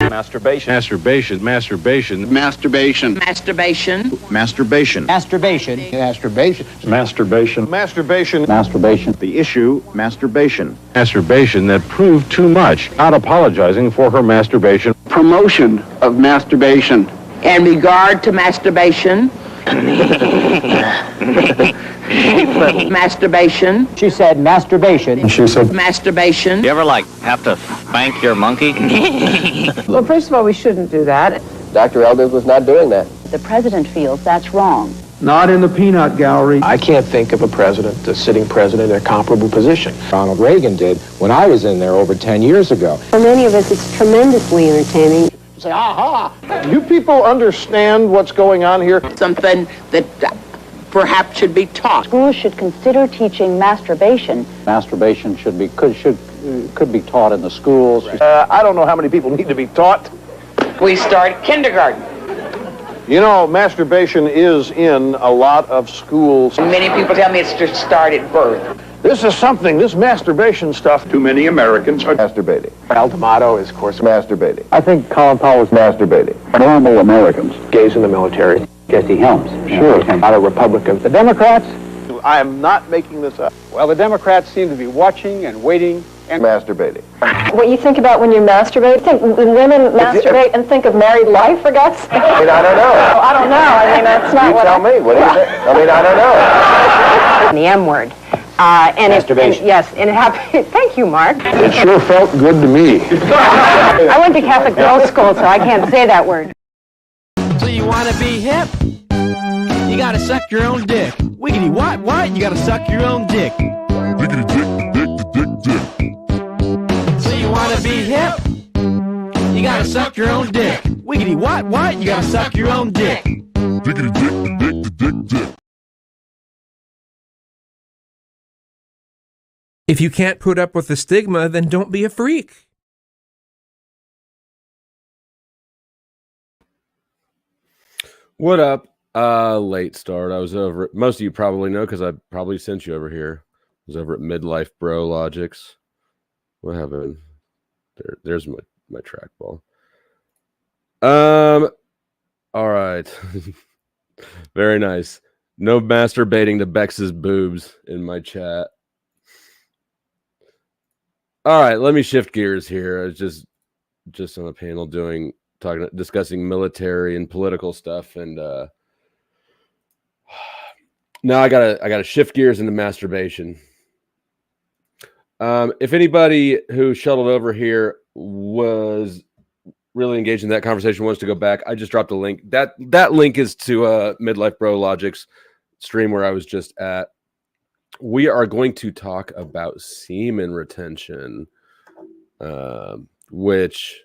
Masturbation. Masturbation. Masturbation. Masturbation. Masturbation. Masturbation. Masturbation. Masturbation. Masturbation. Masturbation. Masturbation. The issue, masturbation. Masturbation that proved too much. Not apologizing for her masturbation. Promotion of masturbation. In regard to masturbation. Masturbation. She said masturbation. She said Masturbation. You ever, have to spank your monkey? Well, first of all, we shouldn't do that. Dr. Elders was not doing that. The president feels that's wrong. Not in the peanut gallery. I can't think of a sitting president in a comparable position. Ronald Reagan did when I was in there over 10 years ago. For many of us, it's tremendously entertaining. say, aha! You people understand what's going on here? Something that perhaps should be taught. Schools should consider teaching masturbation. Masturbation could be taught in the schools. I don't know how many people need to be taught. We start kindergarten. You know, masturbation is in a lot of schools. Many people tell me it's to start at birth. This is something, this masturbation stuff. Too many Americans are masturbating. Al D'Amato is, of course, Masturbating. I think Colin Powell was Masturbating. Normal Americans. gays in the military. Jesse Helms. Sure. Not a Republican. The Democrats? I am not making this up. Well, the Democrats seem to be watching and waiting and Masturbating. What you think about when you masturbate? Think women masturbate and think of married life, for God's sake? I mean, I don't know. Oh, I don't know. I mean, that's not You what tell me. What do you think? I mean, I don't know. The M word. And Masturbation. Yes, and it happened. Thank you, Mark. It sure felt good to me. I went to Catholic girls' school, so I can't say that word. So you want to be hip? You got to suck your own dick. Wiggity what? What? You got to suck your own dick. Wiggity dick. So you want to be hip? You got to suck your own dick. Wiggity what? What? You got to suck your own dick. Wiggity dick. If you can't put up with the stigma, then don't be a freak. What up? Late start. I was over at, most of you probably know because I probably sent you over here. I was over at Midlife Bro Logics. What happened? There's my trackball. All right. Very nice. No masturbating to Bex's boobs in my chat. All right, let me shift gears here. I was just on a panel discussing military and political stuff, and now I gotta shift gears into masturbation. If anybody who shuttled over here was really engaged in that conversation wants to go back, I just dropped a link. That link is to Midlife Bro Logic's stream where I was just at. We are going to talk about semen retention, which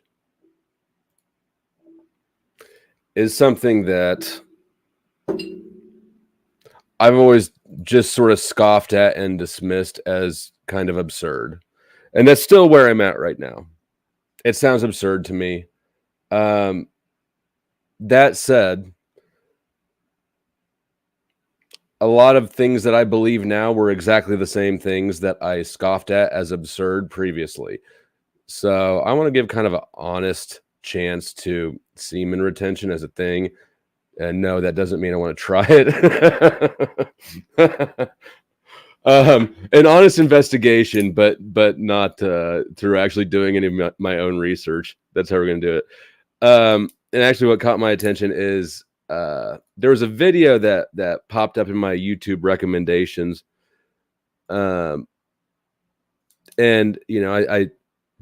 is something that I've always just sort of scoffed at and dismissed as kind of absurd. And that's still where I'm at right now. It sounds absurd to me. That said, a lot of things that I believe now were exactly the same things that I scoffed at as absurd previously. So I want to give kind of an honest chance to semen retention as a thing. And no, that doesn't mean I want to try it. An honest investigation, but not through actually doing any of my own research. That's how we're going to do it. And actually what caught my attention is there was a video that popped up in my YouTube recommendations. And, you know, I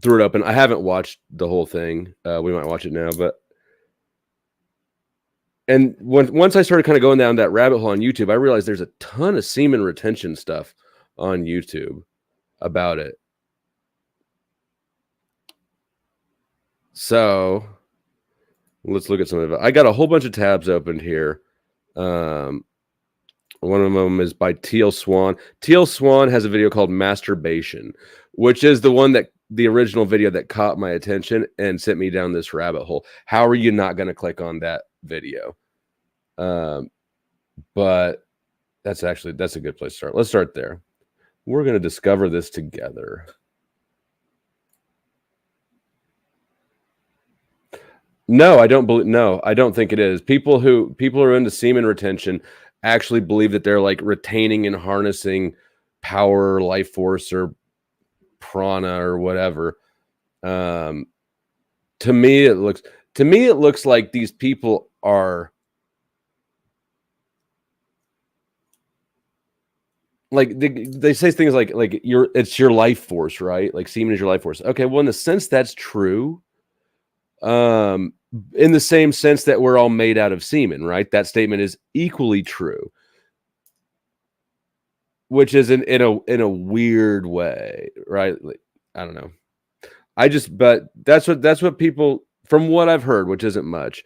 threw it up and I haven't watched the whole thing. We might watch it now, and once I started kind of going down that rabbit hole on YouTube, I realized there's a ton of semen retention stuff on YouTube about it. So let's look at some of it. I got a whole bunch of tabs opened here. One of them is by Teal Swan. Teal Swan has a video called Masturbation, which is the original video that caught my attention and sent me down this rabbit hole. How are you not going to click on that video? But that's a good place to start. Let's start there. We're going to discover this together. No, I don't believe. No, I don't think it is. People who are into semen retention actually believe that they're like retaining and harnessing power, life force, or prana or whatever. To me, it looks like these people are like they say things like it's your life force, right? Like semen is your life force. Okay, well, in a sense, that's true. In the same sense that we're all made out of semen, right? That statement is equally true, which is in a weird way, right? Like, I don't know. But that's what people, from what I've heard, which isn't much,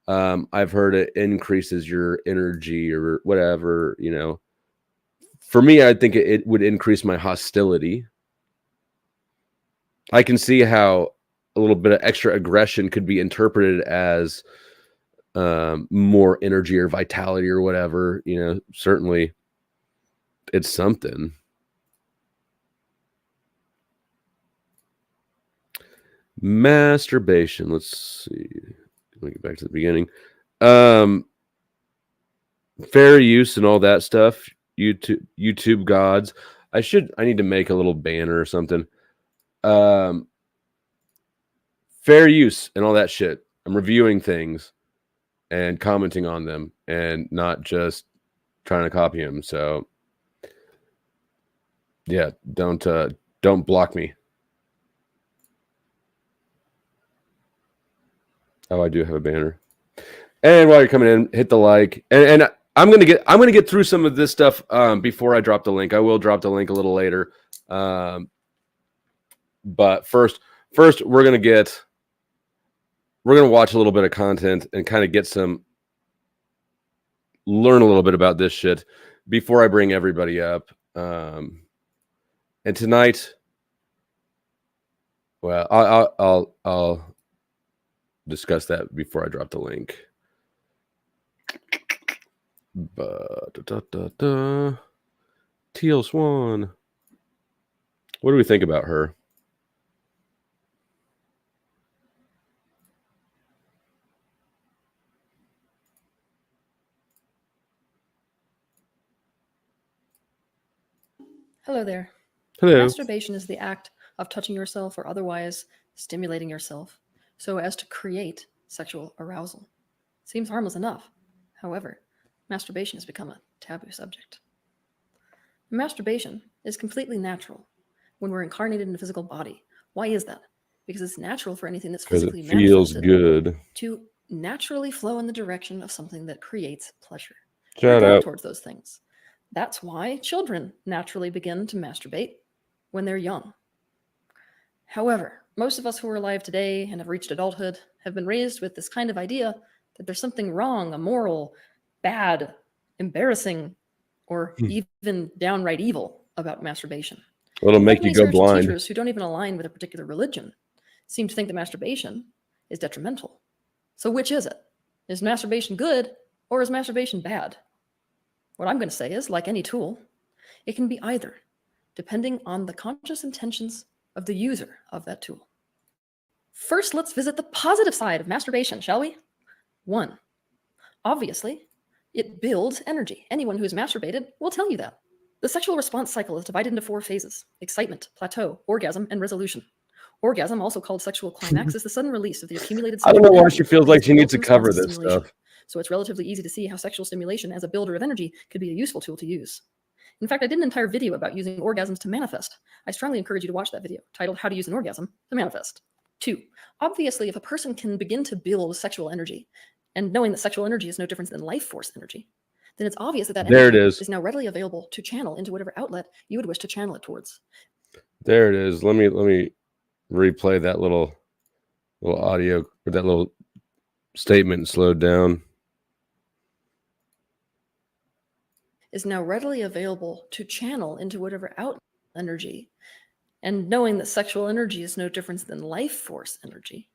I've heard it increases your energy or whatever, you know. For me, I think it would increase my hostility. I can see how a little bit of extra aggression could be interpreted as more energy or vitality or whatever, you know. Certainly it's something. Masturbation. Let's see. Let me get back to the beginning. Fair use and all that stuff. YouTube gods. I need to make a little banner or something. Fair use and all that shit. I'm reviewing things and commenting on them and not just trying to copy them. So yeah, don't block me. Oh, I do have a banner. And while you're coming in, hit the like. And I'm gonna get through some of this stuff before I drop the link. I will drop the link a little later. But first we're gonna watch a little bit of content and kind of learn a little bit about this shit before I bring everybody up. And tonight, well, I'll discuss that before I drop the link. Teal Swan. What do we think about her? Hello there. Hello. Masturbation is the act of touching yourself or otherwise stimulating yourself so as to create sexual arousal. Seems harmless enough. However, masturbation has become a taboo subject. Masturbation is completely natural when we're incarnated in a physical body. Why is that? Because it's natural for anything that's physically manifested. It feels good to naturally flow in the direction of something that creates pleasure. Shout out towards those things. That's why children naturally begin to masturbate when they're young. However, most of us who are alive today and have reached adulthood have been raised with this kind of idea that there's something wrong, immoral, bad, embarrassing, or even downright evil about masturbation. It'll make you go blind. Teachers who don't even align with a particular religion seem to think that masturbation is detrimental. So which is it? Is masturbation good or is masturbation bad? What I'm going to say is, like any tool, it can be either, depending on the conscious intentions of the user of that tool. First, let's visit the positive side of masturbation, shall we? 1. Obviously, it builds energy. Anyone who's masturbated will tell you that. The sexual response cycle is divided into 4 phases: excitement, plateau, orgasm, and resolution. Orgasm, also called sexual climax, is the sudden release of the accumulated I don't know why she feels like she needs to cover this stuff. So it's relatively easy to see how sexual stimulation as a builder of energy could be a useful tool to use. In fact, I did an entire video about using orgasms to manifest. I strongly encourage you to watch that video, titled How to Use an Orgasm to Manifest. 2. Obviously, if a person can begin to build sexual energy, and knowing that sexual energy is no different than life force energy, then it's obvious that that energy is now readily available to channel into whatever outlet you would wish to channel it towards. There it is. Let me replay that little audio, or that little statement slowed down. Is now readily available to channel into whatever outlet energy, and knowing that sexual energy is no different than life force energy,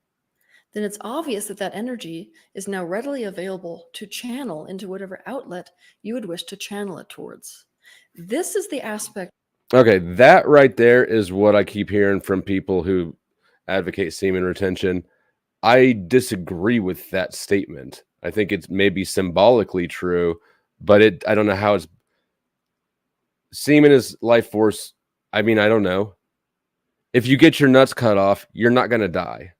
then it's obvious that that energy is now readily available to channel into whatever outlet you would wish to channel it towards. This is the aspect. Okay, that right there is what I keep hearing from people who advocate semen retention. I disagree with that statement. I think it's maybe symbolically true, but I don't know how it's semen is life force. I mean, I don't know. If you get your nuts cut off, you're not going to die.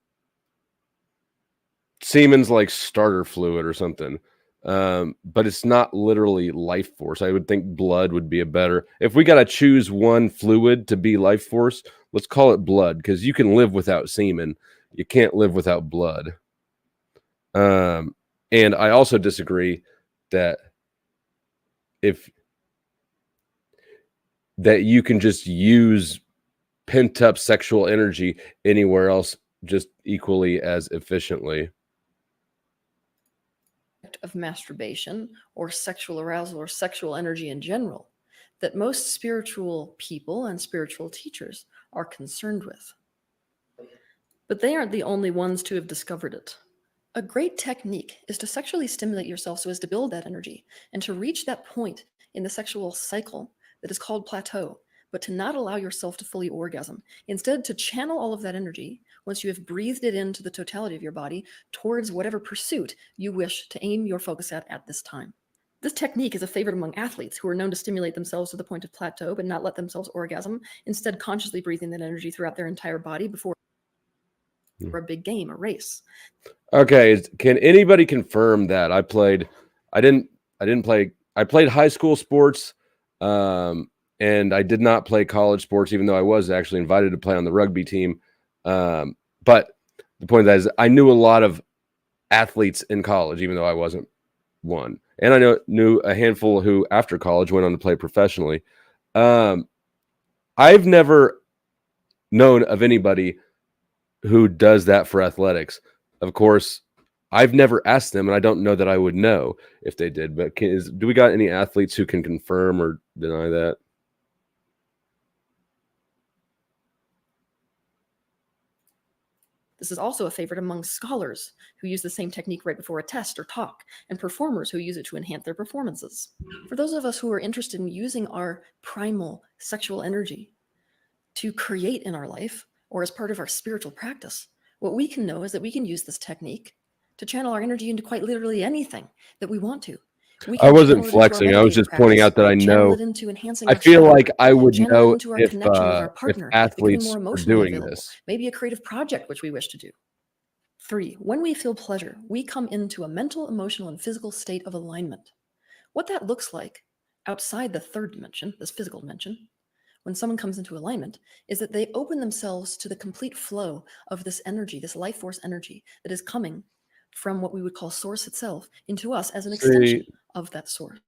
Semen's like starter fluid or something. But it's not literally life force. I would think blood would be a better. If we got to choose one fluid to be life force, let's call it blood, because you can live without semen. You can't live without blood. And I also disagree that that you can just use pent up sexual energy anywhere else just equally as efficiently. Of masturbation or sexual arousal or sexual energy in general that most spiritual people and spiritual teachers are concerned with. But they aren't the only ones to have discovered it. A great technique is to sexually stimulate yourself so as to build that energy and to reach that point in the sexual cycle that is called plateau, but to not allow yourself to fully orgasm. Instead, to channel all of that energy, once you have breathed it into the totality of your body, towards whatever pursuit you wish to aim your focus at this time. This technique is a favorite among athletes who are known to stimulate themselves to the point of plateau, but not let themselves orgasm, instead consciously breathing that energy throughout their entire body before a big game, a race. Okay, can anybody confirm that I played high school sports, and I did not play college sports, even though I was actually invited to play on the rugby team. But the point of that is I knew a lot of athletes in college, even though I wasn't one. And I knew a handful who, after college, went on to play professionally. I've never known of anybody who does that for athletics. Of course, I've never asked them, and I don't know that I would know if they did. But do we got any athletes who can confirm or deny that? This is also a favorite among scholars who use the same technique right before a test or talk, and performers who use it to enhance their performances. For those of us who are interested in using our primal sexual energy to create in our life or as part of our spiritual practice, what we can know is that we can use this technique to channel our energy into quite literally anything that we want to. I wasn't flexing. I was just pointing out that I know. I feel like I would know if athletes are doing this. Maybe a creative project which we wish to do. 3, when we feel pleasure, we come into a mental, emotional, and physical state of alignment. What that looks like outside the third dimension, this physical dimension, when someone comes into alignment, is that they open themselves to the complete flow of this energy, this life force energy that is coming from what we would call source itself into us as an extension of that source.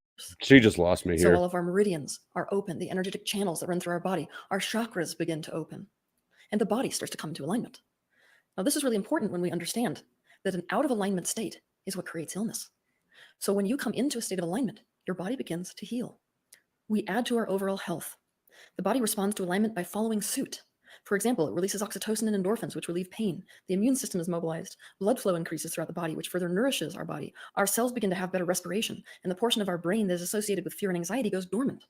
She just lost me here. So all of our meridians are open, the energetic channels that run through our body, our chakras begin to open, and the body starts to come into alignment. Now, this is really important when we understand that an out of alignment state is what creates illness. So when you come into a state of alignment, your body begins to heal. We add to our overall health. The body responds to alignment by following suit. For example, it releases oxytocin and endorphins, which relieve pain. The immune system is mobilized. Blood flow increases throughout the body, which further nourishes our body. Our cells begin to have better respiration, and the portion of our brain that is associated with fear and anxiety goes dormant.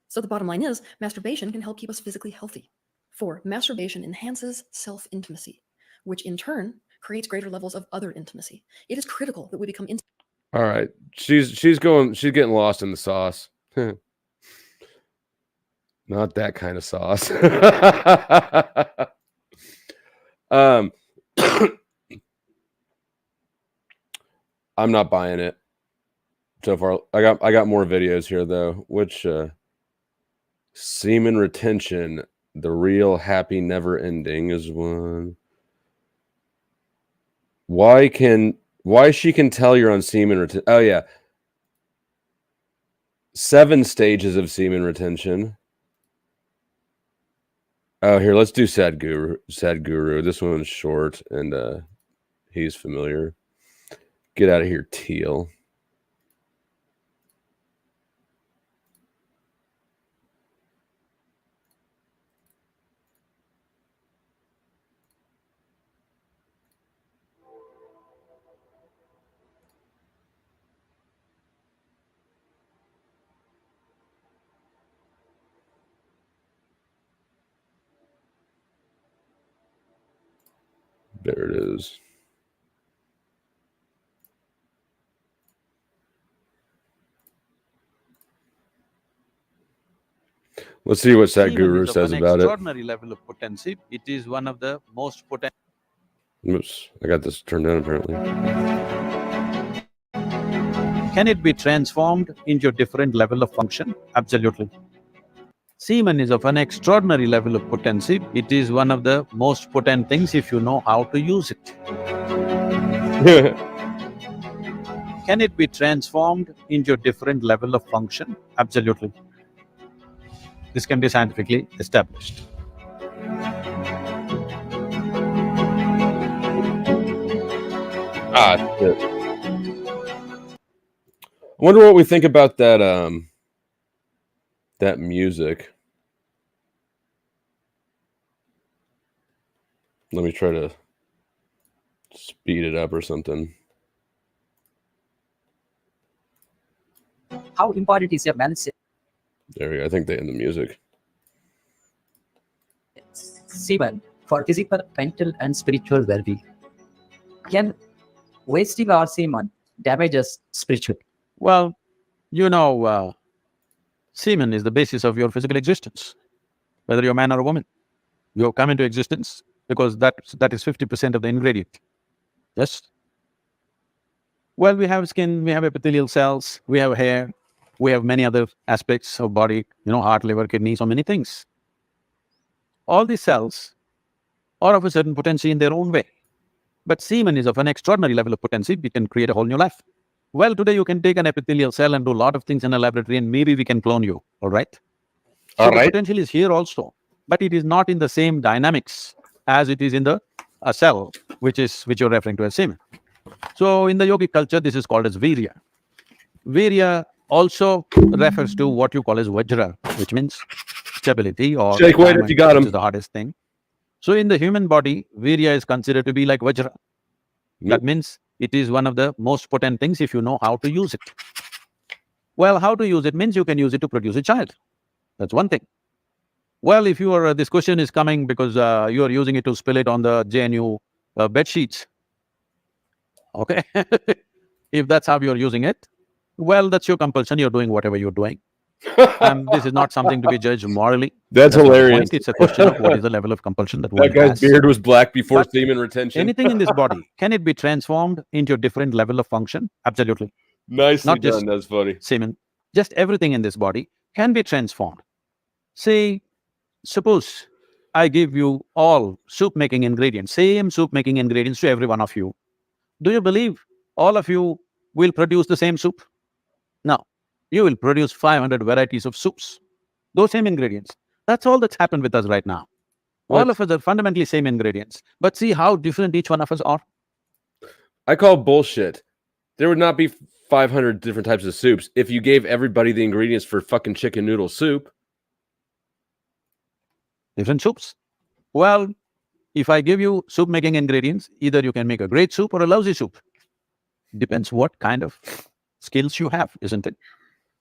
So the bottom line is, masturbation can help keep us physically healthy. 4, masturbation enhances self-intimacy, which in turn creates greater levels of other intimacy. It is critical that we become intimate. All right. She's getting lost in the sauce. Not that kind of sauce. I'm not buying it so far. I got more videos here though. Which semen retention, the real happy never ending is one. Why she can tell you're on semen retention? Oh yeah. 7 stages of semen retention. Oh, here, let's do Sadhguru. This one's short, and he's familiar. Get out of here, Teal. There it is. Let's see what that Semen guru is of says an about it. extraordinary level of potency. It is one of the most potent. Oops, I got this turned down apparently. Can it be transformed into a different level of function? Absolutely. Semen is of an extraordinary level of potency. It is one of the most potent things if you know how to use it. Can it be transformed into a different level of function? Absolutely. This can be scientifically established. Shit. I wonder what we think about that that music. Let me try to speed it up or something. How important is your balance? There we go. I think they end the music. Semen for physical, mental, and spiritual well-being. Can wasting our semen damage us spiritually? Well, you know, semen is the basis of your physical existence, whether you're a man or a woman. You have come into existence because that is 50% of the ingredient. Yes? Well, we have skin, we have epithelial cells, we have hair, we have many other aspects of body, you know, heart, liver, kidney, so many things. All these cells are of a certain potency in their own way. But semen is of an extraordinary level of potency. It can create a whole new life. Well, today you can take an epithelial cell and do a lot of things in a laboratory and maybe we can clone you, all right? So the potential is here also, but it is not in the same dynamics as it is in the cell, which you're referring to as semen. So in the yogic culture, this is called as virya. Virya also refers to what you call as vajra, which means stability or Shake weight if you got him. which is the hardest thing. So in the human body, virya is considered to be like vajra. That means it is one of the most potent things if you know how to use it. Well, how to use it means you can use it to produce a child. That's one thing. Well, if you are, this question is coming because you are using it to spill it on the JNU bed sheets. Okay? If that's how you're using it, well, that's your compulsion, you're doing whatever you're doing. And this is not something to be judged morally. That's not the hilarious. point. It's a question of what is the level of compulsion that one That guy's has. beard was black before But semen retention. anything in this body, can it be transformed into a different level of function? Absolutely. Nicely Not just done, that's funny. semen, just everything in this body can be transformed. Say, suppose I give you all soup-making ingredients, same soup-making ingredients to every one of you. Do you believe all of you will produce the same soup? No. You will produce 500 varieties of soups, those same ingredients. That's all that's happened with us right now. All of us are fundamentally same ingredients, but see how different each one of us are. I call bullshit. There would not be 500 different types of soups if you gave everybody the ingredients for fucking chicken noodle soup. Different soups. Well, if I give you soup-making ingredients, either you can make a great soup or a lousy soup. Depends what kind of skills you have, isn't it?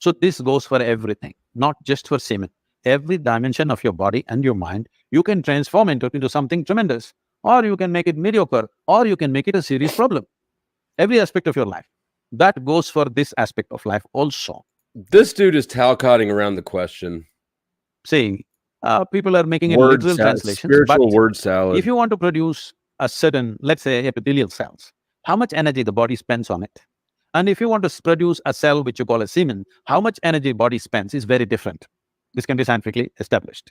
So this goes for everything, not just for semen. Every dimension of your body and your mind, you can transform into something tremendous, or you can make it mediocre, or you can make it a serious problem. Every aspect of your life. That goes for this aspect of life also. This dude is talcotting around the question. See, people are making it Word literal salad, translations. spiritual but word salad. If you want to produce a certain, let's say, epithelial cells, how much energy the body spends on it? And if you want to produce a cell which you call a semen, how much energy body spends is very different. This can be scientifically established.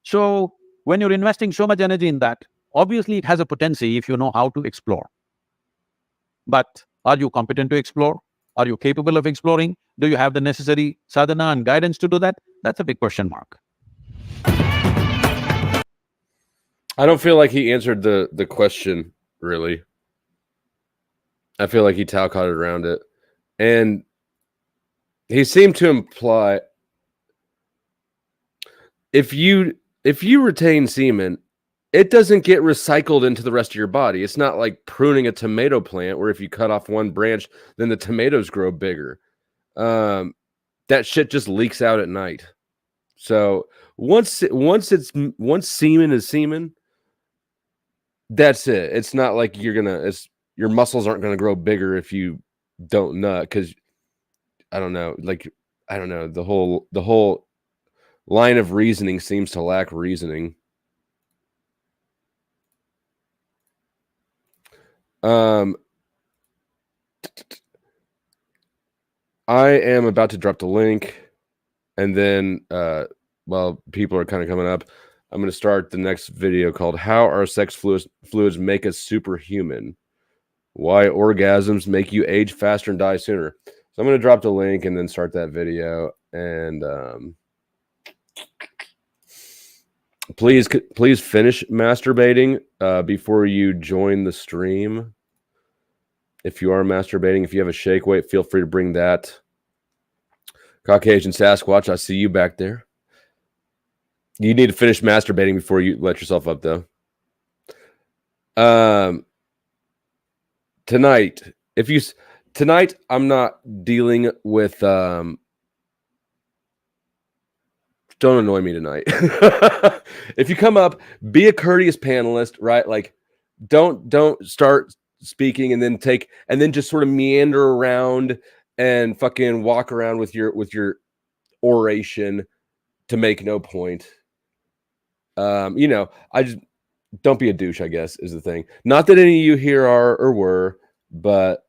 So when you're investing so much energy in that, obviously it has a potency if you know how to explore. But are you competent to explore? Are you capable of exploring? Do you have the necessary sadhana and guidance to do that? That's a big question mark. I don't feel like he answered the question, really. I feel like he talcotted around it. And he seemed to imply if you retain semen, it doesn't get recycled into the rest of your body. It's not like pruning a tomato plant where if you cut off one branch, then the tomatoes grow bigger. That shit just leaks out at night. So once semen is semen, that's it. It's not like your muscles aren't gonna grow bigger if you don't nut, because I don't know, the whole line of reasoning seems to lack reasoning. I am about to drop the link, and then while people are kind of coming up, I'm going to start the next video called "How Our Sex Fluids Make Us Superhuman: Why Orgasms Make You Age Faster and Die Sooner." So I'm going to drop the link and then start that video. And please finish masturbating before you join the stream. If you are masturbating, if you have a shake weight, feel free to bring that. Caucasian Sasquatch, I see you back there. You need to finish masturbating before you let yourself up, though. Tonight, I'm not dealing with. Don't annoy me tonight. If you come up, be a courteous panelist, right? Like, don't start speaking and then just sort of meander around and fucking walk around with your oration to make no point. I just don't be a douche, I guess, is the thing. Not that any of you here are or were, but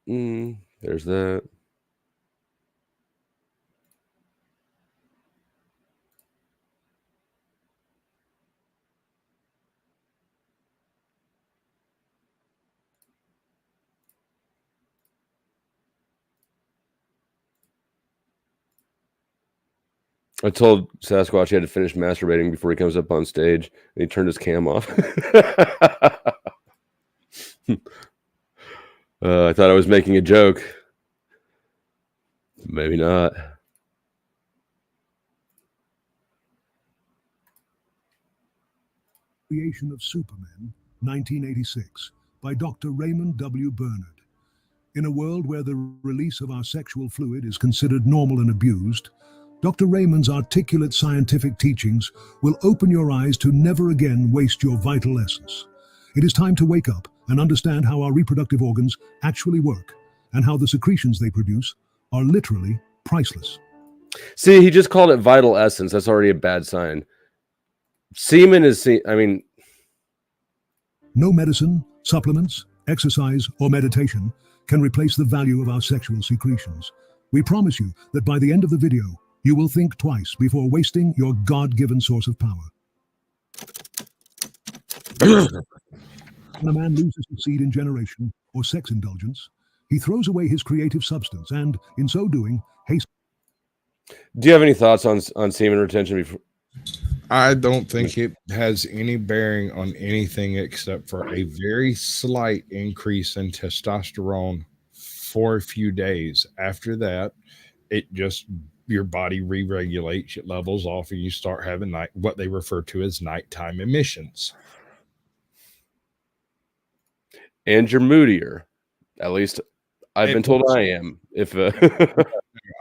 there's that. I told Sasquatch he had to finish masturbating before he comes up on stage, and he turned his cam off. I thought I was making a joke. Maybe not. Creation of Superman, 1986, by Dr. Raymond W. Bernard. In a world where the release of our sexual fluid is considered normal and abused, Dr. Raymond's articulate scientific teachings will open your eyes to never again waste your vital essence. It is time to wake up and understand how our reproductive organs actually work and how the secretions they produce are literally priceless. See, he just called it vital essence. That's already a bad sign. Semen is, no medicine, supplements, exercise, or meditation can replace the value of our sexual secretions. We promise you that by the end of the video, you will think twice before wasting your God-given source of power. When a man loses a seed in generation or sex indulgence, he throws away his creative substance and, in so doing, hastens. Do you have any thoughts on semen retention before? I don't think it has any bearing on anything except for a very slight increase in testosterone for a few days. After that, your body re-regulates, it levels off, and you start having what they refer to as nighttime emissions. And you're moodier. At least I've been told I am. If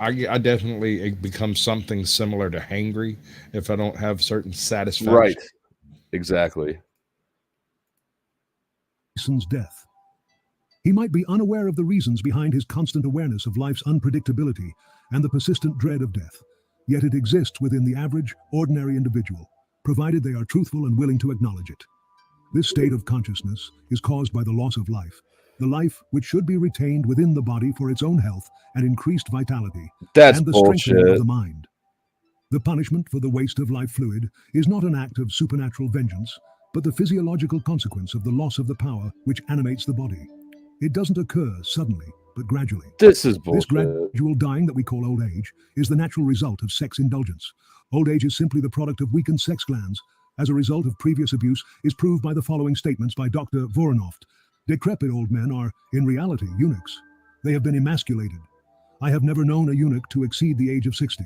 I definitely become something similar to hangry if I don't have certain satisfaction. Right. Exactly. Jason's death. He might be unaware of the reasons behind his constant awareness of life's unpredictability and the persistent dread of death, yet it exists within the average, ordinary individual, provided they are truthful and willing to acknowledge it. This state of consciousness is caused by the loss of life, the life which should be retained within the body for its own health and increased vitality, and the strengthening of the mind. The punishment for the waste of life fluid is not an act of supernatural vengeance, but the physiological consequence of the loss of the power which animates the body. It doesn't occur suddenly, but gradually. This is bullshit. This gradual dying that we call old age is the natural result of sex indulgence. Old age is simply the product of weakened sex glands as a result of previous abuse is proved by the following statements by Dr. Voronoft. Decrepit old men are, in reality, eunuchs. They have been emasculated. I have never known a eunuch to exceed the age of 60.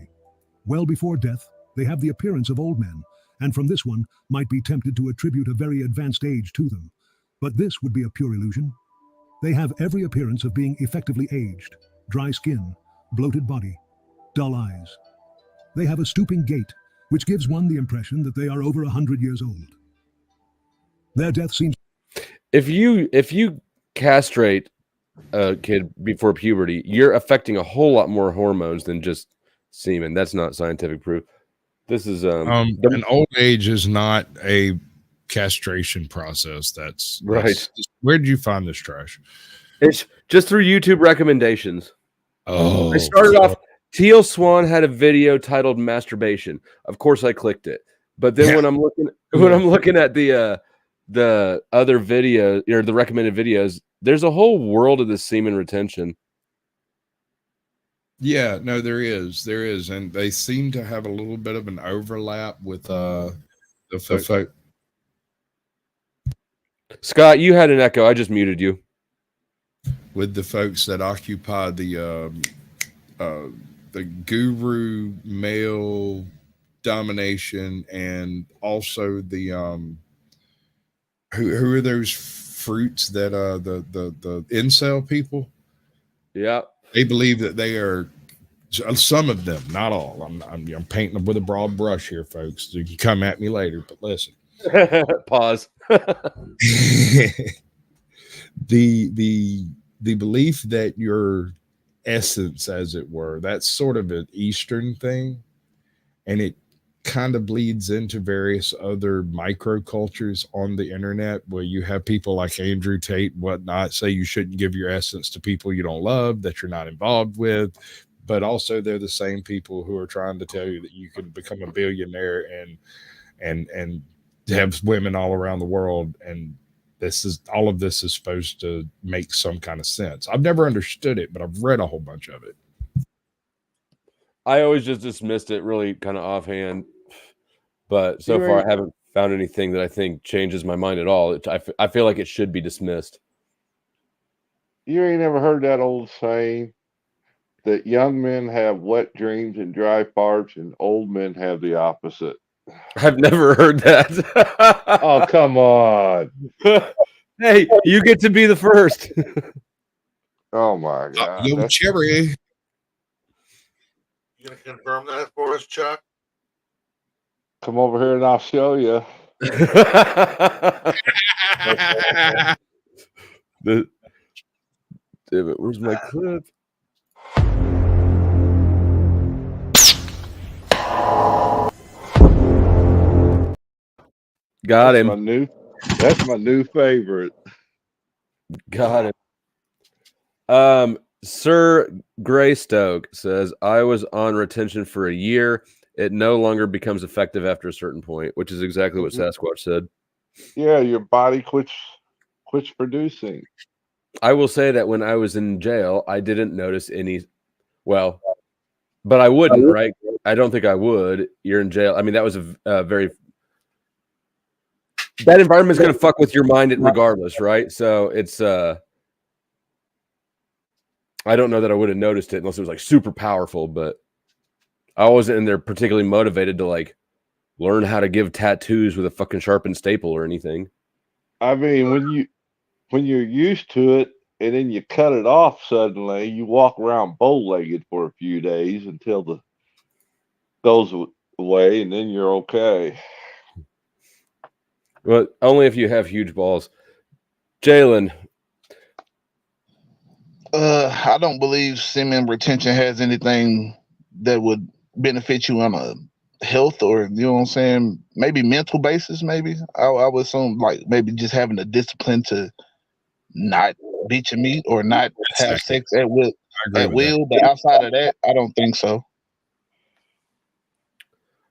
Well before death, they have the appearance of old men, and from this one might be tempted to attribute a very advanced age to them. But this would be a pure illusion. They have every appearance of being effectively aged, dry skin, bloated body, dull eyes. They have a stooping gait, which gives one the impression that they are over 100 years old. Their death seems... If you castrate a kid before puberty, you're affecting a whole lot more hormones than just semen. That's not scientific proof. This is an old age is not a castration process. That's right. Where did you find this trash? It's just through YouTube recommendations. Oh, I started off. Teal Swan had a video titled "Masturbation." Of course, I clicked it. But then when I'm looking at the other video or the recommended videos, there's a whole world of the semen retention. Yeah, no, there is, and they seem to have a little bit of an overlap with the folk. Scott, you had an echo. I just muted you. With the folks that occupy the guru male domination, and also the who are those fruits that the incel people? Yeah, they believe that they are, some of them, not all. I'm painting them with a broad brush here, folks. You can come at me later, but listen. Pause. the belief that your essence, as it were, that's sort of an Eastern thing, and it kind of bleeds into various other microcultures on the internet, where you have people like Andrew Tate and whatnot say you shouldn't give your essence to people you don't love, that you're not involved with, but also they're the same people who are trying to tell you that you can become a billionaire and have women all around the world, and all of this is supposed to make some kind of sense. I've never understood it, but I've read a whole bunch of it. I always just dismissed it really kind of offhand, but so far I haven't found anything that I think changes my mind at all. I feel like it should be dismissed. You ain't never heard that old saying that young men have wet dreams and dry farts, and old men have the opposite? I've never heard that. Oh, come on. Hey, you get to be the first. Oh, my God. Yo, Cherry. You going to confirm that for us, Chuck? Come over here and I'll show you. Damn it, where's my clip? Got him. That's my new favorite. Got him. Sir Greystoke says, I was on retention for a year. It no longer becomes effective after a certain point, which is exactly what Sasquatch said. Yeah, your body quits producing. I will say that when I was in jail, I didn't notice any. Well, but I wouldn't, right? I don't think I would. You're in jail. I mean, that was a very. That environment's going to fuck with your mind regardless, right? So it's. I don't know that I would have noticed it unless it was like super powerful, but I wasn't in there particularly motivated to like learn how to give tattoos with a fucking sharpened staple or anything. I mean, when you're used to it and then you cut it off suddenly, you walk around bow-legged for a few days until the goes away, and then you're okay. Well, only if you have huge balls. Jalen. I don't believe semen retention has anything that would benefit you on a health, or, you know what I'm saying, maybe mental basis. Maybe I would assume like maybe just having the discipline to not beat your meat or not have sex at will. But outside of that, I don't think so.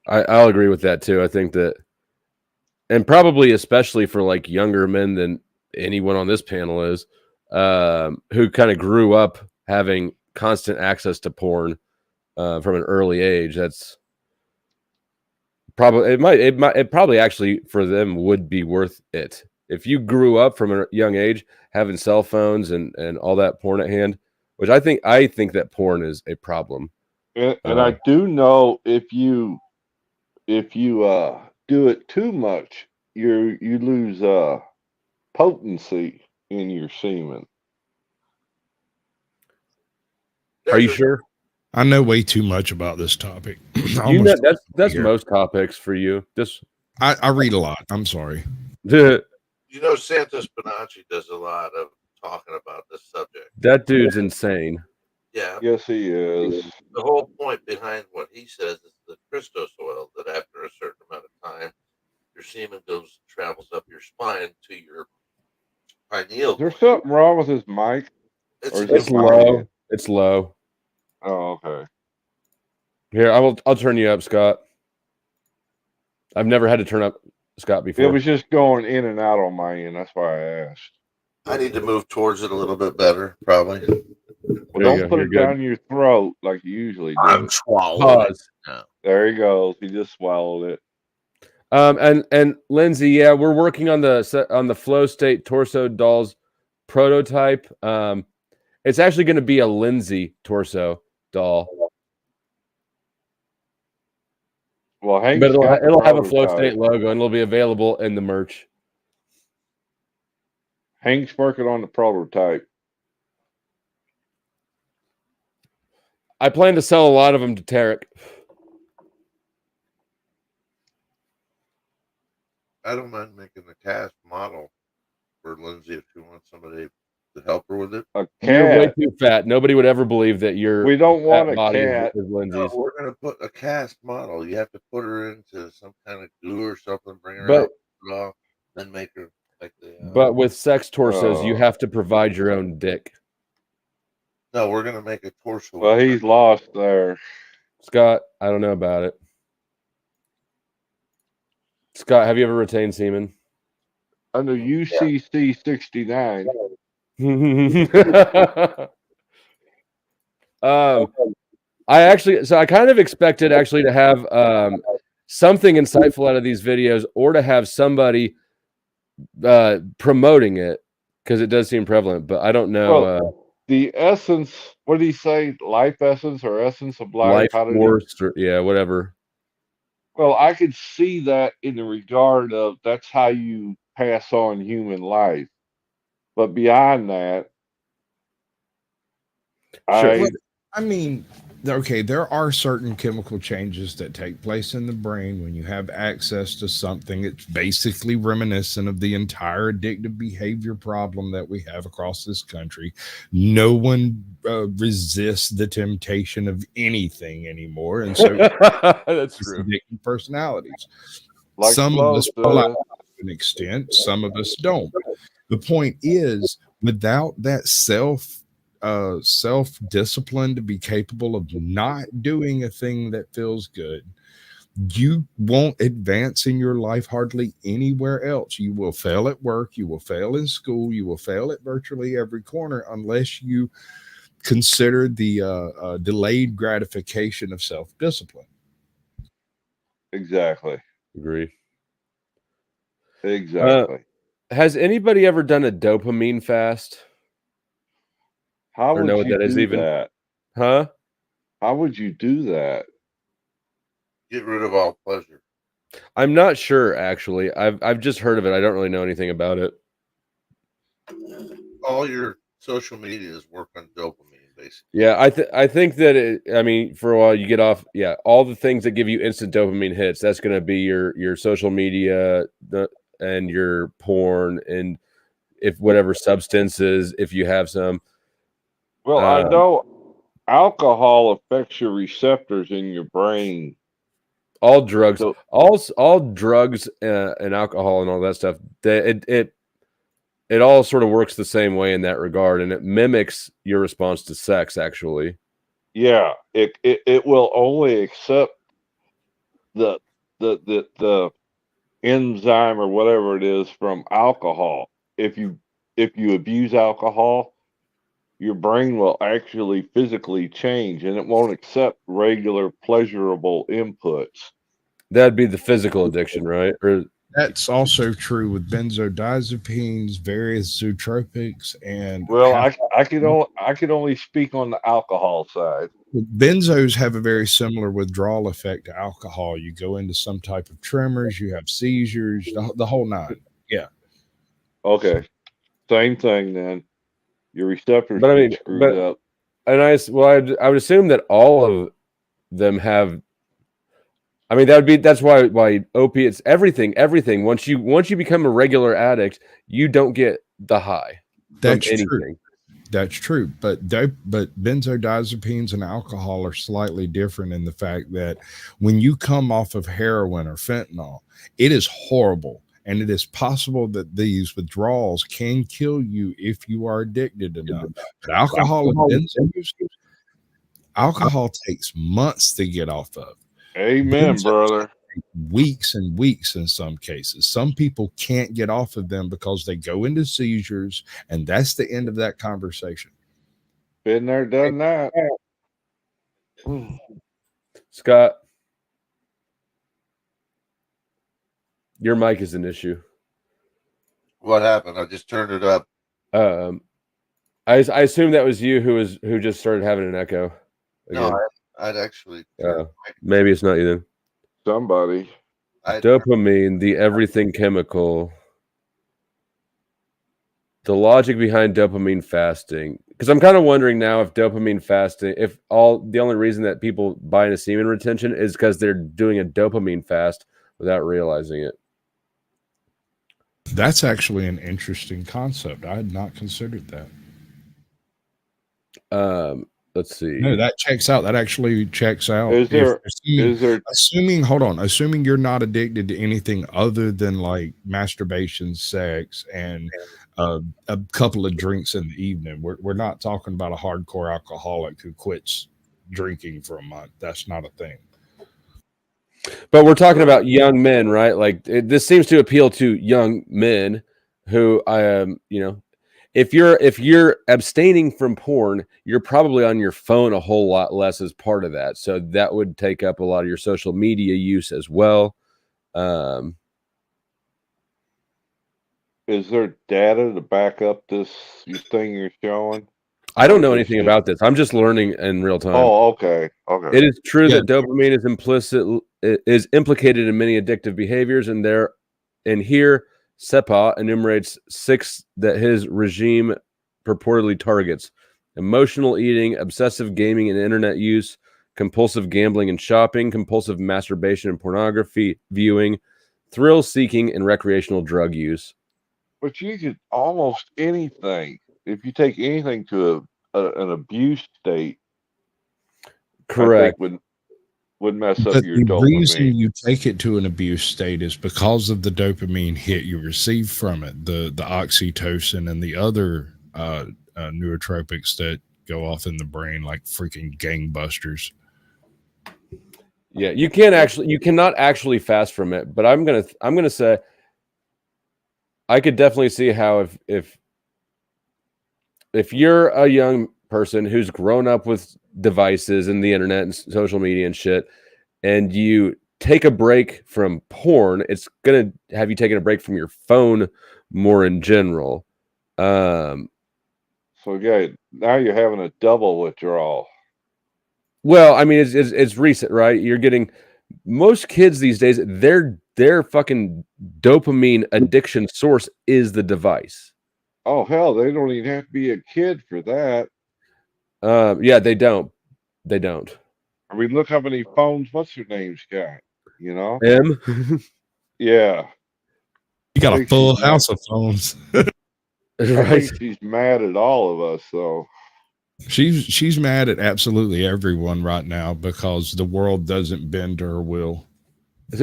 I'll agree with that too. I think that, and probably especially for like younger men than anyone on this panel is, who kind of grew up having constant access to porn from an early age. That's probably it probably actually for them would be worth it if you grew up from a young age having cell phones and all that porn at hand, which I think that porn is a problem. And I do know if you do it too much, you lose potency in your semen. Are you sure? I know way too much about this topic. You know, that's most topics for you. I read a lot. I'm sorry. You know, Santos Bonacci does a lot of talking about this subject. That dude's insane. Yeah. Yes, he is. The whole point behind what he says is the Christos oil, that after a certain amount of time, your semen travels up your spine to your pineal. Is there something wrong with his mic? It's low. It's low. Oh, okay. Here, I'll turn you up, Scott. I've never had to turn up Scott before. It was just going in and out on my end. That's why I asked. I need to move towards it a little bit better, probably. Well, don't put it down your throat like you usually do. I'm swallowing it. No. There he goes. He just swallowed it. And Lindsay, yeah, we're working on the flow state torso dolls prototype. It's actually going to be a Lindsay torso doll. Well, Hank's but got the it'll have a flow prototype. state logo and it'll be available in the merch. Hank's working on the prototype. I plan to sell a lot of them to Tarek. I don't mind making a cast model for Lindsay if she wants somebody to help her with it. You're way too fat. Nobody would ever believe that you're. We don't want a body cat. is Lindsay's. No, we're going to put a cast model. You have to put her into some kind of glue or something, bring her out, put it off, then make her like the. But with sex torsos, you have to provide your own dick. No, we're going to make a torso. Well, he's lost there. Scott, I don't know about it. Scott, have you ever retained semen? Under UCC 69. I kind of expected actually to have something insightful out of these videos, or to have somebody promoting it, because it does seem prevalent, but I don't know. Well, the essence, what did he say? Life essence or essence of life? Life force, or, yeah, whatever. Well, I could see that in the regard of that's how you pass on human life. But beyond that, Sure. I mean, okay, there are certain chemical changes that take place in the brain when you have access to something. It's basically reminiscent of the entire addictive behavior problem that we have across this country. No one resists the temptation of anything anymore. And so that's true. Addictive personalities. Like some of us fall out to an extent, some of us don't. The point is, without that self-discipline to be capable of not doing a thing that feels good, you won't advance in your life hardly anywhere else. You will fail at work, you will fail in school, you will fail at virtually every corner unless you consider the delayed gratification of self-discipline. Exactly. Agree. Exactly. Has anybody ever done a dopamine fast? How or would know what you that is do even? that? Huh? How would you do that? Get rid of all pleasure. I'm not sure, actually. I've just heard of it. I don't really know anything about it. All your social medias work on dopamine, basically. Yeah, I think that I mean, for a while you get off. Yeah, all the things that give you instant dopamine hits. That's going to be your social media, and your porn, and if whatever substances, if you have some. Well, I know alcohol affects your receptors in your brain. All drugs, all drugs and alcohol and all that stuff. It all sort of works the same way in that regard, and it mimics your response to sex. Actually, yeah, it will only accept the enzyme or whatever it is from alcohol. If you abuse alcohol, your brain will actually physically change, and it won't accept regular pleasurable inputs. That'd be the physical addiction, right? Or that's also true with benzodiazepines, various zootropics, and I could only speak on the alcohol side. Benzos have a very similar withdrawal effect to alcohol. You go into some type of tremors, you have seizures, the whole nine. Yeah. Okay. Same thing then. Your receptors get screwed up. And I would assume that all of them have. I mean, that's why opiates, everything. Once you become a regular addict, you don't get the high. That's anything. true. That's true. But benzodiazepines and alcohol are slightly different in the fact that when you come off of heroin or fentanyl, it is horrible. And it is possible that these withdrawals can kill you if you are addicted enough. But alcohol and benzos, alcohol takes months to get off of. Amen, brother. Weeks and weeks in some cases. Some people can't get off of them because they go into seizures, and that's the end of that conversation. Been there, done that. Scott, your mic is an issue. What happened? I just turned it up. I assume that was you who just started having an echo. Again. No, I'd actually. Maybe it's not you then. Somebody. Dopamine, the everything chemical. The logic behind dopamine fasting. Because I'm kind of wondering now if dopamine fasting, the only reason that people buy into semen retention is because they're doing a dopamine fast without realizing it. That's actually an interesting concept. I had not considered that. Let's see. No, that checks out. That actually checks out. Assuming you're not addicted to anything other than like masturbation, sex, and a couple of drinks in the evening. We're not talking about a hardcore alcoholic who quits drinking for a month. That's not a thing. But we're talking about young men, right? Like this seems to appeal to young men who if you're abstaining from porn, you're probably on your phone a whole lot less as part of that. So that would take up a lot of your social media use as well. Is there data to back up this thing you're showing? I don't know anything about this. I'm just learning in real time. Oh, okay. Okay. It is true that dopamine is implicated in many addictive behaviors, and here Sepa enumerates 6 that his regime purportedly targets: emotional eating, obsessive gaming and internet use, compulsive gambling and shopping, compulsive masturbation and pornography viewing, thrill seeking, and recreational drug use. But you could almost anything. If you take anything to an abuse state, correct, I think would mess up your dopamine. The reason you take it to an abuse state is because of the dopamine hit you receive from it, the oxytocin and the other neurotropics that go off in the brain like freaking gangbusters. Yeah, you cannot actually fast from it, but I'm gonna say I could definitely see how if you're a young person who's grown up with devices and the internet and social media and shit, and you take a break from porn, it's gonna have you taking a break from your phone more in general. So yeah, now you're having a double withdrawal. Well, I mean, it's recent, right? You're getting most kids these days, their fucking dopamine addiction source is the device. Oh hell, they don't even have to be a kid for that. Yeah, they don't. I mean, look how many phones. What's her name's got? You know, M. Yeah, you got a full house of phones. I think she's mad at all of us, though. She's mad at absolutely everyone right now because the world doesn't bend to her will. I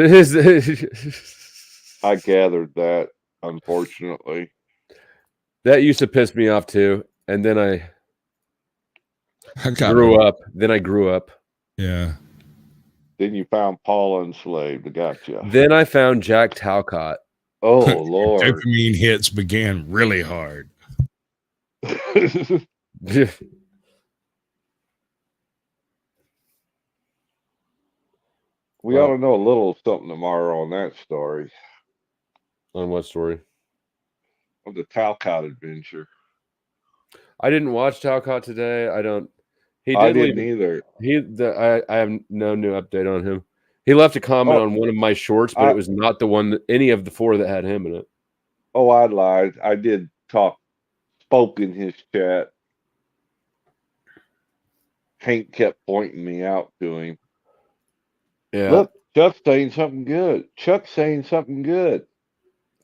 gathered that, unfortunately. That used to piss me off too, and then I grew up. Then I grew up. Yeah. Then you found Paula enslaved. I gotcha. Then I found Jack Talcott. Oh Lord! Dopamine hits began really hard. We ought to know a little something tomorrow on that story. On what story? Of the Talcott adventure. I didn't watch Talcott today. I didn't either. I have no new update on him. He left a comment on one of my shorts, but it was not the one any of the 4 that had him in it. Oh, I lied. I did spoke in his chat. Hank kept pointing me out to him. Yeah. Look, Chuck's saying something good.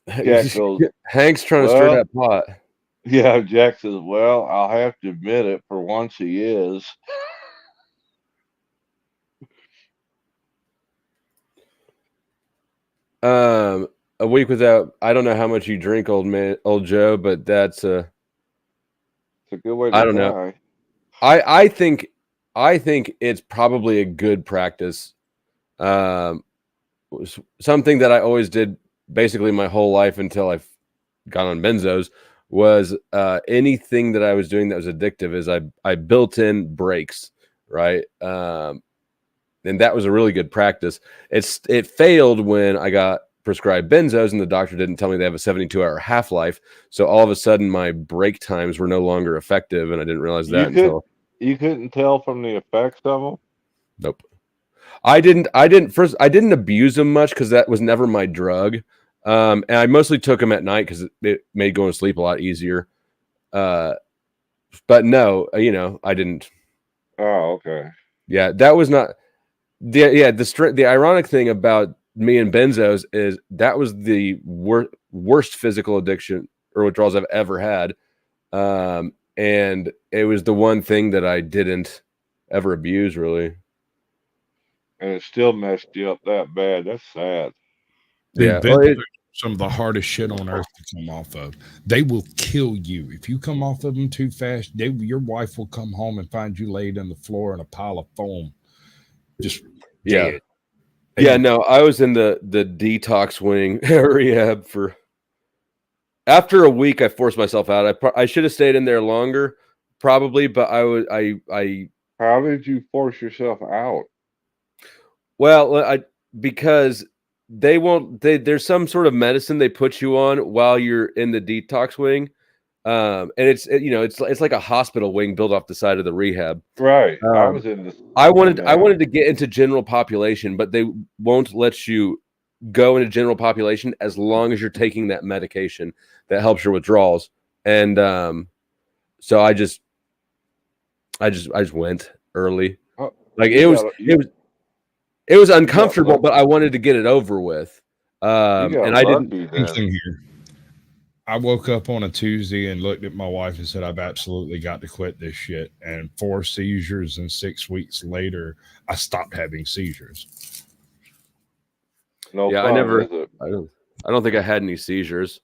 Jack goes, Hank's trying to stir that pot. Yeah, Jack says, well, I'll have to admit it. For once, he is. A week without. I don't know how much you drink, old Joe, but that's It's a good way to I don't die. know. I think it's probably a good practice. Something that I always did basically my whole life until I got on benzos was anything that I was doing that was addictive is I built in breaks, right? And that was a really good practice. It failed when I got prescribed benzos and the doctor didn't tell me they have a 72-hour half-life. So all of a sudden my break times were no longer effective, and I didn't realize that until you couldn't tell from the effects of them. Nope. I didn't abuse them much because that was never my drug. And I mostly took them at night because it made going to sleep a lot easier. But no, I didn't. Oh, okay. Yeah, that was not the ironic thing about me and benzos is that was the worst physical addiction or withdrawals I've ever had. And it was the one thing that I didn't ever abuse, really. And it still messed you up that bad. That's sad. Yeah. Some of the hardest shit on earth to come off of. They will kill you. If you come off of them too fast, your wife will come home and find you laid on the floor in a pile of foam. Just dead. Yeah, no, I was in the detox wing rehab for. After a week, I forced myself out. I should have stayed in there longer, probably, but I. How did you force yourself out? Well, because they won't. There's some sort of medicine they put you on while you're in the detox wing, and it's like a hospital wing built off the side of the rehab. Right. I was in this. I wanted to get into general population, but they won't let you go into general population as long as you're taking that medication that helps your withdrawals. And so I just went early. Like it was uncomfortable, but I wanted to get it over with. And I didn't. Here. I woke up on a Tuesday and looked at my wife and said, I've absolutely got to quit this shit. And 4 seizures, and 6 weeks later, I stopped having seizures. No, yeah, I don't think I had any seizures.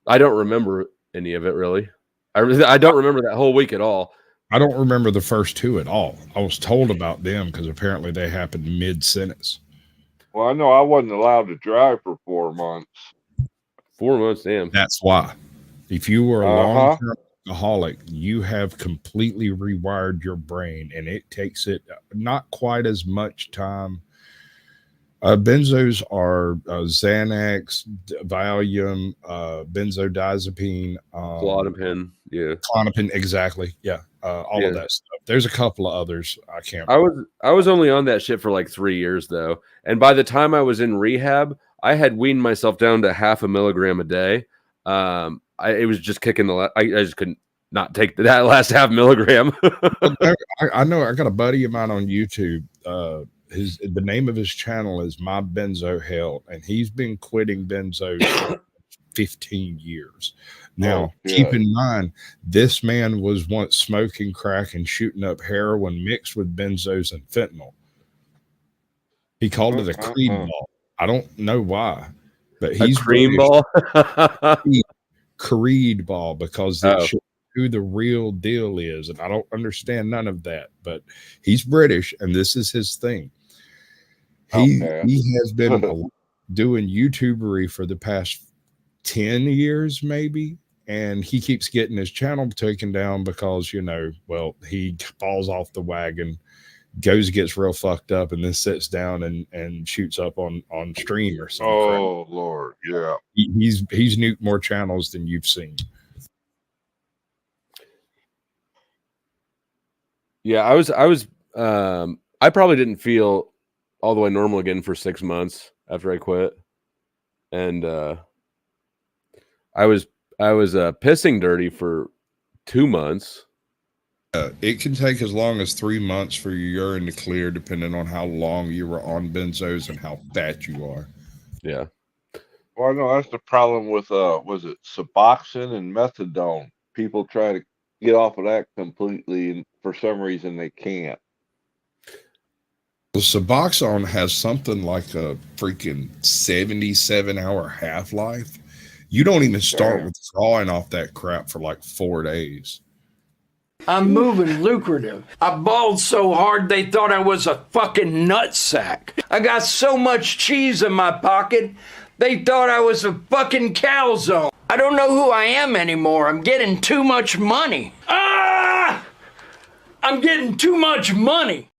I don't remember any of it really. I don't remember that whole week at all. I don't remember the first 2 at all. I was told about them because apparently they happened mid-sentence. Well, I know I wasn't allowed to drive for 4 months. 4 months, damn. That's why. If you were a long-term alcoholic, you have completely rewired your brain, and it takes it not quite as much time. Benzos are Xanax, Valium, benzodiazepine, Klonopin, yeah, Klonopin, exactly, yeah, all of that stuff. There's a couple of others I can't. I was only on that shit for like 3 years though, and by the time I was in rehab, I had weaned myself down to 0.5 milligram a day. It was just kicking I just couldn't not take that last 0.5 milligram. I know I got a buddy of mine on YouTube. The name of his channel is My Benzo Hell, and he's been quitting benzos for 15 years. Now, keep in mind, this man was once smoking crack and shooting up heroin mixed with benzos and fentanyl. He called it a creed ball. I don't know why, but he's a cream ball. Creed ball because it shows who the real deal is, and I don't understand none of that. But he's British, and this is his thing. He has been doing YouTubery for the past 10 years, maybe, and he keeps getting his channel taken down because he falls off the wagon, gets real fucked up, and then sits down and shoots up on stream or something. Oh Lord, yeah. He's nuked more channels than you've seen. Yeah, I probably didn't feel all the way normal again for 6 months after I quit, and I was pissing dirty for 2 months. It can take as long as 3 months for your urine to clear, depending on how long you were on benzos and how fat you are. Yeah. Well, no, that's the problem with was it Suboxone and methadone? People try to get off of that completely, and for some reason they can't. The Suboxone has something like a freaking 77-hour half-life. You don't even start withdrawing off that crap for like 4 days. I'm moving lucrative. I balled so hard they thought I was a fucking nutsack. I got so much cheese in my pocket, they thought I was a fucking calzone. I don't know who I am anymore. I'm getting too much money. Ah! I'm getting too much money.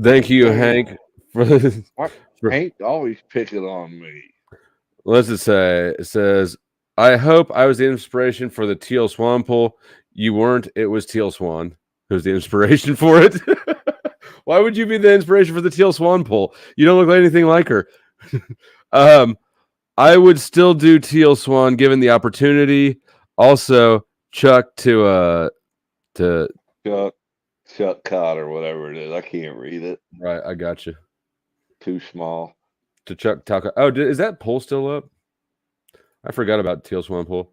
Thank you, Hank. Hank always picking on me. What does it say? It says, I hope I was the inspiration for the teal swan poll. You weren't. It was Teal Swan who's the inspiration for it. Why would you be the inspiration for the teal swan poll? You don't look like anything like her. I would still do Teal Swan given the opportunity. Also, Chuck to Chuck Cott or whatever it is. I can't read it. Right, I got you. Too small. To Chuck Taco. Oh, is that poll still up? I forgot about Teal Swan poll.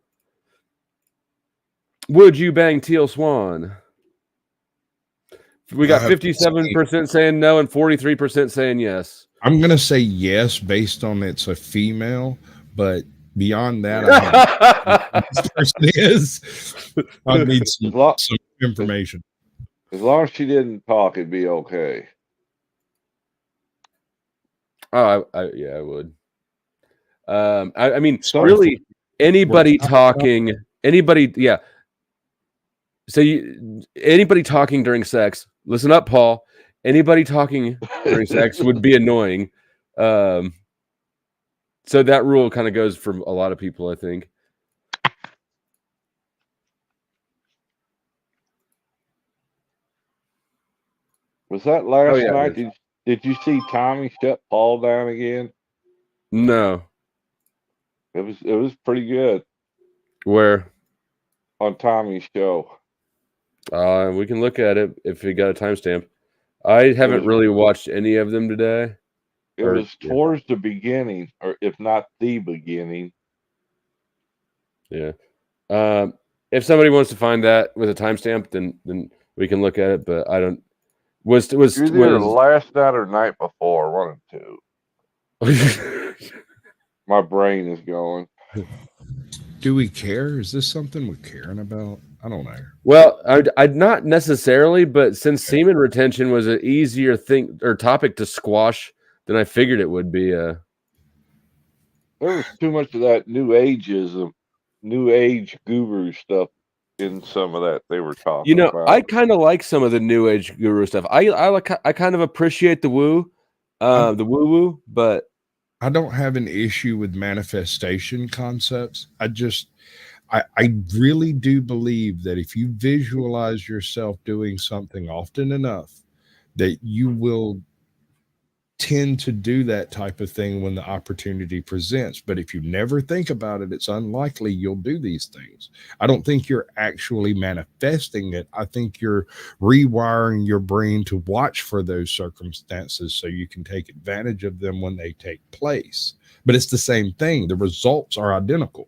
Would you bang Teal Swan? We got 57% saying no and 43% saying yes. I'm going to say yes based on it's a female, but beyond that, I this person is. I need some information. As long as she didn't talk, it'd be okay. Oh, yeah, I would. I mean, really, anybody talking, anybody, yeah. So anybody talking during sex, listen up, Paul. Anybody talking during sex would be annoying. So that rule kind of goes for a lot of people, I think. Was that last night? Did you see Tommy shut Paul down again? No. It was pretty good. Where? On Tommy's show. We can look at it if we got a timestamp. I haven't really watched any of them today. It was towards the beginning, or if not the beginning. Yeah. If somebody wants to find that with a timestamp, then we can look at it. But I don't. Was either last night or night before, one of two. My brain is going. Do we care? Is this something we're caring about? I don't know. Well, I'd not necessarily, but since semen retention was an easier thing or topic to squash than I figured it would be. There was too much of that new age guru stuff in some of that they were talking about. I kind of like some of the new age guru stuff. I kind of appreciate the woo woo, but I don't have an issue with manifestation concepts. I really do believe that if you visualize yourself doing something often enough, that you will tend to do that type of thing when the opportunity presents. But if you never think about it, it's unlikely you'll do these things. I don't think you're actually manifesting it. I think you're rewiring your brain to watch for those circumstances so you can take advantage of them when they take place. But it's the same thing. The results are identical.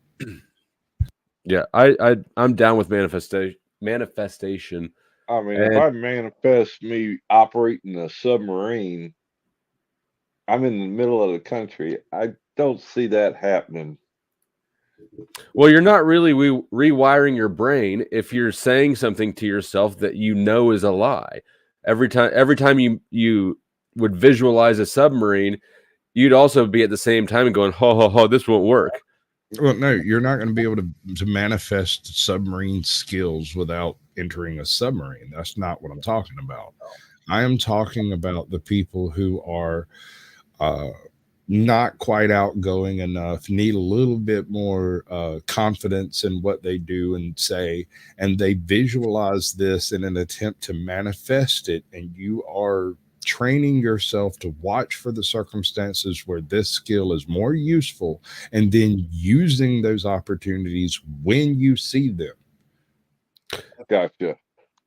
Yeah, I'm down with manifestation. I mean, if I manifest me operating a submarine, I'm in the middle of the country. I don't see that happening. Well, you're not really rewiring your brain if you're saying something to yourself that you know is a lie. Every time you would visualize a submarine, you'd also be at the same time and going, ho, ho, ho, this won't work. Well, no, you're not going to be able to manifest submarine skills without entering a submarine. That's not what I'm talking about. I am talking about the people who are not quite outgoing enough, need a little bit more confidence in what they do and say, and they visualize this in an attempt to manifest it, and you are training yourself to watch for the circumstances where this skill is more useful, and then using those opportunities when you see them. Gotcha.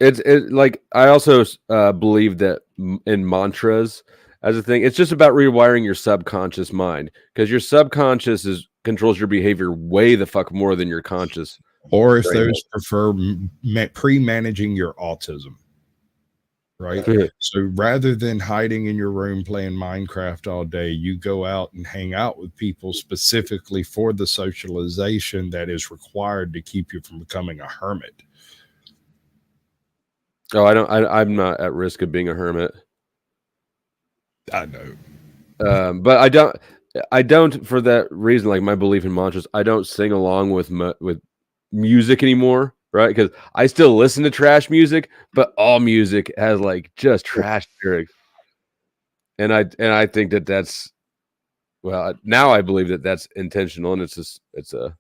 It's like I also believe that in mantras, as a thing. It's just about rewiring your subconscious mind, because your subconscious controls your behavior way the fuck more than your conscious. Or if those prefer pre-managing your autism, right? So rather than hiding in your room playing Minecraft all day, you go out and hang out with people specifically for the socialization that is required to keep you from becoming a hermit. Oh, I'm not at risk of being a hermit. I know. But I don't for that reason, like my belief in mantras, I don't sing along with music anymore, right? Because I still listen to trash music, but all music has like just trash lyrics. And I think that's, well, now I believe that that's intentional, and it's a.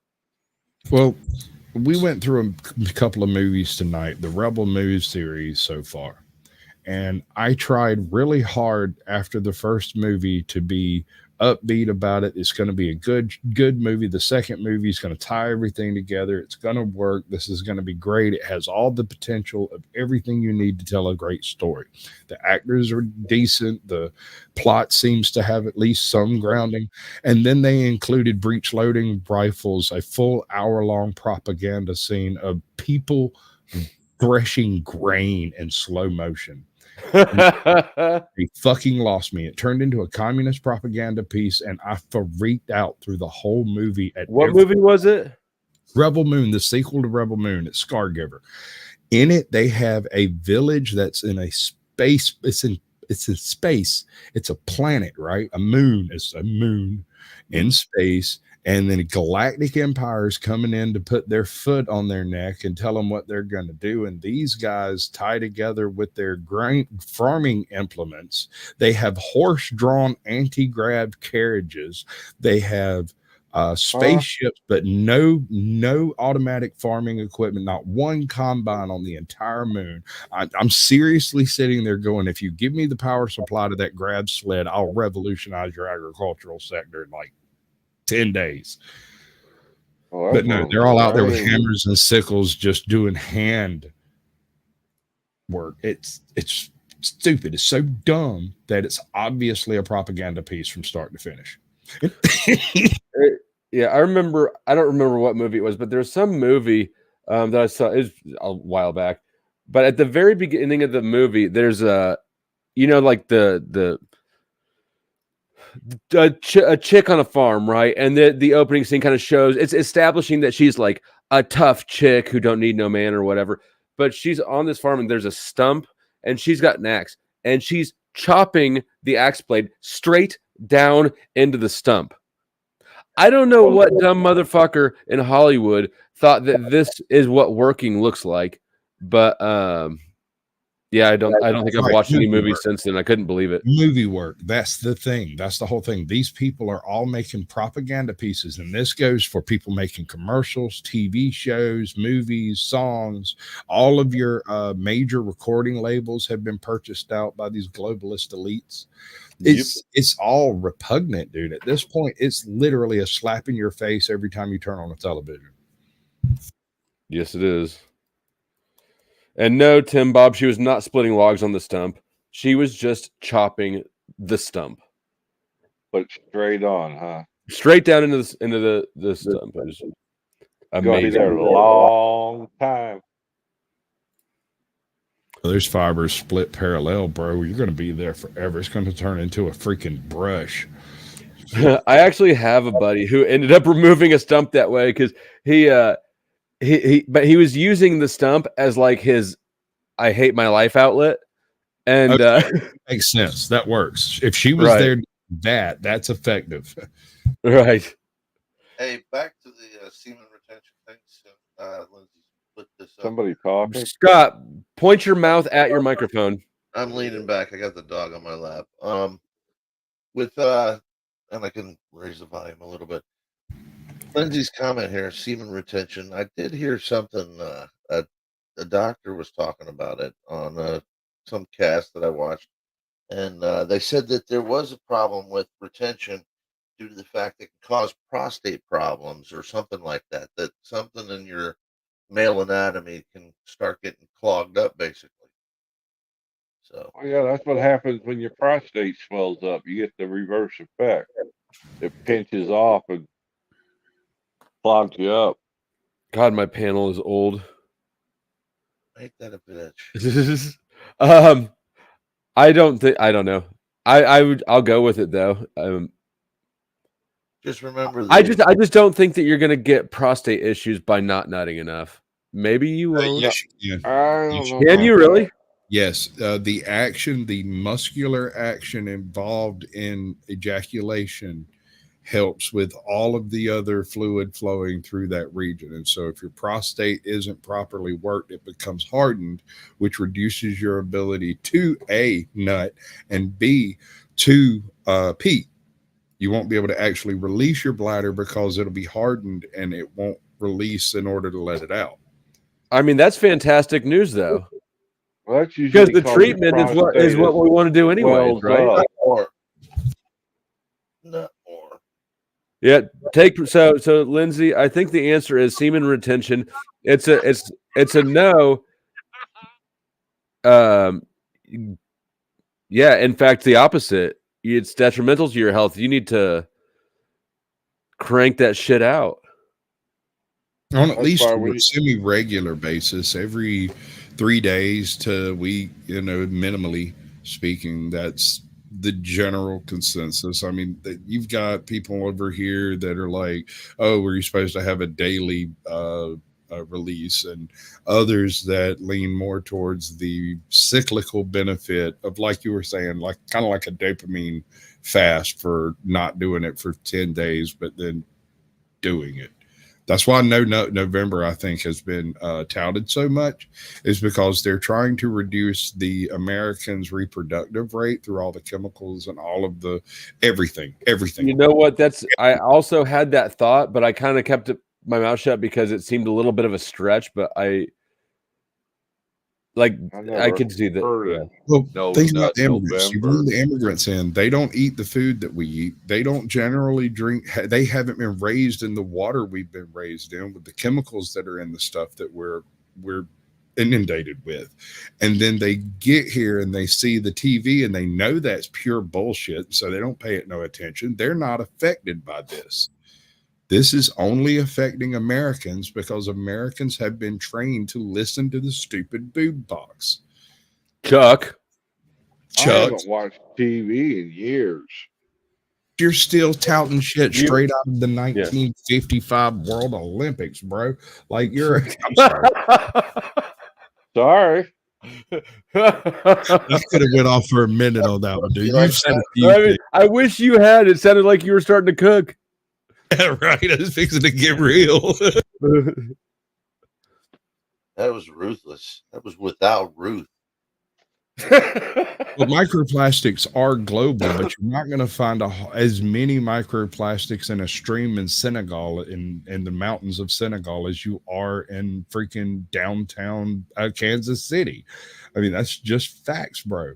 Well, we went through a couple of movies tonight, the Rebel Moves series so far. And I tried really hard after the first movie to be upbeat about it. It's going to be a good movie. The second movie is going to tie everything together. It's going to work. This is going to be great. It has all the potential of everything you need to tell a great story. The actors are decent. The plot seems to have at least some grounding. And then they included breech loading rifles, a full hour-long propaganda scene of people threshing grain in slow motion. They fucking lost me. It turned into a communist propaganda piece, and I freaked out through the whole movie. What movie was it? Rebel Moon, the sequel to Rebel Moon. It's Scargiver. In it, they have a village that's in a space. It's in space. It's a planet, right? A moon. It's a moon in space. And then galactic empires coming in to put their foot on their neck and tell them what they're going to do. And these guys tie together with their grain farming implements. They have horse-drawn anti-grav carriages. They have spaceships, but no automatic farming equipment, not one combine on the entire moon. I'm seriously sitting there going, if you give me the power supply to that grab sled, I'll revolutionize your agricultural sector in like 10 days. But no, they're all out there with hammers and sickles just doing hand work. It's stupid. It's so dumb that it's obviously a propaganda piece from start to finish. Yeah, I don't remember what movie it was, but there's some movie that I saw, it was a while back. But at the very beginning of the movie, there's a chick on a farm, right? And the opening scene kind of shows, it's establishing that she's like a tough chick who don't need no man or whatever. But she's on this farm and there's a stump and she's got an axe and she's chopping the axe blade straight down into the stump. I don't know what dumb motherfucker in Hollywood thought that this is what working looks like, but yeah, I don't think I've watched any movies since then. I couldn't believe it. Movie work. That's the thing. That's the whole thing. These people are all making propaganda pieces, and this goes for people making commercials, TV shows, movies, songs. All of your major recording labels have been purchased out by these globalist elites. It's all repugnant, dude. At this point, it's literally a slap in your face every time you turn on a television. Yes, it is. And no, Tim Bob, she was not splitting logs on the stump. She was just chopping the stump. But straight on, huh? Straight down into the stump. It was amazing. There a long time. Those fibers split parallel, bro. You're going to be there forever. It's going to turn into a freaking brush. I actually have a buddy who ended up removing a stump that way because he was using the stump as like his I hate my life outlet. And okay. Makes sense. That works. If she was there, that's effective. Right. Hey, back to the semen retention things. Lindsay, put this up. Somebody talking. Scott, point your mouth at your microphone. I'm leaning back. I got the dog on my lap. And I can raise the volume a little bit. Lindsay's comment here, semen retention. I did hear something. A doctor was talking about it on some cast that I watched, and they said that there was a problem with retention due to the fact that it can cause prostate problems or something like that. That something in your male anatomy can start getting clogged up, basically. So Oh, yeah, that's what happens when your prostate swells up. You get the reverse effect. It pinches off and clogs you up. God, my panel is old. make that a bitch. I don't know. I'll go with it though. Just remember, I just don't think that you're gonna get prostate issues by not nutting enough. Maybe you won't. Yes, you can. I don't know Can about you really? Yes, the muscular action involved in ejaculation helps with all of the other fluid flowing through that region. And so if your prostate isn't properly worked, it becomes hardened, which reduces your ability to A, nut, and B, to pee. You won't be able to actually release your bladder because it'll be hardened and it won't release in order to let it out. I mean, that's fantastic news though. Well, that's Because usually the treatment is what we want to do anyway, right? Not more. Yeah, so Lindsay, I think the answer is semen retention. It's a no. Yeah, in fact, the opposite. It's detrimental to your health. You need to crank that shit out On at least a semi-regular basis, every 3 days to a week, minimally speaking, that's the general consensus. I mean, you've got people over here that are like, oh, were you supposed to have a daily release, and others that lean more towards the cyclical benefit of, like you were saying, like kind of like a dopamine fast for not doing it for 10 days, but then doing it. That's why November, I think, has been touted so much, is because they're trying to reduce the Americans' reproductive rate through all the chemicals and all of the everything. You know what? I also had that thought, but I kind of kept my mouth shut because it seemed a little bit of a stretch. But I could see that. Yeah. Well, think about the immigrants. You bring the immigrants in, they don't eat the food that we eat. They don't generally drink. They haven't been raised in the water we've been raised in, with the chemicals that are in the stuff that we're inundated with. And then they get here and they see the TV and they know that's pure bullshit. So they don't pay it no attention. They're not affected by this. This is only affecting Americans because Americans have been trained to listen to the stupid boob box. Chuck. I haven't watched TV in years. You're still touting shit straight out of the 1955 World Olympics, bro. Like I'm sorry. Sorry. I could have went off for a minute on that one, dude. You said a few things. I wish you had. It sounded like you were starting to cook. Yeah, right. I was fixing to get real. That was ruthless. That was without Ruth. Well, microplastics are global, but you're not going to find as many microplastics in a stream in Senegal, in the mountains of Senegal, as you are in freaking downtown Kansas City. I mean, that's just facts, bro.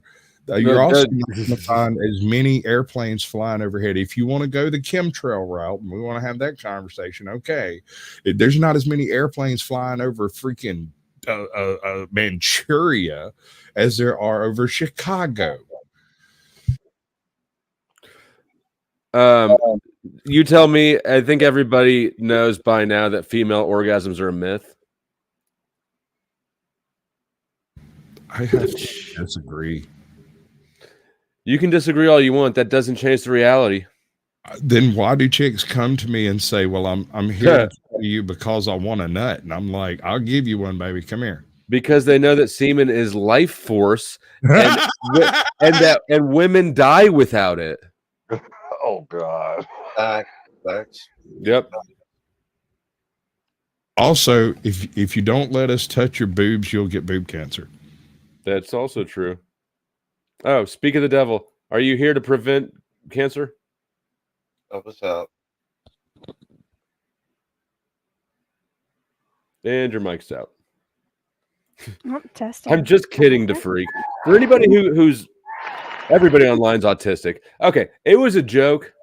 You're also not going to find as many airplanes flying overhead. If you want to go the chemtrail route, and we want to have that conversation, okay. There's not as many airplanes flying over freaking Manchuria as there are over Chicago. You tell me. I think everybody knows by now that female orgasms are a myth. I have to disagree. You can disagree all you want. That doesn't change the reality. Then why do chicks come to me and say, well, I'm here to tell you because I want a nut? And I'm like, I'll give you one, baby. Come here. Because they know that semen is life force and women die without it. Oh, God. Facts. Yep. Also, if you don't let us touch your boobs, you'll get boob cancer. That's also true. Oh, speak of the devil. Are you here to prevent cancer? Help us out. And your mic's out. Testing. I'm just kidding, to freak. For anybody who's everybody online's autistic. Okay, it was a joke.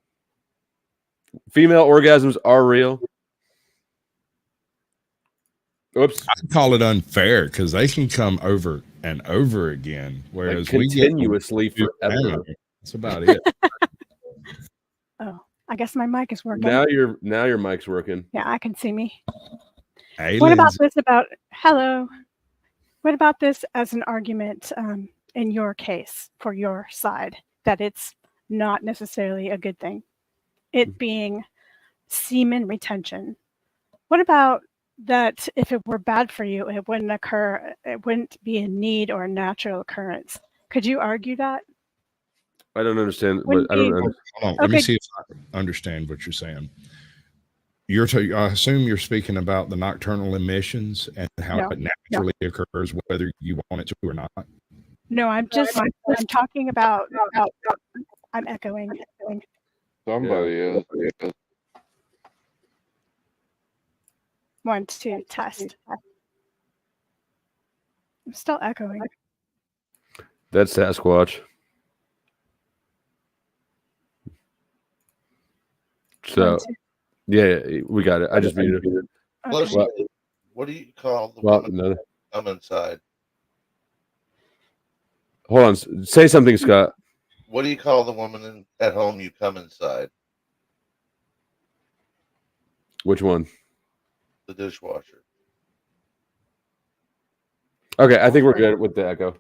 Female orgasms are real. Oops. I call it unfair because they can come over and over again. Whereas like continuously forever. That's about it. Oh, I guess my mic is working. Now your mic's working. Yeah, I can see me. Hey, what about Lindsay. this hello? What about this as an argument in your case for your side that it's not necessarily a good thing? It being semen retention. What about that if it were bad for you, it wouldn't occur, it wouldn't be a need or a natural occurrence? Could you argue that? I don't understand. Wouldn't I don't be- understand. Hold on, let me see if I understand what you're saying. I assume you're speaking about the nocturnal emissions and how it naturally occurs, whether you want it to or not. No, I'm talking about I'm echoing. Somebody is. 1, 2, test. I'm still echoing. That's Sasquatch. So, yeah, we got it. I just muted it. Okay. What do you call the woman come inside? Hold on. Say something, Scott. What do you call the woman at home you come inside? Which one? The dishwasher. Okay, I think we're good with the echo.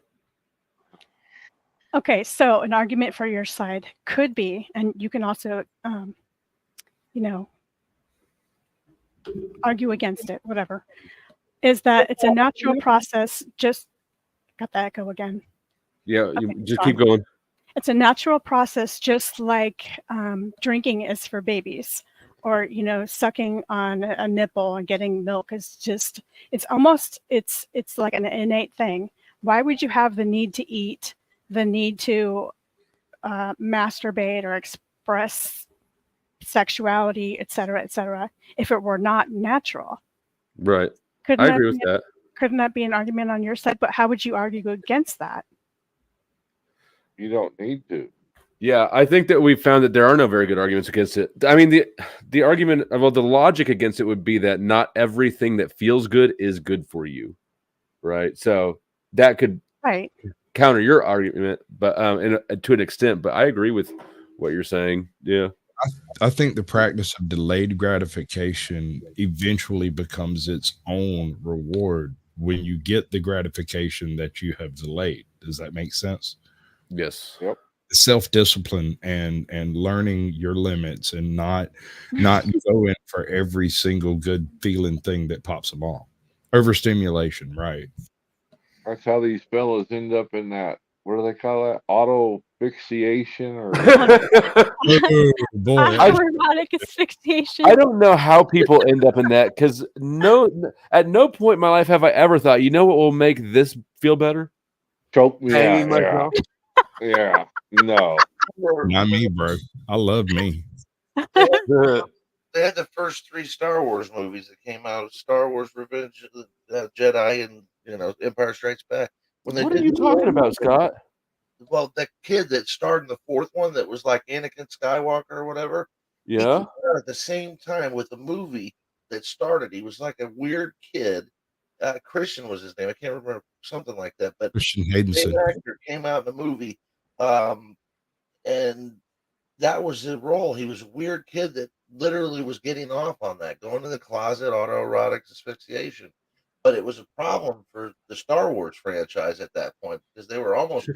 Okay, so an argument for your side could be, and you can also, argue against it, whatever, is that it's a natural process. Just got the echo again. Yeah, you just keep going. It's a natural process, just like drinking is for babies, or sucking on a nipple and getting milk is just. It's like an innate thing. Why would you have the need to eat, the need to masturbate or express sexuality, et cetera, if it were not natural? Right. I agree with that. Couldn't that be an argument on your side? But how would you argue against that? You don't need to. Yeah, I think that we found that there are no very good arguments against it. I mean, the argument, well, the logic against it would be that not everything that feels good is good for you, right? So that could counter your argument, but to an extent. But I agree with what you're saying. Yeah. I think the practice of delayed gratification eventually becomes its own reward when you get the gratification that you have delayed. Does that make sense? Yes. Yep. Self-discipline and learning your limits and not go in for every single good feeling thing that pops along. Overstimulation, right? That's how these fellas end up in that. What do they call that? Auto asphyxiation or erotic asphyxiation. I don't know how people end up in that because at no point in my life have I ever thought, you know what will make this feel better? Choke me Hanging out. myself. Yeah. No. Not me, bro. I love me. They had the first 3 Star Wars movies that came out: Star Wars, Revenge of the Jedi, and Empire Strikes Back. When What are you talking about, Scott? Well, that kid that starred in the 4th one that was like Anakin Skywalker or whatever. Yeah. He came out at the same time with the movie that started. He was like a weird kid. Christian was his name. I can't remember, something like that. But Christian the Haydenson actor came out in the movie, and that was the role. He was a weird kid that literally was getting off on that, going to the closet, autoerotic asphyxiation. But it was a problem for the Star Wars franchise at that point because they were almost.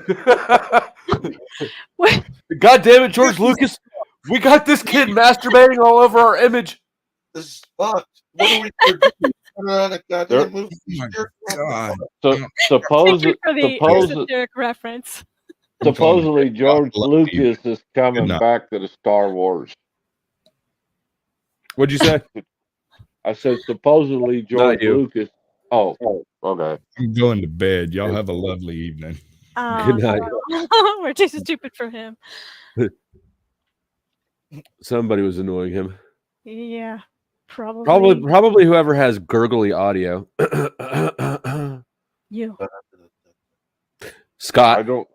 God damn it, George Lucas! We got this kid masturbating all over our image. This is fucked. What are we going to do? Put on a goddamn movie? God. Supposedly reference. Supposedly George Lucas is coming back to the Star Wars. What'd you say? I said supposedly George Lucas. Oh, okay. I'm going to bed. Y'all have a lovely evening. Good night. We're too stupid for him. Somebody was annoying him. Yeah, probably. Probably whoever has gurgly audio. You. Scott. I don't.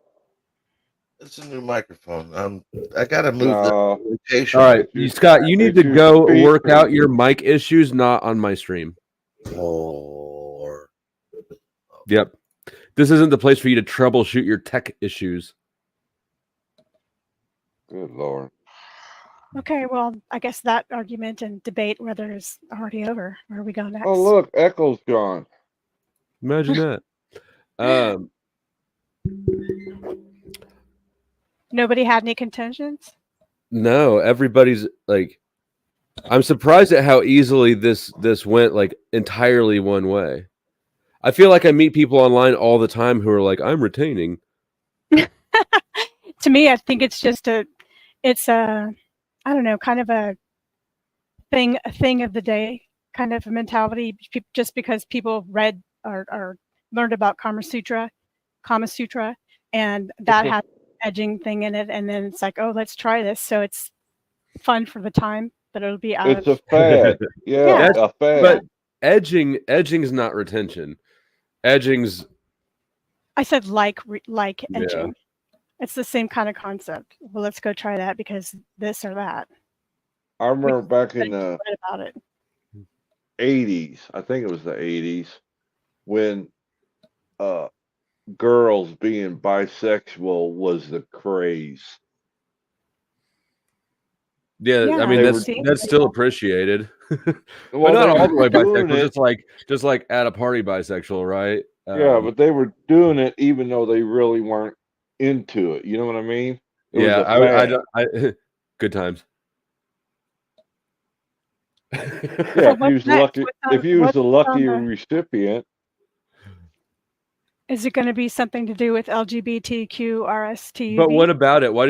It's a new microphone. I gotta move the location. All right, Scott, you need to go work out your mic issues, not on my stream. Or yep. This isn't the place for you to troubleshoot your tech issues. Good Lord. Okay, well, I guess that argument and debate whether is already over. Where we go next? Oh, look, Echo's gone. Imagine that. Nobody had any contentions? No, everybody's like, I'm surprised at how easily this went like entirely one way. I feel like I meet people online all the time who are like, I'm retaining. To me, I think it's just I don't know, kind of a thing of the day kind of a mentality, just because people read or learned about Kama Sutra, and that has edging thing in it, and then it's like, oh, let's try this. So it's fun for the time, but it'll be out It's a fad. Yeah, a fad. But edging's not retention. Edging's. I said like edging. Yeah. It's the same kind of concept. Well, let's go try that because this or that. I remember back in the about it. 80s, I think it was the 80s, when girls being bisexual was the craze. Yeah, I mean that's still appreciated, well, but not all the way bisexual. Just like at a party bisexual, right? Yeah, but they were doing it even though they really weren't into it. You know what I mean? I good times. Yeah, if you was the lucky recipient. Is it going to be something to do with LGBTQ RST? But what about it? What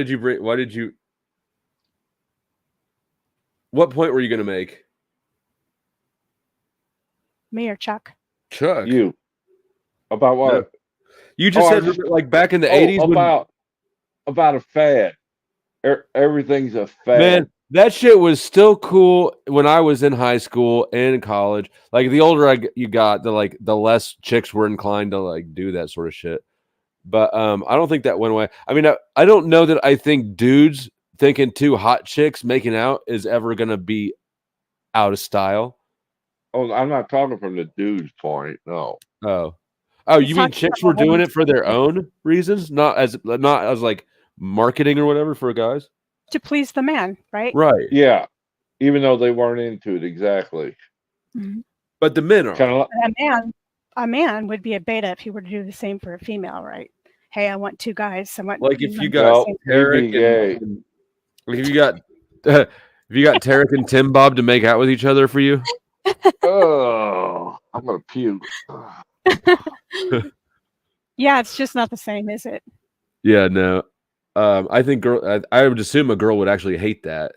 point were you going to make? Me or Chuck? Chuck. You. About what? No. You just said like back in the 80s. About a fad. Everything's a fad. Man, that shit was still cool when I was in high school and in college. Like the older you got, the less chicks were inclined to like do that sort of shit. But I don't think that went away. I mean, I don't know that I think dudes thinking two hot chicks making out is ever gonna be out of style. Oh, I'm not talking from the dude's point. No. Oh, you mean chicks were doing it for their own reasons, not as like marketing or whatever for guys? To please the man, right? Right. Yeah. Even though they weren't into it exactly. Mm-hmm. But the men are. A man would be a beta if he were to do the same for a female, right? Hey, I want two guys. I want like if you got Tarek and if you got Tarek and Tim Bob to make out with each other for you. Oh, I'm gonna puke. Yeah, it's just not the same, is it? Yeah, no. I think I would assume a girl would actually hate that,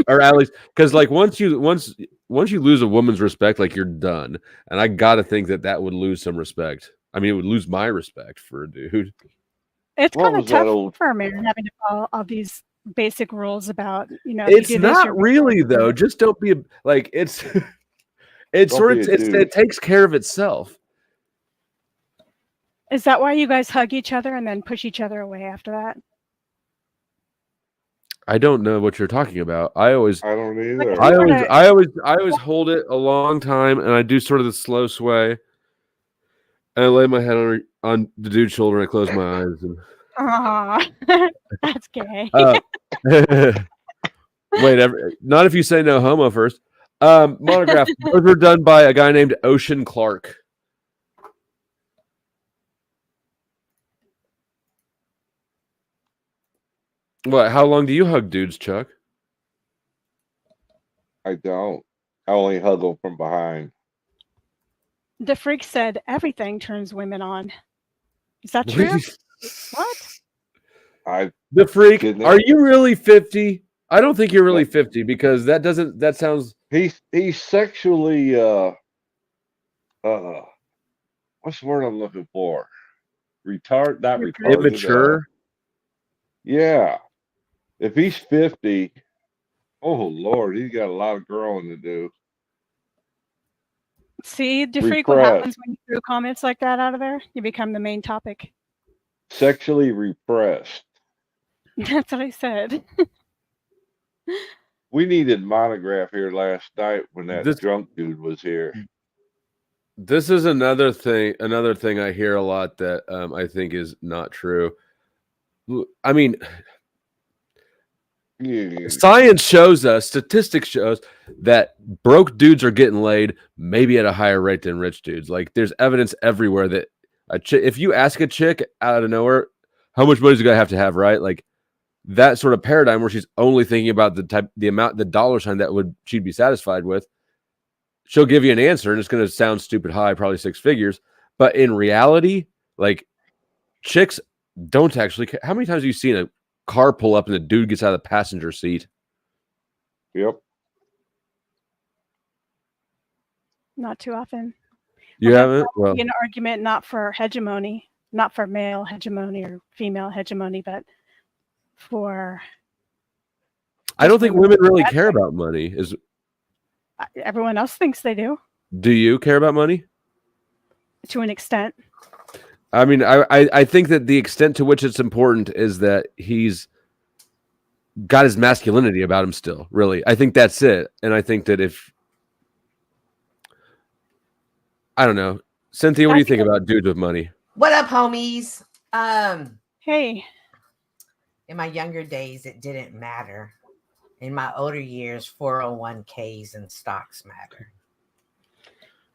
or at least because like once you lose a woman's respect, like you're done. And I gotta think that would lose some respect. I mean, it would lose my respect for a dude. It's kind of tough for a man having to follow all these basic rules about It's not really though. Just don't be like it's. It takes care of itself. Is that why you guys hug each other and then push each other away after that? I don't know what you're talking about. I don't either. I always hold it a long time, and I do sort of the slow sway, and I lay my head on the dude's shoulder, and I close my eyes. And... Aww, that's gay. Wait, not if you say no homo first. Monograph. Those were done by a guy named Ocean Clark. What? How long do you hug dudes, Chuck? I don't. I only hug them from behind. The freak said everything turns women on. Is that true? What? The freak. Are you really 50? I don't think you're really 50 because that sounds. He's sexually what's the word I'm looking for? Not retarded. Immature. Yeah. If he's 50, oh Lord, he's got a lot of growing to do. See, freak, what happens when you throw comments like that out of there? You become the main topic. Sexually repressed. That's what I said. We needed Monograph here last night when that drunk dude was here. This is another thing I hear a lot that I think is not true. I mean, science shows us, statistics shows that broke dudes are getting laid maybe at a higher rate than rich dudes. Like, there's evidence everywhere that if you ask a chick out of nowhere, how much money is going to have, right? Like, that sort of paradigm where she's only thinking about the dollar sign that she'd be satisfied with, she'll give you an answer and it's going to sound stupid high, probably 6 figures. But in reality, like, chicks don't actually care. How many times have you seen a car pull up and the dude gets out of the passenger seat? Yep. Not too often. You haven't? Well, An argument not for hegemony, not for male hegemony or female hegemony, but for. I don't think women really care about money. Everyone else thinks they do. Do you care about money? To an extent. I mean, I think that the extent to which it's important is that he's got his masculinity about him still, really. I think that's it. And I think that I don't know. Cynthia, what do you think about dudes with money? What up, homies? Hey. In my younger days, it didn't matter. In my older years, 401ks and stocks matter.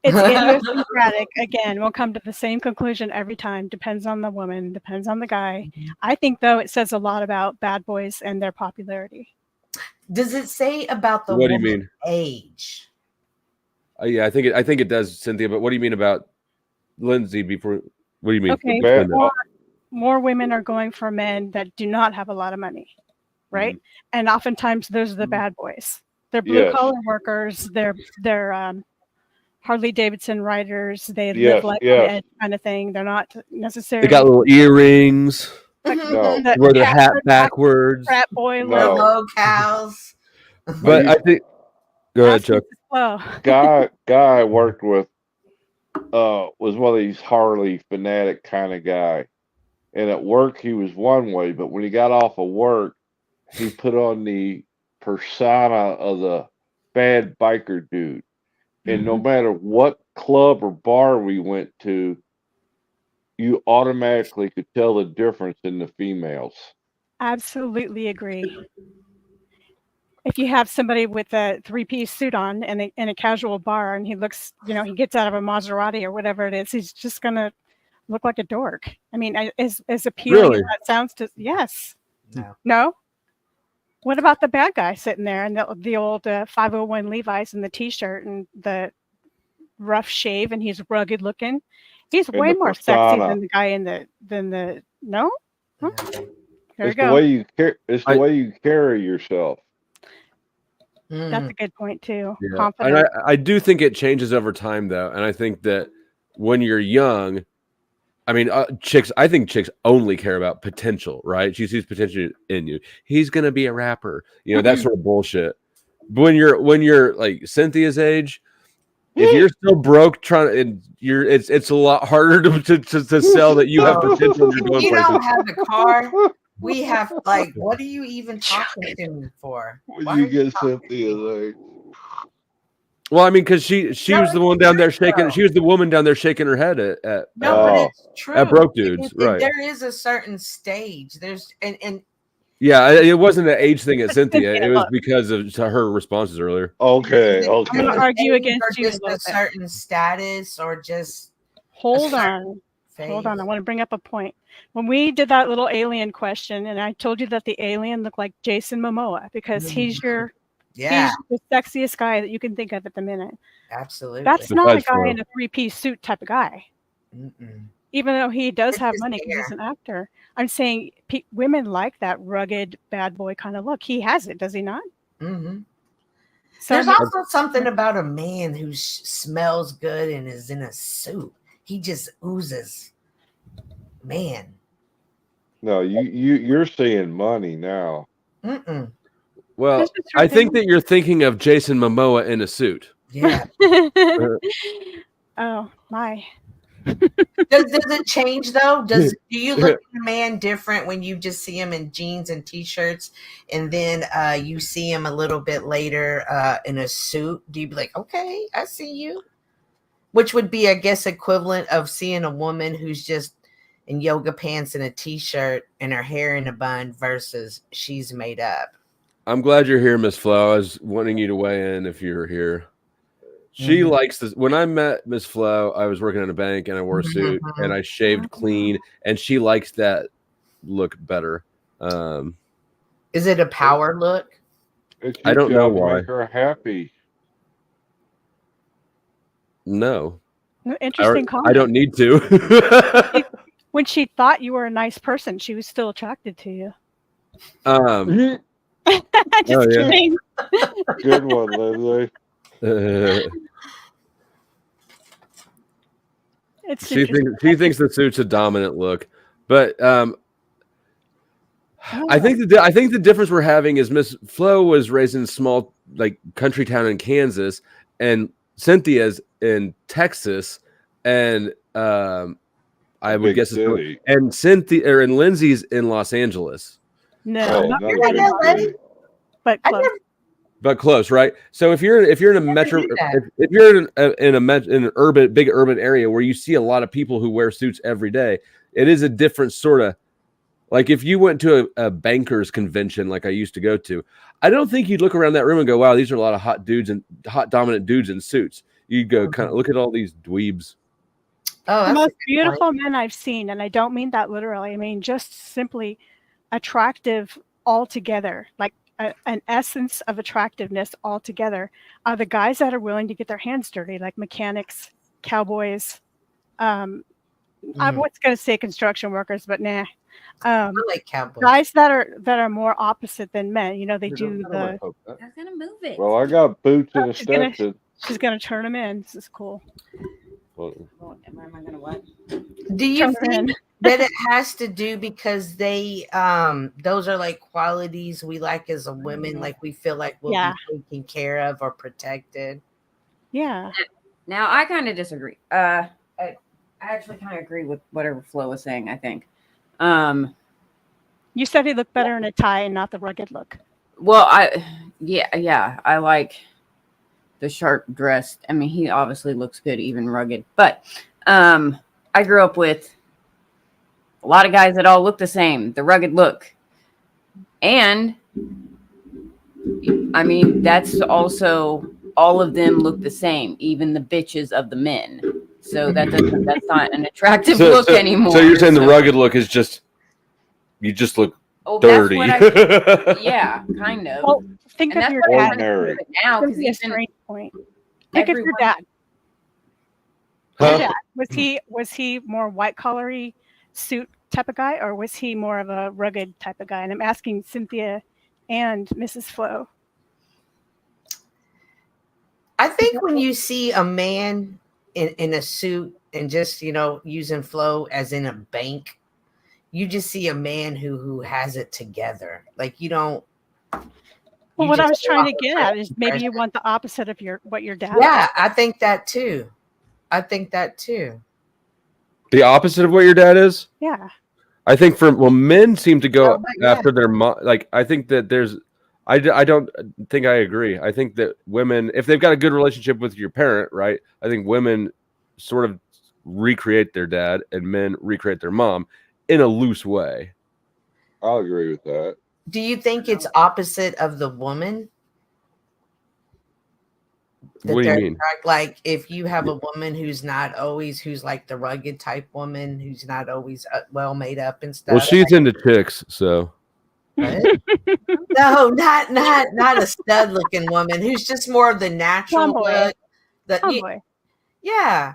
It's idiosyncratic. Again, we'll come to the same conclusion every time. Depends on the woman, depends on the guy. I think, though, it says a lot about bad boys and their popularity. Does it say about the What do you mean? Age? Yeah, I think it does, Cynthia. But what do you mean about Lindsay? What do you mean? Okay, more women are going for men that do not have a lot of money, right? Mm-hmm. And oftentimes those are the bad boys. They're blue collar workers. They're Harley Davidson riders. They live like on the edge kind of thing. They're not necessarily. They got little earrings. No. Wear their hat backwards. Frat boy, low cows. But I think. Go ahead, Chuck. Guy I worked with was one of these Harley fanatic kind of guy, and at work he was one way, but when he got off of work, he put on the persona of the bad biker dude. And no matter what club or bar we went to, you automatically could tell the difference in the females. Absolutely agree. If you have somebody with a 3-piece suit on and in a casual bar, and he looks, he gets out of a Maserati or whatever it is, he's just gonna look like a dork. I mean, as appealing as that sounds to, yes. No. What about the bad guy sitting there and the old 501 Levi's and the T-shirt and the rough shave, and he's rugged looking? He's way more sexy than the guy than the no. Huh? There you go. It's the way you carry yourself. That's a good point too. Yeah. Confident. And I do think it changes over time, though, and I think that when you're young, I mean, I think chicks only care about potential, right? She sees potential in you. He's gonna be a rapper, that sort of bullshit. But when you're like Cynthia's age, if you're still broke, it's a lot harder to sell that you have potential. You don't have a car. We have what are you even talking to me for? When you get Cynthia's age. Well, I mean, because she was the one down there shaking. She was the woman down there shaking her head at it's true. At broke dudes, right? There is a certain stage. There's and yeah, it wasn't an age thing at Cynthia. It was because of her responses earlier. Okay. I'm going to argue against you. Just a certain status, or just hold on. I want to bring up a point. When we did that little alien question, and I told you that the alien looked like Jason Momoa because he's the sexiest guy that you can think of at the minute. Absolutely. That's not a guy in a 3-piece suit type of guy. Even though he does have money because he's an actor. I'm saying women like that rugged bad boy kind of look. He has it, does he not? Mm-hmm. So there's also something about a man who smells good and is in a suit. He just oozes. Man. No, you're seeing money now. Well, I think that you're thinking of Jason Momoa in a suit. Yeah. Oh my. Does it change though? Do you look at a man different when you just see him in jeans and t-shirts, and then you see him a little bit later in a suit? Do you be like, okay, I see you? Which would be, I guess, equivalent of seeing a woman who's just in yoga pants and a t-shirt and her hair in a bun versus she's made up. I'm glad you're here, Miss Flo. I was wanting you to weigh in if you're here. She likes this. When I met Miss Flo, I was working in a bank and I wore a suit and I shaved clean, and she likes that look better. Is it a power look? I don't know why. Make her happy. No. Interesting comment. I don't need to. When she thought you were a nice person, she was still attracted to you. Just kidding. Good one, Leslie. She thinks the suit's a dominant look, but I think the difference we're having is Miss Flo was raised in a small like country town in Kansas, and Cynthia's in Texas, and I would guess and Cynthia and Lindsay's in Los Angeles. No, not really, but close. But close, right? So if you're in a metro, if you're in an urban, big urban area where you see a lot of people who wear suits every day, it is a different sort of, like if you went to a bankers convention like I used to go to, I don't think you'd look around that room and go, wow, these are a lot of hot dudes and hot dominant dudes in suits. You'd go kind of look at all these dweebs. Oh, the most beautiful men I've seen, and I don't mean that literally. I mean just simply attractive altogether, like an essence of attractiveness altogether, are the guys that are willing to get their hands dirty, like mechanics, cowboys. I was going to say construction workers, but nah. I like cowboys. Guys that are more opposite than men. You know, they do the. I was gonna move it. Well, I got boots and a Stetson. She's gonna turn them in. This is cool. Am I gonna what? Do you think that it has to do because they those are like qualities we like as a woman, like we feel like we'll be taken care of or protected? Yeah. Now I kind of disagree. I actually kind of agree with whatever Flo was saying. I think. You said he looked better in a tie and not the rugged look. Well, I like the sharp dress. I mean, he obviously looks good, even rugged. But I grew up with a lot of guys that all look the same, the rugged look. And I mean, that's also all of them look the same, even the bitches of the men. So that's not an attractive look anymore. So you're saying the rugged look is just you just look dirty. Yeah, kind of. Well, think of your dad now, because he's a strange point. Think of your dad. Huh? Your dad. Was he more white collary suit type of guy, or was he more of a rugged type of guy? And I'm asking Cynthia and Mrs. Flo. I think when you see a man in a suit and just, you know, using Flo as in a bank, you just see a man who has it together. Like you don't. Well, what I was trying to get at is maybe you want the opposite of what your dad. Yeah, I think that too. The opposite of what your dad is? Yeah. I think men seem to go after their mom. Like, I think that there's, I don't think I agree. I think that women, if they've got a good relationship with your parent, right? I think women sort of recreate their dad and men recreate their mom in a loose way. I'll agree with that. Do you think it's opposite of the woman? What do you mean? Like if you have a woman who's like the rugged type woman, who's not always well made up and stuff. Well, she's into chicks, so. No, not a stud looking woman who's just more of the natural look. Yeah.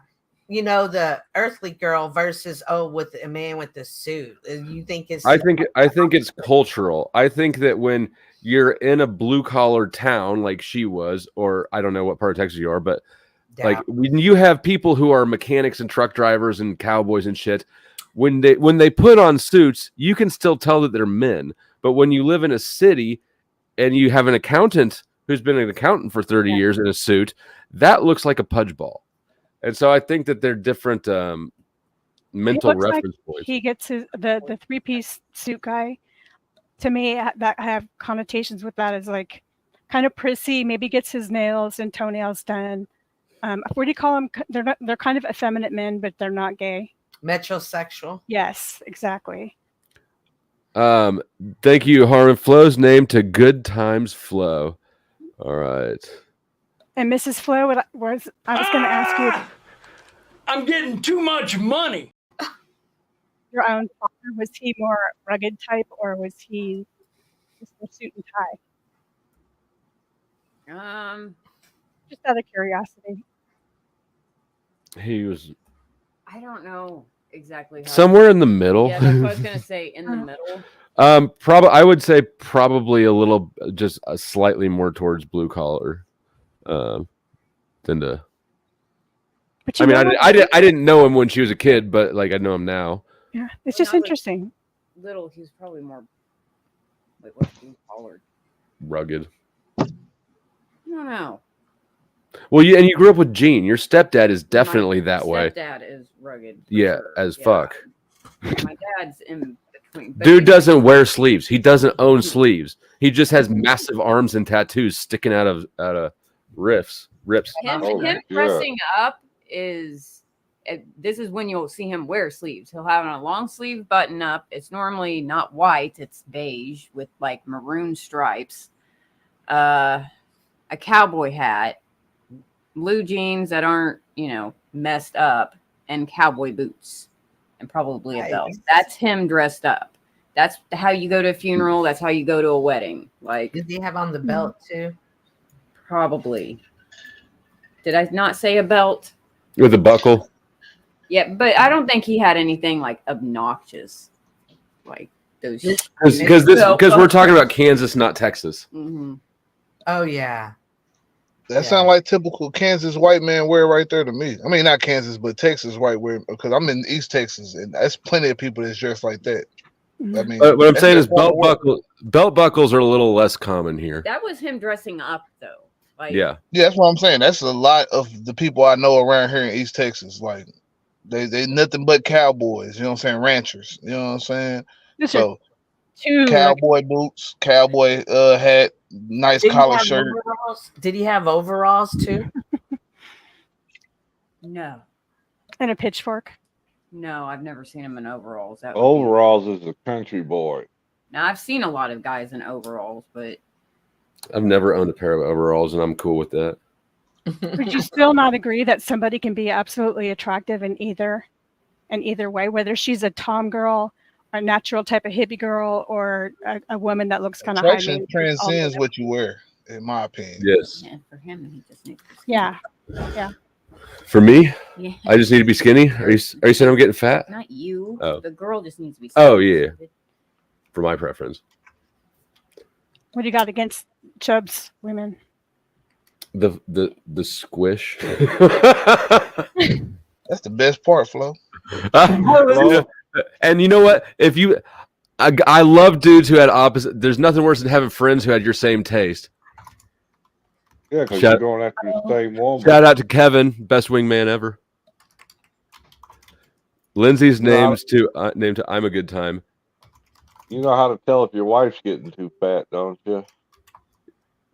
You know, the earthly girl versus with a man with the suit. You think it's I think it's cultural. I think that when you're in a blue collar town like she was, or I don't know what part of Texas you are, but like when you have people who are mechanics and truck drivers and cowboys and shit, when they put on suits, you can still tell that they're men. But when you live in a city and you have an accountant who's been an accountant for 30 years in a suit, that looks like a pudge ball. And so I think that they're different mental reference points. He gets the three-piece suit guy. To me, that I have connotations with that as like kind of prissy, maybe gets his nails and toenails done. what do you call them? They're kind of effeminate men, but they're not gay. Metrosexual. Yes, exactly. Thank you, Harmon. Flo's name to Good Times Flo. All right. And Mrs. Flo, I was going to ask you. I'm getting too much money. Your own father, was he more rugged type, or was he just a suit and tie? Just out of curiosity. He was I don't know exactly how somewhere in the middle. Yeah, that's what I was gonna say. In the middle. I would say probably a little, just slightly more towards blue collar, than to. But I mean, I didn't know him when she was a kid, but like I know him now. Yeah, it's just interesting. Little, he's probably more. Wait, what's blue collar? Rugged. I don't know. Well, you grew up with Gene. Your stepdad is definitely that way. Stepdad is rugged. Yeah, sure. as fuck. My dad's in between. Dude doesn't wear sleeves. He doesn't own sleeves. He just has massive arms and tattoos sticking out of rips. Him dressing up is. This is when you'll see him wear sleeves. He'll have on a long sleeve button up. It's normally not white. It's beige with like maroon stripes. A cowboy hat. Blue jeans that aren't, messed up, and cowboy boots, and probably a belt. That's him dressed up. That's how you go to a funeral. That's how you go to a wedding. Like, did he have on the belt too? Probably. Did I not say a belt? With a buckle? Yeah, but I don't think he had anything like obnoxious, like those. Because we're talking about Kansas, not Texas. Mm-hmm. Oh yeah. That sounds like typical Kansas white man wear right there to me. I mean, not Kansas, but Texas white wear, because I'm in East Texas, and that's plenty of people that's dressed like that. I mean, what I'm saying is belt buckles are a little less common here. That was him dressing up, though. Like, yeah, that's what I'm saying. That's a lot of the people I know around here in East Texas. Like, they nothing but cowboys. You know what I'm saying? Ranchers. You know what I'm saying? So, cowboy boots, cowboy hat, nice collar shirt. Overalls? Did he have overalls too? No. And a pitchfork? No, I've never seen him in overalls. Overalls is a country boy. Now, I've seen a lot of guys in overalls, but I've never owned a pair of overalls, and I'm cool with that. Would you still not agree that somebody can be absolutely attractive in either way, whether she's a tom girl, a natural type of hippie girl, or a woman that looks kind of high maintenance? Transcends what you wear, in my opinion. Yes. Yeah, for him, he just needs to yeah. For me, yeah. I just need to be skinny. Are you saying I'm getting fat? Not you. Oh. The girl just needs to be skinny. Oh yeah. For my preference. What do you got against chubs women? The squish. That's the best part, Flo. And you know what? I love dudes who had opposite. There's nothing worse than having friends who had your same taste. Yeah, because you're going after the same woman. Shout out to Kevin, best wingman ever. Lindsay's named to I'm a Good Time. You know how to tell if your wife's getting too fat, don't you?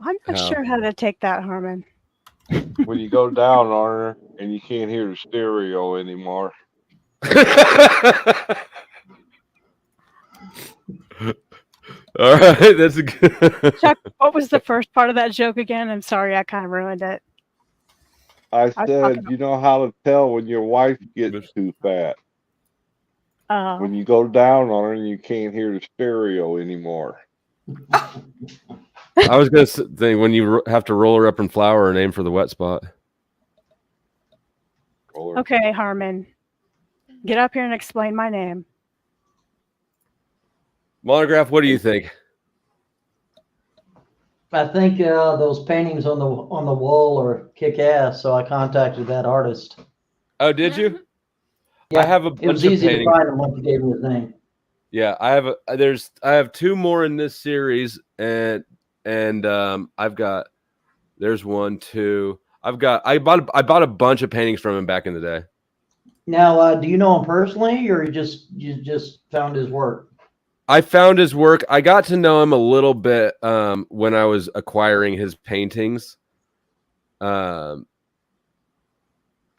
I'm not sure how to take that, Harmon. When you go down on her and you can't hear the stereo anymore. All right, that's a good. Chuck, what was the first part of that joke again? I'm sorry, I kind of ruined it. I said, you know how to tell when your wife gets too fat. When you go down on her and you can't hear the stereo anymore. I was going to think when you have to roll her up in flour and aim for the wet spot. Okay, Harmon. Get up here and explain my name. Monograph, what do you think? I think those paintings on the wall are kick ass, so I contacted that artist. Oh, did you? Yeah, I have a it bunch was of easy paintings. to find him once you gave me his name. Yeah, I have two more in this series, and I've got there's one, two. I bought a bunch of paintings from him back in the day. Now, do you know him personally, or you just found his work? I found his work. I got to know him a little bit when I was acquiring his paintings.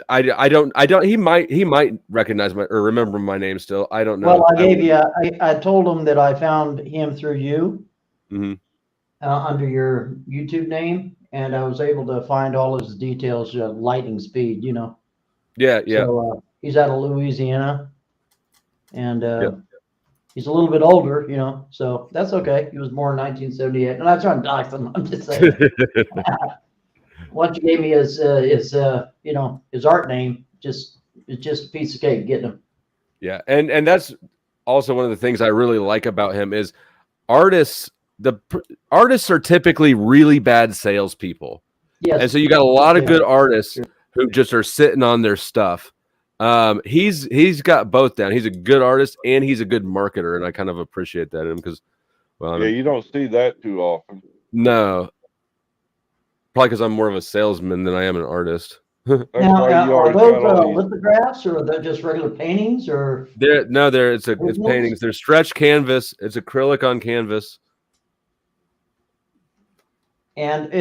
I don't. He might recognize my or remember my name still. I don't know. Well, I gave you. I told him that I found him through you under your YouTube name, and I was able to find all his details lightning speed. You know. Yeah. So he's out of Louisiana, and he's a little bit older. You know, so that's okay. He was born in 1978, and I'm trying to dox him. I'm just saying. Once you gave me his you know, his art name, it's just a piece of cake getting him. Yeah, and that's also one of the things I really like about him is artists. Artists are typically really bad salespeople. Yes. And so you got a lot of good artists who just are sitting on their stuff. He's got both down. He's a good artist and he's a good marketer, and I kind of appreciate that in him because, well, yeah, you don't see that too often. No. Probably because I'm more of a salesman than I am an artist. Now, are those lithographs or are they just regular paintings or? It's paintings. They're stretched canvas. It's acrylic on canvas. And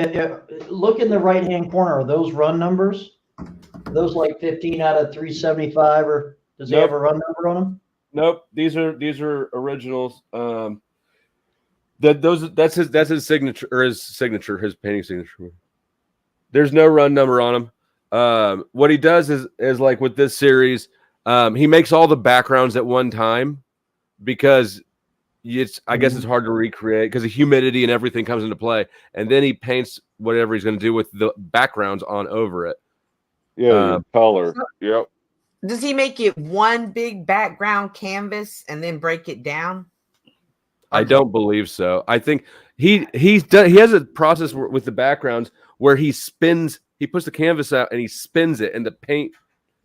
look in the right-hand corner. Are those run numbers? Are those like 15 out of 375, or does he have a run number on them? Nope. These are originals. That's his signature or his painting signature. There's no run number on them. What he does is like with this series, he makes all the backgrounds at one time because I guess it's hard to recreate because the humidity and everything comes into play, and then he paints whatever he's going to do with the backgrounds on over it. Yeah, color. Yep. Does he make it one big background canvas and then break it down? I don't believe so. I think he has a process with the backgrounds where he puts the canvas out and he spins it, and the paint.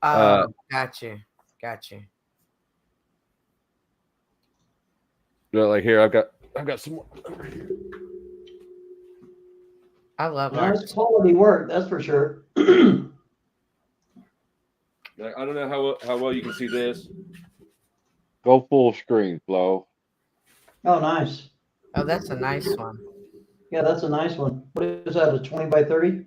Gotcha. Like here, I've got some more over here. I love that. art. It's quality work, that's for sure. I don't know how well you can see this. Go full screen, Flo. Oh, nice. Oh, that's a nice one. Yeah, that's a nice one. What is that, a 20 by 30?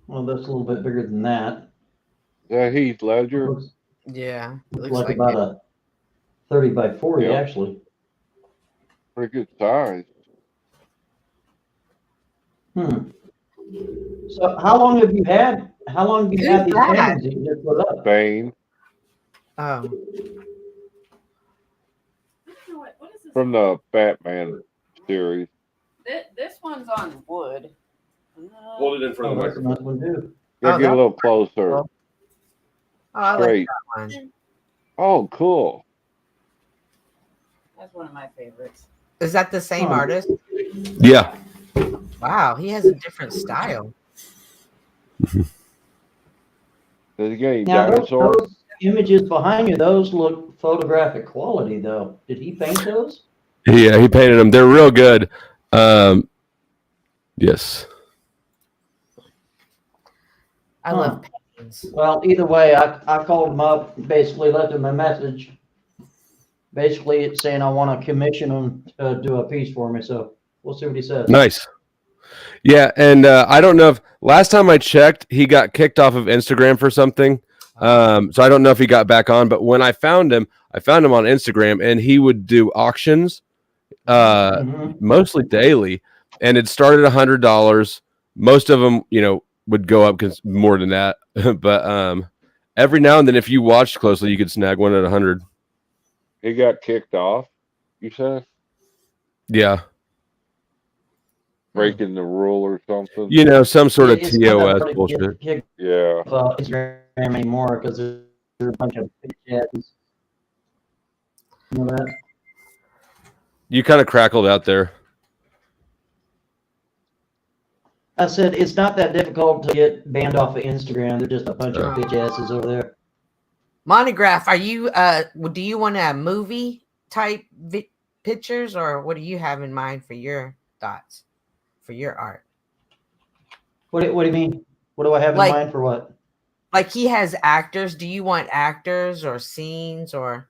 Well, that's a little bit bigger than that. Yeah, Heath Ledger. Yeah. Looks like about a 30 by 40, Yep. actually. Pretty good size. So how long have you had these paintings that you just put up? Bane. From the Batman series. This one's on wood. Hold it in front of the microphone. Nice one too. Yeah, get a little closer. Oh, I Straight. like that one. Oh, cool. That's one of my favorites. Is that the same artist? Yeah. Wow, he has a different style. Does he get any Now, dinosaurs? those images behind you, those look photographic quality, though. Did he paint those? Yeah, he painted them. They're real good. Yes. I love paintings. Well, either way, I called him up, basically left him a message. Basically, it's saying I want to commission him to do a piece for me. So we'll see what he says. Nice. Yeah, and I don't know if last time I checked, he got kicked off of Instagram for something. So I don't know if he got back on. But when I found him on Instagram, and he would do auctions, mostly daily, and it started $100. Most of them, would go up because more than that. But every now and then, if you watched closely, you could snag one at 100. He got kicked off, you said? Yeah. Breaking the rule or something? Some sort of TOS bullshit. Yeah. Instagram anymore because there's a bunch of bitch ads. You know that? You kind of crackled out there. I said it's not that difficult to get banned off of Instagram. They're just a bunch of bitch asses over there. Monograph, are you do you want a movie type pictures, or what do you have in mind for your thoughts for your art? What do you mean? What do I have in mind for what? Like he has actors. Do you want actors or scenes, or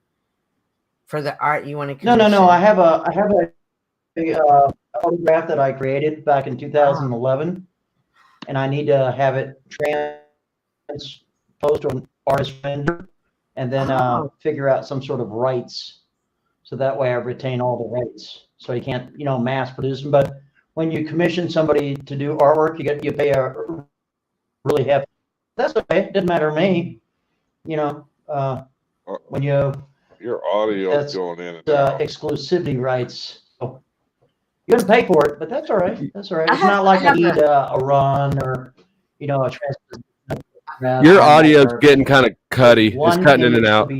for the art you want to commission? No. I have a photograph that I created back in 2011, and I need to have it transposed to an artist render, and then figure out some sort of rights, so that way I retain all the rights. So you can't, you know, mass produce them. But when you commission somebody to do artwork, you pay a really hefty. That's okay. It doesn't matter to me. You know, when your audio's going in and out. Exclusivity rights. So you're gonna pay for it, but that's all right. That's all right. It's not like I need a run or, you know, a transfer. Your audio's getting kind of cutty. It's cutting in and out.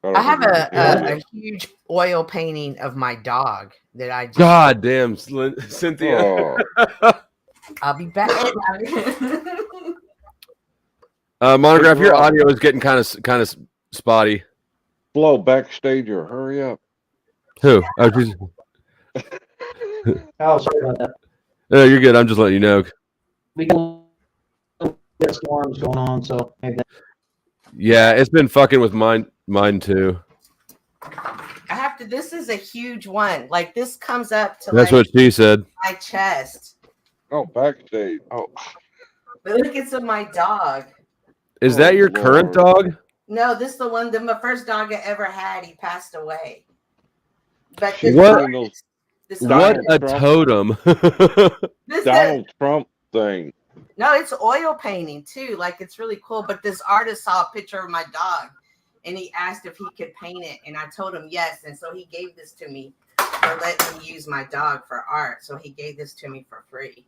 I have a huge oil painting of my dog that I just... God damn, Cynthia. Oh. I'll be back. Monograph, your audio is getting kind of spotty. Slow backstage or hurry up. Who? Oh, she's... Oh, sorry about that. No, you're good. I'm just letting you know. We get storms going on, so maybe. Yeah, it's been fucking with mine too. I have to. This is a huge one. Like this comes up to. That's like what she said. my chest. Oh, backstage. Oh. But look, it's of my dog. Is that your current dog? No, this is the one. My first dog I ever had. He passed away. But what a totem! Donald Trump thing. No, it's oil painting too. Like it's really cool. But this artist saw a picture of my dog, and he asked if he could paint it, and I told him yes. And so he gave this to me for letting me use my dog for art. So he gave this to me for free.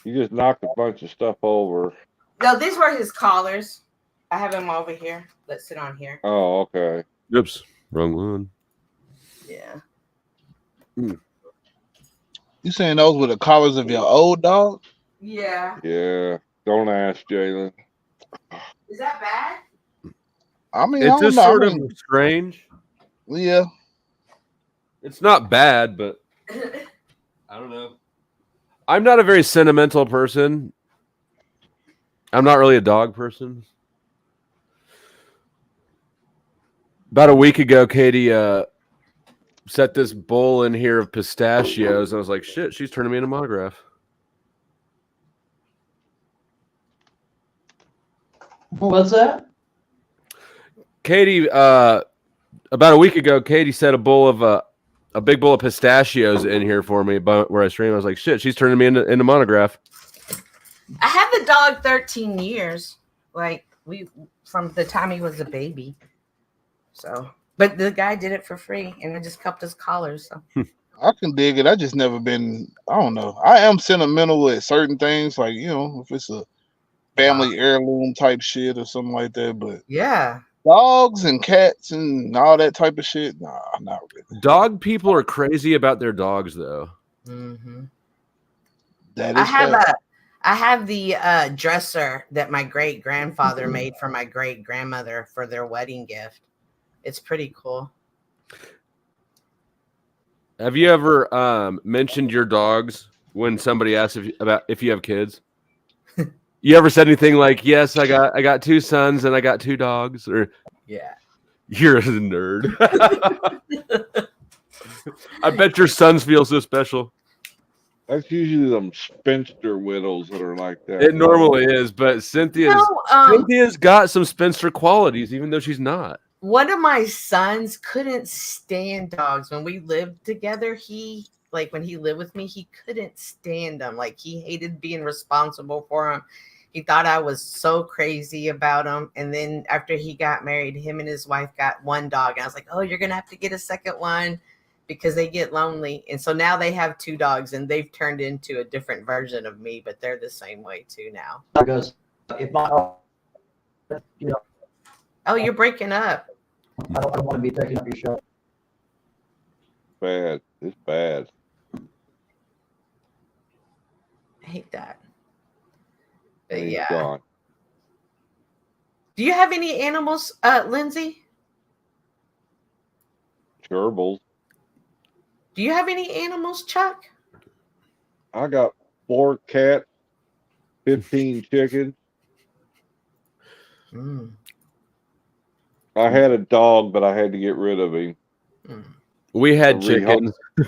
You just knocked a bunch of stuff over. No, these were his collars. I have him over here. Let's sit on here. Oh, okay. Oops, wrong one. Yeah. You saying those were the collars of your old dog? Yeah. Yeah. Don't ask, Jalen. Is that bad? I mean, It's just sort of strange. Yeah. It's not bad, but I don't know. I'm not a very sentimental person. I'm not really a dog person. About a week ago, Katie set this bowl in here of pistachios. I was like, shit, she's turning me into Monograph. What's that? Katie, about a week ago, Katie set a bowl of a big bowl of pistachios in here for me where I stream. I was like, shit, she's turning me into Monograph. I had the dog 13 years. Like from the time he was a baby. So, but the guy did it for free, and I just kept his collars. So. I can dig it. I just never been. I don't know. I am sentimental with certain things, like if it's a family heirloom type shit or something like that. But yeah, dogs and cats and all that type of shit. Nah, not really. Dog people are crazy about their dogs, though. Mm-hmm. That is I have the dresser that my great grandfather made for my great grandmother for their wedding gift. It's pretty cool. Have you ever mentioned your dogs when somebody asks if you have kids? You ever said anything like, "Yes, I got 2 sons and I got 2 dogs"? Or yeah, you're a nerd. I bet your sons feel so special. That's usually them spinster widows that are like that. It normally is, but Cynthia's got some spinster qualities, even though she's not. One of my sons couldn't stand dogs. When we lived together, when he lived with me, he couldn't stand them. Like he hated being responsible for them. He thought I was so crazy about him. And then after he got married, him and his wife got 1 dog. And I was like, oh, you're going to have to get a second one because they get lonely. And so now they have 2 dogs, and they've turned into a different version of me, but they're the same way too now. Because if my, oh, you're breaking up. I don't want to be taking up your show. Bad. It's bad. I hate that. But He's yeah. gone. Do you have any animals, Lindsay? Gerbils. Do you have any animals, Chuck? I got 4 cats, 15 chickens. I had a dog, but I had to get rid of him. We had chickens. I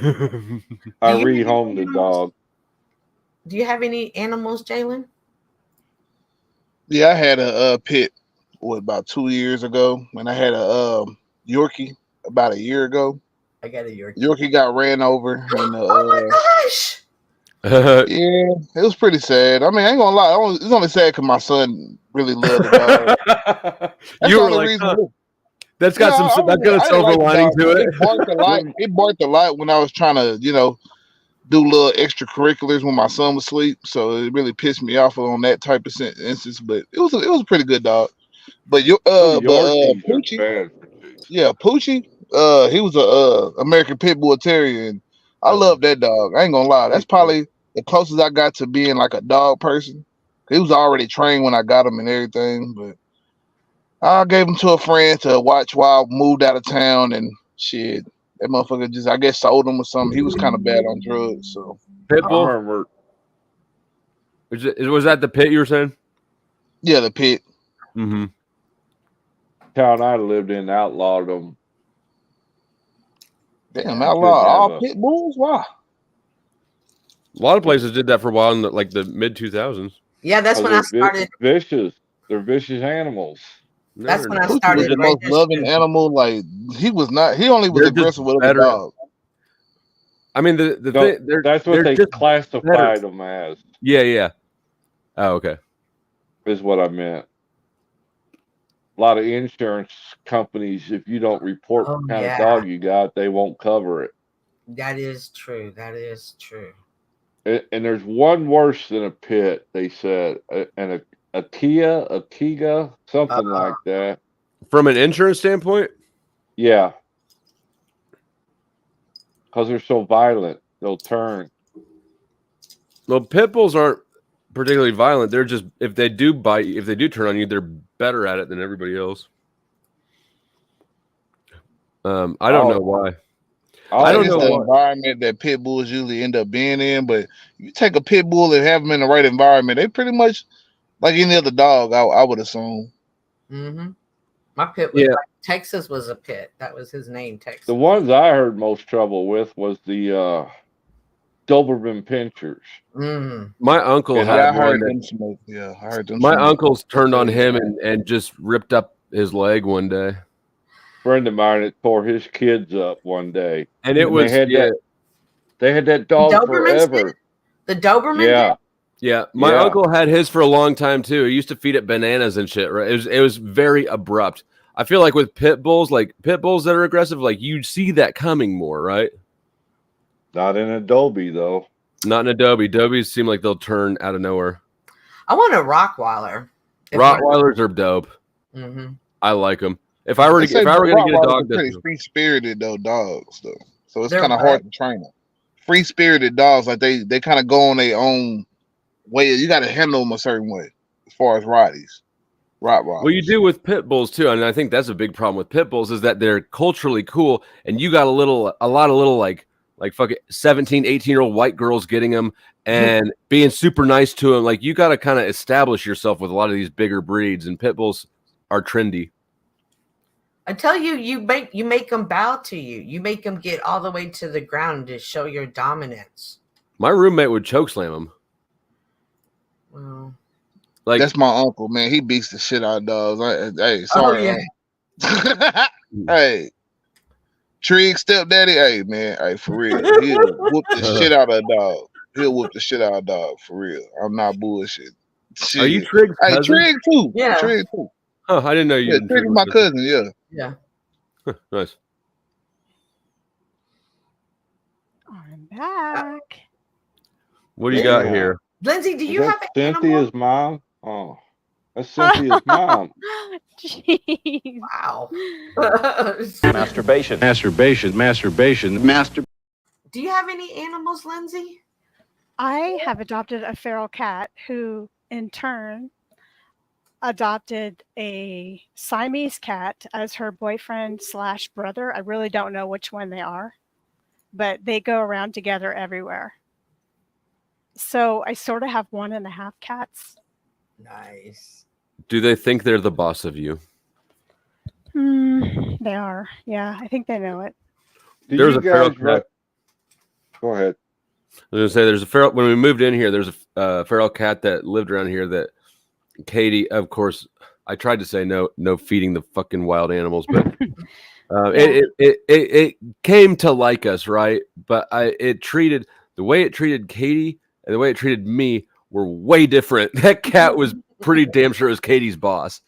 rehomed the dog. Do you have any animals, Jalen? Yeah, I had a pit about 2 years ago, and I had a Yorkie about a year ago. I got a Yorkie. Yorkie got ran over, and Oh my gosh! yeah, it was pretty sad. I mean, I ain't gonna lie, it's only sad because my son really loved the dog. That's You the were only like, reason. huh. That's got Yeah, that's got a I silver like the lining dog. to it. It barked a lot. It barked a lot when I was trying to, do little extracurriculars when my son was asleep. So it really pissed me off on that type of instance. But it was a pretty good dog. But Yorkies are Poochie, bad. yeah, Poochie, he was a American Pit Bull Terrier, and I love that dog. I ain't gonna lie, that's probably the closest I got to being like a dog person. He was already trained when I got him and everything, but I gave him to a friend to watch while I moved out of town, and shit, that motherfucker just, I guess, sold him or something. He was kind of bad on drugs, so. Pitbull. I remember. Was that the pit you were saying? Yeah, the pit. Mm-hmm. Town I lived in outlawed them. Damn, outlaw all pit bulls? Why? A lot of places did that for a while in the mid 2000s. Yeah, that's when I started. Vicious. They're vicious animals. That's when I Poochie started. was the most loving animal. Like he was not. He only was They're aggressive just with other better. dogs. I mean, that's what they classified them as. Yeah. Oh, okay. Is what I meant. A lot of insurance companies, if you don't report what kind of dog you got, they won't cover it. That is true. That is true. And there's one worse than a pit, they said, and a Tiga, something like that. From an insurance standpoint? Yeah. Because they're so violent, they'll turn. Well, pit bulls aren't particularly violent. They're just, if they do bite, if they do turn on you, they're better at it than everybody else. I don't know why. I don't know the environment that pit bulls usually end up being in, but you take a pit bull and have them in the right environment, they pretty much like any other dog. I would assume. Mm-hmm. My pit was like, Texas was a pit. That was his name, Texas. The ones I heard most trouble with was the Doberman Pinschers. Mm. My uncle had I heard one them smoke. Yeah, I heard them. My smoke. uncle's turned on him and just ripped up his leg one day. Friend of mine that tore his kids up one day, and it was they had that dog forever. The Doberman. Yeah. Yeah, my uncle had his for a long time too. He used to feed it bananas and shit. Right? It was very abrupt. I feel like with pit bulls that are aggressive, like you see that coming more, right? Not in Adobe though. Not in Adobe. Adobies seem like they'll turn out of nowhere. I want a Rottweiler. Rottweilers are dope. Mm-hmm. I like them. If I were to get a dog, pretty free spirited though dogs though, so it's kind of hard to train them. Free spirited dogs, like they kind of go on their own way. You got to handle them a certain way as far as Rottweilers. Well, you do with pit bulls too, and I think that's a big problem with pit bulls is that they're culturally cool, and you got a lot of little like fucking 17, 18-year-old white girls getting them and being super nice to them. Like you got to kind of establish yourself with a lot of these bigger breeds, and pit bulls are trendy. I tell you, you make them bow to you. You make them get all the way to the ground to show your dominance. My roommate would chokeslam him. Well, like that's my uncle, man. He beats the shit out of dogs. Hey, sorry. Oh, yeah. Hey, Trig stepdaddy. Hey, man. Hey, for real. He'll whoop the shit out of a dog. He'll whoop the shit out of a dog for real. I'm not bullshit. Shit. Are you Trig's cousin? Hey, Trig too. Yeah. Trig too. Oh, I didn't know you. Yeah, Trig is my cousin. Yeah. Yeah. Nice. I'm back. What do you got here? Lindsay, do you have Cynthia's mom? Oh, that's Cynthia's mom. Jeez. Wow. Masturbation. Do you have any animals, Lindsay? I have adopted a feral cat who, in turn, adopted a Siamese cat as her boyfriend/brother. I really don't know which one they are, but they go around together everywhere. So I sort of have 1.5 cats. Nice. Do they think they're the boss of you? They are. Yeah, I think they know it. There's a feral cat. Go ahead. I was gonna say there's a feral. When we moved in here, there's a feral cat that lived around here. That Katie, of course, I tried to say no feeding the fucking wild animals, but it came to like us, right? But the way it treated Katie and the way it treated me were way different. That cat was pretty damn sure it was Katie's boss.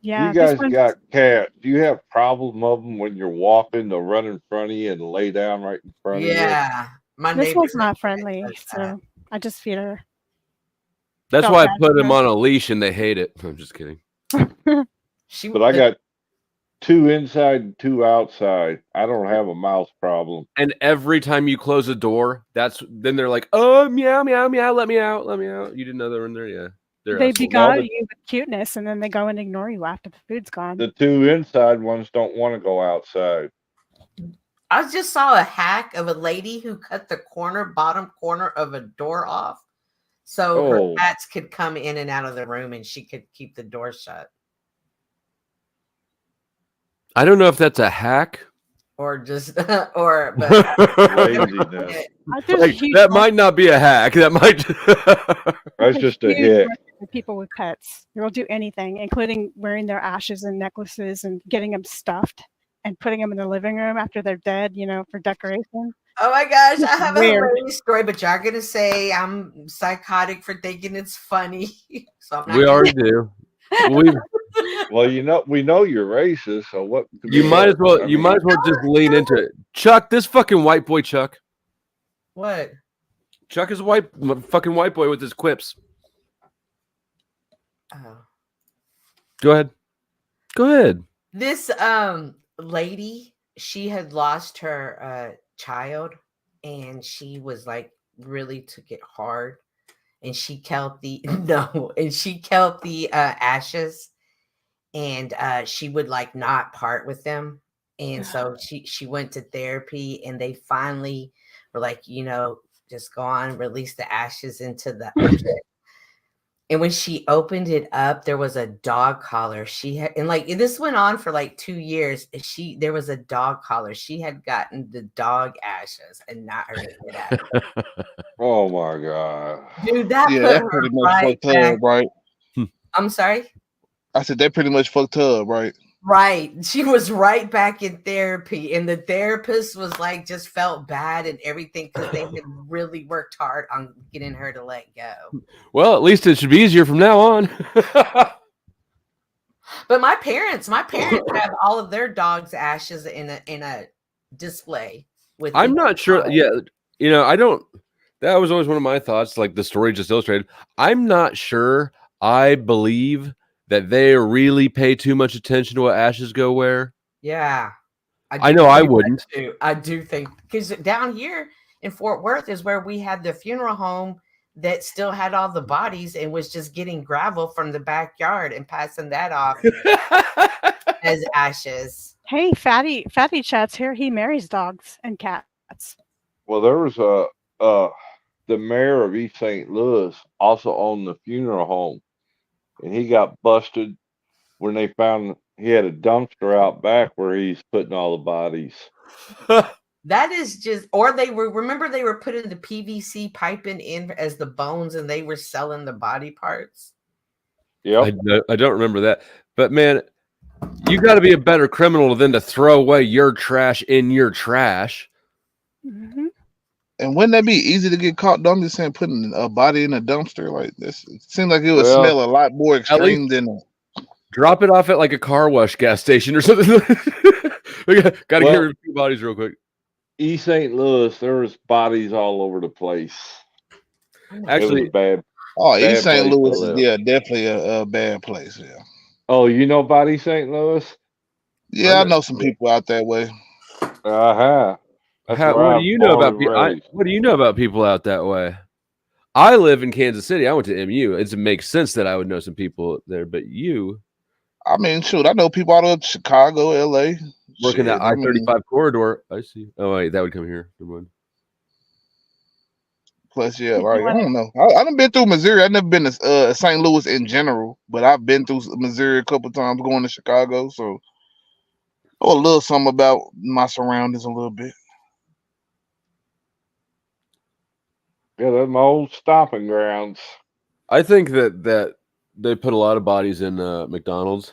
Yeah, You guys got cats. Do you have problem of them when you're walking? They'll run in front of you and lay down right in front of you. Yeah, this one's not friendly, so I just feed her. That's why I put them on a leash and they hate it. I'm just kidding. But I got 2 inside and 2 outside. I don't have a mouse problem. And every time you close a door, then they're like, "Oh, meow, meow, meow, let me out, let me out." You didn't know they were in there, yeah. They beguile you with cuteness, and then they go and ignore you after the food's gone. The 2 inside ones don't want to go outside. I just saw a hack of a lady who cut the bottom corner of a door off, so her cats could come in and out of the room, and she could keep the door shut. I don't know if that's a hack. Or just, that might not be a hack. That might. That's just a hit. People with pets, they'll do anything, including wearing their ashes and necklaces and getting them stuffed and putting them in the living room after they're dead, for decoration. Oh my gosh, I have a hilarious story, but y'all gonna say I'm psychotic for thinking it's funny. So I'm not we already do. Well, we know you're racist, so what? You might as well just lean into it. Chuck, this fucking white boy, Chuck. What? Chuck is a fucking white boy with his quips. Oh. Go ahead. This lady, she had lost her child, and she was like really took it hard, and she kept the ashes, and she would like not part with them, and so she went to therapy, and they finally were like, just go on, release the ashes into the ocean. And when she opened it up, there was a dog collar. She had, and like this went on for like 2 years. There was a dog collar. She had gotten the dog ashes and not her kid. Oh my god, dude, that pretty much fucked up, right? I'm sorry. I said that pretty much fucked up, right? Right. She was right back in therapy, and the therapist was like, just felt bad and everything because they had really worked hard on getting her to let go. Well, at least it should be easier from now on. But my parents have all of their dogs' ashes in a display. I'm not sure. Yeah, I don't. That was always one of my thoughts. Like the story just illustrated. I'm not sure. I believe that they really pay too much attention to what ashes go where. Yeah. I know I wouldn't. I do think, because down here in Fort Worth is where we had the funeral home that still had all the bodies and was just getting gravel from the backyard and passing that off as ashes. Hey, Fatty Chat's here. He marries dogs and cats. Well, there was the mayor of East St. Louis also owned the funeral home. And he got busted when they found he had a dumpster out back where he's putting all the bodies. That is just, or they were putting the PVC piping in as the bones, and they were selling the body parts. Yeah, I don't remember that. But man, you got to be a better criminal than to throw away your trash in your trash. Mm-hmm. And wouldn't that be easy to get caught? I'm just saying, putting a body in a dumpster like this. It seems like it would smell a lot more extreme than. Drop it off at like a car wash gas station or something. We got to get rid of 2 bodies real quick. East St. Louis, there was bodies all over the place. Actually, bad. Oh, East St. Louis is definitely a bad place. Yeah. Oh, you know about East St. Louis? Yeah, I know some people out that way. What do you know about what do you know about people out that way? I live in Kansas City. I went to MU. It makes sense that I would know some people there, but you? I mean, shoot, I know people out of Chicago, LA. Working that I-35 corridor. I see. Oh, wait, that would come here. Never mind. Plus, yeah, right. I don't know. I done been through Missouri. I've never been to St. Louis in general, but I've been through Missouri a couple times going to Chicago. So, know a little something about my surroundings a little bit. Yeah, they're my old stomping grounds. I think that they put a lot of bodies in McDonald's.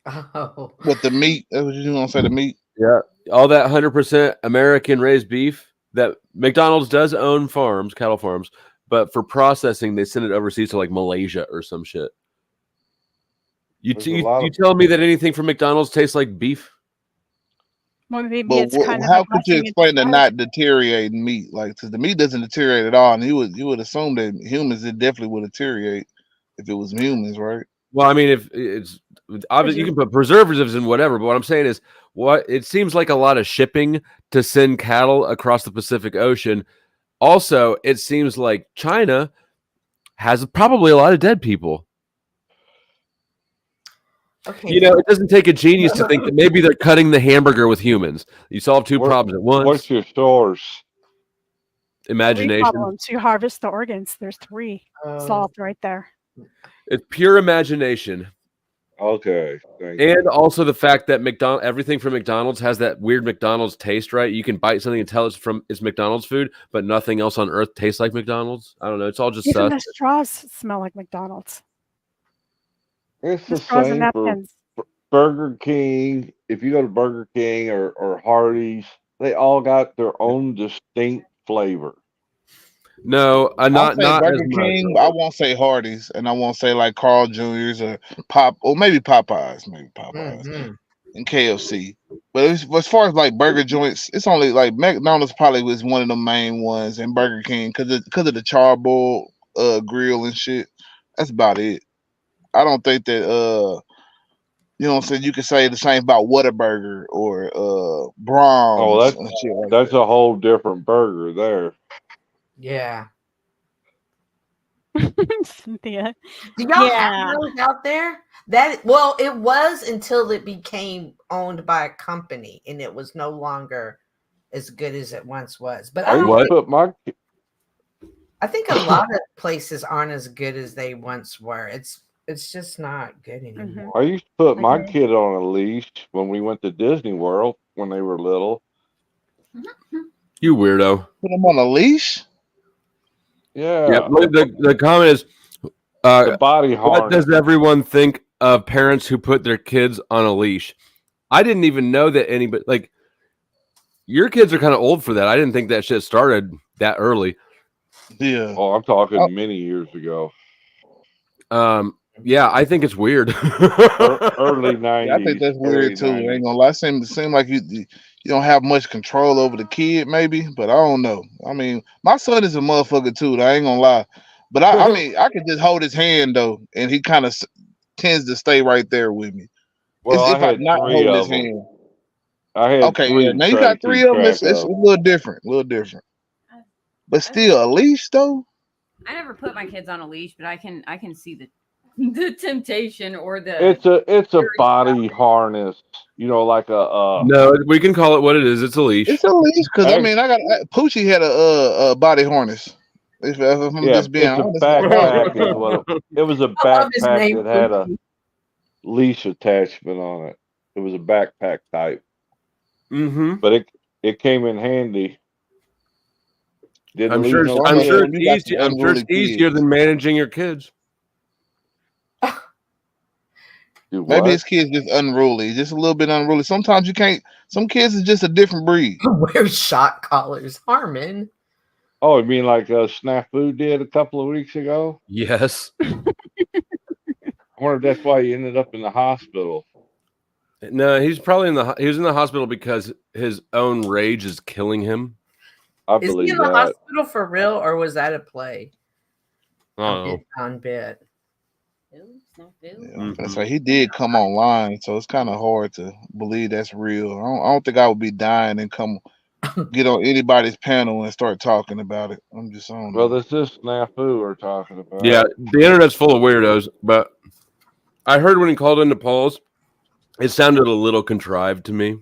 Oh. With the meat, that's what you gonna say, the meat? Yeah, all that 100% American raised beef that McDonald's does own farms, cattle farms, but for processing they send it overseas to like Malaysia or some shit. You tell me that anything from McDonald's tastes like beef? Well, maybe But it's kind of how could you blessing in explain the disguise. not deteriorating meat? Like, 'cause the meat doesn't deteriorate at all, and you would assume that humans it definitely would deteriorate if it was humans, right? Well, I mean, if it's obviously you can put preservatives in whatever, but what I'm saying is, what it seems like a lot of shipping to send cattle across the Pacific Ocean. Also, it seems like China has probably a lot of dead people. Okay. You know, it doesn't take a genius to think that maybe they're cutting the hamburger with humans. You solve two problems at once. What's your source? Three Imagination. problems. You harvest the organs. There's three solved right there. It's pure imagination. Okay. Thank you. And also the fact that everything from McDonald's has that weird McDonald's taste, right? You can bite something and tell it's McDonald's food, but nothing else on earth tastes like McDonald's. I don't know. It's all just Even sus. the straws smell like McDonald's. It's the straws and same for napkins. Burger King. If you go to Burger King or Hardee's, they all got their own distinct flavor. No, I'll say not as Burger much. King. I won't say Hardee's, and I won't say like Carl Jr.'s or maybe Popeyes, and KFC. But as far as like burger joints, it's only like McDonald's probably was one of the main ones, and Burger King because of the charboiled grill and shit. That's about it. I don't think that you know what I'm saying, you could say the same about Whataburger or Brahms. Oh, and shit like that's a whole different burger there. Yeah. Cynthia. Do y'all have those out there? Well, it was until it became owned by a company and it was no longer as good as it once was. But I think a lot of places aren't as good as they once were. It's just not good anymore. I used to put my kid on a leash when we went to Disney World when they were little. You weirdo. Put them on a leash? Yeah. Yeah. The comment is, the body what harness. does everyone think of parents who put their kids on a leash? I didn't even know that anybody, like, your kids are kind of old for that. I didn't think that shit started that early. Yeah. Oh, I'm talking many years ago. Yeah, I think it's weird. Early 90s. Yeah, I think that's weird too. 90s. Ain't gonna lie. Seem like you don't have much control over the kid, maybe, but I don't know. I mean, my son is a motherfucker too. I ain't gonna lie, but I mean, I could just hold his hand though, and he kind of tends to stay right there with me. Well, if I had not three hold of his them. hand. I had Okay, three. yeah. Now you got three of them. It's a little different, But still, a leash though. I never put my kids on a leash, but I can see the temptation or the. It's a body harness. You know, like a. No, we can call it what it is. It's a leash. It's a leash because I mean, Poochie had a body harness. If I'm just being it's honest, a backpack. Is what it was a backpack that had a leash attachment on it. It was a backpack type. Mm-hmm. But it came in handy. I'm sure it's easier than managing your kids. Maybe his kid's just unruly, just a little bit unruly. Sometimes you can't. Some kids is just a different breed. Wear shot collars, Harmon. Oh, you mean like Snafu did a couple of weeks ago? Yes. I wonder if that's why he ended up in the hospital. No, he's probably he was in the hospital because his own rage is killing him. I Is he in the hospital for real, or was that a play? Oh, on bed. That's right. He did come online, so it's kind of hard to believe that's real. I don't think I would be dying and come get on anybody's panel and start talking about it. I'm just on. Well, this is Snafu we're talking about. Yeah, the internet's full of weirdos, but I heard when he called into Paul's, it sounded a little contrived to me.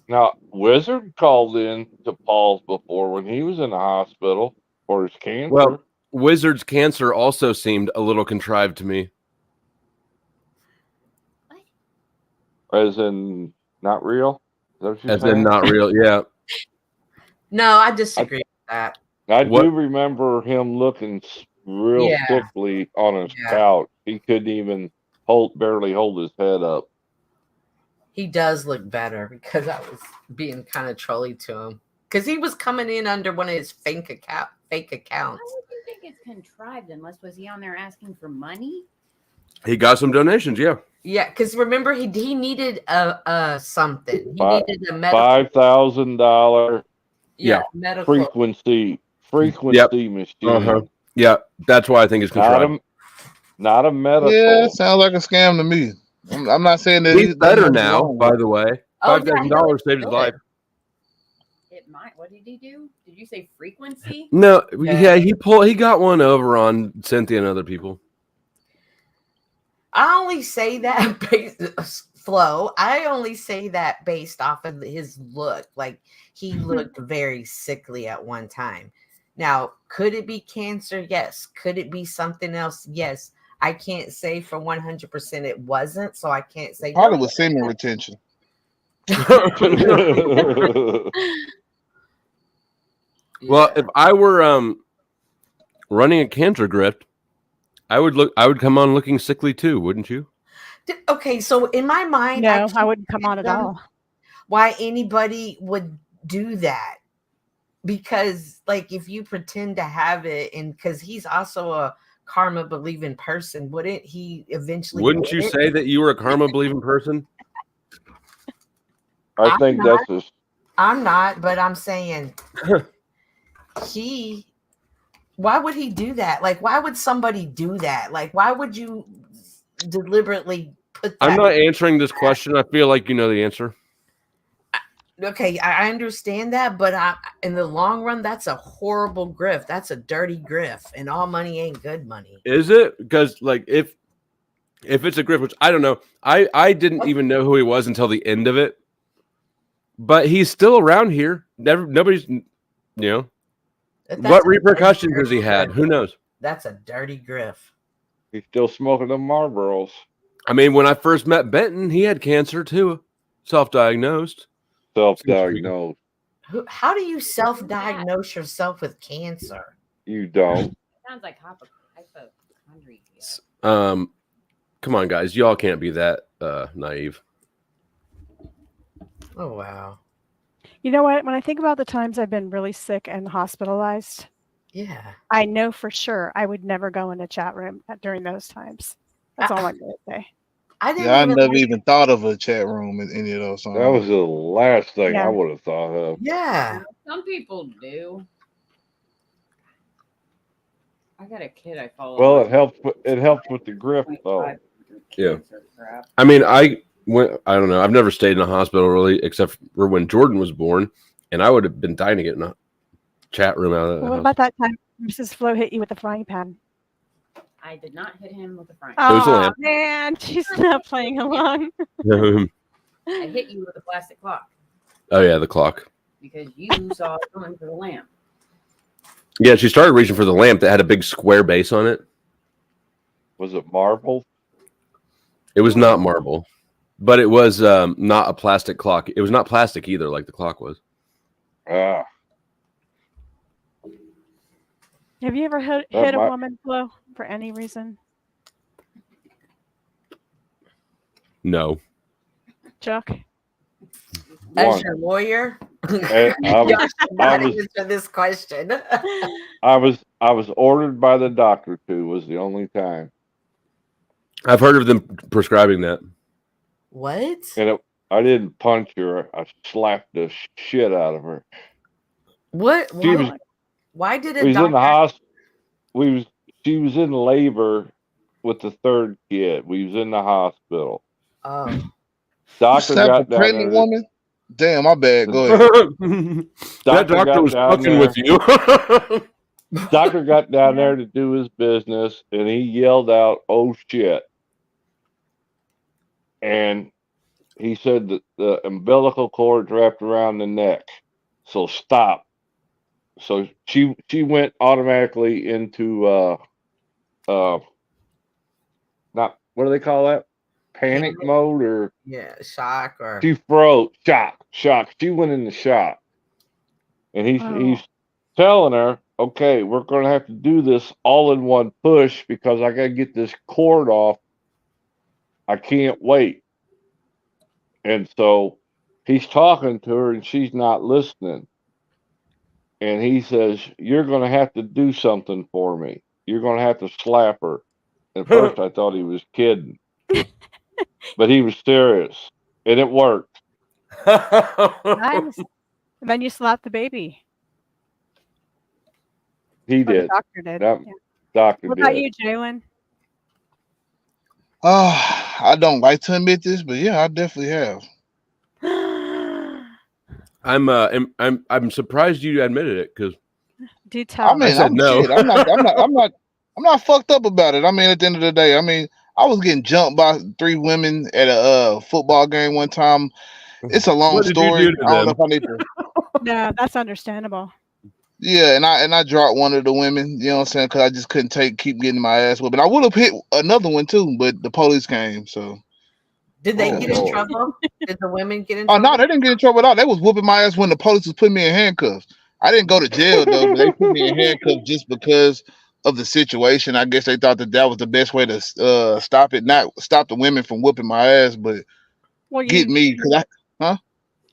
Now, Wizard called in to Paul's before when he was in the hospital for his cancer. Well, Wizard's cancer also seemed a little contrived to me. As in not real? Is that what you're As saying? in not real. Yeah. No, I disagree with that. I What? do remember him looking real Yeah. sickly on his Yeah. couch. He couldn't even barely hold his head up. He does look better because I was being kind of trolly to him because he was coming in under one of his fake accounts. Why would you think it's contrived? Unless was he on there asking for money? He got some donations. Yeah. Yeah, because remember he needed a something. He needed a medical $5,000 medical frequency Yep. machine. Yeah, that's why I think it's contrived. Not a medical. Yeah, it sounds like a scam to me. I'm not saying that He's better now, by the way. Oh, $5,000 saved his life. It might. What did he do? Did you say frequency? No, yeah, he got one over on Cynthia and other people. I only say that I only say that based off of his look. Like he looked very sickly at one time. Now, could it be cancer? Yes. Could it be something else? Yes. I can't say for 100% it wasn't, so I can't say. Probably with semen retention. Well, if I were running a cancer grift, I would come on looking sickly too, wouldn't you? Okay, so in my mind, No, I wouldn't come on at all. Why anybody would do that? Because, like, if you pretend to have it, and because he's also a karma believing person, wouldn't he eventually? Wouldn't you say that you were a karma believing person? I think that's just. I'm not, but I'm saying why would he do that? Like, why would somebody do that? Like, why would you deliberately put that? I'm not answering this question. I feel like you know the answer. Okay, I understand that, but in the long run, that's a horrible grift. That's a dirty grift, and all money ain't good money. Is it? Because like if it's a grift, which I don't know, I didn't even know who he was until the end of it. But he's still around here. Nobody's, what repercussions has he had? Who knows? That's a dirty grift. He's still smoking the Marlboros. I mean, when I first met Benton, he had cancer too, self-diagnosed. Self-diagnosed. How do you self-diagnose yourself with cancer? You don't. Sounds like hypochondria. Come on, guys, y'all can't be that naive. Oh wow. You know what? When I think about the times I've been really sick and hospitalized, yeah, I know for sure I would never go in a chat room during those times. That's all I'm going to say. I never even thought of a chat room in any of those songs. That was the last thing I would have thought of. Yeah. Some people do. I got a kid I follow. Well, it helps with the grip though. Yeah. I mean, I don't know. I've never stayed in a hospital really, except for when Jordan was born, and I would have been dying to get in a chat room out of that. What about that time Mrs. Flo hit you with a frying pan? I did not hit him with a frying It was a Oh lamp. man, she's not playing along. I hit you with a plastic clock Oh yeah, the clock. because you saw it coming for the lamp. Yeah, she started reaching for the lamp that had a big square base on it. Was it marble? It was not marble, but it was not a plastic clock. It was not plastic either, like the clock was. Ah. Have you ever hit a woman, Flo, for any reason? No. Chuck? As your lawyer? I Y'all should not was- answer this question. I was ordered by the doctor to. Was the only time. I've heard of them prescribing that. What? And I didn't punch her. I slapped the shit out of her. What? She was- Why did We a was in the doctor? hospital. She was in labor with the third kid. We was in the hospital. Oh. Doctor Slap a got down pregnant there. woman? Damn, my bad. Go ahead. That doctor got was down fucking there. with you. Doctor got down there to do his business, and he yelled out, "Oh shit!" And he said that the umbilical cord's wrapped around the neck, so stop. So she went automatically into not what do they call that? panic mode or shock or she froze. Shock. She went into shock, and he's telling her, "Okay, we're going to have to do this all in one push because I got to get this cord off. I can't wait." And so he's talking to her, and she's not listening. And he says, "You're going to have to do something for me. You're going to have to slap her." At first, I thought he was kidding, but he was serious, and it worked. Nice. And then you slapped the baby. He Or the did. doctor did. That Yeah. doctor What did. about you, Jalen? I don't like to admit this, but yeah, I definitely have. I'm surprised you admitted it because Do tell. I mean, I said I'm no. shit. I'm not fucked up about it. I mean, at the end of the day, I mean, I was getting jumped by 3 women at a football game one time. It's a long What did you story. do to I don't know them? if I need to. No, that's understandable. Yeah, and I dropped one of the women. You know what I'm saying? Because I just couldn't keep getting my ass whipped. I would have hit another one too, but the police came. So did they get in Lord. trouble? Did the women get in Oh trouble? no, they didn't get in trouble at all. They was whooping my ass when the police was putting me in handcuffs. I didn't go to jail though, but they put me in handcuffs just because of the situation. I guess they thought that was the best way to stop it, not stop the women from whooping my ass, but Well, get me because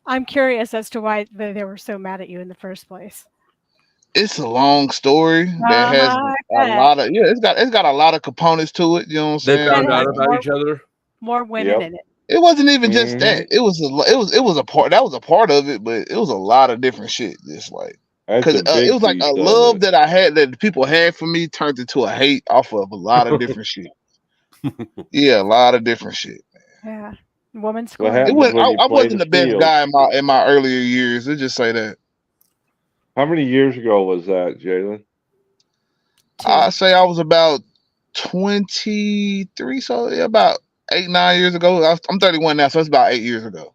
I'm curious as to why they were so mad at you in the first place. it's a long story that has a lot of it's got a lot of components to it. You know what I'm They saying? found out about each other. More women in it. It wasn't even just that. It was a part. That was a part of it, but it was a lot of different shit. Just like because it was like a love that I had that people had for me turned into a hate off of a lot of different shit. Yeah, a lot of different shit. Yeah, woman What scorn. happens when you I play wasn't the the best field? guy in my earlier years. Let's just say that. How many years ago was that, Jalen? I say I was about 23, so yeah, about 8-9 years ago. I'm 31 now, so it's about 8 years ago.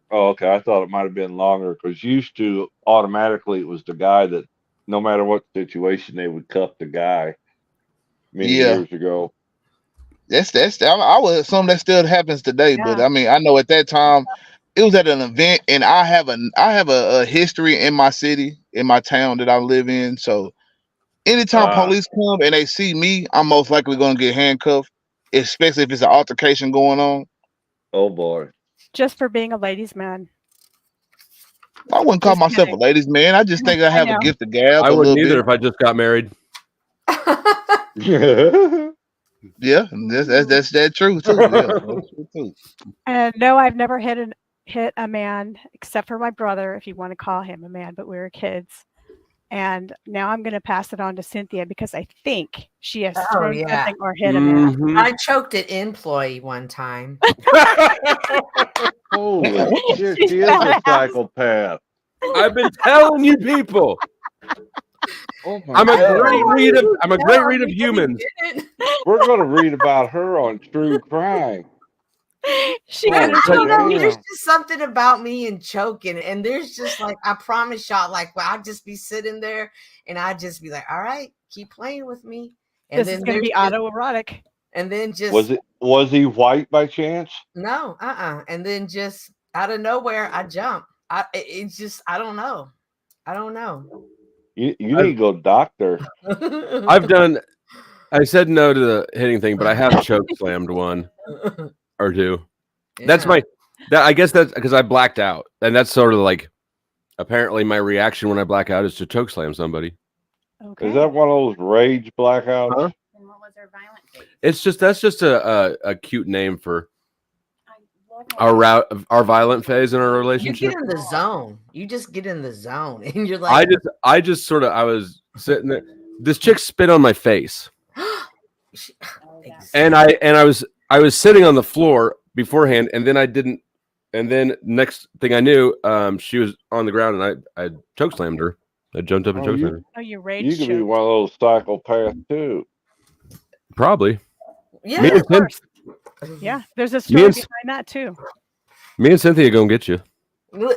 Oh, okay. I thought it might have been longer because used to automatically it was the guy that no matter what situation they would cuff the guy many years ago. I would assume that still happens today, but I mean I know at that time it was at an event, and I have a history in my city, in my town that I live in. So anytime police come and they see me, I'm most likely going to get handcuffed, especially if it's an altercation going on. Oh boy! Just for being a ladies' man. I wouldn't call myself a ladies' man. I just think I have a gift of gab. I wouldn't either if I just got married. Yeah, that's that true too. Yeah, that's true too. And no, I've never hit a man except for my brother, if you want to call him a man, but we were kids. And now I'm going to pass it on to Cynthia because I think she has thrown something or hit a man. I choked an employee one time. Holy shit, she is a psychopath. I've been telling you people. Oh my I'm a God. great read of humans. We're going to read about her on True Crime. I don't know. There's just something about me and choking, and there's just like I promise y'all, like I'd just be sitting there, and I'd just be like, "All right, keep playing with me." And This then is going to be autoerotic. And then just was he white by chance? No, and then just out of nowhere, I jump. It's just I don't know. You need to go doctor. I said no to the hitting thing, but I have choke slammed one or two. That's I guess that's because I blacked out, and that's sort of like apparently my reaction when I black out is to choke slam somebody. Okay. Is that one of those rage blackouts? Huh? It's just that's just a cute name for our violent phase in our You relationship. get in the zone. You just get in the zone, and you're like, I just sort of I was sitting there. This chick spit on my face, and I was sitting on the floor beforehand, and then I didn't. And then next thing I knew, she was on the ground, and I chokeslammed her. I jumped up and chokeslammed her. Oh, you rage. You could be one of those psychopaths too. Probably. Yeah, Me and Yeah, there's a story behind that too. Me and Cynthia gonna get you. Flo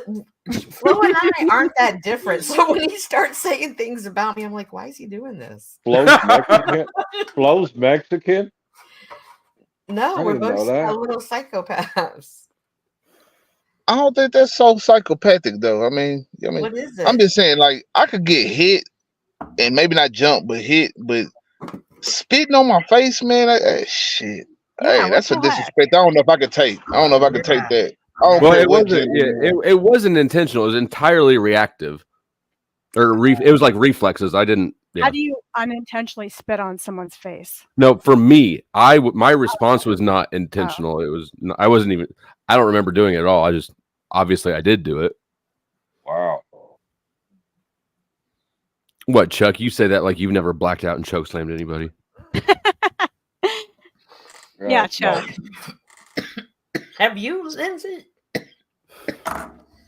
and I aren't that different. So when he starts saying things about me, I'm like, why is he doing this? Flo's Mexican. Flo's Mexican. No, I we're didn't know both that. a little psychopaths. I don't think that's so psychopathic though. I mean, What is I'm it? just saying, like, I could get hit and maybe not jump, but hit, but spitting on my face, man, shit. Yeah, Hey, what that's a the heck? disrespect. I don't know if I could take. I don't know if I could take that. I don't Well, care it what wasn't. gender Yeah, you are. it wasn't intentional. It was entirely reactive, or it was like reflexes. I didn't. How Yeah. do you unintentionally spit on someone's face? No, for me, my response was not intentional. It was. I wasn't even. I don't remember doing it at all. I just obviously I did do it. Wow. What, Chuck? You say that like you've never blacked out and choke slammed anybody. Yeah, Chuck. Have you, Lindsay?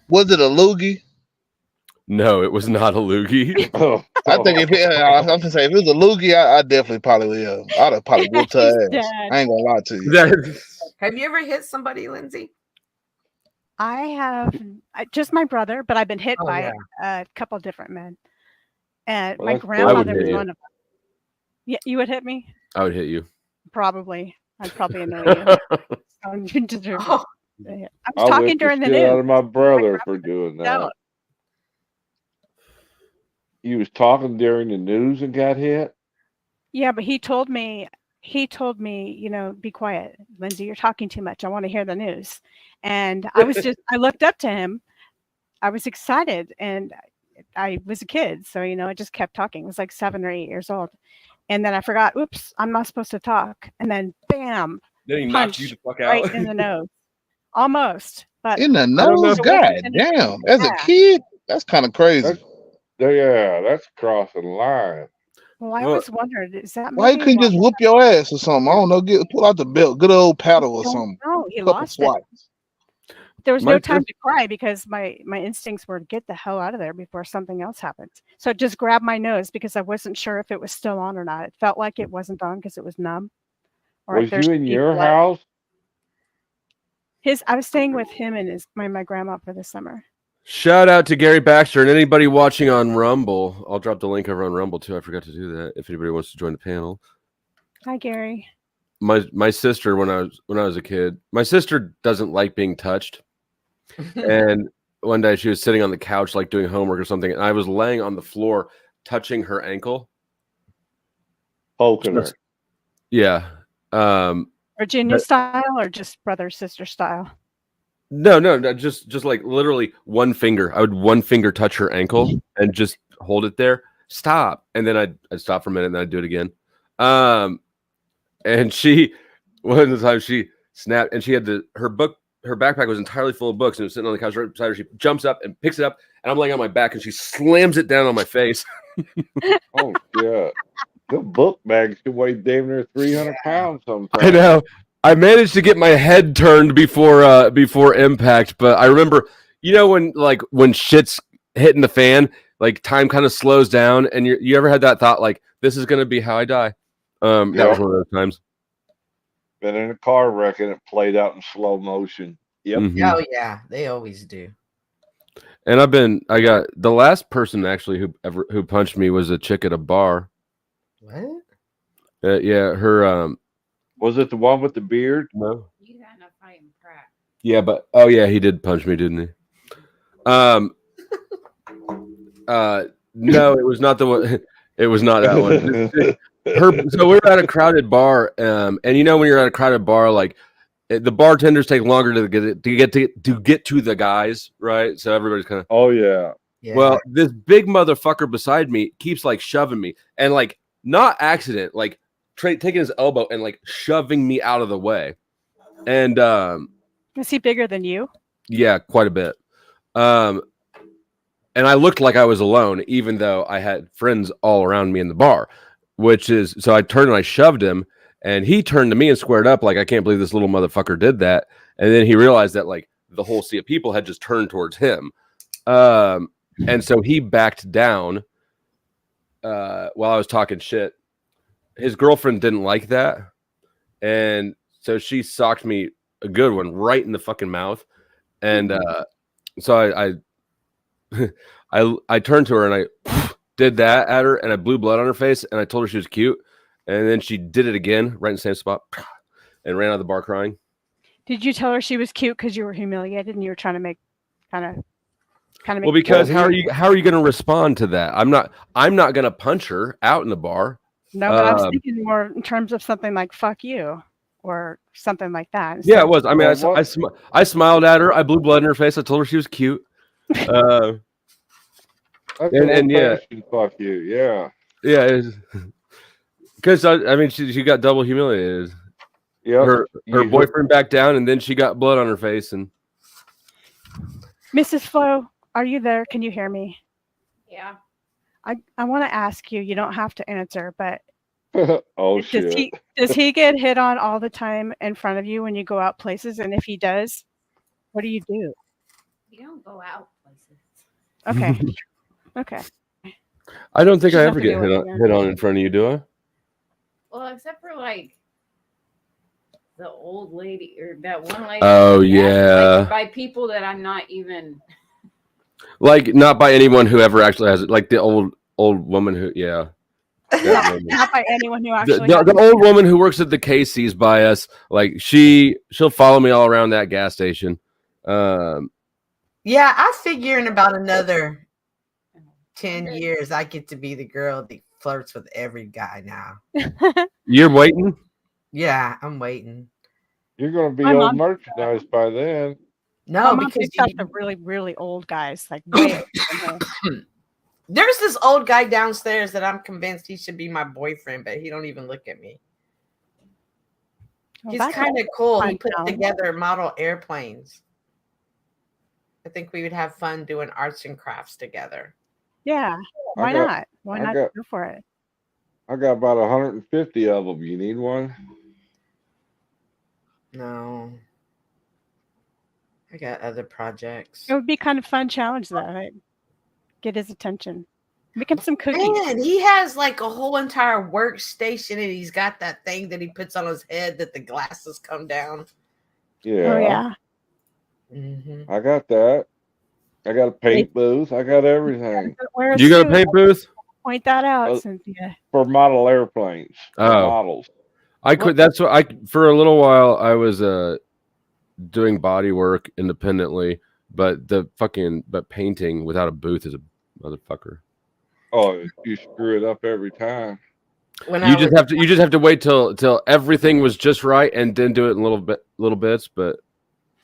Was it a loogie? No, it was not a loogie. I think I'm gonna say if it was a loogie, I definitely probably will. I'd have probably whooped her ass. dead. I ain't gonna lie to you. Have you ever hit somebody, Lindsay? I have just my brother, but I've been hit Oh, by yeah. a couple different men. And Well, my that's cool. I grandmother would was hit you. one of them. Yeah, you would hit me? I would hit you. Probably. I'd probably annoy you. So you deserve it. Yeah. I was talking whipped during the shit out news. of my brother for doing that. No. You was talking during the news and got hit? Yeah, but he told me, be quiet, Lindsay, you're talking too much. I want to hear the news. And I looked up to him. I was excited and I was a kid. So, I just kept talking. I was like 7 or 8 years old. And then I forgot, oops, I'm not supposed to talk. And then bam, Then he knocked punch you the fuck right out. in the nose. Almost. But In the I don't know nose, if it god wasn't damn. As a yeah. kid, that's kind of crazy. That's crossing the line. Well, I always wondered, is that Why you maybe couldn't just whoop your ass or something? I don't know. Pull out the belt, good old paddle or something. No, he Couple lost swats. it. There was My no time sis- to cry because my instincts were to get the hell out of there before something else happened. So I just grabbed my nose because I wasn't sure if it was still on or not. It felt like it wasn't on because it was numb. Or Was there's you in your blood. house? I was staying with him and my grandma for the summer. Shout out to Gary Baxter and anybody watching on Rumble. I'll drop the link over on Rumble too. I forgot to do that. If anybody wants to join the panel. Hi, Gary. My sister when I was a kid, my sister doesn't like being touched. And one day she was sitting on the couch like doing homework or something, and I was laying on the floor touching her ankle. Poking her. Yeah. Virginia but- style or just brother sister style? No, just like literally one finger. I would one finger touch her ankle and just hold it there. Stop. And then I'd stop for a minute and then I'd do it again. And she, one of the times she snapped and she had her backpack was entirely full of books and it was sitting on the couch right beside her. She jumps up and picks it up and I'm laying on my back and she slams it down on my face. Oh, yeah. The book bags can weigh damn near 300 pounds sometimes. I know. I managed to get my head turned before impact, but I remember, when shit's hitting the fan, like time kind of slows down, and you ever had that thought like this is gonna be how I die? That was one of those times. Been in a car wreck and it played out in slow motion. Yep. Mhm. Oh yeah, they always do. And I got the last person actually who punched me was a chick at a bar. What? Yeah, her Was it the one with the beard? No. You had enough fight in crack. Yeah, but oh yeah, he did punch me, didn't he? No, it was not the one. It was not that one. So we were at a crowded bar, and when you're at a crowded bar, like the bartenders take longer to get to the guys, right? So everybody's kind of. Oh yeah. Well, this big motherfucker beside me keeps like shoving me, and like not accident, like taking his elbow and like shoving me out of the way, and Is he bigger than you? yeah, quite a bit. And I looked like I was alone, even though I had friends all around me in the bar, so I turned and I shoved him and he turned to me and squared up like, I can't believe this little motherfucker did that. And then he realized that like the whole sea of people had just turned towards him. And so he backed down while I was talking shit. His girlfriend didn't like that. And so she socked me a good one right in the fucking mouth. And so I turned to her and I did that at her and I blew blood on her face and I told her she was cute. And then she did it again right in the same spot. and ran out of the bar crying. Did you tell her she was cute because you were humiliated and you were trying to make kind of Well, because how are you going to respond to that? I'm not going to punch her out in the bar. No, but I was thinking more in terms of something like "fuck you" or something like that. Yeah, it was. I mean, I smiled at her. I blew blood in her face. I told her she was cute. That's and yeah, fuck you. Yeah. Yeah, because I mean, she got double humiliated. Yeah, her boyfriend backed down, and then she got blood on her face. And Mrs. Flo, are you there? Can you hear me? Yeah. I want to ask you. You don't have to answer, but shit. Does he get hit on all the time in front of you when you go out places? And if he does, what do you do? You don't go out places. Okay. Okay. I don't think I ever She's get not gonna do it hit on in front of you, do I? Well, except for like the old lady or that one lady. Oh, like, yeah. by people that I'm not even. Like not by anyone who ever actually has it. Like the old woman who, yeah. Not by anyone who actually. The old woman who works at the Casey's by us. Like she'll follow me all around that gas station. Yeah, I figure in about another 10 years, I get to be the girl that flirts with every guy now. You're waiting? Yeah, I'm waiting. You're going to be My old mom- merchandise by then. No, My mom because picks out the really, really old guys, like way older than her. there's this old guy downstairs that I'm convinced he should be my boyfriend, but he don't even look at me. Well, He's that's kind of cool. He fine put now. together model airplanes. I think we would have fun doing arts and crafts together. Yeah, why got- not? Why I not got- go for it? I got about 150 of them. You need one? No. I got other projects. It would be kind of fun challenge though. Right? Get his attention. Make him some cookies. Man, he has like a whole entire workstation and he's got that thing that he puts on his head that the glasses come down. Yeah. Oh yeah. Mm-hmm. I got that. I got a paint booth. I got everything Wear You got a suit. paint booth? Point that out, Uh, Cynthia. for model airplanes. For Oh. models. I could. That's what I. For a little while, I was doing body work independently, but painting without a booth is a motherfucker. Oh, you screw it up every time. You just have to wait till everything was just right and then do it in little bits. But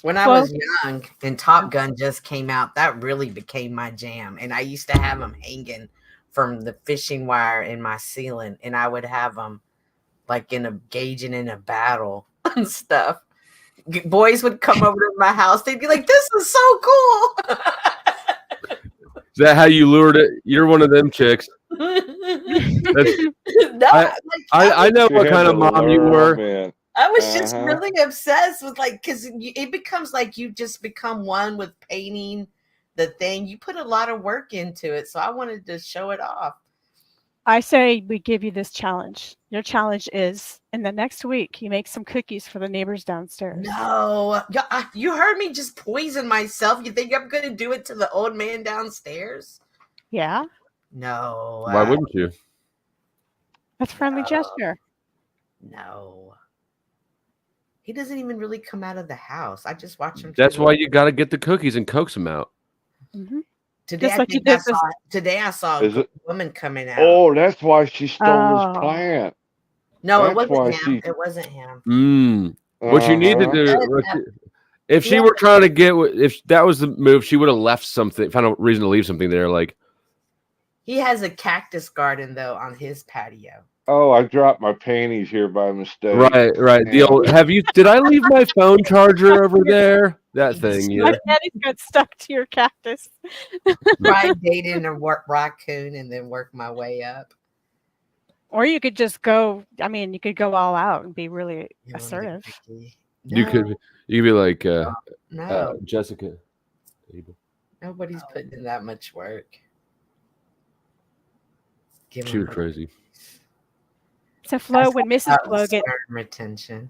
When I was young and Top Gun just came out, that really became my jam. And I used to have them hanging from the fishing wire in my ceiling, and I would have them like gauging in a battle and stuff. Boys would come over to my house. They'd be like, "This is so cool." is that how you lured it? You're one of them chicks. No, I know what kind of mom you were. I was just really obsessed with because it becomes like you just become one with painting the thing. You put a lot of work into it, so I wanted to show it off. I say we give you this challenge. Your challenge is in the next week you make some cookies for the neighbors downstairs. No, you heard me just poison myself. You think I'm going to do it to the old man downstairs? Yeah, No. Why wouldn't you? that's friendly gesture. No. He doesn't even really come out of the house. I just watch him. That's why you got to get the cookies and coax them out. Mm-hmm. Today, Just like you did I saw Is a it- woman coming out. Oh, that's why she stole Oh. his plant. No, That's it wasn't why him. she- It wasn't him. What you need to do, if she were trying to if that was the move, she would have left something, found a reason to leave something there. Like He has a cactus garden though on his patio. Oh, I dropped my panties here by mistake. right. The Yeah. old. Did I leave my phone charger over there? That thing, yeah. My daddy's got stuck to your cactus. Try dating a raccoon and then work my way up. Or you could just go. I mean, you could go all out and be really assertive. You could be like No. Jessica. Nobody's putting in that much work. Give She was him crazy. So Flo, when Mrs. Flo gets retention.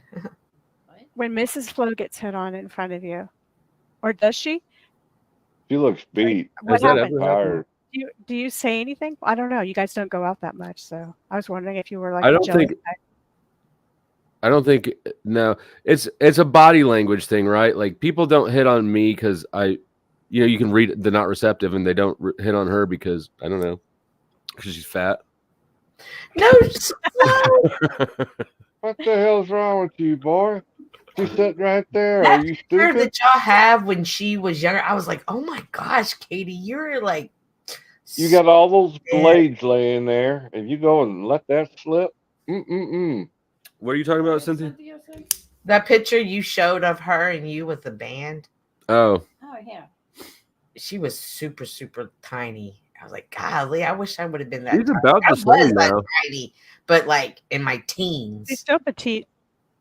when Mrs. Flo gets hit on in front of you, or does she? She looks beat. What She's happened? tired. Do you say anything? I don't know. You guys don't go out that much, so I was wondering if you were like. I a don't jealous think- guy. I don't think no. It's a body language thing, right? Like people don't hit on me because you can read the not receptive, and they don't hit on her because I don't know, because she's fat. No. What the hell's wrong with you, boy? She's sitting right there. That Are you picture stupid? that y'all have when she was younger, I was like, oh my gosh, Katie, you're like. You got all those blades laying there, and you go and let that slip? What are you talking about, Cynthia? That picture you showed of her and you with the band. Oh. Oh yeah. She was super, super tiny. I was like, golly, I wish I would have been that She's tiny. about I the was same that now. tiny, but like in my teens. She's still petite.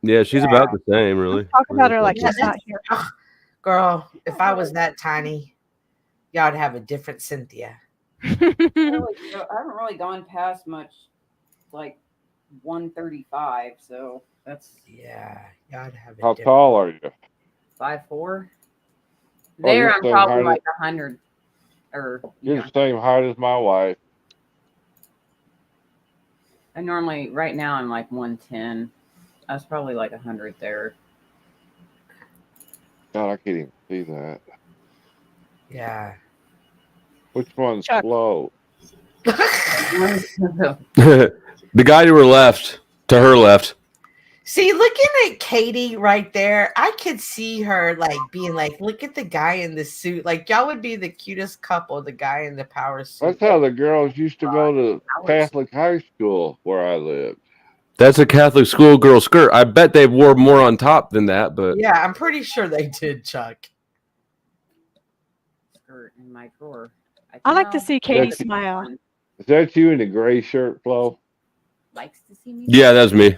Yeah, she's about the same, really. Talk about her like Yeah, she's not here. Girl, if I was that tiny, y'all would have a different Cynthia. I haven't really gone past much, like 135. So that's y'all have. How tall are you? 5'4". Oh, you're There, I'm same probably height like 100. Or You're the same height as my wife. I normally right now I'm like 110. I was probably like 100 there. God, I can't even see that. Yeah. Which one's Chuck. slow? The guy to her left. See, looking at Katie right there, I could see her like being like, look at the guy in the suit. Like y'all would be the cutest couple, the guy in the power suit. That's how the girls used to go to Catholic high school where I lived. That's a Catholic schoolgirl skirt. I bet they wore more on top than that, but Yeah, I'm pretty sure they did, Chuck. Skirt in my drawer. I like to see Katie That's- smile. Is that you in the gray shirt, Flo? Likes to see me. yeah, that's me.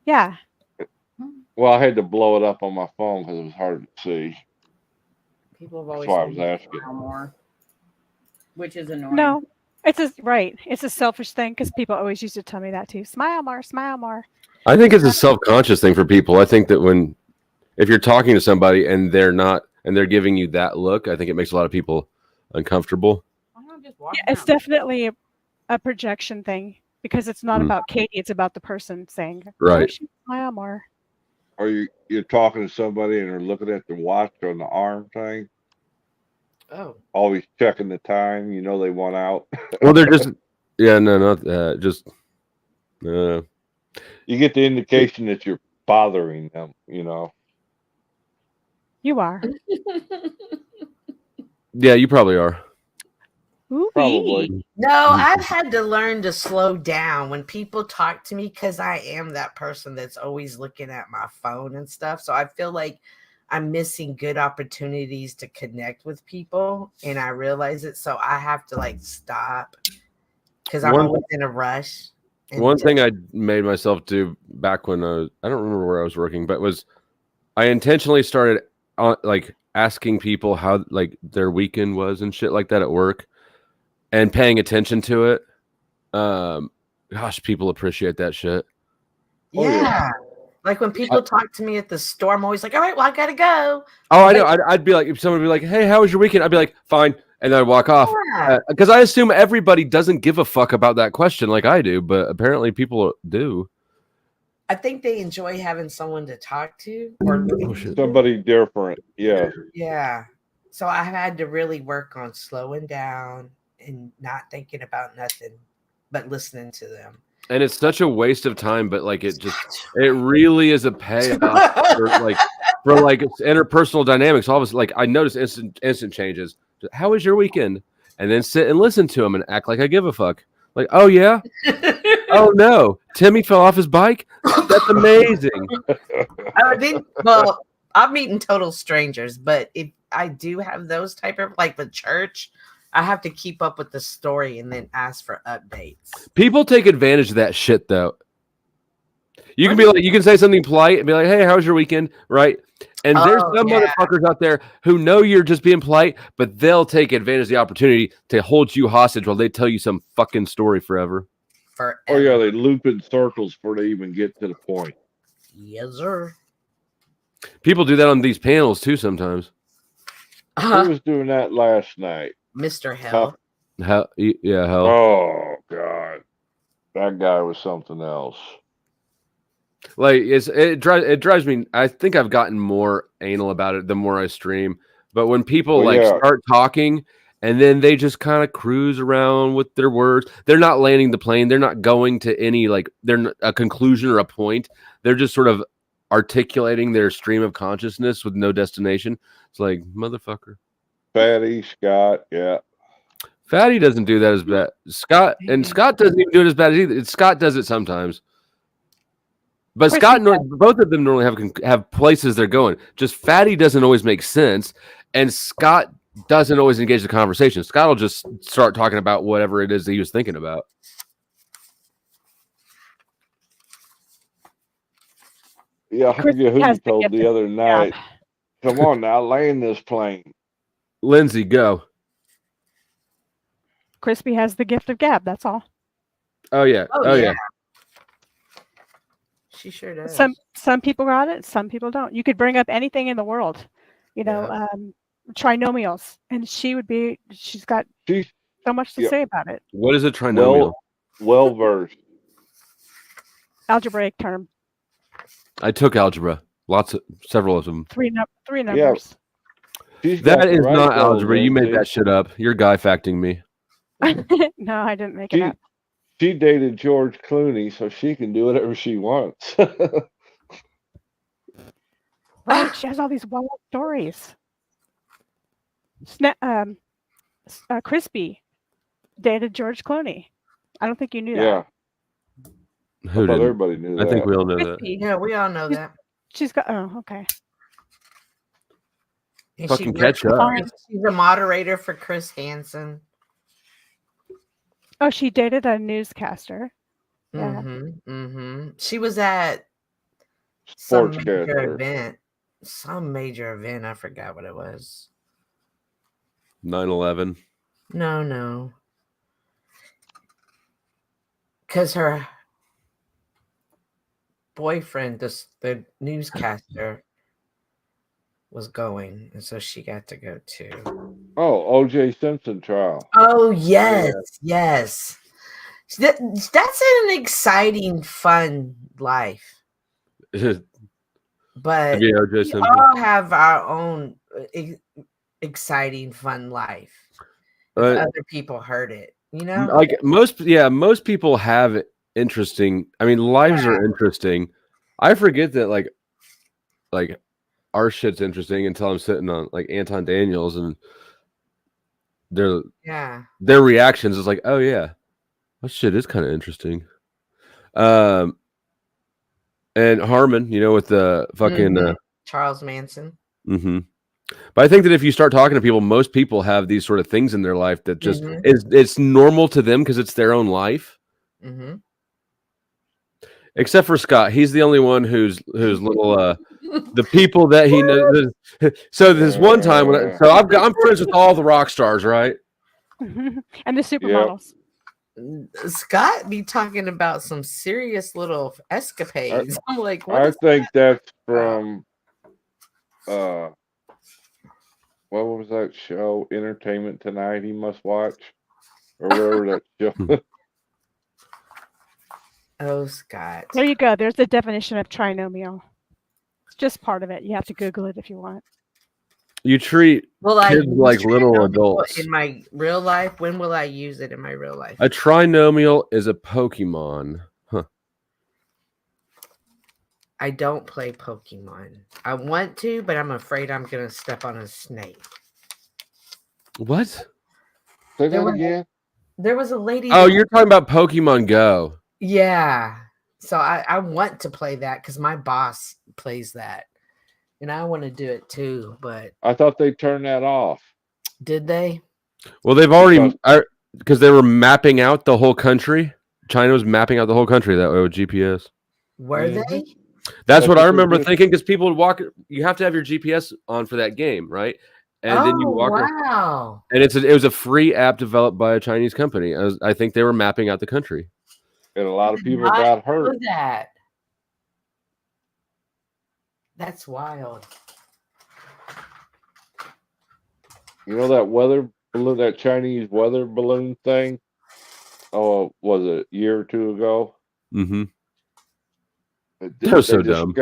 Yeah. Well, I had to blow it up on my phone because it was hard to see. People have That's always why I said was you asking. smile more, which is annoying. No, it's a selfish thing because people always used to tell me that too. Smile more, smile more. I think it's a self-conscious thing for people. I think that if you're talking to somebody and they're giving you that look, I think it makes a lot of people uncomfortable. Yeah, it's definitely a projection thing because it's not about Katie; it's about the person saying, Right. "I should smile more." Or you're talking to somebody and they're looking at the watch on the arm thing. Oh. Always checking the time. You know they want out. Well, they're just not that. Just You get the indication that you're bothering them. You know. You are. yeah, you probably are. Probably. No, I've had to learn to slow down when people talk to me because I am that person that's always looking at my phone and stuff. So I feel like I'm missing good opportunities to connect with people, and I realize it. So I have to like stop because I'm always in a rush. One thing I made myself do back when I don't remember where I was working, but I intentionally started like asking people how like their weekend was and shit like that at work. And paying attention to it, gosh, people appreciate that shit. Yeah. Like when people talk to me at the store, I'm always like, all right, well, I gotta go. Oh, I know. I'd be like, if someone would be like, hey, how was your weekend? I'd be like, fine. And then I'd walk off. Because I assume everybody doesn't give a fuck about that question like I do, but apparently people do. I think they enjoy having someone to talk to or Somebody different. Yeah. Yeah. So I had to really work on slowing down and not thinking about nothing but listening to them. And it's such a waste of time, but like it really is a payoff for interpersonal dynamics. All of us, like I notice instant changes. How was your weekend? And then sit and listen to them and act like I give a fuck. Like, oh yeah, oh no, Timmy fell off his bike. That's amazing. Well, I'm meeting total strangers, but if I do have those type of like the church, I have to keep up with the story and then ask for updates. People take advantage of that shit though. You can be like, you can say something polite and be like, hey, how was your weekend? Right. And there's some motherfuckers out there who know you're just being polite, but they'll take advantage of the opportunity to hold you hostage while they tell you some fucking story forever. Oh yeah, they loop in circles before they even get to the point. Yes, sir. People do that on these panels too sometimes. Who was doing that last night? Mr. Hell. Hell. Oh God, that guy was something else. Like it drives me. I think I've gotten more anal about it the more I stream. But when people start talking and then they just kind of cruise around with their words, they're not landing the plane. They're not going to any a conclusion or a point. They're just sort of articulating their stream of consciousness with no destination. It's like, motherfucker. Fatty, Scott, yeah. Fatty doesn't do that as bad. Scott doesn't even do it as bad as either. Scott does it sometimes. But both of them normally have places they're going. Just Fatty doesn't always make sense, and Scott doesn't always engage the conversation. Scott will just start talking about whatever it is that he was thinking about. Yeah, I forget who you told the other night. Come on now, land this plane. Lindsay, go. Crispy has the gift of gab. That's all. Oh yeah. Oh yeah. She sure does. Some people got it. Some people don't. You could bring up anything in the world, trinomials, and she's got so much to say about it. What is a trinomial? Well versed. Algebraic term. I took algebra. Several of them. Three numbers. Yeah. That is not algebra. You made that shit up. You're guy facting me. No, I didn't make it up. She dated George Clooney, so she can do whatever she wants. Right, she has all these wild stories. Crispy dated George Clooney. I don't think you knew that. Who did? Everybody knew that. I think we all know Crispy, that. Yeah, we all know that. She's got. Oh, okay. And fucking catch up. She's a moderator for Chris Hansen. Oh, she dated a newscaster. Yeah. She was at some major event. Some major event. I forgot what it was. 9/11. No. Because her boyfriend, the newscaster, was going, and so she got to go too. Oh, O.J. Simpson trial. Oh yes. That's an exciting, fun life. But we all have our own exciting, fun life. Other people heard it, Like most people have interesting. I mean, lives are interesting. I forget that like our shit's interesting until I'm sitting on like Anton Daniels and their reactions is like, oh yeah, that shit is kind of interesting. And Harmon, with the fucking Charles Manson. But I think that if you start talking to people, most people have these sort of things in their life that just it's normal to them because it's their own life. Except for Scott, he's the only one who's little the people that he knows. So this one time I'm friends with all the rock stars, right? And the supermodels. Scott be talking about some serious little escapades. I'm like, I think that's from what was that show? Entertainment Tonight. He must watch, or whatever that show. Oh, Scott. There you go. There's the definition of trinomial. It's just part of it. You have to Google it if you want. You treat kids like little adults. In my real life, when will I use it in my real life? A trinomial is a Pokemon. Huh. I don't play Pokemon. I want to, but I'm afraid I'm going to step on a snake. What? Say that again? There was a lady. Oh, you're talking about Pokemon Go. Yeah. So I want to play that because my boss plays that. And I want to do it too, but I thought they turned that off. Did they? Well, they've already because they were mapping out the whole country. China was mapping out the whole country that way with GPS. Were they? That's what I remember thinking because people would walk. You have to have your GPS on for that game, right? And then you walk. Wow! And it was a free app developed by a Chinese company. I think they were mapping out the country. And a lot of people got hurt. That's wild. You know that weather balloon, that Chinese weather balloon thing? Oh, was it a year or two ago? They're so dumb.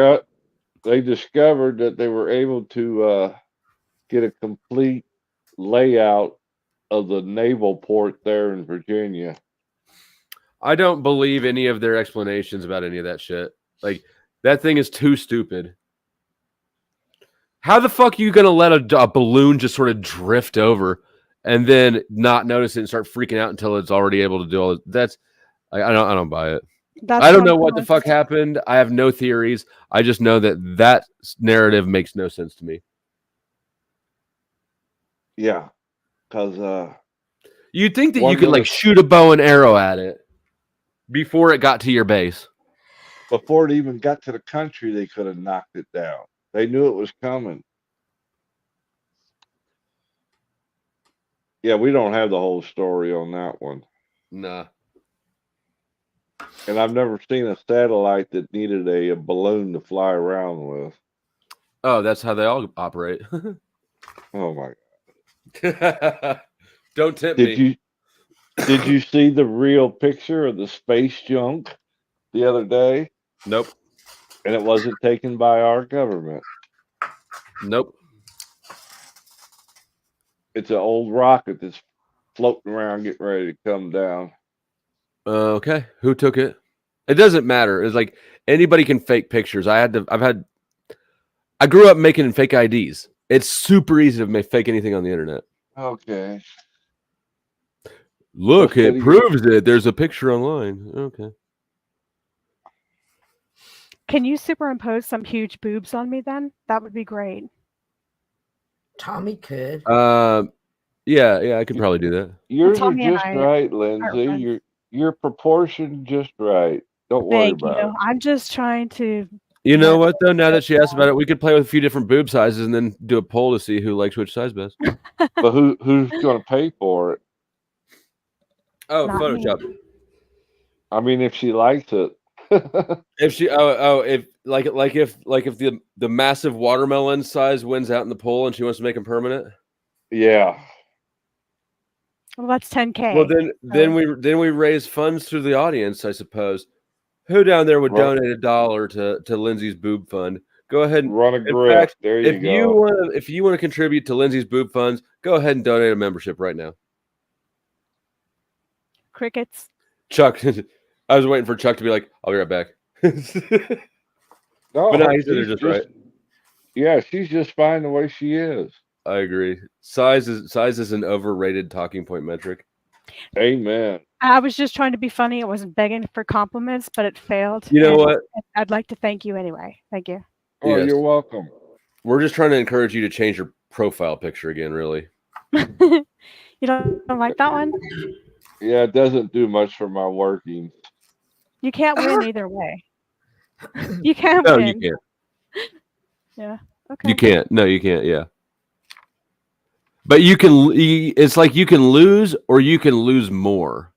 They discovered that they were able to get a complete layout of the naval port there in Virginia. I don't believe any of their explanations about any of that shit. Like, that thing is too stupid. How the fuck are you going to let a balloon just sort of drift over and then not notice it and start freaking out until it's already able to do all that? I don't buy it. I don't know what the fuck happened. I have no theories. I just know that narrative makes no sense to me. Yeah, because you'd think that you could like shoot a bow and arrow at it before it got to your base. Before it even got to the country, they could have knocked it down. They knew it was coming. Yeah, we don't have the whole story on that one. Nah. And I've never seen a satellite that needed a balloon to fly around with. Oh, that's how they all operate. Oh my God. Don't tempt me. Did you see the real picture of the space junk the other day? Nope. And it wasn't taken by our government. Nope. It's an old rocket that's floating around getting ready to come down. Okay. Who took it? It doesn't matter. It's like anybody can fake pictures. I grew up making fake IDs. It's super easy to fake anything on the internet. Okay. Look, it proves it. There's a picture online. Okay. Can you superimpose some huge boobs on me then? That would be great. Tommy could. Yeah, I could probably do that. Yours are just right, Lindsay. You're proportioned just right. Don't worry about it. I'm just trying to. You know what though? Now that she asked about it, we could play with a few different boob sizes and then do a poll to see who likes which size best. But who's going to pay for it? Oh, Not Photoshop. me. I mean, if she likes it. If she if the massive watermelon size wins out in the poll and she wants to make them permanent. Yeah. Well, that's 10K. Well, then we raise funds through the audience, I suppose. Who down there would donate $1 to Lindsay's boob fund? Go ahead and run a grip. There you go. If you want to contribute to Lindsay's boob funds, go ahead and donate a membership right now. Crickets. Chuck, I was waiting for Chuck to be like, "I'll be right back." No, but no, he said they're just right. Yeah, she's just fine the way she is. I agree. Size is an overrated talking point metric. Amen. I was just trying to be funny. I wasn't begging for compliments, but it failed. You know what? I'd like to thank you anyway. Thank you. Oh, yes. You're welcome. We're just trying to encourage you to change your profile picture again, really. You don't like that one? Yeah, it doesn't do much for my working. You can't win either way. You can't No, win. you can't. Yeah. Okay. You can't. No, you can't. Yeah. But you can. It's like you can lose, or you can lose more.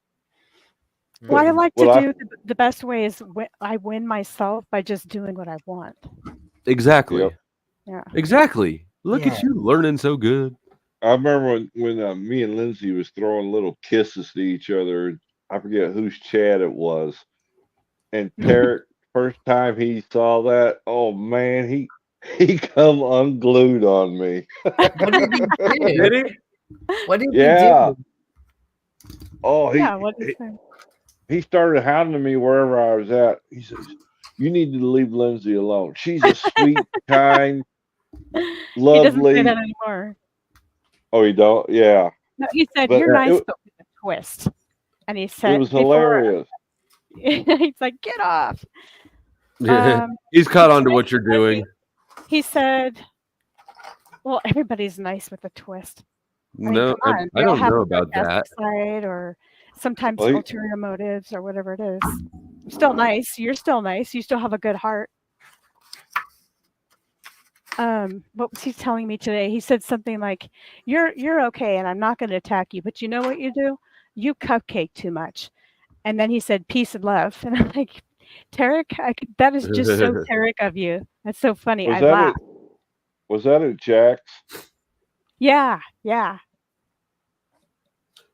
What I like to do the best way is I win myself by just doing what I want. Exactly. Yep. Yeah. Exactly. Look at you learning so good. I remember when me and Lindsay was throwing little kisses to each other. I forget whose chat it was. And Tarek, first time he saw that, oh man, he come unglued on me. What did he do? Did he? What did he do? Oh, He started hounding me wherever I was at. He says, "You need to leave Lindsay alone. She's a sweet, kind, lovely." He doesn't say that anymore. Oh, you don't? Yeah. No, he said, But, "You're nice, but with a twist." And he said, it was hilarious. He's like, "Get off." He's caught on to what you're doing. He said, "Well, everybody's nice with a twist." No, I don't know about that. Side or sometimes ulterior motives or whatever it is. Still nice. You're still nice. You still have a good heart. What was he telling me today? He said something like, "You're okay, and I'm not going to attack you, but you know what you do? You cupcake too much." And then he said, "Peace and love." And I'm like, Tarek, that is just so Tarek of you. That's so funny. I laughed. Was that at Jack's? Yeah.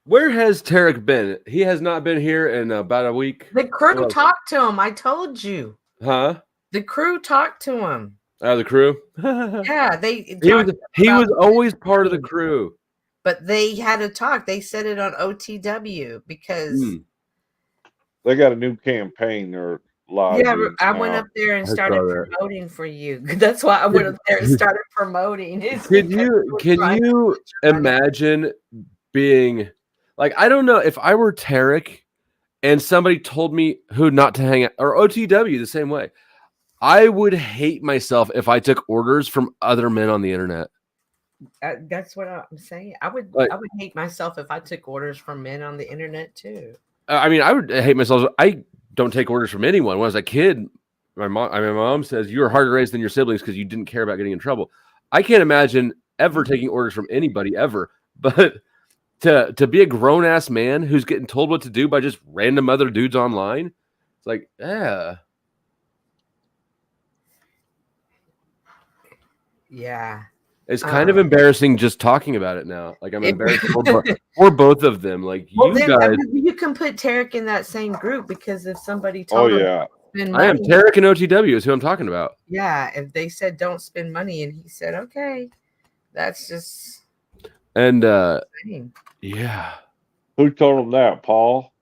Where has Tarek been? He has not been here in about a week. The crew talked to him. I told you. Huh? The crew talked to him. The crew. Yeah, he was always part of the crew. But they had a talk. They said it on OTW because they got a new campaign. They're live. Yeah, I went up there and started promoting for you. That's why I went up there and started promoting. Can you imagine being like, I don't know, if I were Tarek and somebody told me who not to hang out, or OTW the same way, I would hate myself if I took orders from other men on the internet. That's what I'm saying. I would hate myself if I took orders from men on the internet too. I mean, I would hate myself. I don't take orders from anyone. When I was a kid, my mom says you were harder raised than your siblings because you didn't care about getting in trouble. I can't imagine ever taking orders from anybody ever. But to be a grown ass man who's getting told what to do by just random other dudes online, it's like, yeah. It's kind of embarrassing just talking about it now. Like, I'm embarrassed for both of them. Like, you guys. You can put Tarek in that same group because if somebody told him to spend money, I am Tarek and OTW is who I'm talking about. Yeah, if they said don't spend money and he said okay, that's just. And yeah, who told him that, Paul?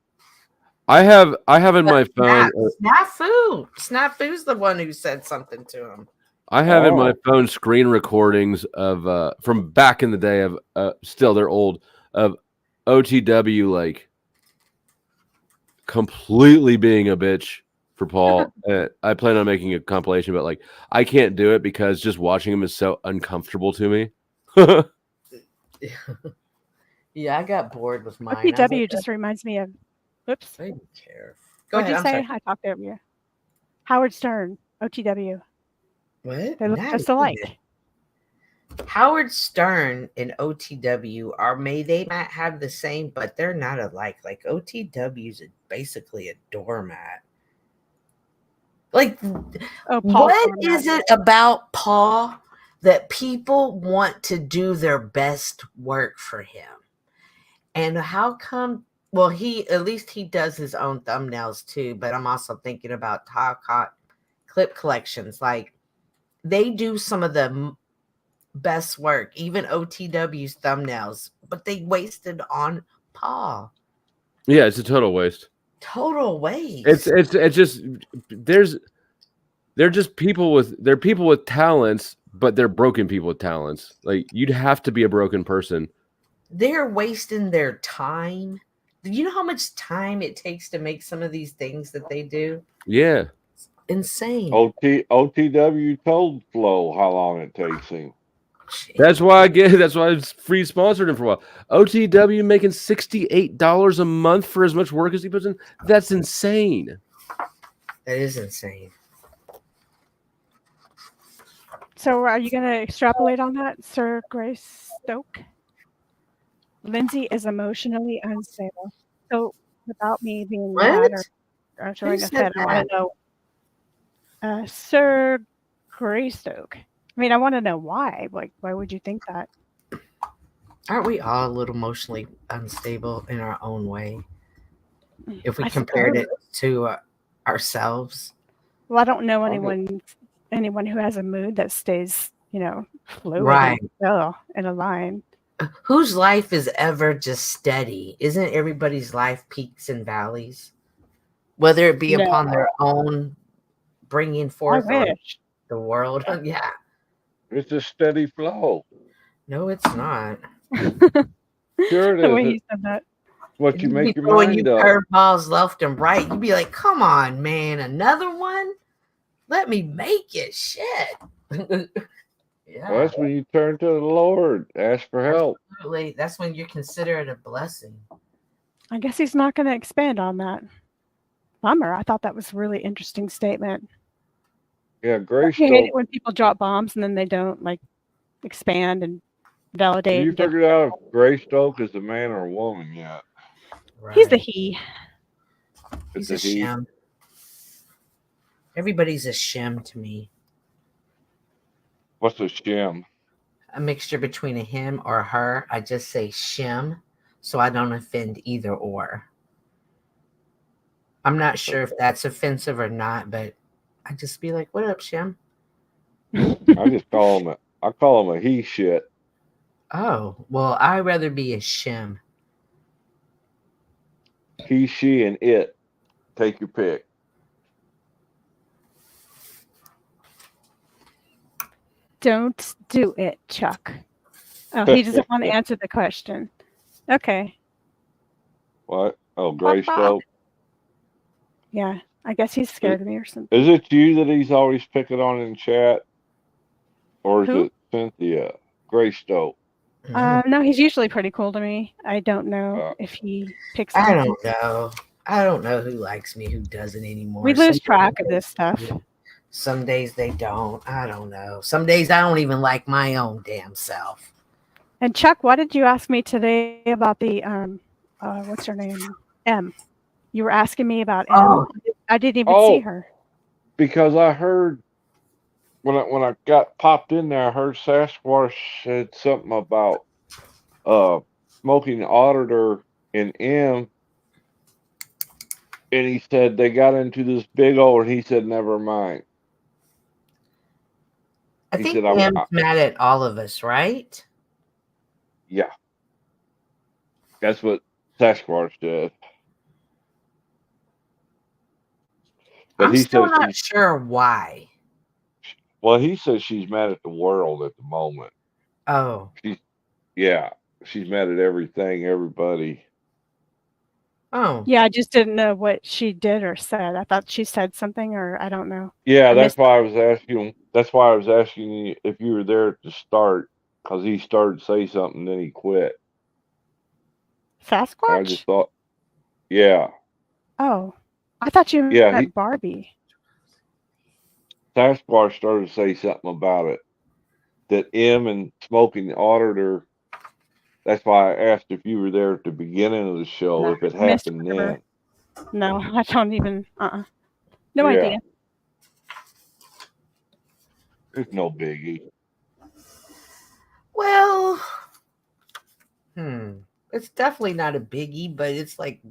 I have in my phone. Snafu's the one who said something to him. I have in my phone screen recordings of from back in the day of still they're old, of OTW like completely being a bitch for Paul. I plan on making a compilation, but like I can't do it because just watching him is so uncomfortable to me. Yeah, I got bored with mine. OTW just reminds me of. Whoops. I don't care. Go What'd ahead. you say? I talked over you. Howard Stern, OTW. What? They look just alike. Howard Stern and OTW they might have the same, but they're not alike. Like OTW is basically a doormat. Like, what is it about Paul that people want to do their best work for him? And how come? Well, at least he does his own thumbnails too. But I'm also thinking about Talk Hot clip collections, like. They do some of the best work, even OTW's thumbnails, but they wasted on Paul. Yeah, it's a total waste. Total waste. It's just they're just people with talents, but they're broken people with talents. Like, you'd have to be a broken person. They're wasting their time. Do you know how much time it takes to make some of these things that they do? Yeah. Insane. OTW told Flo how long it takes him. That's why I free sponsored him for a while. OTW making $68 a month for as much work as he puts in. That's insane. That is insane. So are you going to extrapolate on that, Sir Grace Stoke? Lindsay is emotionally unstable. So without me being mad or showing a head, I want to know. Sir Greystoke. I mean, I want to know why. Like, why would you think that? Aren't we all a little emotionally unstable in our own way? If we compared it to ourselves. Well, I don't know anyone who has a mood that stays, fluid, right, in a line. Whose life is ever just steady? Isn't everybody's life peaks and valleys? Whether it be upon their own bringing forth the world. Yeah. It's a steady flow. No, it's not. Sure it is. The way you said that. What you make your when mind you up. curveballs left and right, you'd be like, come on, man, another one? Let me make it. Shit. Yeah. Well, that's when you turn to the Lord, ask for help. Absolutely. That's when you consider it a blessing. I guess he's not going to expand on that. Bummer. I thought that was a really interesting statement. Yeah, Grace. I hate it when people drop bombs and then they don't expand and validate. Have you figured out if Greystoke is a man or a woman yet? Right. He's the he. He's a shim. Everybody's a shim to me. What's a shim? A mixture between a him or a her. I just say shim so I don't offend either or. I'm not sure if that's offensive or not, but I just be like, "What up, Shim?" I just call him a he shit. Oh, well, I'd rather be a Shim. He, she, and it. Take your pick. Don't do it, Chuck. Oh, he doesn't want to answer the question. Okay. What? Oh, Greystoke. Yeah, I guess he's scared of me or something. Is it you that he's always picking on in chat? Or is Who? it Cynthia? Greystoke. No, he's usually pretty cool to me. I don't know if he picks. I on me. don't know. I don't know who likes me, who doesn't anymore. We lose track of this stuff. Some days they don't. I don't know. Some days I don't even like my own damn self. And Chuck, what did you ask me today about the what's her name? M. You were asking me about M. Oh. I didn't even see her. Because I heard when I got popped in there, I heard Sasquatch said something about smoking auditor in M. And he said they got into this big old, and he said, never mind. I think M's mad at all of us, right? Yeah. That's what Sasquatch did. But I'm still not sure why. Well, he says she's mad at the world at the moment. Oh. She's mad at everything, everybody. Oh. Yeah, I just didn't know what she did or said. I thought she said something, or I don't know. Yeah, that's why I was asking. That's why I was asking you if you were there at the start, because he started to say something, then he quit. Sasquatch? I just thought, yeah. Oh, I thought you meant Barbie. Sasquatch started to say something about it. That M and smoking the auditor. That's why I asked if you were there at the beginning of the show, if it happened then. No, I don't even. No idea. There's no biggie. Well, it's definitely not a biggie, but it's like,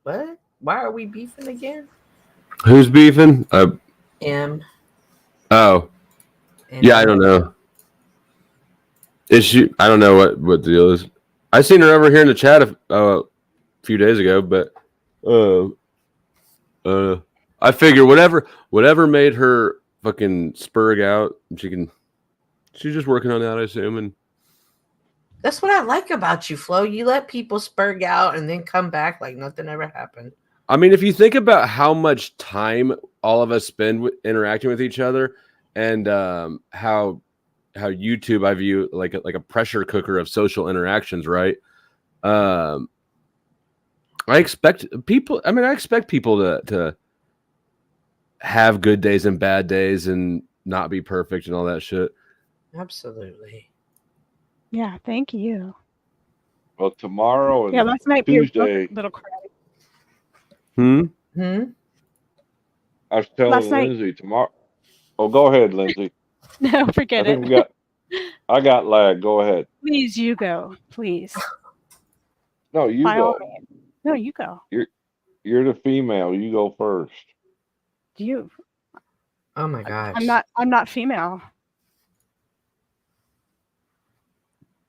what? Why are we beefing again? Who's beefing? M. Oh. Yeah, I don't know. Is she? I don't know what the deal is. I seen her over here in the chat a few days ago, but I figure whatever made her fucking spurg out, she's just working on that, I assume. And that's what I like about you, Flo. You let people spurg out and then come back like nothing ever happened. I mean, if you think about how much time all of us spend interacting with each other, and how YouTube I view like a pressure cooker of social interactions, right? I expect people to have good days and bad days and not be perfect and all that shit. Absolutely. Yeah, thank you. Well, tomorrow and last night Tuesday. Little cry. I was telling Lindsay tomorrow. Oh, go ahead, Lindsay. No, forget it. I got lag. Go ahead. Please, you go. Please. No, you By go. all means. No, you go. You're the female. You go first. Do you? Oh my gosh. I'm not female.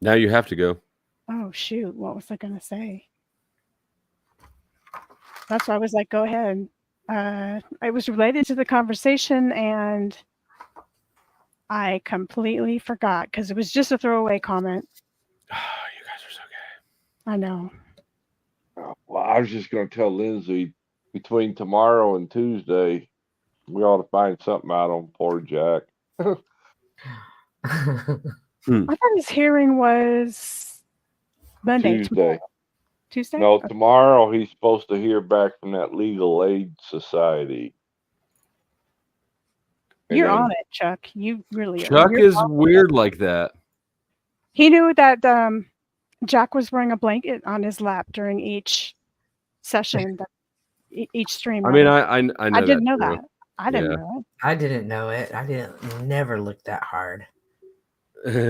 Now you have to go. Oh shoot! What was I gonna say? That's why I was like, go ahead. It was related to the conversation, and I completely forgot because it was just a throwaway comment. Oh, you guys are so gay. I know. Well, I was just going to tell Lindsay between tomorrow and Tuesday, we ought to find something out on poor Jack. I thought his hearing was Monday. Tuesday. Tuesday? No, tomorrow he's supposed to hear back from that Legal Aid Society. You're on it, Chuck. You really are. Chuck is weird like that. He knew that Jack was wearing a blanket on his lap during each session, each stream. I mean, I know I didn't know true. that. I didn't know it. I didn't know it. I didn't never look that hard.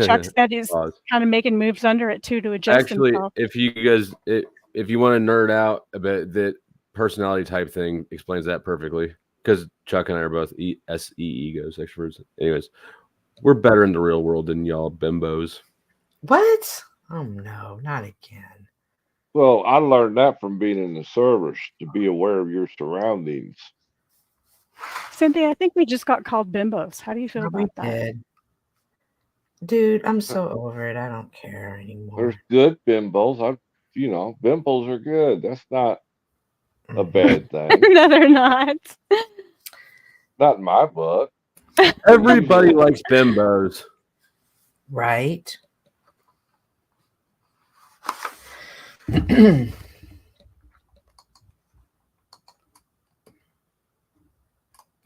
Chuck said he's kind of making moves under it too to adjust himself. If you guys, if you want to nerd out a bit, that personality type thing explains that perfectly. because Chuck and I are both SE egos, extroverts. Anyways, we're better in the real world than y'all bimbos. What? Oh no, not again. Well, I learned that from being in the service, to be aware of your surroundings. Cynthia, I think we just got called bimbos. How do you feel about that? Dude, I'm so over it. I don't care anymore. There's good bimbos. Bimbos are good. That's not a bad thing. No, they're not. Not in my book. Everybody likes bimbos. Right.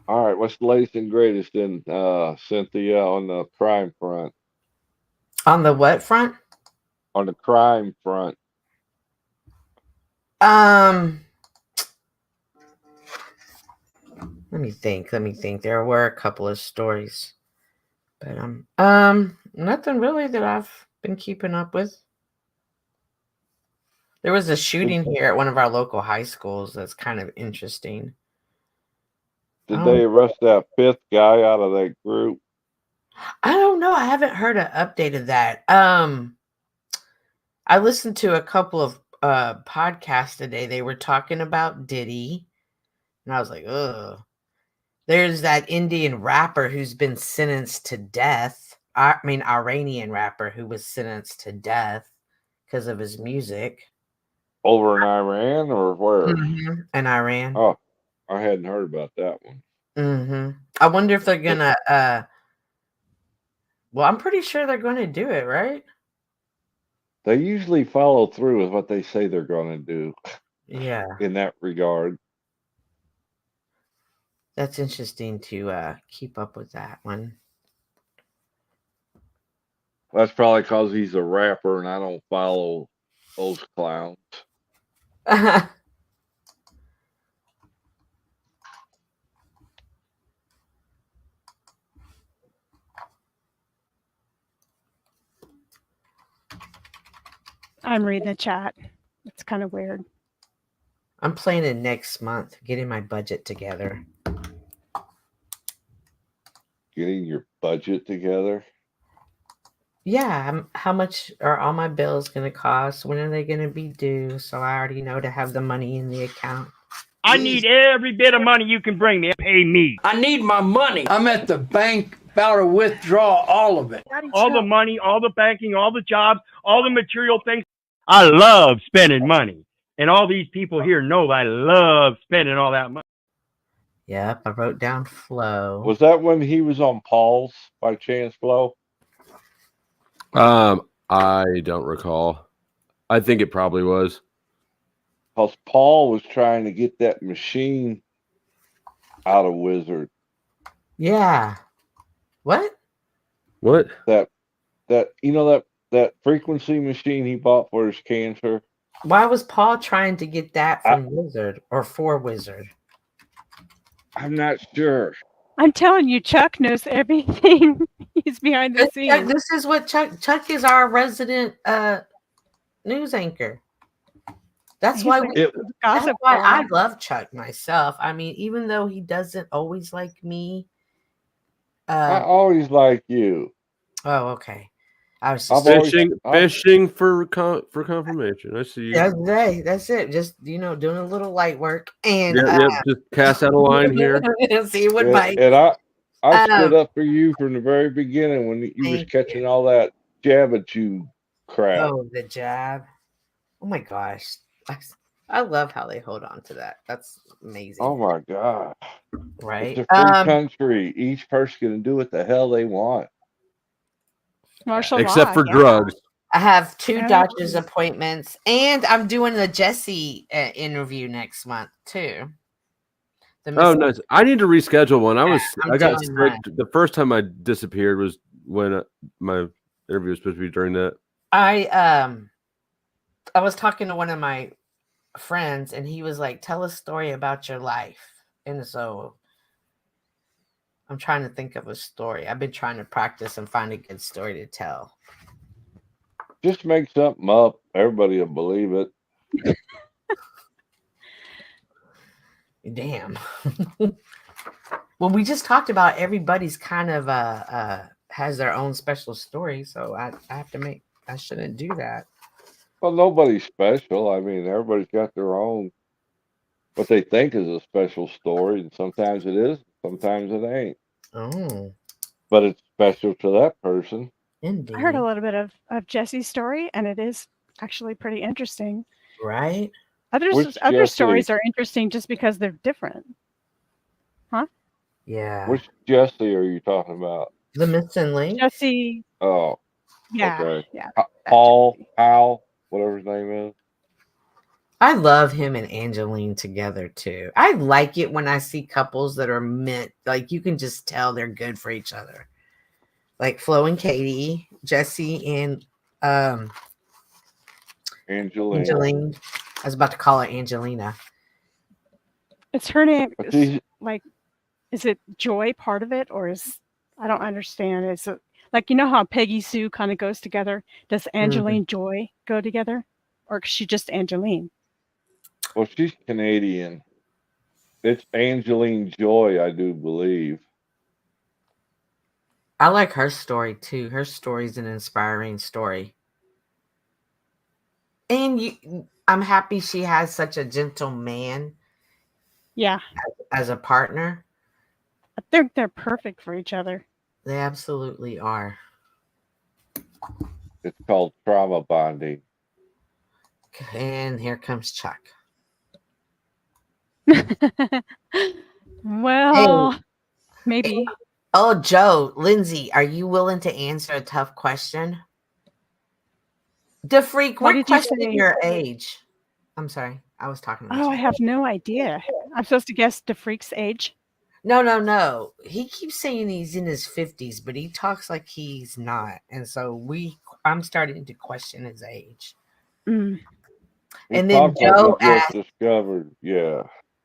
All right, what's the latest and greatest in Cynthia on the crime front? On the what front? On the crime front. Let me think. There were a couple of stories, but nothing really that I've been keeping up with. There was a shooting here at one of our local high schools that's kind of interesting. Did they arrest that fifth guy out of that group? I don't know. I haven't heard an update of that. I listened to a couple of podcasts today. They were talking about Diddy, and I was like, ugh. There's that Indian rapper who's been sentenced to death. Iranian rapper who was sentenced to death because of his music. Over in Iran or where? Mm-hmm. In Iran. Oh, I hadn't heard about that one. Mm-hmm. I wonder if they're gonna. Well, I'm pretty sure they're going to do it, right? They usually follow through with what they say they're going to do. Yeah. In that regard. That's interesting to keep up with that one. That's probably because he's a rapper and I don't follow those clowns. I'm reading the chat. It's kind of weird. I'm planning next month, getting my budget together. Getting your budget together? Yeah, how much are all my bills going to cost? When are they going to be due? So I already know to have the money in the account. I need every bit of money you can bring me. Pay me. I need my money. I'm at the bank about to withdraw all of it. All the money, all the banking, all the jobs, all the material things. I love spending money. And all these people here know I love spending all that money. Yep, I wrote down Flo. Was that when he was on Paul's by chance, Flo? I don't recall. I think it probably was. Because Paul was trying to get that machine out of Wizard. Yeah. What? What? That frequency machine he bought for his cancer. Why was Paul trying to get that from Wizard or for Wizard? I'm not sure. I'm telling you, Chuck knows everything. He's behind the scenes. This is what Chuck is our resident news anchor. That's why I love Chuck myself. I mean, even though he doesn't always like me. I always like you. Oh, okay. I was just fishing for confirmation. I see you. That's it. Just doing a little light work and just cast out a line here. See what bites. And I stood up for you from the very beginning when you was catching all that jab at you crap. Oh, the jab! Oh my gosh, I love how they hold on to that. That's amazing. Oh my god! Right? It's a free country. Each person can do what the hell they want. Except for drugs. I have 2 doctor's appointments, and I'm doing the Jesse interview next month too. Oh, nice! I need to reschedule one. I got sick. The first time I disappeared was when my interview was supposed to be during that. I was talking to one of my friends, and he was like, "Tell a story about your life," and so I'm trying to think of a story. I've been trying to practice and find a good story to tell. Just make something up. Everybody will believe it. Damn. Well, we just talked about everybody's kind of has their own special story, so I have to make I shouldn't do that. Well, nobody's special. I mean, everybody's got their own what they think is a special story, and sometimes it is, sometimes it ain't. Oh, But it's special to that person. indeed. I heard a little bit of Jesse's story, and it is actually pretty interesting. Right? Other Jesse? stories are interesting just because they're different. Huh? Yeah. Which Jesse are you talking about? The missing link. Jesse. Oh, Yeah. okay. Yeah. Paul, Hal, whatever his name is. I love him and Angeline together too. I like it when I see couples that are meant, like you can just tell they're good for each other. Like Flo and Katie, Jesse and Angeline. I was about to call her Angelina. It's her name. But Is, these- like, is it Joy part of it, or is I don't understand. Is it like, you know how Peggy Sue kind of goes together? Does Angeline Joy go together, or is she just Angeline? Well, she's Canadian. It's Angeline Joy, I do believe. I like her story too. Her story's an inspiring story. And I'm happy she has such a gentle man. Yeah. As a partner. I think they're perfect for each other. They absolutely are. It's called trauma bonding. And here comes Chuck. Well, maybe. Oh, Joe, Lindsay, are you willing to answer a tough question? DeFreak, What we're did you questioning say? your age. I'm sorry. I was talking about Oh, you. I have no idea. I'm supposed to guess DeFreak's age. No. He keeps saying he's in his 50s, but he talks like he's not. And so I'm starting to question his age. Mm. And then Joe asked, discovered, yeah.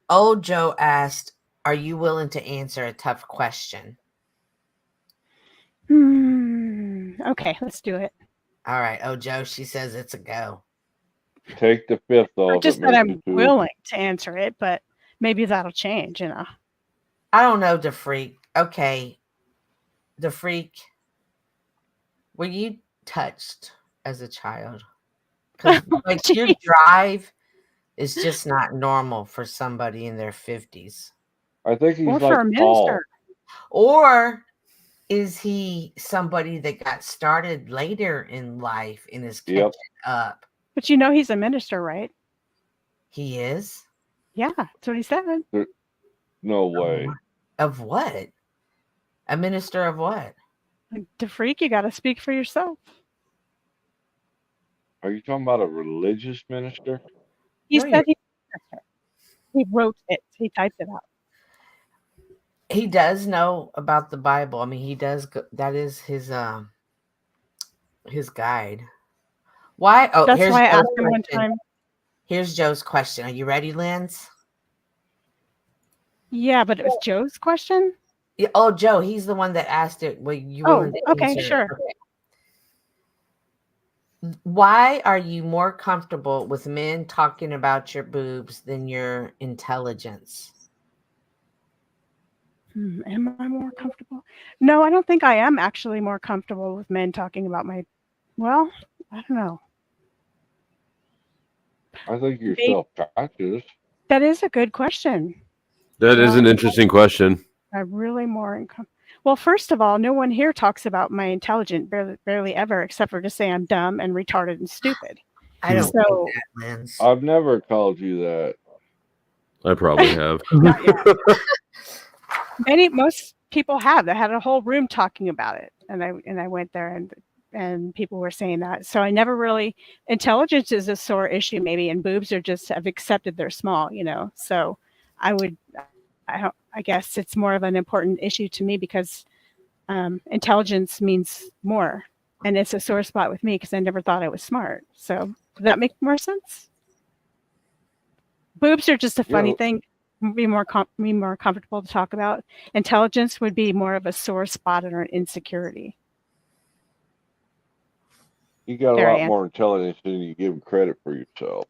Old Joe asked, are you willing to answer a tough question? Okay, let's do it. All right. Oh, Joe, she says it's a go. Take the fifth off. Not just that I'm willing to answer it, but maybe that'll change, you know. I don't know, DeFreak. Okay. DeFreak, were you touched as a child? Because like your drive is just not normal for somebody in their 50s. I think he's or like for a Paul. minister. Or is he somebody that got started later in life and is catching up? But you know he's a minister, right? He is? Yeah, that's what he said. No way. Of what? A minister of what? DeFreak, you got to speak for yourself. Are you talking about a religious minister? He said he wrote it. He typed it out. He does know about the Bible. I mean, he does. That is his guide. Why? Oh, that's here's why I Joe's asked him one question. time. Here's Joe's question. Are you ready, Linz? Yeah, but it was Joe's question. Yeah, oh, Joe, he's the one that asked it. Well, you Oh, willing to okay, answer it? sure. Okay. Why are you more comfortable with men talking about your boobs than your intelligence? Am I more comfortable? No, I don't think I am actually more comfortable with men talking about my. Well, I don't know. I think you're self-conscious. That is a good question. That is an interesting question. I'm really more. Well, first of all, no one here talks about my intelligence barely ever, except for to say I'm dumb and retarded and stupid. I don't So, think that, Linz. I've never called you that. I probably have. Most people have. They had a whole room talking about it, and I went there and people were saying that. So I never really. Intelligence is a sore issue, maybe, and boobs are just have accepted they're small, you know. So I guess it's more of an important issue to me because intelligence means more, and it's a sore spot with me because I never thought I was smart. So does that make more sense? Boobs are just a funny thing. Be more comfortable to talk about. Intelligence would be more of a sore spot or an insecurity. You got a lot more intelligence than you give credit for yourself.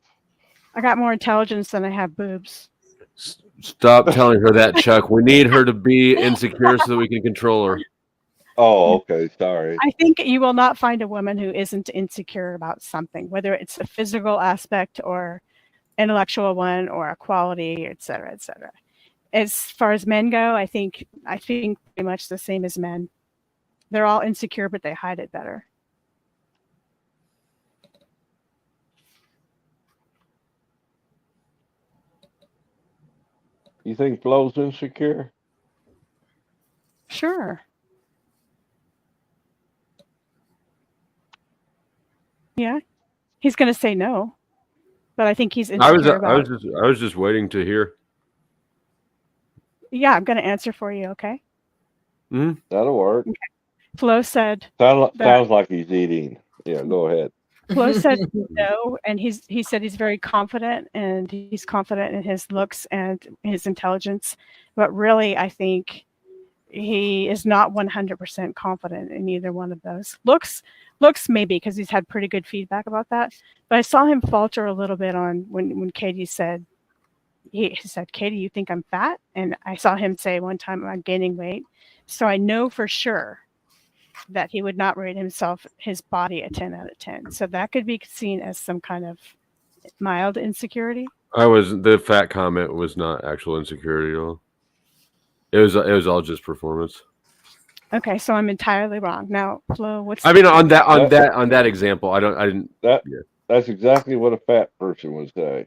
I got more intelligence than I have boobs. Stop telling her that, Chuck. We need her to be insecure so that we can control her. Oh, okay. Sorry. I think you will not find a woman who isn't insecure about something, whether it's a physical aspect or intellectual one or a quality, et cetera, et cetera. As far as men go, I think pretty much the same as men. They're all insecure, but they hide it better. You think Flo's insecure? Sure. Yeah, he's going to say no, but I think he's insecure about. I was just waiting to hear. Yeah, I'm going to answer for you. Okay. Mm-hmm. That'll work. Okay. Flo said. Sounds like he's eating. Yeah, go ahead. Flo said no, and he said he's very confident, and he's confident in his looks and his intelligence, but really, I think he is not 100% confident in either one of those. Looks maybe, because he's had pretty good feedback about that. But I saw him falter a little bit on when Katie said, he said, "Katie, you think I'm fat?" And I saw him say one time, "I'm gaining weight." So I know for sure that he would not rate his body a 10 out of 10. So that could be seen as some kind of mild insecurity. The fat comment was not actual insecurity at all. It was all just performance. Okay, so I'm entirely wrong. Now, Flo, what's on that example, I didn't. That's exactly what a fat person would say.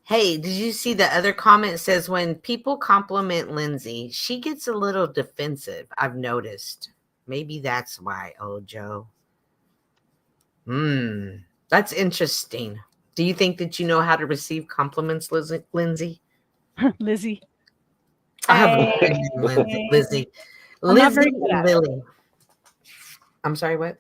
Hey, did you see the other comment? It says when people compliment Lindsay, she gets a little defensive. I've noticed. Maybe that's why. Oh, Joe. That's interesting. Do you think that you know how to receive compliments, Lindsay? Lizzie. I have a good name, Lizzie. Lizzie and Lily. I'm sorry, what?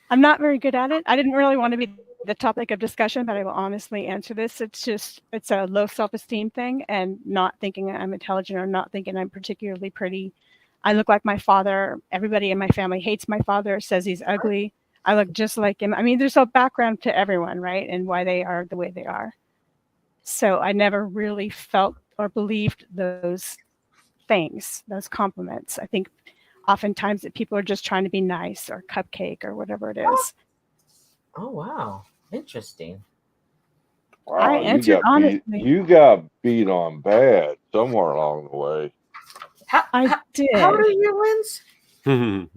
I'm not very good at it. I didn't really want to be the topic of discussion, but I will honestly answer this. It's a low self-esteem thing, and not thinking I'm intelligent or not thinking I'm particularly pretty. I look like my father. Everybody in my family hates my father, says he's ugly. I look just like him. I mean, there's a background to everyone, right? And why they are the way they are. So I never really felt or believed those things, those compliments. I think oftentimes that people are just trying to be nice or cupcake or whatever it is. Oh, wow. Interesting. Wow, I answered honestly. You got beat on bad somewhere along the way. I did. How old are you, Linz?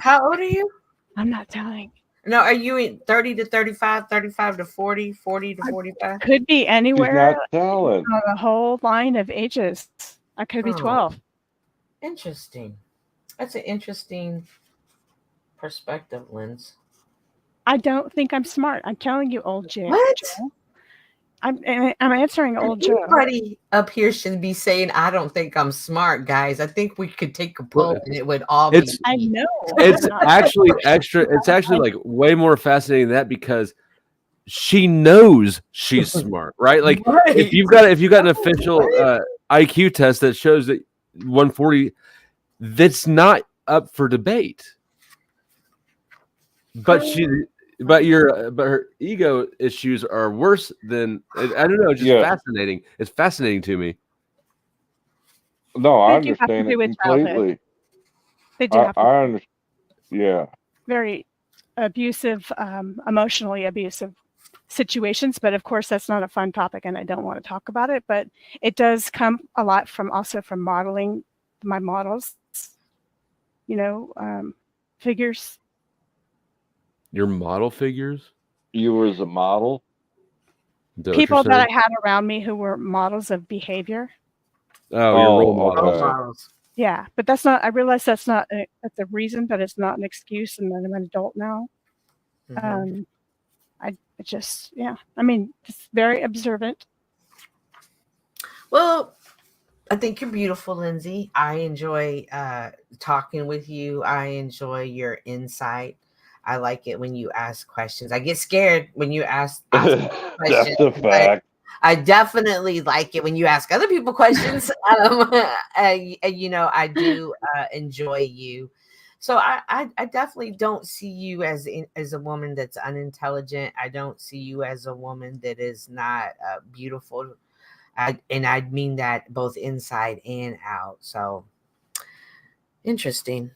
How old are you? I'm not telling. No, are you in 30 to 35, 35 to 40, 40 to 45? Could be anywhere. She's not telling. On a whole line of ages. I could be 12. Interesting. That's an interesting perspective, Linz. I don't think I'm smart. I'm telling you, old Joe. What? I'm answering old Joe. Everybody up here should be saying, "I don't think I'm smart, guys." I think we could take a poll and it would all be. I know. It's actually It's actually like way more fascinating than that, because she knows she's smart, right? Like if you've got an official IQ test that shows that 140, that's not up for debate. But her ego issues are worse than, I don't know, just fascinating. It's fascinating to me. No, I understand it completely. They do have to I understand. Yeah. Very abusive, emotionally abusive situations, but of course that's not a fun topic and I don't want to talk about it, but it does come a lot from modeling my models, figures. Your model figures? You were as a model? People that I had around me who were models of behavior. Oh, your role models. Yeah, but that's not, I realize that's a reason, but it's not an excuse, and I'm an adult now. Mm-hmm. Just very observant. Well, I think you're beautiful, Lindsay. I enjoy talking with you. I enjoy your insight. I like it when you ask questions. I get scared when you ask questions. That's a fact. I definitely like it when you ask other people questions. I do enjoy you. So I definitely don't see you as a woman that's unintelligent. I don't see you as a woman that is not beautiful. And I mean that both inside and out. So interesting.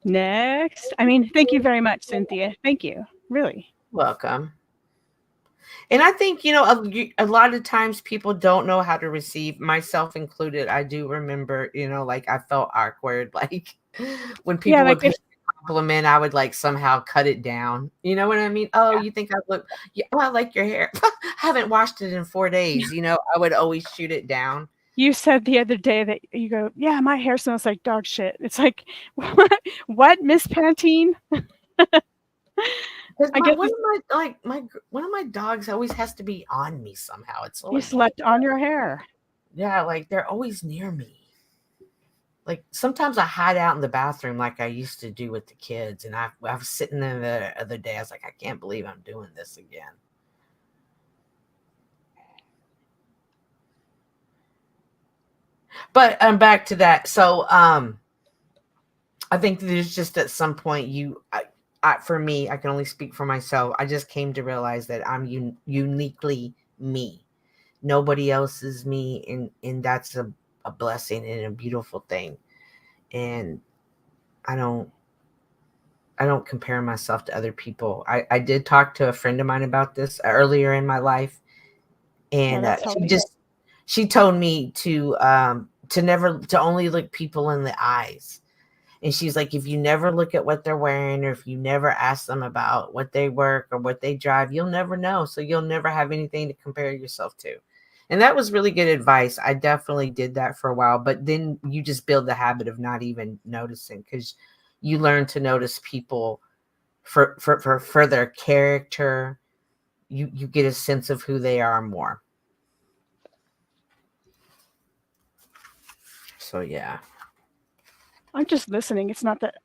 Next. I mean, thank you very much, Cynthia. Thank you. Really. Welcome. And I think, you know, a lot of times people don't know how to receive, myself included. I do remember, you know, like I felt awkward. Like when people would pay me a compliment, I would like somehow cut it down. You know what I mean? Oh, you think I look, oh, I like your hair. I haven't washed it in 4 days. You know, I would always shoot it down. You said the other day that you go, yeah, my hair smells like dog shit. It's like, what, Miss Pantene? I guess one of my dogs always has to be on me somehow. It's you slept on your hair. Yeah, like they're always near me. Like sometimes I hide out in the bathroom like I used to do with the kids. And I was sitting there the other day. I was like, I can't believe I'm doing this again. But I'm back to that. So I think there's just at some point for me, I can only speak for myself. I just came to realize that I'm uniquely me. Nobody else is me. And that's a blessing and a beautiful thing. And I don't compare myself to other people. I did talk to a friend of mine about this earlier in my life. And she told me to only look people in the eyes. And she's like, if you never look at what they're wearing, or if you never ask them about what they work or what they drive, you'll never know. So you'll never have anything to compare yourself to. And that was really good advice. I definitely did that for a while, but then you just build the habit of not even noticing, because you learn to notice people for their character. You get a sense of who they are more. So, yeah. I'm just listening. It's not that,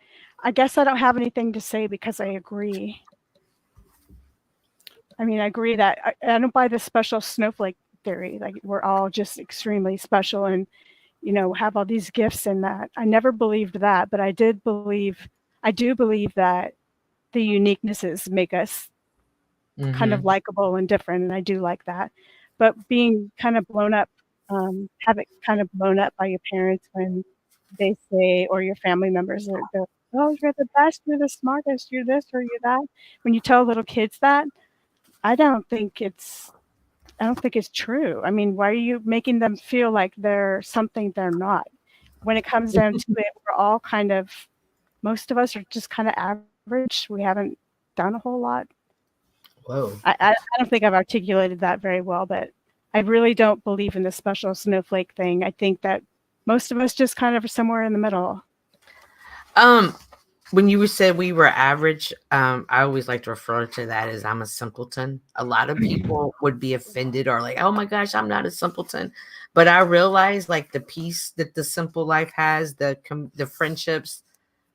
I guess I don't have anything to say because I agree. I mean, I agree that I don't buy the special snowflake theory. Like we're all just extremely special and, you know, have all these gifts and that. I never believed that, but I do believe that the uniquenesses make us kind of likable and different. And I do like that. But being kind of blown up, have it kind of blown up by your parents when they say, or your family members, oh, you're the best, you're the smartest, you're this or you're that. When you tell little kids that, I don't think it's true. I mean, why are you making them feel like they're something they're not? When it comes down to it, we're all kind of, most of us are just kind of average. We haven't done a whole lot. Whoa. I don't think I've articulated that very well, but I really don't believe in the special snowflake thing. I think that most of us just kind of are somewhere in the middle. When you said we were average, I always like to refer to that as I'm a simpleton. A lot of people would be offended or like, oh my gosh, I'm not a simpleton. But I realize like the peace that the simple life has, the friendships,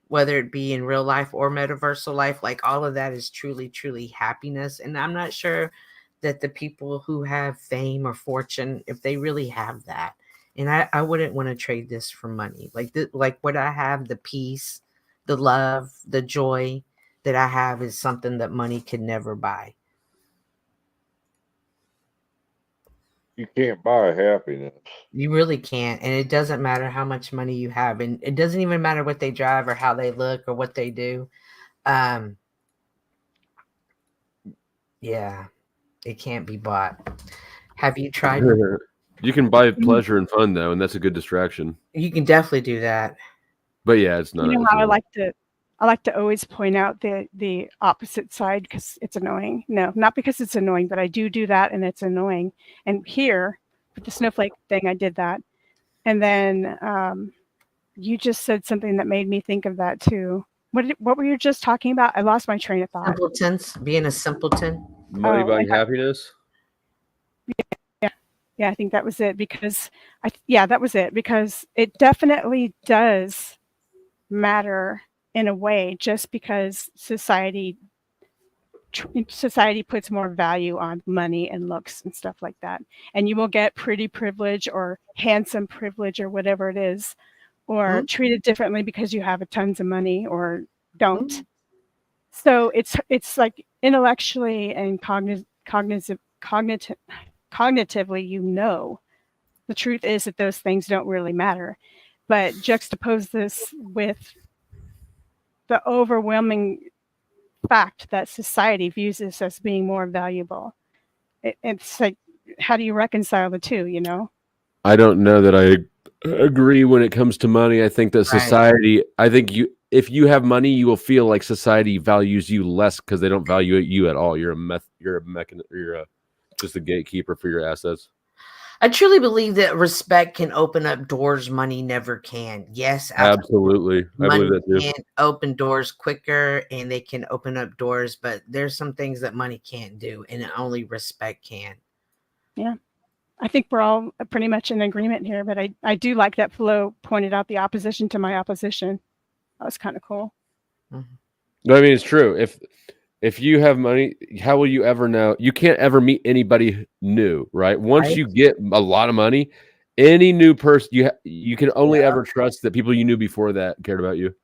whether it be in real life or metaversal life, like all of that is truly, truly happiness. And I'm not sure that the people who have fame or fortune, if they really have that. And I wouldn't want to trade this for money. Like what I have, the peace, the love, the joy that I have is something that money could never buy. You can't buy happiness. You really can't. And it doesn't matter how much money you have. And it doesn't even matter what they drive or how they look or what they do. Yeah, it can't be bought. Have you tried? You can buy pleasure and fun though, and that's a good distraction. You can definitely do that. But yeah, it's not. You know how I like to always point out the opposite side because it's annoying. No, not because it's annoying, but I do that and it's annoying. And here with the snowflake thing, I did that. And then you just said something that made me think of that too. What were you just talking about? I lost my train of thought. Simpletons, being a simpleton. Money buying happiness. Yeah, I think that was it because that was it because it definitely does matter in a way just because society society puts more value on money and looks and stuff like that. And you will get pretty privilege or handsome privilege or whatever it is, or treated differently because you have tons of money or don't. So it's like intellectually and cognitively, the truth is that those things don't really matter. But juxtapose this with the overwhelming fact that society views this as being more valuable. It's like, how do you reconcile the two, you know? I don't know that I agree when it comes to money. I think that society, if you have money, you will feel like society values you less because they don't value you at all. You're just a gatekeeper for your assets. I truly believe that respect can open up doors money never can. Yes, absolutely. I believe that too. Money can open doors quicker and they can open up doors, but there's some things that money can't do and only respect can. Yeah. I think we're all pretty much in agreement here, but I do like that Flo pointed out the opposition to my opposition. That was kind of cool. No, I mean, it's true. If you have money, how will you ever know? You can't ever meet anybody new, right? Once you get a lot of money, any new person, you can only ever trust that people you knew before that cared about you.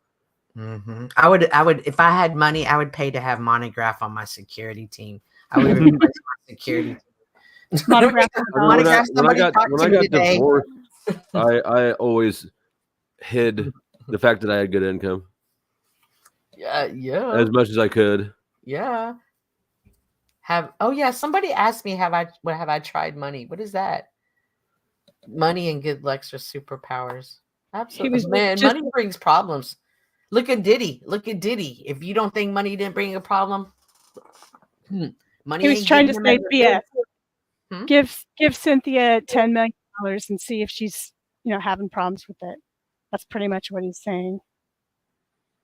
I would, if I had money, I would pay to have Monograph on my security team. I would replace my security team. Monograph. When I got divorced, I always hid the fact that I had good income. Yeah. As much as I could. Yeah. Somebody asked me, have I tried money? What is that? Money and good looks are superpowers. Absolutely. Man, money brings problems. Look at Diddy. If you don't think money didn't bring a problem, money. He was trying to say BS. Give Cynthia $10 million and see if she's having problems with it. That's pretty much what he's saying.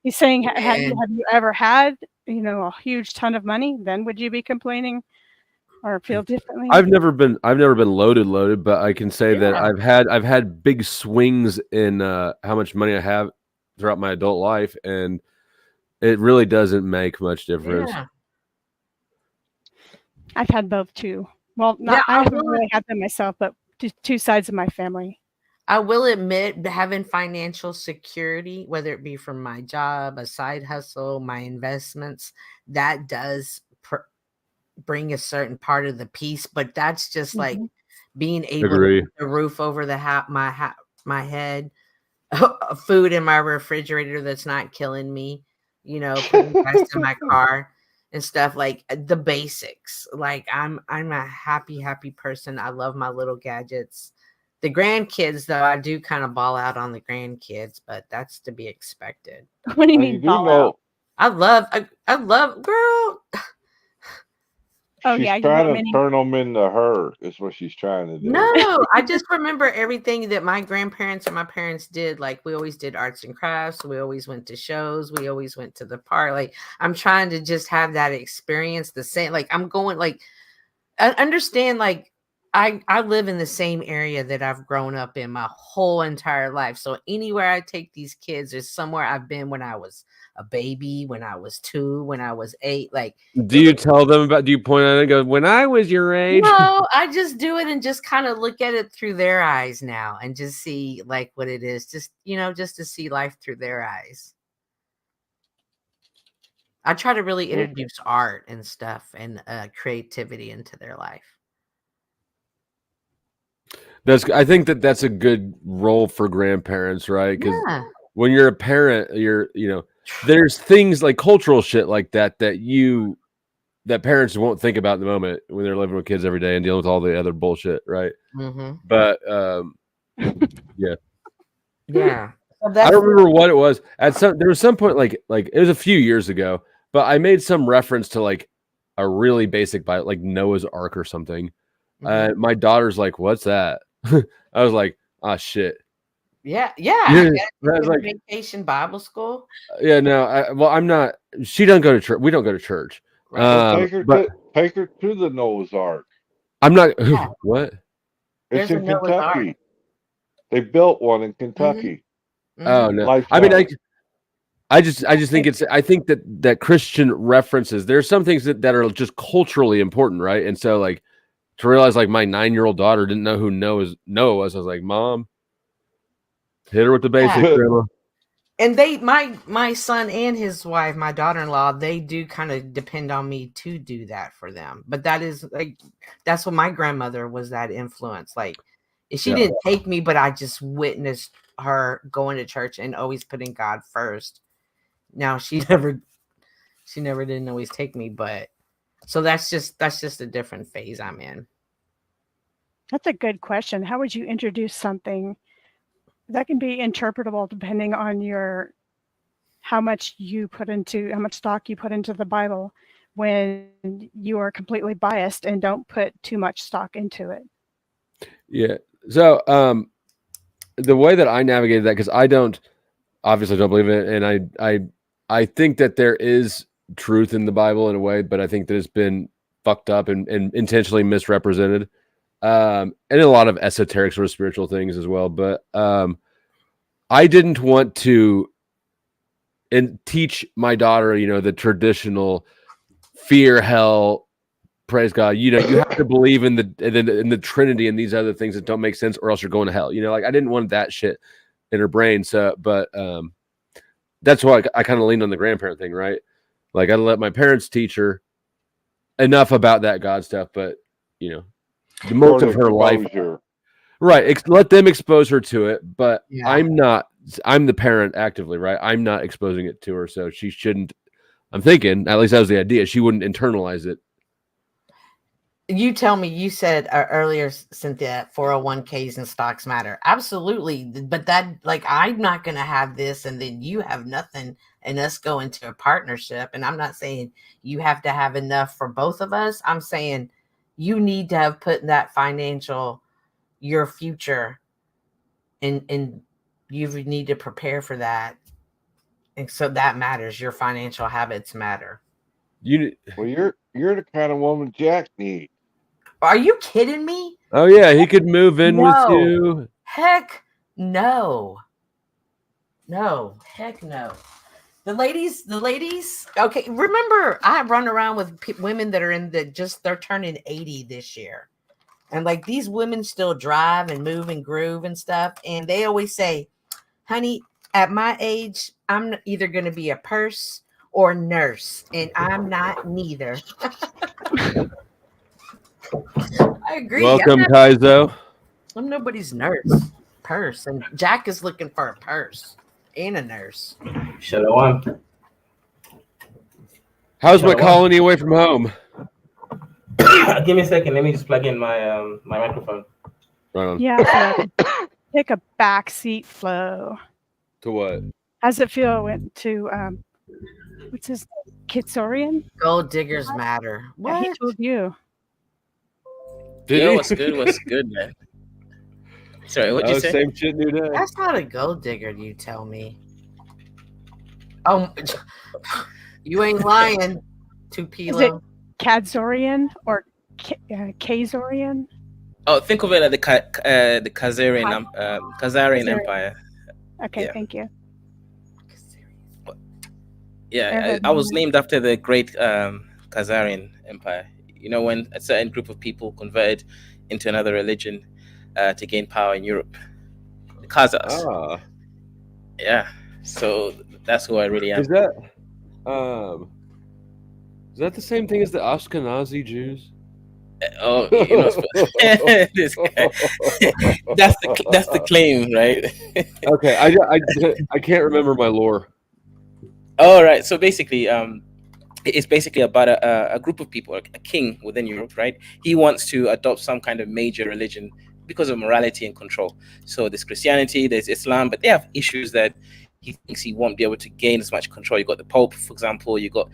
He's saying, have you ever had a huge ton of money? Then would you be complaining or feel differently? I've never been loaded, but I can say that I've had big swings in how much money I have throughout my adult life, and it really doesn't make much difference. Yeah. I've had both too. Well, I haven't really had them myself, but two sides of my family. I will admit, having financial security, whether it be from my job, a side hustle, my investments, that does bring a certain part of the peace. But that's just like being able to put a roof over my head, food in my refrigerator that's not killing me, putting gas in my car and stuff, like the basics. Like I'm a happy person. I love my little gadgets. The grandkids, though, I do kind of ball out on the grandkids, but that's to be expected. What do you mean ball out? I love, girl. She's trying to turn them into her, is what she's trying to do. No, I just remember everything that my grandparents and my parents did. Like, we always did arts and crafts. We always went to shows. We always went to the park. Like, I'm trying to just have that experience the same. Like, I'm going, like, I understand, like, I live in the same area that I've grown up in my whole entire life. So anywhere I take these kids is somewhere I've been when I was a baby, when I was 2, when I was 8. Like, do you tell them do you point out and go, when I was your age? No, I just do it and just kind of look at it through their eyes now and just see like what it is. Just, just to see life through their eyes. I try to really introduce art and stuff and creativity into their life. I think that's a good role for grandparents, right? Because when you're a parent, there's things like cultural shit like that parents won't think about in the moment when they're living with kids every day and dealing with all the other bullshit, right? But yeah. I don't remember what it was. There was some point like it was a few years ago, but I made some reference to like a really basic Bible, like Noah's Ark or something. My daughter's like, "What's that?" I was like, "Ah, shit." Yeah. Like, vacation Bible school. Yeah, no. I'm not. She doesn't go to church. We don't go to church. Take her to the Noah's Ark. I'm not. What? It's in Kentucky. They built one in Kentucky. Oh no! Life I mean, I just think I think that Christian references, there's some things that are just culturally important, right? And so like to realize like my 9-year-old daughter didn't know who Noah was. I was like, Mom, hit her with the basics, Grandma. And my son and his wife, my daughter-in-law, they do kind of depend on me to do that for them. But that is like, that's what my grandmother was, that influence. Like, she didn't take me, but I just witnessed her going to church and always putting God first. Now she never didn't always take me, but so that's just a different phase I'm in. That's a good question. How would you introduce something that can be interpretable depending on how much stock you put into the Bible when you are completely biased and don't put too much stock into it? Yeah. So the way that I navigated that, because I obviously don't believe it, and I think that there is truth in the Bible in a way, but I think that it's been fucked up and intentionally misrepresented. And a lot of esoteric sort of spiritual things as well. But I didn't want to teach my daughter, the traditional fear, hell, praise God. You have to believe in the Trinity and these other things that don't make sense, or else you're going to hell. Like I didn't want that shit in her brain. So, but that's why I kind of leaned on the grandparent thing, right? Like I let my parents teach her enough about that God stuff, but the most of her life, right? Let them expose her to it, but I'm the parent actively, right? I'm not exposing it to her, so she shouldn't. I'm thinking, at least that was the idea, she wouldn't internalize it. You tell me, you said earlier, Cynthia, 401ks and stocks matter. Absolutely. But that, like, I'm not going to have this and then you have nothing and us go into a partnership. And I'm not saying you have to have enough for both of us. I'm saying you need to have put in that your future, and you need to prepare for that. And so that matters. Your financial habits matter. You're the kind of woman Jack needs. Are you kidding me? Oh yeah, he could move in with you. Heck no. No, heck no. The ladies. Okay, remember I run around with women that are they're turning 80 this year. And like these women still drive and move and groove and stuff. And they always say, honey, at my age, I'm either going to be a purse or a nurse. And I'm not neither. I agree. Welcome, Kaizo. I'm nobody's purse. And Jack is looking for a purse and a nurse. Shalom. How's my colony away from home? Give me a second. Let me just plug in my my microphone. Right on. Yeah, take a back seat, Flo. To what? How's it feel? Went to what's his name? Kitsorian? Gold diggers matter. What? Yeah, he told you. What's good, man? Sorry, what'd you say? Same shit, new day. That's not a gold digger, you tell me. Oh, you ain't lying, 2 kilo. Is it Kadzorian or Kazorian? Oh, think of it as the Khazarian Empire. Okay, thank you. Yeah, I was named after the great Khazarian Empire. When a certain group of people converted into another religion to gain power in Europe, the Khazars. Ah. Yeah, so that's who I really am. Is that the same thing as the Ashkenazi Jews? Oh, this guy. that's the claim, right? Okay, I can't remember my lore. All right, so basically, it's basically about a group of people, a king within Europe, right? He wants to adopt some kind of major religion because of morality and control. So there's Christianity, there's Islam, but they have issues that he thinks he won't be able to gain as much control. You got the Pope, for example. You got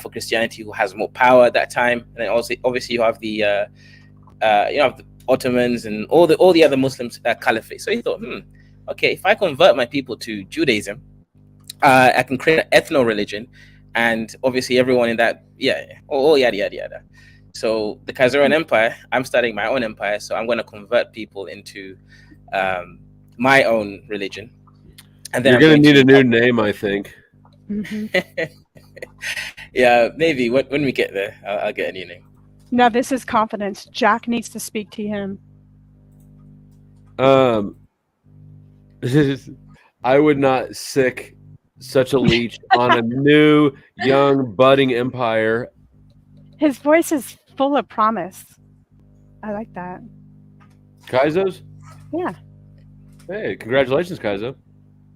for Christianity, who has more power at that time, and then also obviously you have the the Ottomans and all the other Muslims caliphate. So he thought, okay, if I convert my people to Judaism, I can create an ethno religion, and obviously everyone in that, yada yada. So the Khazarian Empire, I'm starting my own empire, so I'm going to convert people into my own religion. And then you're going to need a new name, I think. Yeah, maybe when we get there, I'll get a new name. No, this is confidence. Jack needs to speak to him. I would not sick such a leech on a new, young, budding empire. His voice is full of promise. I like that. Kaizo's? Yeah. Hey, congratulations, Kaizo.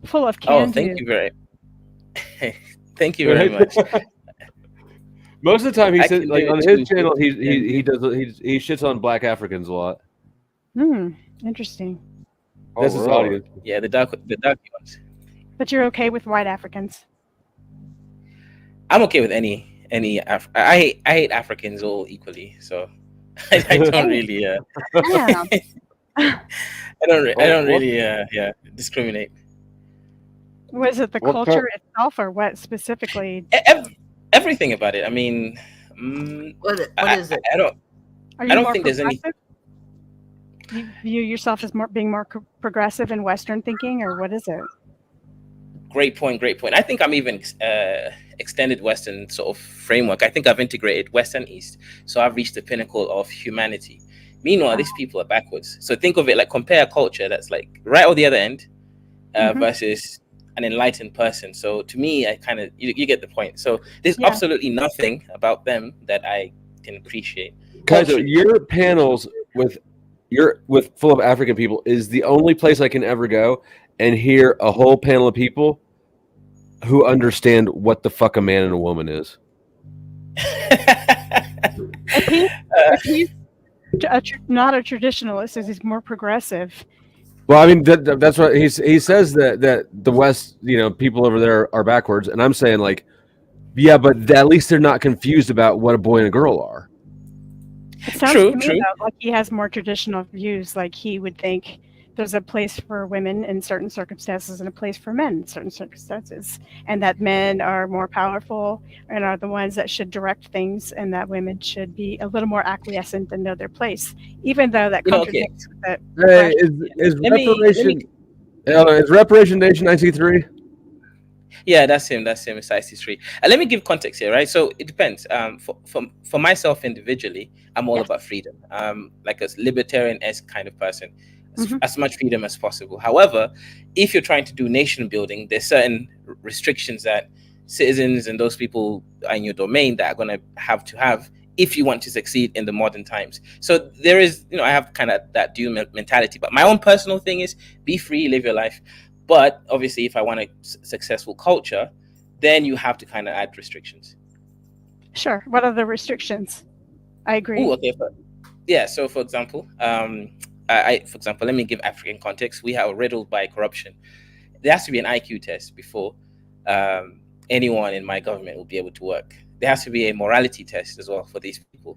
Full of Oh, can thank you very much. Most of the time, he I says, can like do on it his too. channel, he shits on black Africans a lot. Interesting. That's his audience. Yeah, the dark ones. But you're okay with white Africans? I'm okay with any. I hate Africans all equally, so I don't really. I don't really discriminate. Was it the What culture itself, or what specifically? Everything about it. I mean, what is it? I don't. Are you I don't more think there's any. progressive? You view yourself as being more progressive in Western thinking, or what is it? Great point. I think I'm even extended Western sort of framework. I think I've integrated West and East, so I've reached the pinnacle of humanity. Meanwhile, these people are backwards. So think of it like compare a culture that's like right on the other end versus an enlightened person. So to me, I kind of you get the point. So there's absolutely nothing about them that I can appreciate. Kaizo, your panels with full of African people is the only place I can ever go and hear a whole panel of people who understand what the fuck a man and a woman is. If he's not a traditionalist, he's more progressive. Well, I mean that's what he says that the West, people over there are backwards, and I'm saying like, yeah, but at least they're not confused about what a boy and a girl are. It sounds to me though, like he has more traditional views. Like he would think there's a place for women in certain circumstances and a place for men in certain circumstances, and that men are more powerful and are the ones that should direct things, and that women should be a little more acquiescent and know their place, even though that contradicts with that. Hey, is Reparation Nation 93? Yeah, that's him. It's IC3. Let me give context here, right? So it depends. For myself individually, I'm all about freedom. Like a libertarian-esque kind of person. As much freedom as possible. However, if you're trying to do nation building, there's certain restrictions that citizens and those people in your domain that are going to have if you want to succeed in the modern times. So there is, I have kind of that dual mentality. But my own personal thing is be free, live your life. But obviously, if I want a successful culture, then you have to kind of add restrictions. Sure. What are the restrictions? I agree. Ooh, okay. So for example, let me give African context. We are riddled by corruption. There has to be an IQ test before anyone in my government will be able to work. There has to be a morality test as well for these people.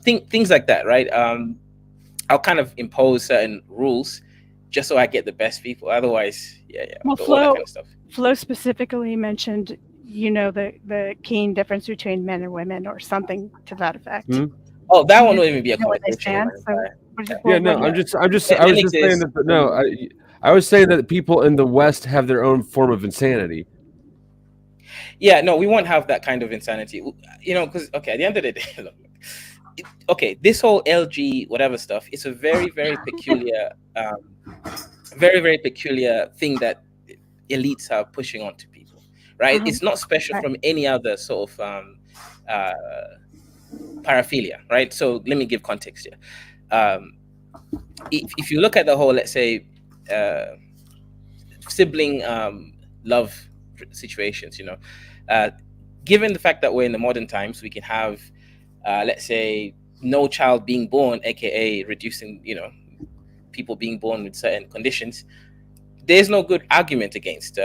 Things like that, right? I'll kind of impose certain rules just so I get the best people. Otherwise, Well, all that kind of stuff. Flo specifically mentioned, the keen difference between men and women, or something to that effect. Oh, that one wouldn't even be a conversation. I was saying that people in the West have their own form of insanity. Yeah, no, we won't have that kind of insanity. Because at the end of the day, look, this whole LG whatever stuff, it's a very, very peculiar, very, very peculiar thing that elites are pushing onto people, right? It's not special from any other sort of paraphilia, right? So let me give context here. If you look at the whole, let's say, sibling love situations, given the fact that we're in the modern times, we can have, let's say, no child being born, aka reducing, people being born with certain conditions. There's no good argument against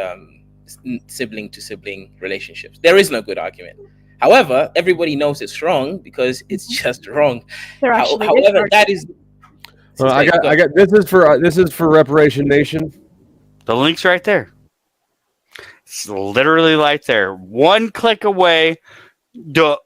sibling to sibling relationships. There is no good argument. However, everybody knows it's wrong because it's just wrong. However, that is. Well, I got. This is for Reparation Nation. The link's right there. It's literally right there. One click away. There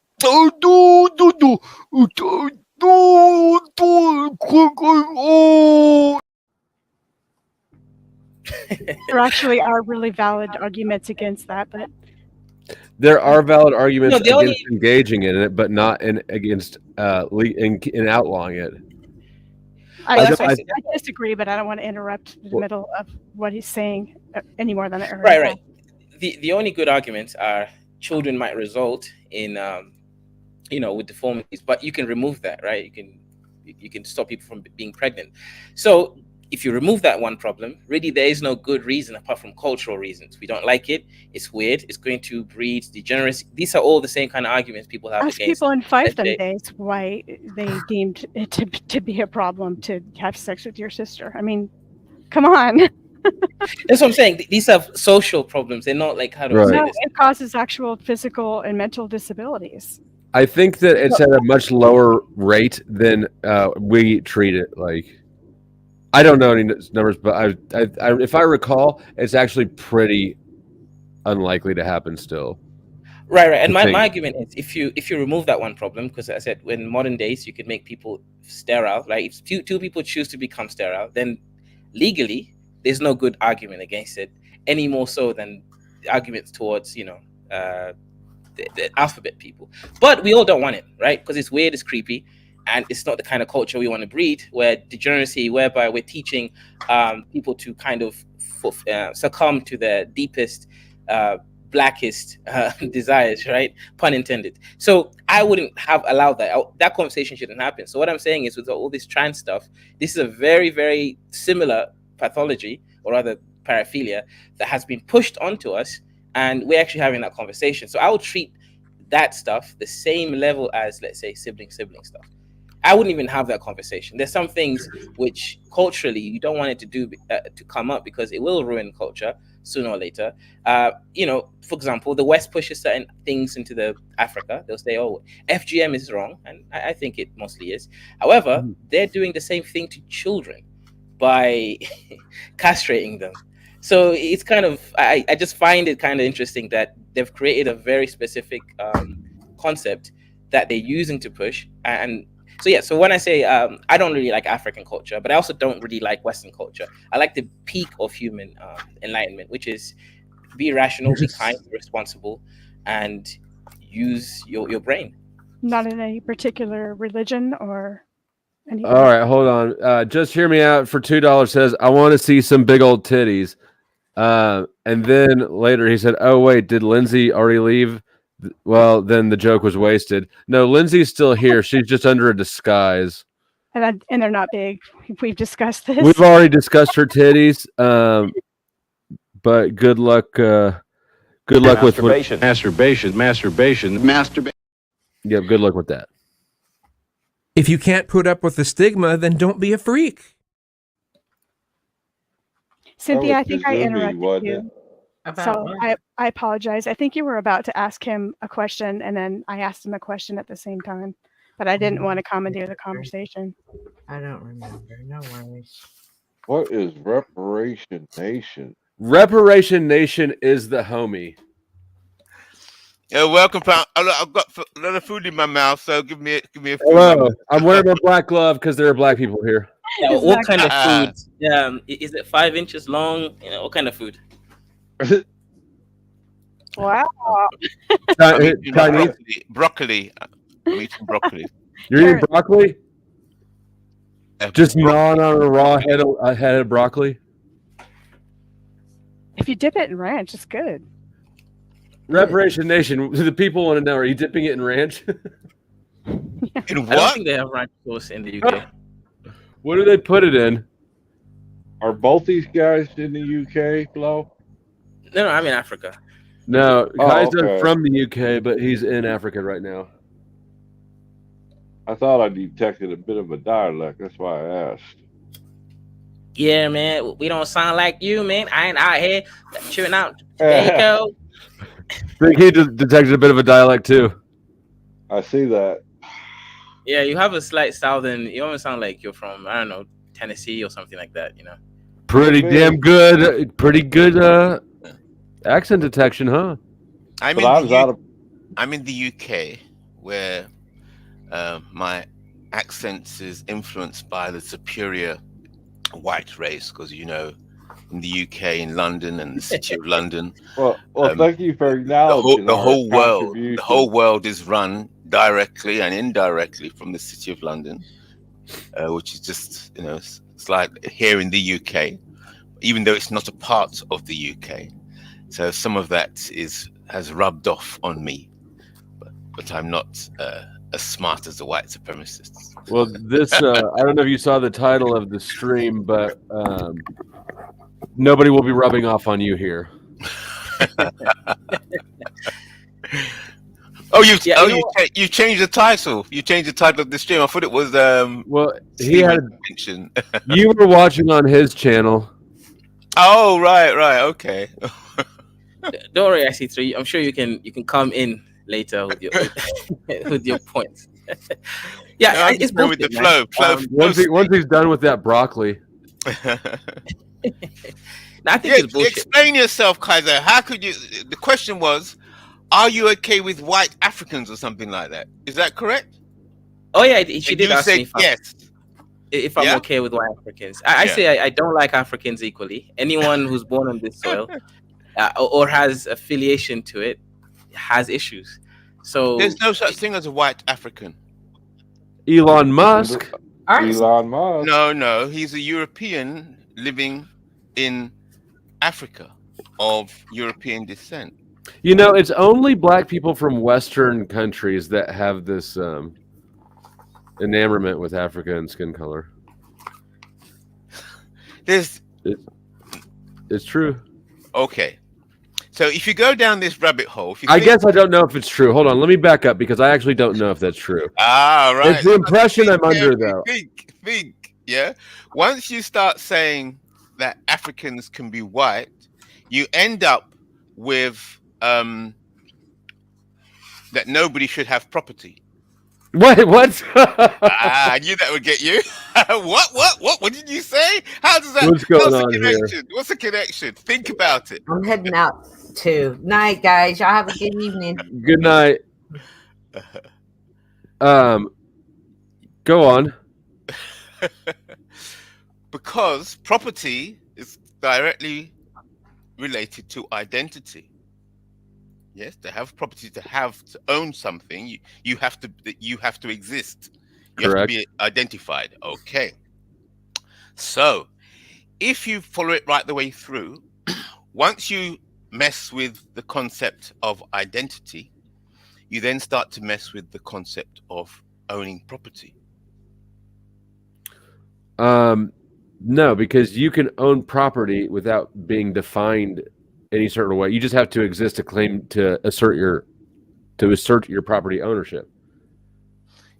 actually are really valid arguments against that, but There are valid arguments the against engaging in it, but not against in outlawing it. I disagree, but I don't want to interrupt the middle of what he's saying any more than I already Right. The only good arguments are children might result in with deformities, but you can remove that, right? You can stop people from being pregnant. So if you remove that one problem, really there is no good reason apart from cultural reasons. We don't like it. It's weird. It's going to breed degeneracy. These are all the same kind of arguments people have Ask against. people in fiefdom days why they deemed it to be a problem to have sex with your sister. I mean, come on. That's what I'm saying. These are social problems. They're not like, how do I say No, this? it causes actual physical and mental disabilities. I think that it's at a much lower rate than we treat it. Like, I don't know any numbers, but I if I recall, it's actually pretty unlikely to happen still. Right. And my argument is if you remove that one problem, because I said in modern days you could make people sterile, right? If two people choose to become sterile, then legally there's no good argument against it, any more so than arguments towards the alphabet people. But we all don't want it, right? Because it's weird, it's creepy, and it's not the kind of culture we want to breed, where degeneracy, whereby we're teaching people to kind of succumb to their deepest, blackest desires, right? Pun intended. So I wouldn't have allowed that. That conversation shouldn't happen. So what I'm saying is, with all this trans stuff, this is a very, very similar pathology, or rather paraphilia, that has been pushed onto us, and we're actually having that conversation. So I would treat that stuff the same level as, let's say, sibling stuff. I wouldn't even have that conversation. There's some things which culturally you don't want it to come up, because it will ruin culture sooner or later. For example, the West pushes certain things into the Africa. They'll say, "Oh, FGM is wrong," and I think it mostly is. However, they're doing the same thing to children by castrating them. So it's kind of, I just find it kind of interesting that they've created a very specific concept that they're using to push. And so when I say I don't really like African culture, but I also don't really like Western culture. I like the peak of human enlightenment, which is be rational, be kind, be responsible, and use your brain. Not in any particular religion or anything. All right, hold on. Just hear me out. For $2 says, I want to see some big old titties. And then later he said, "Oh wait, did Lindsay already leave?" Well, then the joke was wasted. No, Lindsay's still here. She's just under a disguise. And they're not big. We've discussed this. We've already discussed her titties. But good luck. Good luck with masturbation. Yep, good luck with that. If you can't put up with the stigma, then don't be a freak. Cynthia, I think I interrupted you. So I apologize. I think you were about to ask him a question, and then I asked him a question at the same time, but I didn't want to commandeer the conversation. I don't remember. No worries. What is reparation-nation? Reparation-nation is the homie. Yeah, welcome. I've got a lot of food in my mouth, so give me a food. Hello. I'm wearing my black glove because there are black people here. Yeah, what kind of food? Is it 5 inches long? What kind of food? Wow. Broccoli. I'm eating broccoli. You're eating broccoli? Just gnawing on a raw head of broccoli? If you dip it in ranch, it's good. Reparation Nation, the people want to know, are you dipping it in ranch? In what? I don't think they have ranch sauce in the UK. What do they put it in? Are both these guys in the UK, Flo? No, I'm in Africa. No, Kai's okay. from the UK, but he's in Africa right now. I thought I detected a bit of a dialect. That's why I asked. Yeah, man, we don't sound like you, man. I ain't out here chewing out tobacco. I think he detected a bit of a dialect too. I see that. Yeah, you have a slight southern. You almost sound like you're from, I don't know, Tennessee or something like that. Pretty damn good. Pretty good accent detection, huh? I'm in the UK, where my accent is influenced by the superior white race, because in the UK, in London, and the city of London. Well, thank you for The acknowledging whole world, the contribution. whole world is run directly and indirectly from the city of London, which is just, it's like here in the UK, even though it's not a part of the UK. So some of that has rubbed off on me, but I'm not as smart as the white supremacists. Well, this I don't know if you saw the title of the stream, but nobody will be rubbing off on you here. You changed the title. You changed the title of the stream. I thought it was he had mention. You were watching on his channel. Oh, right, okay. Don't worry, IC3. I'm sure you can come in later with your with your points. Yeah, it's going with the flow. Once he's done with that broccoli. I think it's bullshit. Explain yourself, Kaiser. How could you? The question was, are you okay with white Africans or something like that? Is that correct? Oh yeah, she did ask me if I'm Yeah? okay with white Africans. I say I don't like Africans equally. Anyone who's born on this soil or has affiliation to it has issues. So There's no such thing as a white African. Elon Musk. Elon Musk. No, he's a European living in Africa of European descent. It's only black people from Western countries that have this enamorment with Africa and skin color. It's true. Okay. So if you go down this rabbit hole, I guess I don't know if it's true. Hold on, let me back up because I actually don't know if that's true. Right. It's the impression I'm under, though. Think, yeah. Once you start saying that Africans can be white, you end up with that nobody should have property. What? I knew that would get you. What did you say? How does that? What's going on here? What's the connection? Think about it. I'm heading out too. Night, guys. Y'all have a good evening. Good night. Go on. Because property is directly related to identity. Yes, to have property, to own something, you have to exist. You have to be identified. Okay. So, if you follow it right the way through, once you mess with the concept of identity, you then start to mess with the concept of owning property. No, because you can own property without being defined any certain way. You just have to exist to assert your property ownership.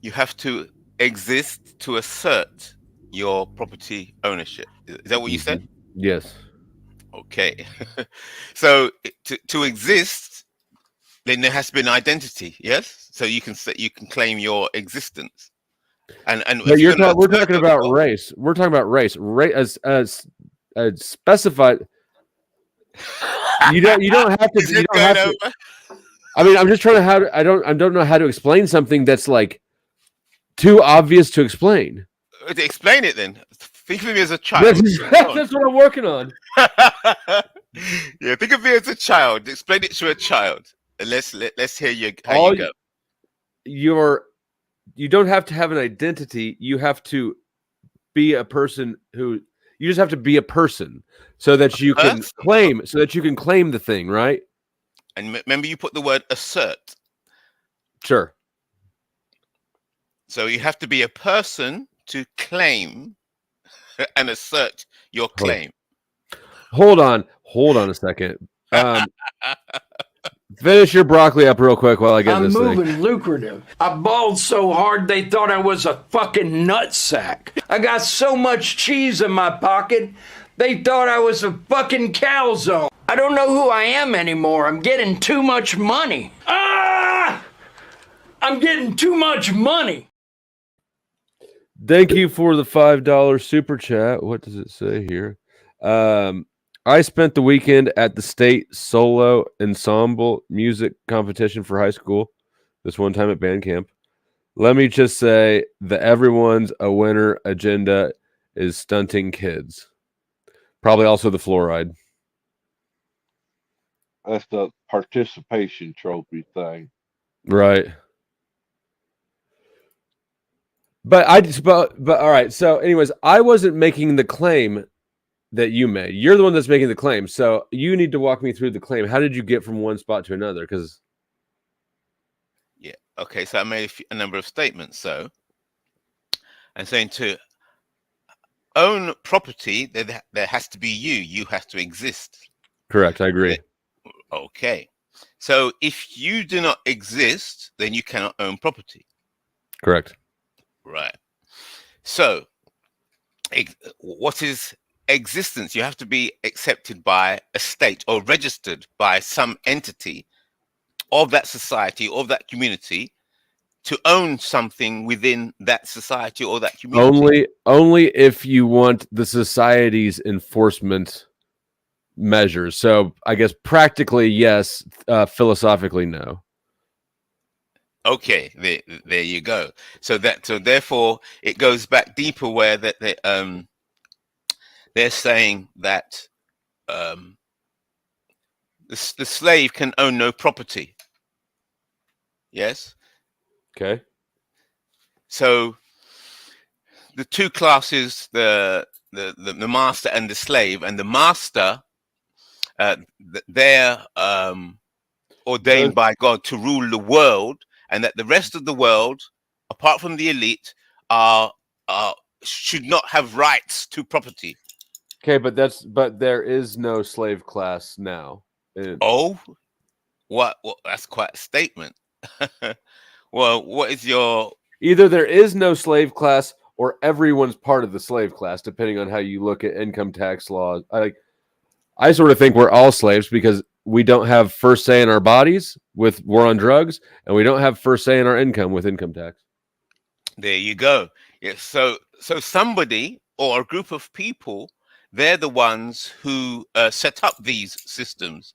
You have to exist to assert your property ownership. Is that what you said? Yes. Okay. So to exist, then there has to be an identity. Yes. So you can claim your existence. And but we're talking about race. We're talking about race. Race as specified. You don't have to. I mean, I'm just trying to I don't know how to explain something that's like too obvious to explain. Explain it then. Think of me as a child. That's what I'm working on. Yeah, think of me as a child. Explain it to a child, and let's hear how you go. You don't have to have an identity. You have to be a person who. You just have to be a person so that you can claim the thing, right? And remember, you put the word assert. Sure. So you have to be a person to claim and assert your claim. Hold on a second. Finish your broccoli up real quick while I get this thing. I'm moving lucrative. I balled so hard they thought I was a fucking nutsack. I got so much cheese in my pocket, they thought I was a fucking calzone. I don't know who I am anymore. I'm getting too much money. I'm getting too much money. Thank you for the $5 super chat. What does it say here? I spent the weekend at the state solo ensemble music competition for high school. This one time at band camp. Let me just say the everyone's a winner agenda is stunting kids. Probably also the fluoride. That's the participation trophy thing. Right. But all right. So, anyways, I wasn't making the claim that you made. You're the one that's making the claim. So you need to walk me through the claim. How did you get from one spot to another? Because okay, so I made a number of statements. So I'm saying to own property, there has to be you. You have to exist. correct, I agree. Okay. So if you do not exist, then you cannot own property. Correct. Right. So what is existence? You have to be accepted by a state or registered by some entity of that society, of that community, to own something within that society or that community. Only if you want the society's enforcement measures. So I guess practically yes, philosophically no. Okay, there you go. So therefore it goes back deeper where that they're saying that the slave can own no property. Yes. Okay. So the two classes, the master and the slave, and the master, they're ordained by God to rule the world, and that the rest of the world, apart from the elite, should not have rights to property. Okay, but there is no slave class now. Oh, what? That's quite a statement. Well, what is your... Either there is no slave class or everyone's part of the slave class, depending on how you look at income tax laws. I sort of think we're all slaves because we don't have first say in our bodies with war on drugs, and we don't have first say in our income with income tax. There you go. Yes. So somebody or a group of people, they're the ones who set up these systems.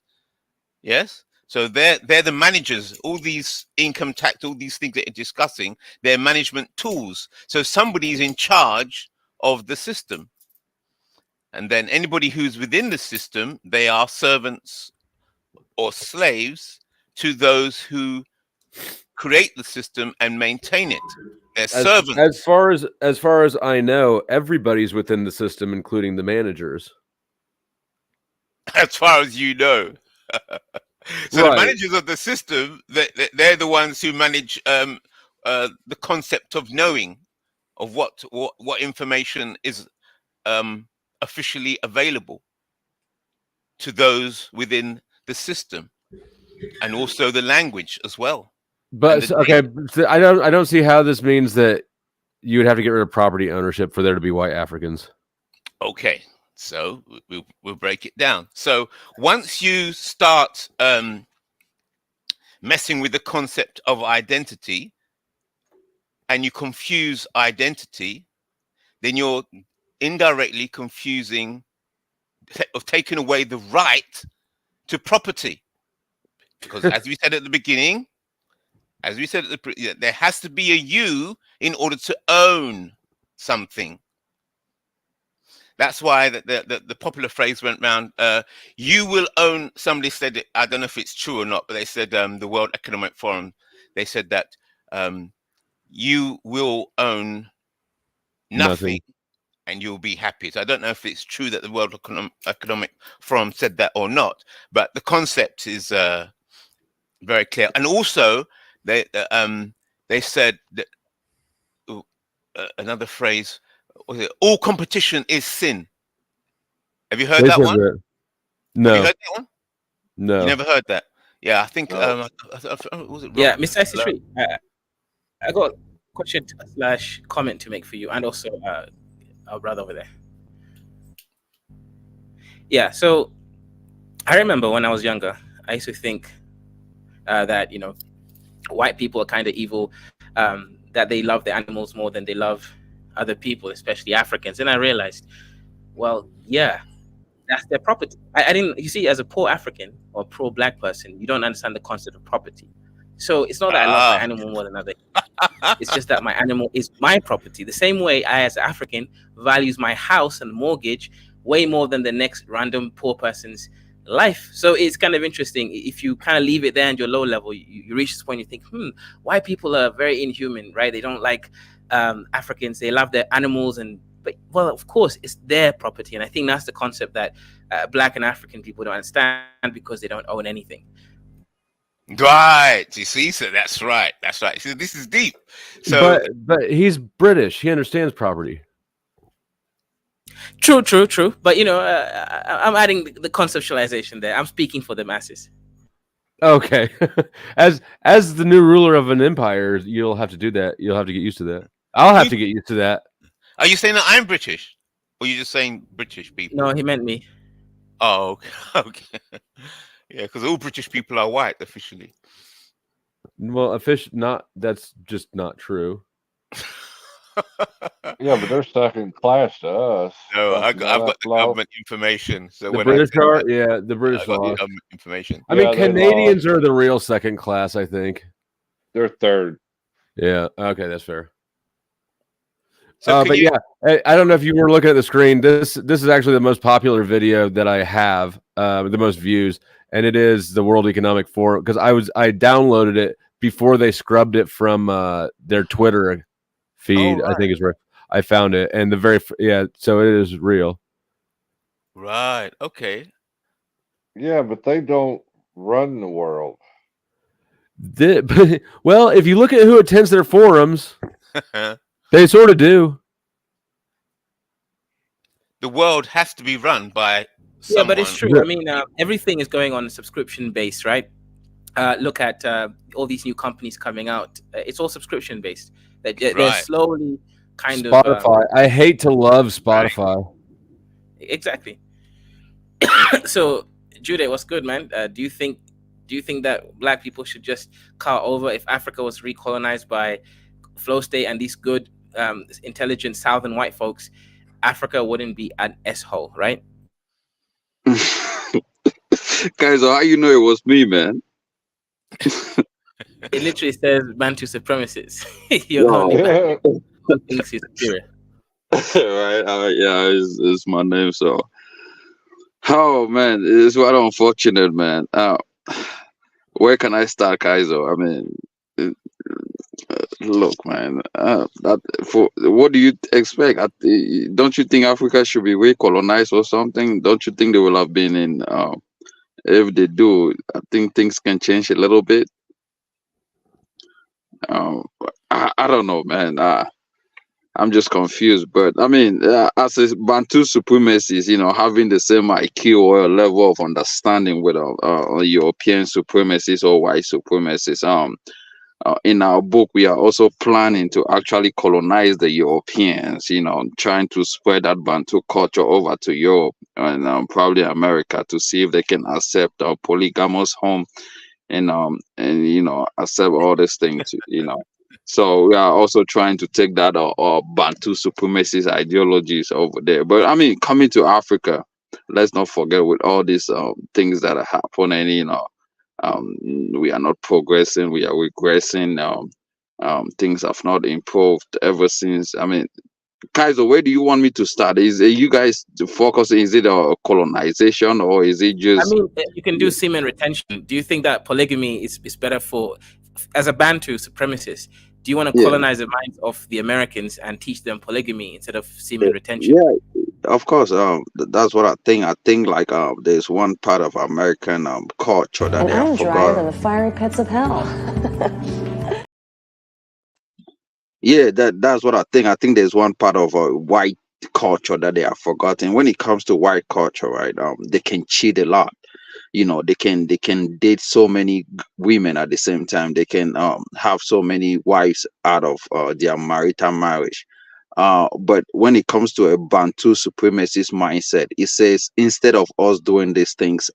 Yes. So they're the managers. All these income tax, all these things that you're discussing, they're management tools. So somebody's in charge of the system. And then anybody who's within the system, they are servants or slaves to those who create the system and maintain it. They're servants. As far as I know, everybody's within the system, including the managers. As far as you know. So right. The managers of the system, they're the ones who manage the concept of knowing of what information is officially available to those within the system, and also the language as well. But okay, I don't see how this means that you would have to get rid of property ownership for there to be white Africans. Okay. So we'll break it down. So once you start messing with the concept of identity and you confuse identity, then you're indirectly confusing or taking away the right to property. Because as we said at the beginning, there has to be a you in order to own something. That's why the popular phrase went around, you will own, somebody said it, I don't know if it's true or not, but they said the World Economic Forum, they said that you will own nothing and you'll be happy. So I don't know if it's true that the World Economic Forum said that or not, but the concept is very clear. And also, they said that another phrase, all competition is sin. Have you heard that one? No. Have you heard that one? No. You never heard that? Yeah, I think was it yeah, Mr. Street, I got a question / comment to make for you, and also our brother over there. Yeah, so I remember when I was younger, I used to think that white people are kind of evil, that they love the animals more than they love other people, especially Africans. And I realized, well, yeah, that's their property. I didn't, you see, as a poor African or pro-black person, you don't understand the concept of property. So it's not that I love my animal more than other. It's just that my animal is my property. The same way I, as an African, values my house and mortgage way more than the next random poor person's life. So it's kind of interesting. If you kind of leave it there and you're low level, you reach this point, you think, white people are very inhuman, right? They don't like Africans. They love their animals, but well, of course, it's their property. And I think that's the concept that Black and African people don't understand, because they don't own anything. Right. You see, so that's right. That's right. So this is deep. So, but he's British. He understands property. True. But I'm adding the conceptualization there. I'm speaking for the masses. Okay. as the new ruler of an empire, you'll have to do that. You'll have to get used to that. I'll have to get used to that. Are you saying that I'm British, or are you just saying British people? No, he meant me. Oh, okay. Yeah, because all British people are white officially. Well, that's just not true. Yeah, but they're second class to us. No, I've got the government information. So The when British I are, that, the British I got the are. government information. I mean, Canadians are the real second class, I think. They're third. Yeah. Okay, that's fair. So But yeah, I don't know if you were looking at the screen. This is actually the most popular video that I have, the most views, and it is the World Economic Forum, because I downloaded it before they scrubbed it from their Twitter feed. I think is where I found it, and so it is real. Right. Okay. Yeah, but they don't run the world. Well, if you look at who attends their forums, they sort of do. The world has to be run by Yeah, but it's someone. true. I mean, everything is going on a subscription base, right? Look at all these new companies coming out. It's all subscription based. They're Right. slowly kind Spotify. I hate to love Spotify. Exactly. So, Jude, what's good, man? Do you think that Black people should just car over if Africa was recolonized by Flow State and these good, intelligent Southern white folks? Africa wouldn't be an S-hole, right? Guys, how you know it was me, man? It literally says Bantu supremacists. You're the only Black who thinks you're superior. Right? Yeah, it's my name. So, oh man, it's quite unfortunate, man. Where can I start, Kaizo? I mean, look, man. What do you expect? Don't you think Africa should be recolonized or something? Don't you think they will have been in? If they do, I think things can change a little bit. I don't know, man. I'm just confused. But I mean, as a Bantu supremacists, having the same IQ or level of understanding with European supremacists or white supremacists, in our book, we are also planning to actually colonize the Europeans, trying to spread that Bantu culture over to Europe and probably America to see if they can accept a polygamous home and accept all these things, So we are also trying to take that Bantu supremacist ideologies over there. But I mean, coming to Africa, let's not forget with all these things that are happening, we are not progressing, we are regressing. Things have not improved ever since. I mean, Kaiser, where do you want me to start? Is you guys focusing? Is it a colonization or is it just? I mean, you can do semen retention. Do you think that polygamy is better as a Bantu supremacist? Do you want to colonize the minds of the Americans and teach them polygamy instead of semen retention? Yeah, of course. That's what I think. I think like there's one part of American culture that they have forgotten. the fiery pits of hell. Yeah, that's what I think. I think there's one part of white culture that they have forgotten. When it comes to white culture, right? They can cheat a lot. They can date so many women at the same time. They can have so many wives out of their marital marriage. But when it comes to a Bantu supremacist mindset, it says instead of us doing these things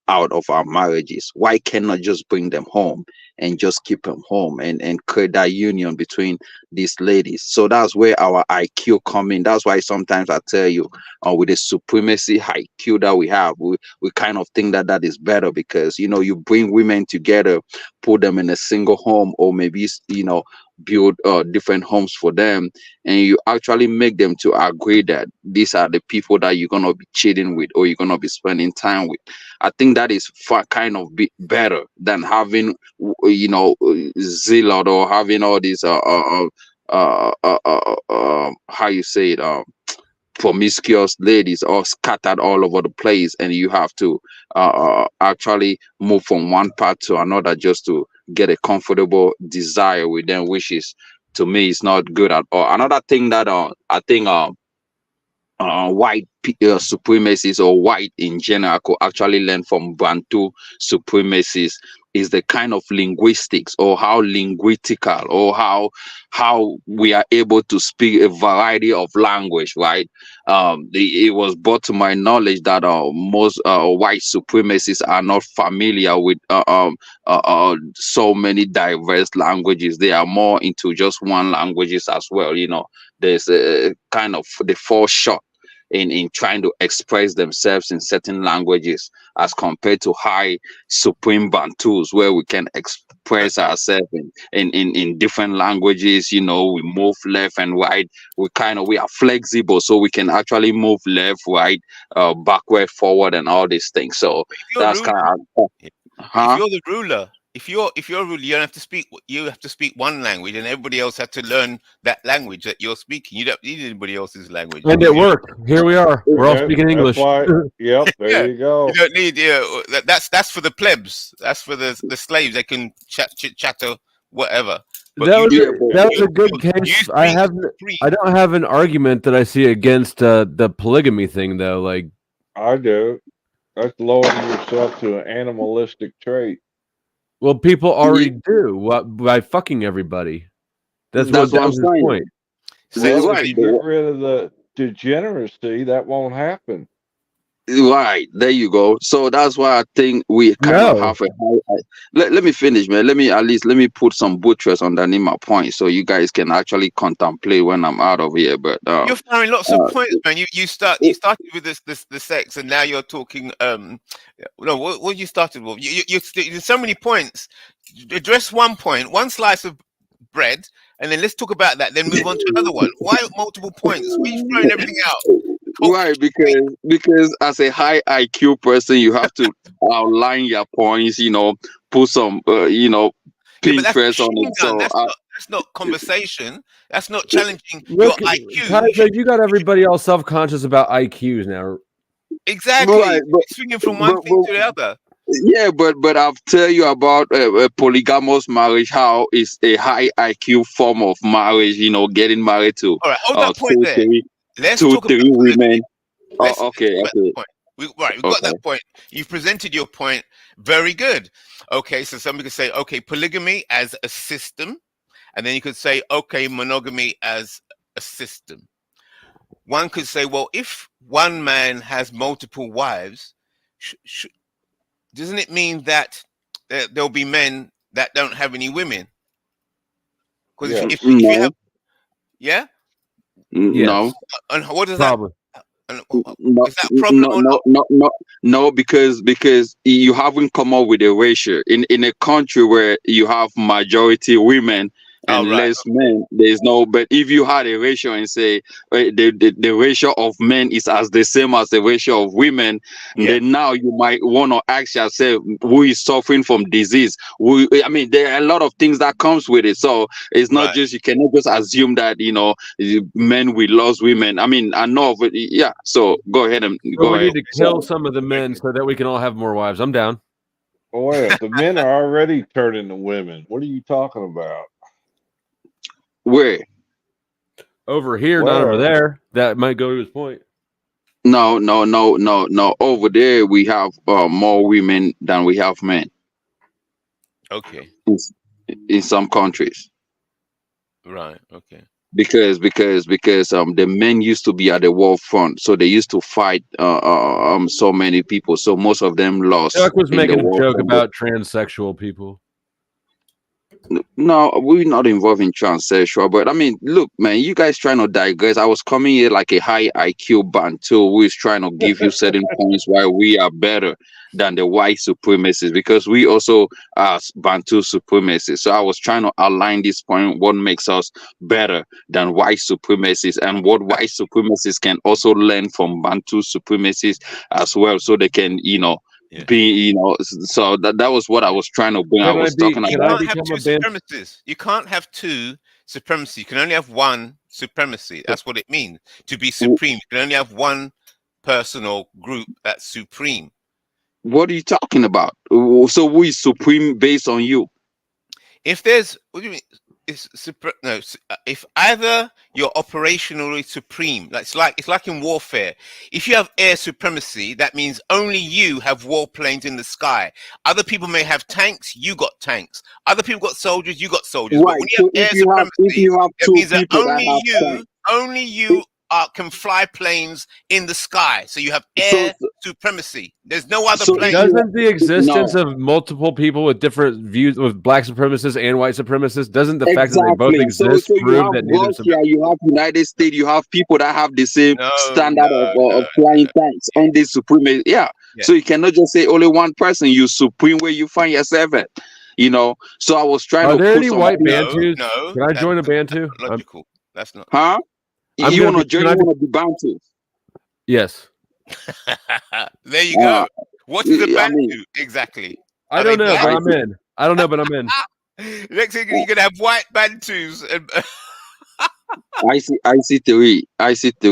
out of our marriages, why cannot just bring them home and just keep them home and create that union between these ladies? So that's where our IQ come in. That's why sometimes I tell you, with the supremacy IQ that we have, we kind of think that is better because you bring women together, put them in a single home, or maybe build different homes for them, and you actually make them to agree that these are the people that you're gonna be cheating with or you're gonna be spending time with. I think that is far kind of bit better than having zealot or having all these how you say it, promiscuous ladies all scattered all over the place, and you have to actually move from one part to another just to get a comfortable desire with them, which is, to me, is not good at all. Another thing that I think white supremacists or white in general could actually learn from Bantu supremacists is the kind of linguistics, or how linguistical, or how we are able to speak a variety of language, right? It was brought to my knowledge that most white supremacists are not familiar with so many diverse languages. They are more into just one languages as well. There's a kind of they fall short in trying to express themselves in certain languages as compared to high supreme Bantus, where we can express ourselves in different languages. We move left and right. We are flexible, so we can actually move left, right, backward, forward, and all these things. So that's kind of if you're the ruler, if you're a ruler, you have to speak one language, and everybody else has to learn that language that you're speaking. You don't need anybody else's language. And it worked. Here we are. We're all speaking English. Yep, there you go. You don't need that's for the plebs. That's for the slaves. They can chatter whatever. But that was a good case. I don't have an argument that I see against the polygamy thing, though. Like, I do. That's lowering yourself to an animalistic trait. Well, people already do by fucking everybody. That's what I'm saying. Point. So if you get rid of the degeneracy, that won't happen. Right, there you go. So that's why I think we kind of have a high. Let me finish, man. Let me put some buttress underneath my point, so you guys can actually contemplate when I'm out of here. But you're firing lots of points, man. You started with the sex, and now you're talking. No, what you started with? There's so many points. Address one point, one slice of bread, and then let's talk about that. Then move on to another one. Why multiple points? Why are you throwing everything out? Right, because as a high IQ person, you have to outline your points. Put some Pinterest on it. So that's not conversation. That's not challenging your IQ. Kaiser, you got everybody all self-conscious about IQs now. Exactly. Right, swinging from one thing to the other. Yeah, but I'll tell you about a polygamous marriage. How is a high IQ form of marriage? Getting married to. All right, hold that point there. Let's two, talk three about women. Okay. We've got that point. You've presented your point very good. Okay, so somebody could say, okay, polygamy as a system, and then you could say, okay, monogamy as a system. One could say, well, if one man has multiple wives, doesn't it mean that there'll be men that don't have any women? Because if you have, yeah. No. And what does Problem. Is that a problem? No, because you haven't come up with a ratio in a country where you have majority women and less men. There's no. But if you had a ratio and say the ratio of men is as the same as the ratio of women, then now you might want to ask yourself who is suffering from disease. There are a lot of things that comes with it. So it's not just, you cannot just assume that men will lose women. I know, but yeah. So go ahead and go we ahead. need to kill some of the men so that we can all have more wives. I'm down. Oh yeah, the men are already turning to women. What are you talking about? Where? Over here, not over there. That might go to his point. No. Over there, we have more women than we have men. Okay. In some countries. Right. Okay. Because the men used to be at the war front, so they used to fight so many people. So most of them lost. Chuck was making a joke about transsexual people. No, we're not involved in transsexual, but I mean, look, man, you guys trying to digress. I was coming here like a high IQ Bantu who is trying to give you certain points why we are better than the white supremacists, because we also are Bantu supremacists. So I was trying to align this point, what makes us better than white supremacists, and what white supremacists can also learn from Bantu supremacists as well, so they can, be, so that was what I was trying to bring. I was talking You about. can't have two supremacies. You can't have two supremacy. You can only have one supremacy. That's what it means to be supreme. You can only have one person or group that's supreme. What are you talking about? So who is supreme based on you? If there's, what do you mean? If either you're operationally supreme, it's like in warfare. If you have air supremacy, that means only you have warplanes in the sky. Other people may have tanks, you got tanks. Other people got soldiers, you got soldiers. Right. But when you have air supremacy, it means that only you can fly planes in the sky. So you have air supremacy. There's no other plane. Doesn't the existence of multiple people with different views, with black supremacists and white supremacists, doesn't the fact that they both exist so you prove have that neither Russia, you have United States, you have people that have the same standard of flying tanks on this supremacy. Yeah. So you cannot just say only one person, you supreme where you find yourself at. So I was trying Are to there put any some white Bantus? Can I join a Bantu? Logical. That's not. Huh? You want to join? You want to be Bantu? Yes. There you go. What is a Bantu exactly? I don't know, but I'm in. I don't know, but I'm in. Next thing you're gonna have white Bantus. And I see theory.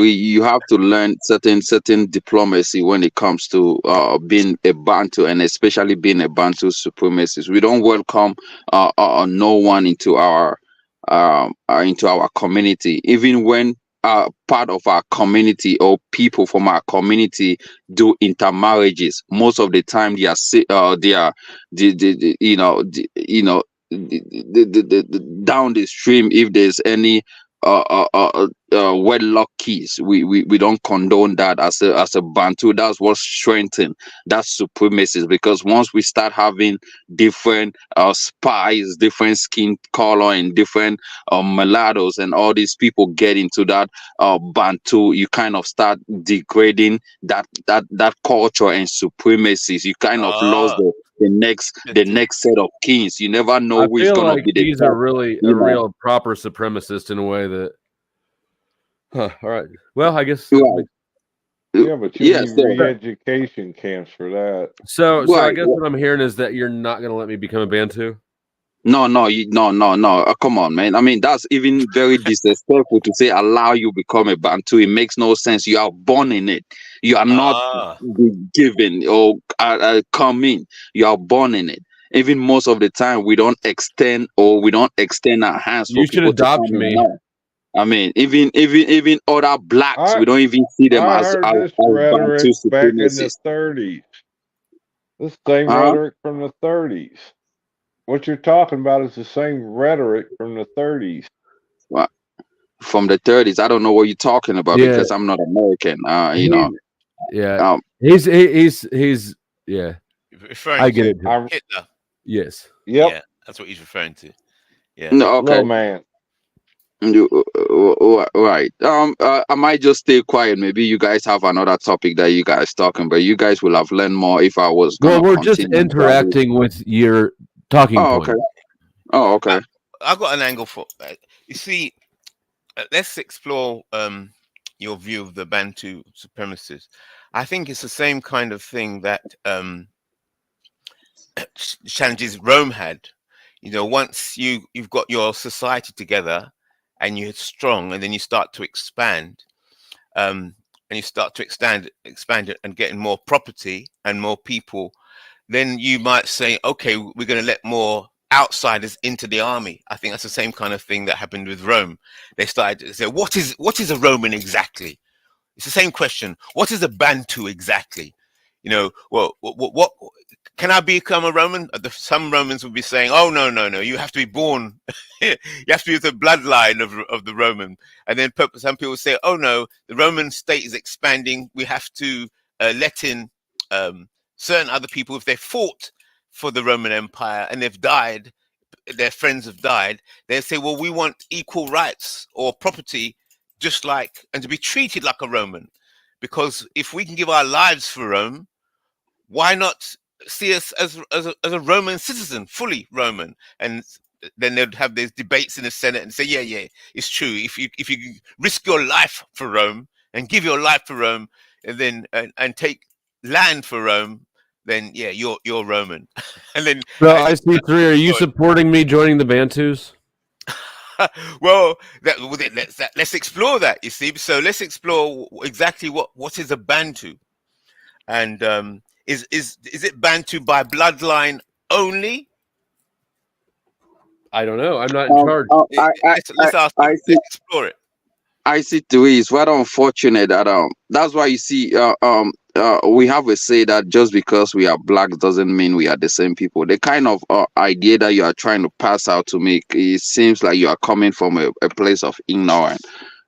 You have to learn certain diplomacy when it comes to being a Bantu, and especially being a Bantu supremacist. We don't welcome no one into our community, even when part of our community or people from our community do intermarriages. Most of the time, they are down the stream. If there's any wedlock keys, we don't condone that as a Bantu. That's what strengthens that supremacy, because once we start having different spies, different skin color, and different mulattoes, and all these people get into that Bantu, you kind of start degrading that culture and supremacies. You kind of lost the next set of kings. You never know who is going to be the these are really a real proper supremacist in a way that. All right. Well, I guess. Yeah, but you need re-education camps for that. So I guess what I'm hearing is that you're not going to let me become a Bantu. No. Come on, man. I mean, that's even very disrespectful to say allow you become a Bantu. It makes no sense. You are born in it. You are not given or come in. You are born in it. Even most of the time, we don't extend our hands. You should adopt me. I mean, even other blacks, we don't even see them as rhetoric Bantu back in the supremacists. 30s. This same rhetoric from the 30s. What you're talking about is the same rhetoric from the 30s. Well, from the 30s, I don't know what you're talking about because I'm not American. Yeah. He's yeah. Referring I get to it. Hitler. Yes. Yep. Yeah, that's what he's referring to. Yeah. No, okay. Little man. Right. I might just stay quiet. Maybe you guys have another topic that you guys talking, but you guys will have learned more if I was. Well, we're just interacting with your talking point. Okay. Oh, okay. I've got an angle for that. You see, let's explore your view of the Bantu supremacists. I think it's the same kind of thing that challenges Rome had. Once you've got your society together and you're strong, and then you start to expand, and you start to expand it and getting more property and more people, then you might say, okay, we're going to let more outsiders into the army. I think that's the same kind of thing that happened with Rome. They started to say, what is a Roman exactly? It's the same question. What is a Bantu exactly? Well, what can I become a Roman? Some Romans would be saying, oh, no, you have to be born. You have to be the bloodline of the Roman. And then some people say, oh, no, the Roman state is expanding. We have to let in certain other people if they fought for the Roman Empire and they've died. their friends have died, they say, well, we want equal rights or property, just like, and to be treated like a Roman, because if we can give our lives for Rome, why not see us as a Roman citizen, fully Roman? And then they'd have these debates in the Senate and say, yeah, it's true. If you risk your life for Rome and give your life for Rome, and then and take land for Rome, then yeah, you're Roman. And then So I see 3. Are you supporting me joining the Bantus? well, let's explore that. You see, so let's explore exactly what is a Bantu, and is it Bantu by bloodline only? I don't know. I'm not in charge. Let's ask them. Let's explore it. I see two ways. What unfortunate that that's why you see we have a say that just because we are black doesn't mean we are the same people. The kind of idea that you are trying to pass out to me, it seems like you are coming from a place of ignorance,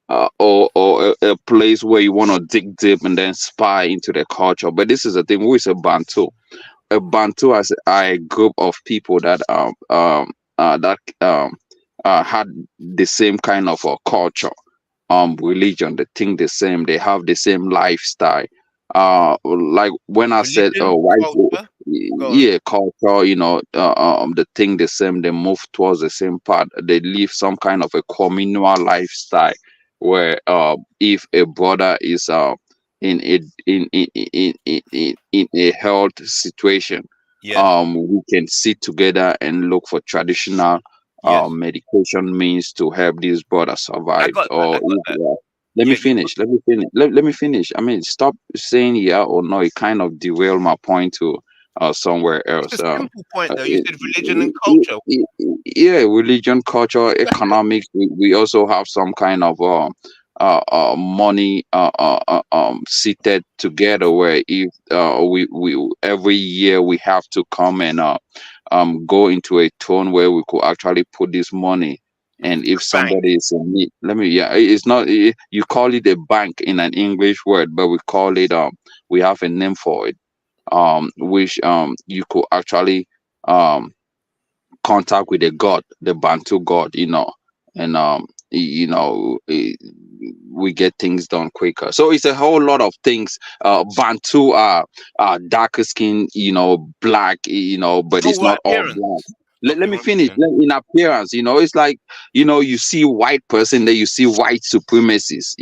or a place where you want to dig deep and then spy into the culture. But this is the thing. Who is a Bantu? A Bantu as a group of people that had the same kind of culture, religion. They think the same. They have the same lifestyle. Like when I said, white, yeah, culture. They think the same. They move towards the same path. They live some kind of a communal lifestyle where, if a brother is in a health situation, we can sit together and look for traditional medication means to help these brothers survive. Let me finish. Let me finish. I mean, stop saying yeah or no. It kind of derail my point to somewhere else. It's a simple point, though. You said religion and culture. Yeah, religion, culture, economics. We also have some kind of money seated together, where if we every year we have to come and go into a tone where we could actually put this money. And if somebody is in need, it's not, you call it a bank in an English word, but we call it, we have a name for it, which you could actually contact with the god, the Bantu god, and we get things done quicker. So it's a whole lot of things. Bantu are darker skin, black, but it's not all black. Let me finish. In appearance, it's like, you see white person, then you see white supremacists,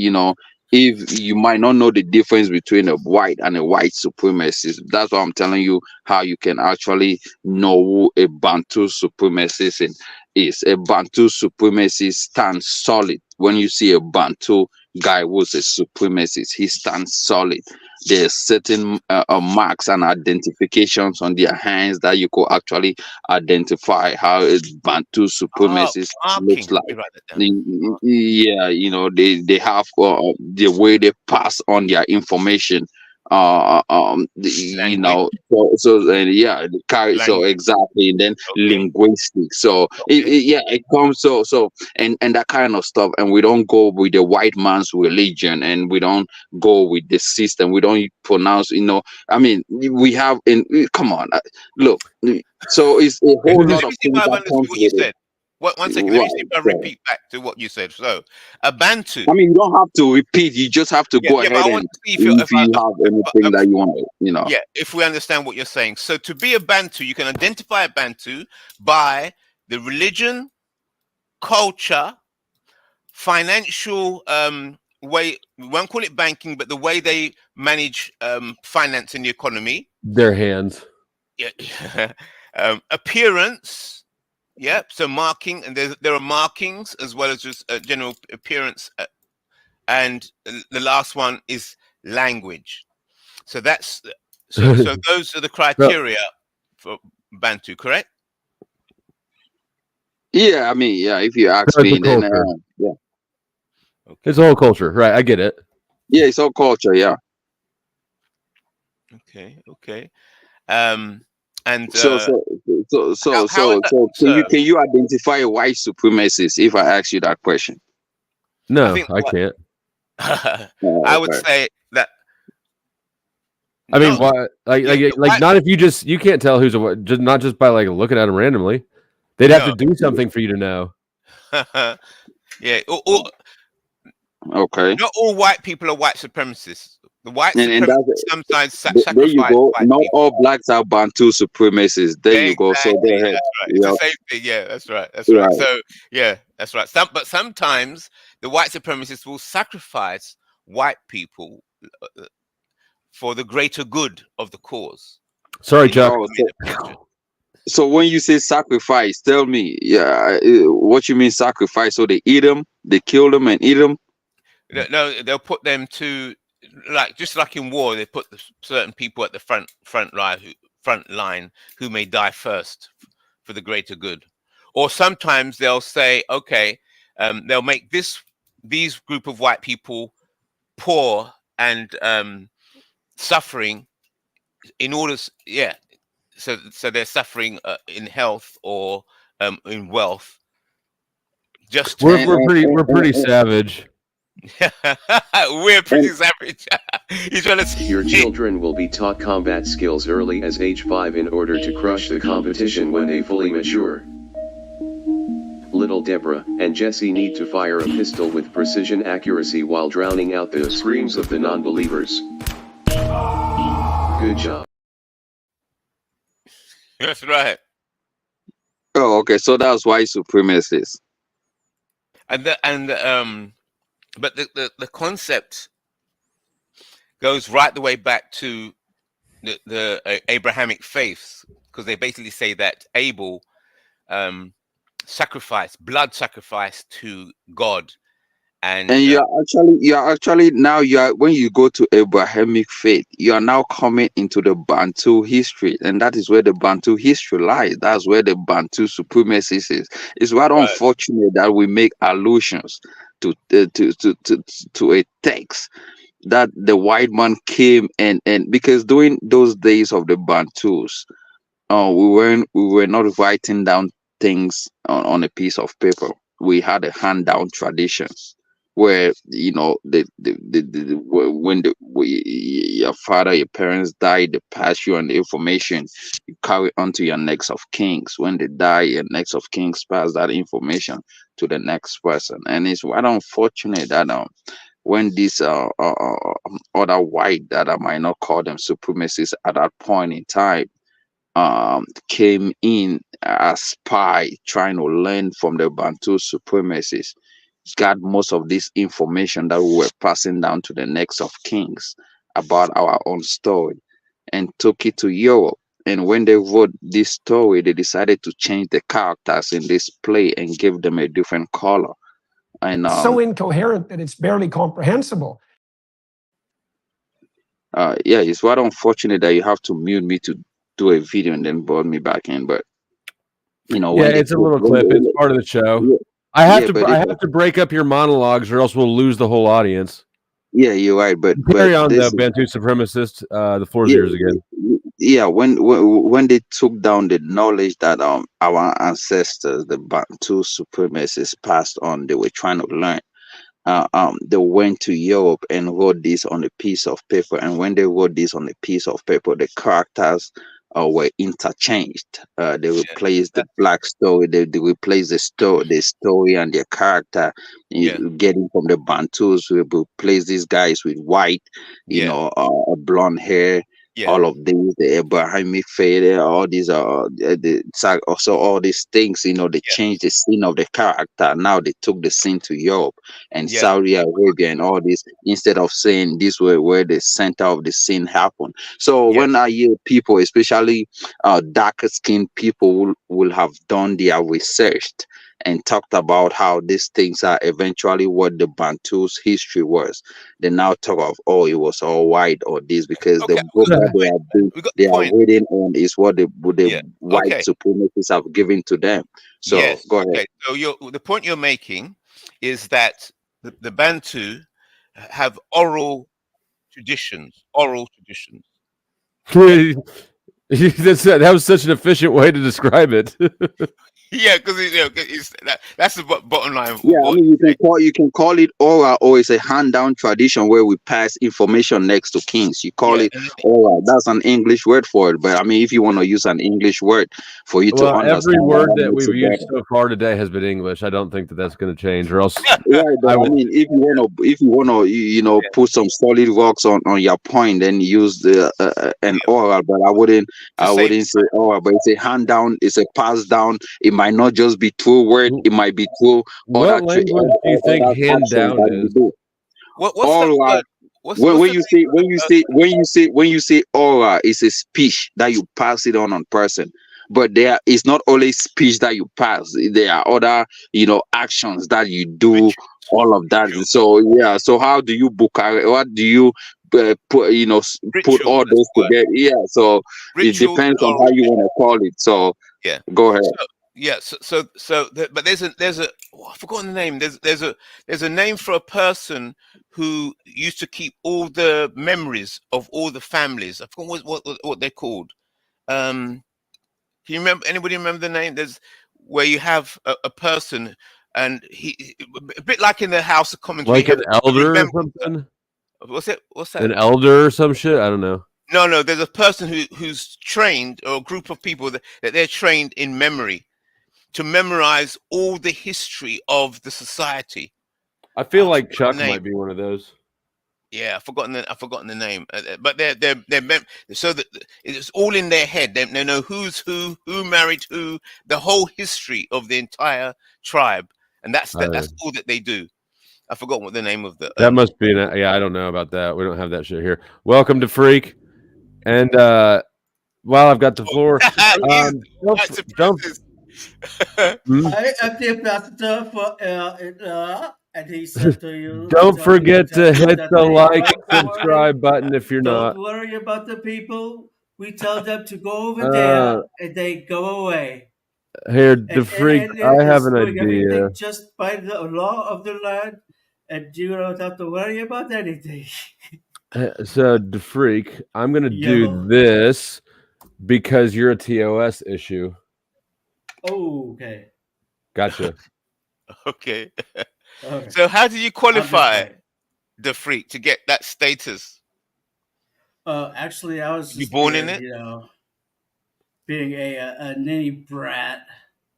if you might not know the difference between a white and a white supremacist. That's why I'm telling you how you can actually know who a Bantu supremacist is. A Bantu supremacist stands solid. When you see a Bantu guy who's a supremacist, he stands solid. There's certain marks and identifications on their hands that you could actually identify how a Bantu supremacist looks like. Yeah, they have the way they pass on their information. So exactly. And then linguistics. So it comes and that kind of stuff. And we don't go with the white man's religion, and we don't go with the system. We don't pronounce. I mean, we have come on, look. So it's a whole lot of things that comes with it. One second, let me see if I repeat back to what you said. So, a Bantu. I mean, you don't have to repeat. You just have to go ahead and see if you have anything that you want to, Yeah, if we understand what you're saying. So, to be a Bantu, you can identify a Bantu by the religion, culture, financial way. We won't call it banking, but the way they manage finance in the economy. Their hands. Yeah. Appearance. Yeah, so marking, and there are markings as well as just general appearance, and the last one is language. So that's so those are the criteria for Bantu, correct? Yeah, I mean, yeah. If you ask me, then yeah, it's a whole culture, right? I get it. Yeah, it's all culture. Yeah. Okay. And so can you identify a white supremacist if I ask you that question? No, I can't. I would say that. I mean, why? Like not if you can't tell who's not just by like looking at them randomly. They'd have to do something for you to know. Yeah. Okay. Not all white people are white supremacists. The white And supremacists sometimes there you sacrifice go. white Not people. all blacks are Bantu supremacists. There you go. So go ahead. That's right. It's Yeah. the same thing. Yeah, that's right. That's Right. right. So yeah, that's right. But sometimes the white supremacists will sacrifice white people for the greater good of the cause. Sorry, Chuck. So when you say sacrifice, tell me, what you mean sacrifice? So they eat them, they kill them and eat them. No, they'll put them to just like in war, they put certain people at the front line who may die first for the greater good. Or sometimes they'll say, okay, they'll make these group of white people poor and suffering in order, so they're suffering in health or in wealth. Just we're pretty savage. We're pretty savage. He's trying to say your children will be taught combat skills early as age 5 in order to crush the competition when they fully mature. Little Deborah and Jesse need to fire a pistol with precision accuracy while drowning out the screams of the non-believers. Good job. That's right. Oh, okay. So that's white supremacists. But the concept goes right the way back to the Abrahamic faiths, because they basically say that Abel blood sacrifice to God, and you're actually now when you go to Abrahamic faith, you are now coming into the Bantu history, and that is where the Bantu history lies. That's where the Bantu supremacy is. It's quite unfortunate that we make allusions to a text that the white man came and because during those days of the Bantus, we were not writing down things on a piece of paper. We had a hand down traditions where when your father, your parents died, they pass you on the information, you carry on to your next of kings. When they die, your next of kings pass that information to the next person. And it's quite unfortunate that when these other white, that I might not call them supremacists at that point in time, came in as spy trying to learn from the Bantu supremacists, got most of this information that we were passing down to the next of kings about our own story and took it to Europe. And when they wrote this story, they decided to change the characters in this play and give them a different color. And so incoherent that it's barely comprehensible. It's quite unfortunate that you have to mute me to do a video and then brought me back in. But it's a little clip. It's part of the show. Yeah. I have to break up your monologues, or else we'll lose the whole audience. Yeah, you're right. But carry on, the Bantu supremacist. The floor is yours again. Yeah, when they took down the knowledge that our ancestors, the Bantu supremacists, passed on, they were trying to learn. They went to Europe and wrote this on a piece of paper. And when they wrote this on a piece of paper, the characters were interchanged. They replaced the black story. They replaced the story and their character. Getting from the Bantus, we replace these guys with white, blonde hair. All of these, the Abrahamic faith, all these also all these things, they changed the scene of the character. Now they took the scene to Europe and Saudi Arabia and all this, instead of saying this way where the center of the scene happened. So when I hear people, especially darker skinned people, will have done their research and talked about how these things are eventually what the Bantu's history was, they now talk of, it was all white or this, because the book that they are reading on is what the white supremacists have given to them. So go ahead. Okay. So the point you're making is that the Bantu have oral traditions. That was such an efficient way to describe it. Yeah, because that's the bottom line. Yeah, I mean, you can call it oral, or it's a hand-down tradition where we pass information next to kings. You call it oral. That's an English word for it. But I mean, if you want to use an English word for you to understand, every word that we've used so far today has been English. I don't think that that's going to change, or else. Right, but I mean, if you wanna, put some solid rocks on your point, then use an oral. But I wouldn't say oral. But it's a hand down. It's a pass down. It might not just be through word. It might be through. What language do you think hand down is? What's when you say aura, it's a speech that you pass it on person. But there is not only speech that you pass. There are other, actions that you do. All of that. So yeah. So how do you book? What do you put? Put all those together. Yeah. So it depends on how you want to call it. So yeah. Go ahead. But there's a I've forgotten the name. There's a name for a person who used to keep all the memories of all the families. I forgot what they're called. Can you remember? Anybody remember the name? There's where you have a person, and he a bit like in the House of Commons, like an elder or something. What's that? An elder or some shit? I don't know. No. There's a person who's trained, or a group of people that they're trained in memory, to memorize all the history of the society. I feel like Chuck might be one of those. Yeah, I've forgotten the name, but so that it's all in their head. They know who's who married who, the whole history of the entire tribe, and that's all that they do. I forgot what the name of the. That must be I don't know about that. We don't have that shit here. Welcome to Freak, and while I've got the floor, don't. I am the ambassador for and he said to you, don't forget to hit the like and subscribe button if you're not. Don't worry about the people. We tell them to go over there, and they go away. Here, the Freak, I have an idea. Just by the law of the land, and you don't have to worry about anything. So, the Freak, I'm going to do this because you're a TOS issue. Oh, okay. Gotcha. Okay. So how do you qualify the Freak to get that status? Actually, I was just born in it, being a ninny brat,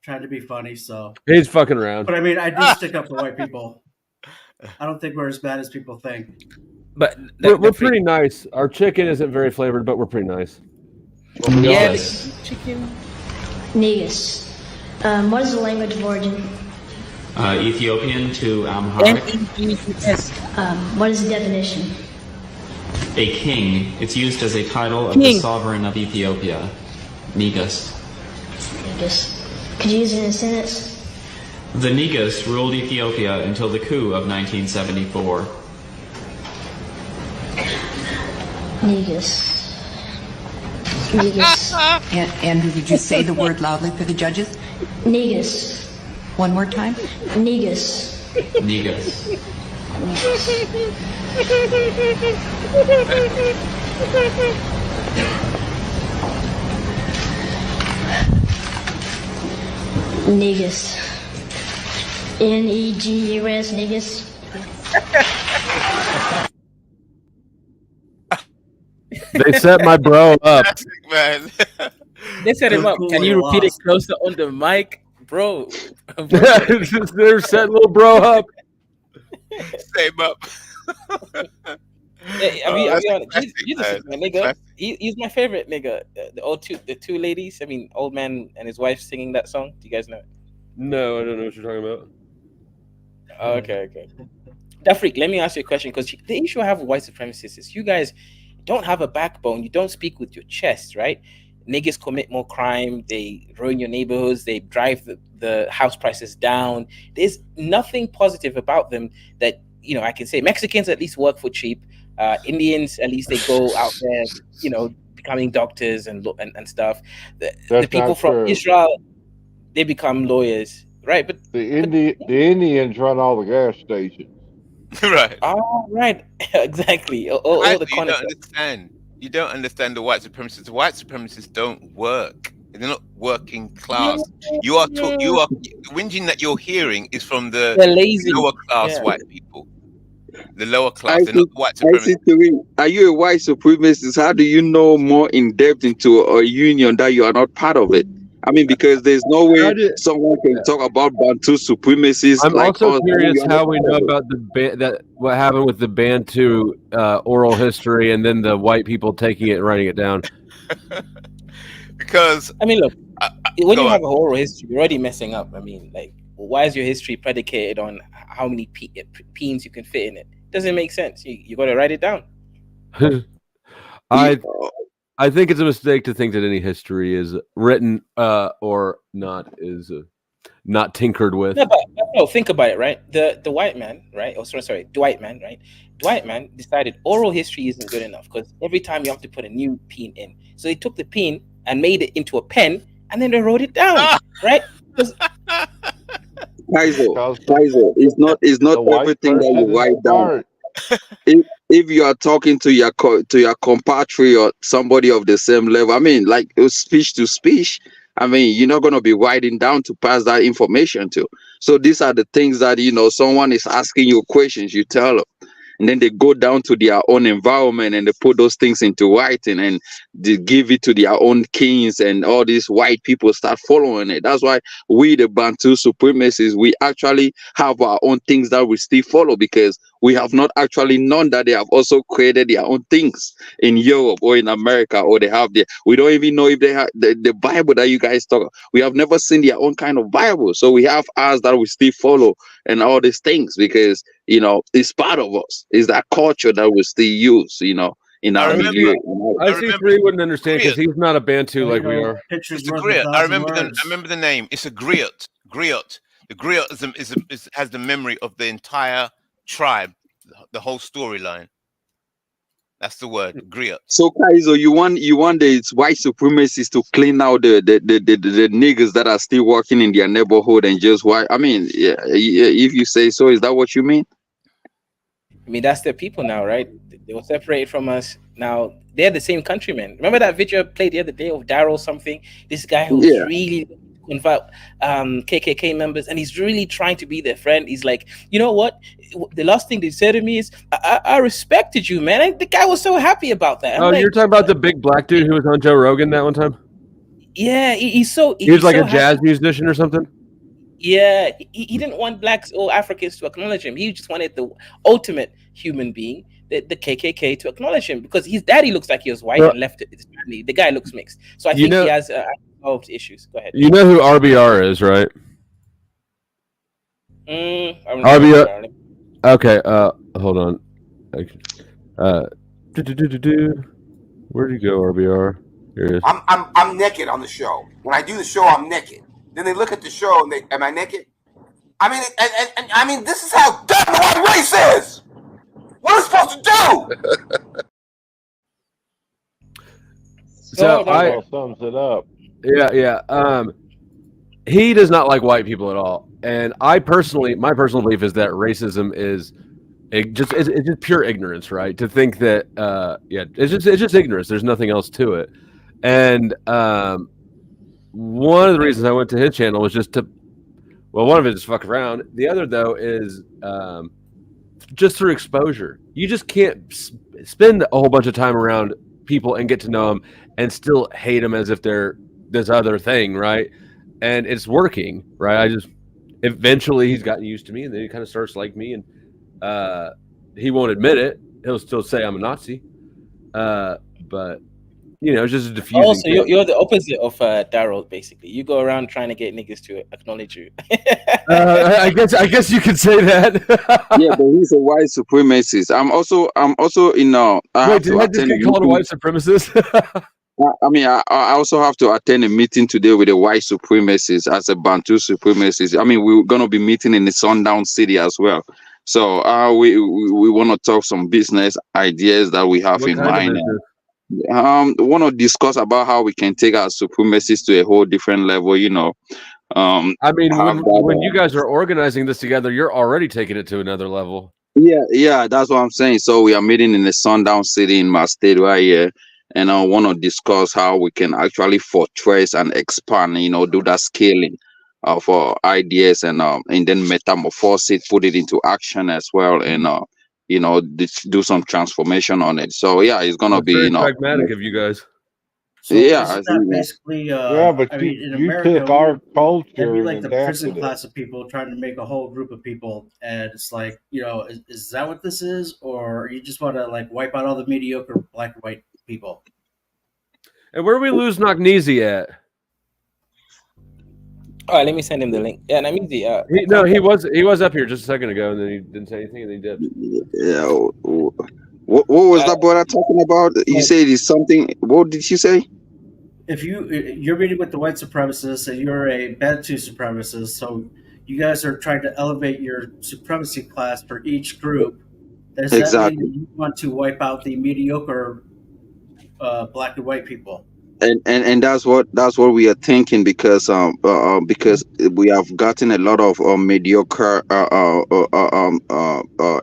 trying to be funny. So he's fucking around. But I mean, I do stick up for white people. I don't think we're as bad as people think. But we're pretty nice. Our chicken isn't very flavored, but we're pretty nice. Yes. Chicken. Negus. What is the language of origin? Ethiopian to Amharic. What is the definition? A king. It's used as a title of the sovereign of Ethiopia. Negus. Negus. Could you use it in a sentence? The Negus ruled Ethiopia until the coup of 1974. Negus. Negus. Andrew, did you say the word loudly for the judges? Negus. One more time. Negus. Negus. Negus. Negus. Negus. They set my bro up. Man. They set him up. Can you repeat it closer on the mic, bro? They're setting little bro up. Same up. Jesus, my nigga. He's my favorite nigga. The two ladies. I mean, old man and his wife singing that song. Do you guys know it? No, I don't know what you're talking about. Okay. That Freak, let me ask you a question, because the issue I have with white supremacists is you guys don't have a backbone. You don't speak with your chest, right? Niggas commit more crime. They ruin your neighborhoods. They drive the house prices down. There's nothing positive about them that, I can say. Mexicans at least work for cheap. Indians, at least they go out there, becoming doctors and stuff. The people from Israel, they become lawyers, right? But the Indians run all the gas stations. Right. Oh, right. Exactly. All the you don't understand. You don't understand the white supremacists. The white supremacists don't work. They're not working class. You are the whinging that you're hearing is from the They're lazy. lower class Yeah. white people. The lower class. They're not the white I see supremacists. three. Are you a white supremacist? How do you know more in depth into a union that you are not part of it? I mean, because there's no way someone can talk about Bantu supremacists. I'm like also us. curious You are how not we part know of it. about that what happened with the Bantu oral history, and then the white people taking it and writing it down. Because I mean, look, when go you on. have a oral history, you're already messing up. I mean, like, why is your history predicated on how many peens you can fit in it? Doesn't make sense. You got to write it down. I think it's a mistake to think that any history is written or not is not tinkered with. No, but no, think about it, right? The white man, right? Oh, sorry, Dwight man, right? Dwight man decided oral history isn't good enough because every time you have to put a new peen in. So he took the peen and made it into a pen, and then they wrote it down, right? Kaiser, it's not everything that you write down. If you are talking to your compatriot, somebody of the same level, I mean, like speech to speech, I mean, you're not going to be writing down to pass that information to. So these are the things that, someone is asking you questions, you tell them. And then they go down to their own environment and they put those things into writing and they give it to their own kings, and all these white people start following it. That's why we, the Bantu supremacists, we actually have our own things that we still follow, because we have not actually known that they have also created their own things in Europe or in America, or they have we don't even know if they have the Bible that you guys talk. We have never seen their own kind of Bible. So we have ours that we still follow and all these things, because it's part of us. It's that culture that we still use, in our milieu. I see three wouldn't understand because he's not a Bantu like we are. It's a griot. I remember the name. It's a griot. Griot. The griot has the memory of the entire tribe, the whole storyline. That's the word, griot. So Kaizo, you want the white supremacists to clean out the niggas that are still working in their neighborhood and just white. I mean, yeah, if you say so, is that what you mean? I mean, that's their people now, right? They were separated from us. Now they're the same countrymen. Remember that video I played the other day of Daryl something? This guy who's really invite KKK members, and he's really trying to be their friend. He's like, you know what? The last thing they said to me is, I respected you, man. And the guy was so happy about that. Oh, you're talking about the big black dude who was on Joe Rogan that one time? Yeah, he was like a jazz musician or something? Yeah, he didn't want blacks or Africans to acknowledge him. He just wanted the ultimate human being, the KKK, to acknowledge him, because his daddy looks like he was white and left his family. The guy looks mixed. So I think he has issues. Go ahead. You know who RBR is, right? RBR. Okay. Hold on. Where'd you go, RBR? Here it is. I'm naked on the show. When I do the show, I'm naked. Then they look at the show and am I naked? I mean, and I mean, this is how dumb the white race is. What are we supposed to do? So sums it up. Yeah. He does not like white people at all, and my personal belief is that racism is it's just pure ignorance, right? To think that it's just ignorance. There's nothing else to it, and one of the reasons I went to his channel was just to, one of it is fuck around. The other though is just through exposure. You just can't spend a whole bunch of time around people and get to know them and still hate them as if they're this other thing, right? And it's working, right? Eventually he's gotten used to me, and then he kind of starts like me, and he won't admit it. He'll still say I'm a Nazi, but it's just a diffusing. Also, you're the opposite of Daryl. Basically, you go around trying to get niggas to acknowledge you. I guess you could say that. Yeah, but he's a white supremacist. I'm also in. Wait, did I just get called a white supremacist? I mean, I also have to attend a meeting today with a white supremacist as a Bantu supremacist. I mean, we're gonna be meeting in the Sundown City as well. So we want to talk some business ideas that we have in mind. Want to discuss about how we can take our supremacists to a whole different level. I mean, when you guys are organizing this together, you're already taking it to another level. Yeah, that's what I'm saying. So we are meeting in the Sundown City in my state right here, and I want to discuss how we can actually fortress and expand. Do that scaling of ideas and then metamorphose it, put it into action as well, and do some transformation on it. So yeah, it's gonna That's be very pragmatic of you guys. So yeah. isn't that basically? Yeah, but I you mean, in you America, took our that'd be culture and like the prison adapted it. class of people trying to make a whole group of people, and it's like, is that what this is, or you just want to like wipe out all the mediocre black and white people? And where do we lose Nagneezy at? All right, let me send him the link. Yeah, and I mean the he was up here just a second ago, and then he didn't say anything, and then he dipped. Yeah. What was that brother talking about? You said it's something. What did you say? If you're meeting with the white supremacists and you're a Bantu supremacist, so you guys are trying to elevate your supremacy class for each group. Does that mean that you want to wipe out the mediocre black and white people? And that's what we are thinking, because we have gotten a lot of mediocre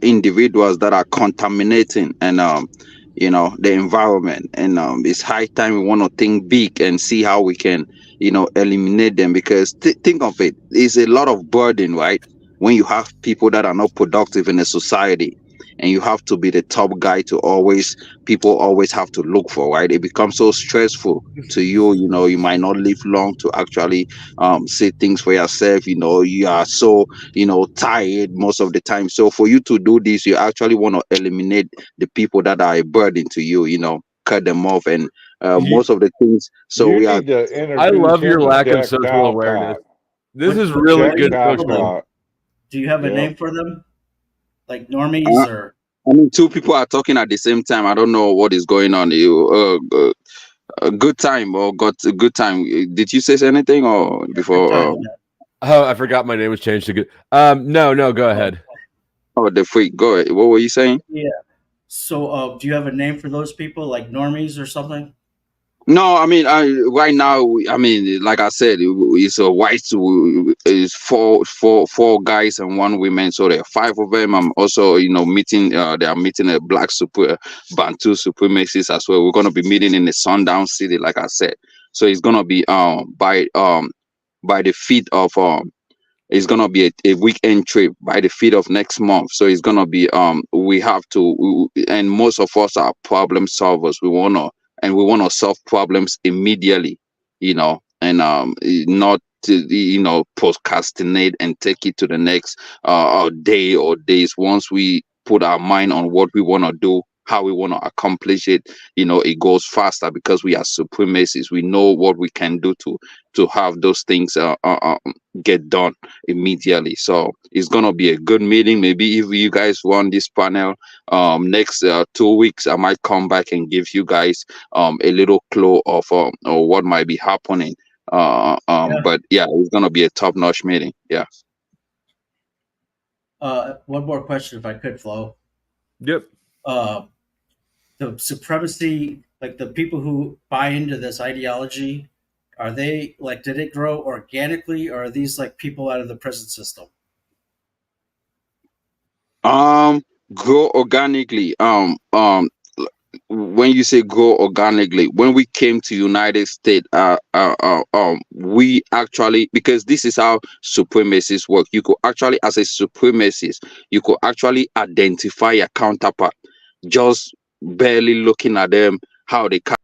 individuals that are contaminating and the environment, and it's high time we want to think big and see how we can eliminate them, because think of it, it's a lot of burden, right? When you have people that are not productive in a society, and you have to be the top guy people always have to look for, right? It becomes so stressful to you. You might not live long to actually say things for yourself. You are so tired most of the time. So for you to do this, you actually want to eliminate the people that are a burden to you. Cut them off, and most of the things. So you we are. need to introduce I love your him to lack of Jack social awareness. Dalcott. This is really What do you good call social. them? Do you have a Yep. name for them? Like normies or? I mean, two people are talking at the same time. I don't know what is going on. A good time or got a good time. Did you say anything or before? Oh, I forgot my name was changed to good. No, go ahead. Oh, the freak. Go ahead. What were you saying? Yeah. So, do you have a name for those people, like normies or something? No, I mean, right now, I mean, like I said, it's a white. It's four guys and one woman, so there are five of them. I'm also, meeting. They are meeting a black Bantu supremacists as well. We're gonna be meeting in the Sundown City, like I said. So it's gonna be by the feet of it's gonna be a weekend trip by the feet of next month. So it's gonna be we have to, and most of us are problem solvers. We wanna solve problems immediately, and not to procrastinate and take it to the next day or days. Once we put our mind on what we want to do, how we want to accomplish it, it goes faster, because we are supremacists. We know what we can do to have those things get done immediately. So it's gonna be a good meeting. Maybe if you guys want this panel next 2 weeks, I might come back and give you guys a little clue of or what might be happening. But yeah, it's gonna be a top-notch meeting. Yeah. One more question, if I could, Flo. Yep. The supremacy, like the people who buy into this ideology, are they like, did it grow organically, or are these like people out of the prison system? Grow organically. When you say grow organically, when we came to United States, we actually, because this is how supremacists work. You could actually, as a supremacist, you could actually identify a counterpart just barely looking at them, how they come.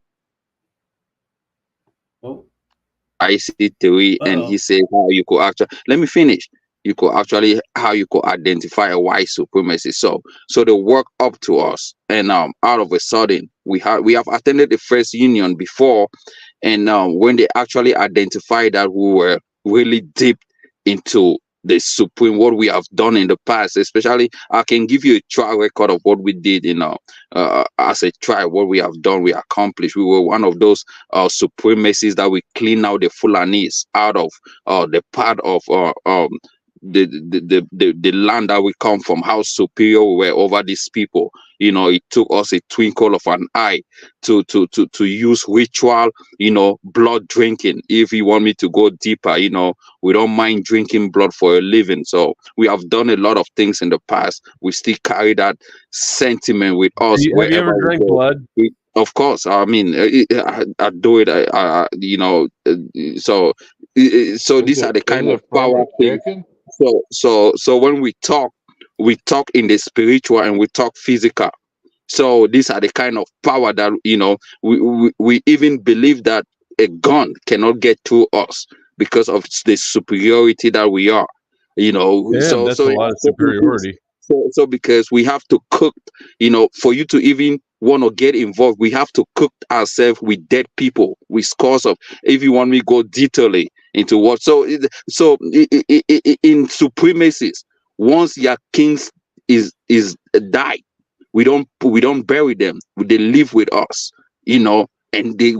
I see theory, and he said how you could actually, let me finish. You could actually, how you could identify a white supremacist. So they work up to us, and out of a sudden we have attended the first union before, and when they actually identified that we were really deep into the supreme, what we have done in the past, especially I can give you a track record of what we did as a tribe, what we have done, we accomplished. We were one of those supremacists that we clean out the Fulanis out of the part of the land that we come from, how superior we were over these people. You know, it took us a twinkle of an eye to use ritual, you know, blood drinking. If you want me to go deeper, you know, we don't mind drinking blood for a living. So we have done a lot of things in the past. We still carry that sentiment with us. Have you ever drank blood? Of course. I mean, I do it. You know, so these are the kind of power things. So when we talk in the spiritual and we talk physical. So these are the kind of power that, you know, we even believe that a gun cannot get to us because of the superiority that we are. You know, Damn, that's a lot of superiority. So because we have to cook, you know, for you to even want to get involved, we have to cook ourselves with dead people, with scores of. If you want me to go detailing into what, so in supremacies, once your kings is died, we don't bury them. They live with us, you know, and they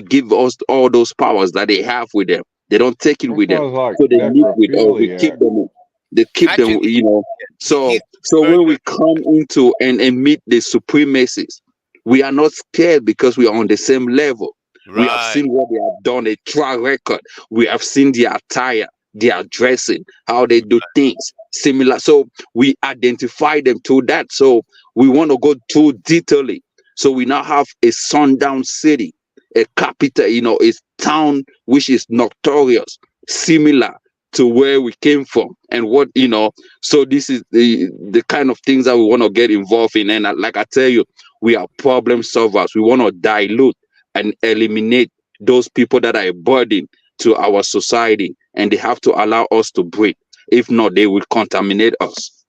give us all those powers that they have with them. They don't take it with them, so they live with us. We keep them. They keep them, you know. So when we come into and meet the supremacies, we are not scared because we are on the same level. Right. We have seen what they have done, a track record. We have seen their attire, their dressing, how they do things similar. So we identify them to that. So we want to go too detailing. So we now have a sundown city, a capital, you know, a town which is notorious, similar to where we came from and what, you know. So this is the kind of things that we want to get involved in. And like I tell you, we are problem solvers. We want to dilute and eliminate those people that are a burden to our society, and they have to allow us to breathe. If not, they will contaminate us.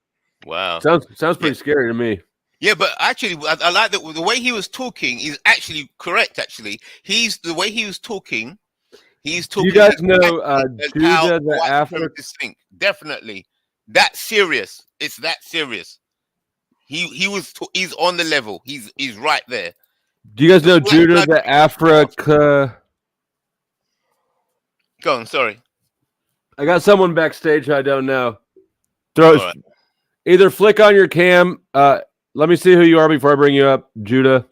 Wow. Sounds pretty scary to me. Yeah, but actually, I like that the way he was talking is actually correct. Actually, the way he was talking. He's talking. You guys know Judah the African. Definitely, that's serious. It's that serious. He's on the level. He's right there. Do you guys know Judah the Africa? Go on. Sorry, I got someone backstage I don't know. Either flick on your cam. Let me see who you are before I bring you up, Judah.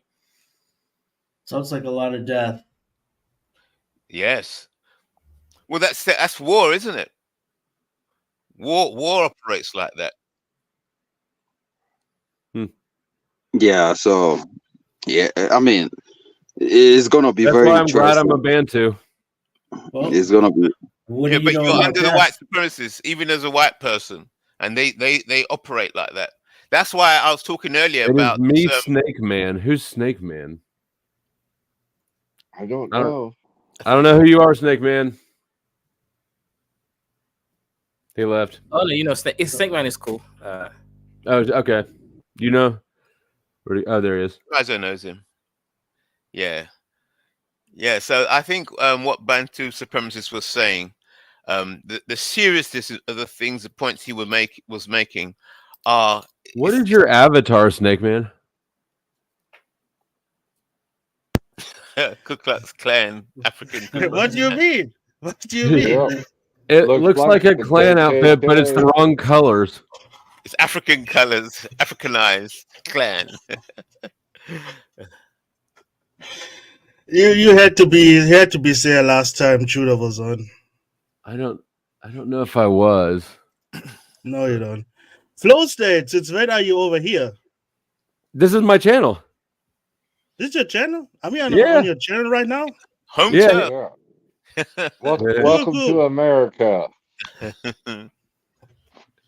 Sounds like a lot of death. Yes. Well, that's war, isn't it? War operates like that. Yeah. So, yeah. I mean, it's gonna be very interesting. That's why I'm glad I'm a Bantu. Well, it's gonna be. Yeah, but you're under the white supremacists, even as a white person, and they operate like that. That's why I was talking earlier about me, Snake Man. Who's Snake Man? I don't know. I don't know who you are, Snake Man. He left. Oh no, you know, Snake Man is cool. Oh, okay. You know? Oh, there he is. Razo knows him. Yeah. Yeah, so I think what Bantu supremacist was saying, the seriousness of the things, the points he was making are... What is your avatar, Snake Man? Ku Klux Klan, African. What do you mean? What do you mean? Yeah. It looks like a Klan outfit, but it's the wrong colors. It's African colors, Africanized Klan. You had to be there last time Judah was on. I don't know if I was. No, you don't. Flow States, it's when are you over here? This is my channel. This is your channel? I mean, on your channel right now? Home yeah. Welcome to America.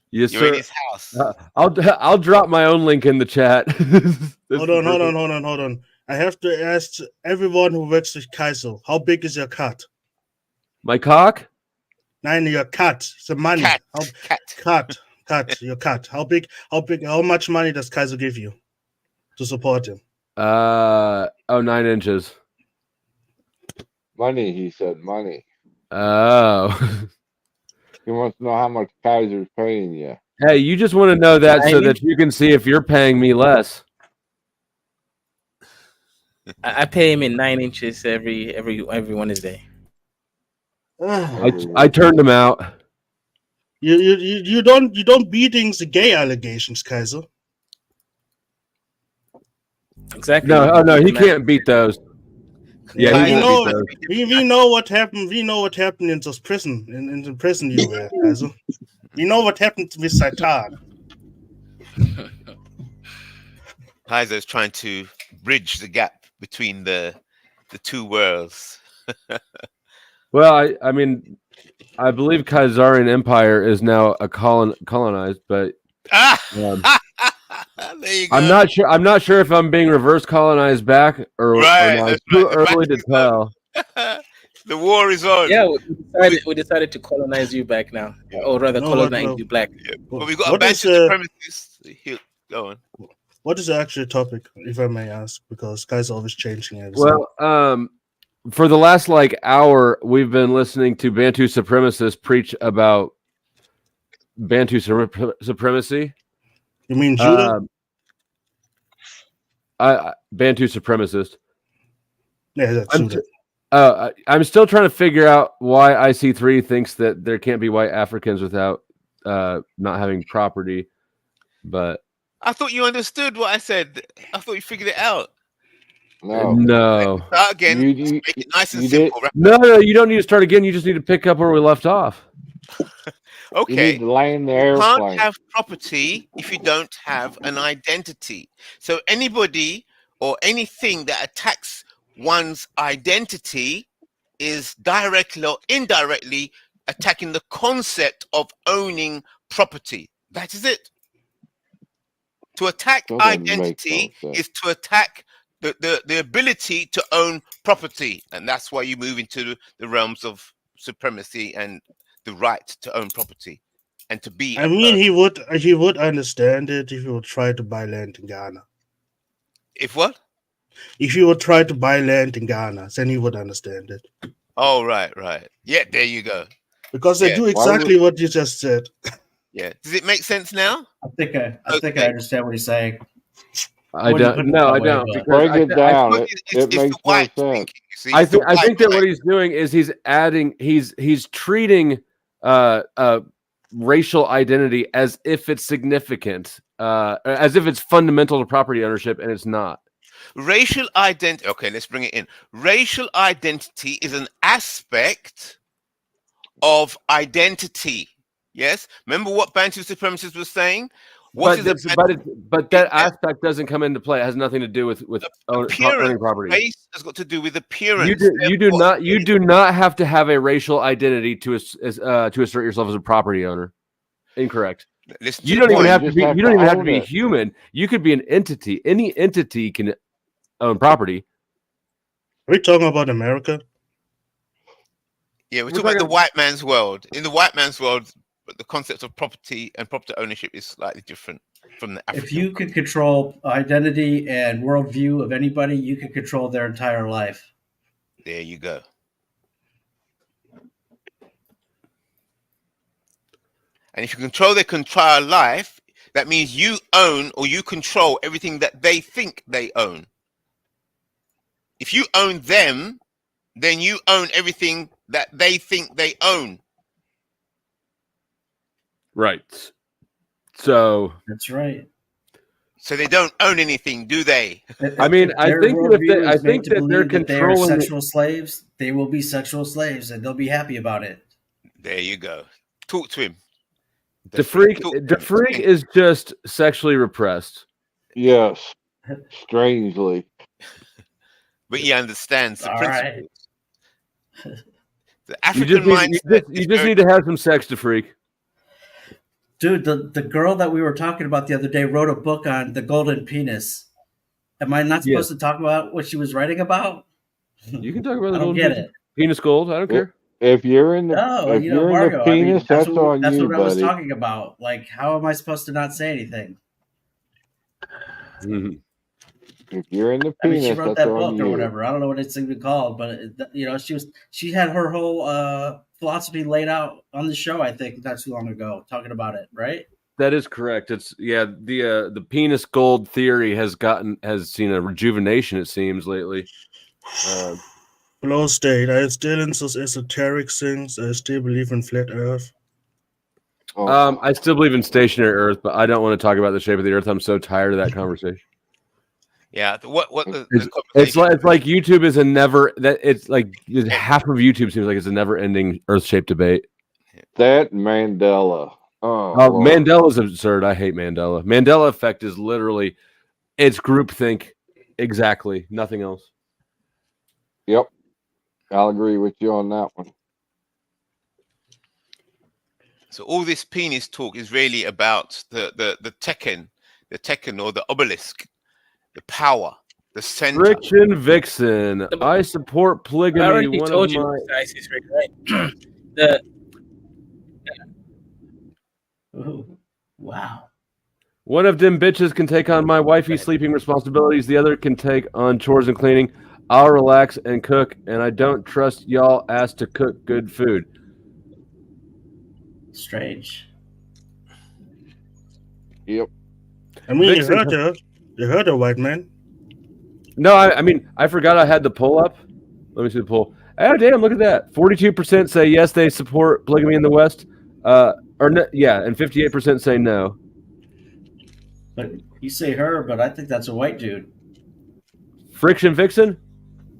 Yes, You're sir. in his house. I'll drop my own link in the chat. Hold on. I have to ask everyone who works with Kaiser, how big is your cut? My cock? Nein, your cut. The money. Cut. Your cut. How big? How much money does Kaiser give you to support him? 9 inches. Money, he said. Money. Oh. He wants to know how much Kaiser's paying you. Hey, you just want to know that so that you can see if you're paying me less. I pay him in 9 inches every Wednesday. I turned him out. You don't beating the gay allegations, Kaiser. Exactly. No, he can't beat those. Yeah, he we won't know beat those. we know what happened. We know what happened in those prison in the prison you were, Kaiser. We know what happened with Saitan. Kaiser's trying to bridge the gap between the two worlds. Well, I mean, I believe Khazarian Empire is now a colonized, but there you go. I'm not sure if I'm being reverse colonized back or not. It's too early to tell. The war is on. Yeah, we decided to colonize you back now, or rather, colonize you black. But we got a bunch of supremacists. Go on. What is the actual topic, if I may ask? Because guys are always changing it. Well, for the last hour, we've been listening to Bantu supremacists preach about Bantu supremacy. You mean Judah? Bantu supremacist. Yeah, that's Judah. I'm still trying to figure out why IC3 thinks that there can't be white Africans without not having property. But I thought you understood what I said. I thought you figured it out. No. Start again. Make it nice and simple. No, you don't need to start again. You just need to pick up where we left off. Okay. You need to land the You airplane. can't have property if you don't have an identity. So anybody or anything that attacks one's identity is directly or indirectly attacking the concept of owning property. That is it. To attack identity is to attack the ability to own property, and that's why you move into the realms of supremacy and the right to own property and to be. I mean, he would understand it if he would try to buy land in Ghana. If what? If he would try to buy land in Ghana, then he would understand it. Oh, right. Yeah, there you go. Because they do exactly what you just said. Yeah. Does it make sense now? I think I understand what he's saying. I don't. No, I don't. Break it down. It makes no sense. I think that what he's doing is he's adding. He's treating racial identity as if it's significant, as if it's fundamental to property ownership, and it's not. Racial identity. Okay, let's bring it in. Racial identity is an aspect of identity. Yes. Remember what Bantu supremacists were saying? But that aspect doesn't come into play. It has nothing to do with owning property. Race has got to do with appearance. You do not have to have a racial identity to assert yourself as a property owner. Incorrect. You don't even have to be. You don't even have to be human. You could be an entity. Any entity can own property. Are we talking about America? Yeah, we're talking about the white man's world. In the white man's world, the concept of property and property ownership is slightly different from the African. If you could control identity and worldview of anybody, you could control their entire life. There you go. And if you control their entire life, that means you own or you control everything that they think they own. If you own them, then you own everything that they think they own. Right. So that's right. So they don't own anything, do they? I mean, I think that they're controlling. They are sexual slaves. They will be sexual slaves, and they'll be happy about it. There you go. Talk to him. The freak is just sexually repressed. Yes, strangely. But he understands the principles. Right. The African mindset. You just need to have some sex to freak. Dude, the girl that we were talking about the other day wrote a book on the golden penis. Am I not supposed to talk about what she was writing about? You can talk about the I don't golden get it. Penis gold. I don't care. If you're in the, Margo, penis, that's on that's you, what I was buddy. talking about. Like, how am I supposed to not say anything? Mm-hmm. If you're in the I mean, penis, she wrote that's that on book you. or whatever. I don't know what it's even called, but she had her whole philosophy laid out on the show. I think not too long ago, talking about it. Right? That is correct. It's the penis gold theory has seen a rejuvenation. It seems lately. Flow state. I still in those esoteric things. I still believe in flat Earth. I still believe in stationary Earth, but I don't want to talk about the shape of the Earth. I'm so tired of that conversation. Yeah. It's like YouTube is a never that it's like half of YouTube seems like it's a never-ending Earth-shaped debate. That Mandela. Mandela is absurd. I hate Mandela. Mandela effect is literally it's groupthink. Exactly. Nothing else. Yep. I'll agree with you on that one. So all this penis talk is really about the Tekken or the obelisk, the power, the center. Friction Vixen. I support polygamy. I already One told of you, my... guys, is right. The wow. One of them bitches can take on my wifey sleeping responsibilities. The other can take on chores and cleaning. I'll relax and cook, and I don't trust y'all ass to cook good food. Strange. Yep. I mean, Vixen, you heard her, white man. No, I mean, I forgot I had the poll up. Let me see the poll. Oh, damn, look at that. 42% say yes, they support polygamy in the West. Yeah, and 58% say no. But you say her, but I think that's a white dude. Friction Vixen?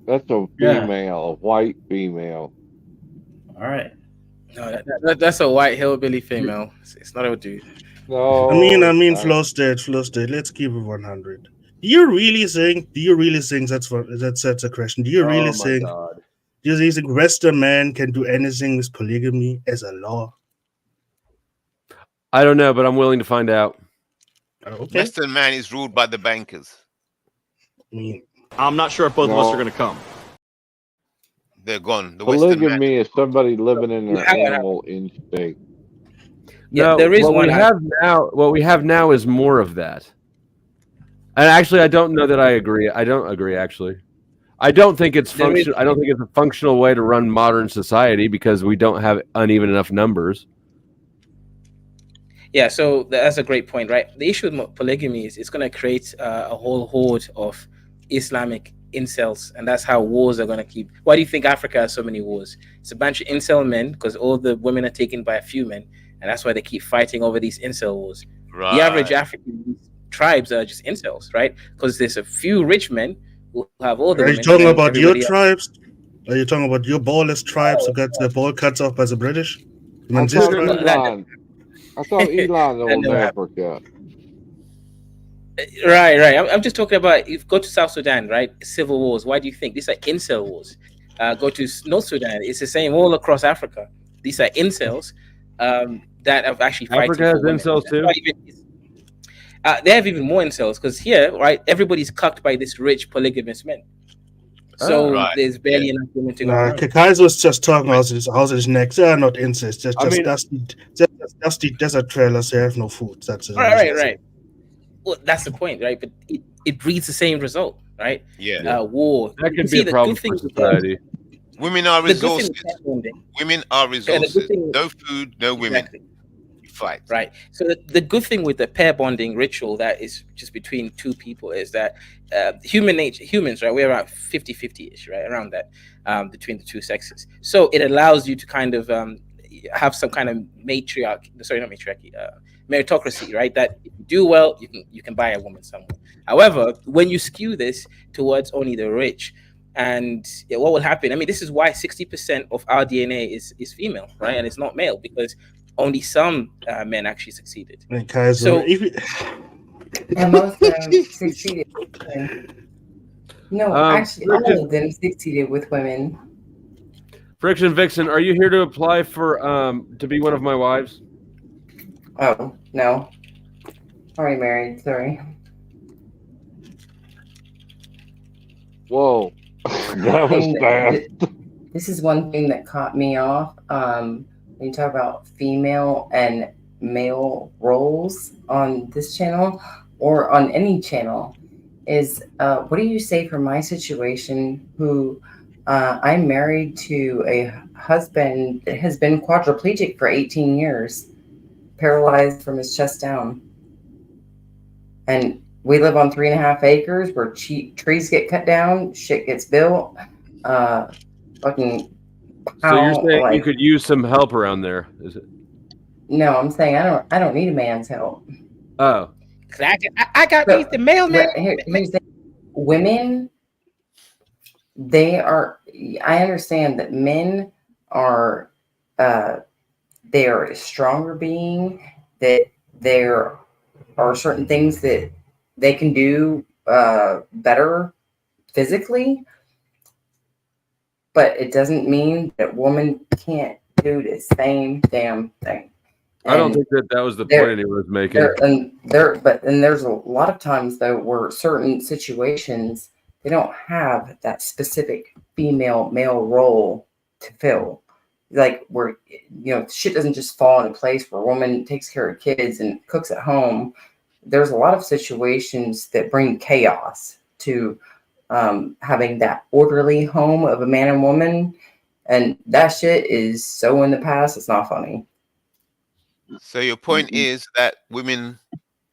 That's a female, a white female. All right. No, that's a white hillbilly female. It's not a dude. No. I mean, flow state. Let's keep it 100. Do you really think that's a question? Do you really think? God. Do you think Western man can do anything with polygamy as a law? I don't know, but I'm willing to find out. Okay. Western man is ruled by the bankers. I'm not sure if both of us are going to come. They're gone. The polygamy is somebody living in their animal instinct. Yeah, no, there is what one. What we have now is more of that. And actually, I don't know that I agree. I don't agree. Actually, I don't think it's function. I don't think it's a functional way to run modern society because we don't have uneven enough numbers. Yeah, so that's a great point, right? The issue with polygamy is it's going to create a whole horde of Islamic incels, and that's how wars are going to keep. Why do you think Africa has so many wars? It's a bunch of incel men because all the women are taken by a few men, and that's why they keep fighting over these incel wars. Right. The average African tribes are just incels, right? Because there's a few rich men who have all the women. Are you talking about your tribes? Are you talking about your ballless tribes who got their ball cuts off by the British? I thought Elon owned Africa. Right. I'm just talking about, if you go to South Sudan, right? Civil wars. Why do you think? These are incel wars. Go to North Sudan. It's the same all across Africa. These are incels that have actually fighting. Africa has incels too? They have even more incels because here, right, everybody's cucked by this rich polygamous men. So there's barely enough women to go around. Kaiser was just talking about his next. They are not incest. Just dusty desert trailers. They have no food. That's it. Right. Well, that's the point, right? But it breeds the same result, right? Yeah. War. That could be a problem for society. Women are resources. Women are resources. No food, no women. Exactly. Fight. Right. So the good thing with the pair bonding ritual that is just between two people is that humans, right, we're around 50-50-ish, right, around that, between the two sexes. So it allows you to kind of have some kind of meritocracy, right? That if you do well, you can buy a woman somewhere. However, when you skew this towards only the rich, and what will happen? I mean, this is why 60% of our DNA is female, right? And it's not male because only some men actually succeeded. And Kaiser, and most of them succeeded with women. No, actually, all of them succeeded with women. Friction Vixen, are you here to apply for to be one of my wives? Oh, no. Already married, sorry. Whoa. That was bad. This is one thing that caught me off. When you talk about female and male roles on this channel or on any channel is what do you say for my situation who I'm married to a husband that has been quadriplegic for 18 years, paralyzed from his chest down. And we live on 3.5 acres where trees get cut down, shit gets built. So you're saying you could use some help around there, is it? No, I'm saying I don't need a man's help. Oh, I got me the mailman. Here's the women. They are. I understand that men are. They are a stronger being. That there are certain things that they can do better physically, but it doesn't mean that women can't do the same damn thing. I don't think that was the point anyone was making. But there's a lot of times though where certain situations they don't have that specific female male role to fill. Like where shit doesn't just fall into place where a woman takes care of kids and cooks at home. There's a lot of situations that bring chaos to having that orderly home of a man and woman, and that shit is so in the past. It's not funny. So your point is that women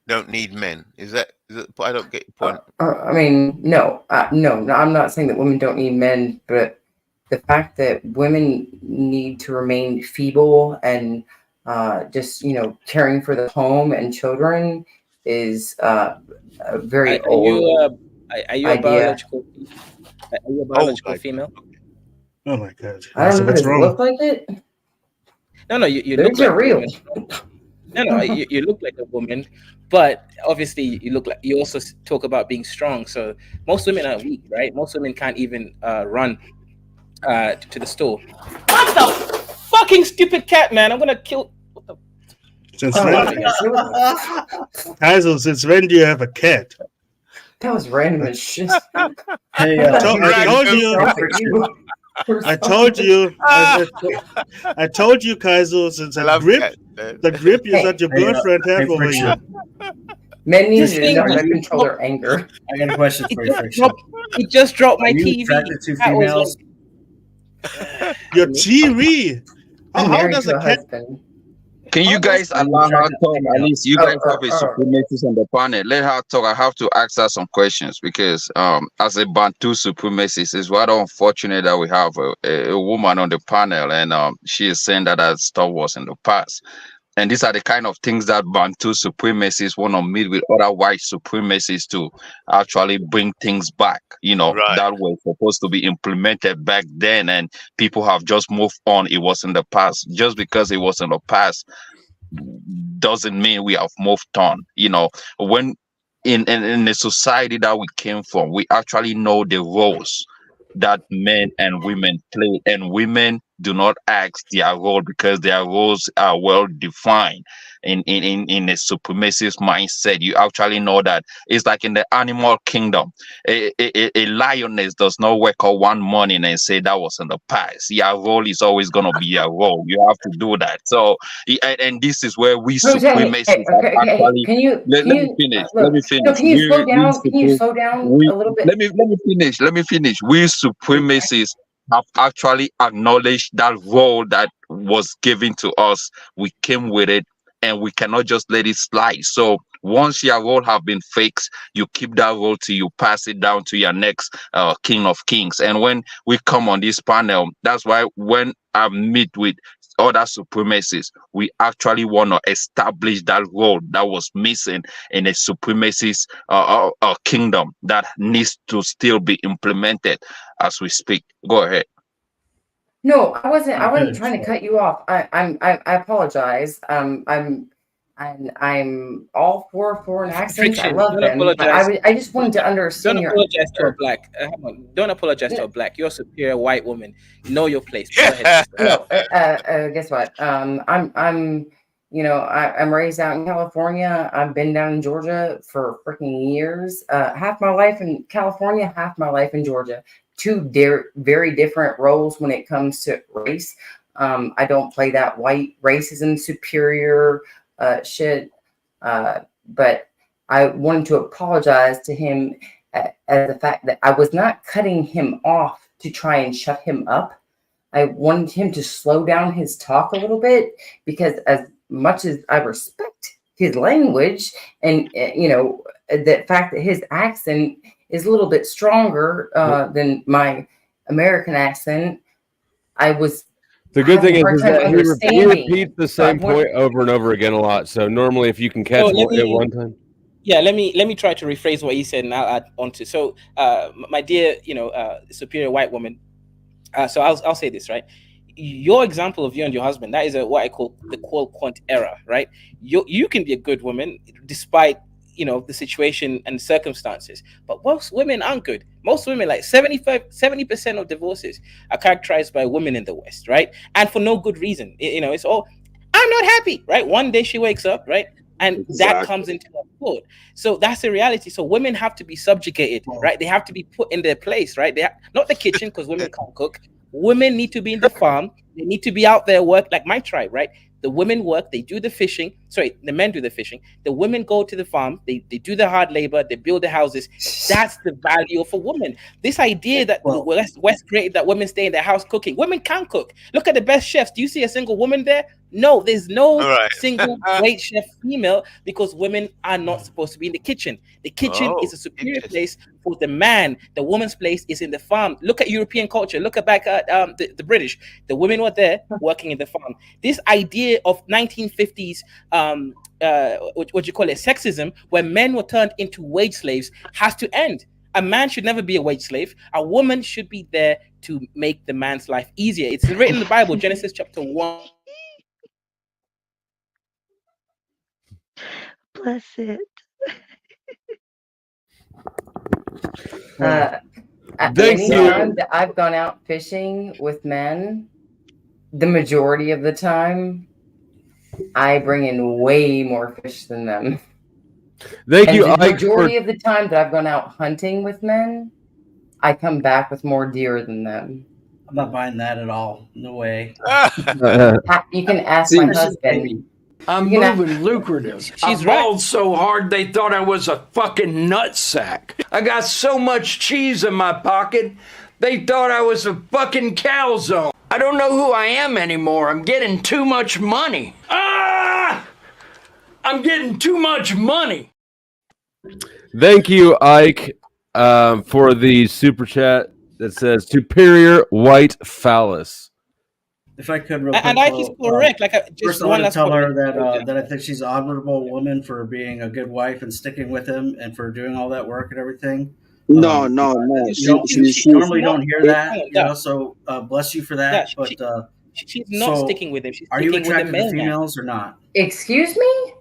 don't need men. Is that I don't get your point. I mean, no, I'm not saying that women don't need men, but the fact that women need to remain feeble and just caring for the home and children is a very old. Are you a biological? Are you a biological female? Oh my god! I don't know. Does it look like it? No, you look like real. No, you look like a woman, but obviously you also talk about being strong. So most women are weak, right? Most women can't even run to the store. What the fucking stupid cat, man! I'm gonna kill. What the? Since when do you have a cat? That was random as shit. Hey, I told you, Kaiser, since the grip is that your girlfriend have over you. Men need to know how to control their anger. I got a question for you, Friction. He just dropped my TV. Attracted to females? Your TV? How does a cat? Can you guys allow her to talk? At least you guys have a supremacist on the panel. Let her talk. I have to ask her some questions because as a Bantu supremacist, it's rather unfortunate that we have a woman on the panel and she is saying that stuff was in the past. And these are the kind of things that Bantu supremacists want to meet with other white supremacists to actually bring things back, that were supposed to be implemented back then. And people have just moved on. It was in the past. Just because it was in the past doesn't mean we have moved on. When in the society that we came from, we actually know the roles that men and women play, and women do not ask their role because their roles are well defined in a supremacist mindset. You actually know that it's like in the animal kingdom. A lioness does not wake up one morning and say that was in the past. Your role is always going to be your role. You have to do that. So, and this is where we supremacists actually. Let me finish. No, can you slow down? Can you slow down a little bit? Let me finish. We supremacists have actually acknowledged that role that was given to us. We came with it and we cannot just let it slide. So once your role have been fixed, you keep that role till you pass it down to your next king of kings. And when we come on this panel, that's why when I meet with other supremacists, we actually want to establish that role that was missing in a supremacist kingdom that needs to still be implemented as we speak. Go ahead. No, I wasn't trying to cut you off. I apologize. I'm all for foreign accents. I love them. I just wanted to understand. Don't apologize to a black. Don't apologize to a black. You're a superior white woman. Know your place. Go ahead. No, guess what? I'm raised out in California. I've been down in Georgia for freaking years. Half my life in California, half my life in Georgia. Two very different roles when it comes to race. I don't play that white racism superior shit. But I wanted to apologize to him as the fact that I was not cutting him off to try and shut him up. I wanted him to slow down his talk a little bit because as much as I respect his language and, the fact that his accent is a little bit stronger than my American accent, I was The good thing having a is hard that time he understanding. repeats the same point over and over again a lot. So normally, if you can catch let one at me- one time. Yeah, let me try to rephrase what he said and I'll add on to. So, my dear, superior white woman. So I'll say this, right? Your example of you and your husband, that is what I call the quant error, right? You can be a good woman despite the situation and circumstances, but most women aren't good. Most women, like 70% of divorces are characterized by women in the West, right? And for no good reason. It's all, I'm not happy, right? One day she wakes up, right? And that comes into her foot. So that's the reality. So women have to be subjugated, right? They have to be put in their place, right? Not the kitchen, because women can't cook. Women need to be in the farm. They need to be out there work, like my tribe, right? The women work, they do the fishing. Sorry, the men do the fishing. The women go to the farm, they do the hard labor, they build the houses. That's the value of a woman. This idea that the West created that women stay in their house cooking. Women can cook. Look at the best chefs. Do you see a single woman there? No, there's no single great chef female, because women are not supposed to be in the kitchen. The kitchen is a superior place for the man. The woman's place is in the farm. Look at European culture. Look back at the British. The women were there working in the farm. This idea of 1950s what you call it, sexism, where men were turned into wage slaves, has to end. A man should never be a wage slave. A woman should be there to make the man's life easier. It's written in the Bible, Genesis chapter 1. Bless it. Any time that I've gone out fishing with men, the majority of the time, I bring in way more fish than them. Thank you, The Ike, majority of the time that I've gone out hunting with men, I come back with more deer than them. I'm not buying that at all. No way. You can ask my husband. I'm moving lucrative. I balled so hard they thought I was a fucking nutsack. I got so much cheese in my pocket, they thought I was a fucking calzone. I don't know who I am anymore. I'm getting too much money. I'm getting too much money. Thank you, Ike, for the super chat that says superior white phallus. If I could, real quick, And Ike is correct. First, I want to tell her that I think she's an honorable woman for being a good wife and sticking with him and for doing all that work and everything. No. You normally don't hear that, so bless you for that. She's not sticking with him. She's are you sticking with attracted the to male man. females or not? Excuse me?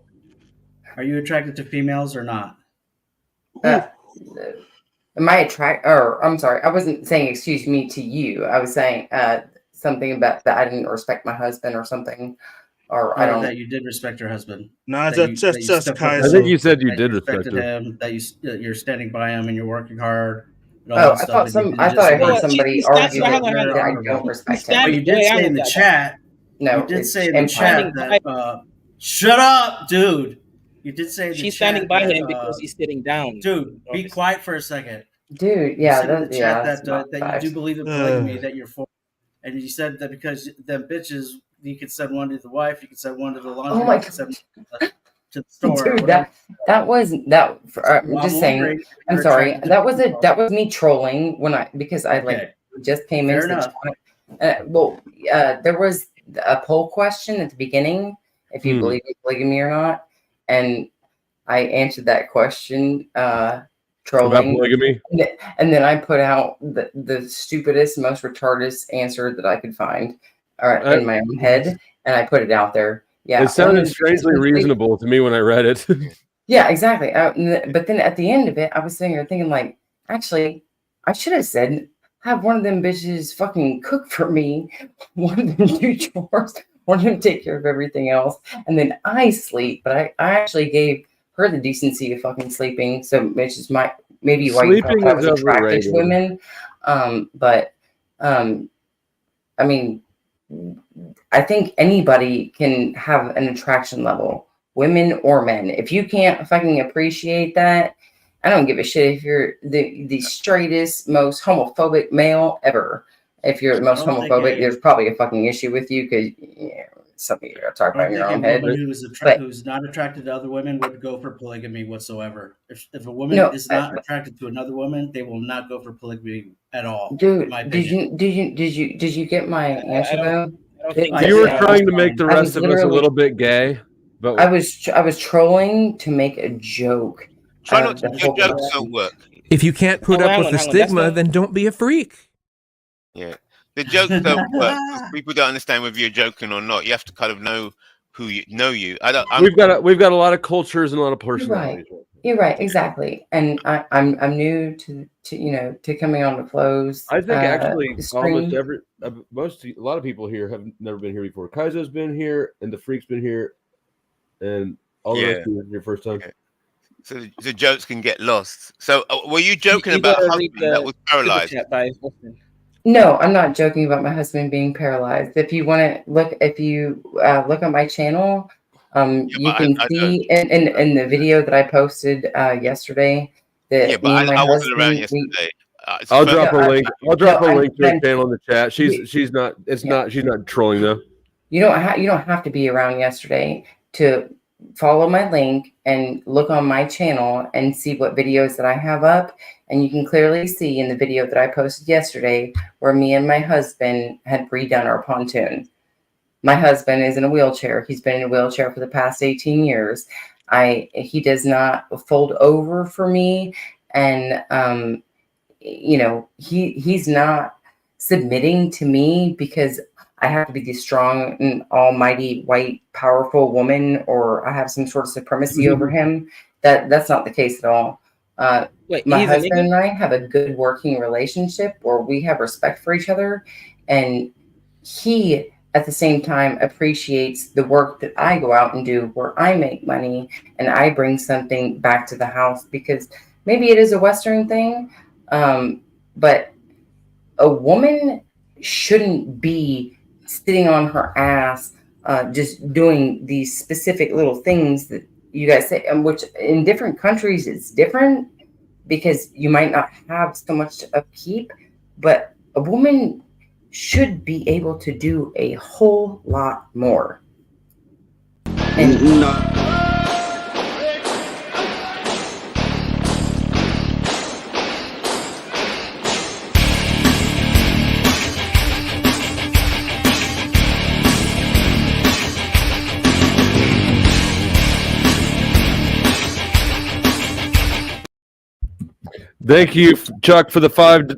Are you attracted to females or not? Am I attracted? Or I'm sorry, I wasn't saying excuse me to you. I was saying something about that I didn't respect my husband or something, or I don't. That you did respect your husband. No, just I think you said you did respect him. That you're standing by him and you're working hard. I thought I heard somebody argue that I don't respect him. But you did say in the chat. No, you did say in the chat that. Shut up, dude. You did say she's standing by him because he's sitting down. Dude, be quiet for a second. Dude, yeah, that you do believe in polygamy, that you're for, and you said that because them bitches, you could send one to the wife, you could send one to the laundry, oh my you could send one to the store. Dude, that was that. I'm just saying. I'm sorry. That was me trolling because I just came into the chat. There was a poll question at the beginning if you believe in polygamy or not. And I answered that question, trolling. About polygamy? And then I put out the stupidest, most retarded answer that I could find in my own head, and I put it out there. Yeah, it sounded strangely reasonable to me when I read it. Yeah, exactly. But then at the end of it, I was sitting there thinking, like, actually, I should have said, have one of them bitches fucking cook for me, one of them do chores, one of them take care of everything else, and then I sleep. But I actually gave her the decency of fucking sleeping, so which is maybe why you thought I was attracted to women. I mean, I think anybody can have an attraction level, women or men. If you can't fucking appreciate that, I don't give a shit if you're the straightest, most homophobic male ever. If you're the most homophobic, there's probably a fucking issue with you because something you gotta talk about in your own head. Who's not attracted to other women would go for polygamy whatsoever. If a woman is not attracted to another woman, they will not go for polygamy at all. Dude, did you get my answer though? You were trying to make the rest of us a little bit gay, but I was trolling to make a joke. Try not to. Your jokes don't work. If you can't put up with the stigma, then don't be a freak. Yeah, the jokes don't work. People don't understand whether you're joking or not. You have to kind of know who you know. We've got a lot of cultures and a lot of personalities. You're right, exactly. And I'm new to coming on the flows. I think actually stream. almost a lot of people here have never been here before. Kaizo's been here, and the Freak's been here, and all the rest of you are your first time. So the jokes can get lost. So were you joking about a husband that was paralyzed? No, I'm not joking about my husband being paralyzed. If you want to look, look at my channel, you can see in the video that I posted yesterday. That I wasn't around yesterday. I'll drop a link. I'll drop a link to her channel in the chat. She's not trolling though. You don't have to be around yesterday to follow my link and look on my channel and see what videos that I have up. And you can clearly see in the video that I posted yesterday where me and my husband had redone our pontoon. My husband is in a wheelchair. He's been in a wheelchair for the past 18 years. He does not fold over for me. And, he's not submitting to me because I have to be the strong and almighty white powerful woman, or I have some sort of supremacy over him. That's not the case at all. My husband and I have a good working relationship where we have respect for each other, and he at the same time appreciates the work that I go out and do where I make money and I bring something back to the house, because maybe it is a Western thing, but a woman shouldn't be sitting on her ass, just doing these specific little things that you guys say, which in different countries it's different because you might not have so much upkeep, but a woman should be able to do a whole lot more. And Thank you, Chuck, for the 5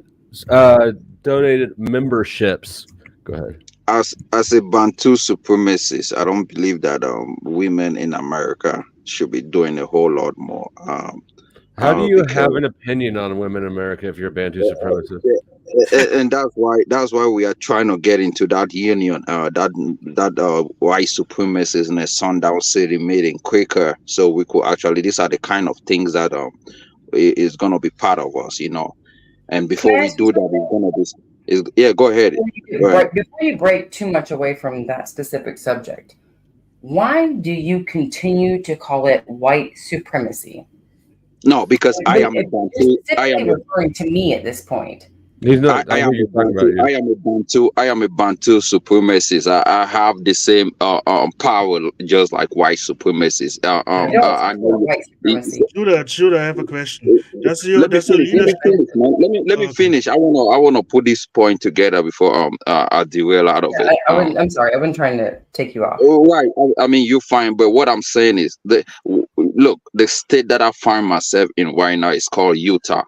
donated memberships. Go ahead. As a Bantu supremacist, I don't believe that women in America should be doing a whole lot more. How do you have an opinion on women in America if you're a Bantu supremacist? And that's why we are trying to get into that union, that white supremacists in a sundown city meeting quicker, so we could actually. These are the kind of things that is going to be part of us, and before we do that, it's going to be go ahead. Before you break too much away from that specific subject, why do you continue to call it white supremacy? No, because I am a Bantu. I am referring to me at this point. He's not. I am a Bantu supremacist. I have the same power, just like white supremacists. I know Judah, I have a question. Let me finish. I wanna put this point together before I derail out of it. I'm sorry. I wasn't trying to take you off. Right. I mean, you're fine. But what I'm saying is look, the state that I find myself in right now is called Utah.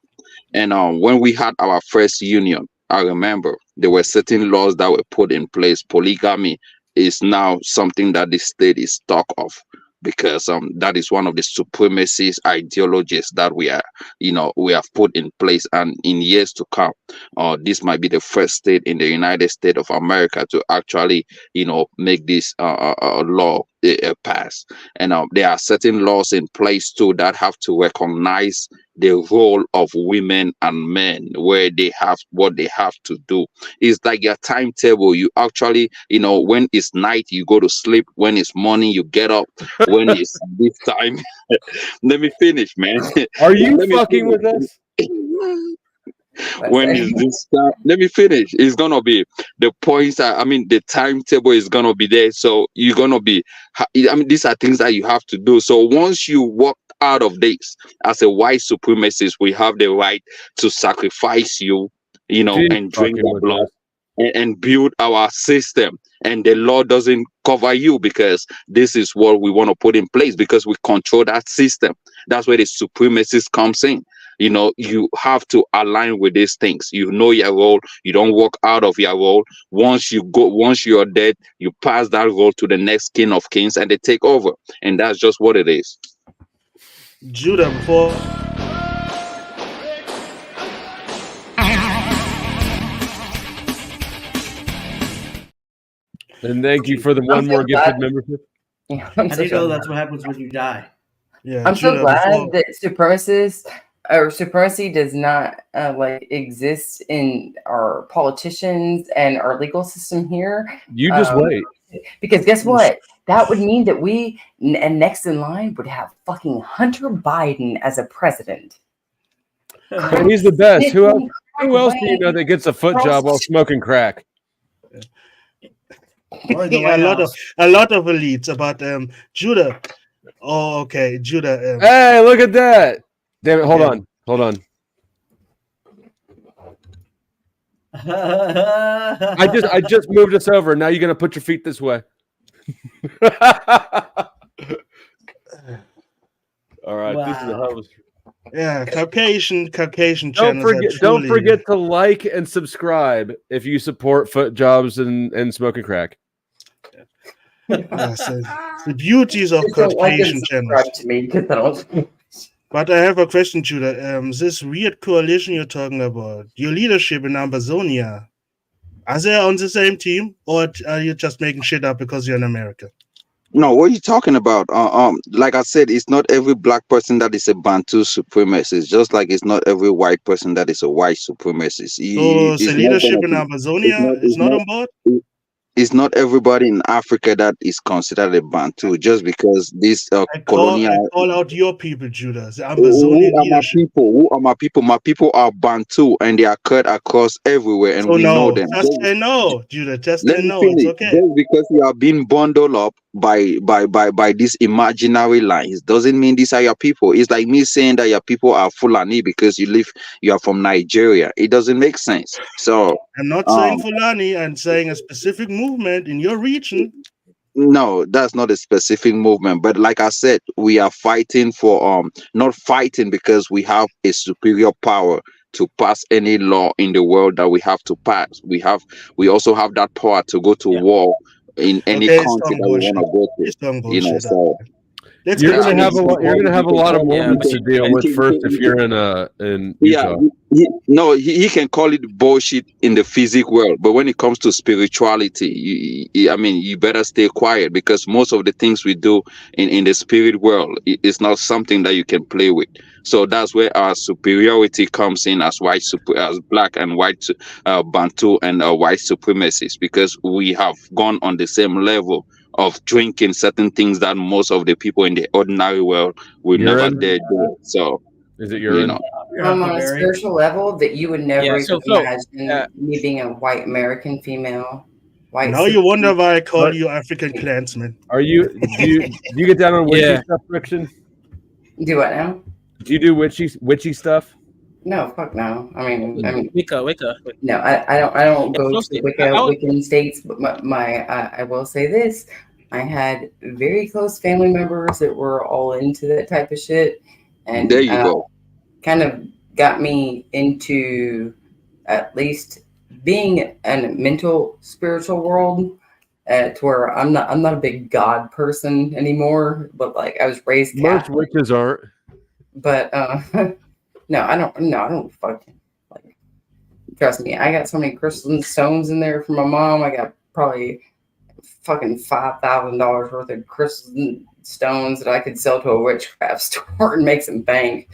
And when we had our first union, I remember there were certain laws that were put in place. Polygamy is now something that the state is stuck of, because that is one of the supremacist ideologies that we have put in place. And in years to come, this might be the first state in the United States of America to actually, make this law pass. And there are certain laws in place too that have to recognize the role of women and men, where they have what they have to do. It's like your timetable. You actually, when it's night, you go to sleep. When it's morning, you get up. When it's this time, let me finish, man. Are you fucking with us? When is this time? Let me finish. It's gonna be the points. The timetable is gonna be there. So you're gonna be. These are things that you have to do. So once you walk out of this as a white supremacist, we have the right to sacrifice you, and drink your blood and build our system. and the law doesn't cover you because this is what we want to put in place because we control that system. That's where the supremacist comes in. You know, you have to align with these things. You know your role. You don't walk out of your role. Once you're dead, you pass that role to the next king of kings and they take over. And that's just what it is. Judah, before. And thank you for the one more gifted membership. Yeah, I didn't know that's what happens when you die. Yeah, I'm so glad that supremacists or supremacy does not like exist in our politicians and our legal system here. You just wait. Because guess what? That would mean that we and next in line would have fucking Hunter Biden as a president. And he's the best. Who else do you know that gets a foot job while smoking crack? a lot of elites about Judah. Oh, okay, Judah. Hey, look at that! Damn it! Hold on. I just moved us over. Now you're gonna put your feet this way. All right, Wow. this is a hell of a... Yeah, Caucasian Don't forget to like and subscribe if you support foot jobs and smoking crack. Yes, the beauties of Caucasian channels. But I have a question, Judah. This weird coalition you're talking about, your leadership in Amazonia, are they on the same team, or are you just making shit up because you're in America? No, what are you talking about? Like I said, it's not every black person that is a Bantu supremacist, just like it's not every white person that is a white supremacist. So the leadership in Amazonia is not on board? It's not everybody in Africa that is considered a Bantu, just because this colonial... I call out your people, Judah. The Amazonian leadership. Who are my people? My people are Bantu, and they are cut across everywhere, and we know them. Just say no, Judah. Just say no. Finish. It's okay. Just because you are being bundled up by these imaginary lines doesn't mean these are your people. It's like me saying that your people are Fulani because you are from Nigeria. It doesn't make sense. So I'm not saying Fulani. I'm saying a specific movement in your region. No, that's not a specific movement. But like I said, we are fighting for not fighting because we have a superior power to pass any law in the world that we have to pass. We also have that power to go to war in any country that we want to go to. You know, so you're gonna have a lot of Mormons to deal with first if you're in Utah. He can call it bullshit in the physical world, but when it comes to spirituality, you better stay quiet, because most of the things we do in the spirit world is not something that you can play with. So that's where our superiority comes in as as black and white Bantu and white supremacists, because we have gone on the same level of drinking certain things that most of the people in the ordinary world will never dare do. So, is it urine? On a spiritual level that you would never even imagine me being a white American female. Now you wonder why I call you African Klansman. Do you get down on witchy stuff, Friction? Do what now? Do you do witchy stuff? No, fuck no. I mean, Wicca. No, I don't go to Wiccan states, but I will say this: I had very close family members that were all into that type of shit, and there you go. Kind of got me into at least being in a mental spiritual world, to where I'm not a big God person anymore. But like I was raised Catholic. Most witches aren't. But no, I don't fucking like. Trust me, I got so many crystal stones in there from my mom. I got probably fucking $5,000 worth of crystal stones that I could sell to a witchcraft store and make some bank.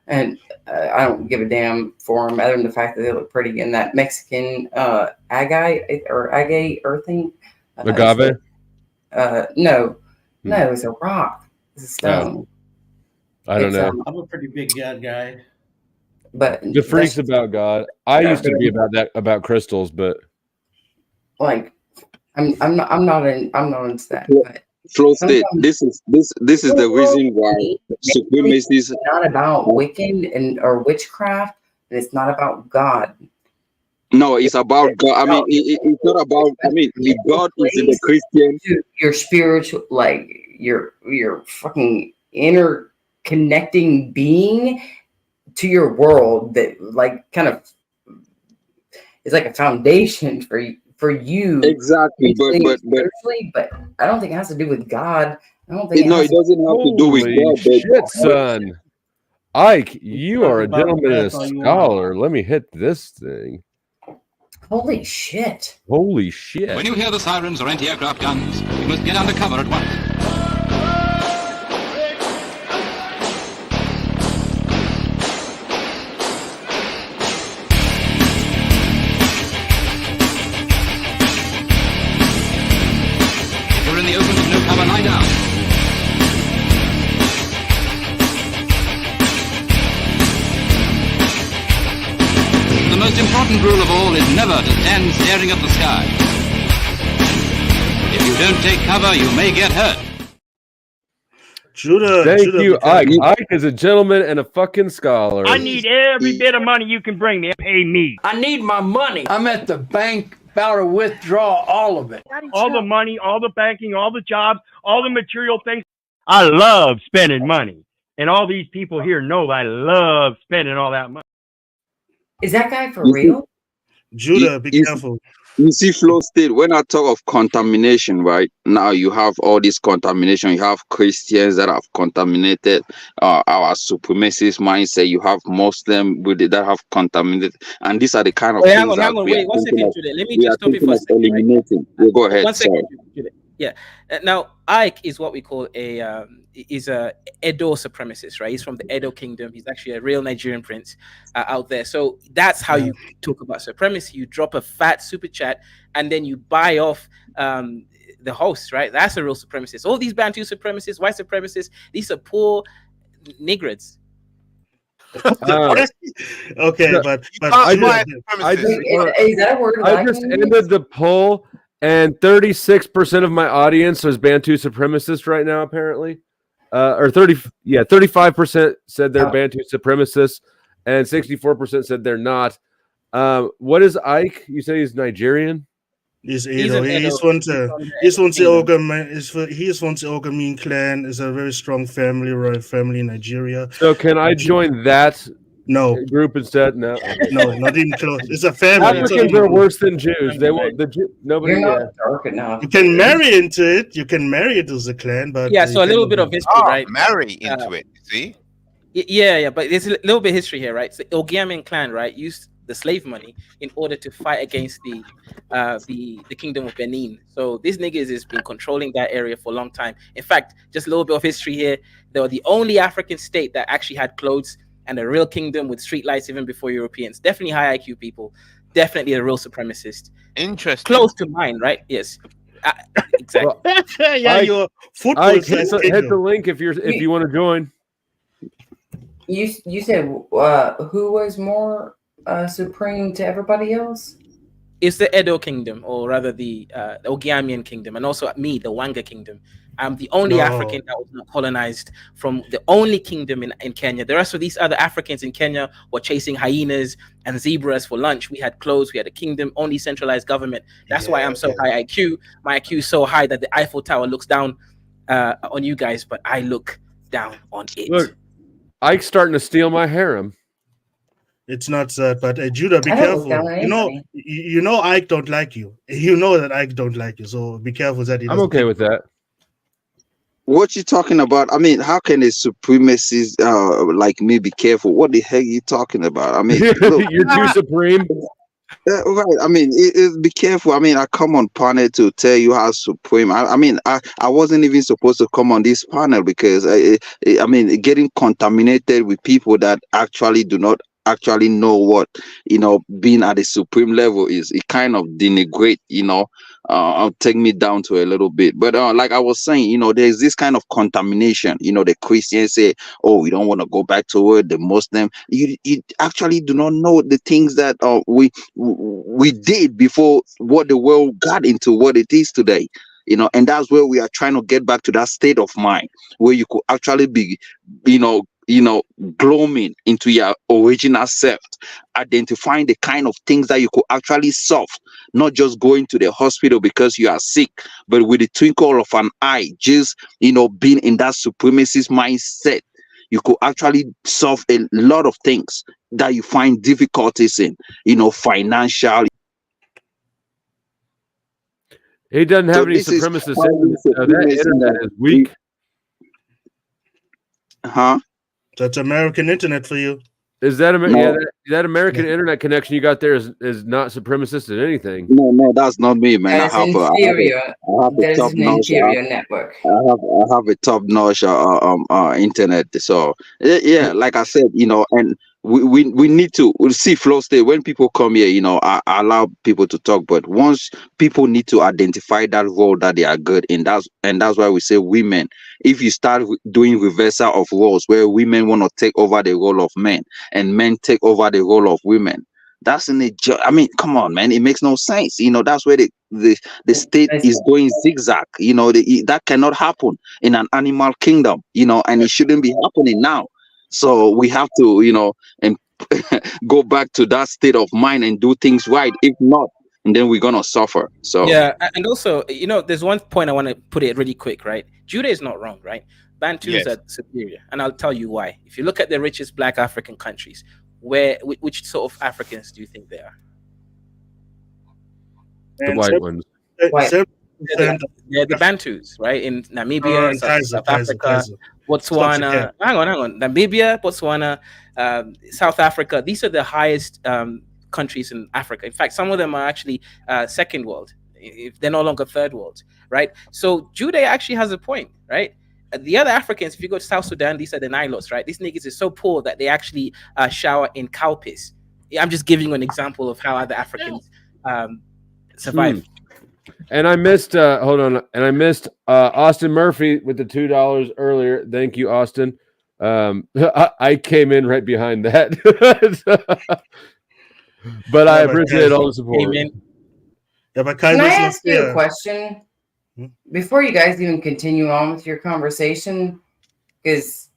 And I don't give a damn for them, other than the fact that they look pretty. And that Mexican agate earthing. Agave? No, it's a rock. It's a stone. I don't know. I'm a pretty big God guy. But the freaks about God. I used to be about crystals, but like I'm not into that. But Flow state. This is the reason why supremacy is not about Wiccan or witchcraft, and it's not about God. No, it's about God. I mean, it's not about. I mean, if God is in the Christian. Your spiritual, like your fucking interconnecting being to your world that like kind of is like a foundation for you. Exactly, but I don't think it has to do with God. I don't think it doesn't have to do with God. Shit, son. Ike, you are a gentleman and a scholar. Let me hit this thing. Holy shit. Holy shit. When you hear the sirens or anti-aircraft guns, you must get under cover at once. If you're in the open with no cover, lie down. The most important rule of all is never to stand staring at the sky. If you don't take cover, you may get hurt. Thank you, Ike. Ike is a gentleman and a fucking scholar. I need every bit of money you can bring me. Pay me. I need my money. I'm at the bank about to withdraw all of it. All the money, all the banking, all the jobs, all the material things. I love spending money. And all these people here know I love spending all that money. Is that guy for real? Judah, be careful. You see, Flow State, when I talk of contamination, right now you have all this contamination. You have Christians that have contaminated our supremacist mindset. You have Muslims that have contaminated, and these are the kind of things hang that on, we wait, are 1 second, thinking of- Judah. Let me we just are stop you thinking for a of second. Right? eliminating. Yeah, go ahead. 1 second, Sorry. Judah. Yeah. Now, Ike is what we call a Edo supremacist, right? He's from the Edo Kingdom. He's actually a real Nigerian prince out there. So that's how you talk about supremacy. You drop a fat super chat and then you buy off the host, right? That's a real supremacist. All these Bantu supremacists, white supremacists, these are poor niggers. Okay, but I just ended the poll, and 36% of my audience is Bantu supremacist right now, apparently. Or 35% said they're Bantu supremacists, and 64% said they're not. What is Ike? You say he's Nigerian? He's Edo. He's from the Ogamin clan. Is a very strong family, right? Family in Nigeria. So can I join that group instead? No, no, not even close. It's a family. Africans are worse than Jews. They won't. Nobody. You're not dark enough. You can marry into it. You can marry it as a clan, but Yeah, so a little bit of history, right? Marry into it. See? Yeah, but there's a little bit of history here, right? So Ogiamian clan, right, used the slave money in order to fight against the kingdom of Benin. So these niggas has been controlling that area for a long time. In fact, just a little bit of history here. They were the only African state that actually had clothes and a real kingdom with streetlights even before Europeans. Definitely high IQ people. Definitely a real supremacist. Interesting. Close to mine, right? Yes. Exactly. your football. Hit the link if you want to join. You said who was more supreme to everybody else? It's the Edo kingdom, or rather the Ogiamian kingdom, and also me, the Wanga kingdom. I'm the only African that was not colonized from the only kingdom in Kenya. The rest of these other Africans in Kenya were chasing hyenas and zebras for lunch. We had clothes, we had a kingdom, only centralized government. That's why I'm so high IQ. My IQ is so high that the Eiffel Tower looks down on you guys, but I look down on it. Look, Ike's starting to steal my harem. It's not that, but Judah, be careful. You know Ike don't like you. You know that Ike don't like you, so be careful that he I'm okay with that. What you talking about? I mean, how can a supremacist like me be careful? What the heck are you talking about? I mean, look, you're too supreme. Right. I mean, be careful. I mean, I come on panel to tell you how supreme. I mean, I wasn't even supposed to come on this panel because I mean, getting contaminated with people that actually do not actually know what being at the supreme level is. It kind of denigrate, take me down to a little bit. But like I was saying, there's this kind of contamination. The Christians say, oh, we don't want to go back to it. The Muslim, you actually do not know the things that we did before what the world got into what it is today. And that's where we are trying to get back to that state of mind where you could actually be, blooming into your original self, identifying the kind of things that you could actually solve, not just going to the hospital because you are sick, but with the twinkle of an eye, just being in that supremacist mindset, you could actually solve a lot of things that you find difficulties in, financial. He doesn't have any supremacists. That internet is weak. Huh? That's American internet for you. Is that that American internet connection you got there is not supremacist at anything? No, that's not me, man. That is inferior. That is an inferior network. I have a top-notch internet. So yeah, like I said, and we need to see flow state. When people come here, I allow people to talk, but once people need to identify that role that they are good in, that's why we say women. If you start doing reversal of roles where women want to take over the role of men and men take over the role of women, that's I mean, come on, man, it makes no sense. That's where the state is going zigzag. That cannot happen in an animal kingdom, and it shouldn't be happening now. So we have to, and go back to that state of mind and do things right. If not, and then we're gonna suffer. So yeah, and also, there's one point I want to put it really quick, right? Judah is not wrong, right? Bantus are superior, and I'll tell you why. If you look at the richest Black African countries, which sort of Africans do you think they are? The white ones. They're the Bantus, right? In Namibia, South Africa, Botswana. Hang on. Namibia, Botswana, South Africa. These are the highest countries in Africa. In fact, some of them are actually second world, if they're no longer third world, right? So Judah actually has a point, right? The other Africans, if you go to South Sudan, these are the Nilots, right? These niggas are so poor that they actually shower in cow piss. I'm just giving you an example of how other Africans survive. And I missed hold on, and I missed Austin Murphy with the $2 earlier. Thank you, Austin. I came in right behind that. But I appreciate all the support. Can I ask you a question before you guys even continue on with your conversation? Because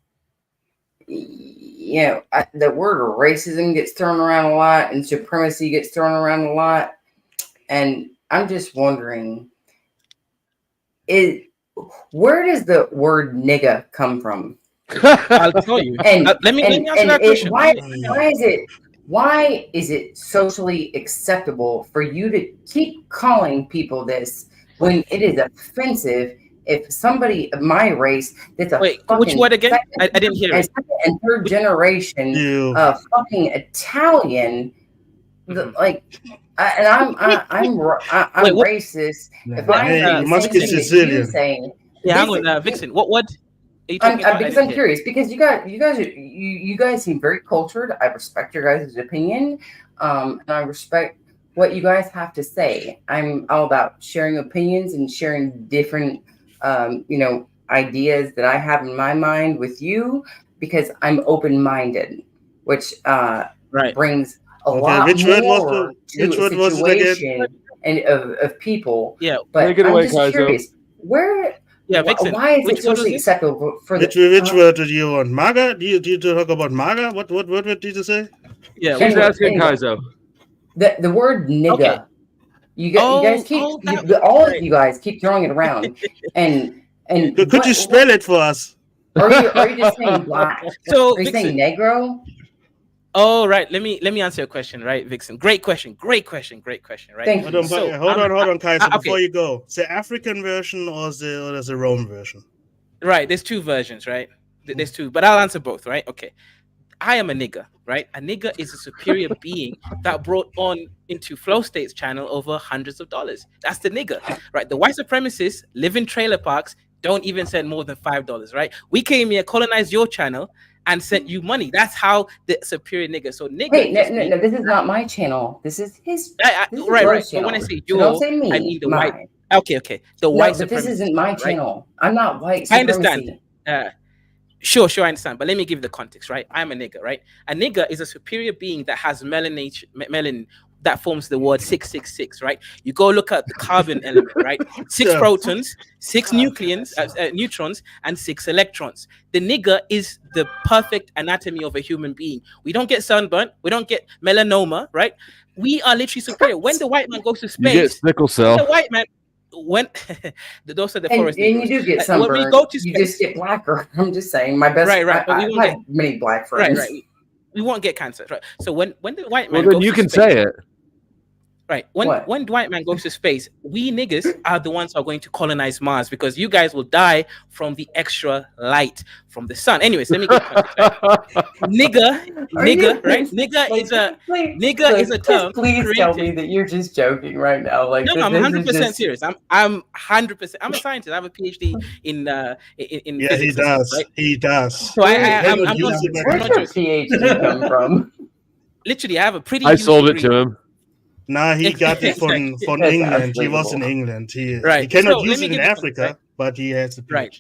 the word racism gets thrown around a lot and supremacy gets thrown around a lot, and I'm just wondering, where does the word nigga come from? I'll tell you. And let me answer that question. Why is it socially acceptable for you to keep calling people this when it is offensive if somebody of my race that's a which word again? I didn't hear it. Second and third generation fucking Italian, I'm racist. If I'm saying, hang on, Vixen. What? Because I'm curious, because you guys seem very cultured. I respect your guys' opinion, and I respect what you guys have to say. I'm all about sharing opinions and sharing different, ideas that I have in my mind with you, because I'm open-minded, which brings a lot more to a situation and of people. Yeah, but I'm just curious, where. Yeah, Vixen. Why is it socially acceptable for which word did you want? MAGA? Do you talk about MAGA? What word did you say? Yeah, she's asking Kaizo. The word nigga. Okay. You guys keep all of you guys keep throwing it around. and could you spell it for us? Are you just saying black? So are you saying negro? Oh, right. Let me answer your question, right, Vixen? Great question, right? Thank you. Hold on, Kaiser. Before you go, the African version or the Roman version? Right. There's two versions, right? There's two, but I'll answer both, right? Okay. I am a nigger, right? A nigger is a superior being that brought on into Flow State's channel over hundreds of dollars. That's the nigger, right? The white supremacists live in trailer parks, don't even send more than $5, right? We came here, colonized your channel, and sent you money. That's how the superior nigga. So nigga. Wait, no, this is not my channel. This is his. Right. But when I say your, don't say me. I mean the mine. white. Okay. The white supremacy. But this isn't my channel. I'm not white supremacy. I understand. Sure, I understand. But let me give you the context, right? I'm a nigga, right? A nigga is a superior being that has melanin that forms the word 666, right? You go look at the carbon element, right? 6 protons, 6 neutrons, and 6 electrons. The nigger is the perfect anatomy of a human being. We don't get sunburnt, we don't get melanoma, right? We are literally superior. When the white man goes to space, you get sickle cell. the white man, when those are the And forest you do get sunburned. when we go to space, you just get blacker. I'm just saying, my best. Right. But I've had many black friends. Right. We won't get cancer, right? So when the white man Well, then goes you to can space, say it. right? When the white man goes to space, we niggas are the ones who are going to colonize Mars because you guys will die from the extra light from the sun. Anyways, let me get context, right? Nigger, right? Nigger is a term. Please tell me that you're just joking right now. Like, no, I'm 100% serious. I'm 100%. I'm a scientist. I have a PhD in Yeah, physics. he does. Right? He does. So I'm not Where's your PhD come from? Literally, I have a pretty. I sold it to him. Nah, he got it from England. He was in England. He cannot use it in Africa, but he has a PhD. Right.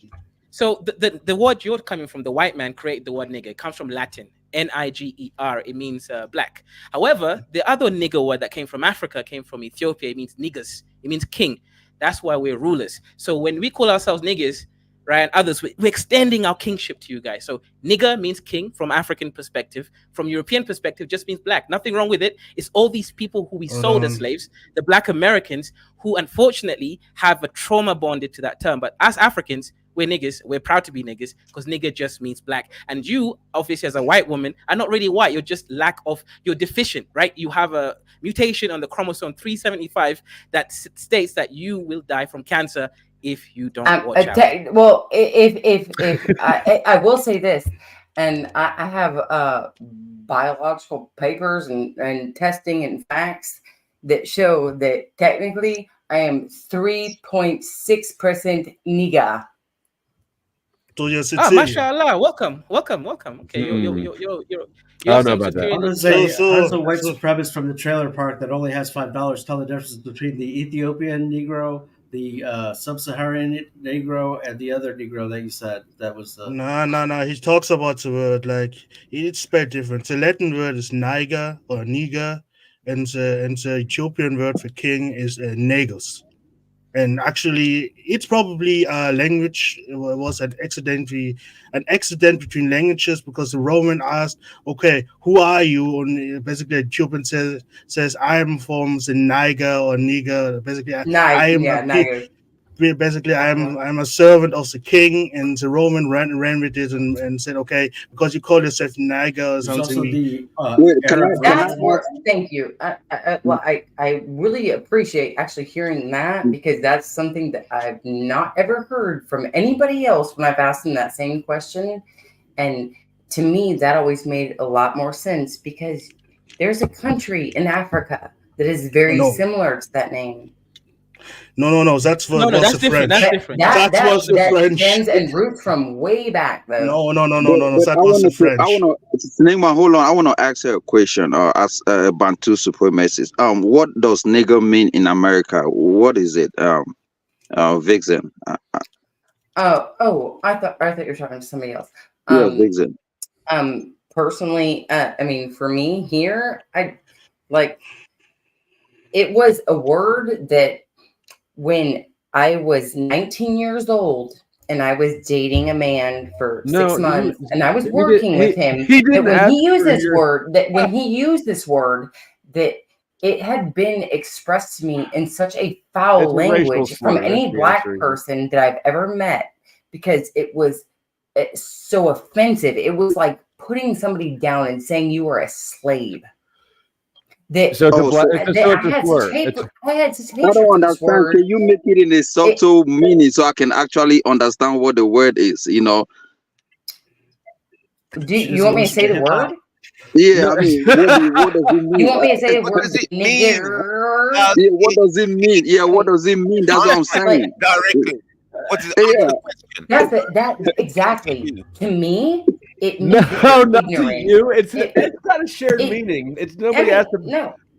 So the word you're coming from, the white man created the word nigger. It comes from Latin, Niger. It means black. However, the other nigger word that came from Africa came from Ethiopia. It means niggers. It means king. That's why we're rulers. So when we call ourselves niggers, right, and others, we're extending our kingship to you guys. So nigger means king from African perspective. From European perspective, just means black. Nothing wrong with it. It's all these people who we sold as slaves, the black Americans, who unfortunately have a trauma bonded to that term. But as Africans, we're niggers. We're proud to be niggers because nigger just means black. And you, obviously, as a white woman, are not really white. You're just you're deficient, right? You have a mutation on the chromosome 375 that states that you will die from cancer if you don't watch out. Well, if I will say this, and I have biological papers and testing and facts that show that technically I am 3.6% nigger. Mashallah, welcome. Okay, you're I don't know about that. How does a white supremacist from the trailer park that only has $5 tell the difference between the Ethiopian Negro, the sub-Saharan Negro, and the other Negro that you said? That was the... No. He talks about the word like it's spelled different. The Latin word is niger or niger, and the Ethiopian word for king is negus. And actually, it's probably a language. It was an accident between languages because the Roman asked, "Okay, who are you?" And basically, Ethiopian says, "I'm from the Niger or Niger." Basically, I'm a servant of the king, and the Roman ran with it and said, "Okay, because you call yourself Niger or something." Thank you. Well, I really appreciate actually hearing that because that's something that I've not ever heard from anybody else when I've asked them that same question, and to me that always made a lot more sense because there's a country in Africa that is very similar to that name. No. That's different. French. That's different. That was the French. Stems and roots from way back though. No. That was the French. Hold on. I want to ask her a question. As a Bantu supremacist, what does nigger mean in America? What is it? Vixen. I thought you were talking to somebody else. Yeah, Vixen. Personally, I mean, for me here, it was a word that when I was 19 years old and I was dating a man for 6 months and I was working with him, when he used this word, that it had been expressed to me in such a foul language from any black person that I've ever met because it's so offensive. It was like putting somebody down and saying you were a slave. I had to take I don't understand. Can you make it in a subtle meaning so I can actually understand what the word is? You know. Do you want me to say the word? Yeah, I mean, what does it mean? You want me to say the word? What does it mean? Yeah, what does it mean? Yeah, what does it mean? That's what I'm saying. Directly. What is the question? That exactly. To me, it means not to you. It's not a shared meaning. It's nobody asked.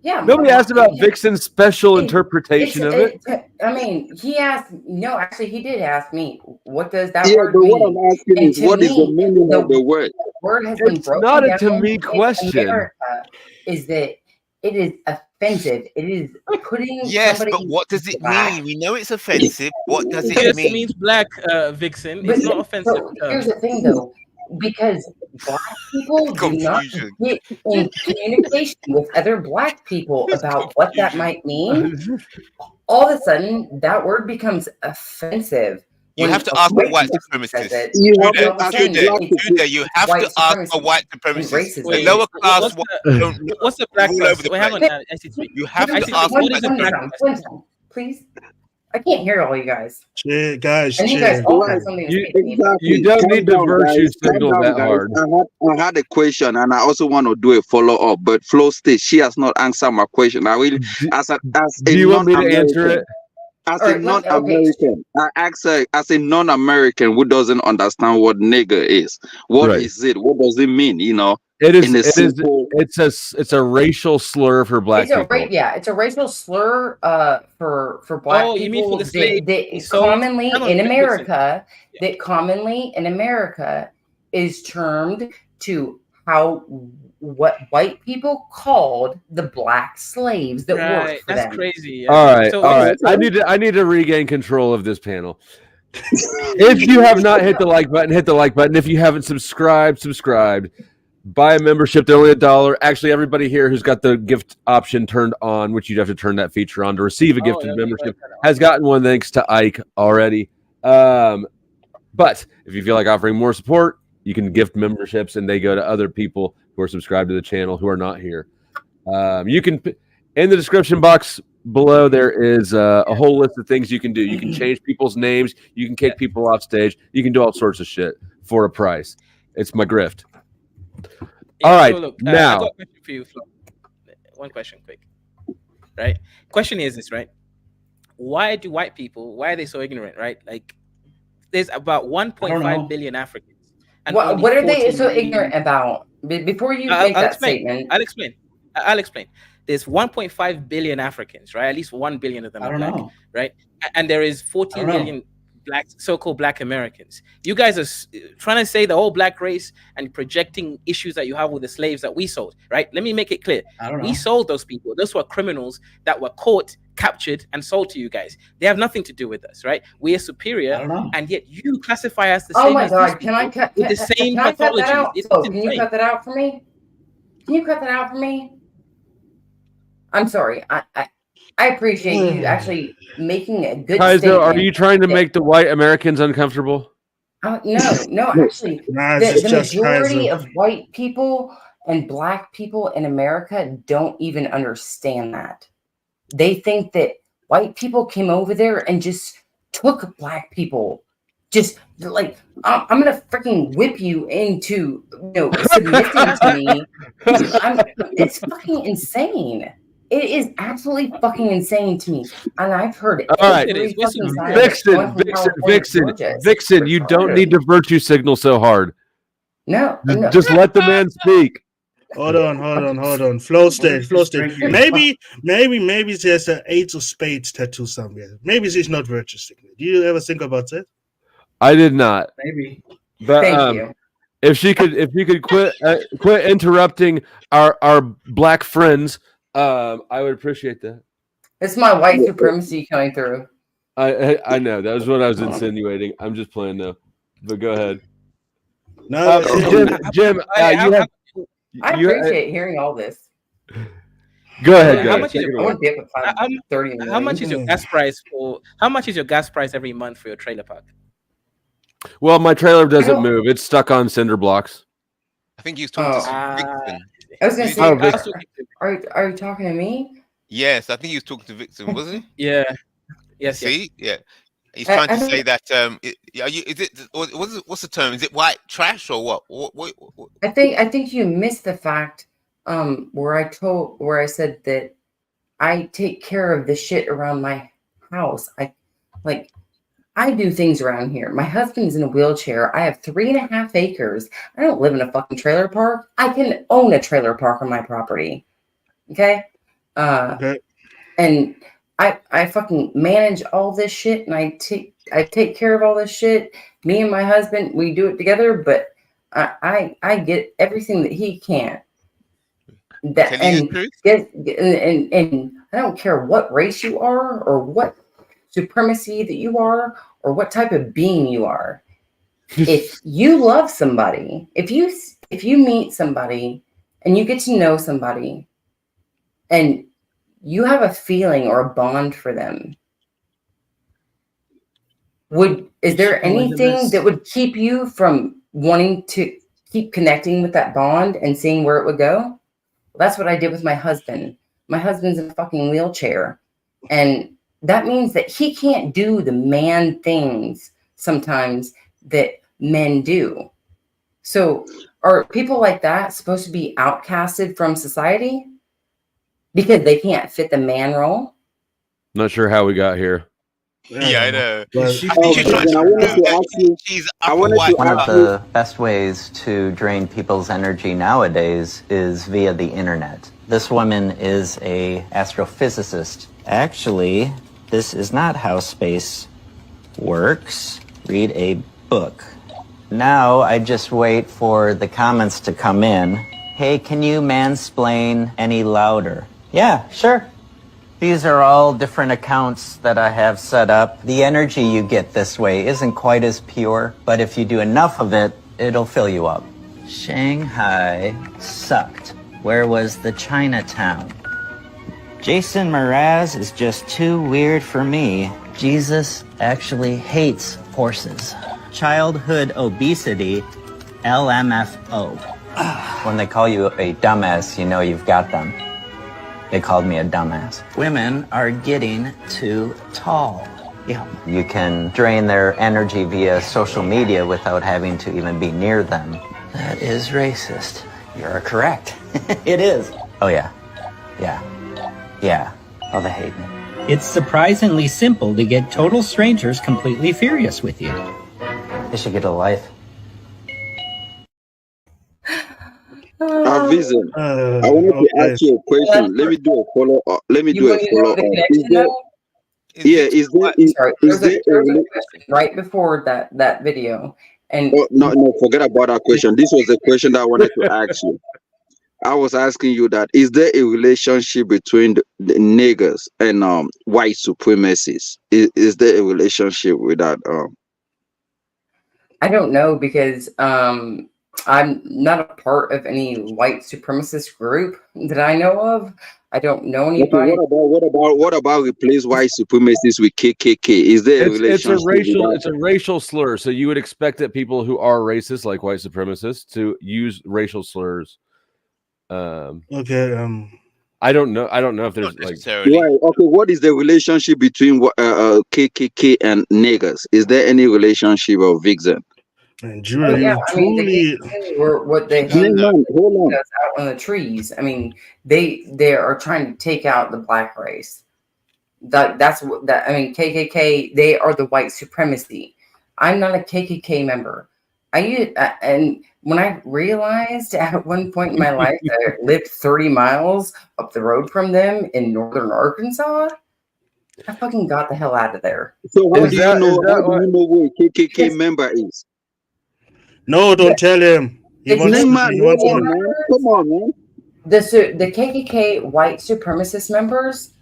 Nobody asked about Vixen's special interpretation of it. I mean, he asked. No, actually, he did ask me. What does that word mean? What I'm asking is, what is the meaning of the word? The word has been broken. Not a to me question. Is that It is offensive. It is putting Yes, somebody but what does it black. mean? We know it's offensive. What does it Yes, mean? it means black, Vixen. But It's not offensive. so here's the thing, though, because black people do not Confusion. get in communication with other black people about what that might mean. All of a sudden, that word becomes offensive. You when have to a ask a white white person says supremacist. it. You all of a sudden, you have to white ask a supremacy white and supremacist. racism. The lower class what's don't What's the black all class? over the We haven't place. IC3. You have to IC3, ask a what is white a black supremacist. One time, please. I can't hear all you guys. Guys, And you guys all have something to say to me. You don't need to virtue signal that hard. I had a question, and I also want to do a follow up. But Flo State, she has not answered my question. I will, Do you want me to answer it? As a non-American, I ask her, as a non-American who doesn't understand what nigger is, what is it? What does it mean? You know, it is. It's a racial slur for black It's a people. it's a racial slur for black people. You mean for the slave? That So, commonly hang on, in Vixen. America, is termed to what white people called the black slaves that worked for them. That's crazy. All right. I need to regain control of this panel. If you have not hit the like button, hit the like button. If you haven't subscribed. Buy a membership. They're only $1. Actually, everybody here who's got the gift option turned on, which you'd have to turn that feature on to receive a gifted membership, has gotten one thanks to Ike already. But if you feel like offering more support, you can gift memberships, and they go to other people who are subscribed to the channel who are not here. You can, in the description box below, there is a whole list of things you can do. You can change people's names. You can kick people off stage. You can do all sorts of shit for a price. It's my grift. All right, so look, now. I got a question for you, Flo. One question, quick. Right? Question is this, right? Why are they so ignorant, right? Like, there's about 1.5 billion Africans. And What are they 14 so million... ignorant about? Before you make that statement. I'll explain. There's 1.5 billion Africans, right? At least 1 billion of them are black, right? And there is 14 million so-called black Americans. You guys are trying to say the whole black race and projecting issues that you have with the slaves that we sold, right? Let me make it clear. We sold those people. Those were criminals that were caught, captured, and sold to you guys. They have nothing to do with us, right? We are superior, and yet you classify us the same. Oh my as God! these Can I people cut? with the same Can I cut that pathologies? out? It's Can you insane. cut that out for me? Can you cut that out for me? I'm sorry. I appreciate you actually making a good Kaizo, statement. are you trying to make the white Americans uncomfortable? No, actually, the majority of white people and black people in America don't even understand that. They think that white people came over there and just took black people. Just like, I'm gonna freaking whip you into, submitting to me. It's fucking insane. It is absolutely fucking insane to me, and I've heard it. All right, Vixen, you don't need to virtue signal so hard. No. Just let the man speak. Hold on. Flow state. Maybe there's an Ace of Spades tattoo somewhere. Maybe she's not virtue signaling. Do you ever think about that? I did not. Maybe. But Thank you. If she could quit interrupting our black friends, I would appreciate that. It's my white supremacy coming through. I know that was what I was insinuating. I'm just playing though. But go ahead. No, Jim, I appreciate hearing all this. Go ahead. How much is your gas price for? How much is your gas price every month for your trailer park? Well, my trailer doesn't move. It's stuck on cinder blocks. I think he's talking to Vixen. I was going to say, are you talking to me? Yes, I think he was talking to Vixen, wasn't he? Yeah. Yes. See, yeah. He's trying to say that. What's the term? Is it white trash or what? I think you missed the fact where I said that I take care of the shit around my house. I do things around here. My husband's in a wheelchair. I have 3.5 acres. I don't live in a fucking trailer park. I can own a trailer park on my property. Okay? And I fucking manage all this shit, and I take care of all this shit. Me and my husband, we do it together, but I get everything that he can't. That and I don't care what race you are or what supremacy that you are or what type of being you are. If you love somebody, if you meet somebody and you get to know somebody and you have a feeling or a bond for them, is there anything that would keep you from wanting to keep connecting with that bond and seeing where it would go? Well, that's what I did with my husband. My husband's in a fucking wheelchair, and that means that he can't do the man things sometimes that men do. So are people like that supposed to be outcasted from society because they can't fit the man role? Not sure how we got here. Yeah, I know. One of the best ways to drain people's energy nowadays is via the internet. This woman is a astrophysicist. Actually, this is not how space works. Read a book. Now I just wait for the comments to come in. Hey, can you mansplain any louder? Yeah, sure. These are all different accounts that I have set up. The energy you get this way isn't quite as pure, but if you do enough of it, it'll fill you up. Shanghai sucked. Where was the Chinatown? Jason Mraz is just too weird for me. Jesus actually hates horses. Childhood obesity, LMFO. When they call you a dumbass, you know you've got them. They called me a dumbass. Women are getting too tall. Yeah. You can drain their energy via social media without having to even be near them. That is racist. You're correct. It is. Oh, yeah. Yeah. Yeah. Oh, they hate me. It's surprisingly simple to get total strangers completely furious with you. They should get a life. Vision, I wanted to ask you a question. Let me do a follow up. Is there a question right before that video? And no, forget about that question. This was the question that I wanted to ask you. I was asking you that is there a relationship between the niggers and white supremacists? Is there a relationship with that? I don't know because I'm not a part of any white supremacist group that I know of. I don't know anybody. Okay, what about replace white supremacists with KKK? Is there a relationship? It's a racial slur. So you would expect that people who are racist, like white supremacists, to use racial slurs. Okay. I don't know if there's like. Right. Okay. What is the relationship between KKK and niggers? Is there any relationship of Vixen? And Judah, I mean, they were what they hold on. Out on the trees. I mean, they are trying to take out the black race. That's what that. I mean, KKK. They are the white supremacy. I'm not a KKK member. And when I realized at one point in my life that I lived 30 miles up the road from them in northern Arkansas, I fucking got the hell out of there. So how do you know who a KKK member is? No, don't tell him. Come on, man. The KKK white supremacist members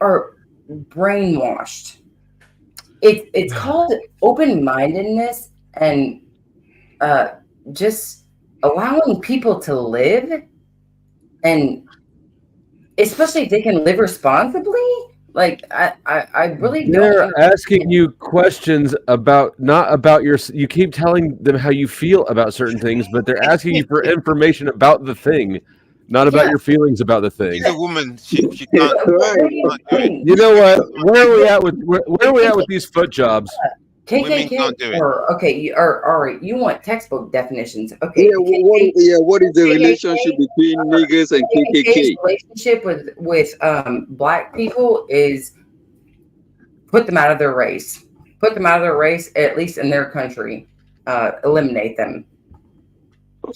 are brainwashed. It's called open-mindedness and just allowing people to live, and especially if they can live responsibly. Like I really don't. They're asking you questions not about your. You keep telling them how you feel about certain things, but they're asking you for information about the thing, not about your feelings about the thing. She's a woman. She can't. You know what? Where are we at with these foot jobs? KKK or okay, all right. You want textbook definitions? Okay. What is the relationship between niggers and KKK? Relationship with black people is put them out of their race. Put them out of their race, at least in their country. Eliminate them.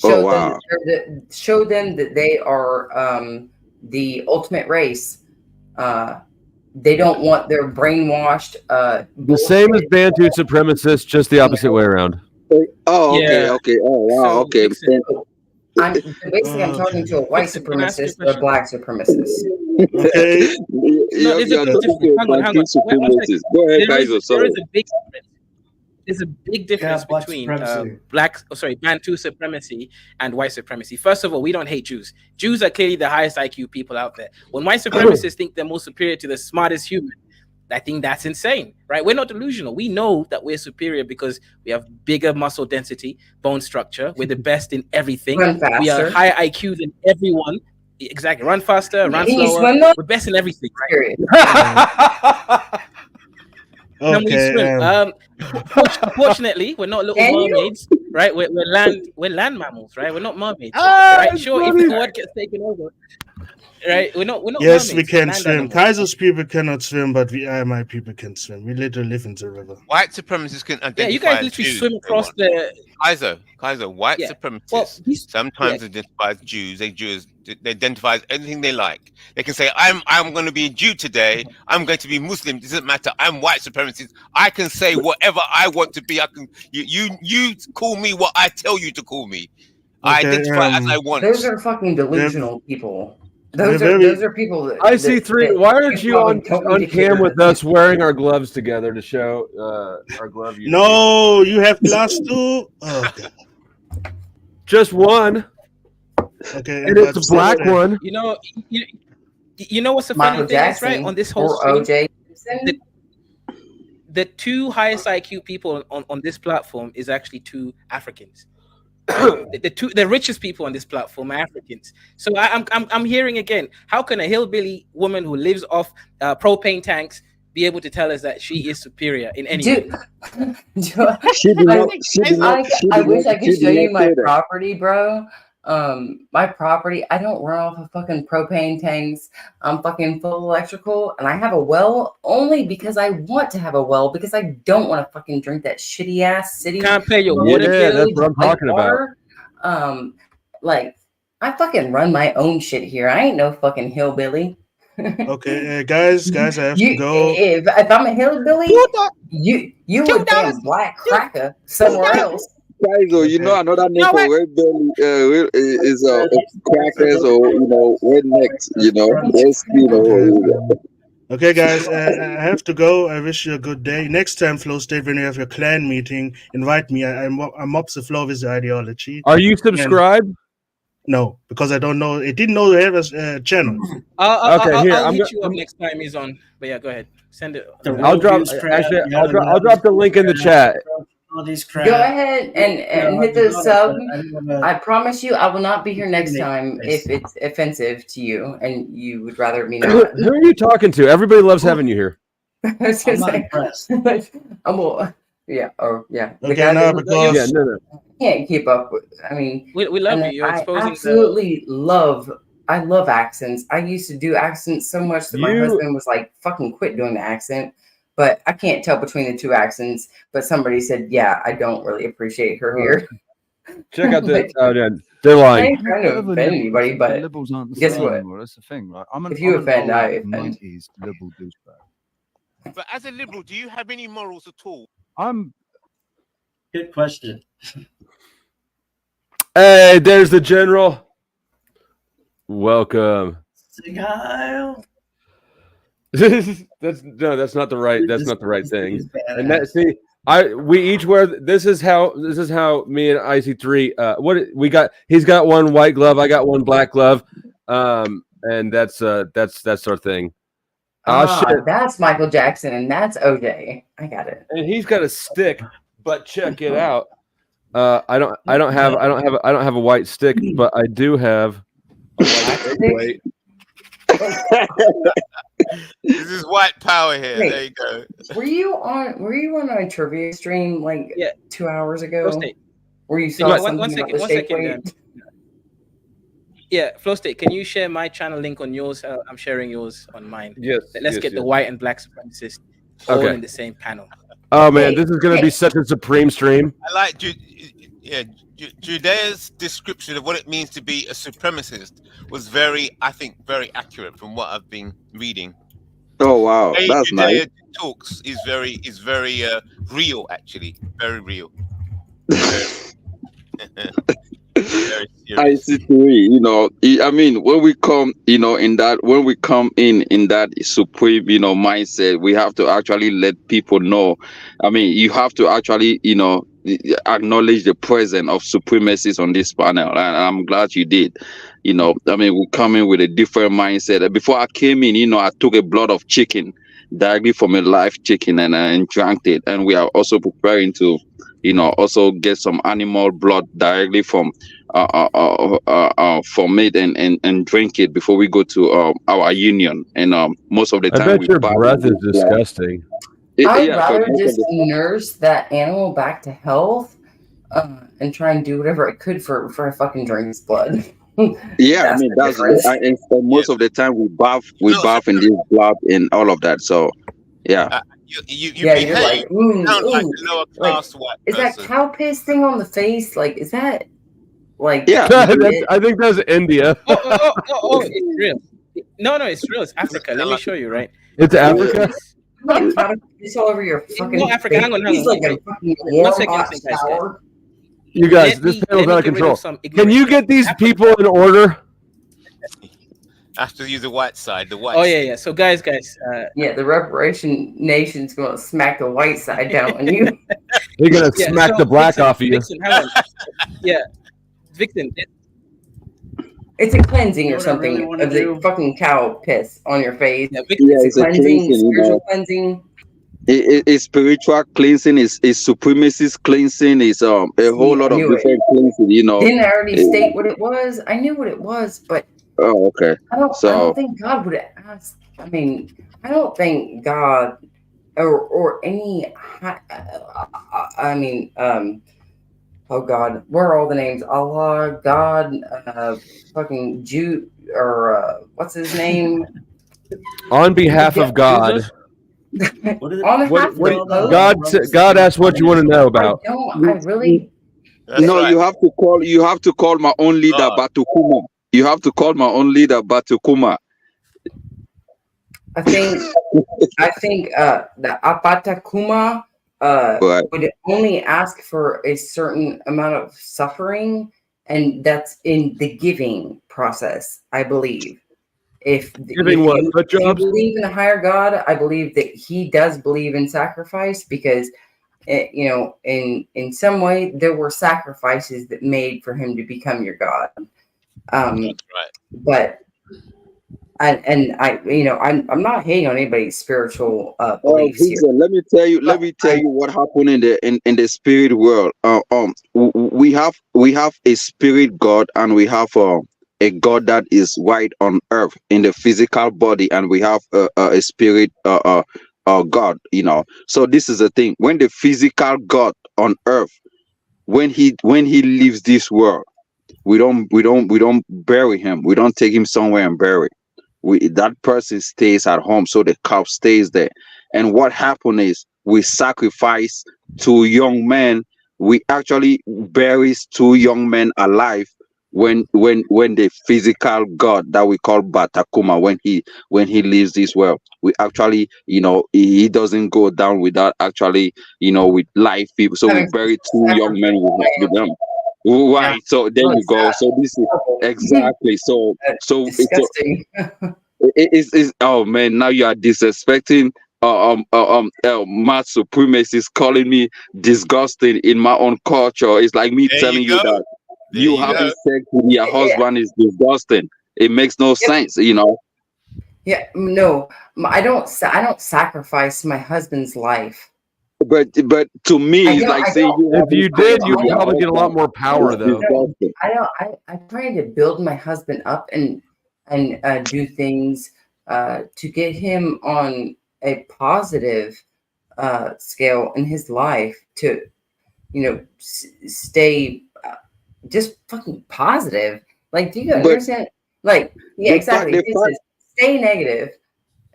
Show them that they are the ultimate race. They don't want their brainwashed. The same as Bantu supremacists, just the opposite way around. Oh, okay, okay. Oh, wow, okay. Basically, I'm talking to a white supremacist or a black supremacist. Okay. You're talking to a banking supremacist. Go ahead, guys. There's a big difference between Bantu supremacy and white supremacy. First of all, we don't hate Jews. Jews are clearly the highest IQ people out there. When white supremacists think they're more superior to the smartest human, I think that's insane, right? We're not delusional. We know that we're superior because we have bigger muscle density, bone structure. We're the best in everything. We are higher IQ than everyone. Exactly. Run faster, run slower. We're best in everything, right? Can we swim? Fortunately, we're not little mermaids, right? We're land mammals, right? We're not mermaids, right? Sure, if the word gets taken over, right? We're not. Yes, mermaids, we can we're swim. land Kaiser's people cannot swim, but my people can swim. We literally live in the river. White supremacists can identify. Yeah, you guys literally swim across the. Kaiser, white supremacists sometimes identify as Jews. They identify as anything they like. They can say, I'm going to be a Jew today. I'm going to be Muslim. It doesn't matter. I'm white supremacist. I can say whatever I want to be. I can. You call me what I tell you to call me. I identify as I want. Those are fucking delusional people. Those are people that IC3, why aren't you on cam with us wearing our gloves together to show our glove use? No, you have gloves too? Oh, God. Just one. Okay. And it's a black one. You know what's the funny thing is, right? On this whole stream, the two highest IQ people on this platform is actually two Africans. The richest people on this platform are Africans. So I'm hearing again, how can a hillbilly woman who lives off propane tanks be able to tell us that she is superior in any way? I wish I could show you my property, bro. My property, I don't run off of fucking propane tanks. I'm fucking full electrical, and I have a well only because I want to have a well, because I don't want to fucking drink that shitty ass city. Can't pay your water bill. Yeah, that's what I'm talking water. Like I fucking run my own shit here. I ain't no fucking hillbilly. Okay, guys, I have to go. If I'm a hillbilly, you would damn black cracker somewhere else. Kaiser, you know another name for red belly is crackers or rednecks, Okay, guys, I have to go. I wish you a good day. Next time, Flow State, when you have your clan meeting, invite me. I mop the floor with the ideology. Are you subscribed? No, because I don't know. It didn't know they have a channel. I'll hit you up next time he's on. But yeah, go ahead. Send it. I'll drop the link in the chat. Go ahead and hit the sub. I promise you, I will not be here next time if it's offensive to you and you would rather me not. Who are you talking to? Everybody loves having you here. I'm not impressed. Yeah. Okay, no, because can't keep up with. I mean, we love you. You're exposing. I absolutely love accents. I used to do accents so much that my husband was like, "Fucking quit doing the accent." But I can't tell between the two accents. But somebody said, "Yeah, I don't really appreciate her here." Check out the. They're lying. I ain't trying to offend anybody, but guess what? Anymore. That's the thing, right? If you offend, I offend. Liberal douchebag. But as a liberal, do you have any morals at all? Good question. Hey, there's the general. Welcome. Sigile. That's not the right thing. And we each wear. This is how me and IC3. What we got? He's got one white glove. I got one black glove. And that's our thing. Shit. That's Michael Jackson and that's OJ. I got it. And he's got a stick, but check it out. I don't have a white stick, but I do have a white. This is white power here. Wait, there you go. Were you on a trivia stream 2 hours ago? Where you saw one second. Yeah, Flow State, can you share my channel link on yours? I'm sharing yours on mine. Yes. Let's get the white and black supremacists all in the same panel. Oh man, this is going to be such a supreme stream. I like Judea's description of what it means to be a supremacist was very accurate from what I've been reading. Oh wow, that's nice. Talks is very real, actually, very real. Very I see three. I mean, when we come, when we come in that supreme, mindset, we have to actually let people know. I mean, you have to actually, acknowledge the presence of supremacists on this panel, and I'm glad you did. I mean, we come in with a different mindset. Before I came in, I took a blood of chicken directly from a live chicken and drank it, and we are also preparing to, also get some animal blood directly from it and drink it before we go to our union. And most of the I time bet we your buy breath is disgusting. I'd Yeah, but rather most of just the nurse that animal back to health and try and do whatever I could for a fucking drink's blood. yeah, I That's mean the that's difference. and most of the time we bath in this blood and all of that. So yeah. You Yeah, behave. you're like, You sound like ooh. a lower Like, class white is that person. cow piss thing on the face? Like, is that like? Yeah, I think that's India. Oh, it's real. No, it's real. It's Africa. Let me show you, right? It's Africa. Like cow piss all over your fucking No, Africa. face. Hang on. It's like a fucking warm hot shower. You guys, Let this me panel's out of get rid control. of some Can you get these people in order? I have to use the white side. The white. Oh yeah. So guys. Yeah, the reparation nation's gonna smack the white side down on you. They're gonna smack the black Vixen, off of you. Vixen, hang on. Yeah, Vixen. It's a cleansing You or know what I really something wanna of the do? fucking cow piss on your face. Yeah, It's a cleansing, cleansing, spiritual cleansing. It's spiritual cleansing, is supremacist cleansing, is a whole lot I of knew it. different cleansing. Didn't I already state what it was? I knew what it was, but Oh, okay. I don't So think God would ask. I mean, I don't think God or any. I mean, oh God, where are all the names? Allah, God, fucking Jew, or what's his name? On behalf of God, On behalf of God asks what you want to know about. I really. you have to call my own leader Batukuma. You have to call my own leader Batukuma. I think the Apatakuma would only ask for a certain amount of suffering, and that's in the giving process, I believe. If you believe in a higher God, I believe that he does believe in sacrifice, because in some way there were sacrifices that made for him to become your God. But I'm not hating on anybody's spiritual beliefs here. Let me tell you what happened in the spirit world. We have a spirit God, and we have a God that is right on earth in the physical body, and we have a spirit God. So this is the thing: when the physical God on earth, when he leaves this world, we don't bury him. We don't take him somewhere and bury. That person stays at home, so the cow stays there. And what happened is we sacrifice 2 young men. We actually buries 2 young men alive when the physical God that we call Batakuma, when he leaves this world, we actually he doesn't go down without actually with live people. So we bury 2 young men with them. Right. So there you go. So this is exactly so disgusting. It's oh man, now you are disrespecting my supremacists, calling me disgusting in my own culture. It's like me telling you that you having sex with your husband is disgusting. It makes no sense, Yeah, no, I don't sacrifice my husband's life. But to me, it's like saying if you did, you'd probably get a lot more power, though. I'm trying to build my husband up and do things to get him on a positive scale in his life, to stay just fucking positive. Like, do you understand? Like, yeah, exactly. Stay negative,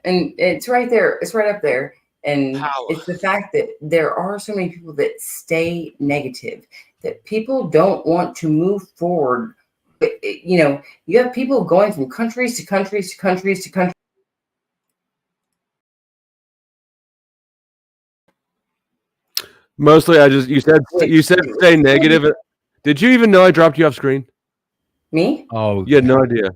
and it's right there. It's right up there. And it's the fact that there are so many people that stay negative, that people don't want to move forward. But, you have people going from countries to countries to countries to countries. Mostly, you said stay negative. Did you even know I dropped you off screen? Me? Oh, You had no idea.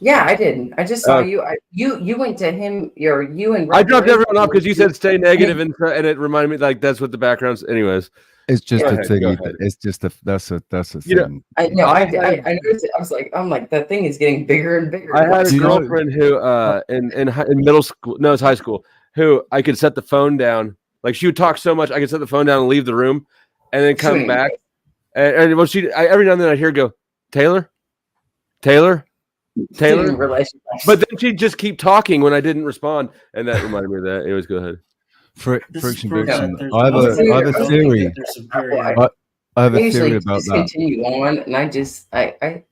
Yeah, I did. I just saw you. You went to him. You and I dropped everyone off because you said stay negative, and and it reminded me like that's what the background's. Anyways, it's just Go a ahead, thing. go ahead. It's just that's a You know, thing. I know. I noticed it. I was like, that thing is getting bigger and bigger. I had a You know- girlfriend who in middle school, no, it's high school, who I could set the phone down. Like she would talk so much, I could set the phone down and leave the room, and then come back. And well, every now and then I'd hear her go, Taylor. But then she'd just keep talking when I didn't respond, and that reminded me of that. Anyways, go ahead. Friction Vixen. I have a theory. I have a theory about that. Continue on, and I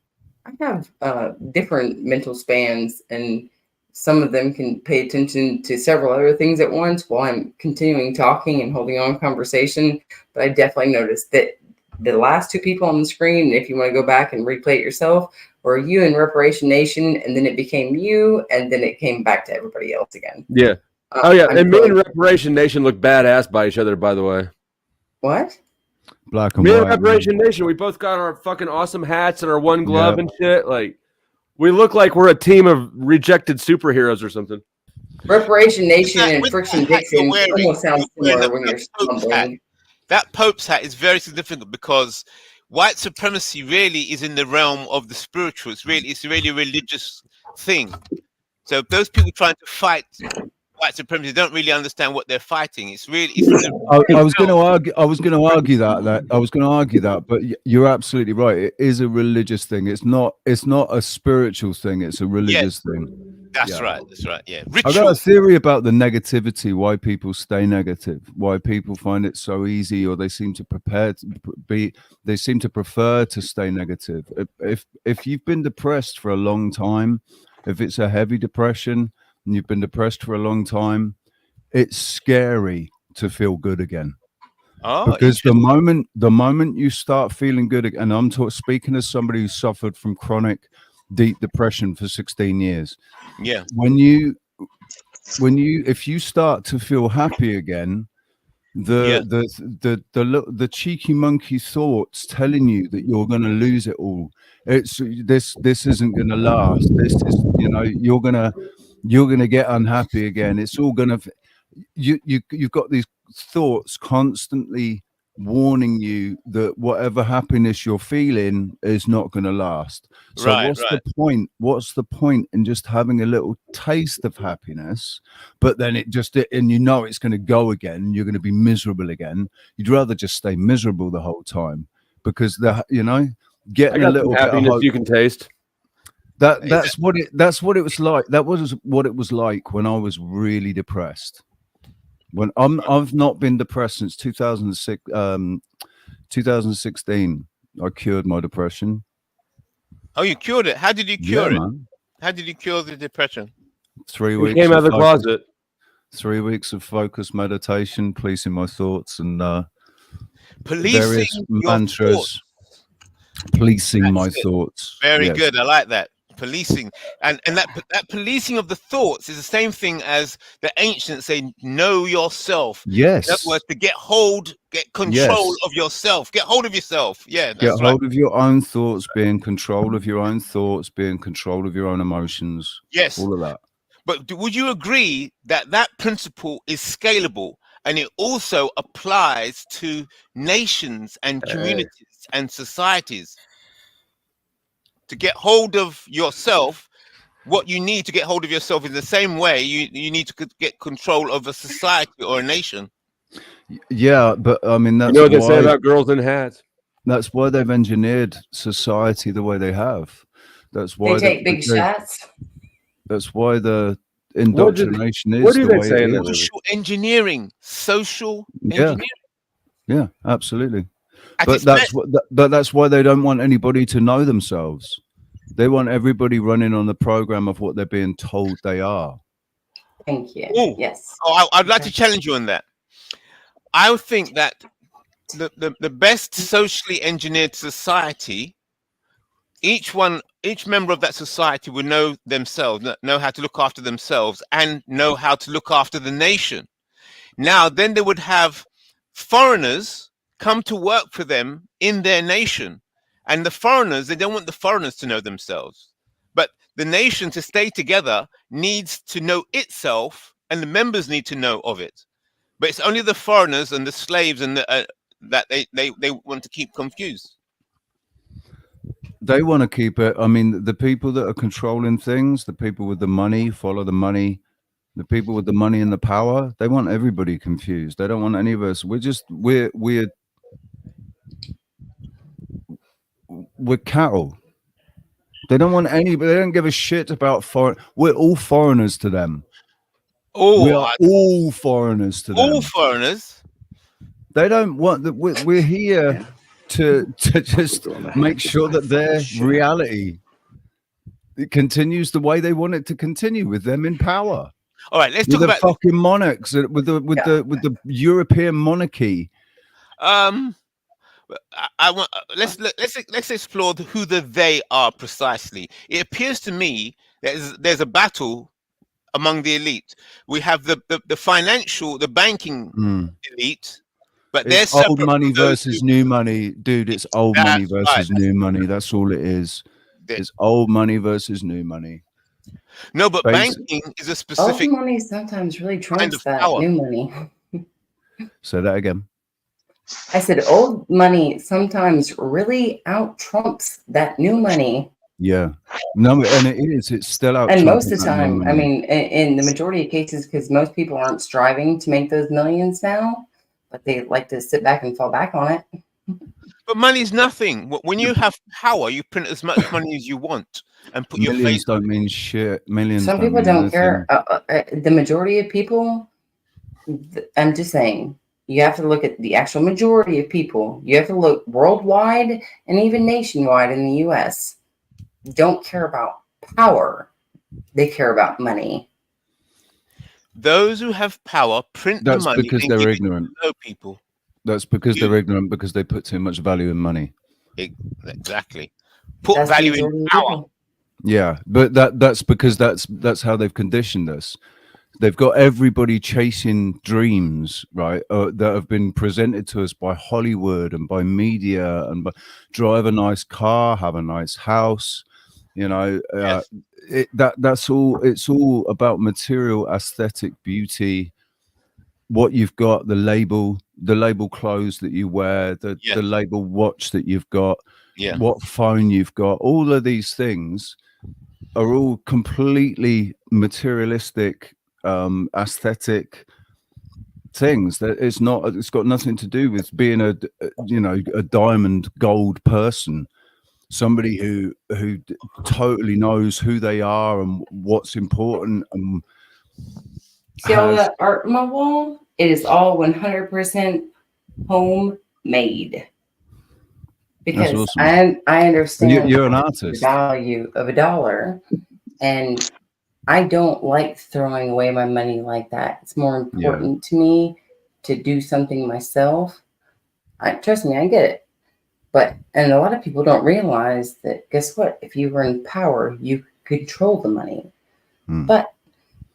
have different mental spans, and some of them can pay attention to several other things at once while I'm continuing talking and holding on conversation. But I definitely noticed that the last two people on the screen, if you want to go back and replay it yourself, were you in Reparation Nation, and then it became you, and then it came back to everybody else again. Yeah. And me and Reparation Nation look badass by each other, by the way. What? Black and Me and white. Reparation Nation, we both got our fucking awesome hats and our one glove and shit. Like, we look like we're a team of rejected superheroes or something. Reparation Nation and Friction Vixen almost sound similar when you're stumbling. That Pope's hat is very significant because white supremacy really is in the realm of the spiritual. It's really a religious thing. So those people trying to fight white supremacy don't really understand what they're fighting. It's really. I was going to argue. I was going to argue that. But you're absolutely right. It is a religious thing. It's not a spiritual thing. It's a religious thing. That's right. Yeah. I've got a theory about the negativity. Why people stay negative. Why people find it so easy, or they seem to They seem to prefer to stay negative. If you've been depressed for a long time, if it's a heavy depression and you've been depressed for a long time, it's scary to feel good again. Because the moment you start feeling good, and I'm speaking as somebody who suffered from chronic deep depression for 16 years. Yeah. If you start to feel happy again, the cheeky monkey thoughts telling you that you're going to lose it all. This isn't going to last. This is, you're going to get unhappy again. It's all going to, you've got these thoughts constantly warning you that whatever happiness you're feeling is not going to last. So the point? What's the point in just having a little taste of happiness, but then it's going to go again, you're going to be miserable again. You'd rather just stay miserable the whole time, because getting a little happiness bit of hope, you can taste. That's what it was like. That was what it was like when I was really depressed. When I've not been depressed since 2006, 2016. I cured my depression. Oh, you cured it. How did you cure it? Man. How did you cure the depression? 3 weeks. Came out of the closet. 3 weeks of focused meditation, policing my thoughts, and policing various your mantras. thoughts. Policing my thoughts. Very Yes. good. I like that. Policing, and that policing of the thoughts is the same thing as the ancients say, know yourself. Yes. In other words, to get control of yourself. Get hold of yourself. Yeah, that's Get hold of your own thoughts, be in control of your own thoughts, be in control of your own emotions. Yes. All of that. But would you agree that that principle is scalable, and it also applies to nations and communities and societies? To get hold of yourself, what you need to get hold of yourself is the same way you need to get control of a society or a nation. Yeah, but I mean, that's what they say about girls in hats. That's why they've engineered society the way they have. That's why they take big shots. That's why the indoctrination is. What do they way say? it is. Social engineering. Social engineering. Yeah, absolutely. But that's why they don't want anybody to know themselves. They want everybody running on the program of what they're being told they are. Thank you. Ooh. Yes. Oh, I'd like to challenge you on that. I would think that the best socially engineered society, each member of that society would know themselves, know how to look after themselves, and know how to look after the nation. Now, then they would have foreigners come to work for them in their nation, And the foreigners, they don't want the foreigners to know themselves. But the nation, to stay together, needs to know itself, and the members need to know of it. But it's only the foreigners and the slaves and that they want to keep confused. They want to keep it. I mean, the people that are controlling things, the people with the money, follow the money. The people with the money and the power, they want everybody confused. They don't want any of us. We're cattle. They don't want anybody. They don't give a shit about foreign. We're all foreigners to them. We are all foreigners to them. All foreigners. They don't want that. We're here to just make sure that their reality it continues the way they want it to continue with them in power. All right, let's talk about the fucking monarchs with the European monarchy. I want let's explore who they are precisely. It appears to me that there's a battle among the elite. We have the financial, the banking elite, but it's there's old money versus new money, dude. It's old money versus new money. That's all it is. It's old money versus new money. No, but banking is a specific. Old money sometimes really trumps that new money. Say that again. I said old money sometimes really out trumps that new money. Yeah, no, and it is. It's still out. And most of the time, I mean, in the majority of cases, because most people aren't striving to make those millions now, but they like to sit back and fall back on it. But money's nothing. When you have power, you print as much money as you want and put millions your face. Don't mean shit. Millions. Some people don't care. The majority of people, I'm just saying, you have to look at the actual majority of people. You have to look worldwide and even nationwide in the U.S. Don't care about power. They care about money. Those who have power print the money. That's because they're ignorant. No people. That's because they're ignorant, because they put too much value in money. Exactly. Put value in power. Yeah, but that's because that's how they've conditioned us. They've got everybody chasing dreams, right? That have been presented to us by Hollywood and by media, and drive a nice car, have a nice house. You know, Yes. That's all. It's all about material, aesthetic, beauty. What you've got, the label clothes that you wear, the label watch that you've got, what phone you've got. All of these things are all completely materialistic, aesthetic things. That it's not. It's got nothing to do with being a diamond gold person. Somebody who totally knows who they are and what's important. And see all that art on my wall? It is all 100% homemade. Because awesome. I understand you're an artist. The value of $1, and I don't like throwing away my money like that. It's more important to me to do something myself. Trust me, I get it. And a lot of people don't realize that, guess what? If you were in power, you control the money. But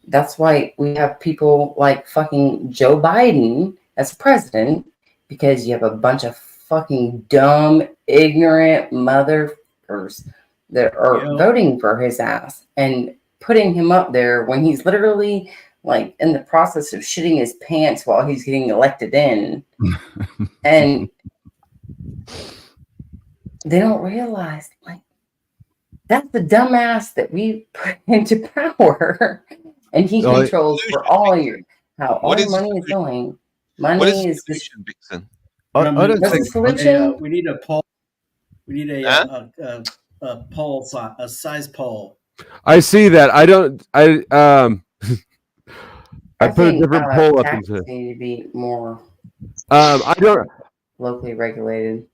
that's why we have people like fucking Joe Biden as president, because you have a bunch of fucking dumb, ignorant motherfuckers that are voting for his ass and putting him up there when he's literally like in the process of shitting his pants while he's getting elected in. And they don't realize, like, that's the dumbass that we put into power, and he controls for all how all the money is going. Money is just. I don't think solution. We need a poll. We need a poll, a size poll. I see that. I put a different poll up into. Need to be more. I don't. Locally regulated.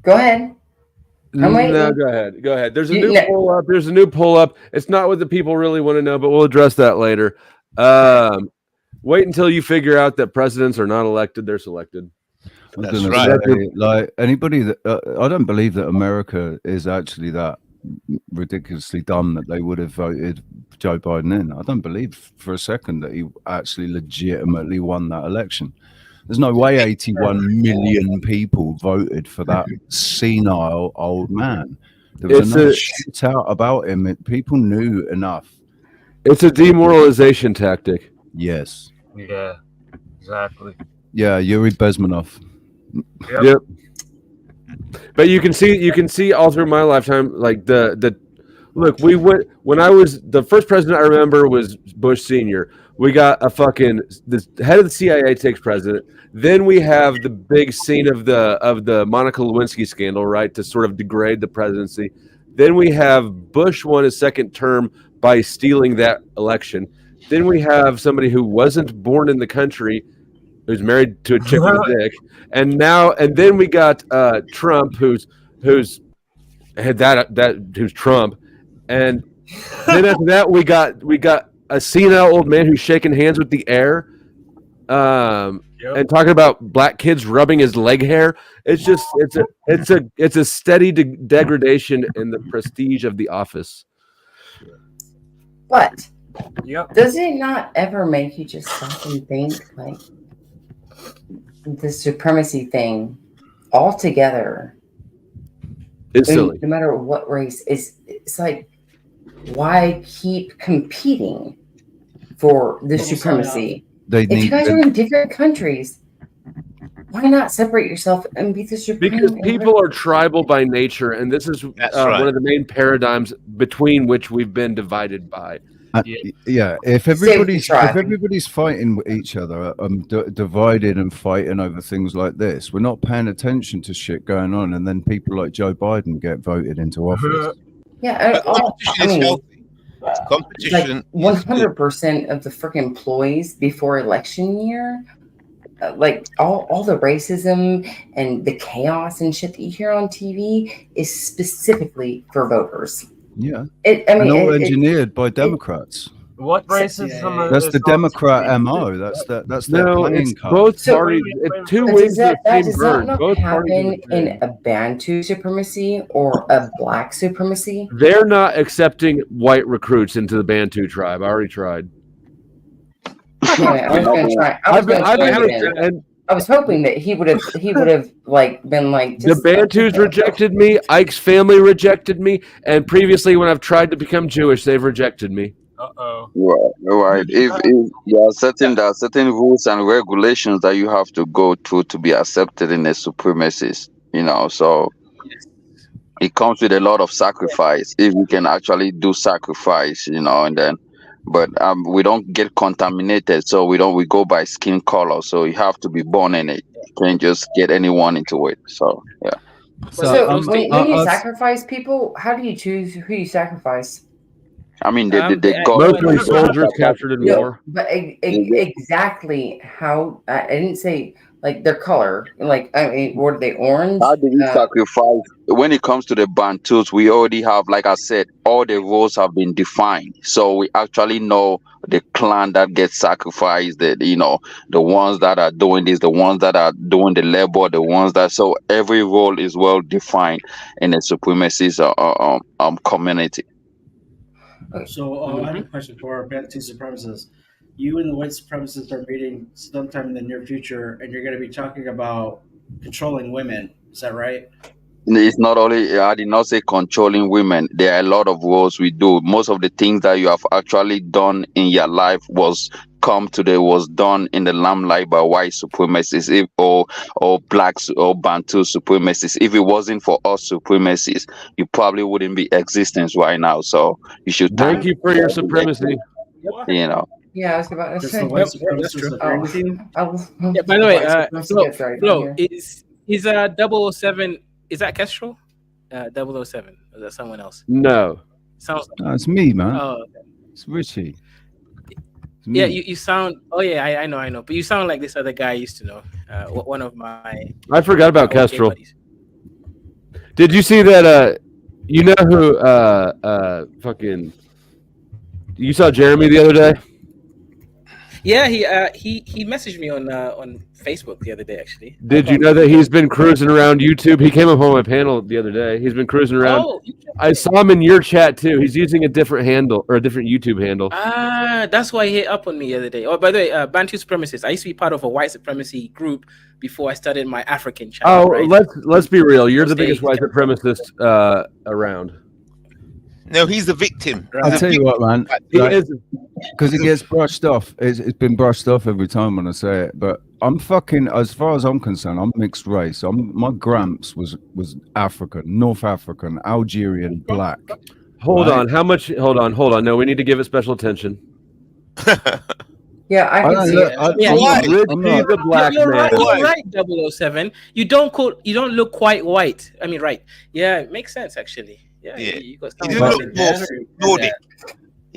Go ahead. I'm waiting. No, go ahead. Go ahead. There's a new poll up. There's a new poll up. It's not what the people really want to know, but we'll address that later. Wait until you figure out that presidents are not elected; they're selected. That's right. Like anybody that I don't believe that America is actually that ridiculously dumb that they would have voted Joe Biden in. I don't believe for a second that he actually legitimately won that election. There's no way 81 million people voted for that senile old man. There was enough shit out about him. People knew enough. It's a demoralization tactic. Yes. Yeah, exactly. Yeah, Yuri Bezmenov. Yep. But you can see all through my lifetime, like the look, we went when I was the first president I remember was Bush Sr. We got the head of the CIA takes president. Then we have the big scene of the Monica Lewinsky scandal, right, to sort of degrade the presidency. Then we have Bush won his second term by stealing that election. Then we have somebody who wasn't born in the country, who's married to a chick with a dick, and then we got Trump, who's Trump, and then after that we got a senile old man who's shaking hands with the air, and talking about black kids rubbing his leg hair. It's just it's a steady degradation in the prestige of the office. But does it not ever make you just stop and think, like, the supremacy thing altogether? It's silly. No matter what race, it's like, why keep competing for the supremacy? If you guys are in different countries, why not separate yourself and be the supreme? Because people are tribal by nature, and this is one of the main paradigms between which we've been divided by. If everybody's fighting with each other, divided and fighting over things like this, we're not paying attention to shit going on, and then people like Joe Biden get voted into office. Yeah, competition. Like 100% of the freaking employees before election year, like all the racism and the chaos and shit that you hear on TV is specifically for voters. Yeah, all engineered by Democrats. What racism? That's the Democrat MO. That's their playing card. Both parties. It's two wings of the same bird. Both happen in a Bantu supremacy or a black supremacy. They're not accepting white recruits into the Bantu tribe. I already tried. Anyway, I was going to try. I was hoping that he would have like been like. The Bantus rejected me. Ike's family rejected me, and previously, when I've tried to become Jewish, they've rejected me. Right. If there are certain rules and regulations that you have to go through to be accepted in a supremacist, so it comes with a lot of sacrifice. If you can actually do sacrifice, and then, but we don't get contaminated, so we go by skin color. So you have to be born in it. You can't just get anyone into it. So yeah. So when you sacrifice people, how do you choose who you sacrifice? I mean, they got mostly soldiers captured in war. But exactly how? I didn't say like their color. Like, I mean, were they orange? How do we sacrifice? When it comes to the Bantus, we already have, like I said, all the roles have been defined. So we actually know the clan that gets sacrificed. The ones that are doing this, the ones that are doing the labor, the ones that. So every role is well defined in a supremacist community. So I have a question for Bantu supremacists. You and the white supremacists are meeting sometime in the near future, and you're going to be talking about controlling women. Is that right? It's not only, I did not say controlling women. There are a lot of roles we do. Most of the things that you have actually done in your life was done in the limelight by white supremacists or blacks or Bantu supremacists. If it wasn't for us supremacists, you probably wouldn't be existence right now. So you should thank you for your supremacy. Yeah, I was about to say. Yeah, by the way, Flo, is 007? Is that Kestrel? 007? Or is that someone else? No. No, it's me, man. Oh, okay. It's Richie. Yeah, you sound. Oh yeah, I know. But you sound like this other guy I used to know. One of my. I forgot about Kestrel. Did you see that? You know who? Fucking. You saw Jeremy the other day. Yeah, he messaged me on Facebook the other day, actually. Did you know that he's been cruising around YouTube? He came up on my panel the other day. He's been cruising around. Oh, I saw him in your chat too. He's using a different handle or a different YouTube handle. that's why he hit up on me the other day. Oh, by the way, Bantu supremacists. I used to be part of a white supremacy group before I started my African channel. Oh, right? let's be real. You're the biggest white supremacist around. No, he's the victim. I'll tell you what, man. He is, because it gets brushed off. It's been brushed off every time when I say it. But I'm fucking, as far as I'm concerned, I'm mixed race. My gramps was African, North African, Algerian, black. Hold on. How much? Hold on. No, we need to give it special attention. Yeah, I can see it. Richie the black You're man. right, you're right, 007. You don't look quite white. I mean, right. Yeah, it makes sense, actually. Yeah. You got Nordic.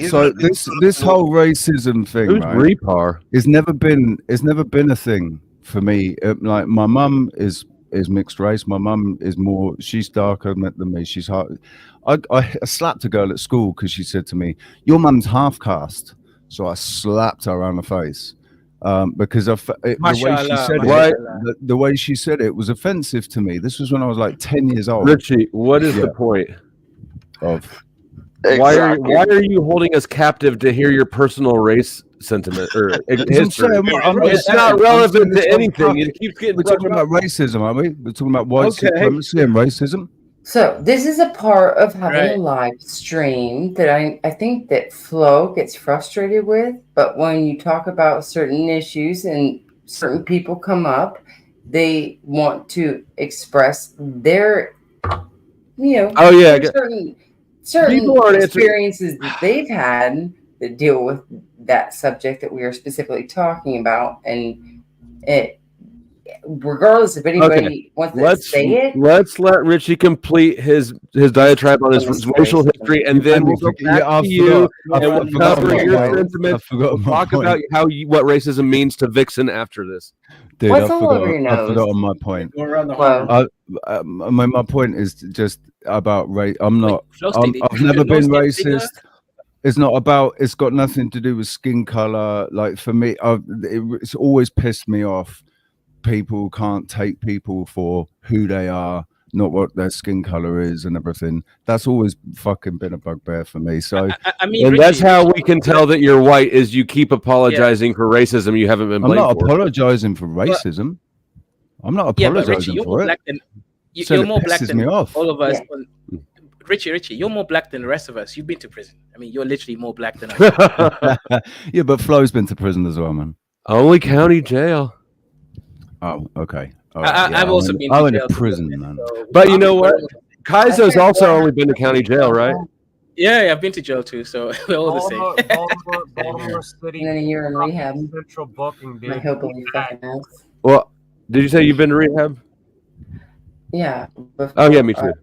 So this whole racism thing, Who's right? Repar? It's never been a thing for me. Like my mum is mixed race. My mum is she's darker than me. She's hard. I slapped a girl at school because she said to me, "Your mum's half caste." So I slapped her around the face because the way she said it was offensive to me. This was when I was like 10 years old. Richie, what is the point of? Why are you holding us captive to hear your personal race sentiment or history? It's not relevant to anything. It keeps getting. We're talking about racism, aren't we? We're talking about white supremacy and racism. So this is a part of having a live stream that I think that Flo gets frustrated with. But when you talk about certain issues and certain people come up, they want to express their, certain experiences that they've had that deal with that subject that we are specifically talking about, and it. Regardless if anybody wants to say it, let's let Richie complete his diatribe on his racial history, and then we'll go back to you and we'll cover your sentiments. Talk about what racism means to Vixen after this. Dude, I forgot my point. My point is just about race. I've never been racist. It's not about. It's got nothing to do with skin color. Like for me, it's always pissed me off. People can't take people for who they are, not what their skin color is and everything. That's always fucking been a bugbear for me. So I mean, and that's how we can tell that you're white is you keep apologizing for racism you haven't been blamed for. I'm not apologizing for racism. I'm not apologizing for it. You're more black than all of us. Yeah. Richie, you're more black than the rest of us. You've been to prison. I mean, you're literally more black than us. Yeah, but Flo's been to prison as well, man. Only county jail. Oh, okay. I've also been. I went to prison, man. But you know what? Kaizo's also only been to county jail, right? Yeah, I've been to jail too, so we're all the same. Baltimore City. And then a year in rehab. Central booking, dude. I hope you fucking ass. Well, did you say you've been to rehab? Yeah. Oh yeah, me too.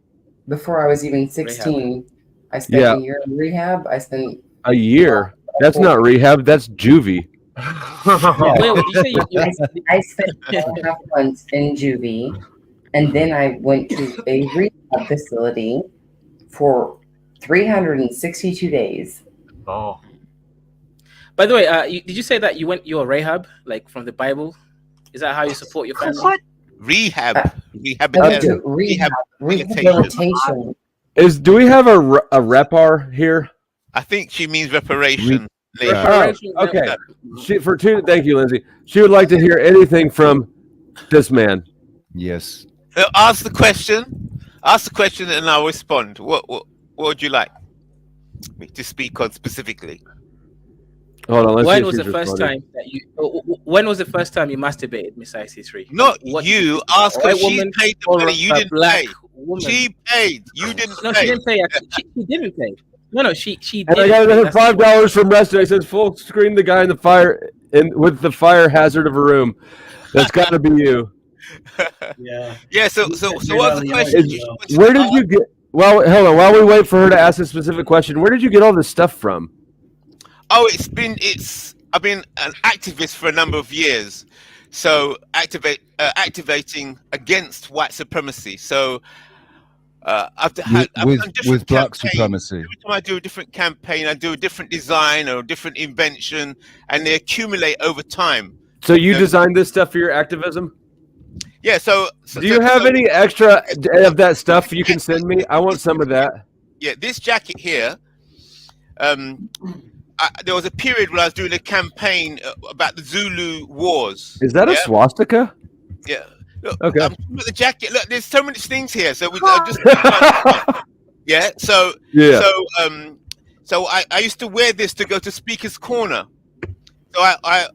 Before I was even 16, I spent a year in rehab. I spent a year. That's not rehab. That's juvie. I spent 4.5 months in juvie, and then I went to a rehab facility for 362 days. Oh. By the way, did you say that you're rehab, like from the Bible? Is that how you support your family? What? Rehabilitation. Do we have a repar here? I think she means reparation. Okay. Thank you, Lindsay. She would like to hear anything from this man. Yes. So ask the question, and I'll respond. What would you like me to speak on specifically? Hold on. When was the first time you masturbated, Miss IC3? Not you. Ask her. She paid the money. You didn't pay. She paid. You didn't. No, pay. she didn't pay. She didn't pay. No, she did. And I got another $5 from Reston. It says full screen the guy in the fire with the fire hazard of a room. That's got to be you. Yeah. So what's the question? Where did you get? Well, hold on. While we wait for her to ask a specific question, where did you get all this stuff from? Oh, I've been an activist for a number of years. So activating against white supremacy. So. I've done with black supremacy. Every time I do a different campaign, I do a different design or a different invention, and they accumulate over time. So you designed this stuff for your activism? Yeah. So do you have any extra of that stuff you can send me? I want some of that. Yeah, this jacket here. There was a period when I was doing a campaign about the Zulu wars. Is that a swastika? Yeah. Look, okay. Look, the jacket. Look, there's so many things here. So we just. Yeah. So. Yeah. So I used to wear this to go to Speaker's Corner. So I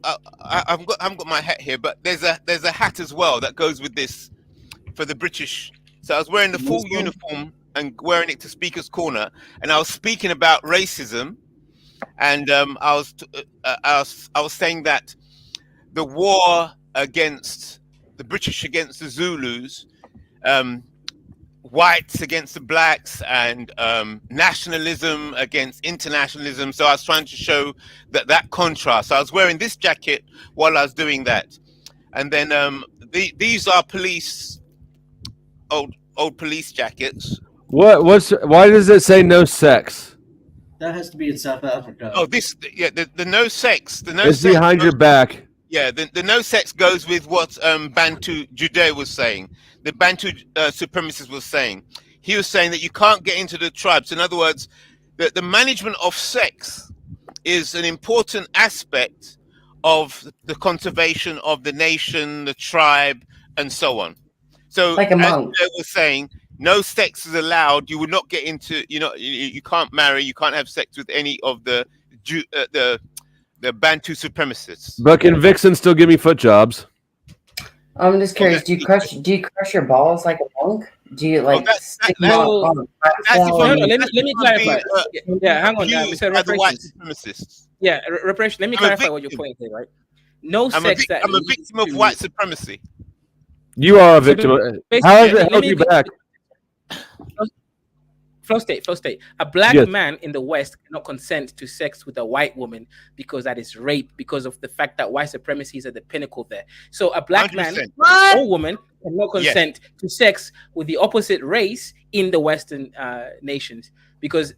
haven't got my hat here, but there's a hat as well that goes with this for the British. So I was wearing the full uniform and wearing it to Speaker's Corner, and I was speaking about racism, and I was saying that the war against the British against the Zulus, whites against the blacks, and nationalism against internationalism. So I was trying to show that contrast. So I was wearing this jacket while I was doing that, and then these are old police jackets. Why does it say no sex? That has to be in South Africa. Oh, the no sex. The no it's sex behind your back. Yeah, the no sex goes with what Bantu Jude was saying. The Bantu supremacist was saying. He was saying that you can't get into the tribes. In other words, the management of sex is an important aspect of the conservation of the nation, the tribe, and so on. So, like a monk. As they were saying, no sex is allowed. You would not get into, you can't marry, you can't have sex with any of the Bantu supremacists. But can Vixen still give me foot jobs? I'm just curious. Do you crush your balls like a monk? Do you stick them on the platform? Let me clarify. Hang on, Mr. Reparationist. Yeah, reparation. Let me clarify what you're pointing here, right? No sex. I'm a victim of white supremacy. You are a victim. How does it help you back? Flow state. A black man in the West cannot consent to sex with a white woman because that is rape, because of the fact that white supremacy is at the pinnacle there. So a black 100%. Man or woman cannot consent to sex with the opposite race in the Western nations because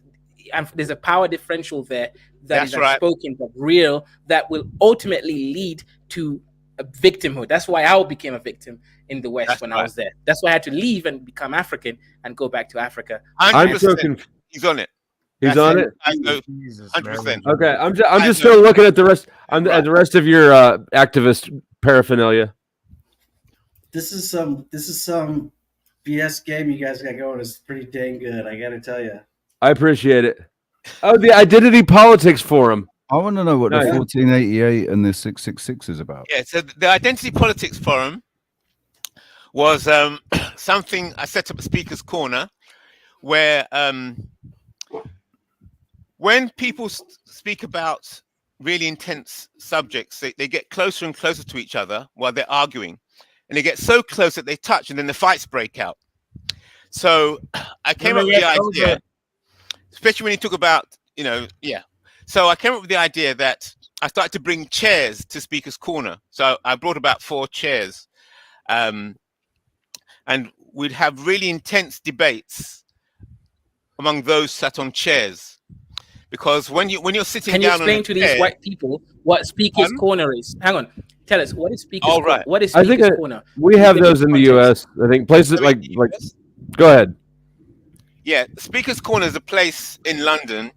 there's a power differential there that is unspoken but real that will ultimately lead to a victimhood. That's why I became a victim in the West I was there. That's why I had to leave and become African and go back to Africa. I'm so confused. He's on it. He's on it. 100%. Okay, I'm just still looking at the rest. At the rest of your activist paraphernalia. This is some BS game you guys got going. It's pretty dang good. I got to tell you. I appreciate it. Oh, the identity politics forum. I want to know what the 1488 and the 666 is about. Yeah, so the Identity Politics Forum was something I set up at Speaker's Corner, where when people speak about really intense subjects, they get closer and closer to each other while they're arguing. And they get so close that they touch and then the fights break out. So I came up with the idea, especially when you talk about, So I came up with the idea that I started to bring chairs to Speaker's Corner. So I brought about 4 chairs. And we'd have really intense debates among those sat on chairs. Because when you're sitting down, can you explain to these white people what Speaker's Corner is? Hang on, tell us what is Speaker's Corner? What is Speaker's Corner? We have those in the U.S. I think places like. Go ahead. Yeah, Speaker's Corner is a place in London.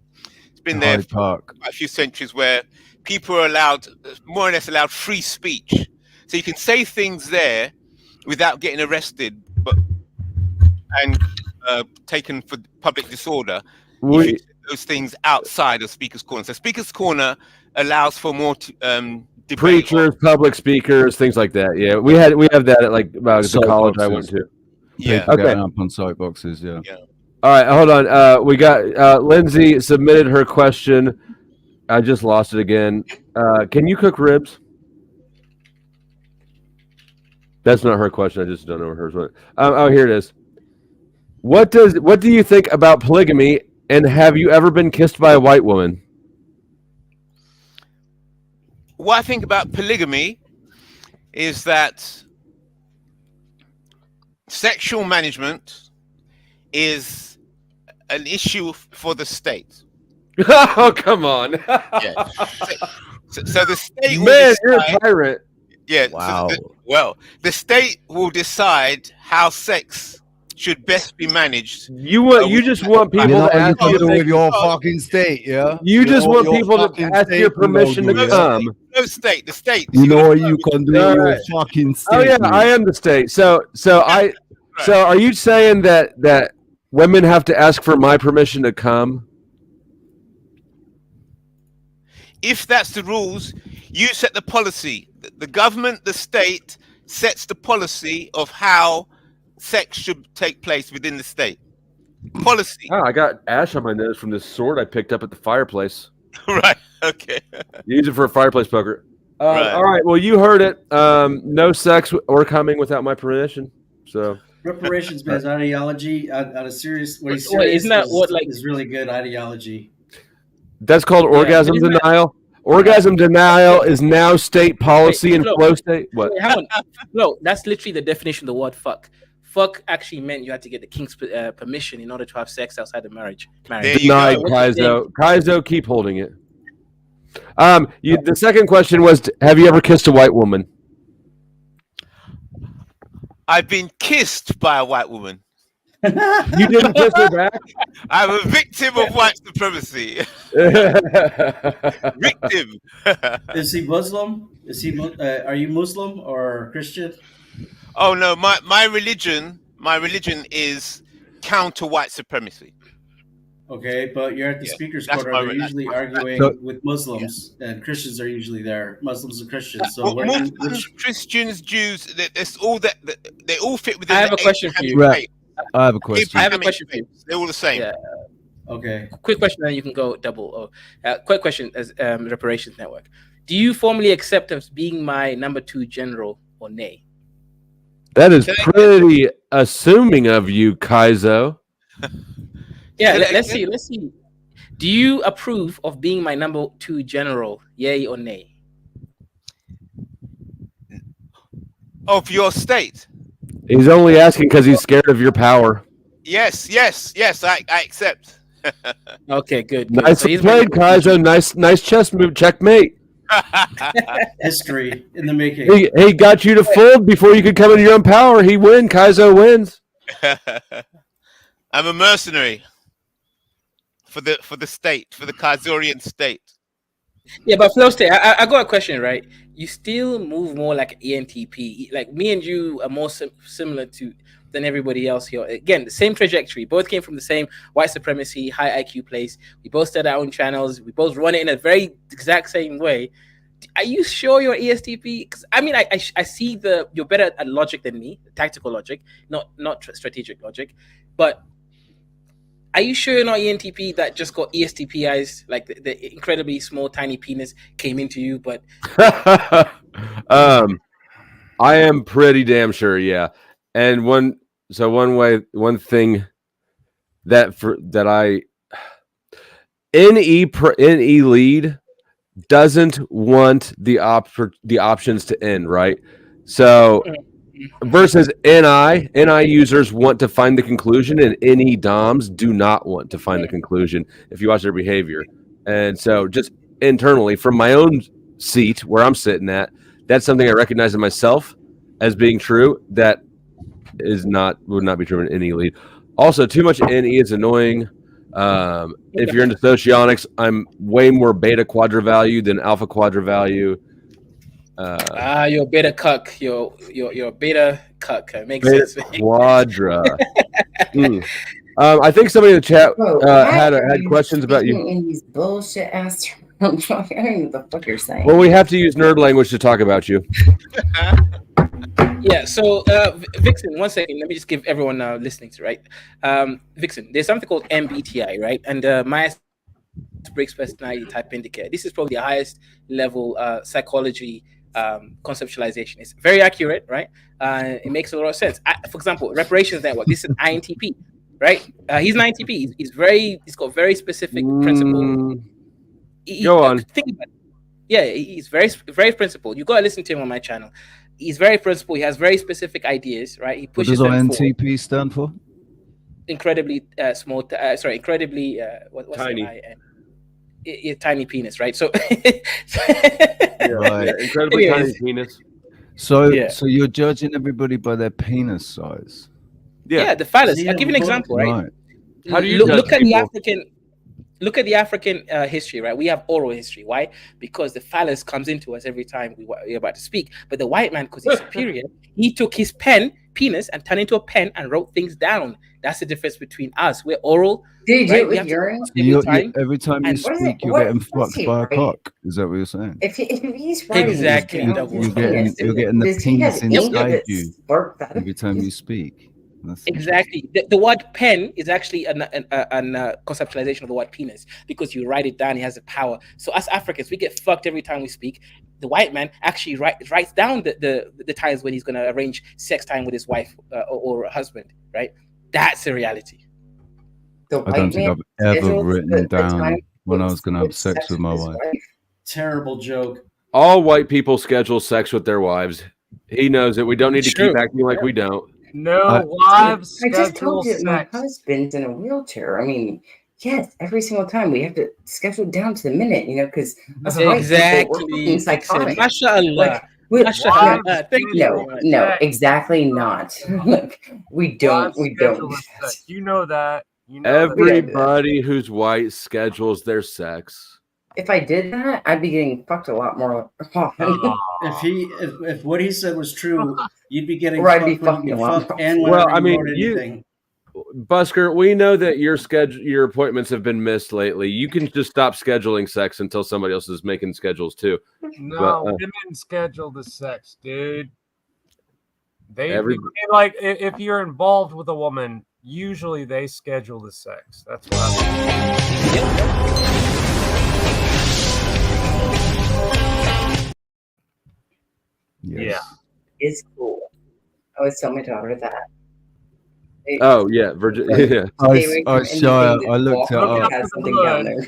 It's been there for quite a few centuries where people are more or less allowed free speech. So you can say things there without getting arrested, and taken for public disorder. Those things outside of Speaker's Corner. So Speaker's Corner allows for more debate. Preachers, public speakers, things like that. Yeah, we have that at the college I went to. Yeah. Okay. Up on soapboxes. Yeah. All right, hold on. We got Lindsay submitted her question. I just lost it again. Can you cook ribs? That's not her question. I just don't know what hers was. Here it is. What do you think about polygamy? And have you ever been kissed by a white woman? What I think about polygamy is that sexual management is an issue for the state. Oh, come on. Yeah. So the state. Man, you're a pirate. Yeah. Wow. So the state will decide how sex should best be managed. You just want people You know to what you ask can you do if they with your fucking state, yeah? You just know want what your people to fucking ask your state can go permission do, to yeah? come. No state. The state. You know what you can do with your Alright. fucking state. Oh yeah, mate. I am the state. So are you saying that women have to ask for my permission to come? If that's the rules, you set the policy. The government, the state, sets the policy of how sex should take place within the state. Policy. Oh, I got ash on my nose from this sword I picked up at the fireplace. Right. Okay. Use it for a fireplace poker. Right. All right. Well, you heard it. No sex or coming without my permission. So Reparations man's ideology on a serious. What he's Wait, isn't that is, what, like- is really good ideology? that's called orgasm isn't that- denial. Orgasm denial is now state policy in Wait, flow state. What? Wait, hang on. No, that's literally the definition of the word fuck. Fuck actually meant you had to get the king's permission in order to have sex outside of marriage. Denied, Kaizo. Kaizo, keep holding it. The second question was, have you ever kissed a white woman? I've been kissed by a white woman. You didn't kiss her back? I'm a victim of white supremacy. Victim. Is he Muslim? Is he? Are you Muslim or Christian? Oh no, my religion is counter white supremacy. Okay, but you're at the speaker's that's corner. my They're religion. usually arguing So- with Muslims, and Christians are usually there. Muslims and Christians. So where Muslims, which, Christians, Jews, it's all that they all fit within. I have the a question for you. Abrahamic Right. faith. I have a question. I have a question for you. They're all the same. Yeah. okay. Quick question, then you can go double. Quick question as Reparations Network. Do you formally accept as being my number 2 general or nay? That is pretty assuming of you, Kaizo. Yeah, Say that let's again? see. Do you approve of being my number 2 general? Yay or nay? Of your state. He's only asking because he's scared of your power. Yes, I accept. Okay, good. Nice played, Kaizo. Nice chess move. Checkmate. History in the making. He got you to fold before you could come into your own power. He win. Kaizo wins. I'm a mercenary for the state, for the Kaizorian state. Yeah, but Flow State, I got a question, right? You still move more like ENTP. Like me and you are more similar than everybody else here. Again, the same trajectory. Both came from the same white supremacy, high IQ place. We both started our own channels. We both run it in a very exact same way. Are you sure you're ESTP? Because I mean, I see you're better at logic than me, tactical logic, not strategic logic. But are you sure you're not ENTP that just got ESTPized, like the incredibly small, tiny penis came into you? But I am pretty damn sure, yeah. And one thing that I NE lead doesn't want the options to end, right? So versus NI users want to find the conclusion, and NE DOMs do not want to find the conclusion if you watch their behavior. And so just internally, from my own seat where I'm sitting at, that's something I recognize in myself as being true. That would not be true in NE lead. Also, too much NE is annoying. If you're into socionics, I'm way more beta quadra value than alpha quadra value. You're beta cuck. You're beta cuck. Makes Beta sense. quadra. I think somebody in the chat had questions about you. In these bullshit ass terms. I don't know what the fuck you're saying. Well, we have to use nerd language to talk about you. Yeah, so Vixen, 1 second. Let me just give everyone listening to right. Vixen, there's something called MBTI, right? And Myers-Briggs personality type indicator. This is probably the highest level psychology conceptualization. It's very accurate, right? It makes a lot of sense. For example, Reparations Network. This is an INTP, right? He's an INTP. He's got very specific principles. Go on. Think about it. Yeah, he's very principled. You gotta listen to him on my channel. He's very principled. He has very specific ideas, right? He What pushes does them forward. INTP stand for? Incredibly small. Incredibly what's tiny. Tiny penis, right? So Right. Incredibly Anyways. tiny penis. So Yeah. so you're judging everybody by their penis size. Yeah, the phallus. I'll give you an example, right? How do you look at the people? African? Look at the African history, right? We have oral history. Why? Because the phallus comes into us every time we're about to speak. But the white man, because he's superior, he took his penis, and turned into a pen and wrote things down. That's the difference between us. We're oral. Did you right? do it with urine? Every time you And- speak, you're getting fucked by a cock. Is that what you're saying? If he's writing Exactly. You're getting the does he have penis ink inside that's you sparked out of every time you speak. That's Exactly. The word pen is actually an conceptualization of the word penis, because you write it down, it has a power. So as Africans, we get fucked every time we speak. The white man actually writes down the times when he's going to arrange sex time with his wife or husband, right? That's the reality. I don't think I've ever written down when I was going to have sex with my wife. Terrible joke. All white people schedule sex with their wives. He knows it. We don't need to keep acting like we don't. No wives I just schedule told you my sex. husband's in a wheelchair. I mean, yes, every single time we have to schedule it down to the minute, because Exactly. we're psychotic. Mashallah. Mashallah. Thank you very much. No, exactly not. Look, we don't. We don't. You know that. You know Everybody who's white schedules their sex. If I did that, I'd be getting fucked a lot more often. If what he said was true, you'd be getting Or I'd be fucked when you fucking a lot. fuck and Well, whenever I mean, you wrote anything. Busker, we know that your appointments have been missed lately. You can just stop scheduling sex until somebody else is making schedules too. No, women schedule the sex, dude. They like if you're involved with a woman, usually they schedule the sex. That's what Yes. It's cool. I always tell my daughter that. Oh yeah, Virginia. I looked it up. Has something down there.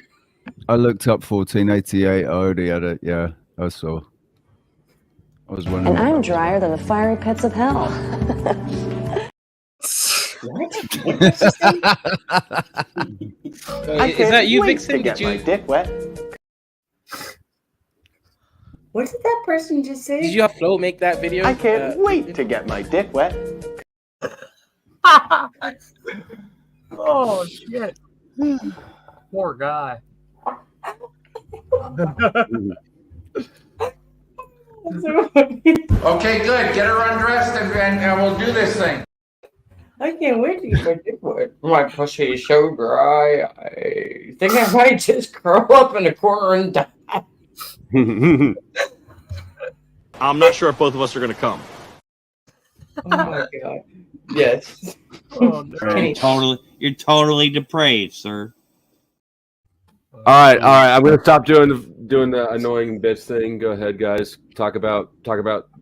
I looked up 1488. I already had it. Yeah, I saw. I was wondering. And I'm drier than the fiery pits of hell. Is that you, Vixen? Get my dick wet. What did that person just say? Did you have Flo make that video? I can't wait to get my dick wet. Oh shit! Poor guy. Okay, good. Get her undressed and we'll do this thing. I can't wait to get my dick wet. My pussy is so dry. I think I might just curl up in a corner and die. I'm not sure if both of us are going to come. Oh my god. Yes. Oh, no. You're totally depraved, sir. All right. I'm gonna stop doing the annoying bitch thing. Go ahead, guys. Talk about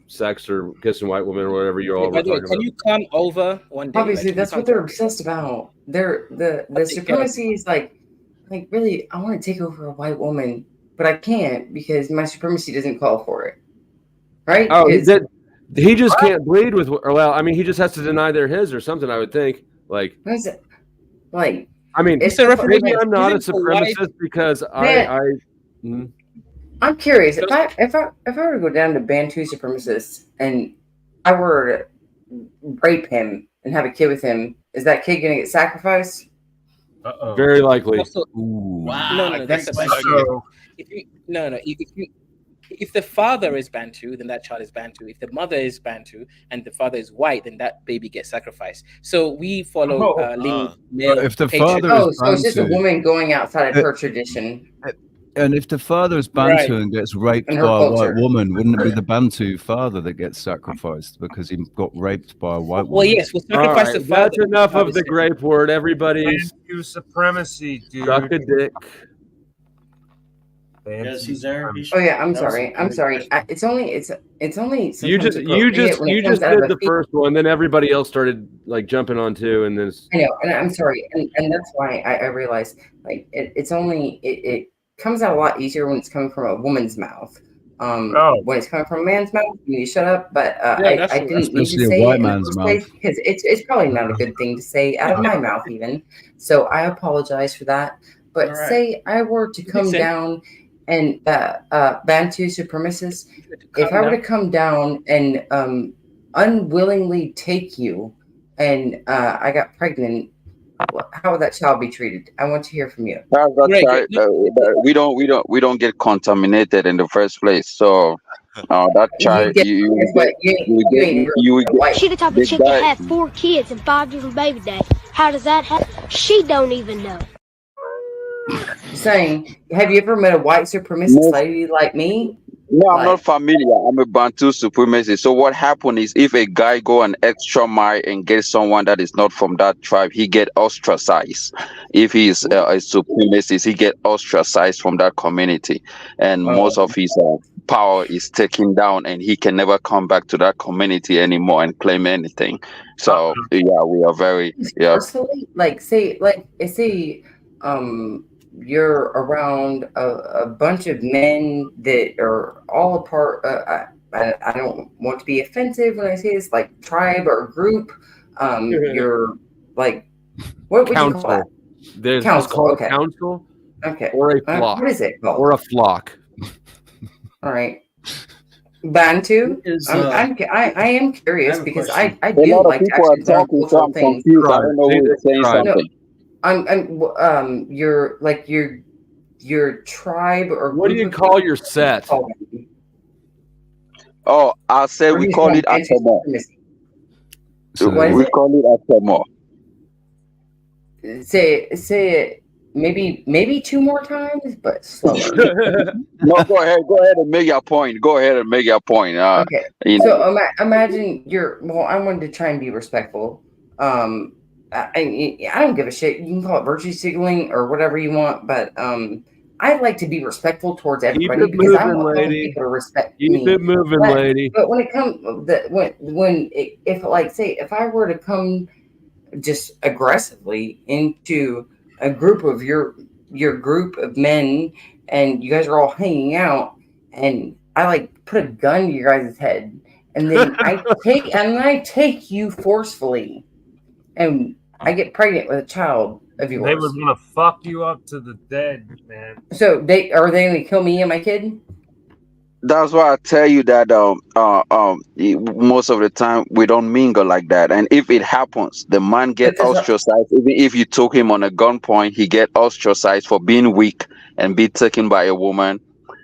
sex or kissing white women or whatever you're all By the way, talking can about. you come over one day? Obviously, Like, that's what they're obsessed about. The supremacy is like really, I want to take over a white woman, but I can't because my supremacy doesn't call for it. Right? Oh, he just can't bleed with. Or, well, I mean, he just has to deny they're his or something. I would think. Like, what is it? Like, I mean, it's a referendum. maybe I'm not a Isn't the white- supremacist because I'm curious if I were to go down to Bantu supremacists and I were to rape him and have a kid with him, is that kid going to get sacrificed? very likely. Also, Wow. No, that's a So- If the father is Bantu, then that child is Bantu. If the mother is Bantu and the father is white, then that baby gets sacrificed. So we follow male if the patriarchy. father is So it's just a Bantu, woman going outside of her tradition. and if the father is Bantu Right. and gets raped by In a her white culture. woman, wouldn't it be the Bantu father that gets sacrificed because he got raped by a white woman? Well, yes, we'll All sacrifice right, the father. that's enough of the grape word. Everybody's Bantu supremacy, dude. suck a dick. Yes, he's there. Oh yeah, I'm sorry. It's only. You sometimes just appropriate when it comes did out of the a first one, then everybody else started like jumping on too, and this. I know, and I'm sorry, and that's why I realized like it comes out a lot easier when it's coming from a woman's mouth. When it's coming from a man's mouth, you need to shut up. But I didn't need Especially to a say white it in the man's first mouth. place because it's probably not a good thing to say out of my mouth even. So I apologize for that. But All right. say I were to come Listen. down And Bantu supremacists, if I were to come down and unwillingly take you, and I got pregnant, how would that child be treated? I want to hear from you. We don't get contaminated in the first place. So that child, She the type of chick that had 4 kids and 5 different baby dads. How does that happen? She don't even know. Saying, have you ever met a white supremacist lady like me? No, I'm not familiar. I'm a Bantu supremacist. So what happened is, if a guy go an extra mile and get someone that is not from that tribe, he get ostracized. If he's a supremacist, he get ostracized from that community, and most of his power is taken down, and he can never come back to that community anymore and claim anything. So yeah, we are very like say you're around a bunch of men that are all a part. I don't want to be offensive when I say this, like tribe or group. You're like, what would you call that? There's Council. called Okay. a council, Okay. or a flock. What is it called? Or a flock. All right. Bantu. I am curious because I do like to actually learn cultural things. I don't know who is saying something. You're like your tribe or what do you call your set? Oh, I said we call it Atomo. We call it Atomo. Say it maybe 2 more times, but slower. No, go ahead and make your point. Okay. So imagine I wanted to try and be respectful. I don't give a shit. You can call it virtue signaling or whatever you want, but I like to be respectful towards everybody because I want people to respect me. Keep it moving, lady. But when it comes, if I were to come just aggressively into a group of your group of men, and you guys are all hanging out, and I like put a gun to your guys' head, and then I take you forcefully, and I get pregnant with a child of yours. They would want to fuck you up to the dead, man. So are they going to kill me and my kid? That's why I tell you that most of the time we don't mingle like that, and if it happens, the man get ostracized. Even if you took him on a gunpoint, he get ostracized for being weak and be taken by a woman.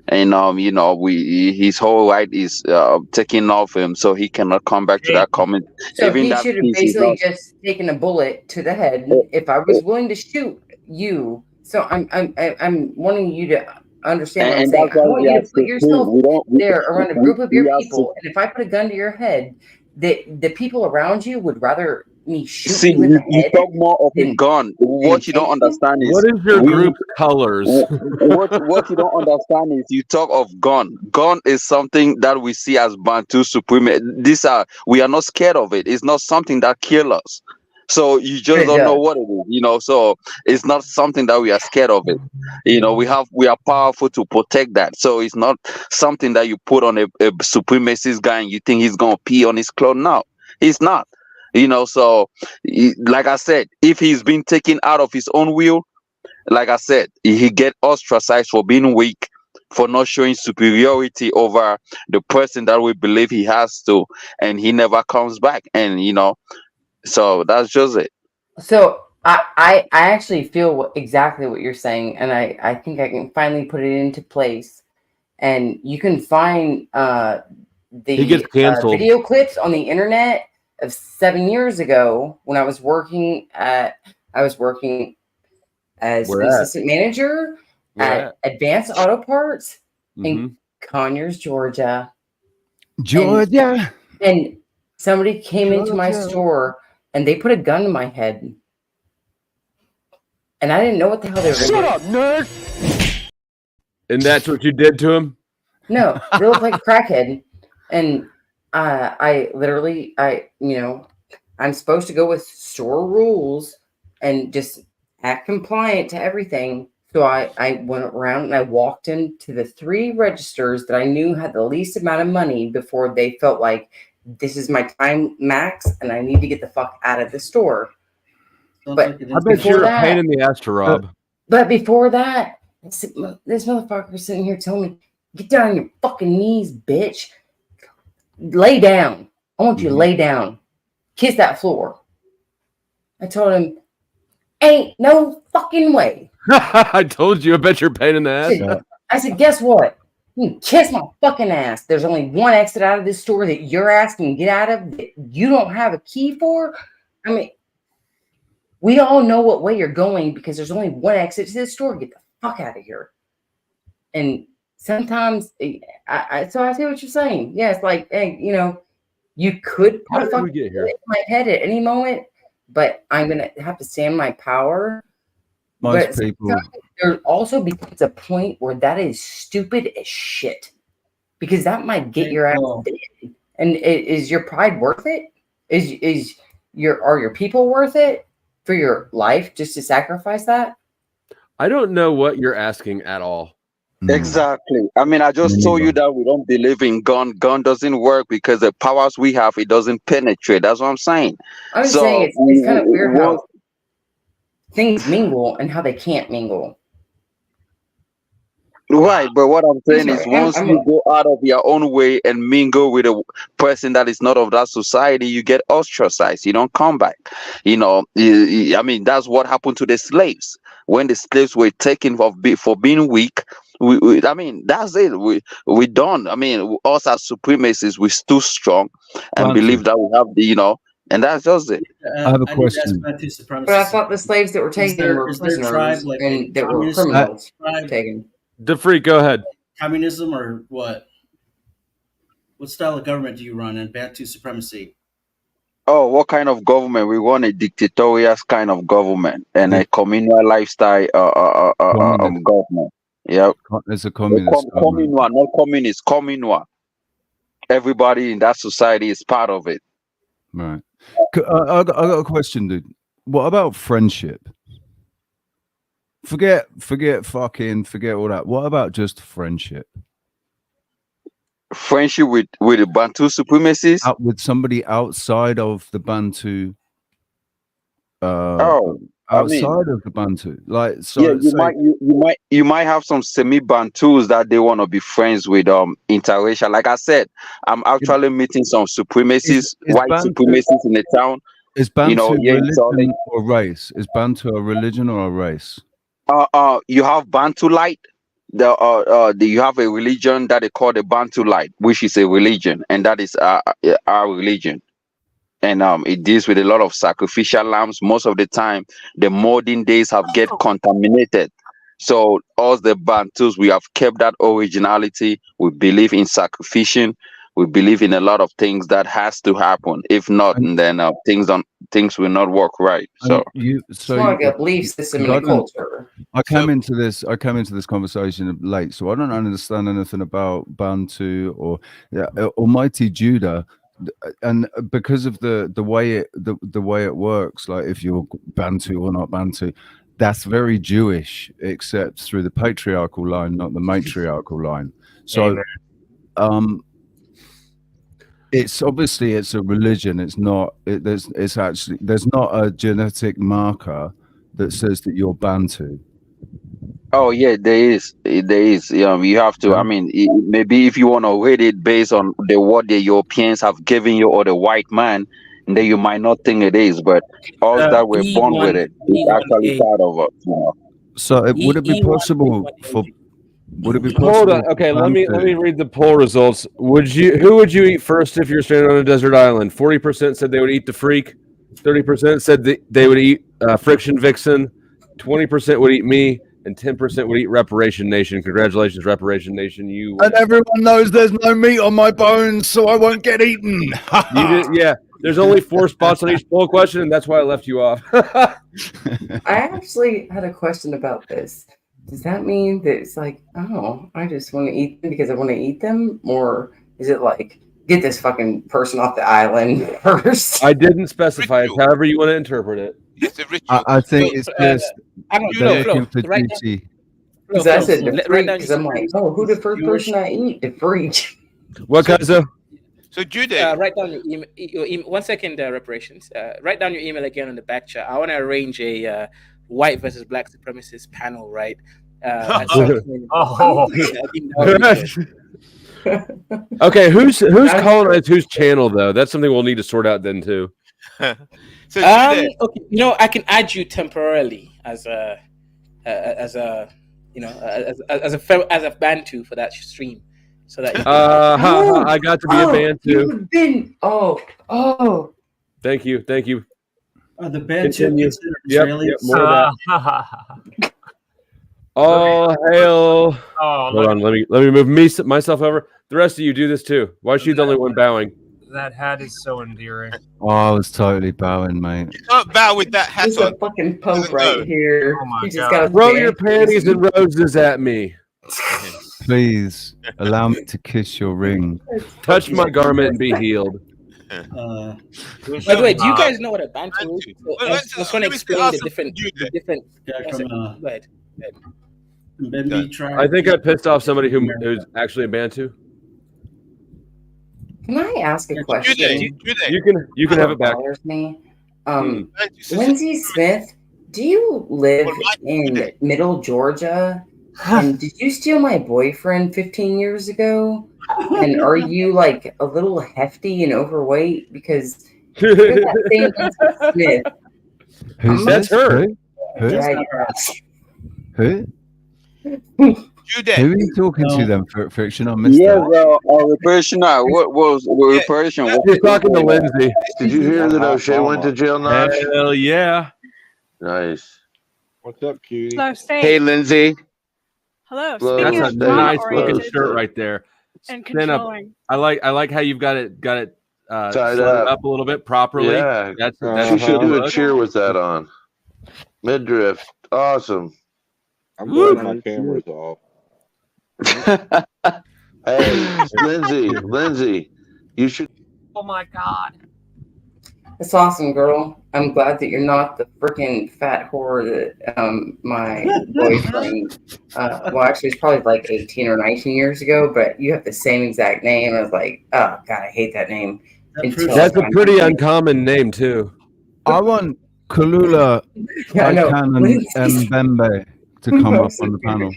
And his whole right is taken off him, so he cannot come back to that comment. So he should have basically just taken a bullet to the head if I was willing to shoot you. So I'm wanting you to understand what I'm saying. I want you to put yourself there around a group of your people, and if I put a gun to your head, the people around you would rather me shoot you in the head. You talk more of a gun. What you don't understand is what is your group colors? What you don't understand is you talk of gun. Gun is something that we see as Bantu supremacy. We are not scared of it. It's not something that kills us. So you just don't know what it is, so it's not something that we are scared of it. We are powerful to protect that. So it's not something that you put on a supremacist guy and you think he's going to pee on his clothes. No, he's not. So like I said, if he's been taken out of his own will, like I said, he get ostracized for being weak, for not showing superiority over the person that we believe he has to, and he never comes back. And so that's just it. So I actually feel exactly what you're saying, and I think I can finally put it into place. And you can find the video clips on the internet of 7 years ago when I was working as an assistant manager at Advanced Auto Parts in Conyers, Georgia. And somebody came into my store and they put a gun to my head. And I didn't know what the hell they were doing. Shut up, nerd! And that's what you did to him? No, they look like a crackhead. And I'm supposed to go with store rules and just act compliant to everything. So I went around and I walked into the 3 registers that I knew had the least amount of money before they felt like this is my time max and I need to get the fuck out of the store. But I bet you're a pain in the ass to rob. But before that, This motherfucker sitting here telling me, get down on your fucking knees, bitch. Lay down. I want you to lay down. Kiss that floor. I told him, ain't no fucking way. I told you. I bet you're a pain in the ass. I said, guess what? You can kiss my fucking ass. There's only one exit out of this store that your ass can get out of that you don't have a key for. I mean, we all know what way you're going because there's only one exit to this store. Get the fuck out of here. And sometimes, so I see what you're saying. Yeah, it's like, hey, you know, you could put a fucking in my head at any moment, but I'm gonna have to stand my power. Most people. There also becomes a point where that is stupid as shit, because that might get your ass dead. And is your pride worth it? Are your people worth it for your life just to sacrifice that? I don't know what you're asking at all. Exactly. I mean, I just told you that we don't believe in gun. Gun doesn't work because the powers we have, it doesn't penetrate. That's what I'm saying. I'm saying it's kind of weird how things mingle and how they can't mingle. Right, but what I'm saying is once you go out of your own way and mingle with a person that is not of that society, you get ostracized. You don't come back. You know, I mean, that's what happened to the slaves. When the slaves were taken for being weak, I mean, that's it. We done. I mean, us as supremacists, we stood strong and believe that we have the, you know, and that's just it. I have a question. But I thought the slaves that were taken were prisoners and that were criminals taken. The freak, go ahead. Communism or what? What style of government do you run in Bantu supremacy? Oh, what kind of government? We want a dictatorial kind of government and a communal lifestyle of government. Yeah, it's a communist. Communal, not communist. Communal. Everybody in that society is part of it. Right. I got a question, dude. What about friendship? Forget all that. What about just friendship? Friendship with the Bantu supremacists? With somebody outside of the Bantu. Outside of the Bantu, like so. Yeah, you might have some semi-Bantus that they want to be friends with interracial. Like I said, I'm actually meeting some supremacists, white supremacists in the town. Is Bantu religion or race? Is Bantu a religion or a race? You have Bantu light. You have a religion that they call the Bantu light, which is a religion, and that is our religion. And it deals with a lot of sacrificial lambs. Most of the time, the modern days have get contaminated. So us the Bantus, we have kept that originality. We believe in sacrificing. We believe in a lot of things that has to happen. If not, then things will not work right. So it's more like a belief system in a culture. I came into this conversation late, so I don't understand anything about Bantu or Almighty Judah. And because of the way it works, like if you're Bantu or not Bantu, that's very Jewish, except through the patriarchal line, not the matriarchal line. So, it's obviously it's a religion. It's not. There's not a genetic marker that says that you're Bantu. Oh yeah, there is. You have to. I mean, maybe if you want to read it based on what the Europeans have given you or the white man, then you might not think it is. But all that we're born with it is actually part of us. You know? So would it be possible for? Would it be possible? Hold on. Okay, let me read the poll results. Who would you eat first if you're stranded on a desert island? 40% said they would eat the freak. 30% said they would eat Friction Vixen. 20% would eat me. And 10% would eat Reparation Nation. Congratulations, Reparation Nation. And everyone knows there's no meat on my bones, so I won't get eaten. Yeah, there's only 4 spots on each poll question, and that's why I left you off. I actually had a question about this. Does that mean that it's like, oh, I just want to eat them because I want to eat them? Or is it like, get this fucking person off the island first? I didn't specify it. However you want to interpret it. I think it's just they're looking for duty. I said the freak because I'm like, oh, who the first person I eat? The freak. What kinds of? So Judah, write down your email. 1 second, reparations. Write down your email again on the back chat. I want to arrange a white versus black supremacist panel, right? At some point. Oh. Okay, who's colonized whose channel though? That's something we'll need to sort out then too. So okay, I can add you temporarily as a Bantu for that stream, so that. I got to be a Bantu. Thank you. The Bantu considered Yep, Israelis. more of that. All hail. Oh, hold on, let me move myself over. The rest of you do this too. Why is she the only one bowing? That hat is so endearing. Oh, I was totally bowing, mate. You can't bow with that hat He's on. a fucking pope right here. Oh my You just God. gotta Throw your panties and roses at me. Please allow me to kiss your ring. Touch my garment and be healed. By the way, do you guys know what a Bantu is? I just want to explain the different. Go ahead. I think I pissed off somebody who's actually a Bantu. Can I ask a question? You can have it back. Bothers me. Lindsay Smith, do you live in Middle Georgia? And did you steal my boyfriend 15 years ago? And are you like a little hefty and overweight? Because you're that same Lindsay Smith. That's her. Who? Who are you talking to then, Friction? I missed Yeah, that. well, reparation. What was reparation? You're talking to Lindsay. Did you hear that O'Shea went to jail, Notch? Hell yeah. Nice. What's up, cutie? Slow state. Hey, Lindsay. Hello. Hello. Speaking That's a of nice looking drama-oriented shirt right there. and Stand up. controlling. I like how you've got it Tied slid up a little bit properly. Yeah, that's she should do a look. cheer with that on. Midriff, awesome. I'm glad my camera's off. Hey, Lindsay, you should. Oh my God. It's awesome, girl. I'm glad that you're not the freaking fat whore that my boyfriend. Well, actually, it's probably like 18 or 19 years ago, but you have the same exact name. I was like, oh God, I hate that name. That's a pretty uncommon name too. I want Kalula, Yeah, I know. Ikan, and Mbembe to come up on the panel.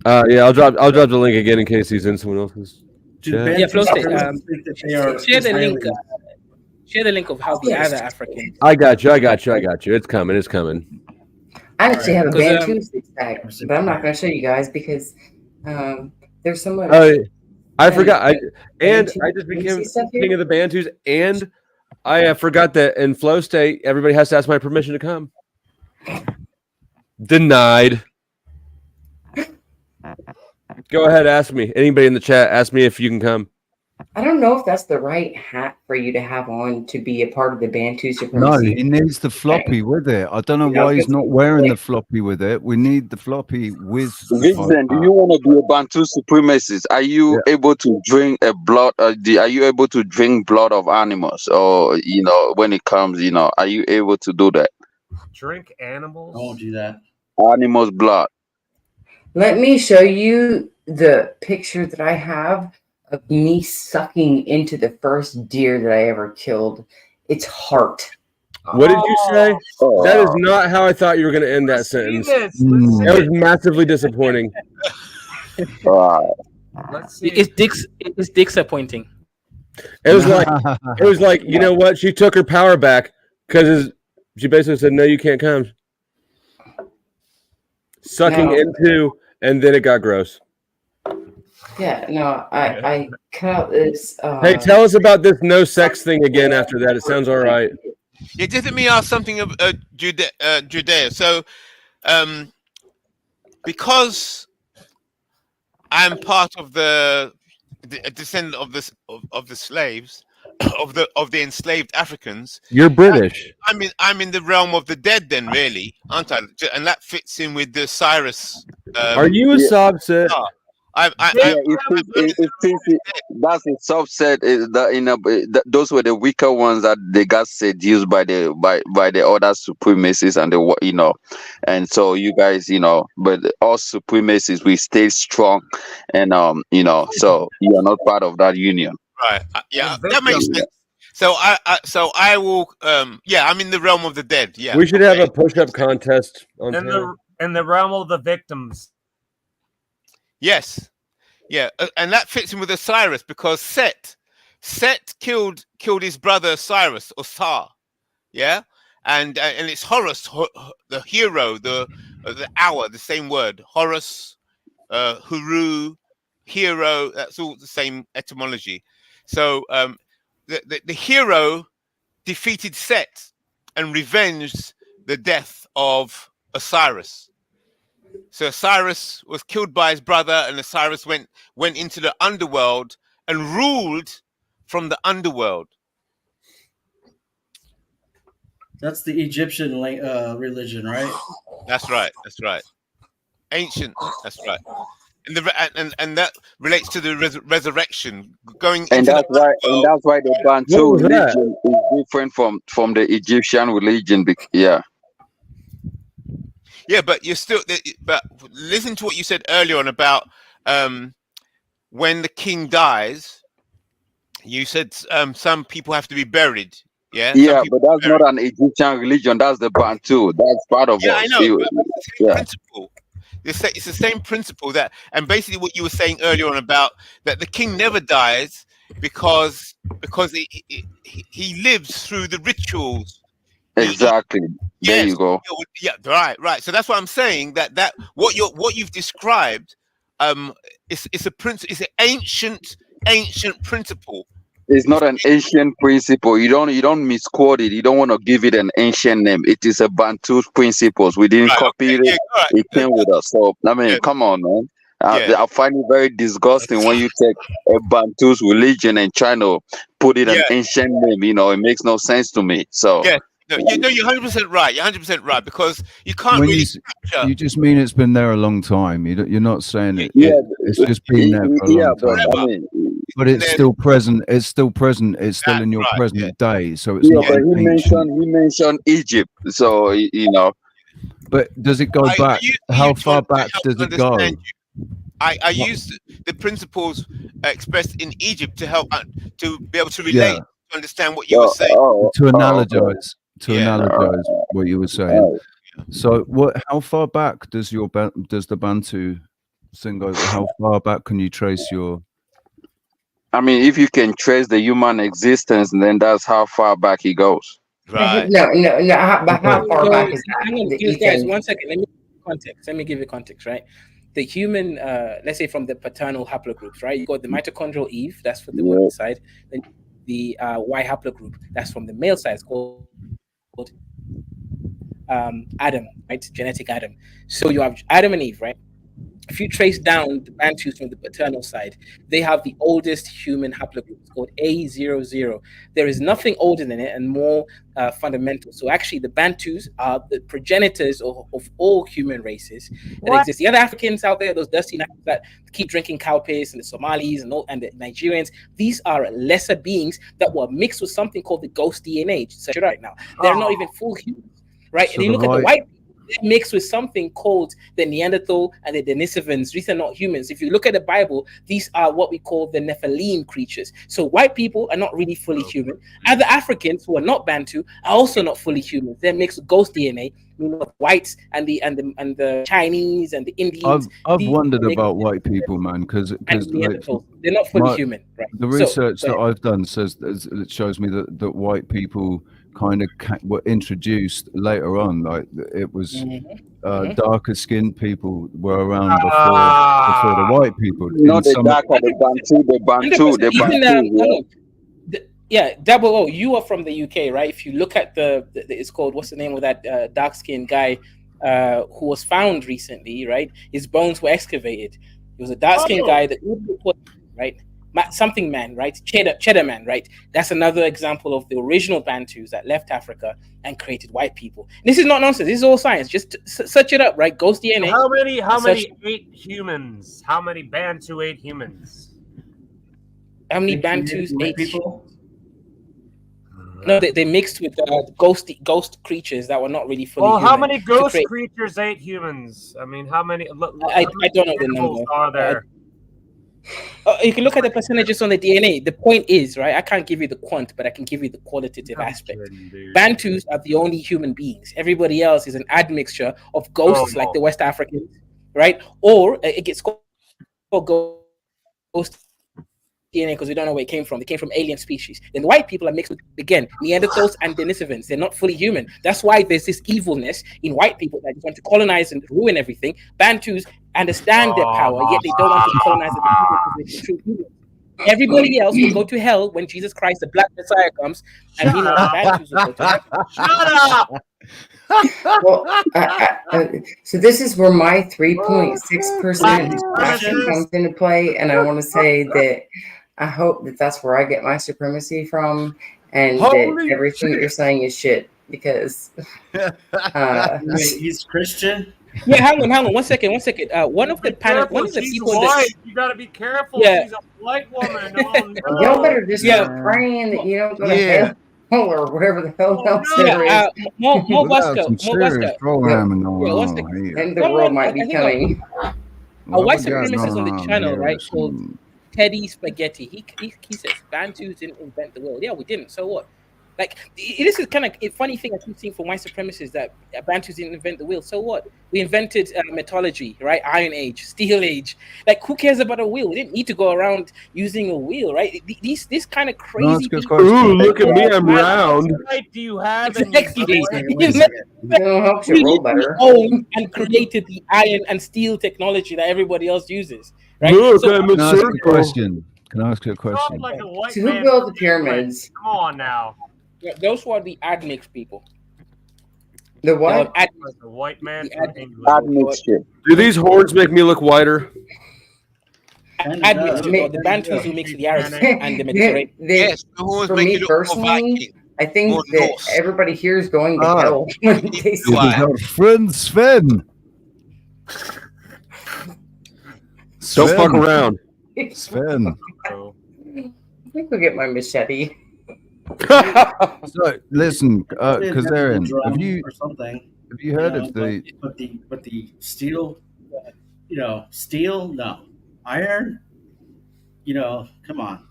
Yeah, I'll drop the link again in case he's in someone else's. Yeah, Flow State. Share the link. Israelis. Share the link of how the other African. I got you. It's coming. I actually have a Because, Bantu six pack, but I'm not going to show you guys because there's so much. I forgot. I just Bantu became stuff here. king of the Bantus, and I forgot that in Flow State, everybody has to ask my permission to come. Denied. Go ahead, ask me. Anybody in the chat, ask me if you can come. I don't know if that's the right hat for you to have on to be a part of the Bantu No, supremacy. he needs the floppy with it. I don't know why he's not wearing the floppy with it. We need the floppy with. Vincent, do you want to be a Bantu supremacist? Are you able to drink blood? Are you able to drink blood of animals, or when it comes, are you able to do that? Drink animals? I won't do that. Animals' blood. Let me show you the picture that I have of me sucking into the first deer that I ever killed. Its heart. What did you say? That is not how I thought you were going to end that sentence. That was massively disappointing. Let's see. It's disappointing. It was like you know what? She took her power back because she basically said, "No, you can't come." Sucking into, and then it got gross. Yeah, no, I cut out this. Hey, tell us about this no sex thing again after that. It sounds all right. Yeah, didn't me ask something of Judea? So, because I'm part of the descendant of the slaves, of the enslaved Africans. You're British. I'm in the realm of the dead, then, really, aren't I? And that fits in with the Cyrus. Are you a subset? That's a subset. Those were the weaker ones that they got seduced by the other supremacists, and and so you guys, but all supremacists, we stay strong, and so you are not part of that union. Right. Yeah, that makes sense. So I will. Yeah, I'm in the realm of the dead. Yeah. We should have a push-up contest on. in the realm of the victims. Yes, yeah, and that fits in with Osiris because Set killed his brother Osiris or Sar, yeah, and it's Horus, the hero, the hour, the same word, Horus, Huru, hero. That's all the same etymology. So the hero defeated Set and revenged the death of Osiris. So Osiris was killed by his brother, and Osiris went into the underworld and ruled from the underworld. That's the Egyptian religion, right? That's right. That's right. Ancient. That's right. And that relates to the resurrection, going. And that's why the Bantu religion is different from the Egyptian religion. Yeah. Yeah, but you're still. But listen to what you said earlier on about when the king dies. You said some people have to be buried. Yeah. Yeah, but that's not an Egyptian religion. That's the Bantu. That's part of it. I know. But it's the same principle. It's the same principle that, and basically what you were saying earlier on about that the king never dies because he lives through the rituals. Exactly. There you go. Yeah, right. So that's what I'm saying. That what you've described, it's an ancient principle. It's not an ancient principle. You don't misquote it. You don't want to give it an ancient name. It is a Bantu principles. We didn't copy it. It came with us. So I mean, come on, man. I find it very disgusting when you take a Bantu's religion and try to put it an ancient name. It makes no sense to me. So you're 100% right. You're 100% right because you can't When really. you just mean it's been there a long time. You're not saying it. It's just been there for a long time. But it's still present. It's still present. It's still in your present day. So it's not. But he mentioned Egypt. So But does it go back? How far back does it go? I use the principles expressed in Egypt to help to be able to relate, to understand what you were saying. To analogize. To analogize what you were saying. So how far back does the Bantu thing go? How far back can you trace your? I mean, if you can trace the human existence, then that's how far back he goes. Right. No. But how far back is that? Hang on, guys, 1 second. Let me give you context, right? The human, let's say from the paternal haplogroups, right? You got the mitochondrial Eve, that's for the women's side. Then the Y haplogroup, that's from the male side. It's called Adam, right? Genetic Adam. So you have Adam and Eve, right? If you trace down the Bantus from the paternal side, they have the oldest human haplogroup. It's called A00. There is nothing older than it and more fundamental. So actually, the Bantus are the progenitors of all human races that exist. The other Africans out there, those dusty Africans that keep drinking cow piss, and the Somalis and the Nigerians, these are lesser beings that were mixed with something called the ghost DNA. So right now, they're not even full humans, right? So and you look at the white. Mixed with something called the Neanderthal and the Denisovans. These are not humans. If you look at the Bible, these are what we call the Nephilim creatures. So white people are not really fully human. Other Africans who are not Bantu are also not fully human. They're mixed with ghost DNA. Whites and the Chinese and the Indians. I've wondered about white people, man, because they're not fully human. Right? The research that I've done it shows me that white people kind of were introduced later on. Like it was darker skinned people were around before the white people. Not the darker, the Bantu. Yeah, Double O, you are from the UK, right? If you look at it's called, what's the name of that dark-skinned guy who was found recently, right? His bones were excavated. He was a dark-skinned guy that, right? Something man, right? Cheddar man, right? That's another example of the original Bantus that left Africa and created white people. This is not nonsense. This is all science. Just search it up, right? Ghost DNA. How many ate humans? How many Bantu ate humans? How many Bantus ate people? No, they mixed with ghost creatures that were not really fully human. How many ghost creatures ate humans? I mean, how many? I don't know the number. Are there? You can look at the percentages on the DNA. The point is, right, I can't give you the quant, but I can give you the qualitative aspect. Bantus are the only human beings. Everybody else is an admixture of ghosts, like the West Africans, right? Or it gets called ghost DNA because we don't know where it came from. They came from alien species. Then the white people are mixed with, again, Neanderthals and Denisovans. They're not fully human. That's why there's this evilness in white people that just want to colonize and ruin everything. Bantus understand their power, yet they don't want to colonize the people because they're true humans. Everybody else will go to hell when Jesus Christ, the Black Messiah, comes, and meanwhile the Bantus will go to heaven. Shut up! Well, so this is where my 3.6% actually comes into play, and I want to say that I hope that that's where I get my supremacy from, and that everything that you're saying is shit because he's Christian. Yeah, hang on, one second. One of the people white. You gotta be careful. Yeah. She's a white woman. Oh, y'all better just start praying that you don't go to hell or whatever the hell else there is. More programming going on here. And the world might be coming. A white supremacist on the channel, right, called Teddy Spaghetti. He says Bantus didn't invent the world. Yeah, we didn't. So what? Like, this is kind of a funny thing I keep seeing from white supremacists, that Bantus didn't invent the wheel. So what? We invented metallurgy, right? Iron Age, Steel Age. Like, who cares about a wheel? We didn't need to go around using a wheel, right? This kind of crazy. Ooh, look at me, I'm round. What right do you have? Exactly. Roll better. Owned and created the iron and steel technology that everybody else uses. Right? Look, So, I'm a Can I ask you a circle. question? Can I ask you a question? Like a white So who man. built the pyramids? Come on now. yeah, those were the admix people. The what? Like a white man. Do these horns make me look whiter? Admixture, or the Bantus who mix the Arabs and the Mediterranean. Yes, the horns For make me you look more personally, Viking. I think More that Norse. everybody here is going to hell when they see It is our friend Sven. Don't fuck around. I Sven. think we'll get my machete. So listen, because Aaron, have you or something? have you heard of the? But the steel, steel, no, iron, come on.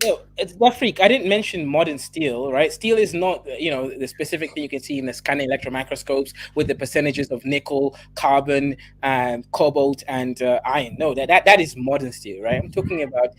No, it's that freak. I didn't mention modern steel, right? Steel is not, the specific thing you can see in the scanning electron microscopes with the percentages of nickel, carbon, cobalt, and iron. No, that is modern steel, right? I'm talking about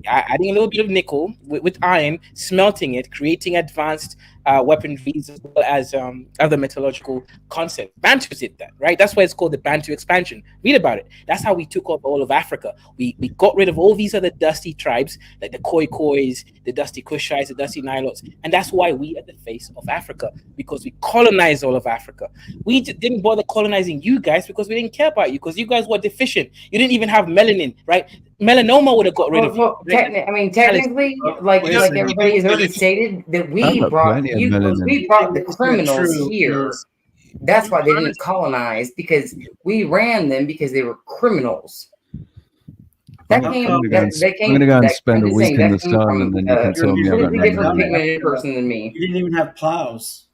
adding a little bit of nickel with iron, smelting it, creating advanced weaponries as well as other metallurgical concepts. Bantu did that, right? That's why it's called the Bantu expansion. Read about it. That's how we took over all of Africa. We got rid of all these other dusty tribes, like the Khoikhoi, the dusty Kushites, the dusty Nilotes, and that's why we are the face of Africa, because we colonized all of Africa. We didn't bother colonizing you guys because we didn't care about you, because you guys were deficient. You didn't even have melanin, right? Melanoma would have got rid of you. Technically, like everybody has already stated, that we brought the criminals here. That's why they didn't colonize, because we ran them because they were criminals. I'm gonna go and spend a week in the sun, and then you can tell me about different pigmented person than me. You didn't even have plows.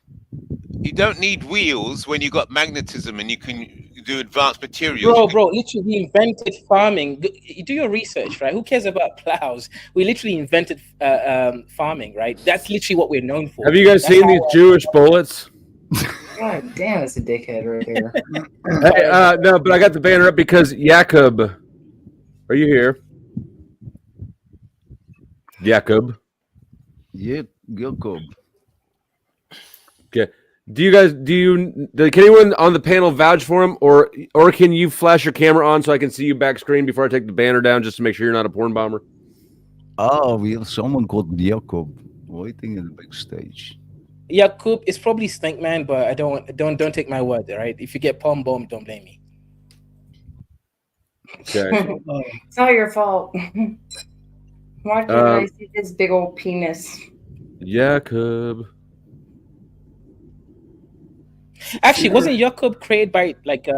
You don't need wheels when you got magnetism and you can do advanced materials. Bro, literally we invented farming. Do your research, right? Who cares about plows? We literally invented farming, right? That's literally what we're known for. Have you guys seen these Jewish bullets? God damn, it's a dickhead right there. Hey, no, but I got the banner up because Jakob. Are you here? Jakob. Yep, Jakob. Okay. Can anyone on the panel vouch for him, or can you flash your camera on so I can see you back screen before I take the banner down, just to make sure you're not a porn bomber? Oh, we have someone called Jakob waiting in the big stage. Jakob is probably Stinkman, but I don't take my word, right? If you get palm bombed, don't blame me. Okay. It's all your fault. Why can't I see this big old penis? Jakob. Actually, wasn't Jakob created by like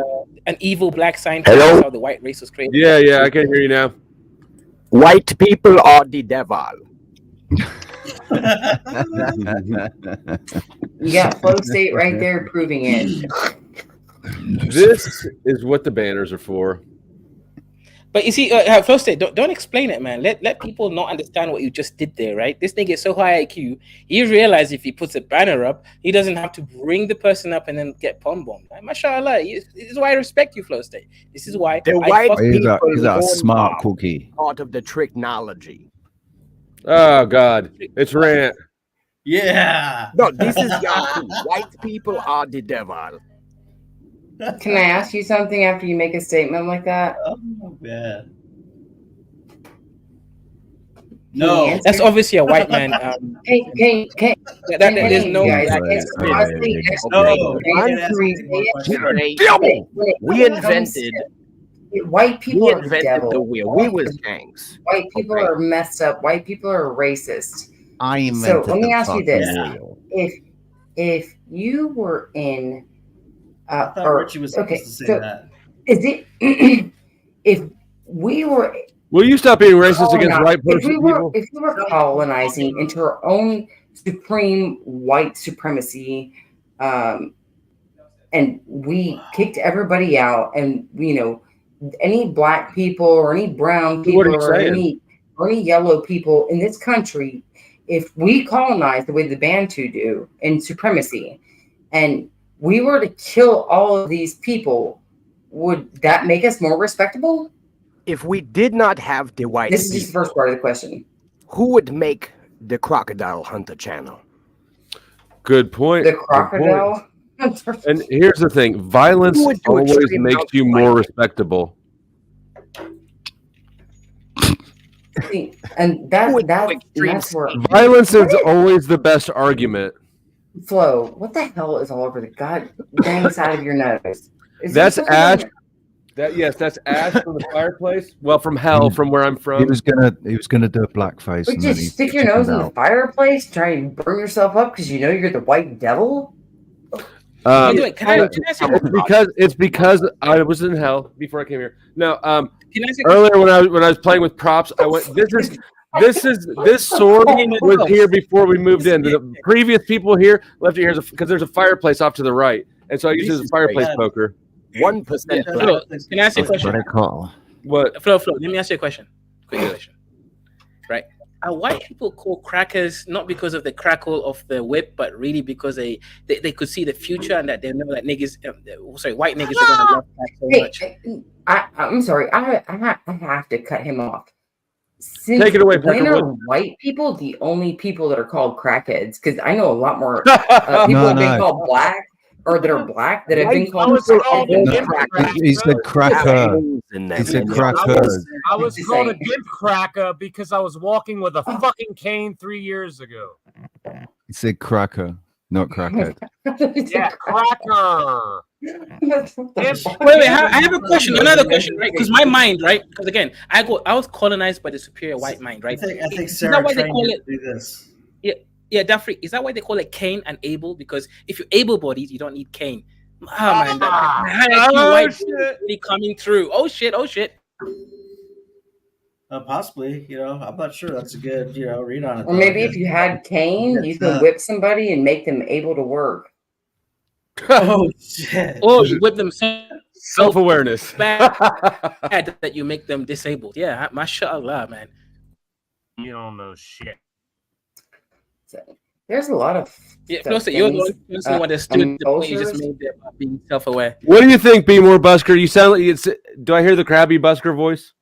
an evil black scientist? Hello? That's how the white race was created. Yeah, I can hear you now. White people are the devil. You got flow state right there proving it. This is what the banners are for. But you see, Flow State, don't explain it, man. Let people not understand what you just did there, right? This nigga is so high IQ. He realized if he puts a banner up, he doesn't have to bring the person up and then get pom bombed. Right? Mashallah, this is why I respect you, Flow State. This is why The white people He's a smart cookie. part of the technology. Oh God, it's rant. Yeah. No, this is Yahoo. White people are the devil. Can I ask you something after you make a statement like that? Oh man. No, that's obviously a white man. There's no. We invented. White people are the devil. The wheel. We was gangs. White people are messed up. White people are racist. I invented. So let me the ask you this: fucking if you were in, I thought Richie was supposed to say that. Is it if we were? Will you stop being racist against white person people? If we were colonizing into our own supreme white supremacy, and we kicked everybody out, and any black people or any brown people or any yellow people in this country, if we colonized the way the Bantu do in supremacy, and we were to kill all of these people, would that make us more respectable? If we did not have the white This is just the first part of the question. Who would make the Crocodile Hunter channel? Good point. The crocodile? And here's the thing: violence always makes you more respectable. See, and that's where Violence is always the best argument. Flo, what the hell is all over the god dang side of your nose? That's ash. That's ash from the fireplace. Well, from hell, from where I'm from. He was gonna do a blackface. But and then just he stick your nose in chickened the out. fireplace, try and burn yourself up because you know you're the white devil? It's because I was in hell before I came here. No, earlier when I was playing with props, I went. This sword was here before we moved in. The previous people here left it here because there's a fireplace off to the right, and so I used it as a fireplace poker. 1%. Flo, can I ask you a question? What? Flo, let me ask you a question. Quick question. Right? Are white people called crackers not because of the crackle of the whip, but really because they could see the future and that they know that niggas, white niggas are gonna love crack so much? I'm sorry, I have to cut him off. Take it away, When Peckerwood. are white people the only people that are called crackheads? Because I know a lot more people have been called black or that are black that have been called He said cracker. He said crackers. I was called a dip cracker because I was walking with a fucking cane 3 years ago. He said cracker, not crackhead. Yeah, cracker. Wait, I have a question, another question, right? Because my mind, right? Because again, I was colonized by the superior white mind, right? I think Is Sarah that why they trained call you it? to do this. Yeah, Daffrey. Is that why they call it Cain and Abel? Because if you're able-bodied, you don't need Cain. Oh man, white really coming through. Oh shit. Possibly, I'm not sure. That's a good, read on it. Or maybe if you had cane, you could whip somebody and make them able to work. Oh shit! Or you whip them self-awareness bad that you make them disabled. Yeah, mashallah, man. You don't know shit. There's a lot of plus you're the one that stood the point you just made there about being self-aware. What do you think, Be More Busker? You sound like do I hear the crabby Busker voice?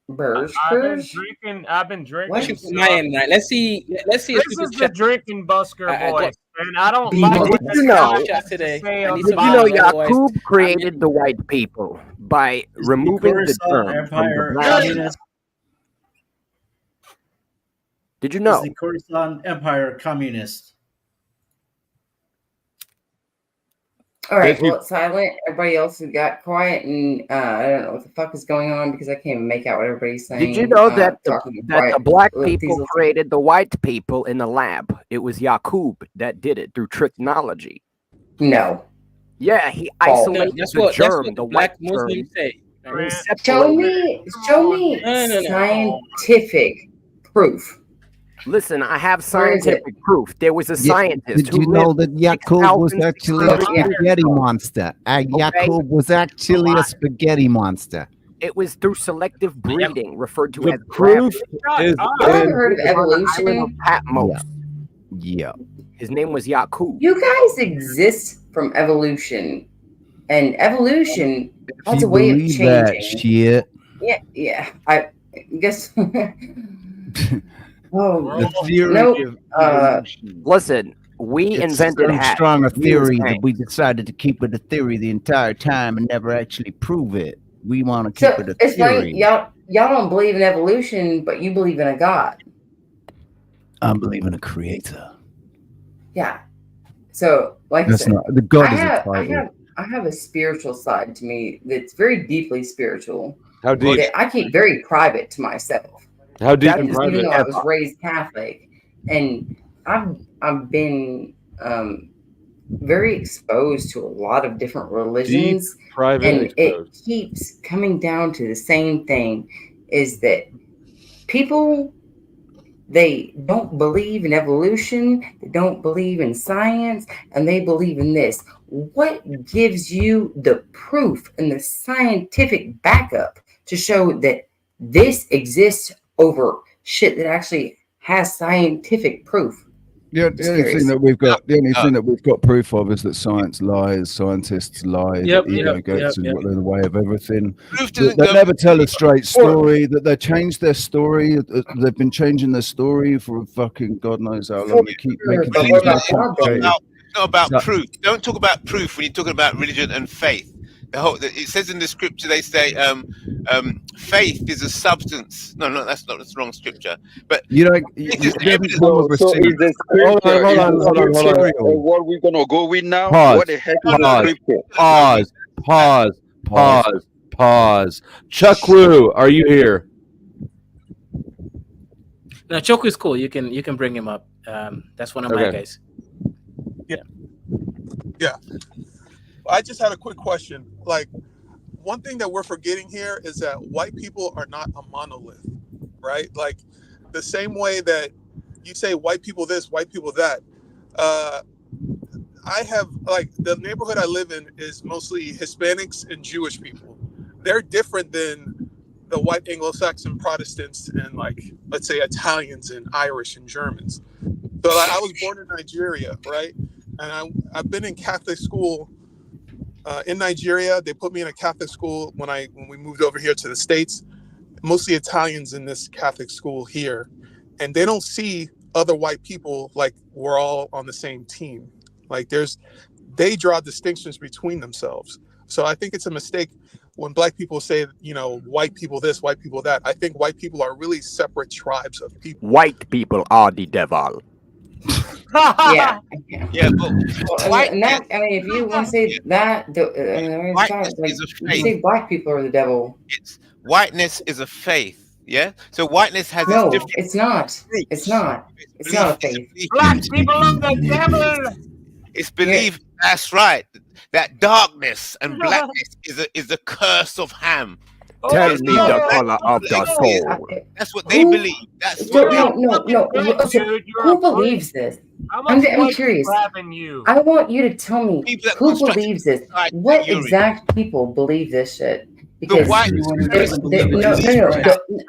I've been drinking. My end, right? Let's see. This is the drinking busker voice, and I don't Did like you know? Today. Did you know Yaqub created the white people by removing the term from the black? Did you know? Is the Khorasan Empire communist? All right, well, it's silent. Everybody else has got quiet, and I don't know what the fuck is going on because I can't even make out what everybody's saying. Did you know that the black people created the white people in the lab? It was Yaqub that did it through technology. No. Yeah, he isolated the germ, the black white Muslims say. Show me scientific proof Listen, I have Where is it? scientific proof. There was a scientist Did who you know lived that Yakub was 6,000 actually a Yeah. spaghetti monster? Yakub was actually a spaghetti monster. It was through selective breeding, referred to The as proof gravity. is Y'all ever heard of On the island evolution? of Patmos. Yeah. His name was Yakub. You guys exist from evolution, and evolution has You a way of believe that changing. shit? Yeah. I guess. Oh, The theory nope. of evolution. Listen, we It's invented so hats. strong a We theory was that we decided to keep it a theory the entire time and never actually prove it. We want to keep So it a it's theory. funny, y'all don't believe in evolution, but you believe in a God. I believe in a creator. Yeah. So, like I That's said, not the God I is a have, title. I have a spiritual side to me that's very deeply spiritual. How deep? That I keep very private to myself. How deep And and private? even though I was raised Catholic, and I've been very exposed to a lot of different religions, Deep, private, and exposed. it keeps coming down to the same thing: is that people, they don't believe in evolution, they don't believe in science, and they believe in this. What gives you the proof and the scientific backup to show that this exists over shit that actually has scientific proof? Yeah, Just the only curious. thing that we've got, the only thing that we've got proof of is that science lies, scientists lie, Yep, that ego yep, gets yep, in the way of everything. Proof That doesn't they go. never tell a straight story. That they change their story. They've been changing their story for fucking God knows how long. They keep making But things what more about our complicated. belief? It's not about So- proof. Don't talk about proof when you're talking about religion and faith. It says in the scripture, they say faith is a substance. No, that's not, that's the wrong scripture. But You don't. faith is It doesn't evidence. come with a So seed. is the Hold scripture, on. what we're gonna go with now? Pause. What the heck is the Pause. scripture? Pause. Chuck Woo, are you here? No, Choku is cool. You can bring him up. That's one of my Okay. guys. Yeah. I just had a quick question. Like, one thing that we're forgetting here is that white people are not a monolith, right? Like, the same way that you say white people this, white people that. I have, like, the neighborhood I live in is mostly Hispanics and Jewish people. They're different than the white Anglo-Saxon Protestants and, like, let's say Italians and Irish and Germans. So, like, I was born in Nigeria, right? And I've been in Catholic school in Nigeria. They put me in a Catholic school when we moved over here to the States. Mostly Italians in this Catholic school here, and they don't see other white people like we're all on the same team. Like they draw distinctions between themselves. So I think it's a mistake when black people say, white people this, white people that. I think white people are really separate tribes of people. White people are the devil. Yeah. Yeah, but if you want to say that, whiteness is a you faith. say black people are the devil. Whiteness is a faith. Yeah. So whiteness has No, its different. it's not. Groups. It's not. It's not a faith. Black people are the devil. It's belief. That's right. That darkness and blackness is a curse of Ham. Tell me the color of the soul. That's what they believe. That's So, what no. So, who believes this? I'm curious. You? I want you to tell me that who believes this. What exact people believe this shit? Because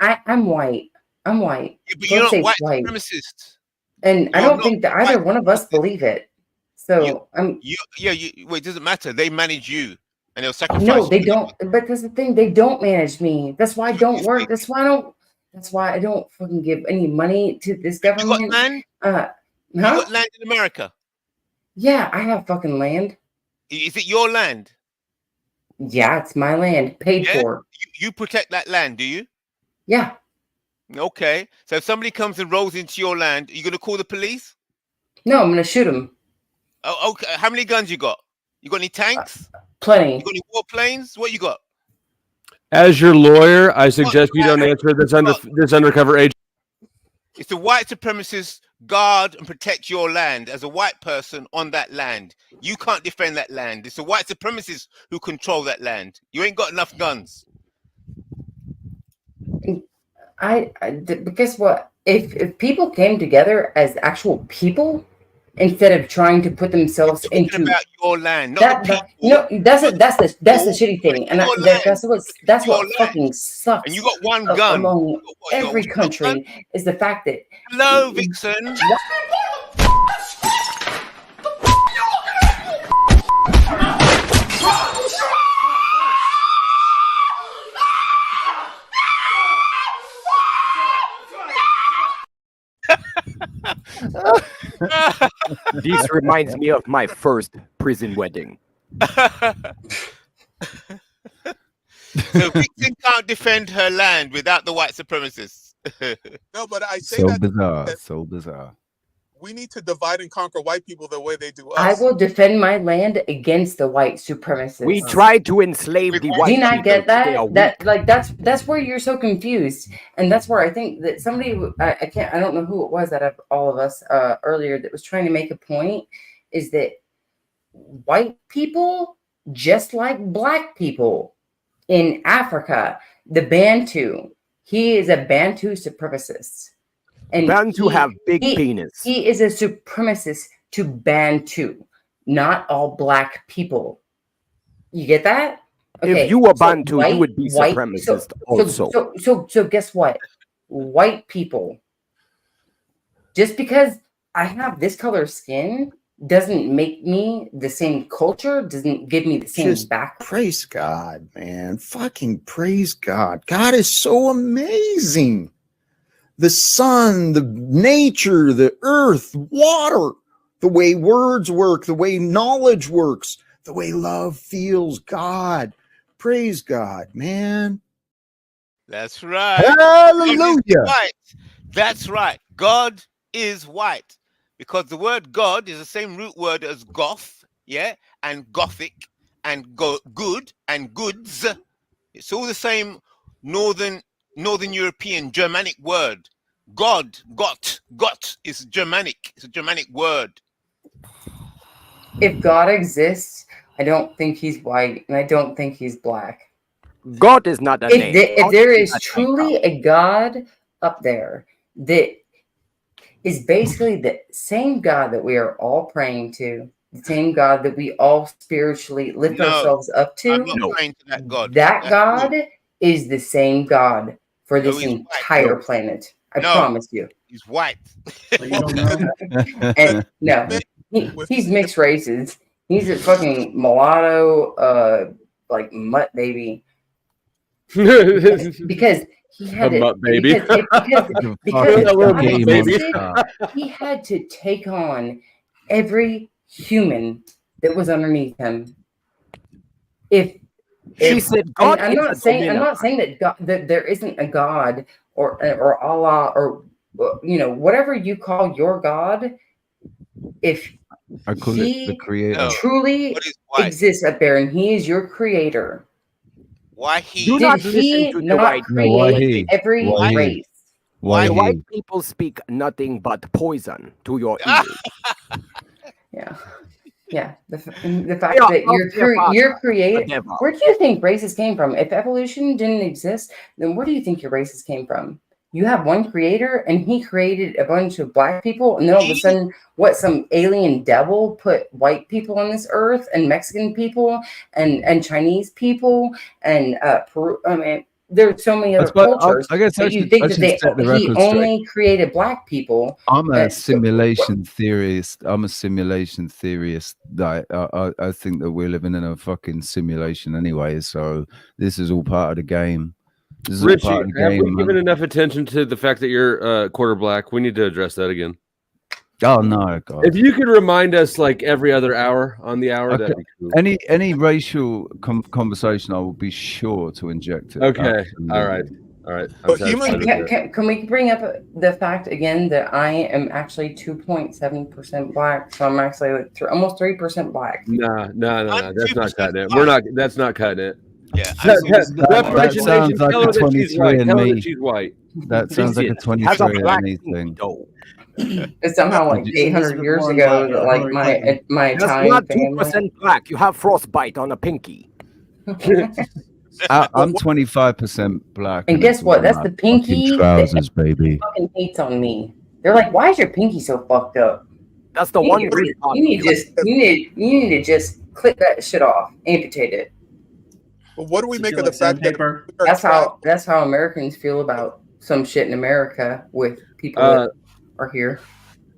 I'm white. I'm white. Yeah, but you're Don't say not white white. supremacist. And I You're don't not think that either one of us believe it. So I'm. Wait, it doesn't matter. They manage you, and they'll sacrifice. No, they don't. But that's the thing. They don't manage me. That's why I don't work. That's why I don't fucking give any money to this government. You got land? You Huh? got land in America? Yeah, I have fucking land. Is it your land? Yeah, it's my land, paid for. You protect that land, do you? Yeah. Okay. So if somebody comes and rolls into your land, are you going to call the police? No, I'm gonna shoot him. Oh, okay. How many guns you got? You got any tanks? Plenty. You got any warplanes? What you got? As your lawyer, I suggest you don't answer this undercover agent. It's the white supremacists guard and protect your land as a white person on that land. You can't defend that land. It's the white supremacists who control that land. You ain't got enough guns. Guess what? if people came together as actual people instead of trying to put themselves into about your land, not the people. No, that's the shitty thing, and that's what fucking sucks. And you got one gun among every country is the fact that hello, Vixen. This reminds me of my first prison wedding. So Vixen can't defend her land without the white supremacists. No, but I say So that bizarre. So bizarre. we need to divide and conquer white people the way they do us. I will defend my land against the white supremacists. We tried to enslave the white Do you not people. get They are that? That's where you're so confused, and that's where I think that somebody I don't know who it was out of all of us earlier that was trying to make a point is that white people, just like black people in Africa, the Bantu, he is a Bantu supremacist. And Bantu have big penis. He is a supremacist to Bantu, not all black people. You get that? If you were Bantu, you would be supremacist also. So guess what? White people, just because I have this color skin doesn't make me the same culture, doesn't give me the same background. Praise God, man. Fucking praise God. God is so amazing. The sun, the nature, the earth, water, the way words work, the way knowledge works, the way love feels. God, praise God, man. That's right. Hallelujah. Right. That's right. God is white, because the word God is the same root word as goth, yeah, and gothic, and good and goods. It's all the same Northern European Germanic word. God, got is Germanic. It's a Germanic word. If God exists, I don't think he's white, and I don't think he's black. God is not a name. If there is truly a God up there that is basically the same God that we are all praying to, the same God that we all spiritually lift ourselves up to, I'm not praying to that God. that God is the same God for this entire planet. I promise you. He's white. And no, he's mixed races. He's a fucking mulatto, like mutt baby. because he had to, he had to take on every human that was underneath him. I'm not saying that God, that there isn't a God or Allah or whatever you call your God. If I call it the creator. Truly exists up there, and he is your creator. Why he? Did he not create every race? Why white people speak nothing but poison to your ears? Yeah. The fact that your creator. Where do you think races came from? If evolution didn't exist, then where do you think your races came from? You have one creator, and he created a bunch of black people, and then all of a sudden, some alien devil put white people on this earth, and Mexican people, and Chinese people, and Peru. I mean, there's so many other cultures. I guess you think that he only created black people. I'm a simulation theorist. I think that we're living in a fucking simulation anyway. So this is all part of the game. Richie, have we given enough attention to the fact that you're quarter black? We need to address that again. Oh no, God. If you could remind us like every other hour on the hour, that'd be cool. Any racial conversation, I will be sure to inject it. Okay, all right. Can we bring up the fact again that I am actually 2.7% black, so I'm actually like almost 3% black. No, that's not cutting it. That's not cutting it. Yeah, that sounds like a 23 and me. She's white. That sounds like a 23 and me thing. It's somehow like 800 years ago that like my That's Italian not family. 2% black. You have frostbite on a pinky. I'm 25% black. And guess what? That's the pinky that trousers, baby. fucking hates on me. They're like, "Why is your pinky so fucked up?" That's the you need to just click that shit off, amputate it. But what do we make of the fact that that's how Americans feel about some shit in America with people that are here?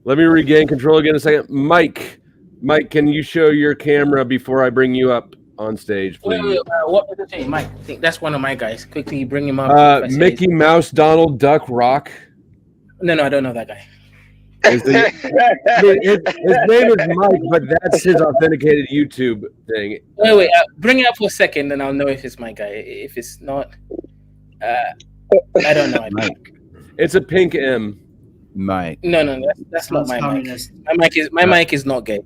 Let me regain control again a second. Mike, can you show your camera before I bring you up on stage, please? Wait, what was it saying, Mike? I think that's one of my guys. Quickly bring him up. Mickey Mouse, Donald Duck, Rock. No, I don't know that guy. His name is Mike, but that's his authenticated YouTube thing. Wait, bring it up for a second, and I'll know if it's my guy. If it's not, I don't know. Mike. It's a pink M. Mike. No, that's not my mic. My mic is not gay.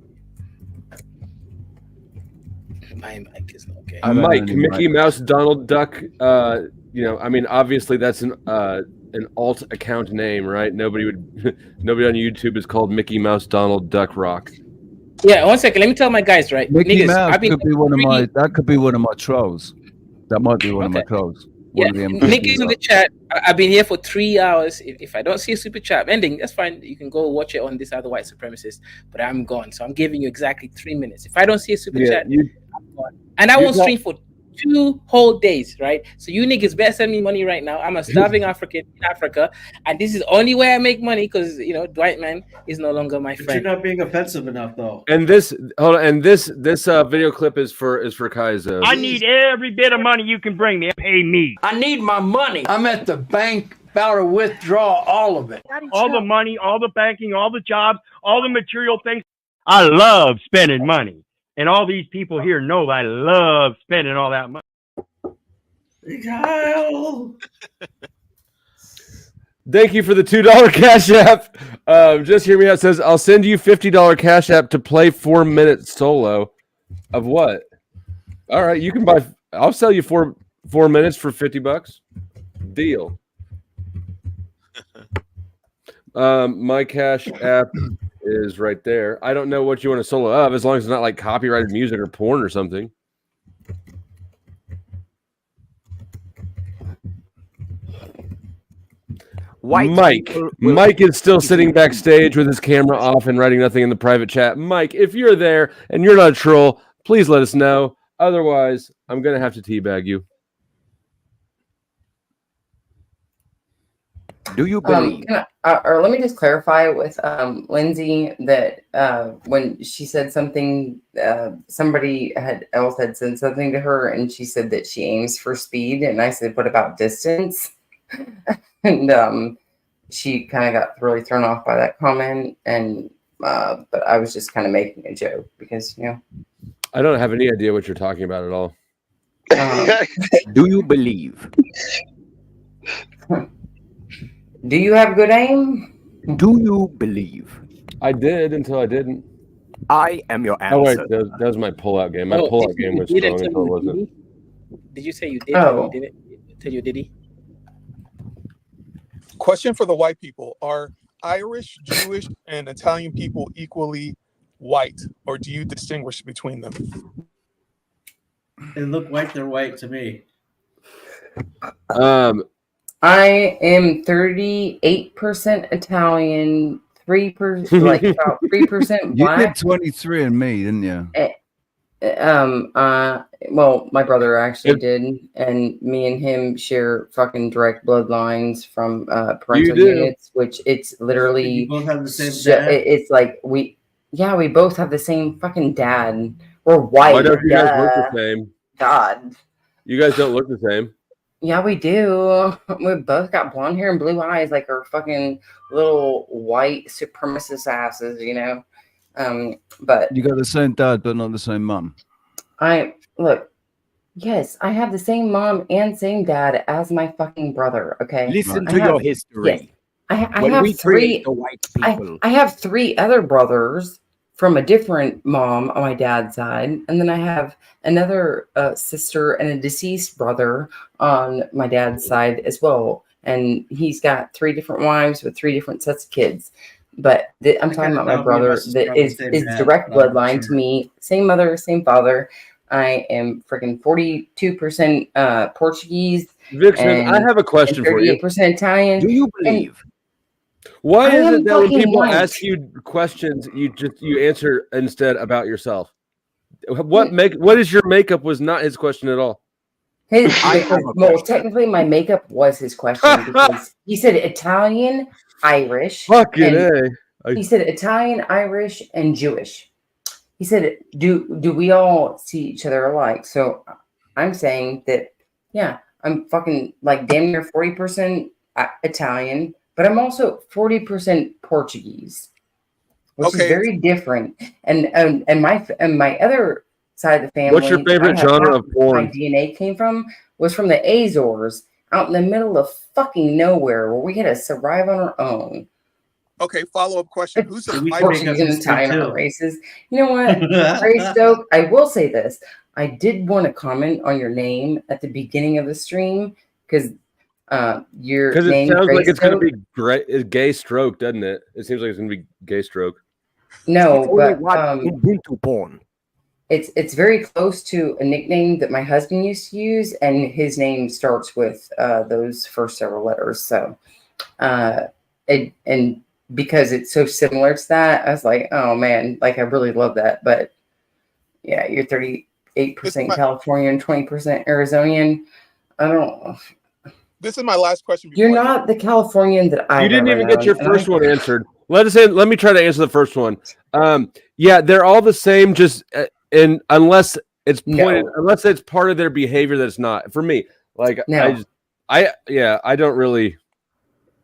My mic is not gay. Mike, Mickey Mouse, Donald Duck. I mean, obviously that's an alt account name, right? Nobody on YouTube is called Mickey Mouse, Donald Duck, Rock. Yeah, 1 second. Let me tell my guys, right? Mickey Niggas, Mouse could be one of my. That could be one of my trolls. That might be one of my trolls. Yeah, niggas in the chat. I've been here for 3 hours. If I don't see a super chat ending, that's fine. You can go watch it on this other white supremacist. But I'm gone, so I'm giving you exactly 3 minutes. If I don't see a super chat, I'm gone. And I won't stream for 2 whole days, right? So you niggas better send me money right now. I'm a starving African in Africa, and this is the only way I make money because Dwight man is no longer my But friend. you're not being offensive enough, though. And this video clip is for Kaizo. I need every bit of money you can bring me. Pay me. I need my money. I'm at the bank about to withdraw all of it. All the money, all the banking, all the jobs, all the material things. I love spending money. And all these people here know I love spending all that money. Kyle. Thank you for the $2 Cash App. Just hear me out. It says, I'll send you $50 Cash App to play 4 minutes solo. Of what? All right, you can buy. I'll sell you 4 minutes for $50. Deal. My Cash App is right there. I don't know what you want to solo of, as long as it's not like copyrighted music or porn or something. Mike is still sitting backstage with his camera off and writing nothing in the private chat. Mike, if you're there and you're not a troll, please let us know. Otherwise, I'm going to have to teabag you. Do you believe? Or let me just clarify with Lindsay that when she said something, somebody else had said something to her, and she said that she aims for speed, and I said, "What about distance?" And she kind of got really thrown off by that comment, and but I was just kind of making a joke because I don't have any idea what you're talking about at all. Do you believe? Do you have good aim? Do you believe? I did until I didn't. I am your answer. Oh wait, that was my pullout game. My pullout game was strong until it wasn't. Did you say you did? Oh. Did it? Tell you did he? Question for the white people: are Irish, Jewish, and Italian people equally white, or do you distinguish between them? They look white. They're white to me. I am 38% Italian, 3% like about 3% You black. did 23 and me, didn't you? Well, my brother actually did, and me and him share fucking direct bloodlines from parental units, which it's literally You both have the same dad? It's like we both have the same fucking dad. We're white. Why don't you guys look the same? God. You guys don't look the same. Yeah, we do. We both got blonde hair and blue eyes, like our fucking little white supremacist asses, But You got the same dad, but not the same mum. Yes, I have the same mom and same dad as my fucking brother. Okay, Listen to your history. Yes, I When have we three. create the white people. I have 3 other brothers from a different mom on my dad's side, and then I have another sister and a deceased brother on my dad's side as well. And he's got 3 different wives with 3 different sets of kids. But I'm talking about my brother that is direct bloodline to me, same mother, same father. I am freaking 42% Portuguese. Vixen, I have a question for you. 38% Italian. Do you believe? Why I is am it that when fucking people white. ask you questions, you answer instead about yourself? What is your makeup was not his question at all. Technically, my makeup was his question because he said Italian, Irish. Fucking He said Italian, Irish, and Jewish. He said, "Do we all see each other alike?" So I'm saying that, yeah, I'm fucking like damn near 40% Italian, but I'm also 40% Portuguese, which is very different. And my other side of the family. What's your favorite genre of porn? My DNA came from was from the Azores, out in the middle of fucking nowhere, where we had to survive on our own. Okay, follow-up question. Who's the Portuguese and Italian are racist? You know what? Ray Stoke, I will say this. I did want to comment on your name at the beginning of the stream because your name it sounds Ray like it's going Stoke- to be great, gay stroke, doesn't it? It seems like it's going to be gay stroke. No, but into porn. It's very close to a nickname that my husband used to use, and his name starts with those first several letters. So, and because it's so similar to that, I was like, oh man, like I really love that. But yeah, you're 38% Californian, 20% Arizonian. I don't. This is my last question. You're not the Californian that I. You didn't even get your first one answered. Let me try to answer the first one. Yeah, they're all the same. Just unless it's pointed, unless it's part of their behavior that's not. For me, like I don't really.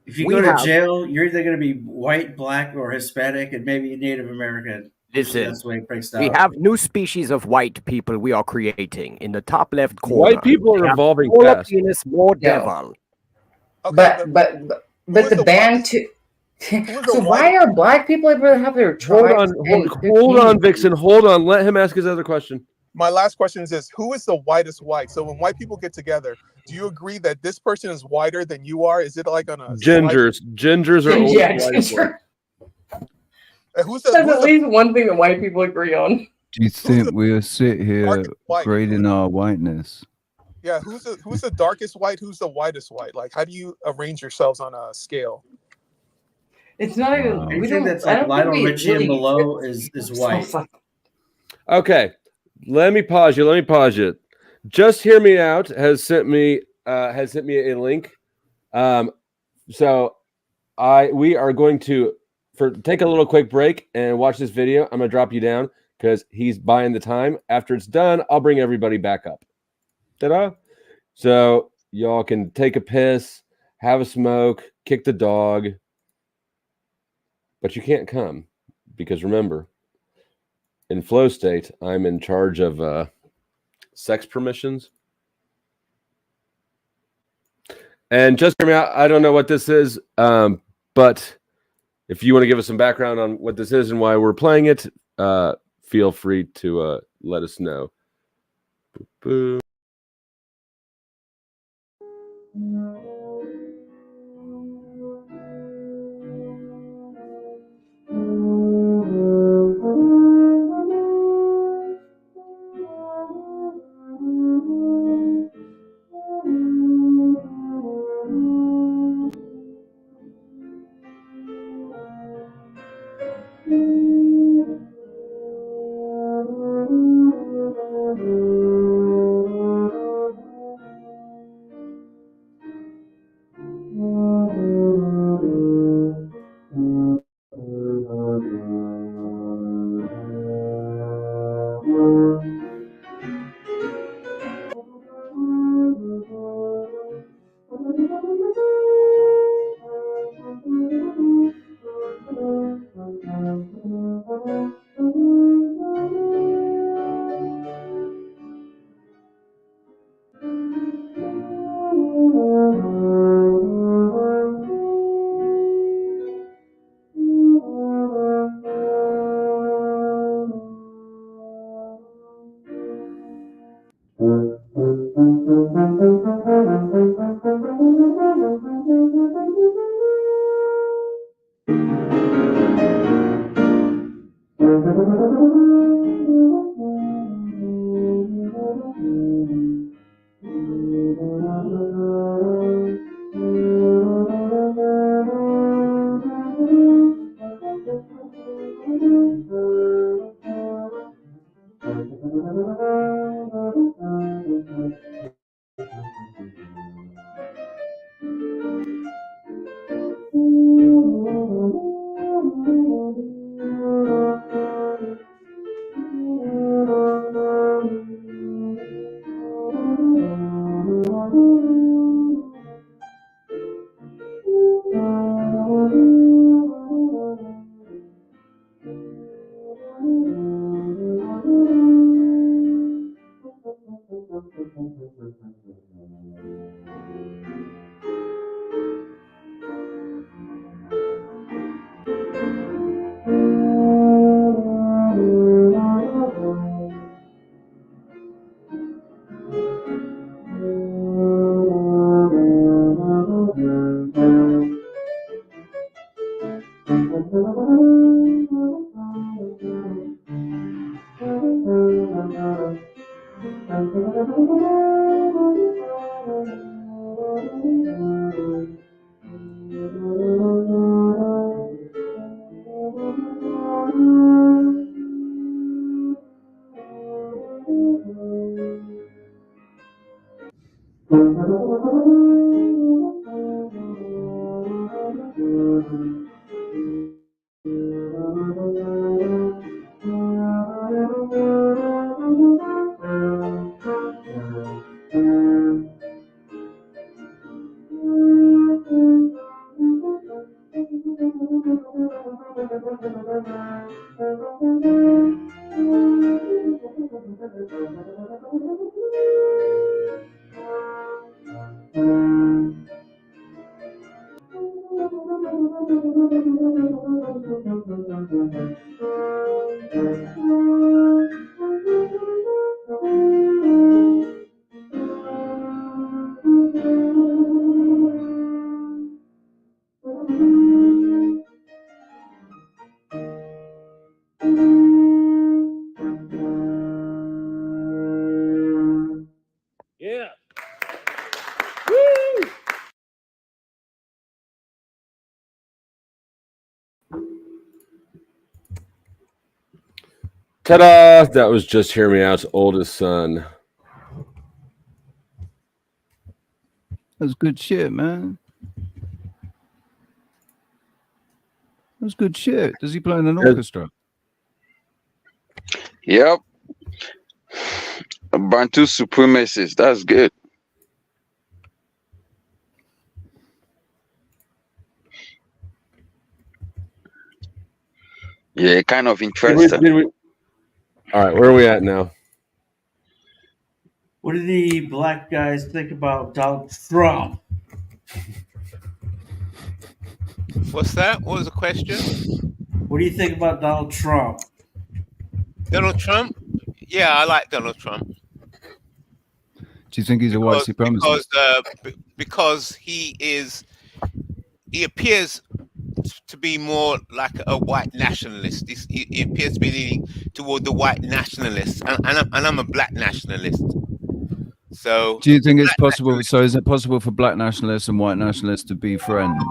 If you go to jail, you're either going to be white, black, or Hispanic, and maybe Native American. Listen, That's the way it breaks down. we have new species of white people we are creating in the top left corner. White people are evolving more fast. penis, more devil. But the band too. So why are black people able to have their tribes? Hold on, Vixen. Hold on. Let him ask his other question. My last question is this: who is the whitest white? So when white people get together, do you agree that this person is whiter than you are? Is it like on a Gingers? Gingers are always ginger. Who's There's at least one thing that white people agree on. Do you think we'll sit here grading our whiteness? Yeah, who's the darkest white? Who's the whitest white? Like, how do you arrange yourselves on a scale? It's not even. We Anything don't. that's I like don't Lionel think we Richie and really- below is white. Okay, let me pause you. Just Hear Me Out has sent me a link. So we are going to take a little quick break and watch this video. I'm gonna drop you down because he's buying the time. After it's done, I'll bring everybody back up. Ta-da! So y'all can take a piss, have a smoke, kick the dog, but you can't come because remember, in flow state, I'm in charge of sex permissions. And just hear me out. I don't know what this is, but if you want to give us some background on what this is and why we're playing it, feel free to let us know. Boop, boop. Yeah. Ta-da! That was Just Hear Me Out's oldest son. That's good shit, man. That's good shit. Does he play in an orchestra? Yep. Bantu supremacists. That's good. Yeah, kind of interesting. All right, where are we at now? What do the black guys think about Donald Trump? What's that? What was the question? What do you think about Donald Trump? Donald Trump? Yeah, I like Donald Trump. Do you think he's a white supremacist? Because he appears to be more like a white nationalist. He appears to be leaning toward the white nationalists, and I'm a black nationalist. So, do you think it's possible? So, is it possible for black nationalists and white nationalists to be friends?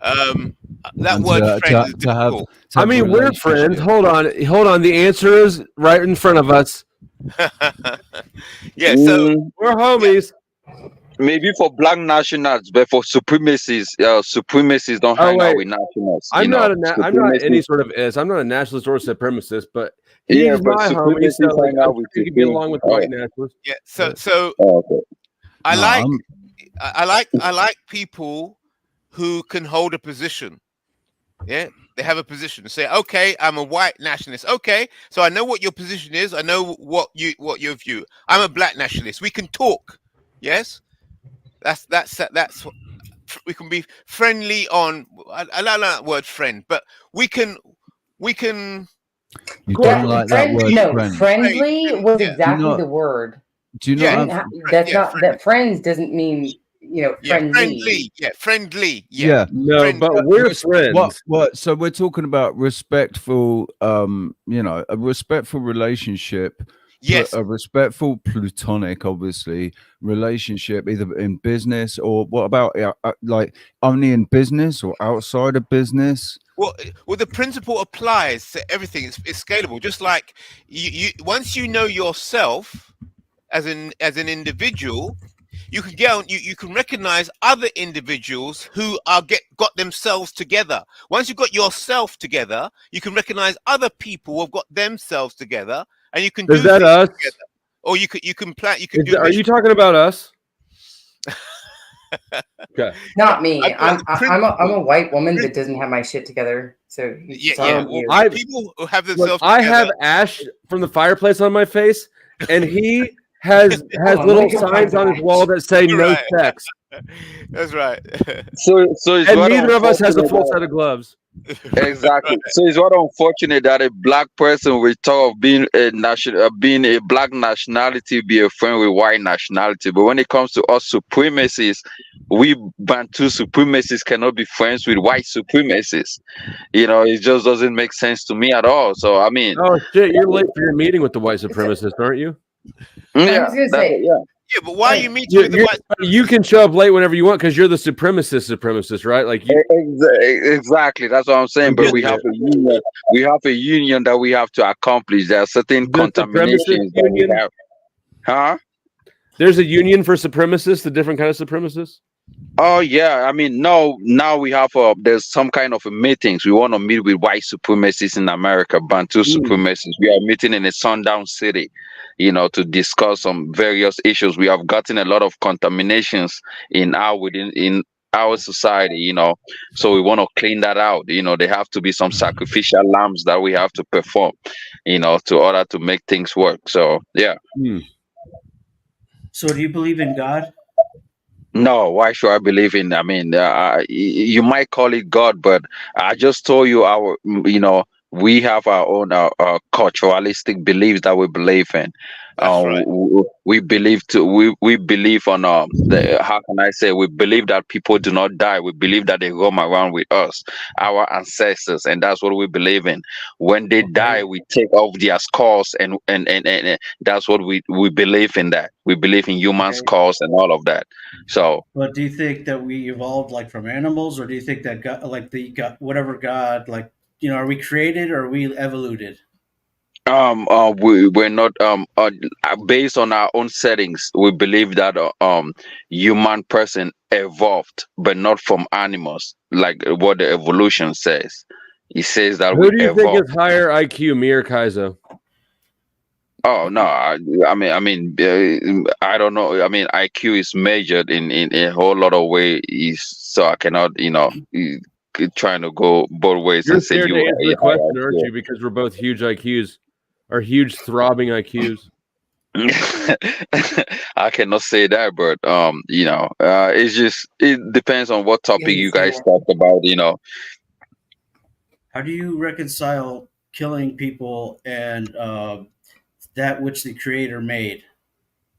That word "friend" is difficult. I mean, we're friends. Hold on. The answer is right in front of us. Yeah, so we're homies. Maybe for black nationals, but for supremacists, supremacists don't hang out with nationals. I'm not any sort of I'm not a nationalist or a supremacist, but he's my homie, so like, we can get along with white nationalists. Yeah, so I like people who can hold a position. Yeah, they have a position. Say, okay, I'm a white nationalist. Okay, so I know what your position is. I know what your view. I'm a black nationalist. We can talk. Yes, that's we can be friendly on. I don't like that word "friend," but we can. You don't like that word "friend"? Friendly was exactly the word. Do you not? That friends doesn't mean friendly. Friendly. Yeah. No, friend, but we're friends. What? So we're talking about respectful, a respectful relationship. Yes. A respectful platonic, obviously, relationship, either in business or what about like only in business or outside of business? Well, the principle applies to everything. It's scalable. Just like you once you know yourself as an individual, you can get on. You can recognize other individuals who got themselves together. Once you've got yourself together, you can recognize other people who have got themselves together, and you can do Is that things us? together. Or you can plan. You can Are you talking about us? Okay. Not me. I'm a white woman that doesn't have my shit together. So people who have themselves I together. have ash from the fireplace on my face, and he has little signs on his wall that say "No sex." That's right. So it's And what neither of us has a unfortunate full that- set of gloves. Exactly. So it's what unfortunate that a black person will talk of being a black nationality, be a friend with white nationality. But when it comes to us supremacists, we Bantu supremacists cannot be friends with white supremacists. You know, it just doesn't make sense to me at all. So I mean, Oh shit, you're late for your meeting with the white supremacists, aren't you? Yeah, Yeah, but why are you meeting with the white? You can show up late whenever you want because you're the supremacist, right? Like you. Exactly. That's what I'm saying. But we have a union. We have a union that we have to accomplish. There are certain contaminations that we have. Huh? There's a union for supremacists, a different kind of supremacists. Oh yeah, I mean, no. Now we have there's some kind of a meetings. We want to meet with white supremacists in America, Bantu supremacists. We are meeting in a sundown city, you know, to discuss some various issues. We have gotten a lot of contaminations in our society, you know. So we want to clean that out. You know, there have to be some sacrificial lambs that we have to perform, you know, to order to make things work. So yeah. So do you believe in God? No, why should I believe in? I mean, you might call it God, but I just told you we have our own culturalistic beliefs that we believe in. We believe we believe on how can I say, we believe that people do not die. We believe that they roam around with us, our ancestors, and that's what we believe in. When they die, we take off their skulls, and that's what we believe in. That we believe in human skulls and all of that. So, But do you think that we evolved like from animals, or do you think that God, like whatever God, like, you know, are we created or are we evoluted? we're not based on our own settings. We believe that human person evolved, but not from animals, like what the evolution says. It says that Who do you think is higher IQ, me or Kaizo? Oh no, I mean, I don't know. I mean, IQ is measured in a whole lot of ways, so I cannot, trying to go both ways You're and say scared you to are answer the a question, higher aren't IQ. you? Because we're both huge IQs, or huge throbbing IQs. I cannot say that, but it depends on what topic you guys talk about. How do you reconcile killing people and that which the Creator made?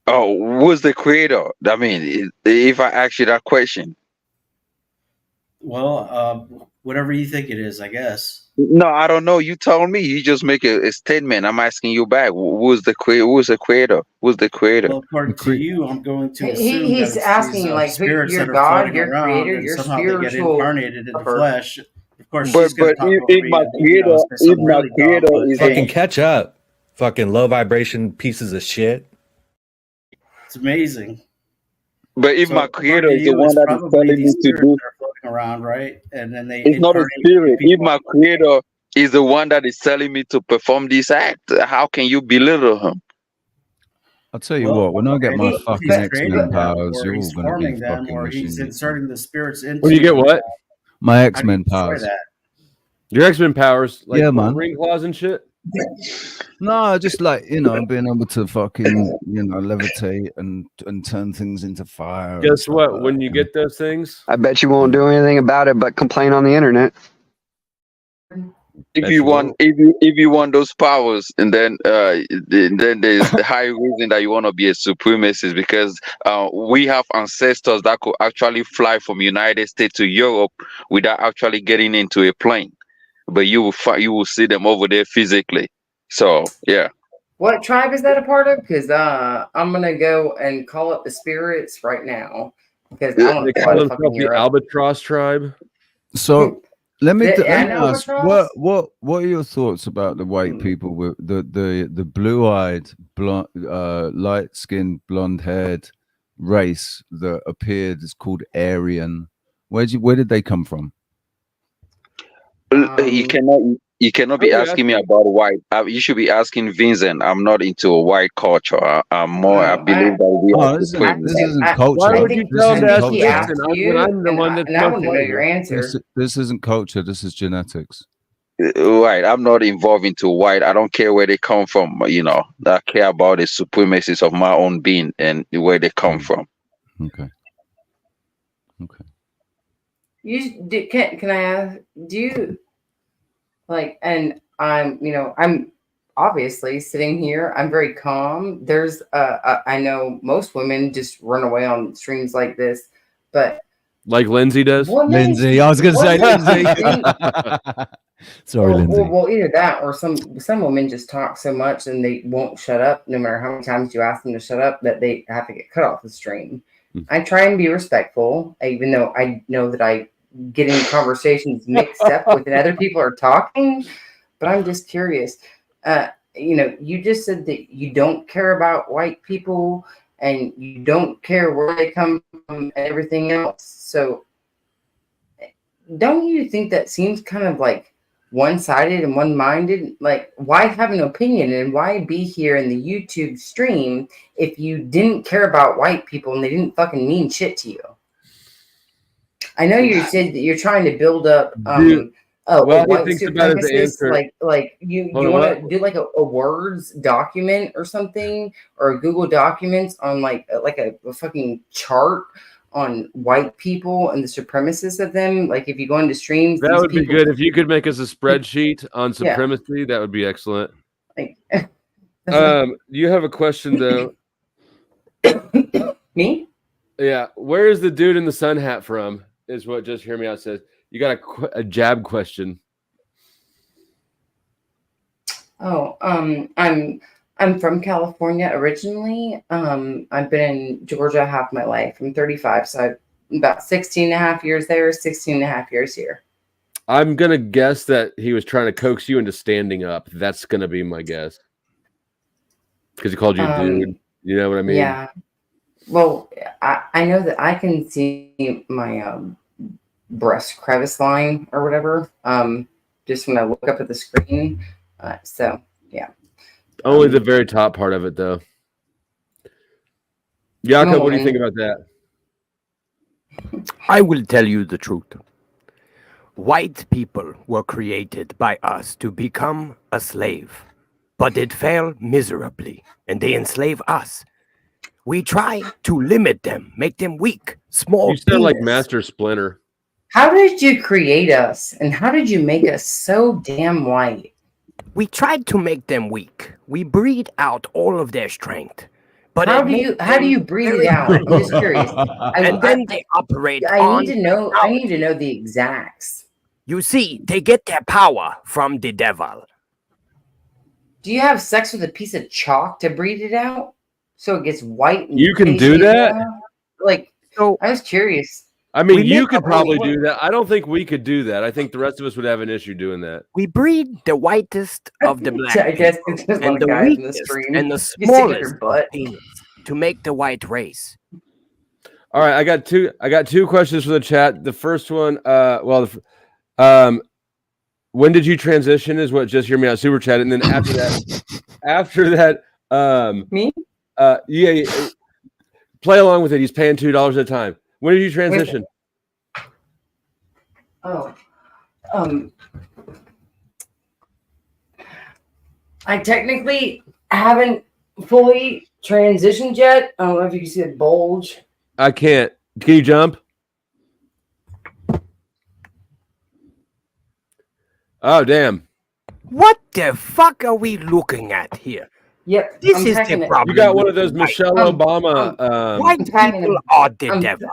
Oh, who's the creator? I mean, if I ask you that question. Well, whatever you think it is, I guess. No, I don't know. You told me. You just make a statement. I'm asking you back. Who's the creator? Who's the creator? Who's the creator? Well, according to you, I'm going to assume He's that it's asking these, like who, spirits your that are God, floating your around, creator, and your somehow they get spiritual incarnated in the helper. flesh. Of course, But she's going to talk over if me. my and, creator, say if something my really dumb, creator but is Fucking catch up. Fucking low vibration pieces of shit. it's amazing. But if So, my creator according is to the you, one it's that is probably telling me these to spirits do, that are floating around, right? And then they it's not a incarnate spirit. If people. my creator is the one that is telling me to perform this act, how can you belittle him? I'll tell you what, when I get my If fucking he's X-Men creating them, powers, or you're all he's going to be forming them, fucking or he's wishing you. inserting the spirits into. When you get what? My How do you X-Men destroy powers. that? Your X-Men powers, like Yeah, what, man. ring claws and shit. No, just like, being able to fucking, levitate and turn things into fire. and Guess stuff what? like When that, you get those things, I bet you won't do anything about it but complain on the internet. If you want, if you want those powers, and then there's the high reason that you want to be a supremacist, because we have ancestors that could actually fly from United States to Europe without actually getting into a plane, but you will see them over there physically. So yeah. What tribe is that a part of? Because I'm gonna go and call up the spirits right now. Because I they want to call fly to themselves fucking the Europe. Albatross tribe. So Let me The ask, albatross? what are your thoughts about the white people with the blue-eyed, blonde, light-skinned, blonde-haired race that appeared is called Aryan? Where did they come from? You cannot be asking me about white. You should be asking Vincent. I'm not into a white culture. I'm more. I believe that we are this supreme. isn't culture. Why would you tell him to ask Vincent? I'm the one that's I want to know your answer. This isn't culture. This is genetics. Right. I'm not involved into white. I don't care where they come from. You know, I care about the supremacies of my own being and where they come from. Okay. Can I ask? Do you like? And I'm obviously sitting here. I'm very calm. There's I know most women just run away on streams like this, but like Lindsay does. Lindsay, I was going to say Lindsay. Sorry, Lindsay. Well, either that or some women just talk so much and they won't shut up no matter how many times you ask them to shut up that they have to get cut off the stream. I try and be respectful, even though I know that I get in conversations mixed up with other people are talking, but I'm just curious. You just said that you don't care about white people and you don't care where they come from and everything else. So don't you think that seems kind of like one-sided and one-minded? Like, why have an opinion and why be here in the YouTube stream if you didn't care about white people and they didn't fucking mean shit to you? I know you said that you're trying to build up white supremacists. Like you want to do like a words document or something, or Google Documents on like a fucking chart on white people and the supremacists of them. Like if you go into streams, that would be good if you could make us a spreadsheet on supremacy. Yeah. That would be excellent. You have a question though. Me? Yeah. Where is the dude in the sun hat from? Is what Just Hear Me Out says. You got a jab question. Oh, I'm from California originally. I've been in Georgia half my life. I'm 35, so I'm about 16 and a half years there, 16 and a half years here. I'm going to guess that he was trying to coax you into standing up. That's going to be my guess. Because he called you dude. You know what I mean? Yeah. Well, I know that I can see my breast crevice line or whatever just when I look up at the screen. So, yeah. Only the very top part of it, though. Jakob, what do you think about that? I will tell you the truth. White people were created by us to become a slave, but it failed miserably, and they enslave us. We try to limit them, make them weak, small. You sound like Master Splinter. How did you create us, and how did you make us so damn white? We tried to make them weak. We breed out all of their strength. But how do you breathe it out? I'm just curious. Then they operate. I need to know the exacts. You see, they get their power from the devil. Do you have sex with a piece of chalk to breathe it out, so it gets white? And you can do that. So I was curious. I mean, you could probably do that. I don't think we could do that. I think the rest of us would have an issue doing that. We breed the whitest of the black, I guess it's just and the weakest and the smallest penis to make the white race. All right, I got two questions from the chat. The first one, when did you transition? Is what Just Hear Me Out super chat, and then after that, me, yeah, play along with it. He's paying $2 at a time. When did you transition? I technically haven't fully transitioned yet. I don't know if you can see the bulge. I can't. Can you jump? Oh, damn. What the fuck are we looking at here? Yep. This is the problem. You got one of those Michelle Obama. White people are the devil.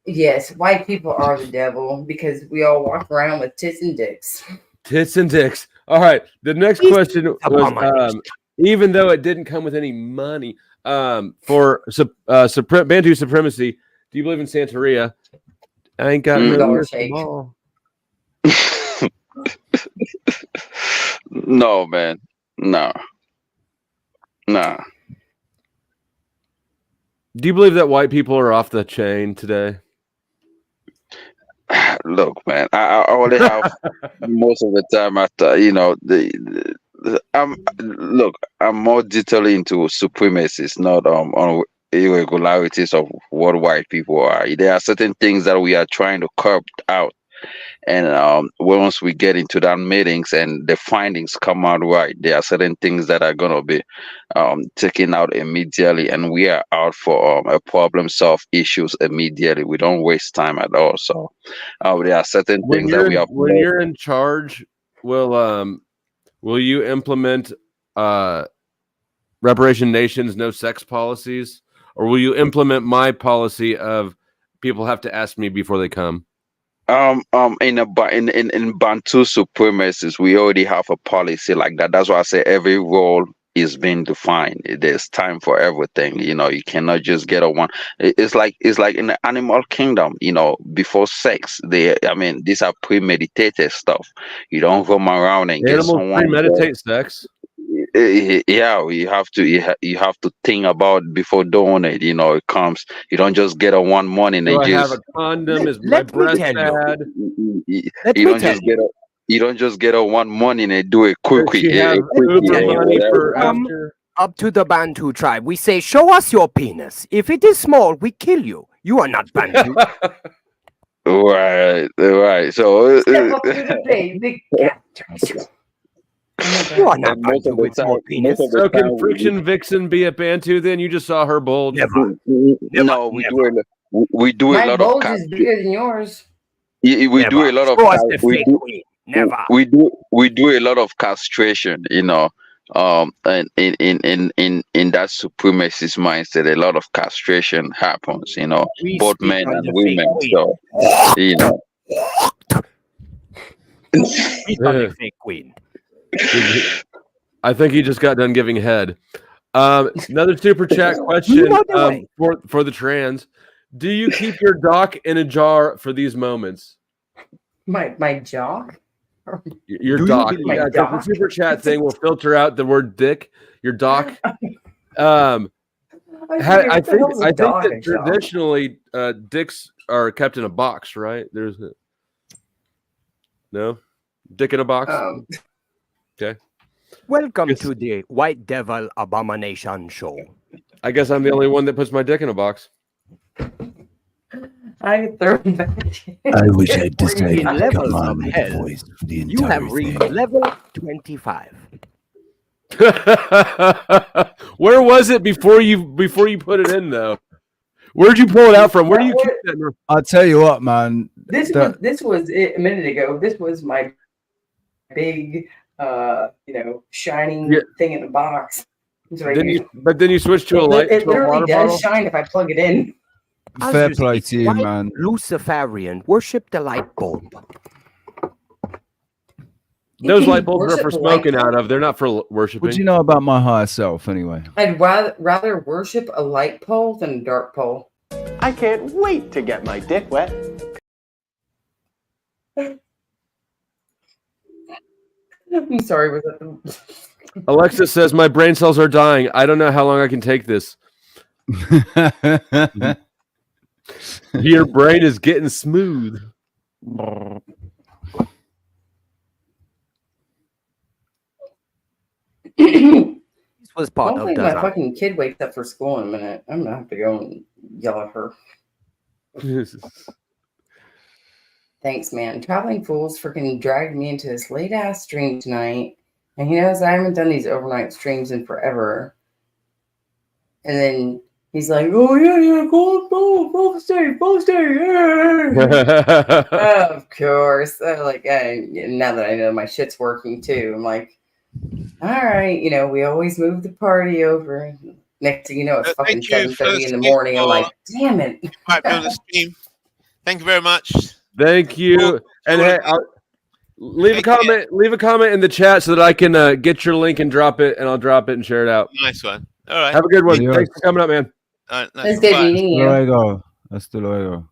Yes, white people are the devil because we all walk around with tits and dicks. Tits and dicks. All right. The next question was, even though it didn't come with any money, for Bantu supremacy, do you believe in Santeria? I ain't got no No, man. No. Nah. Do you believe that white people are off the chain today? Look, man, I only have most of the time after I'm more detailed into supremacists, not on irregularities of what white people are. There are certain things that we are trying to curb out. And once we get into that meetings and the findings come out right, there are certain things that are going to be taken out immediately, and we are out for a problem solve issues immediately. We don't waste time at all. So there are certain things that we have. When you're in charge, will you implement reparation nations no sex policies, or will you implement my policy of people have to ask me before they come? In Bantu supremacists, we already have a policy like that. That's why I say every role is being defined. There's time for everything. You cannot just get a one. It's like in the animal kingdom. Before sex, these are premeditated stuff. You don't come around and get Animals someone. premeditate sex. Yeah, you have to think about before doing it. It comes. You don't just get a one morning Do and I just. have a condom? Is my breast bad? You don't just get a one morning and do it quickly. Does she have Uber money for after? Up to the Bantu tribe, we say, "Show us your penis. If it is small, we kill you. You are not Bantu." Right. So. Step up to the plate, big cat. You are not Bantu with small penis. So can Friction Vixen be a Bantu then? You just saw her bulge. Never. No, we do a My lot of bulge is bigger than yours. we do a lot of Show us the fake queen. Never. we do a lot of castration, and in that supremacist mindset, a lot of castration happens, We both speak men on and the women. fake So Speak on the fake queen. I think he just got done giving head. Another super chat question for the trans. Do you keep your doc in a jar for these moments? My jock? Your doc. Yeah, the super chat thing will filter out the word dick. Your doc. I think that traditionally dicks are kept in a box, right? No dick in a box. Okay. Welcome to the White Devil Abomination Show. I guess I'm the only one that puts my dick in a box. I throw him back. I wish I decided to Levels come of on with hell. the voice for the You have entire reached thing. level 25. Where was it before you put it in though? Where'd you pull it out from? Where do you keep that? I'll tell you what, man. This was a minute ago. This was my big, shining thing in the box. It's right here. But then you switched to a light. It to a literally water does bottle? shine if I plug it in. Fair play to you, White man. Luciferian, worship the light bulb. Those can light bulbs are worship for the light smoking out of. They're not for worshiping. What do you know about my higher self, anyway? I'd rather worship a light pole than a dark pole. I can't wait to get my dick wet. I'm sorry, was that the... Alexis says my brain cells are dying. I don't know how long I can take this. Your brain is getting smooth. This was part Hopefully of my the fucking kid wakes up for school in a minute. I'm gonna have to go and yell at her. Thanks, man. Traveling Fools freaking dragged me into this late ass stream tonight. And he knows I haven't done these overnight streams in forever. And then he's like, "Oh yeah, go stay. Of course. Now that I know my shit's working too, I'm like, all right, we always move the party over. Next thing you know, it's fucking 7:30 in the morning. I'm like, damn it. Might be on the stream. Thank you very much. Thank you. And hey, leave a comment. Leave a comment in the chat so that I can get your link and drop it, and I'll drop it and share it out. Nice one. All right. Have a good one. Yeah. Thanks for coming up, man. All right, nice. It's good meeting you. Hasta luego. Hasta luego.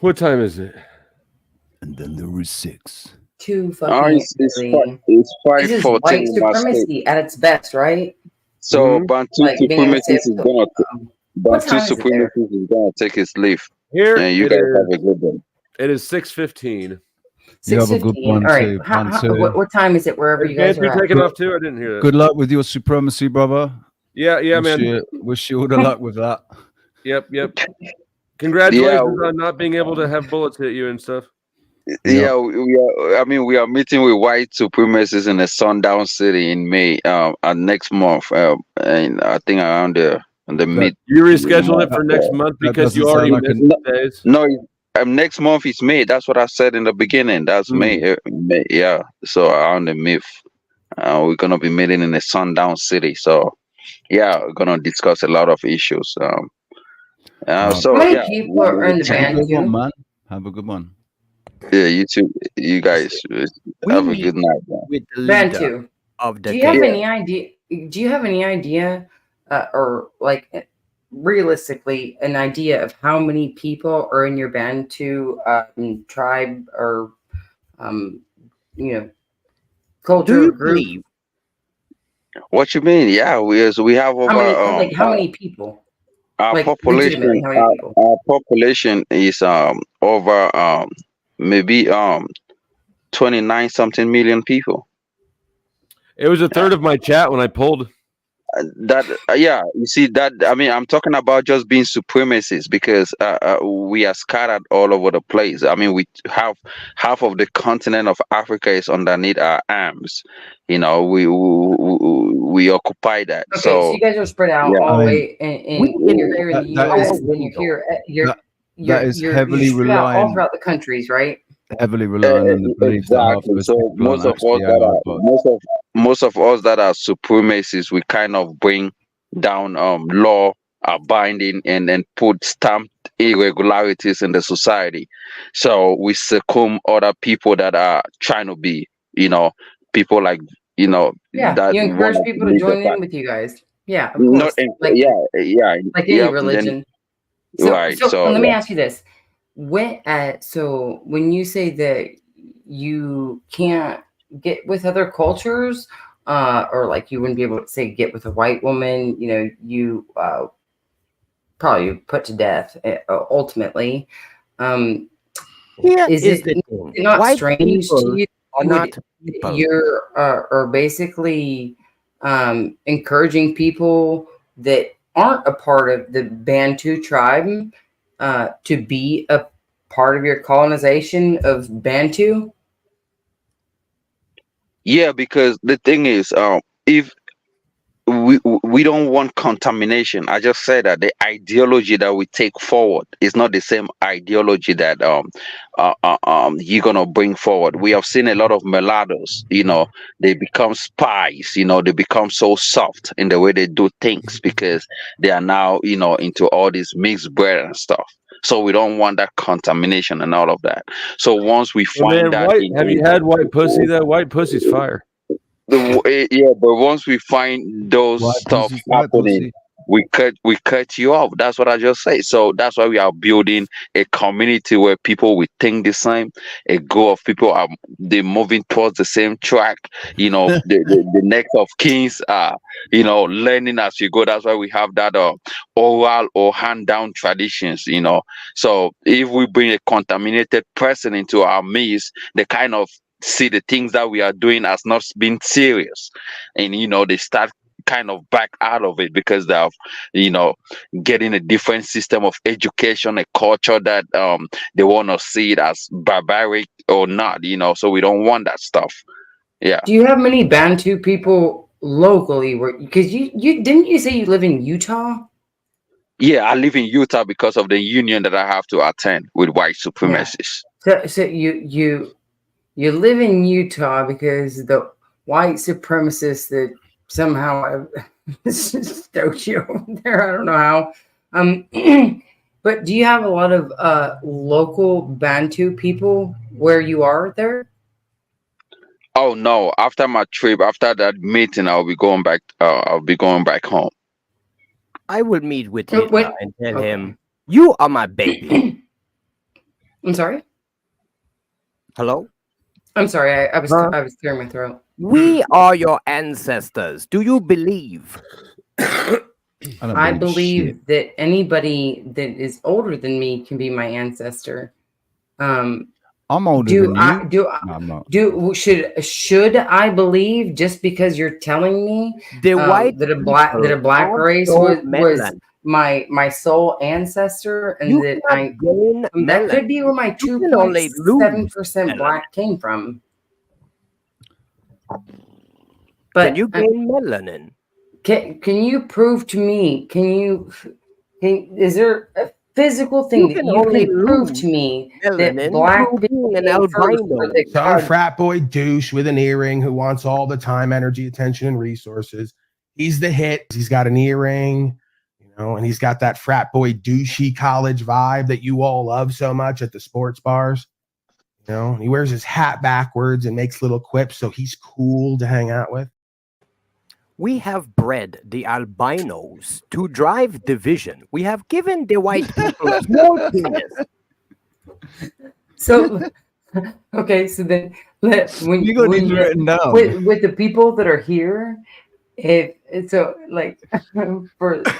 What time is it? And then there was 6. Too Oh, fucking it's early. it's This is 5:14 white in my state. supremacy at its best, right? So Bantu Like being able to say, supremacist is gonna what Bantu time is it there? supremacist is gonna take his leave. Here And you it guys is. have a good one. It is 6:15. You have a good 6:15. one All right. too, Bantu. What time is it wherever you guys are Bantu at? taking off too? I didn't hear that. Good luck with your supremacy, brother. Yeah, man. Wish you all the luck with that. Yep. Congratulations on not being able to have bullets hit you and stuff. Yeah, we are. I mean, we are meeting with white supremacists in a sundown city in May, next month, and I think around the mid. You rescheduled it for next month because you already missed days. No, next month is May. That's what I said in the beginning. That's May. May. Yeah. So around the mid, we're gonna be meeting in a sundown city. So yeah, we're gonna discuss a lot of issues. So How many yeah, people are in the band too? Man, have a good one. Yeah, you too. You guys have a good night, man. With the Bantu, leader of the do you have gang. any idea? Do you have any idea, or like realistically, an idea of how many people are in your Bantu tribe or culture group? What you mean? Yeah, we have over How many people? our Like, population. legitimately, how many people? Our population is over maybe 29 something million people. It was a third of my chat when I pulled. Yeah, you see that. I mean, I'm talking about just being supremacists because we are scattered all over the place. I mean, we have half of the continent of Africa is underneath our arms. You know, we occupy that. Okay, so you guys are spread out all the way, and you're here in the U.S. and then you're heavily spread out all reliant. throughout the countries, right? Heavily reliant on the belief that half of Exactly. us So people most aren't of us actually that alive, are but most of us that are supremacists, we kind of bring down law binding and then put stamped irregularities in the society. So we succumb other people that are trying to be, people like Yeah, that you encourage wanna people to lead the join pack. in with you guys. Yeah, of Not course. Like yeah, like any yep. religion. Then, So, right. so So let me yeah. ask you this: when you say that you can't get with other cultures, or like you wouldn't be able to say get with a white woman, you probably put to death ultimately. Is it not White strange to people you? are not people. You're are basically encouraging people that aren't a part of the Bantu tribe to be a part of your colonization of Bantu? Yeah, because the thing is, if we don't want contamination. I just said that the ideology that we take forward is not the same ideology that you're gonna bring forward. We have seen a lot of mulattoes, they become spies, they become so soft in the way they do things because they are now, into all this mixed breed and stuff. So we don't want that contamination and all of that. So once we Well, find man, that, white. Have you had white pussy? That white pussy's fire. Yeah, but once we find those white stuff pussy's white happening, pussy. we cut you off. That's what I just say. So that's why we are building a community where people will think the same. A group of people are they moving towards the same track. The next of kings are learning as you go. That's why we have that oral or hand down traditions. So if we bring a contaminated person into our midst, they kind of see the things that we are doing as not being serious, and they start kind of back out of it because they have getting a different system of education, a culture that they want to see it as barbaric or not, so we don't want that stuff. Yeah. Do you have many Bantu people locally? Because you didn't you say you live in Utah? Yeah, I live in Utah because of the union that I have to attend with white supremacists. So you live in Utah because the white supremacists that somehow stoked you over there. I don't know how. But do you have a lot of local Bantu people where you are there? Oh no! After my trip, after that meeting, I'll be going back. I'll be going back home. I will meet with Hitler and tell him, "You are my baby." I'm sorry. Hello? I'm sorry. I was clearing my throat. We are your ancestors. Do you believe? I believe that anybody that is older than me can be my ancestor. I'm older than you. No, I'm not. Should I believe just because you're telling me that a black race was my soul ancestor, and that could be where my 2.7% black came from. But can you gain melanin? Can you prove to me? Is there a physical thing that you can prove to me that black people an albino, some frat boy douche with an earring who wants all the time, energy, attention, and resources? He's the hit. He's got an earring, and he's got that frat boy douchey college vibe that you all love so much at the sports bars. He wears his hat backwards and makes little quips, so he's cool to hang out with. We have bred the albinos to drive division. We have given the white people small penis. So, okay, so then with the people that are here, for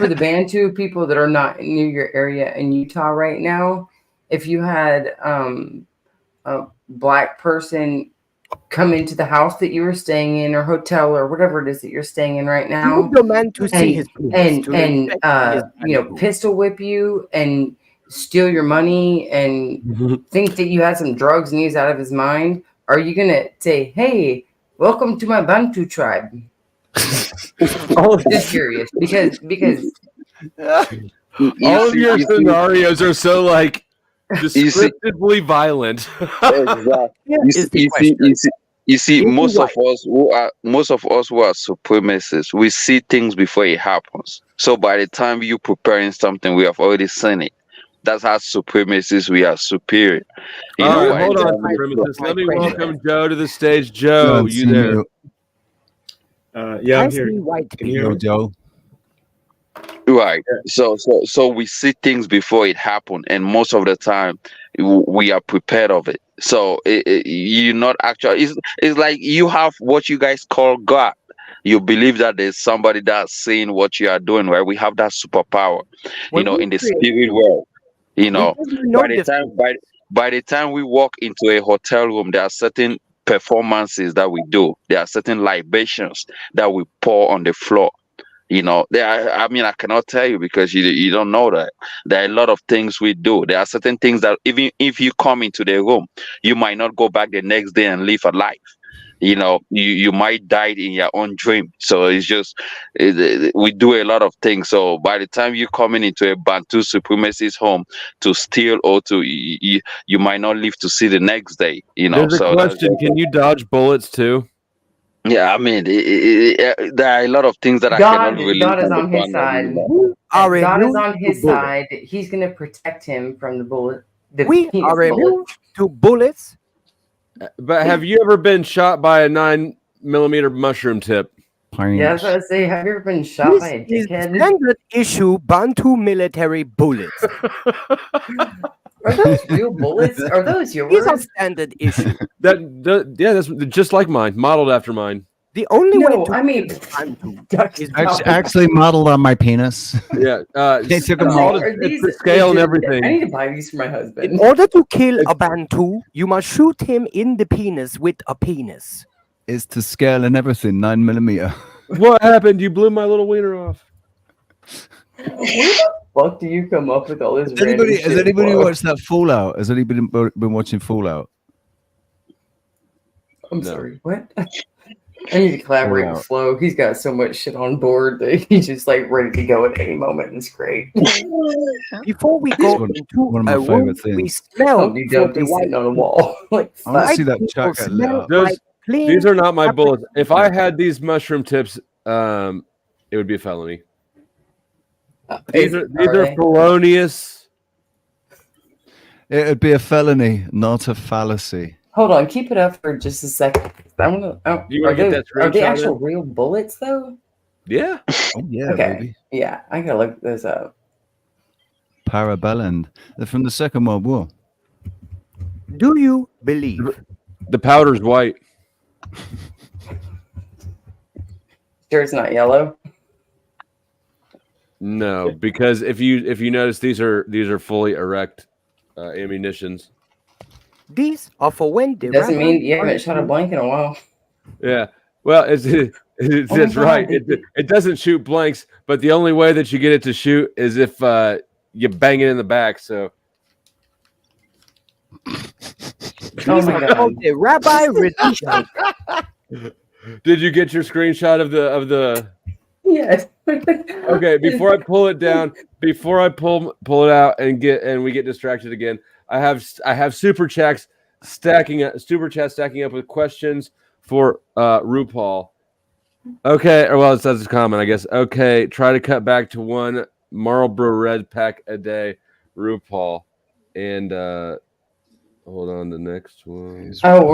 the Bantu people that are not near your area in Utah right now, if you had a black person come into the house that you were staying in, or hotel, or whatever it is that you're staying in right now, pistol whip you and steal your money and think that you had some drugs and he's out of his mind, are you gonna say, "Hey, welcome to my Bantu tribe"? Just curious, because all of your scenarios are so descriptively violent. You see, most of us who are supremacists, we see things before it happens. So by the time you preparing something, we have already seen it. That's how supremacists we are superior. All right, hold on, supremacists. Let me welcome Joe to the stage. Joe, you there? Yeah, I'm here. Can you hear me, Joe? Right. So we see things before it happens, and most of the time we are prepared of it. So you're not actually. It's like you have what you guys call God. You believe that there's somebody that's seeing what you are doing. Right? We have that superpower, in the spirit world. By the time we walk into a hotel room, there are certain performances that we do. There are certain libations that we pour on the floor. I cannot tell you because you don't know that. There are a lot of things we do. There are certain things that even if you come into the room, you might not go back the next day and live a life. You might die in your own dream. So it's just, we do a lot of things. So by the time you coming into a Bantu supremacist home to steal or you might not live to see the next day. There's a question. Can you dodge bullets too? Yeah, there are a lot of things that I cannot really. God is on his side. God is on his side. He's going to protect him from the bullet. We are immune to bullets. But have you ever been shot by a 9mm mushroom tip? Yeah, I was going to say, have you ever been shot by a dickhead? Standard issue Bantu military bullets. Are those real bullets? Are those yours? These are standard issue. That's just like mine, modeled after mine. The only way to is actually modeled on my penis. Yeah, they took them all. It's the scale and everything. I need to buy these for my husband. In order to kill a Bantu, you must shoot him in the penis with a penis. It's to scale and everything, 9mm. What happened? You blew my little wiener off. Where the fuck do you come up with all this? Has anybody watched that Fallout? Has anybody been watching Fallout? I'm sorry. What? I need to collaborate with Flo. He's got so much shit on board that he's just ready to go at any moment. It's great. Before we go into one of my favorite things. We smell sitting on a wall. I want to see that chuck. These are not my bullets. If I had these mushroom tips, it would be a felony. These are felonious. It'd be a felony, not a fallacy. Hold on, keep it up for just a second. Are they actual real bullets though? Yeah. Oh yeah, okay. baby. Yeah, I gotta look this up. Parabellum. They're from the Second World War. Do you believe? The powder's white. Sure, it's not yellow. No, because if you notice, these are fully erect ammunitions. These are for when the Doesn't rabbi mean you haven't wants shot a to- blank in a while. Yeah. Well, that's God. right. It doesn't shoot blanks, but the only way that you get it to shoot is if you bang it in the back. So. Oh my God. The rabbi rendition. Did you get your screenshot of the? Yes. Okay, before I pull it down, before I pull it out and we get distracted again, I have super chats stacking up with questions for RuPaul. Okay, well that's a comment, I guess. Okay, try to cut back to one Marlboro Red pack a day, RuPaul, and hold on, the next one. Oh,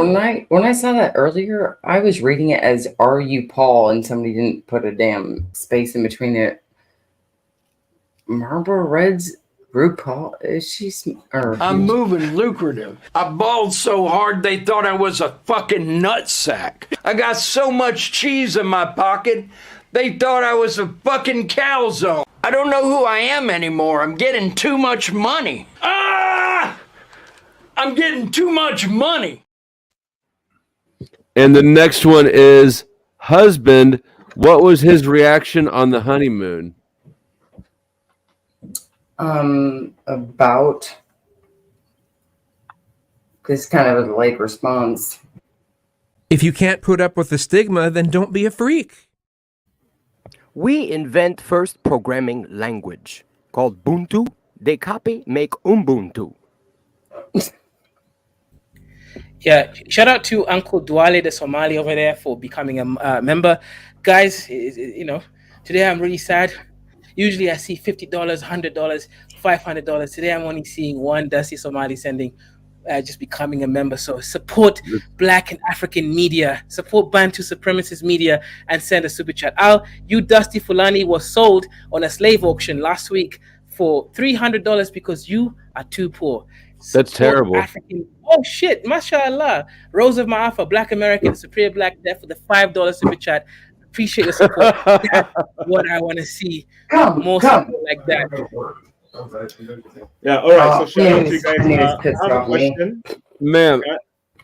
when I saw that earlier, I was reading it as "Are you Paul?" and somebody didn't put a damn space in between it. Marlboro Red's RuPaul. Is she? I'm moving lucrative. I balled so hard they thought I was a fucking nutsack. I got so much cheese in my pocket, they thought I was a fucking calzone. I don't know who I am anymore. I'm getting too much money. Ah! I'm getting too much money. And the next one is husband. What was his reaction on the honeymoon? About this kind of a late response. If you can't put up with the stigma, then don't be a freak. We invent first programming language called Ubuntu. They copy, make Ubuntu. Yeah, shout out to Uncle Dwale the Somali over there for becoming a member. Guys, today I'm really sad. Usually I see $50, $100, $500. Today I'm only seeing one Dusty Somali sending, just becoming a member. So support Black and African media, support Bantu supremacist media, and send a super chat. You Dusty Fulani was sold on a slave auction last week for $300 because you are too poor. That's terrible. African. Oh shit, mashallah. Rose of Ma'afa, Black American, Superior Black Death for the $5 super chat. Appreciate your support. That's what I want to see. More support like that. Yeah, all right. So shout out to you guys. I have a question. Ma'am,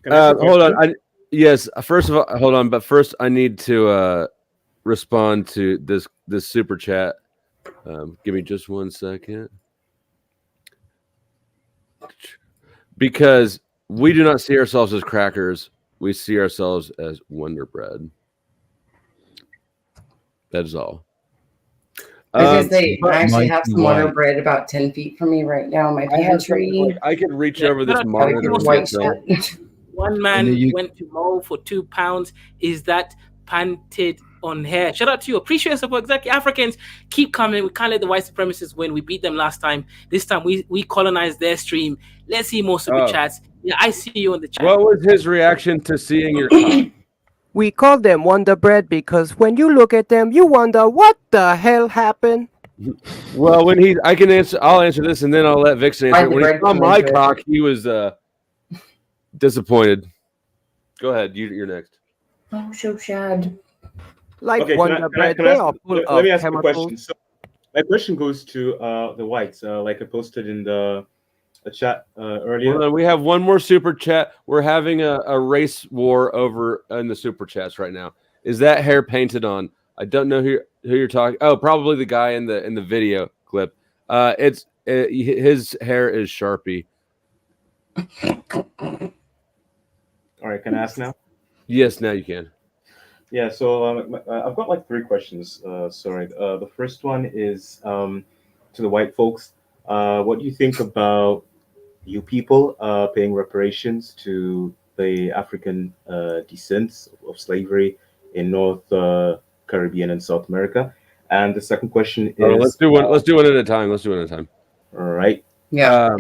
Can I ask a hold on. question? Yes, first of all, hold on. But first, I need to respond to this super chat. Give me just 1 second. Because we do not see ourselves as crackers. We see ourselves as Wonder Bread. That is all. Because I actually have some Wonder Bread about 10 feet from me right now in my pantry. I can reach over this monitor. One man went to Mo for £2. Is that panted on hair? Shout out to you. Appreciate your support. Exactly. Africans keep coming. We can't let the white supremacists win. We beat them last time. This time we colonized their stream. Let's see more super chats. Yeah, I see you in the chat. What was his reaction to seeing your cock? We call them Wonder Bread because when you look at them, you wonder what the hell happened. Well, I'll answer this and then I'll let Vixen answer. When he saw my cock, he was disappointed. Go ahead, you're next. Oh, so sad. Like Okay, Wonder Bread, they are full let of me ask you a chemicals. question. So my question goes to the whites, like I posted in the chat earlier. Hold on, we have one more super chat. We're having a race war over in the super chats right now. Is that hair painted on? I don't know who you're talking. Oh, probably the guy in the video clip. His hair is Sharpie. All right, can I ask now? Yes, now you can. Yeah, so I've got like 3 questions. Sorry. The first one is to the white folks. What do you think about you people paying reparations to the African descents of slavery in North Caribbean and South America? And the second question is, let's do one at a time. All right. Yeah.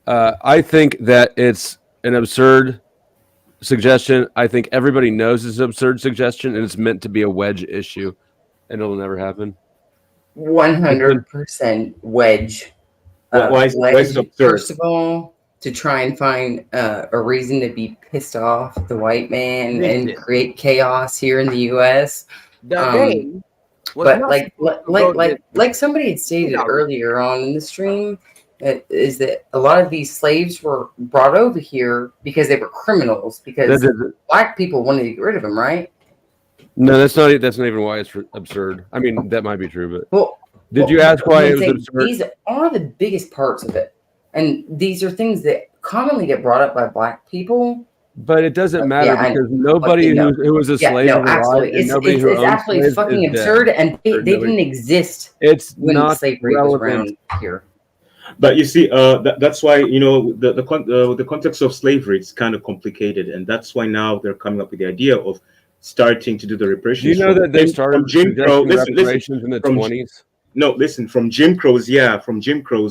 I think that it's an absurd suggestion. I think everybody knows it's an absurd suggestion, and it's meant to be a wedge issue, and it'll never happen. 100% wedge. Why is it absurd? First of all, to try and find a reason to be pissed off the white man and create chaos here in the U.S. But like somebody had stated earlier on in the stream, is that a lot of these slaves were brought over here because they were criminals, because black people wanted to get rid of them, right? No, that's not even why it's absurd. I mean, that might be true, but did you ask why it was absurd? These are the biggest parts of it, and these are things that commonly get brought up by black people. But it doesn't matter because nobody who was a slave is alive, and nobody who owns absolutely slaves fucking is absurd, dead. and they didn't exist. It's when not slavery was around relevant here. But you see, that's why, you know, the context of slavery is kind of complicated, and that's why now they're coming up with the idea of starting to do the reparations. Do you know that they started Jim Crow reparations in the 20s? No, listen, from Jim Crow's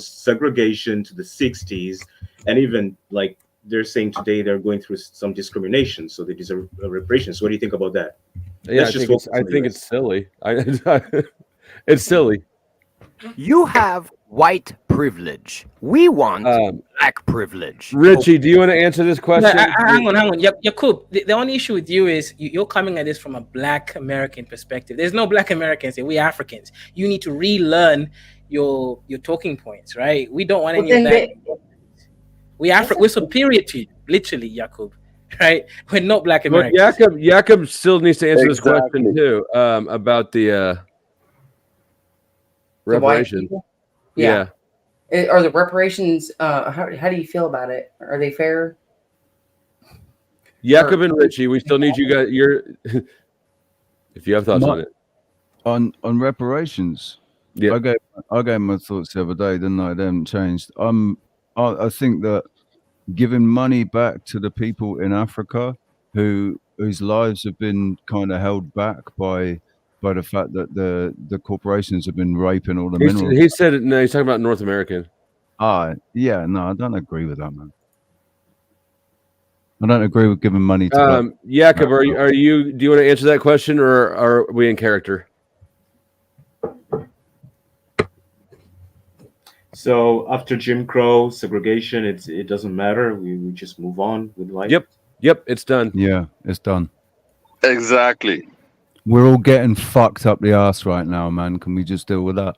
segregation to the 60s, and even like they're saying today they're going through some discrimination, so they deserve reparations. What do you think about that? Yeah, I think it's silly. It's silly. You have white privilege. We want black privilege. Richie, do you want to answer this question? No, hang on. Yakub, the only issue with you is you're coming at this from a black American perspective. There's no black Americans here. We Africans. You need to relearn your talking points, right? We don't want any of that. We're superior to you, literally, Yakub. Right? We're not black Americans. But Yakub still needs to answer this question too, about the reparations. Yeah. Are the reparations? How do you feel about it? Are they fair? Yakub and Richie, we still need you guys. If you have thoughts on it, on reparations. Yeah, I gave my thoughts the other day, didn't I? They haven't changed. I think that giving money back to the people in Africa whose lives have been kind of held back by the fact that the corporations have been raping all the minerals. He said it. No, he's talking about North American. Yeah, no, I don't agree with that, man. I don't agree with giving money to Yakub, do you want to answer that question, or are we in character? So after Jim Crow segregation, it doesn't matter. We just move on with life. Yep, it's done. Yeah, it's done. Exactly. We're all getting fucked up the ass right now, man. Can we just deal with that?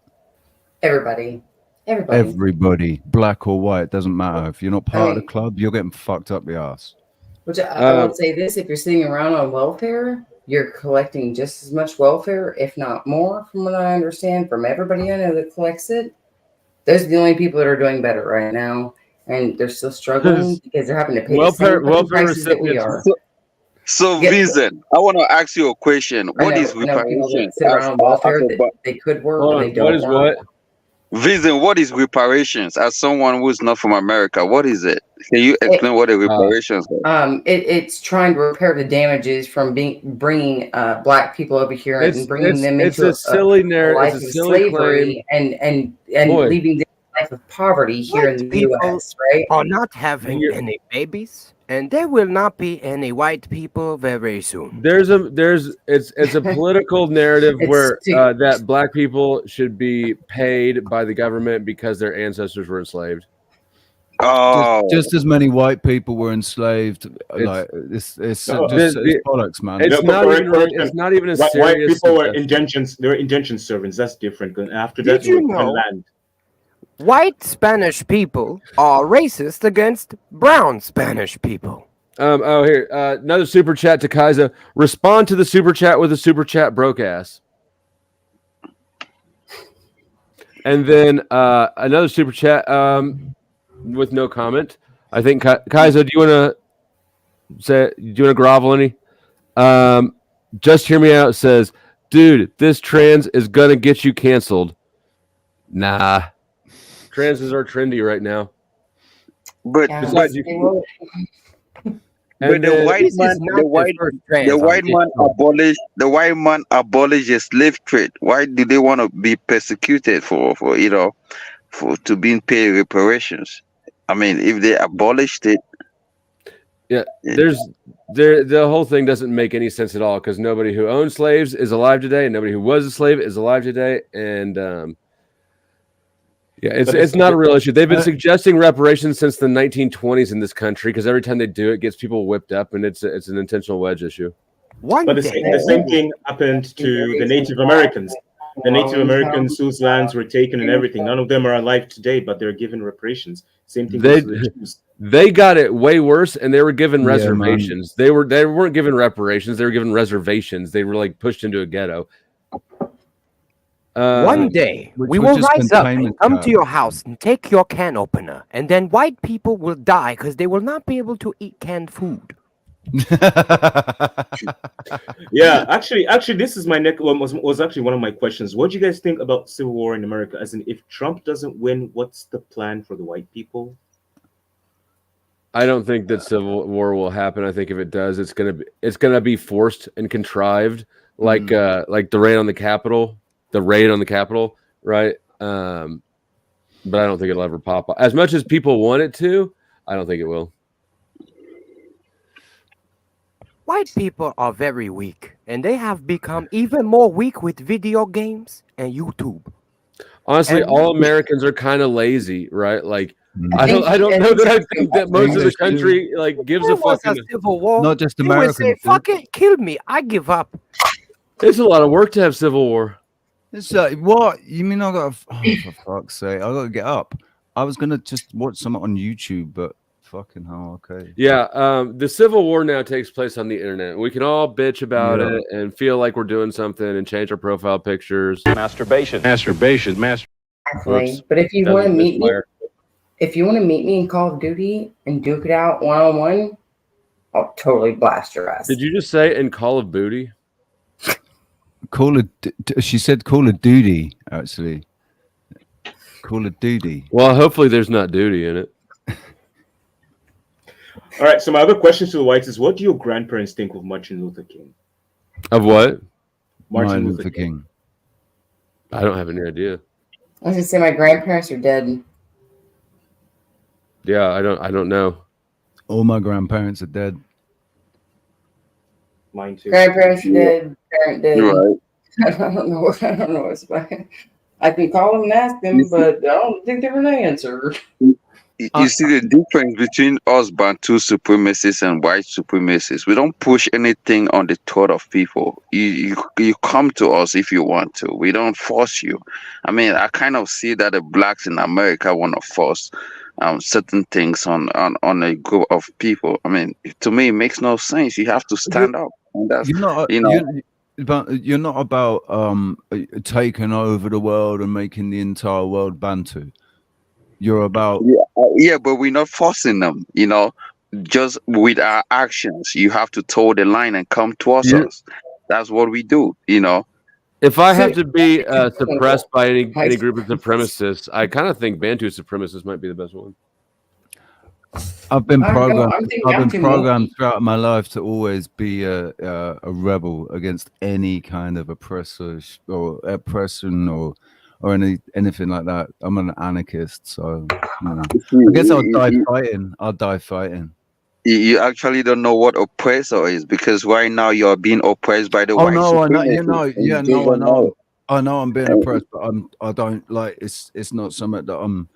Everybody, black or white, it doesn't matter. If you're not part of the club, you're getting fucked up the ass. Which I would say this: if you're sitting around on welfare, you're collecting just as much welfare, if not more, from what I understand from everybody I know that collects it. Those are the only people that are doing better right now, and they're still struggling because they're having to pay the same prices that we are. So, Vincent, I want to ask you a question. What is reparations? Sit around on welfare that they could work, but they don't. What is what? Vincent, what is reparations? As someone who's not from America, what is it? Can you explain what a reparations is? It's trying to repair the damages from bringing black people over here and bringing them into a silly narrative, life of slavery and leaving them a life of poverty here in the U.S. Right? Are not having any babies, and there will not be any white people very soon. It's a political narrative where that black people should be paid by the government because their ancestors were enslaved. Just as many white people were enslaved. It's bollocks, man. It's not even a serious. White people were indentions. They were indention servants. That's different. And after that, you know? Land. White Spanish people are racist against brown Spanish people. Here, another super chat to Kaiser. Respond to the super chat with a super chat, broke ass. And then another super chat with no comment. I think Kaiser, do you want to grovel any? Just hear me out. Says, dude, this trans is gonna get you canceled. Nah. Transes are trendy right now. But besides, the white man abolished the slave trade. Why do they want to be persecuted for to being paid reparations? I mean, if they abolished it, the whole thing doesn't make any sense at all because nobody who owned slaves is alive today, and nobody who was a slave is alive today, and Yeah, it's not a real issue. They've been suggesting reparations since the 1920s in this country because every time they do it, gets people whipped up, and it's an intentional wedge issue. But the same thing happened to the Native Americans. The Native Americans whose lands were taken and everything. None of them are alive today, but they're given reparations. Same thing with the Jews. They got it way worse, and they were given Yeah, reservations. They weren't given reparations. They were given reservations. They were like pushed into a ghetto. One day, we will rise up and come to your house and take your can opener, and then white people will die because they will not be able to eat canned food. Yeah, actually, this is my next one. Was actually one of my questions. What do you guys think about civil war in America? As in, if Trump doesn't win, what's the plan for the white people? I don't think that civil war will happen. I think if it does, it's gonna be forced and contrived, like the raid on the Capitol. The raid on the Capitol, right? But I don't think it'll ever pop up. As much as people want it to, I don't think it will. White people are very weak, and they have become even more weak with video games and YouTube. Honestly, And- all Americans are kind of lazy, right? Like, I don't know that I think that most of the country like gives There a was fucking. civil war. Not just They would Americans. say, "Fuck it, kill me. I give up." It's a lot of work to have civil war. It's like, what? You mean I got? Oh, for fuck's sake! I got to get up. I was gonna just watch something on YouTube, but fucking hell, okay. Yeah, the Civil War now takes place on the internet. We can all bitch about Yeah. it and feel like we're doing something and change our profile pictures. Masturbation. Exactly. But if you want to meet me, in Call of Duty and duke it out one-on-one, I'll totally blast your ass. Did you just say in Call of Booty? She said Call of Duty, actually. Call of Duty. Well, hopefully there's not duty in it. All right. So my other question to the whites is: what do your grandparents think of Martin Luther King? Of what? Martin Luther King. I don't have any idea. I was gonna say my grandparents are dead. Yeah, I don't know. All my grandparents are dead. Mine too. Grandparents are dead. Parent dead. Right. I don't know. What's I can call them and ask them, but I don't think they're gonna answer. You see the difference between us Bantu supremacists and white supremacists. We don't push anything on the thought of people. You come to us if you want to. We don't force you. I mean, I kind of see that the blacks in America want to force certain things on a group of people. I mean, to me, it makes no sense. You have to stand up. And that's, but you're not about taking over the world and making the entire world Bantu. You're about yeah, but we're not forcing them, just with our actions. You have to toe the line and come towards us. That's what we do, If I have to be suppressed by any group of supremacists, I kind of think Bantu supremacists might be the best one. I've been I don't know, programmed. I'm I've been thinking programmed throughout my life to always be a rebel against any kind of oppressor or oppression or anything like that. I'm an anarchist, so I guess I'll die fighting. I'll die fighting. You actually don't know what oppressor is, because right now you're being oppressed by the white supremacists. I know I'm being oppressed, but I don't like it's not something that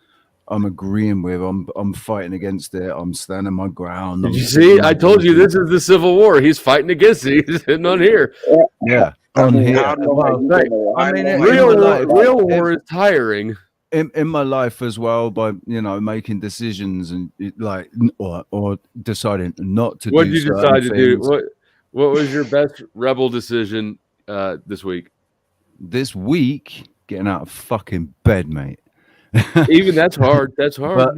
I'm agreeing with. I'm fighting against it. I'm standing my ground. Did you see? I told you this is the Civil War. He's fighting against it. He's sitting on here. Yeah. On here. I mean, real war is tiring. In my life as well, by making decisions and or deciding not to. What do did you certain decide to do? things. What was your best rebel decision this week? This week, getting out of fucking bed, mate. Even that's hard. That's hard.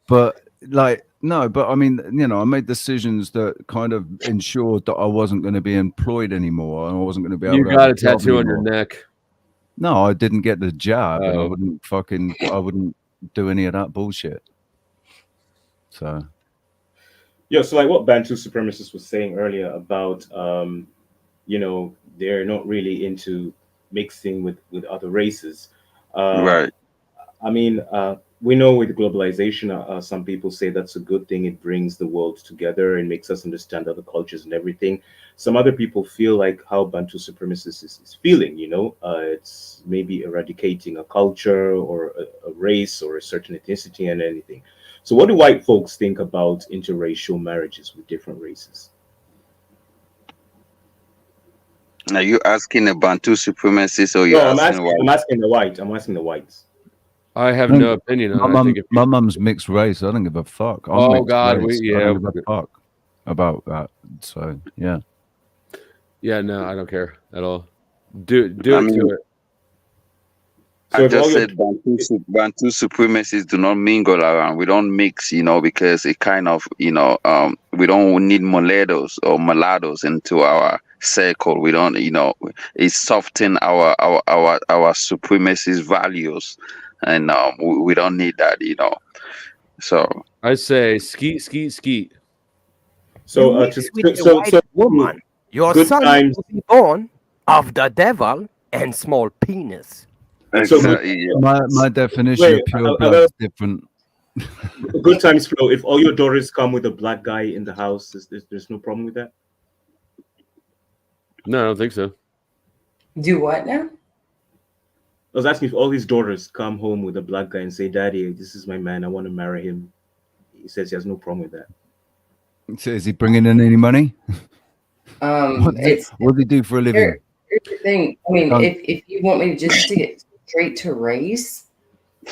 But I mean, I made decisions that kind of ensured that I wasn't going to be employed anymore, and I wasn't going to be able. You to got have a tattoo on your anymore. neck. No, I didn't get the job, and I Oh. wouldn't do any of that bullshit. So, Yeah, so like what Bantu supremacists was saying earlier about, they're not really into mixing with other races. Right. I mean, we know with globalization, some people say that's a good thing. It brings the world together and makes us understand other cultures and everything. Some other people feel like how Bantu supremacists is feeling, it's maybe eradicating a culture or a race or a certain ethnicity and anything. So what do white folks think about interracial marriages with different races? Are you asking a Bantu supremacist or you No, I'm asking asking white? I'm asking the whites. I have no opinion on it. I think if My mum's mixed race. I don't give a fuck. I'm Oh, mixed God, race. I don't give a fuck about that. So yeah. Yeah, no, I don't care at all. Do I it to mean, it. I just said Bantu supremacists do not mingle around. We don't mix, because it kind of, we don't need mulattoes into our circle. We don't, it soften our supremacist values, and we don't need that, So I say skeet, skeet, skeet. So, You mix with a white woman. Your good son times. will be born of the devil and small penis. So my definition of pure blood is different. Good times flow. If all your daughters come with a black guy in the house, there's no problem with that. No, I don't think so. Do what now? I was asking if all his daughters come home with a black guy and say, "Daddy, this is my man. I want to marry him." He says he has no problem with that. So is he bringing in any money? What do they do for a living? Here's the thing. I mean, if you want me to just stick it straight to race,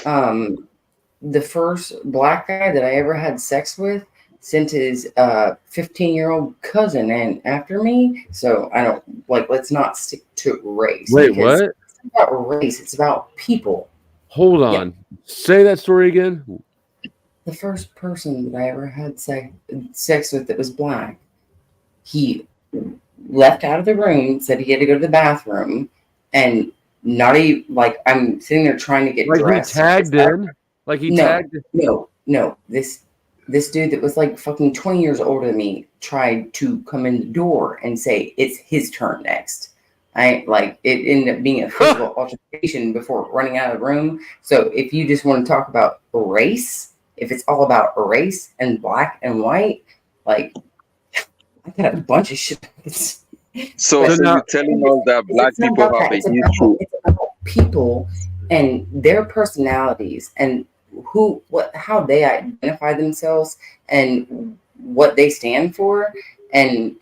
the first black guy that I ever had sex with sent his 15-year-old cousin in after me. So I don't let's not stick to race. Wait, what? It's about race. It's about people. Hold on. Say that story again. The first person that I ever had sex with that was black, he left out of the room, said he had to go to the bathroom, and not even I'm sitting there trying to get dressed. He tagged in? Like he tagged? No. This dude that was fucking 20 years older than me tried to come in the door and say it's his turn next. It ended up being a physical altercation before running out of the room. So if you just want to talk about race, if it's all about race and black and white, I got a bunch of shit. So you're telling us that black people have a history? It's about people and their personalities and how they identify themselves and what they stand for. And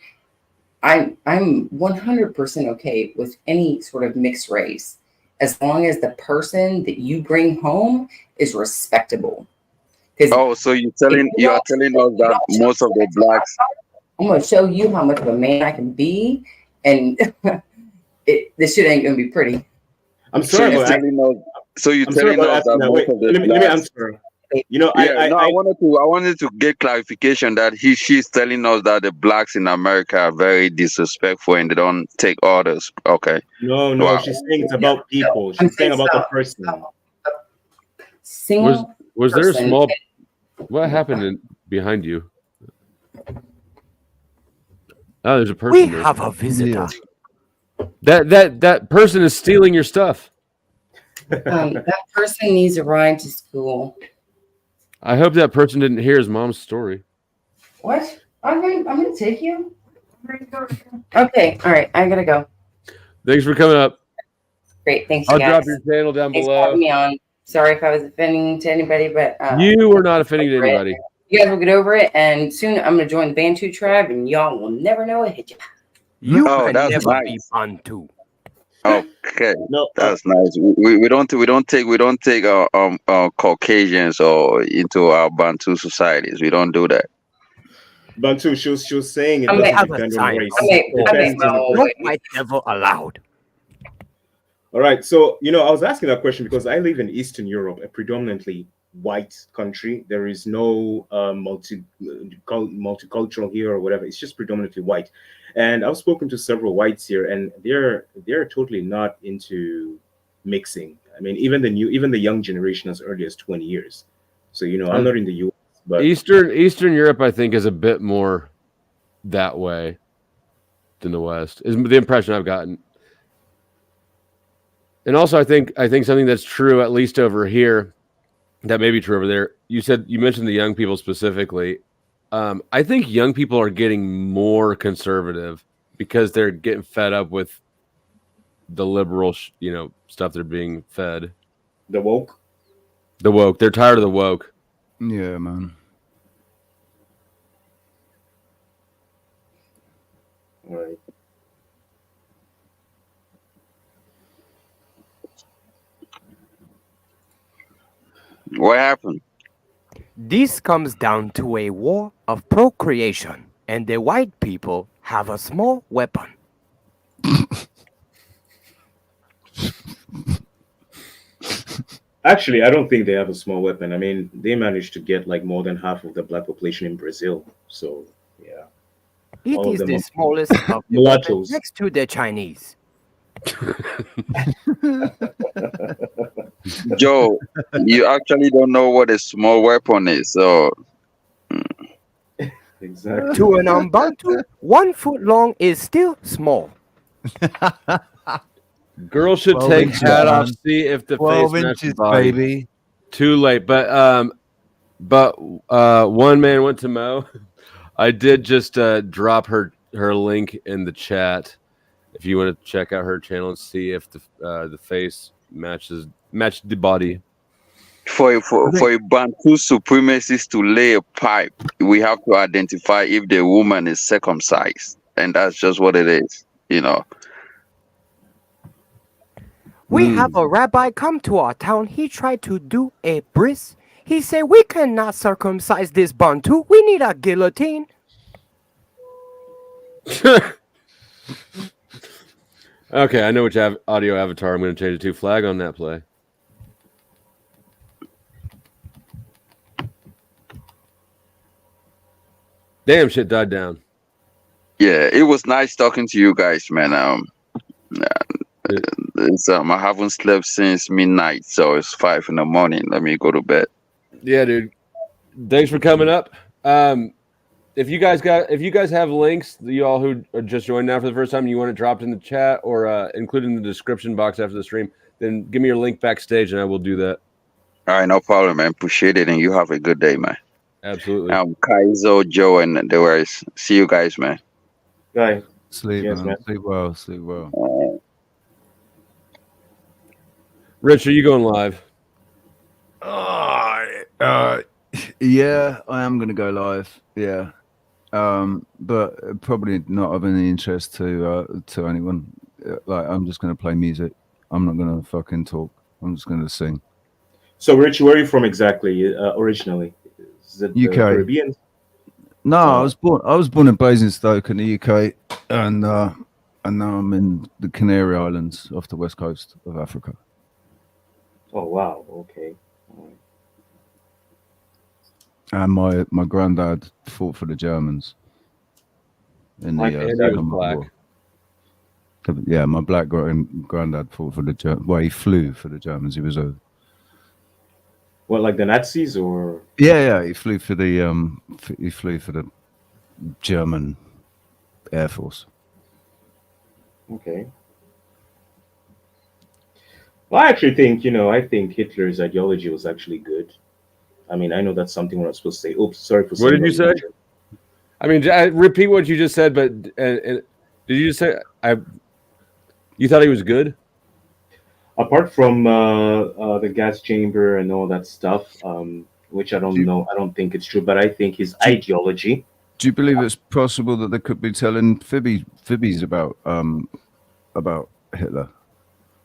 I'm 100% okay with any sort of mixed race as long as the person that you bring home is respectable. Oh, so you are telling us that most of the blacks. I'm going to show you how much of a man I can be, and this shit ain't going to be pretty. I'm sorry. So you're telling us that most of the let me blacks. answer. I wanted to get clarification that she's telling us that the blacks in America are very disrespectful and they don't take orders. Okay. No, Wow. She's saying it's about people. She's saying about the person. Was there a small? What happened behind you? Oh, there's a person. We there. have a visitor. That person is stealing your stuff. That person needs a ride to school. I hope that person didn't hear his mom's story. What? I'm gonna take you. Okay, all right. I gotta go. Thanks for coming up. Great, thanks. I'll you guys. drop your channel down Thanks below. for having me on. Sorry if I was offending to anybody, but You were not offending to anybody. You guys will get over it, and soon I'm gonna join the Bantu tribe, and y'all will never know it hit you. You Oh, can that's never nice. be Bantu. Okay, that's nice. We don't take Caucasians or into our Bantu societies. We don't do that. Bantu, she was saying it I doesn't have depend a on sign. race. No white devil allowed. All right, so I was asking that question because I live in Eastern Europe, a predominantly white country. There is no multicultural here or whatever. It's just predominantly white. And I've spoken to several whites here, and they're totally not into mixing. I mean, even the young generation as early as 20 years. So I'm not in the US, but Eastern Europe, I think, is a bit more that way than the West. Is the impression I've gotten. And also, I think something that's true, at least over here, that may be true over there. You mentioned the young people specifically. I think young people are getting more conservative because they're getting fed up with the liberal, stuff they're being fed. The woke. The woke. They're tired of the woke. Yeah, man. All right. What happened? This comes down to a war of procreation, and the white people have a small weapon. Actually, I don't think they have a small weapon. I mean, they managed to get like more than half of the black population in Brazil. So, yeah. It All of is them the are smallest of the mulattoes. weapons next to the Chinese. Joe, you actually don't know what a small weapon is. So Exactly. To an Umbantu, 1 foot long is still small. Girl should 12 take inches, hat off, man. see if the 12 face matches inches, body. baby. Too late, but one man went to Mo. I did just drop her link in the chat. If you want to check out her channel and see if the face matched the body. for a Bantu supremacist to lay a pipe, we have to identify if the woman is circumcised, and that's just what it is. You know. We have a rabbi come to our town. He tried to do a bris. He said, we cannot circumcise this Bantu. We need a guillotine. Okay, I know which audio avatar I'm going to change it to. Flag on that play. Damn, shit died down. Yeah, it was nice talking to you guys, man. I haven't slept since midnight, so it's 5 in the morning. Let me go to bed. Yeah, dude. Thanks for coming up. If you guys have links, you all who are just joining now for the first time, and you want to drop it in the chat or include in the description box after the stream, then give me your link backstage, and I will do that. All right, no problem, man. Appreciate it, and you have a good day, man. Absolutely. Kaizo, Joe, and the rest. See you guys, man. Guy. Sleep, Yes, man. man. Sleep well. Sleep well. Rich, are you going live? Yeah, I am going to go live. Yeah. But probably not of any interest to anyone. Like, I'm just going to play music. I'm not going to fucking talk. I'm just going to sing. So, Rich, where are you from exactly? Originally, is it the UK. Caribbean? No, I was born in Basingstoke in the UK, and now I'm in the Canary Islands off the west coast of Africa. Oh wow, okay. And my granddad fought for the Germans in the Second World War. Yeah, my black granddad fought for the Germans. Well, he flew for the Germans. He was a What, like the Nazis, or? yeah. He flew for the German Air Force. Okay. Well, I actually think, I think Hitler's ideology was actually good. I mean, I know that's something we're not supposed to say. Oops, sorry for saying. What did you say? I mean, repeat what you just said, but did you just say you thought he was good? Apart from the gas chamber and all that stuff, which I don't know, I don't think it's true, but I think his ideology. Do you believe it's possible that they could be telling fibbies about Hitler?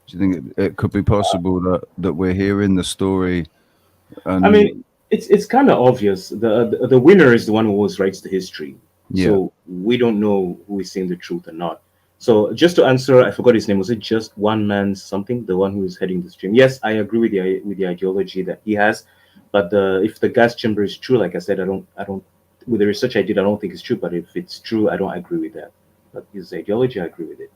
Do you think it could be possible that we're hearing the story? And I mean, it's kind of obvious. The winner is the one who always writes the history. Yeah. So we don't know who is saying the truth or not. So just to answer, I forgot his name. Was it just one man something? The one who is heading the stream. Yes, I agree with the ideology that he has, but if the gas chamber is true, like I said, I don't. With the research I did, I don't think it's true. But if it's true, I don't agree with that. But his ideology, I agree with it.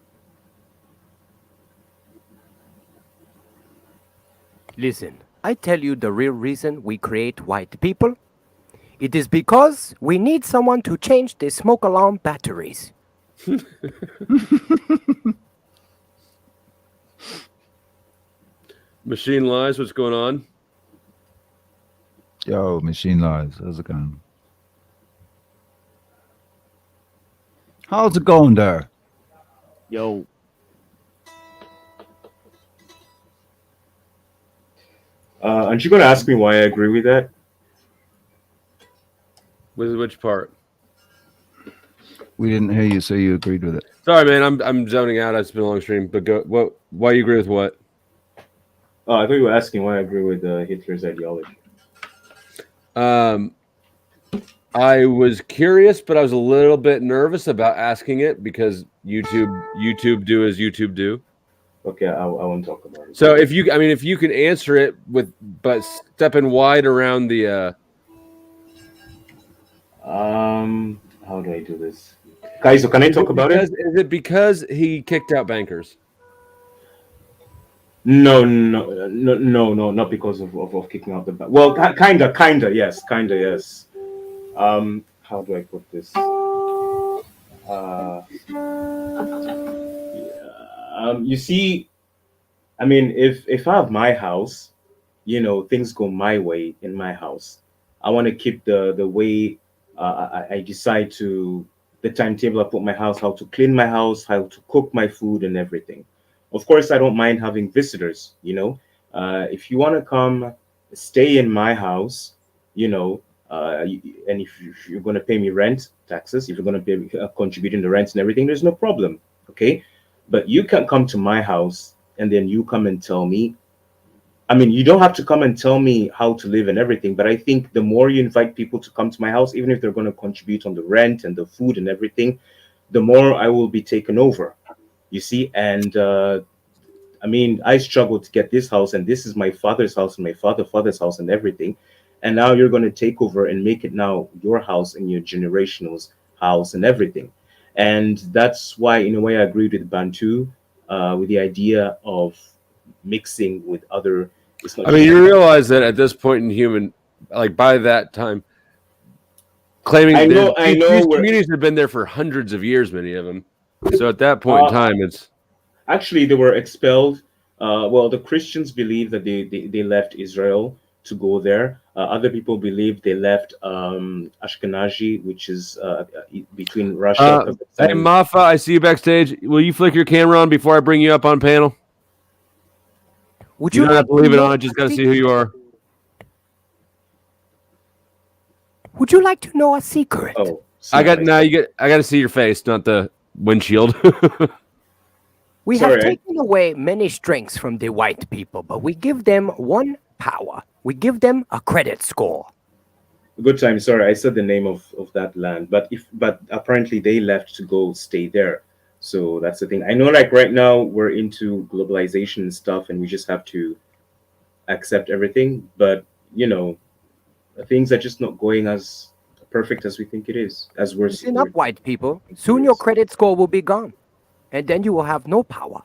Listen, I tell you the real reason we create white people. It is because we need someone to change the smoke alarm batteries. Machine Lies, what's going on? Yo, Machine Lies, how's it going? How's it going there? Yo. Aren't you going to ask me why I agree with that? With which part? We didn't hear you, so you agreed with it. Sorry, man. I'm zoning out. It's been a long stream. But go. What? Why you agree with what? Oh, I thought you were asking why I agree with Hitler's ideology. I was curious, but I was a little bit nervous about asking it because YouTube do as YouTube do. Okay, I won't talk about it. So if you can answer it but stepping wide around the. How do I do this? Guys, so can I talk about it? Is it because he kicked out bankers? No, not because of kicking out the bank. Well, kinda, yes. How do I put this? You see, I mean, if I have my house, things go my way in my house. I want to keep the way I decide to the timetable I put my house, how to clean my house, how to cook my food and everything. Of course, I don't mind having visitors, if you want to come stay in my house, and if you're going to pay me rent, taxes, if you're going to be contributing the rent and everything, there's no problem. Okay. But you can't come to my house and then you come and tell me. I mean, you don't have to come and tell me how to live and everything, but I think the more you invite people to come to my house, even if they're going to contribute on the rent and the food and everything, the more I will be taken over, you see. And I mean, I struggled to get this house, and this is my father's house and my father's house and everything. And now you're going to take over and make it now your house and your generational's house and everything. And that's why, in a way, I agreed with Bantu, with the idea of mixing with other. I mean, you realize that at this point in human, like by that time, claiming these communities have been there for hundreds of years, many of them. So at that point in time, it's actually they were expelled. Well, the Christians believe that they left Israel to go there. Other people believe they left Ashkenazi, which is between Russia. Hey, Mafa, I see you backstage. Will you flick your camera on before I bring you up on panel? Would you don't have to leave it on. I just got to see who you are. Would you like to know a secret? Oh, I got to see your face, not the windshield. We have taken away many strengths from the white people, but we give them one power. We give them a credit score. Good time. Sorry, I said the name of that land, but apparently they left to go stay there. So that's the thing. I know, like right now we're into globalization and stuff, and we just have to accept everything. But things are just not going as perfect as we think it is. As we're Listen up, white people. Soon your credit score will be gone, and then you will have no power.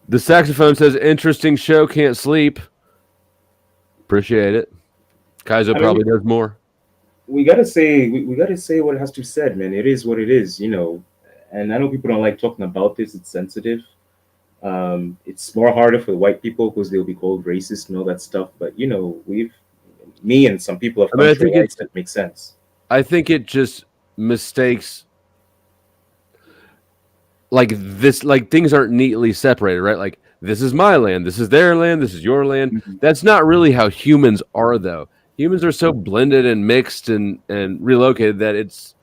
The saxophone says, "Interesting show. Can't sleep." Appreciate it. Kaizo probably does more. We gotta say what has to be said, man. It is what it is, And I know people don't like talking about this. It's sensitive. It's more harder for the white people because they'll be called racist and all that stuff. But me and some people have come to realize that makes sense. I think it just mistakes. Like this, like things aren't neatly separated, right? Like this is my land, this is their land, this is your land. Mm-hmm. That's not really how humans are, though. Humans are so blended and mixed and relocated that it's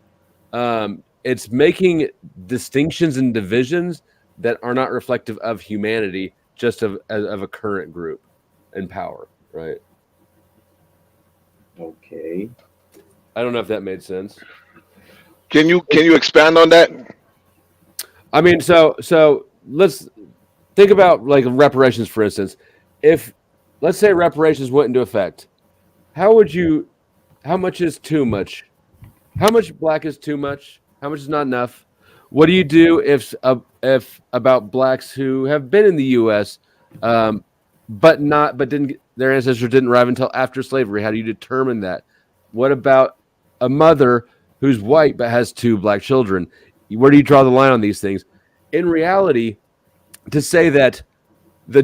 making distinctions and divisions that are not reflective of humanity, just of a current group and power, right? Okay. I don't know if that made sense. Can you expand on that? I mean, so let's think about like reparations, for instance. If let's say reparations went into effect, how much is too much? How much black is too much? How much is not enough? What do you do if about blacks who have been in the U.S. But their ancestors didn't arrive until after slavery? How do you determine that? What about a mother who's white but has 2 black children? Where do you draw the line on these things? In reality, to say that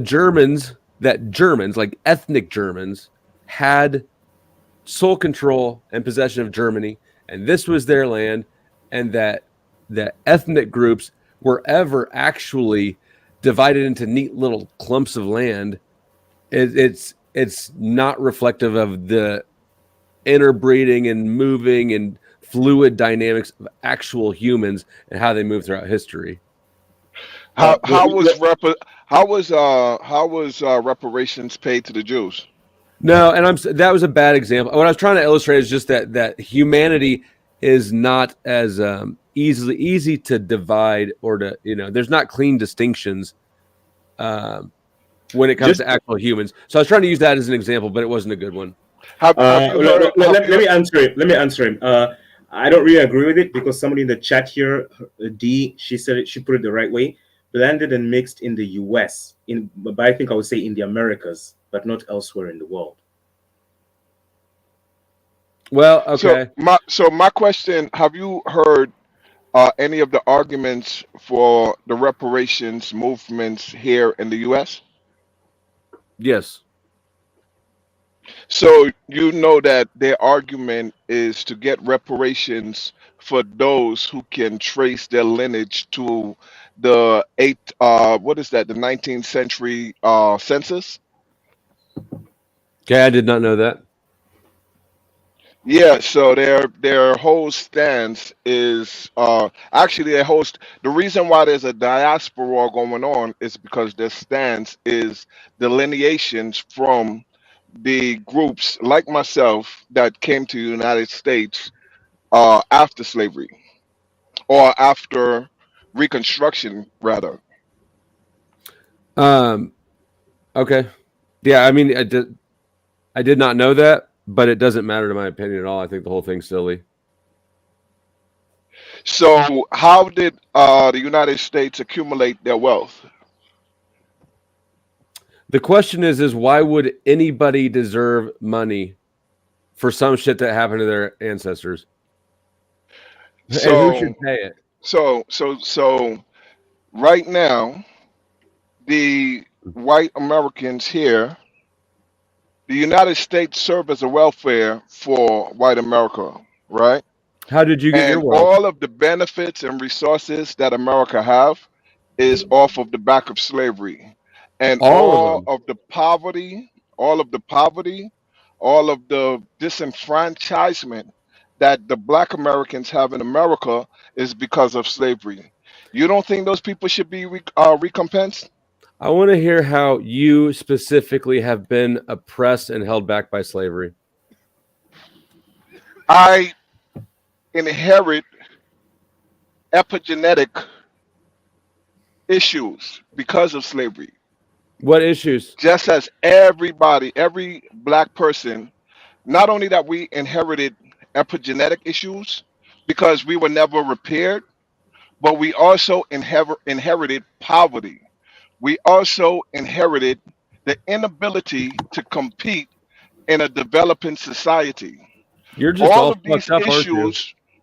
Germans, like ethnic Germans, had sole control and possession of Germany, and this was their land, and that ethnic groups were ever actually divided into neat little clumps of land, it's not reflective of the interbreeding and moving and fluid dynamics of actual humans and how they move throughout history. How was reparations paid to the Jews? No, and that was a bad example. What I was trying to illustrate is just that humanity is not as easy to divide or to, there's not clean distinctions when it comes to actual humans. So I was trying to use that as an example, but it wasn't a good one. Let me answer him. I don't really agree with it because somebody in the chat here, D, she said she put it the right way. Blended and mixed in the U.S. But I think I would say in the Americas, but not elsewhere in the world. Well, okay. So my question: have you heard any of the arguments for the reparations movements here in the U.S.? Yes. So you know that their argument is to get reparations for those who can trace their lineage to the the 19th century census. Okay, I did not know that. Yeah, so their whole stance is the reason why there's a diaspora going on is because their stance is delineations from the groups like myself that came to the United States after slavery or after Reconstruction, rather. Okay. Yeah, I mean, I did not know that, but it doesn't matter to my opinion at all. I think the whole thing's silly. So how did the United States accumulate their wealth? The question is why would anybody deserve money for some shit that happened to their ancestors? And who should pay it? So right now, the white Americans here, the United States serve as a welfare for white America, right? How did you get your And wealth? all of the benefits and resources that America have is off of the back of slavery. And All of them. of the poverty, all of the disenfranchisement that the black Americans have in America is because of slavery. You don't think those people should be recompensed? I want to hear how you specifically have been oppressed and held back by slavery. I inherit epigenetic issues because of slavery. What issues? Just as every black person, not only that we inherited epigenetic issues because we were never repaired, but we also inherited poverty. We also inherited the inability to compete in a developing society. You're just all fucked up, aren't you?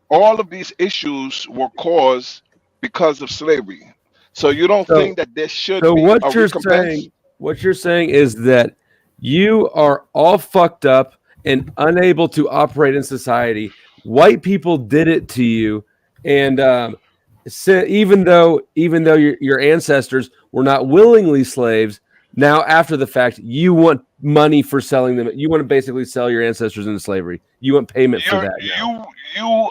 All of these issues were caused because of slavery. So you don't think that there should be a recompense? What you're saying is that you are all fucked up and unable to operate in society. White people did it to you, and even though your ancestors were not willingly slaves, now after the fact you want money for selling them. You want to basically sell your ancestors into slavery. You want payment for that.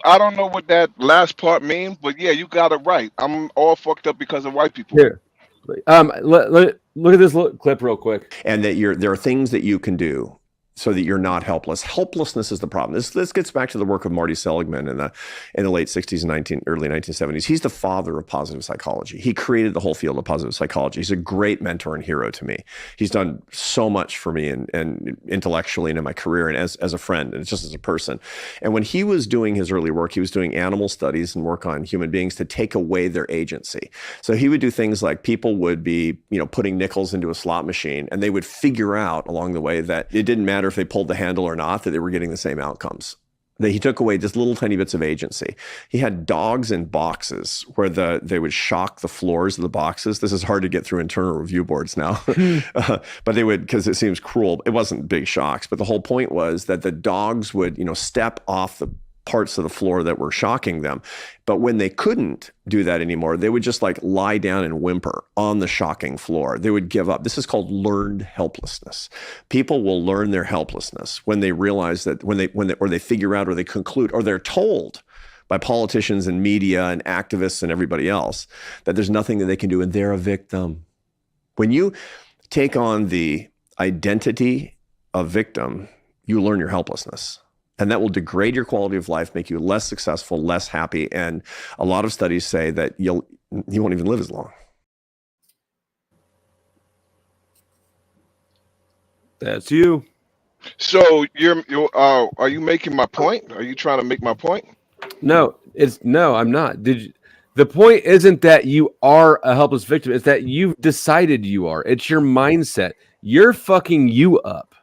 I don't know what that last part means, but yeah, you got it right. I'm all fucked up because of white people. Here, look at this clip real quick. And that there are things that you can do so that you're not helpless. Helplessness is the problem. This gets back to the work of Marty Seligman in the late 60s and early 1970s. He's the father of positive psychology. He created the whole field of positive psychology. He's a great mentor and hero to me. He's done so much for me and intellectually and in my career and as a friend and just as a person. And when he was doing his early work, he was doing animal studies and work on human beings to take away their agency. So he would do things like people would be, putting nickels into a slot machine, and they would figure out along the way that it didn't matter if they pulled the handle or not, that they were getting the same outcomes. That he took away just little tiny bits of agency. He had dogs in boxes where they would shock the floors of the boxes. This is hard to get through internal review boards now, but they would, because it seems cruel. It wasn't big shocks, but the whole point was that the dogs would, step off the parts of the floor that were shocking them. But when they couldn't do that anymore, they would just like lie down and whimper on the shocking floor. They would give up. This is called learned helplessness. People will learn their helplessness when they realize that when they figure out or they conclude or they're told by politicians and media and activists and everybody else that there's nothing that they can do and they're a victim. When you take on the identity of victim, you learn your helplessness. And that will degrade your quality of life, make you less successful, less happy. And a lot of studies say that you won't even live as long. That's you. So are you making my point? Are you trying to make my point? No, I'm not. The point isn't that you are a helpless victim. It's that you've decided you are. It's your mindset. You're fucking you up.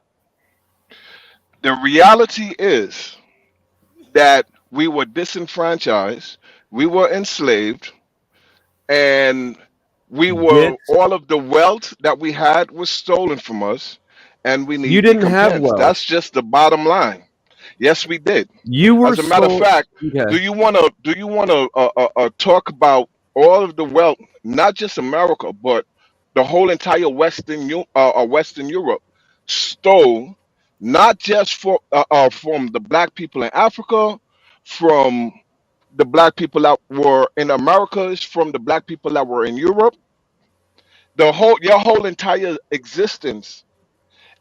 The reality is that we were disenfranchised, we were enslaved, and all of the wealth that we had was stolen from us, and we need You didn't have recompense. wealth. That's just the bottom line. Yes, we did. You were As a matter of sold- fact, Okay. do you want to talk about all of the wealth, not just America, but the whole entire Western Europe stole, not just from the black people in Africa, from the black people that were in Americas, from the black people that were in Europe. Your whole entire existence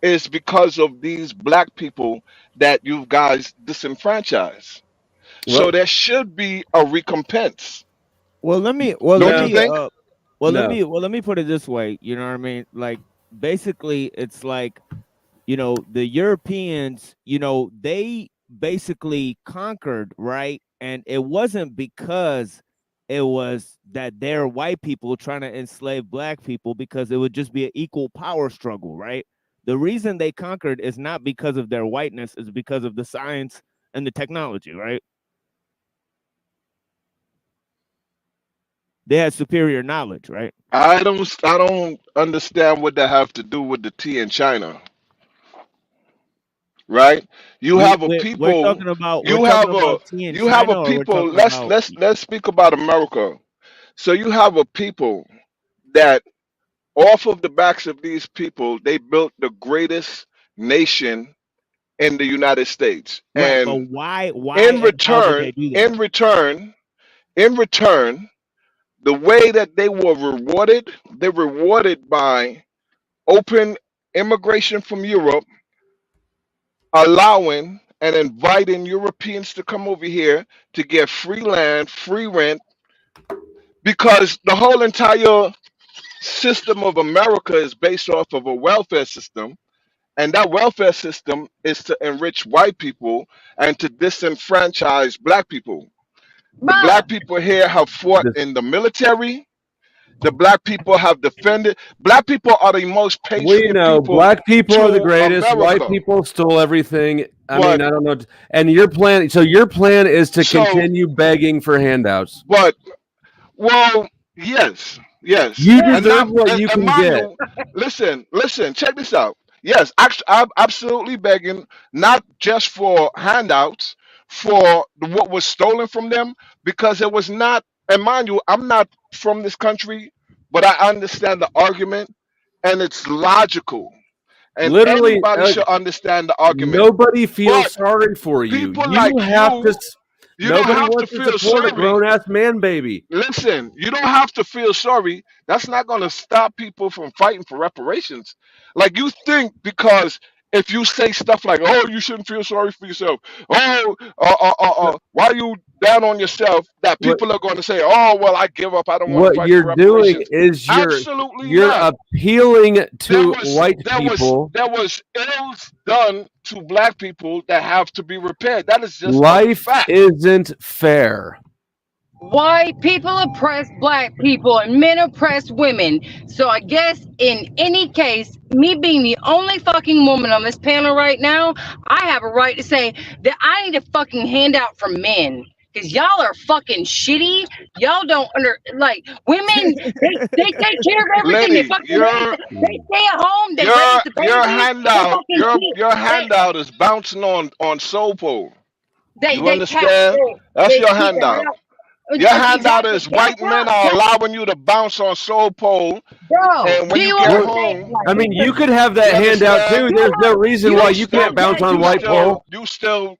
is because of these black people that you guys disenfranchised. So Well- there should be a recompense. Well, let me put it this way. You know what I mean? Like, basically, it's like, the Europeans, they basically conquered, right? And it wasn't because it was that they're white people trying to enslave black people, because it would just be an equal power struggle, right? The reason they conquered is not because of their whiteness, it's because of the science and the technology, right? They had superior knowledge, right? I don't understand what that have to do with the tea in China. Right? You have a people. We're talking about You have tea in you have China, a or we're people. talking Let's about let's speak about America. So you have a people that off of the backs of these people, they built the greatest nation in the United States. right? And But why in and how did they return, do that? in return, the way that they were rewarded, they're rewarded by open immigration from Europe, allowing and inviting Europeans to come over here to get free land, free rent, because the whole entire system of America is based off of a welfare system. And that welfare system is to enrich white people and to disenfranchise black people. The black people here have fought in the military. The black people have defended. Black people are the most We patriot know people black people are the to greatest. White America. people stole everything. I But- mean, I don't know. And your plan is to So- continue begging for handouts. But, well, yes. You And deserve what you and can mind get. you, listen, check this out. Yes, actually, I'm absolutely begging, not just for handouts, for what was stolen from them, because it was not, and mind you, I'm not from this country, but I understand the argument, and it's logical. And Literally, anybody should understand the argument. Nobody feels But sorry for you. people You like have you, to. you don't Nobody have to wants to feel support a sorry. grown ass man baby. Listen, you don't have to feel sorry. That's not going to stop people from fighting for reparations. Like, you think because if you say stuff like, "Oh, you shouldn't feel sorry for yourself," why are you down on yourself, that people are going to say, "Oh, well, I give up. I don't want to What fight for you're doing reparations." is Absolutely you're not. appealing to white There people. was ills done to black people that have to be repaired. That is just a Life fact. isn't fair. White people oppress black people and men oppress women. So I guess in any case, me being the only fucking woman on this panel right now, I have a right to say that I need a fucking handout from men. Because y'all are fucking shitty. Y'all don't women, they take care of everything. Lady, they fucking they stay at home, they raise the baby. Your they handout, fucking your handout is bouncing on Soul Pole. You understand? That's your handout. Your handout is white men are allowing you to bounce on soul pole, and when you get home, I mean, you could have that you handout too. understand? There's no reason why you still- can't bounce on you white still- pole. You still,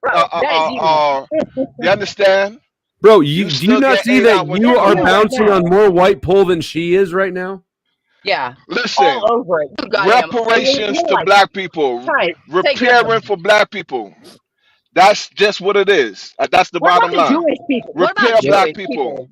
you understand? Bro, do you still not get see 8 that out when you you are go home. bouncing on more white pole than she is right now? Yeah. Listen, All over it. You goddamn- reparations you're to like, black people, Right. Take your- repairing for black people. That's just what it is. That's the What about bottom the line. Jewish people? What about Repair black Jewish people.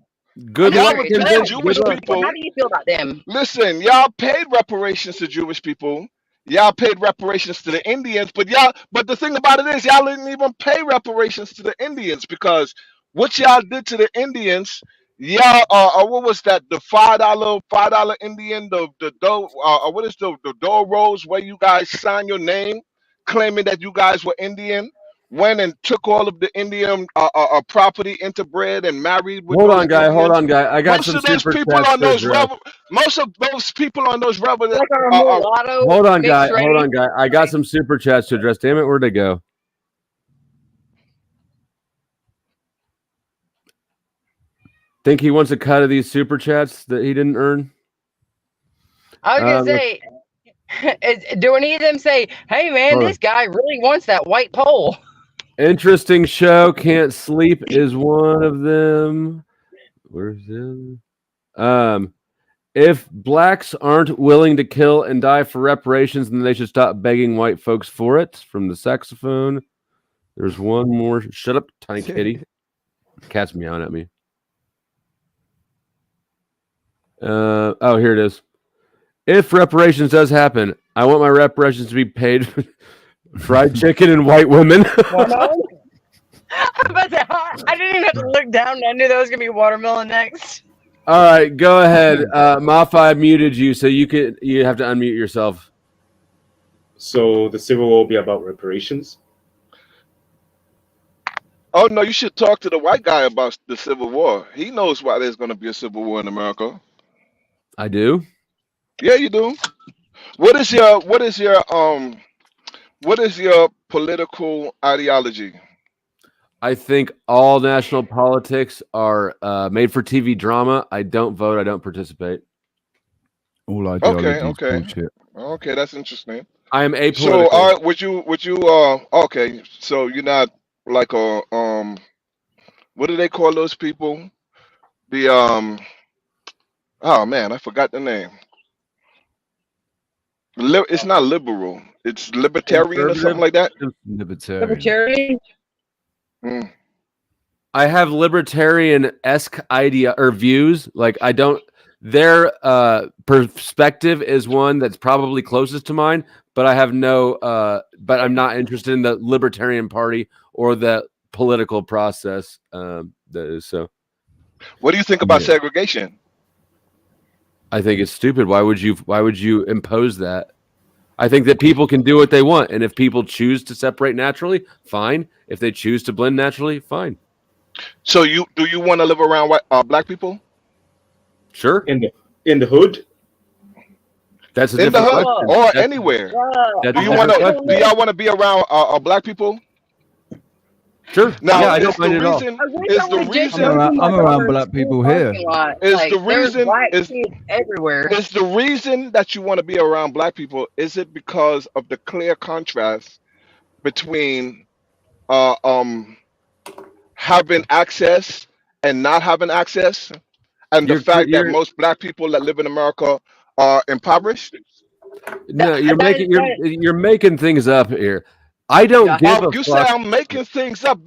Good Y'all luck, would Tim. pay Good Jewish luck. people. How do you feel about them? Listen, y'all paid reparations to Jewish people. Y'all paid reparations to the Indians, but the thing about it is y'all didn't even pay reparations to the Indians, because what y'all did to the Indians, y'all what was that? The $5 Indian, the dough, what is the dough rolls where you guys sign your name claiming that you guys were Indian, went and took all of the Indian property, interbred and married with Hold those on, guy. Indians. Hold on, guy. I got Most some of those super people chats on to those address. most of those people on those rebels Like our mulatto Hold on, guy. mixed Hold race. on, guy. I got some super chats to address. Damn it, where'd they go? Think he wants a cut of these super chats that he didn't earn? I was gonna say, do any of them say, "Hey, man, Hold this guy really wants that white pole"? Interesting show. Can't sleep is one of them. Where's the other? If blacks aren't willing to kill and die for reparations, then they should stop begging white folks for it. From the saxophone. There's one more. Shut up, tiny kitty. Cat's meowing at me. Oh, here it is. If reparations does happen, I want my reparations to be paid fried chicken and white women. I'm about to, I didn't even have to look down. I knew that was gonna be watermelon next. All right, go ahead. Mafia muted you, so you have to unmute yourself. So the Civil War will be about reparations. Oh no, you should talk to the white guy about the Civil War. He knows why there's going to be a Civil War in America. I do. Yeah, you do. What is your political ideology? I think all national politics are made for TV drama. I don't vote. I don't participate. All ideology Okay, is bullshit. okay, that's interesting. I am apolitical. So, all right, would you okay? So you're not like a what do they call those people? The oh man, I forgot the name. It's not liberal. It's libertarian or something like that. Libertarian. Libertarian. Mm. I have libertarian-esque idea or views. Like I don't. Their perspective is one that's probably closest to mine, but I have no. But I'm not interested in the Libertarian Party or the political process. That is so. What do you think about segregation? I think it's stupid. Why would you impose that? I think that people can do what they want, and if people choose to separate naturally, fine. If they choose to blend naturally, fine. So do you want to live around black people? Sure. In the hood. That's a in the different hood question. or That's- anywhere. that's Do a you different want to? question. Do y'all want to be around black people? Sure. Now, yeah, I is don't mind the it at all. reason? I wish Is I the would've just reason? opened my I'm around daughter's black people school here. parking lot. Is Like, the there's reason? black Is kids everywhere. is the reason that you want to be around black people? Is it because of the clear contrast between having access and not having access, and the fact that most black people that live in America are impoverished? No, you're making things up here. I don't give a You fuck. say I'm making things up.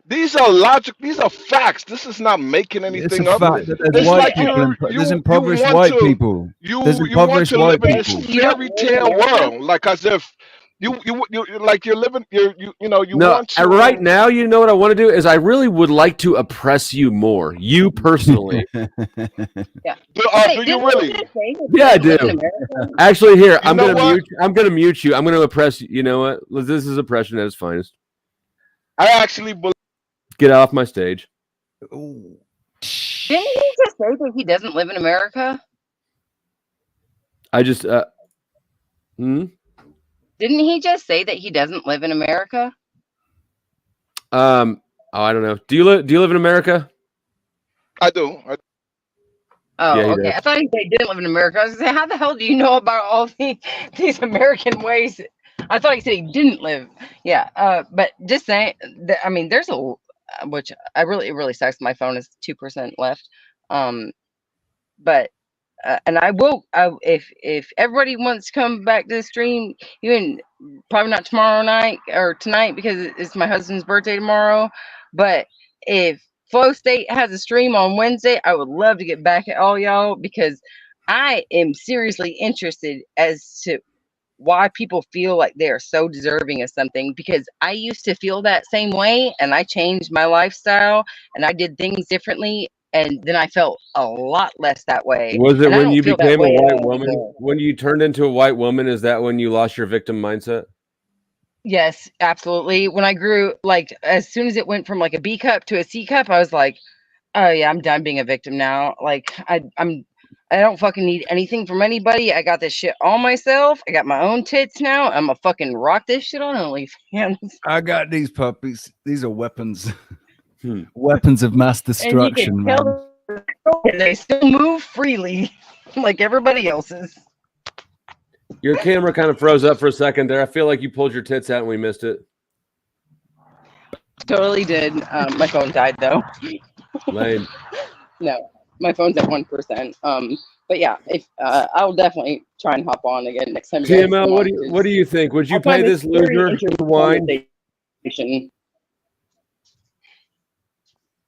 These are logic. These are facts. This is not making It's a anything up. fact that there's It's white like people. There's you impoverished want white to people. There's you want impoverished to white live in this people. fairy tale world, like as if you like you're living. You No, want to right now, you know what I want to do is I really would like to oppress you more, you personally. Yeah. Do you didn't really? he just say that Yeah, I they live do. in America? Actually, here I'm know gonna what? mute. I'm gonna mute you. I'm gonna oppress you. You know what? This is oppression at its finest. I actually believe. Get off my stage. Didn't he just say that he doesn't live in America? I just. Didn't he just say that he doesn't live in America? Oh, I don't know. Do you live in America? I do. Oh, Yeah, he okay. does. I thought they didn't live in America. I was gonna say, how the hell do you know about all these American ways? I thought he said he didn't live. Yeah. But just saying. I mean, there's a which it really sucks. My phone is 2% left. But and I will. If everybody wants to come back to the stream, even probably not tomorrow night or tonight because it's my husband's birthday tomorrow. But if Flow State has a stream on Wednesday, I would love to get back at all y'all because I am seriously interested as to why people feel like they are so deserving of something, because I used to feel that same way and I changed my lifestyle and I did things differently, and then I felt a lot less that way. Was it And I when don't you feel that became a way at white all woman? anymore. When you turned into a white woman, is that when you lost your victim mindset? Yes, absolutely. When I grew, like, as soon as it went from like a B cup to a C cup, I was like, oh yeah, I'm done being a victim now. Like I don't fucking need anything from anybody. I got this shit all myself. I got my own tits now. I'm a fucking rock this shit on OnlyFans. I got these puppies. These are weapons. Weapons of mass And you destruction, can man. tell they still move freely like everybody else's. Your camera kind of froze up for a second there. I feel like you pulled your tits out and we missed it. Totally did. My phone died though. Lame. No, my phone's at 1%. But yeah, if I'll definitely try and hop on again next time. You guys TML, come what on, do you 'cause what do you think? Would you I find pay this this very loser interesting for wine? conversation.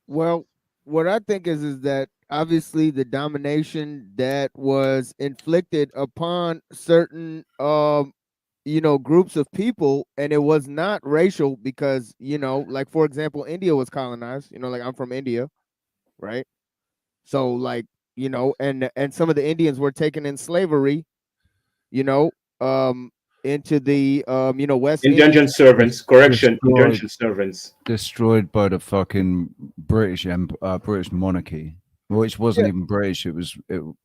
Well, what I think is that obviously the domination that was inflicted upon certain groups of people, and it was not racial because, like for example, India was colonized, like I'm from India, right? So like, and some of the Indians were taken in slavery, into the West Indentured Indies. servants, correction, indentured servants. Destroyed by the fucking British British monarchy, which wasn't even British. It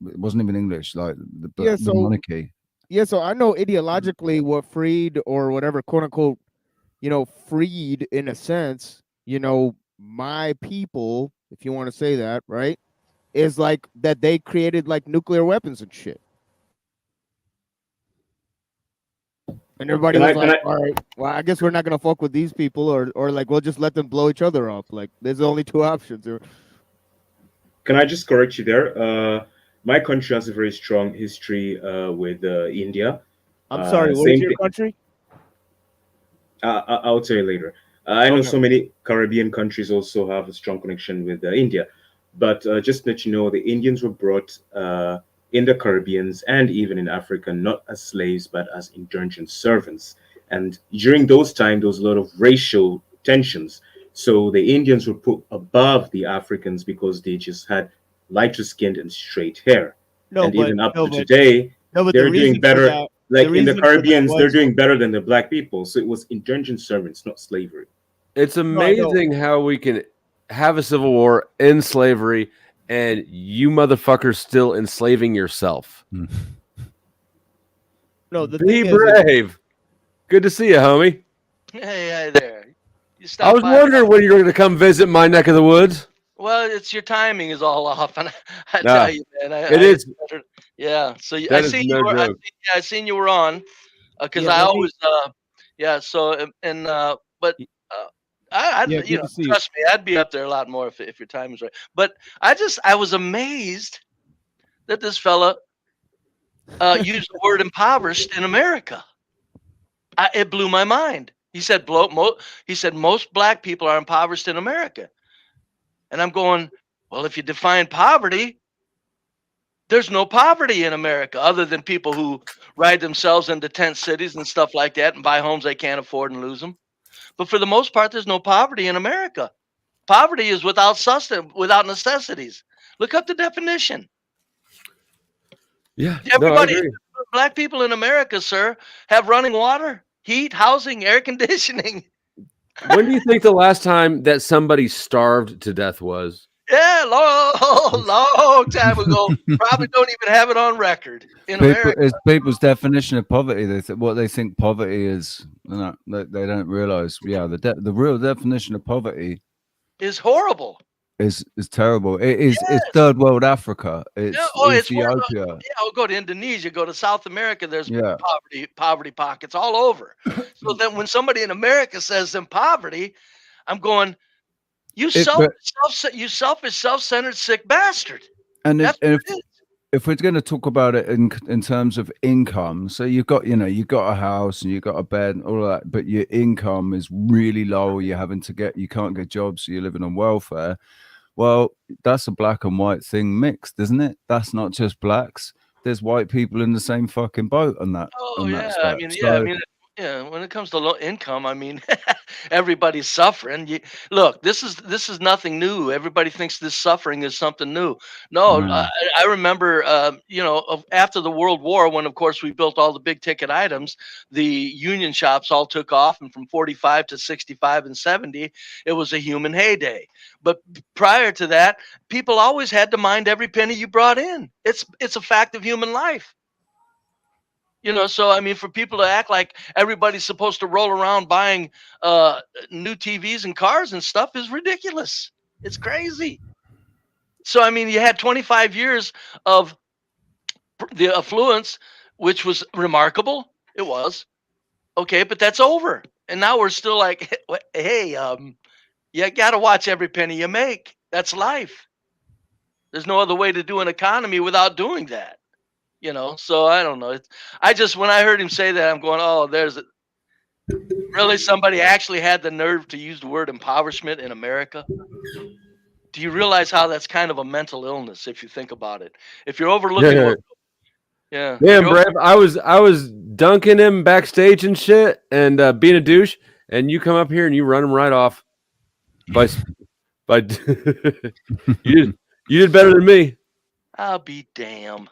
wasn't even English. Like the monarchy. Yeah, so I know ideologically what freed or whatever, quote unquote, freed in a sense, my people, if you want to say that, right, is like that they created like nuclear weapons and shit. And everybody was like, all right, well, I guess we're not going to fuck with these people or like we'll just let them blow each other up. Like there's only two options. Can I just correct you there? My country has a very strong history with India. I'm sorry, what is your country? I'll tell you later. I know so many Caribbean countries also have a strong connection with India. But just to let you know, the Indians were brought in the Caribbeans and even in Africa, not as slaves, but as indentured servants. And during those times, there was a lot of racial tensions. So the Indians were put above the Africans because they just had lighter skin and straight hair. Even up to today, they're doing better. Like in the Caribbeans, they're doing better than the black people. So it was indentured servants, not slavery. It's amazing how we can have a civil war in slavery and you motherfuckers still enslaving yourself. No, the Be thing brave. Good to see you, homie. Hey there. You I stopped was by. wondering when you were going to come visit my neck of the woods. Well, it's your timing is all off, and I tell you, man. It is. Yeah. So That I is seen no you were. joke. I seen you were on, because Yeah, I let me- always. Yeah. So but. I Yeah, good to see you. trust me, I'd be up there a lot more if your time is right. But I was amazed that this fella used the word impoverished in America. It blew my mind. He said most black people are impoverished in America. And I'm going, well, if you define poverty, there's no poverty in America other than people who ride themselves into tent cities and stuff like that and buy homes they can't afford and lose them. But for the most part, there's no poverty in America. Poverty is without sustenance, without necessities. Look up the definition. Yeah, Everybody, black people in America, sir, have running water, heat, housing, air conditioning. When do you think the last time that somebody starved to death was? Yeah, long time ago. Probably don't even have it on record in America. It's people's definition of poverty. What they think poverty is. They don't realize. Yeah, the real definition of poverty is horrible. It's terrible. It's Yes. third world Africa. It's It's horrible. Ethiopia. Yeah, I'll go to Indonesia, go to South America. There's Yeah. poverty pockets all over. So then when somebody in America says in poverty, I'm going, you selfish, self-centered, sick bastard. And That's what it is. if we're going to talk about it in terms of income, so you've got a house and you've got a bed and all of that, but your income is really low. You can't get jobs, so you're living on welfare. Well, that's a black and white thing mixed, isn't it? That's not just blacks. There's white people in the same fucking boat on that. Oh yeah, I mean, when it comes to low income, I mean, everybody's suffering. Look, this is nothing new. Everybody thinks this suffering is something new. No, I remember, after the World War, when of course we built all the big ticket items, the union shops all took off, and from 45 to 65 and 70, it was a human heyday. But prior to that, people always had to mind every penny you brought in. It's a fact of human life. So I mean, for people to act like everybody's supposed to roll around buying new TVs and cars and stuff is ridiculous. It's crazy. So I mean, you had 25 years of the affluence, which was remarkable. It was okay, but that's over, and now we're still like, hey, you got to watch every penny you make. That's life. There's no other way to do an economy without doing that. So I don't know. When I heard him say that, I'm going, oh, really somebody actually had the nerve to use the word impoverishment in America? Do you realize how that's kind of a mental illness if you think about it? If you're overlooking Damn, Brave. I was dunking him backstage and shit and being a douche, and you come up here and you run him right off. By you did better than me. I'll be damned.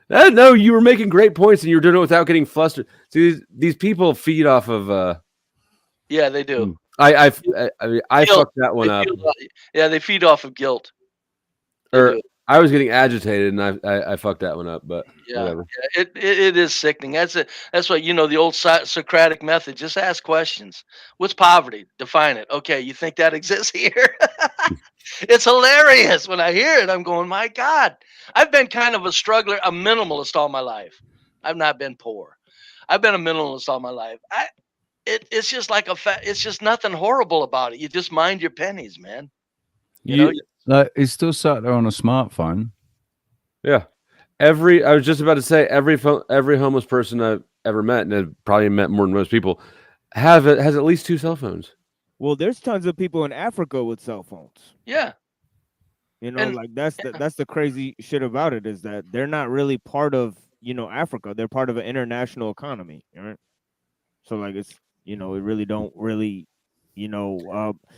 No, you were making great points, and you were doing it without getting flustered. See, these people feed off of. Yeah, they do. I fucked that one up. They feed off of guilt. I was getting agitated, and I fucked that one up. But whatever. Yeah, it is sickening. That's it. That's why the old Socratic method. Just ask questions. What's poverty? Define it. Okay, you think that exists here? It's hilarious when I hear it. I'm going, my God. I've been kind of a struggler, a minimalist all my life. I've not been poor. I've been a minimalist all my life. It's just like it's just nothing horrible about it. You just mind your pennies, man. He's still sat there on a smartphone. Yeah. I was just about to say every homeless person I've ever met, and I've probably met more than most people, has at least 2 cell phones. Well, there's tons of people in Africa with cell phones. Yeah. That's the crazy shit about it, is that they're not really part of, Africa. They're part of an international economy, right? So like it's, it really don't really,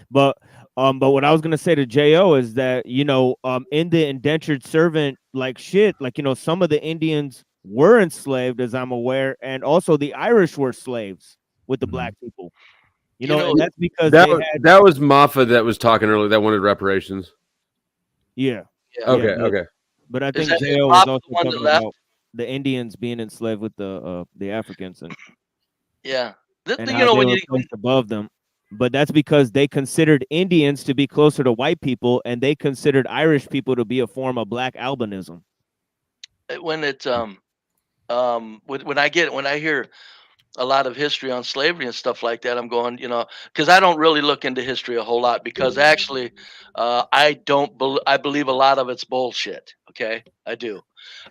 but what I was gonna say to Jo is that, in the indentured servant shit, some of the Indians were enslaved, as I'm aware, and also the Irish were slaves with the black people. And that's because that was Maffa that was talking earlier that wanted reparations. Yeah. Okay. But I think Jo was also talking about the Indians being enslaved with the Africans and when you placed above them. But that's because they considered Indians to be closer to white people, and they considered Irish people to be a form of black albinism. When I hear a lot of history on slavery and stuff like that, I'm going, because I don't really look into history a whole lot, because actually, I believe a lot of it's bullshit. Okay, I do.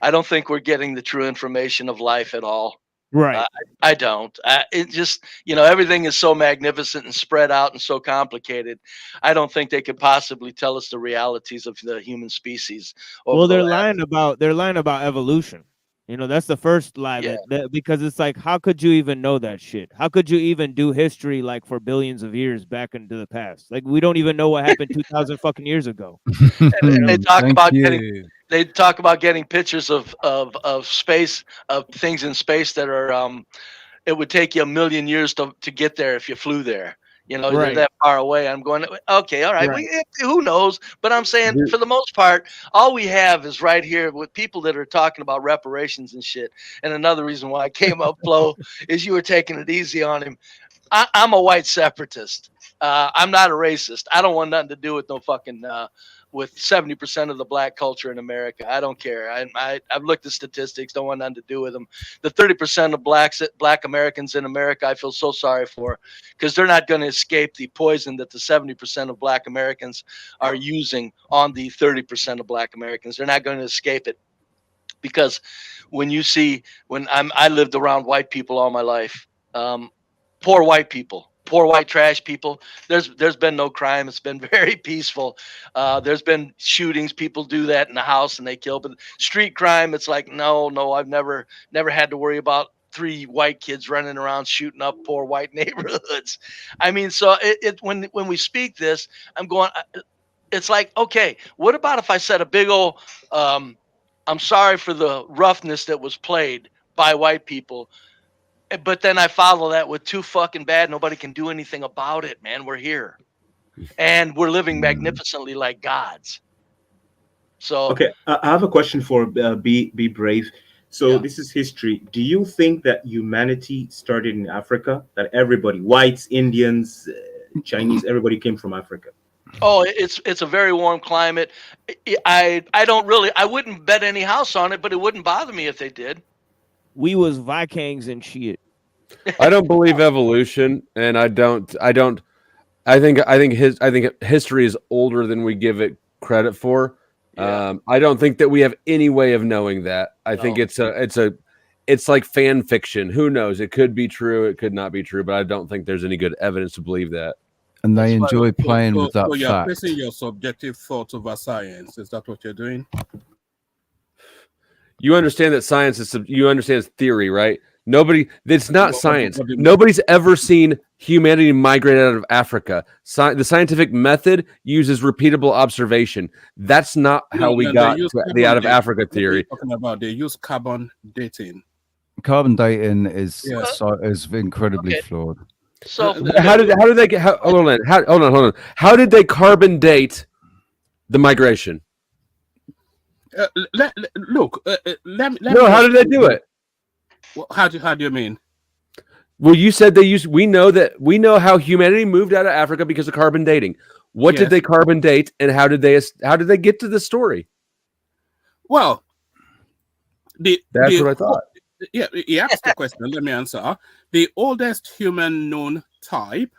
I don't think we're getting the true information of life at all. Right. I don't. It just, everything is so magnificent and spread out and so complicated. I don't think they could possibly tell us the realities of the human species. Well, they're lying about evolution. That's the first lie because it's like, how could you even know that shit? How could you even do history for billions of years back into the past? Like, we don't even know what happened 2,000 fucking years ago. And they talk about getting pictures of space, of things in space that are it would take you 1 million years to get there if you flew there. You know, Right. they're that far away. I'm going, okay, all right. Right. Who knows? But I'm saying for the most part, all we have is right here with people that are talking about reparations and shit. And another reason why I came up, Flo, is you were taking it easy on him. I'm a white separatist. I'm not a racist. I don't want nothing to do with no fucking with 70% of the black culture in America. I don't care. I've looked at statistics. Don't want nothing to do with them. The 30% of black Americans in America, I feel so sorry for, because they're not going to escape the poison that the 70% of black Americans are using on the 30% of black Americans. They're not going to escape it, because when you see I lived around white people all my life. Poor white people, poor white trash people. There's been no crime. It's been very peaceful. There's been shootings. People do that in the house and they kill. But street crime, it's like, no, I've never had to worry about 3 white kids running around shooting up poor white neighborhoods. I mean, so when we speak this, I'm going, it's like, okay, what about if I said a big old, I'm sorry for the roughness that was played by white people, but then I follow that with too fucking bad. Nobody can do anything about it, man. We're here, and we're living magnificently like gods. So okay, I have a question for Be Brave. So this is history. Do you think that humanity started in Africa? That everybody, whites, Indians, Chinese, everybody came from Africa? Oh, it's a very warm climate. I wouldn't bet any house on it, but it wouldn't bother me if they did. We was Vikings and shit. I don't believe evolution, and I think history is older than we give it credit for. Yeah. I don't think that we have any way of knowing that. I think it's like fan fiction. Who knows? It could be true, it could not be true, but I don't think there's any good evidence to believe that. And they enjoy playing with that So you're fact. placing your subjective thoughts over science. Is that what you're doing? You understand that science is it's theory, right? It's not science. Nobody's ever seen humanity migrate out of Africa. The scientific method uses repeatable observation. That's not how we got to the out of Africa theory. Talking about they use carbon dating. Carbon dating is incredibly flawed. So how did they get? Hold on. How did they carbon date the migration? Let me how did they do it? Well, how do you mean? Well, you said we know how humanity moved out of Africa because of carbon dating. What did they carbon date, and how did they get to the story? Well, that's what I thought. Yeah, he asked the question. Let me answer. The oldest human known type,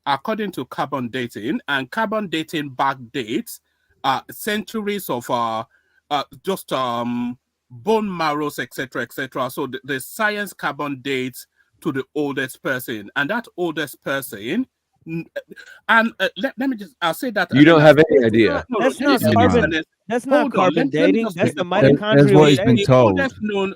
according to carbon dating, and carbon dating backdates centuries of bone marrows, etc., etc. So the science carbon dates to the oldest person, and that oldest person, and let me just, I'll say that you don't have any idea. That's not carbon. That's not carbon dating. That's the mitochondrial. That's what he's been told.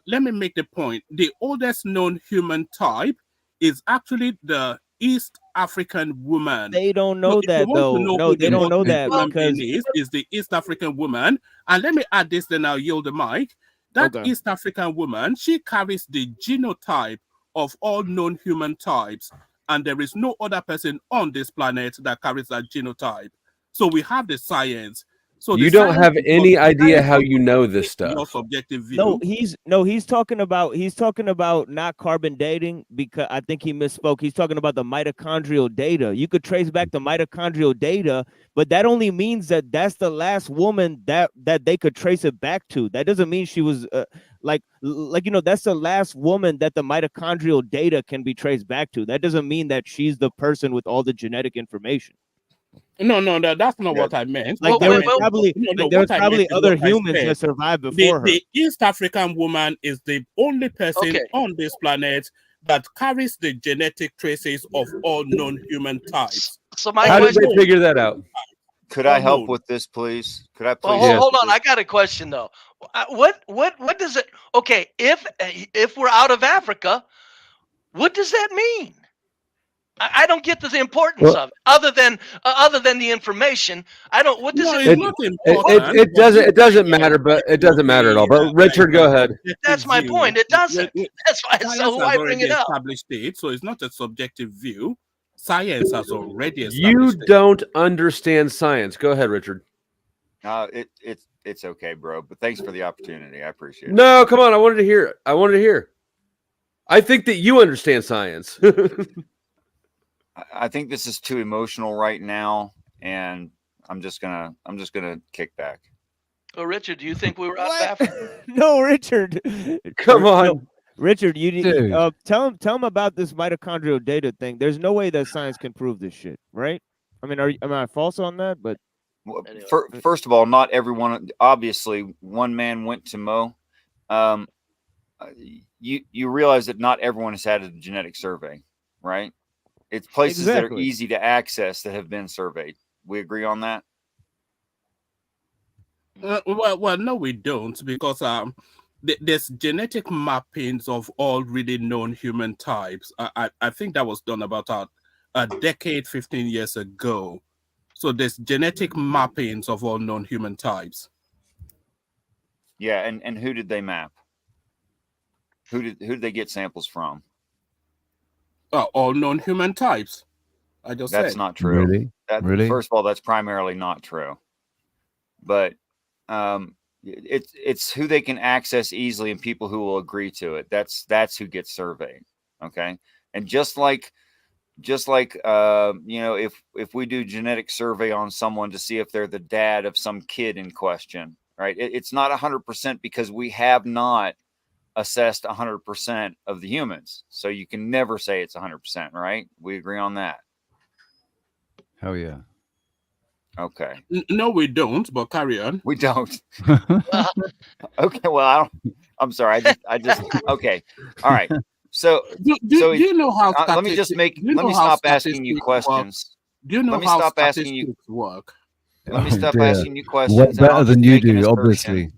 Let me make the point. The oldest known human type is actually the East African woman. They don't know that though. No, they don't know that because is the East African woman. And let me add this, then I'll yield the mic. That East African woman, she carries the genotype of all known human types, and there is no other person on this planet that carries that genotype. So we have the science. So you don't have any idea how you know this stuff. Your subjective view. He's talking about not carbon dating, because I think he misspoke. He's talking about the mitochondrial data. You could trace back the mitochondrial data, but that only means that that's the last woman that they could trace it back to. That doesn't mean she was that's the last woman that the mitochondrial data can be traced back to. That doesn't mean that she's the person with all the genetic information. No, that's not what I meant. Like there was probably other humans that survived before her. The East African woman is the only person on this planet that carries the genetic traces of all known human types. So how did they figure that out? Could I help with this, please? Could I please? Well, hold on. I got a question though. What does it? Okay, if we're out of Africa, what does that mean? I don't get the importance of it. Other than the information, I don't. What does it mean? It doesn't matter, but it doesn't matter at all. But Richard, go ahead. That's my point. It doesn't. That's why. So why bring it up? Established it, so it's not a subjective view. Science has already You established it. don't understand science. Go ahead, Richard. It's okay, bro. But thanks for the opportunity. I appreciate it. No, come on. I wanted to hear it. I wanted to hear. I think that you understand science. I think this is too emotional right now, and I'm just gonna kick back. Well, Richard, do you think we were out of Africa? No, Richard. Come on. No, Richard, you Dude. need tell him about this mitochondrial data thing. There's no way that science can prove this shit, right? I mean, am I false on that? But Well, first of all, not everyone. Obviously, one man went to Mo. You realize that not everyone has had a genetic survey, right? It's places that are Exactly. easy to access that have been surveyed. We agree on that. Well, no, we don't, because there's genetic mappings of all really known human types. I think that was done about a decade, 15 years ago. So there's genetic mappings of all known human types. Yeah, and who did they map? Who did they get samples from? All known human types. I just That's said. not true. Really? Really? First of all, that's primarily not true. But it's who they can access easily and people who will agree to it. That's who gets surveyed. Okay. And just like if we do genetic survey on someone to see if they're the dad of some kid in question, right? It's not 100% because we have not assessed 100% of the humans. So you can never say it's 100%, right? We agree on that. Hell yeah. Okay. No, we don't, but carry on. We don't. Okay. Well, I'm sorry. I just okay. All right. So do you know how let me stop asking you questions. Do you know how statistics work? Let me Oh, stop dear. asking you questions. Way and better I'll than just you make an do, assertion, obviously.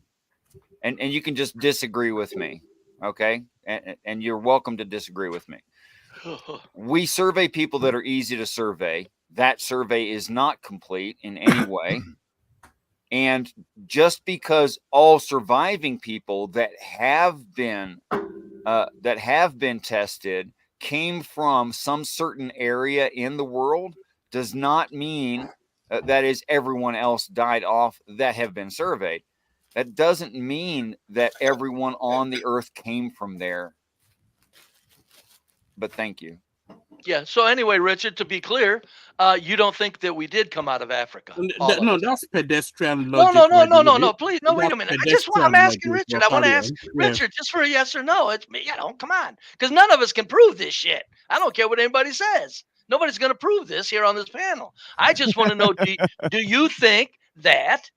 And you can just disagree with me, okay? And you're welcome to disagree with me. We survey people that are easy to survey. That survey is not complete in any way. And just because all surviving people that have been tested came from some certain area in the world does not mean that is everyone else died off that have been surveyed. That doesn't mean that everyone on the earth came from there. But thank you. Yeah. So anyway, Richard, to be clear, you don't think that we did come out of Africa? No, that's pedestrian No, logic. no. Please, no. Wait a minute. I'm asking Richard. I want to ask Richard just for a yes or no. It's me. Come on, because none of us can prove this shit. I don't care what anybody says. Nobody's going to prove this here on this panel. I just want to know: do you think that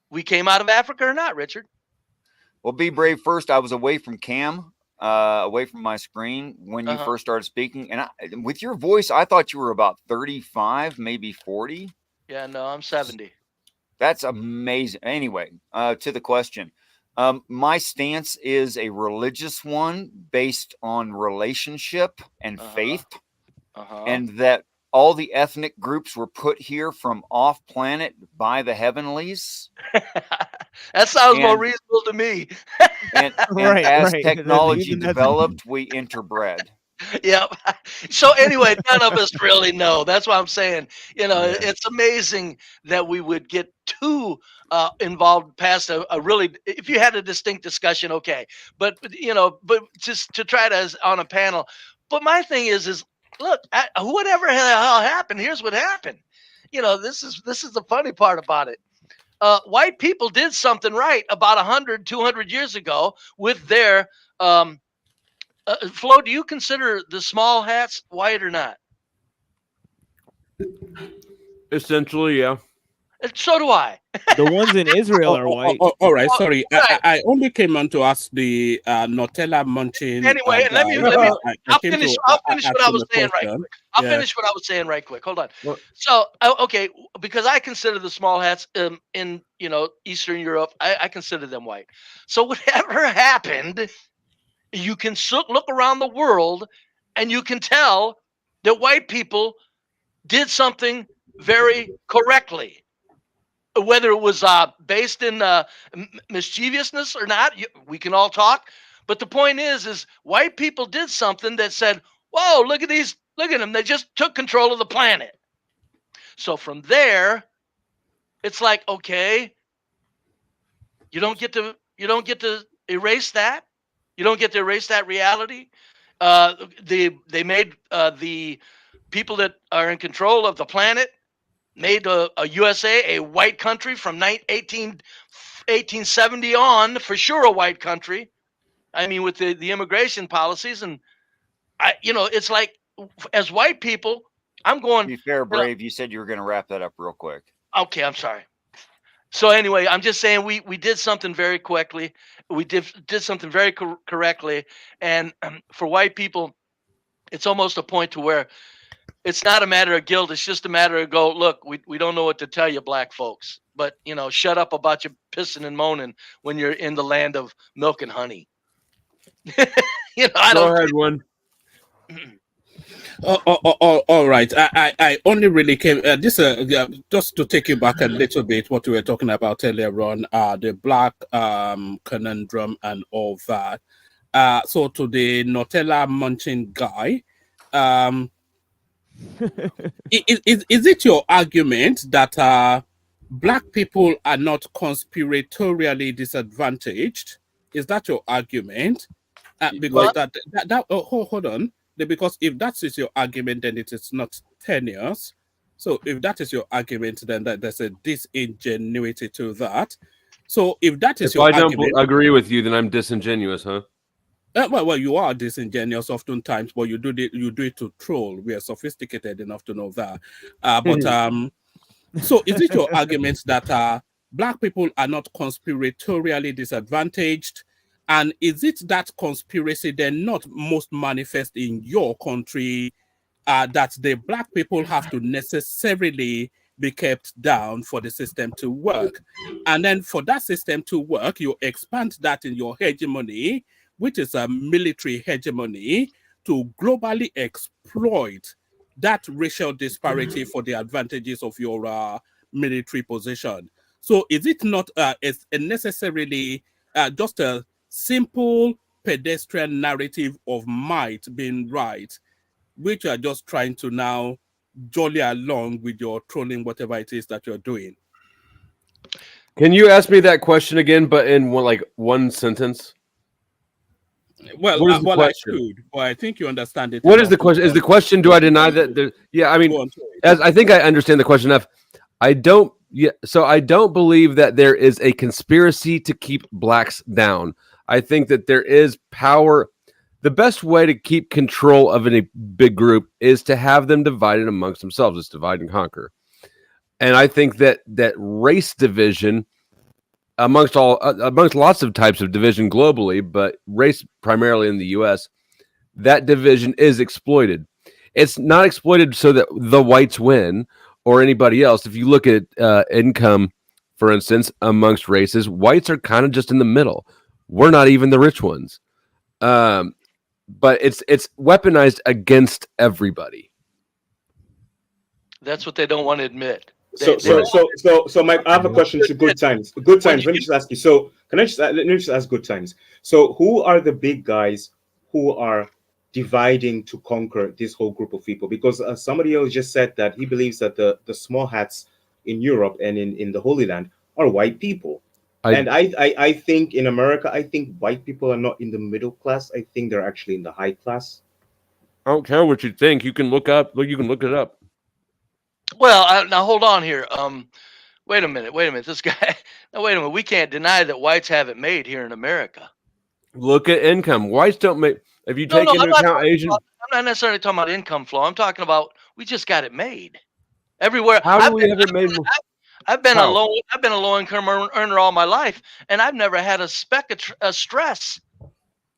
we came out of Africa or not, Richard? Well, be brave first. I was away from Cam. Away from my screen when you first started speaking, and with your voice, I thought you were about 35, maybe 40. Yeah, no, I'm 70. That's amazing. Anyway, to the question, my stance is a religious one based on relationship and faith, and that all the ethnic groups were put here from off planet by the heavenlies. That sounds more reasonable to me. And as technology developed, we interbred. Yeah. So anyway, none of us really know. That's what I'm saying. It's amazing that we would get too involved past a really, if you had a distinct discussion, okay. But just to try to on a panel. But my thing is look, whatever the hell happened, here's what happened. This is the funny part about it. White people did something right about 100, 200 years ago with their Flo, do you consider the small hats white or not? Essentially, yeah. So do I. The ones in Israel are white. All right, sorry. I only came on to ask the Nutella munching. Anyway, let me. I'll finish what I was saying right quick. I'll finish what I was saying right quick. Hold on. Well, so, okay, because I consider the small hats in Eastern Europe, I consider them white. So whatever happened, you can look around the world, and you can tell that white people did something very correctly. Whether it was based in mischievousness or not, we can all talk. But the point is white people did something that said, whoa, look at these Look at them. They just took control of the planet. So from there, it's like, okay, you don't get to erase that. You don't get to erase that reality. They made the people that are in control of the planet made a USA a white country from 1870 on, for sure a white country. I mean, with the immigration policies, and it's like, as white people, I'm going. To be fair, Brave, you said you were going to wrap that up real quick. Okay, I'm sorry. So anyway, I'm just saying we did something very quickly. We did something very correctly, and for white people, it's almost a point to where it's not a matter of guilt. It's just a matter of go, look, we don't know what to tell you, black folks, but shut up about your pissing and moaning when you're in the land of milk and honey. Go ahead, one. All right. I only really came just to take you back a little bit what we were talking about earlier on, the black conundrum and all that. So to the Nutella munching guy, is it your argument that black people are not conspiratorially disadvantaged? Is that your argument? Because hold on. Because if that is your argument, then it is not tenuous. So if that is your argument, then there's a disingenuity to that. So if that is your argument, I don't agree with you, then I'm disingenuous, huh? Well, you are disingenuous oftentimes, but you do it to troll. We are sophisticated enough to know that. So is it your argument that black people are not conspiratorially disadvantaged? And is it that conspiracy then not most manifest in your country, that the black people have to necessarily be kept down for the system to work? And then for that system to work, you expand that in your hegemony, which is a military hegemony, to globally exploit that racial disparity for the advantages of your military position. So is it not necessarily just a simple pedestrian narrative of might being right, which you are just trying to now jolly along with your trolling, whatever it is that you're doing? Can you ask me that question again, but in one sentence? Well, I should, but I think you understand it. What is the question? Is the question, do I deny that? Yeah, I mean, as I think I understand the question enough. So I don't believe that there is a conspiracy to keep blacks down. I think that there is power. The best way to keep control of any big group is to have them divided amongst themselves. It's divide and conquer. And I think that race division amongst lots of types of division globally, but race primarily in the US, that division is exploited. It's not exploited so that the whites win or anybody else. If you look at income, for instance, amongst races, whites are kind of just in the middle. We're not even the rich ones. But it's weaponized against everybody. That's what they don't want to admit. So, Mike, I have a question to Good Times. Good Times. Let me just ask you. So, let me just ask Good Times. So, who are the big guys who are dividing to conquer this whole group of people? Because somebody else just said that he believes that the small hats in Europe and in the Holy Land are white people. I think in America, I think white people are not in the middle class. I think they're actually in the high class. I don't care what you think. You can look it up. Well, now hold on here. Wait a minute. This guy. Now wait a minute. We can't deny that whites have it made here in America. Look at income. Whites don't make. If you take into account Asian, I'm not necessarily talking about income flow. I'm talking about we just got it made everywhere. How do we have it made? I've been a low income earner all my life, and I've never had a speck of stress.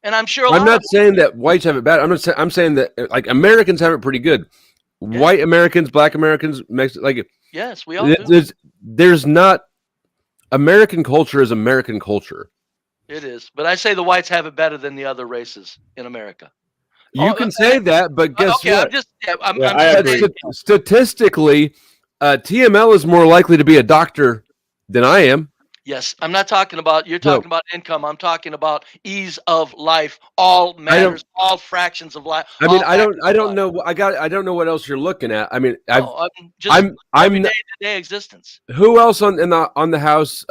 And I'm sure. I'm not saying that whites have it bad. I'm saying that like Americans have it pretty good. Yeah. White Americans, Black Americans, yes, we all do. There's not American culture is American culture. It is, but I say the whites have it better than the other races in America. You can say that, but guess what? I agree. Statistically, TML is more likely to be a doctor than I am. Yes, I'm not talking about, you're No. talking about income. I'm talking about ease of life, all matters, all fractions of life. I mean, all I don't factors of life. know. I don't know what else you're looking at. I mean, No, just I'm everyday to day existence. Who else on the house?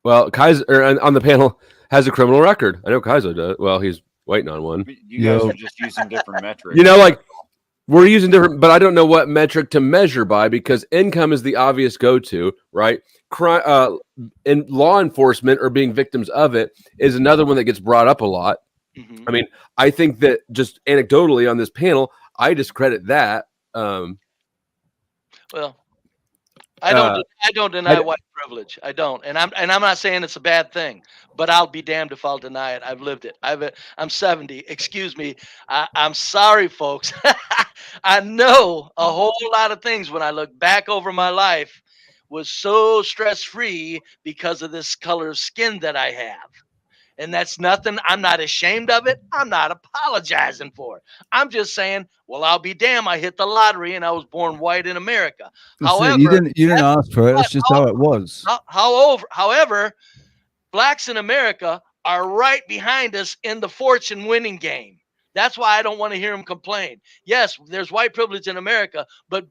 Well, Kaiser on the panel has a criminal record. I know Kaiser does. Well, he's waiting on one. You guys are just using different metrics. You know, like we're using different, but I don't know what metric to measure by because income is the obvious go-to, right? Crime, in law enforcement or being victims of it is another one that gets brought up a lot. Mm-hmm. I mean, I think that just anecdotally on this panel, I discredit that. Well, I don't deny white privilege. I don't, and I'm not saying it's a bad thing, but I'll be damned if I'll deny it. I've lived it. I'm 70. Excuse me. I'm sorry, folks. I know a whole lot of things when I look back over my life was so stress free because of this color of skin that I have. And that's nothing. I'm not ashamed of it. I'm not apologizing for it. I'm just saying, well, I'll be damned. I hit the lottery and I was born white in America. However, you didn't ask for it. That's just how it was. However, blacks in America are right behind us in the fortune winning game. That's why I don't want to hear them complain. Yes, there's white privilege in America, but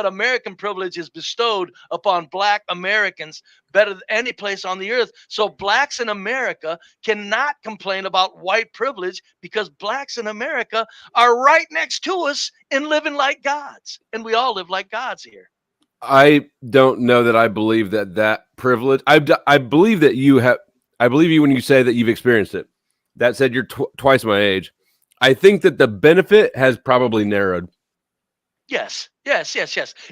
American privilege is bestowed upon black Americans better than any place on the earth. So blacks in America cannot complain about white privilege because blacks in America are right next to us and living like gods. And we all live like gods here. I don't know that I believe that privilege. I believe that you have. I believe you when you say that you've experienced it. That said, you're twice my age. I think that the benefit has probably narrowed. Yes.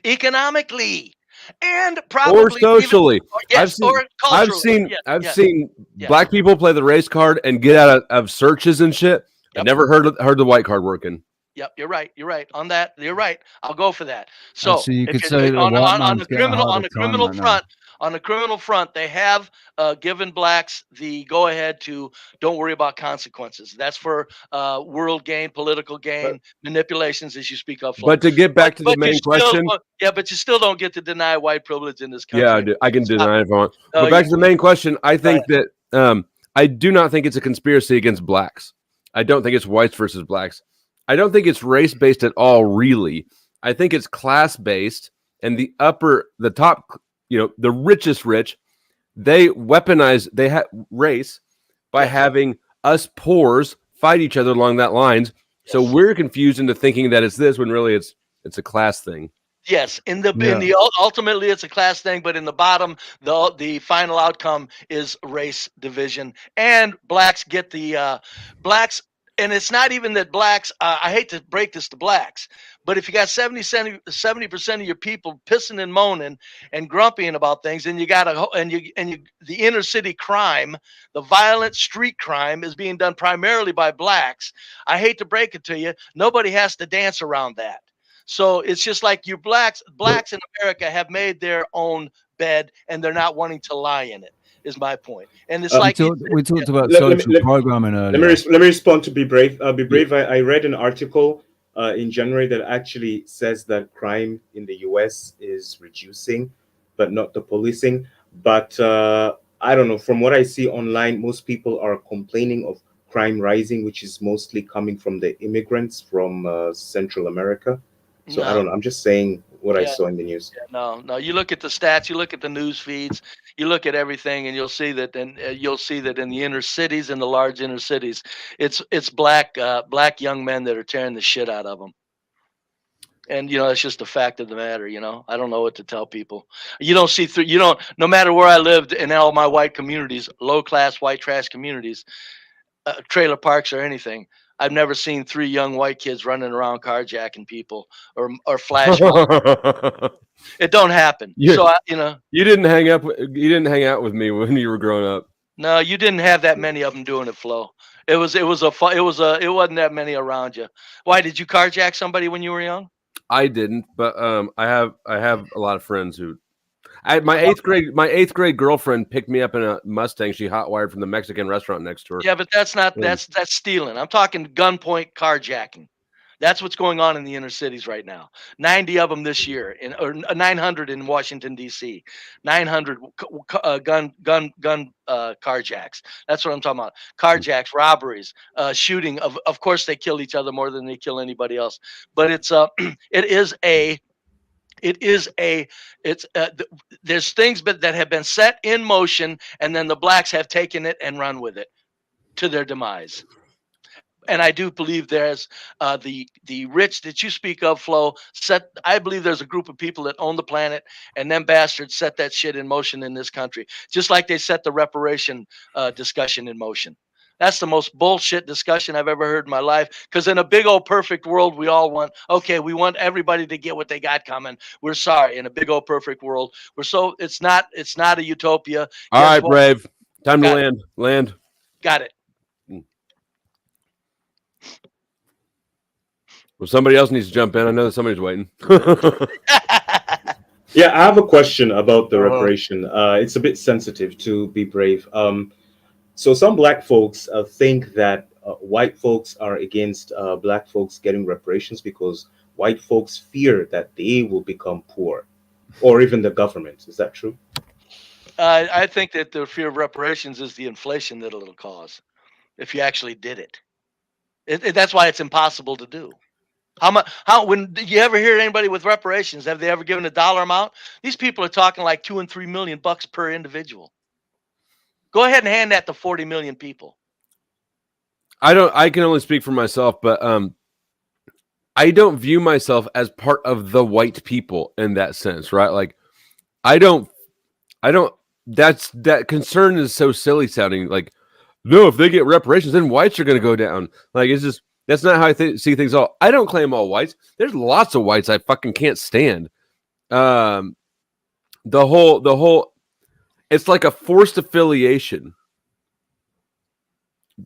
Economically and probably or socially. or culturally. I've seen black people play the race card and get out of searches and shit. I never heard the white card working. Yep, you're right. You're right on that. You're right. I'll go for that. So you could say on the criminal front, they have given blacks the go ahead to don't worry about consequences. That's for world gain, political gain, manipulations, as you speak of. But to get back to the main question, but you still don't get to deny white privilege in this country. Yeah, I do. I can deny it if I want. But back to the main question, I think that I do not think it's a conspiracy against blacks. I don't think it's whites versus blacks. I don't think it's race based at all. Really, I think it's class based, and the top. The richest rich, they weaponize race by having us poors fight each other along that lines. Yes. So we're confused into thinking that it's this when really it's a class thing. Yes, in the ultimately it's a class thing, but in the bottom, the final outcome is race division, and blacks get the blacks. And it's not even that blacks, I hate to break this to blacks, but if you got 70% of your people pissing and moaning and grumpying about things, and you got the inner city crime, the violent street crime is being done primarily by blacks. I hate to break it to you. Nobody has to dance around that. So it's just like you blacks in America have made their own bed and they're not wanting to lie in it. Is my point, and it's we talked about social programming earlier. Let me respond to Be Brave. Be Brave. I read an article in January that actually says that crime in the U.S. is reducing, but not the policing. But I don't know. From what I see online, most people are complaining of crime rising, which is mostly coming from the immigrants from Central America. So I don't know. I'm just saying what I saw in the news. No. You look at the stats, you look at the news feeds, you look at everything, and you'll see that. And you'll see that in the inner cities, in the large inner cities, it's black young men that are tearing the shit out of them. And it's just a fact of the matter. I don't know what to tell people. You don't see through. No matter where I lived in all my white communities, low class white trash communities, trailer parks or anything. I've never seen 3 young white kids running around carjacking people or flash mobs. It don't happen. You didn't hang out with me when you were growing up. No, you didn't have that many of them doing it, Flo. It wasn't that many around you. Why did you carjack somebody when you were young? I didn't, but I have a lot of friends who. My eighth grade girlfriend picked me up in a Mustang. She hot-wired from the Mexican restaurant next to her. Yeah, but that's stealing. I'm talking gunpoint carjacking. That's what's going on in the inner cities right now. 90 of them this year, or 900 in Washington D.C. 900 gun carjacks. That's what I'm talking about. Carjacks, robberies, shooting. Of course, they kill each other more than they kill anybody else. But there's things that have been set in motion, and then the blacks have taken it and run with it to their demise. And I do believe there's the rich that you speak of, Flo. I believe there's a group of people that own the planet, and them bastards set that shit in motion in this country, just like they set the reparation discussion in motion. That's the most bullshit discussion I've ever heard in my life. Because in a big old perfect world, we want everybody to get what they got coming. We're sorry. In a big old perfect world, it's not a utopia. All right, Brave. Time to land. Got it. Well, somebody else needs to jump in. I know that somebody's waiting. Yeah, I have a question about the reparation. It's a bit sensitive, to be brave. So some black folks think that white folks are against black folks getting reparations because white folks fear that they will become poor, or even the government. Is that true? I think that the fear of reparations is the inflation that it'll cause if you actually did it. That's why it's impossible to do. When did you ever hear anybody with reparations? Have they ever given a dollar amount? These people are talking like $2 and $3 million per individual. Go ahead and hand that to 40 million people. I can only speak for myself, but I don't view myself as part of the white people in that sense, right? Like that concern is so silly sounding. Like, no, if they get reparations, then whites are going to go down. Like, it's just, that's not how I see things. I don't claim all whites. There's lots of whites I fucking can't stand. The whole, it's like a forced affiliation.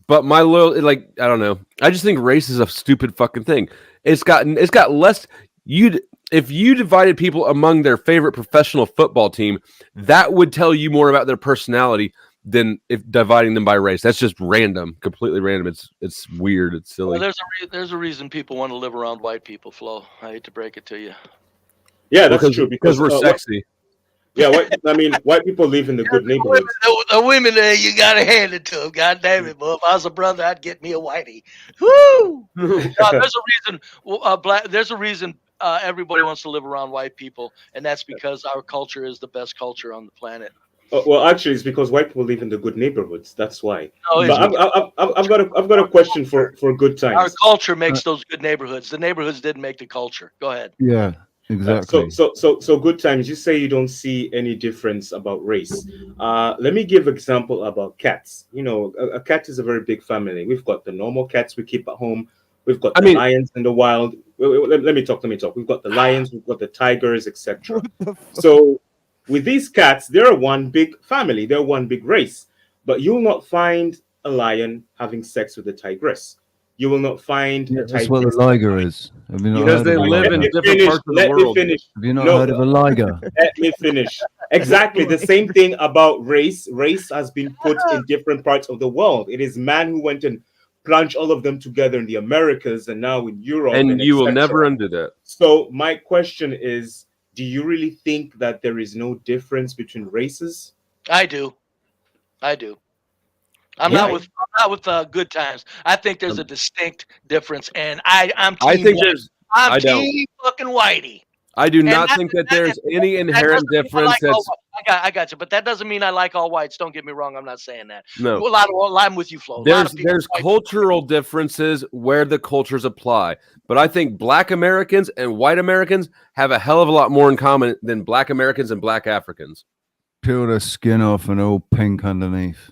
But my loyalty, like, I don't know. I just think race is a stupid fucking thing. It's got less. If you divided people among their favorite professional football team, that would tell you more about their personality than if dividing them by race. That's just random, completely random. It's weird. It's silly. Well, there's a reason people want to live around white people, Flo. I hate to break it to you. Yeah, that's true. Because we're sexy. White people live in the good neighborhoods. The women there, you gotta hand it to them. God damn it, boy! If I was a brother, I'd get me a whitey. Woo! There's a reason everybody wants to live around white people, and that's because our culture is the best culture on the planet. Well, actually, it's because white people live in the good neighborhoods. That's why. No, but I've got a question for good times. Our culture makes those good neighborhoods. The neighborhoods didn't make the culture. Go ahead. Yeah, exactly. So good times. You say you don't see any difference about race. Let me give an example about cats. You know, a cat is a very big family. We've got the normal cats we keep at home. We've got the lions in the wild. Let me talk. We've got the lions. We've got the tigers, etc. So with these cats, they're one big family. They're one big race. But you'll not find a lion having sex with a tigress. You will not find a tigress. That's what a liger is. Have you not because they live in different parts of the world. Have you not heard of a liger? Let me finish. Exactly the same thing about race. Race has been put in different parts of the world. It is man who went and plunged all of them together in the Americas and now in Europe. And you will never undo that. So my question is, do you really think that there is no difference between races? I do. I'm not with good times. I think there's a distinct difference, and I'm team fucking whitey. I do not think that there's any inherent difference. I got you, but that doesn't mean I like all whites. Don't get me wrong. I'm not saying that. No, I'm with you, Flo. There's cultural differences where the cultures apply, but I think Black Americans and white Americans have a hell of a lot more in common than Black Americans and Black Africans. Peel the skin off and all pink underneath.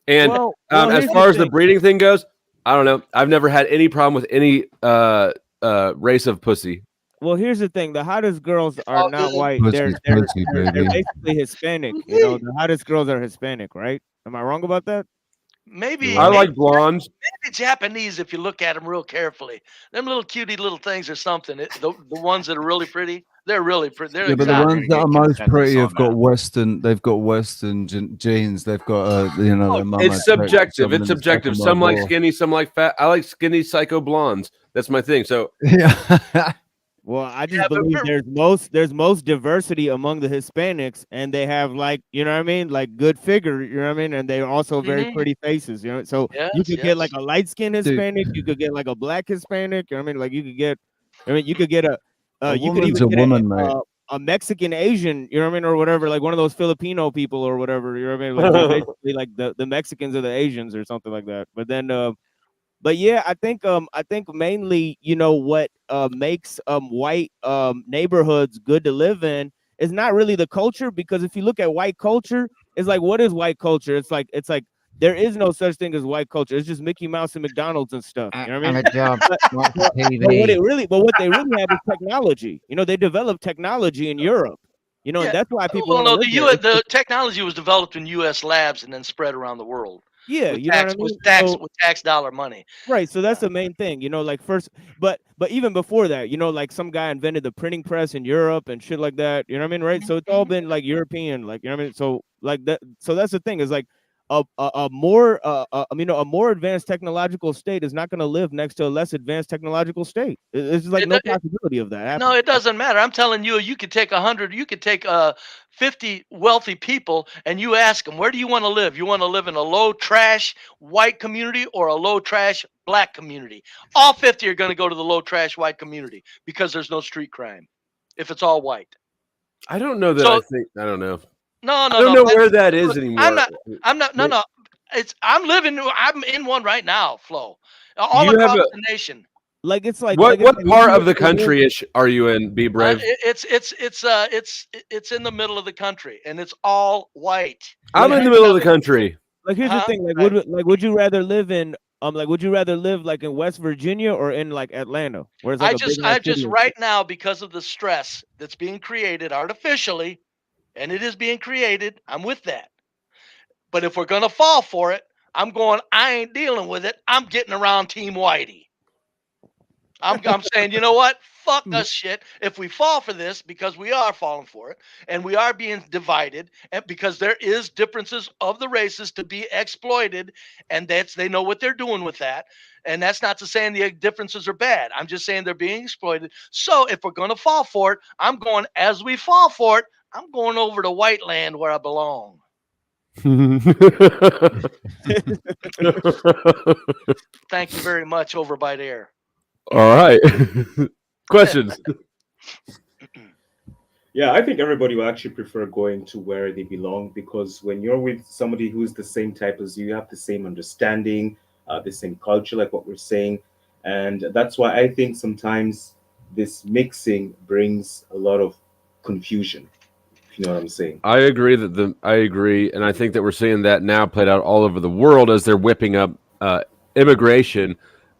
And as far as the breeding thing goes, I don't know. I've never had any problem with any race of pussy. Well, here's the thing: the hottest girls are not white. They're basically Hispanic. You know, the hottest girls are Hispanic, right? Am I wrong about that? Maybe I like blondes. Maybe Japanese, if you look at them real carefully. Them little cutie little things or something. The ones that are really pretty They're really pretty. They're Yeah, but the exotic. ones that are most pretty have got Western. They've got Western genes. They've got, you know, their mum. It's subjective. It's subjective. Some like skinny, some like fat. I like skinny psycho blondes. That's my thing. So yeah. Well, I just believe there's most diversity among the Hispanics, and they have, like, you know what I mean, like good figure, you know what I mean, and they're also very pretty faces, you know. So you could get like a light skinned Hispanic, you could get like a black Hispanic, you know what I mean, like you could get, you could get you could even get a Mexican Asian, you know what I mean, or whatever, like one of those Filipino people or whatever, you know what I mean, like they're basically like the Mexicans or the Asians or something like that. But then but yeah, I think mainly, you know, what makes white neighborhoods good to live in is not really the culture, because if you look at white culture, it's like, what is white culture? It's like there is no such thing as white culture. It's just Mickey Mouse and McDonald's and stuff. You know what I mean? But what they really have is technology. You know, they developed technology in Europe. You know, and that's why people. Well, no, the technology was developed in U.S. labs and then spread around the world. Yeah, with you tax, know what I mean? with tax dollar money. Right. So that's the main thing, you know, like first, but even before that, you know, like some guy invented the printing press in Europe and shit like that. You know what I mean? Right. So it's all been like European, like, you know what I mean? So like that. So that's the thing, is like a more advanced technological state is not going to live next to a less advanced technological state. It's just like no possibility of that happening. No, it doesn't matter. I'm telling you, you could take 100, you could take 50 wealthy people, and you ask them, where do you want to live? You want to live in a low trash white community or a low trash black community? All 50 are going to go to the low trash white community because there's no street crime if it's all white. I don't know that. I don't know. No, I don't know where that is anymore. I'm not. No. I'm in one right now, Flo. All You across have the nation. Like it's like what part of the country are you in? Be brave. It's in the middle of the country, and it's all white. I'm in the middle of the country. Like here's the thing, like would you rather live in would you rather live like in West Virginia or in like Atlanta? Where it's like I just right now, because of the stress that's being created artificially, and it is being created, I'm with that. But if we're gonna fall for it, I ain't dealing with it. I'm getting around Team Whitey. I'm saying, you know what? Fuck us shit. If we fall for this, because we are falling for it, and we are being divided, and because there is differences of the races to be exploited, and they know what they're doing with that. And that's not to saying the differences are bad. I'm just saying they're being exploited. So if we're going to fall for it, as we fall for it, I'm going over to white land where I belong. Thank you very much, over by there. All right. Questions? Yeah, I think everybody will actually prefer going to where they belong, because when you're with somebody who's the same type as you have the same understanding, the same culture, like what we're saying. And that's why I think sometimes this mixing brings a lot of confusion. If you know what I'm saying. I agree and I think that we're seeing that now played out all over the world as they're whipping up immigration,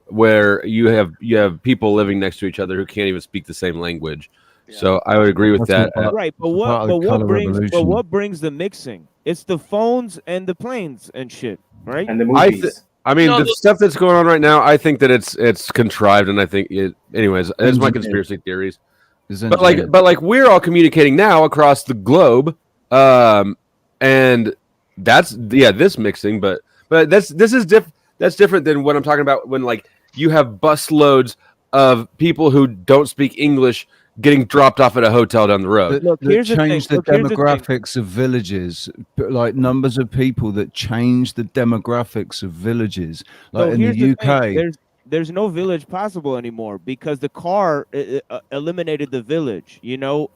where you have people living next to each other who can't even speak the same language. Yeah. So I would agree with that. Right, but what brings the mixing? It's the phones and the planes and shit, right? And the movies. The stuff that's going on right now, I think that it's contrived, and I think anyways, it's my conspiracy theories. But like we're all communicating now across the globe, and that's this mixing, but that's different than what I'm talking about when like you have bus loads of people who don't speak English getting dropped off at a hotel down the road. That change the demographics of villages, like numbers of people that change the demographics of villages. Like in the UK, there's no village possible anymore because the car eliminated the village. The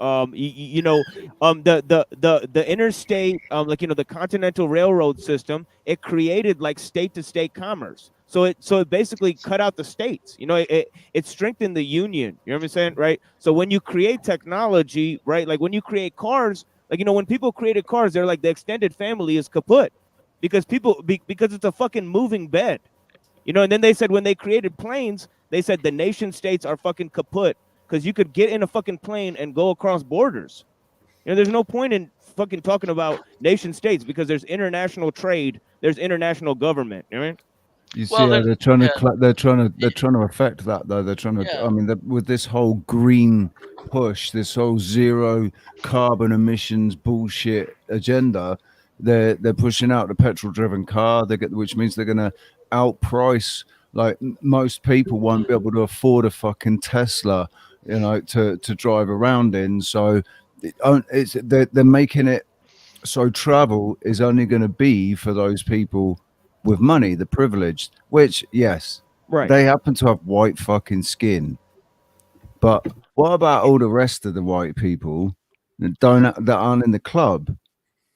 interstate, the continental railroad system, it created like state to state commerce. So it basically cut out the states. It strengthened the union. You know what I'm saying, right? So when you create technology, right, like when you create cars, when people created cars, they're like the extended family is kaput because it's a fucking moving bed. And then they said when they created planes, they said the nation states are fucking kaput because you could get in a fucking plane and go across borders. There's no point in fucking talking about nation states because there's international trade, there's international government. You know what I mean? You see how they're trying to they're trying to affect that though. They're trying to. I mean, with this whole green push, this whole zero carbon emissions bullshit agenda, they're pushing out the petrol-driven car. Which means they're going to outprice. Like most people won't be able to afford a fucking Tesla, you know, to drive around in. So they're making it so travel is only going to be for those people with money, the privileged, which, yes, right, they happen to have white fucking skin. But what about all the rest of the white people that aren't in the club,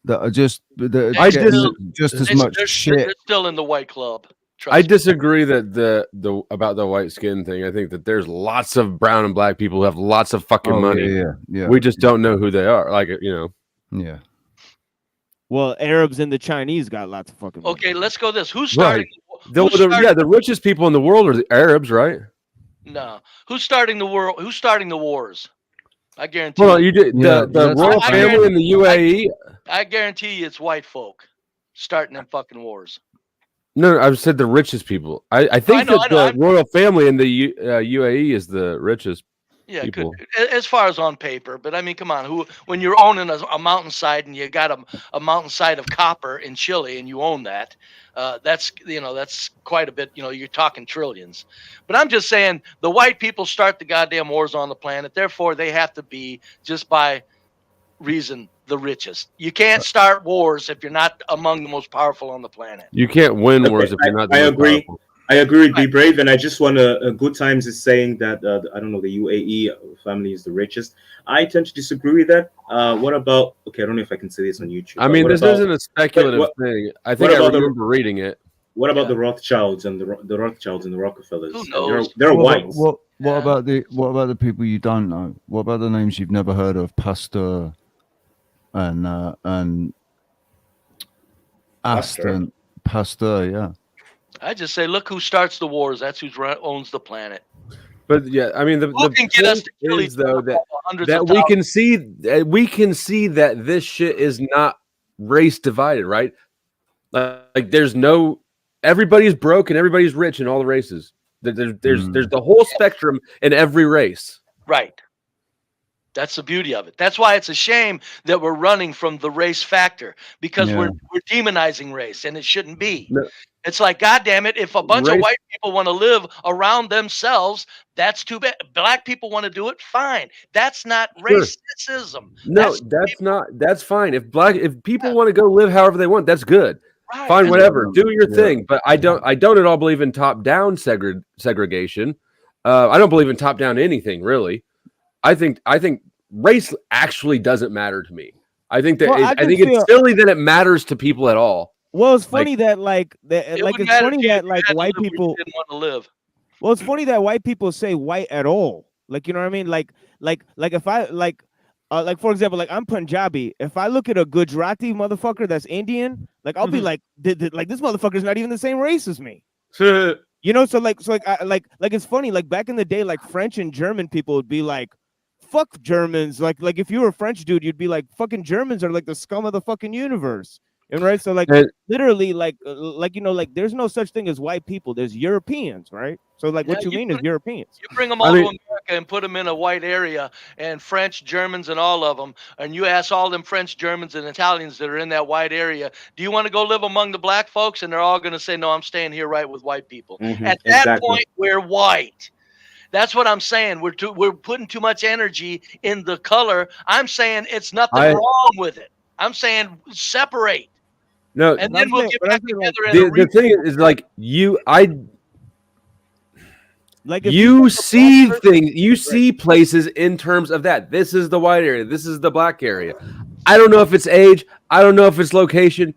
that are just as much shit? They're still in the white club. I disagree that about the white skin thing. I think that there's lots of brown and black people who have lots of fucking money. Yeah. We just don't know who they are. Like, you know. Yeah. Well, Arabs and the Chinese got lots of fucking money. Okay, let's go this. Who's starting? Right. The richest people in the world are the Arabs, right? No. Who's starting the world? Who's starting the wars? I guarantee. Well, you did the royal family in the UAE. I guarantee you, it's white folk starting them fucking wars. No, I said the richest people. I think the royal family in the UAE is the richest. Yeah, people. As far as on paper, but I mean, come on, when you're owning a mountainside and you got a mountainside of copper in Chile and you own that, that's quite a bit. You know, you're talking trillions. But I'm just saying, the white people start the goddamn wars on the planet. Therefore, they have to be, just by reason, the richest. You can't start wars if you're not among the most powerful on the planet. You can't win wars if you're not. I agree. Powerful. I agree with Be Brave, and I just want to. Good Times is saying that I don't know, the UAE family is the richest. I tend to disagree with that. What about? Okay, I don't know if I can say this on YouTube. I mean, this isn't a speculative thing. I think I remember reading it. What about the Rothschilds and the Rothschilds and the Rockefellers? Who knows? They're white. What about the people you don't know? What about the names you've never heard of? Pasteur and Aston Pasteur, yeah. I just say, look who starts the wars. That's who owns the planet. But yeah, I mean, the can get us to kill is though that we can see that this shit is not race divided, right? Like there's no, everybody's broke and everybody's rich in all the races. There's the whole spectrum in every race. Right. That's the beauty of it. That's why it's a shame that we're running from the race factor, because we're demonizing race, and it shouldn't be. No. It's like, God damn it, if a bunch of white people want to live around themselves, that's too bad. Black people want to do it, fine. That's not racism. No, that's fine. If people want to go live however they want, that's good. Right. Fine, whatever. Do your thing. But I don't at all believe in top-down segregation. I don't believe in top-down anything, really. I think race actually doesn't matter to me. I think that I think it's silly that it matters to people at all. Well, it's funny that white people didn't want to live. Well, it's funny that white people say white at all. Like, you know what I mean? Like if I like for example, like I'm Punjabi. If I look at a Gujarati motherfucker that's Indian, like I'll be like, like this motherfucker's not even the same race as me. You know, so it's funny. Like back in the day, like French and German people would be like, fuck Germans. Like if you were a French dude, you'd be like, fucking Germans are like the scum of the fucking universe. And right, so literally, like you know, like there's no such thing as white people. There's Europeans, right? So like, what you mean is Europeans. You bring them all to America and put them in a white area, and French, Germans, and all of them, and you ask all them French, Germans, and Italians that are in that white area, do you want to go live among the black folks? And they're all going to say, no, I'm staying here right with white people. At that point, we're white. That's what I'm saying. We're putting too much energy in the color. I'm saying it's nothing wrong with it. I'm saying separate. No, and then we'll get back together. The thing is, like you see things, you see places in terms of that. This is the white area. This is the black area. I don't know if it's age. I don't know if it's location.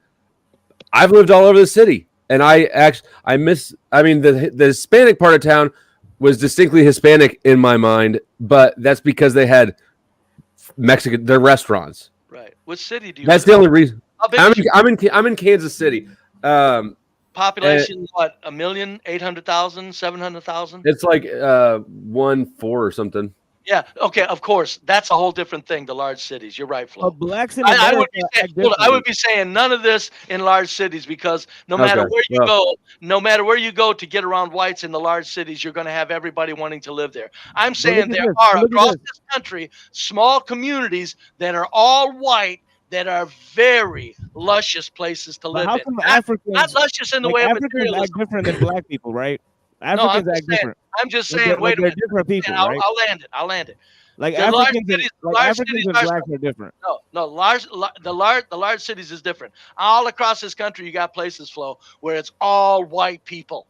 I've lived all over the city, and I miss. I mean, the Hispanic part of town was distinctly Hispanic in my mind, but that's because they had Mexican. Their restaurants. Right. What city do you? That's the only reason. I'm in Kansas City. Population, what, 1,800,000, 700,000? It's like 1.4 or something. Yeah. Okay. Of course, that's a whole different thing. The large cities. You're right, Flo. Blacks in I would America be saying, act hold on, I would differently. be saying none of this in large cities because no matter where you go, to get around whites in the large cities, you're going to have everybody wanting to live there. I'm saying there are across this country small communities that are all white that are very luscious places to live How in. come Not Africans, luscious in the like way of Africans act materialism. different than black people, right? No, Africans act different. I'm just Like saying. Wait a they're minute. different people, I'll right? land it. I'll land it. Like The large Africans cities, and blacks are different. No, the large cities is different. All across this country, you got places, Flo, where it's all white people,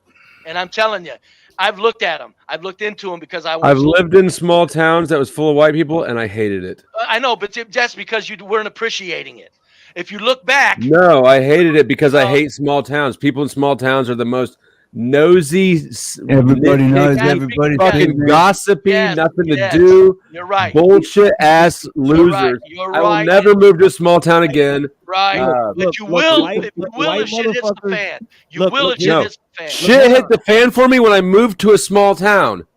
and I'm telling you, I've looked at them. I've looked into them because I've lived in small towns that was full of white people, and I hated it. I know, but that's because you weren't appreciating it. If you look back, No, I hated it because I hate small towns. People in small towns are the most nosy, Everybody knows nitpicky, everybody's fucking business. gossipy, Yes, nothing to yes, do. you're right. Bullshit ass losers. You're I will right. never move to a small town again. Right, but you will if shit hits the fan. You will if shit hits the fan. Shit hit the fan for me when I moved to a small town.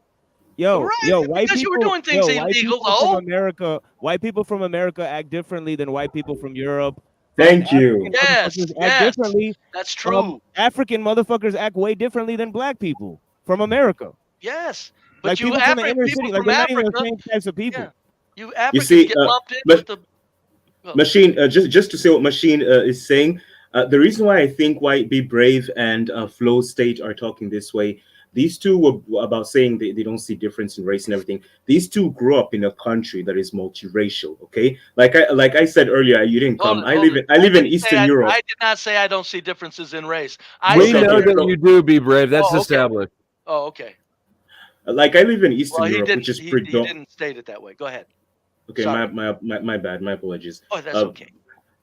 White because people, you were doing things white illegal, people from though. America, white people from America act differently than white people from Europe. Thank you. Yes, Act differently. That's true. African motherfuckers act way differently than black people from America. Yes, but Like you people from the African inner people city, like from they're not even the Africa, same types of people. you You Africans see, get lumped in but with the. Machine, just to say what Machine is saying, the reason why I think why Be Brave and Flow State are talking this way, these two were about saying they don't see difference in race and everything. These two grew up in a country that is multiracial. Okay, like I said earlier, you didn't come. I live in Eastern Europe. I did not say I don't see differences in race. We know that you do, Be Brave. That's okay. established. Oh, okay. Like I live in Eastern Well, Europe, which is he predominant. didn't state it that way. Go ahead. Okay, Sorry. my bad. My apologies. Oh, that's okay.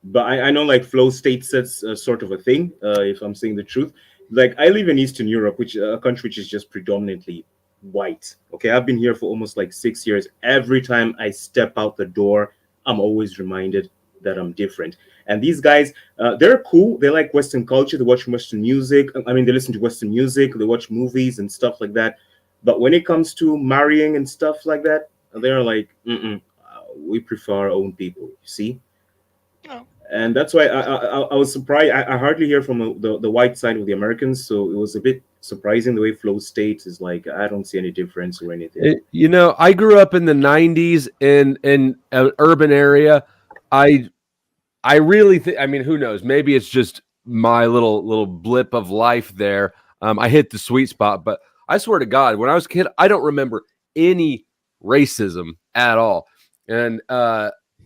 But I know like Flow State sets sort of a thing. If I'm saying the truth, like I live in Eastern Europe, which a country which is just predominantly white. Okay, I've been here for almost like 6 years. Every time I step out the door, I'm always reminded that I'm different. And these guys, they're cool. They like Western culture. They watch Western music. I mean, they listen to Western music. They watch movies and stuff like that. But when it comes to marrying and stuff like that, they're like, we prefer our own people. You see. And that's why I was surprised. I hardly hear from the white side of the Americans, so it was a bit surprising the way Flow State is like. I don't see any difference or anything. You know, I grew up in the '90s in an urban area. I really think. I mean, who knows? Maybe it's just my little blip of life there. I hit the sweet spot, but I swear to God, when I was a kid, I don't remember any racism at all. And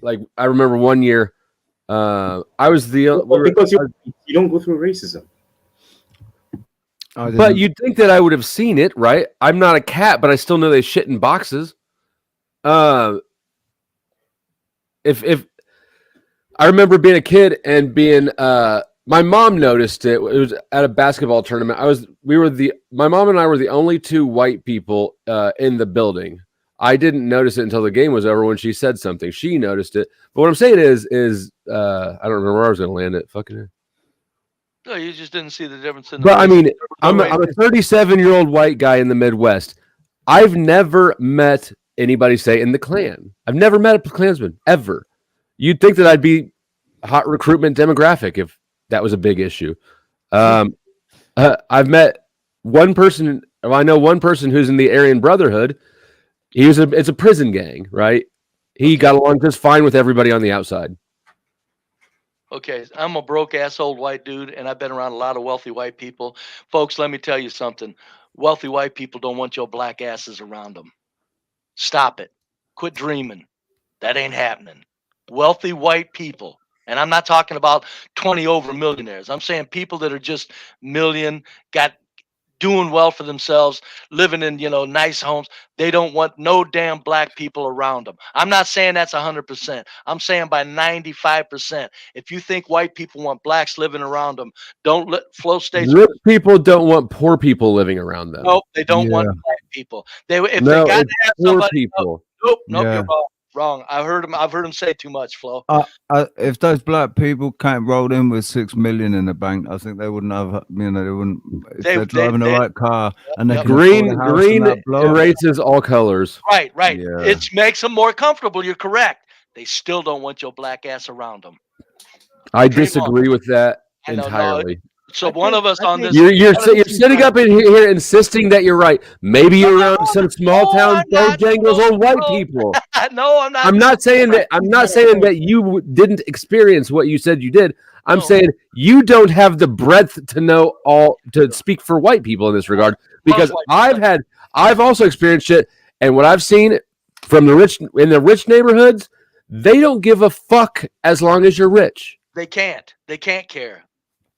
like I remember one year. I was because you don't go through racism. But you'd think that I would have seen it, right? I'm not a cat, but I still know they shit in boxes. If I remember being a kid and being my mom noticed it. It was at a basketball tournament. My mom and I were the only two white people in the building. I didn't notice it until the game was over when she said something. She noticed it. But what I'm saying is I don't remember where I was going to land it. Fucking. No, you just didn't see the difference in. But I mean, I'm a 37-year-old white guy in the Midwest. I've never met anybody say in the Klan. I've never met a Klansman ever. You'd think that I'd be a hot recruitment demographic if that was a big issue. I've met one person. I know one person who's in the Aryan Brotherhood. It's a prison gang, right? He got along just fine with everybody on the outside. Okay, I'm a broke ass old white dude, and I've been around a lot of wealthy white people. Folks, let me tell you something. Wealthy white people don't want your black asses around them. Stop it. Quit dreaming. That ain't happening. Wealthy white people, and I'm not talking about 20 over millionaires. I'm saying people that are just million, doing well for themselves, living in, nice homes. They don't want no damn black people around them. I'm not saying that's 100%. I'm saying by 95%. If you think white people want blacks living around them, don't let Flow State. Rich people don't want poor people living around them. Nope, they don't want black people. If they got to have poor somebody. people. Nope, you're wrong. Wrong. I've heard him say too much, Flo. If those black people can't roll in with 6 million in the bank, I think they wouldn't have. They wouldn't. If they're driving the right car and they can green afford a house in that block. erases all colors. Right. Yeah. It makes them more comfortable. You're correct. They still don't want your black ass around them. I disagree with that I know, no, entirely. So one of us on this. You're sitting up in here insisting that you're right. Maybe you're around some small town Bojangles old white people. No, I'm not. I'm not saying that you didn't experience what you said you did. I'm saying you don't have the breadth to know all to speak for white people in this regard, because I've also experienced it, and what I've seen from the rich neighborhoods, they don't give a fuck as long as you're rich. They can't care,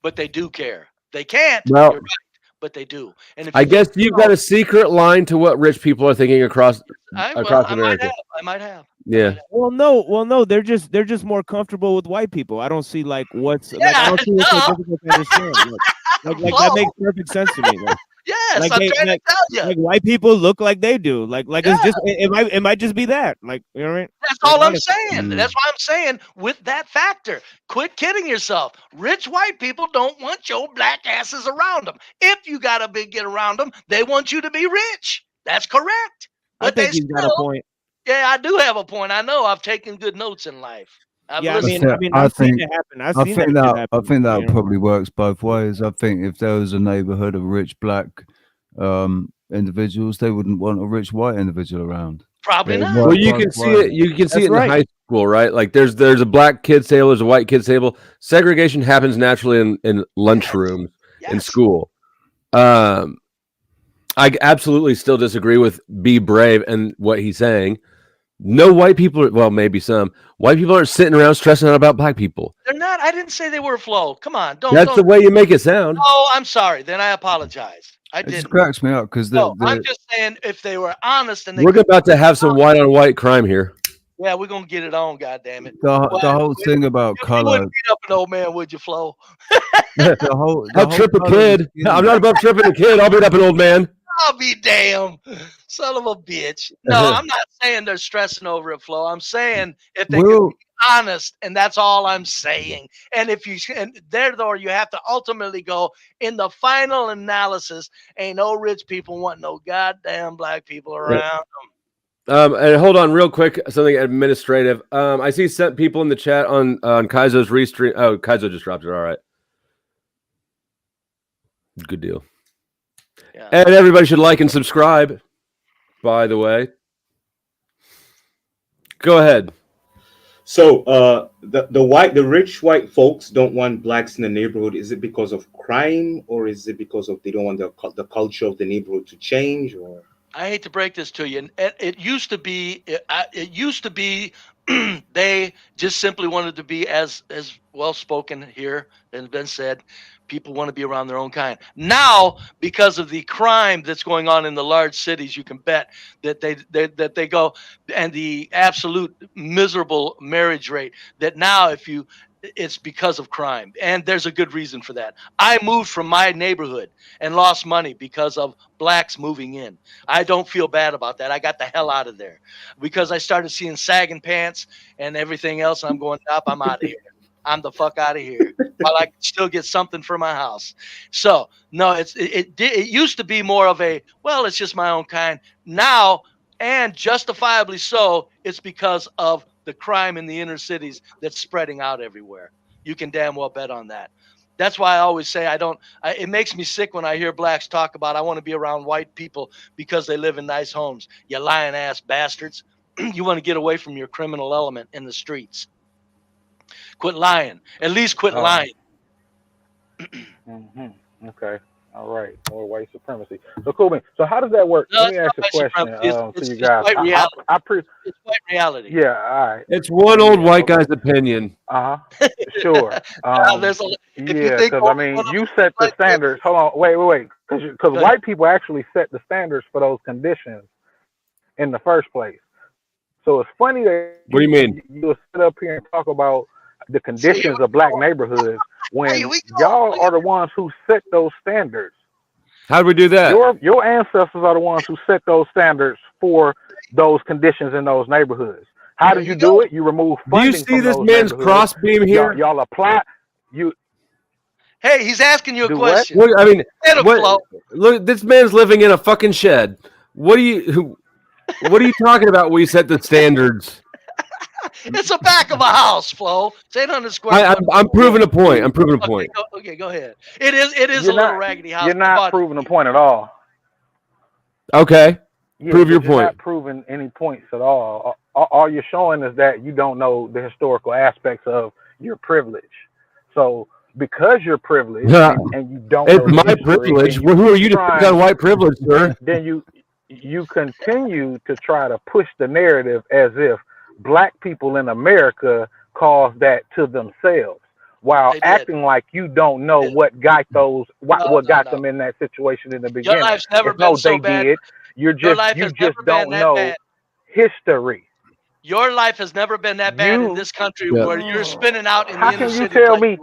but they do care. They can't. Well, you're right, but they do. And if I guess you've got a secret line to what rich people are thinking across America. I might have. Yeah. Well, no. They're just more comfortable with white people. I don't see like what's. Like, I don't see what's so difficult to understand. Like that makes perfect sense to me. Like, yes, like I'm trying to tell you. Like white people look like they do. Like it's just it might just be that. Like, you know what I mean? That's all I'm saying. That's why I'm saying with that factor. Quit kidding yourself. Rich white people don't want your black asses around them. If you got a big get around them, they want you to be rich. That's correct. But I think he's got a point. Yeah, I do have a point. I know. I've taken good notes in life. I think it happen. I think that probably works both ways. I think if there was a neighborhood of rich black individuals, they wouldn't want a rich white individual around. Probably not. Well, you can see it. You can see it in high school, right? Like there's a black kids table, there's a white kids table. Segregation happens naturally in lunchrooms in school. I absolutely still disagree with Be Brave and what he's saying. No white people, well, maybe some white people aren't sitting around stressing out about black people. They're not. I didn't say they were, Flo. Come on, That's the way you make it sound. Oh, I'm sorry. Then I apologize. I didn't. It just cracks me up because I'm just saying if they were honest and they. We're about to have some white on white crime here. Yeah, we're gonna get it on. God damn it. The whole thing about color. You wouldn't beat up an old man, would you, Flo? I'll trip a kid. I'm not above tripping a kid. I'll beat up an old man. I'll be damned. Son of a bitch. No, I'm not saying they're stressing over it, Flo. I'm saying if they can be honest, and that's all I'm saying. And if you therefore you have to ultimately go in the final analysis, ain't no rich people want no goddamn black people around them. And hold on real quick, something administrative. I see sent people in the chat on Kaizo's restream. Oh, Kaizo just dropped it. All right. Good deal. Yeah. And everybody should like and subscribe, by the way. Go ahead. So the rich white folks don't want blacks in the neighborhood. Is it because of crime, or is it because of they don't want the culture of the neighborhood to change? Or I hate to break this to you, and it used to be. It used to be. They just simply wanted to be as well spoken here and been said. People want to be around their own kind. Now, because of the crime that's going on in the large cities, you can bet that they go, and the absolute miserable marriage rate, that now it's because of crime. And there's a good reason for that. I moved from my neighborhood and lost money because of blacks moving in. I don't feel bad about that. I got the hell out of there because I started seeing sagging pants and everything else. I'm going up. I'm out of here. I'm the fuck out of here. While I can still get something for my house. So no, it used to be more of a, well, it's just my own kind. Now, and justifiably so, it's because of the crime in the inner cities that's spreading out everywhere. You can damn well bet on that. That's why I always say it makes me sick when I hear blacks talk about I want to be around white people because they live in nice homes. You lying ass bastards. You want to get away from your criminal element in the streets. Quit lying. At least quit lying. Okay. All right. More white supremacy. So cool, man. So how does that work? No, let me ask a question to you guys. It's white reality. It's white reality. Yeah. All right. It's one old white guy's opinion. Sure. Because I mean, you set the standards. Hold on. Wait. Because white people actually set the standards for those conditions in the first place. So it's funny that what do you mean? You sit up here and talk about the conditions of black neighborhoods when y'all are the ones who set those standards. How do we do that? Your ancestors are the ones who set those standards for those conditions in those neighborhoods. How did you do it? You remove funding. Do you see this man's cross beam here? Y'all apply. Hey, he's asking you a question. What, I mean, look, this man's living in a fucking shed. What are you talking about when you set the standards? It's the back of a house, Flo. It's 800 square feet. I'm proving a point. I'm proving a point. Okay, go ahead. It is a little raggedy house. You're not proving a point at all. Okay. Prove your You're point. not proving any points at all. All you're showing is that you don't know the historical aspects of your privilege. So because you're privileged and you don't know my privilege. Well, who are you to pick on white privilege, sir? Then you continue to try to push the narrative as if black people in America caused that to themselves, while acting like you don't know what got them in that situation in the beginning. Your life's never been so bad. Did. You just don't know history. Your life has never been that bad in this country where you're spinning out in the inner city. How can you tell me?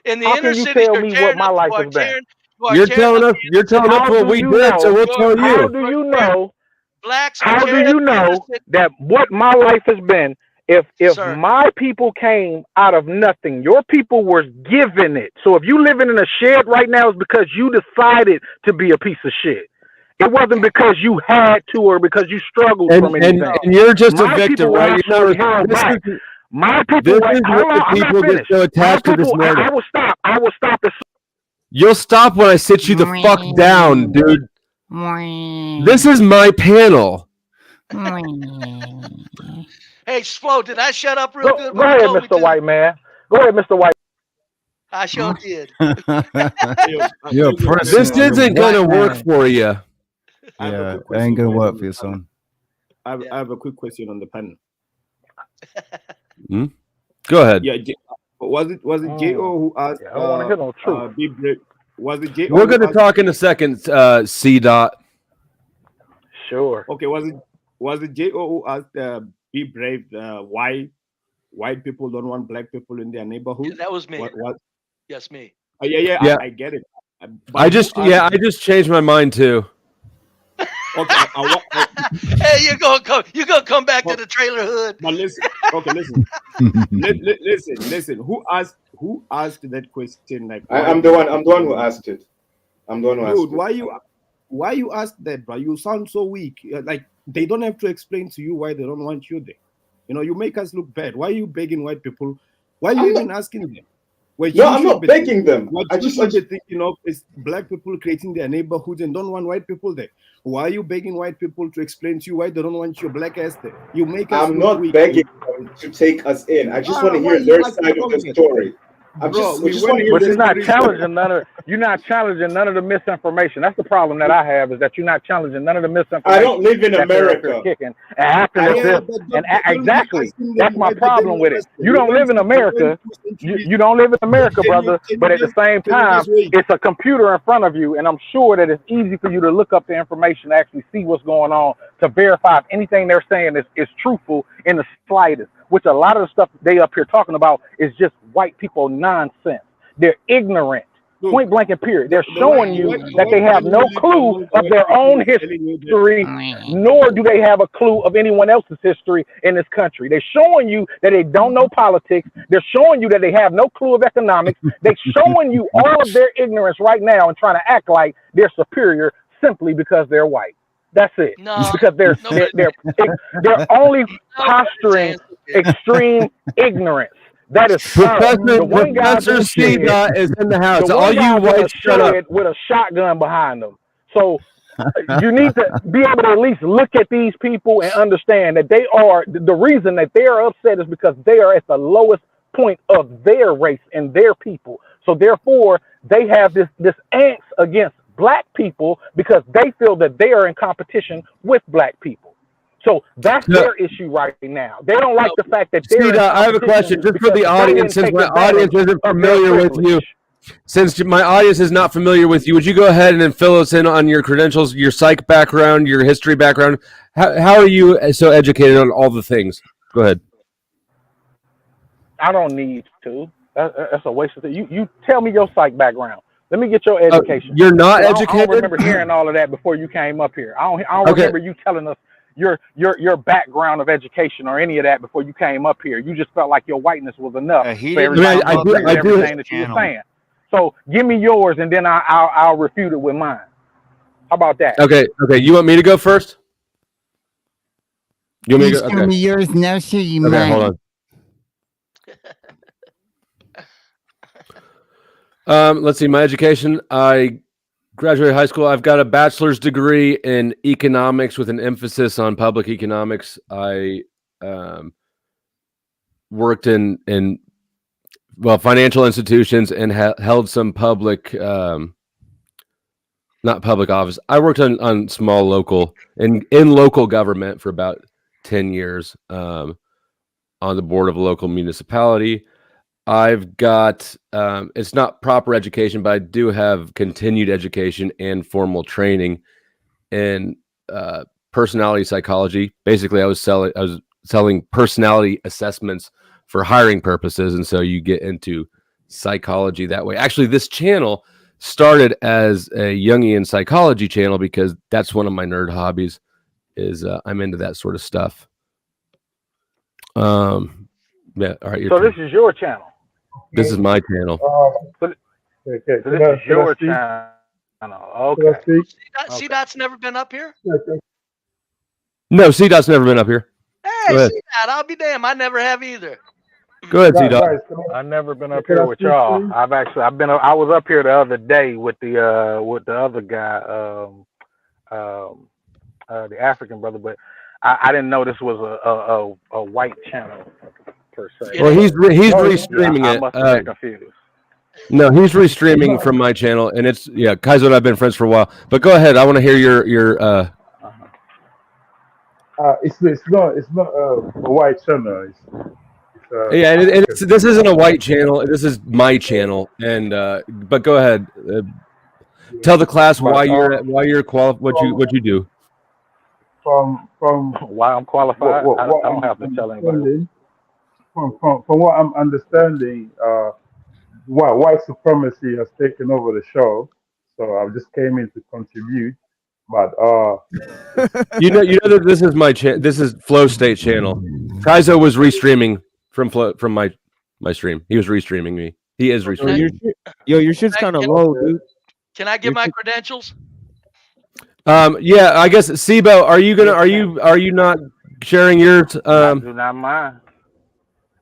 In the inner city, what my life has been? You're telling us what we did, so we'll tell you. How do you know? How do you know that what my life has been? If my people came out of nothing, your people were given it. So if you living in a shed right now, it's because you decided to be a piece of shit. It wasn't because you had to or because you struggled from anything. And you're just a victim, right? My people. This is what the people get so attached to this narrative. I will stop. You'll stop when I sit you the fuck down, dude. This is my panel. Hey, Flo, did I shut up real good? Go ahead, Mr. White Man. Go ahead, Mr. White. I sure did. This isn't gonna work for you. Yeah, it ain't gonna work for you, son. I have a quick question on the panel. Go ahead. Yeah, was it J.O. who asked? I don't want to hear no truth. Be brave. Was it J.O. We're gonna talk in a second, C. Dot. Sure. Okay, was it J.O. who asked? Be brave. Why white people don't want black people in their neighborhood? Yeah, that was me. What? Yes, me. Yeah. I get it. I just changed my mind too. Okay. Hey, you're gonna come back to the trailer hood. But listen. Okay, listen. Listen. Who asked that question? Like, I'm the one who asked it. I'm the one who asked it. Dude, why you asked that, bro? You sound so weak. Like they don't have to explain to you why they don't want you there. You know, you make us look bad. Why are you begging white people? Why are you even asking them? I'm not begging them. What you should be thinking of is black people creating their neighborhoods and don't want white people there. Why are you begging white people to explain to you why they don't want your black ass there? You make us. I'm not begging them to take us in. I just want to hear their side of the story. But you're not challenging none of the misinformation. That's the problem that I have, is that you're not challenging none of the misinformation. I don't live in America. Exactly. That's my problem with it. You don't live in America. You don't live in America, brother. But at the same time, it's a computer in front of you, and I'm sure that it's easy for you to look up the information, actually see what's going on, to verify if anything they're saying is truthful in the slightest. Which a lot of the stuff they up here talking about is just white people nonsense. They're ignorant, point blank and period. They're showing you that they have no clue of their own history, nor do they have a clue of anyone else's history in this country. They're showing you that they don't know politics. They're showing you that they have no clue of economics. They're showing you all of their ignorance right now and trying to act like they're superior simply because they're white. That's it. No, because they're only posturing extreme ignorance. That is Professor C. is in the house. All you whites, shut up. With a shotgun behind them. So you need to be able to at least look at these people and understand that they are, the reason that they are upset is because they are at the lowest point of their race and their people. So therefore, they have this angst against black people because they feel that they are in competition with black people. So that's their issue right now. They don't like the fact that they're. I have a question just for the audience, since my audience isn't familiar with you. Since my audience is not familiar with you, would you go ahead and then fill us in on your credentials, your psych background, your history background? How are you so educated on all the things? Go ahead. I don't need to. That's a waste of time. You tell me your psych background. Let me get your education. You're not educated? I don't remember hearing all of that before you came up here. I don't remember you telling us your background of education or any of that before you came up here. You just felt like your whiteness was enough for everybody to agree with everything that you were saying. So give me yours, and then I'll refute it with mine. How about that? Okay. You want me to go first? You want me to go? Show me yours now. Show you Okay, mine. hold on. Let's see. My education. I graduated high school. I've got a bachelor's degree in economics with an emphasis on public economics. I worked in financial institutions and held some public, not public office. I worked on small local in local government for about 10 years on the board of a local municipality. I've got, it's not proper education, but I do have continued education and formal training in personality psychology. Basically, I was selling personality assessments for hiring purposes. And so you get into psychology that way. Actually, this channel started as a Jungian psychology channel because that's one of my nerd hobbies is I'm into that sort of stuff. Yeah. All right. So this is your channel. This is my channel. So this is your channel. Okay. C-Dot's never been up here? No, C-Dot's never been up here. Hey, C-Dot, I'll be damned. I never have either. Go ahead, C-Dot. I've never been up here with y'all. I was up here the other day with the other guy, the African brother, but I didn't know this was a white channel per se. Well, he's restreaming I it. must have been confused. No, he's restreaming from my channel, and it's Kaizo and I've been friends for a while. But go ahead, I want to hear your. It's not a white channel. This isn't a white channel. This is my channel, and but go ahead, tell the class why you're qualified, what you do. From why I'm qualified, I don't have to tell anybody. From what I'm understanding, white supremacy has taken over the show, so I just came in to contribute. But you know that this is my this is Flow State channel. Kaizo was restreaming from my stream. He was restreaming me. He is restreaming. Your shit's kind of low, dude. Can I get my credentials? Yeah, I guess Sibo, are you not sharing your I do not mind.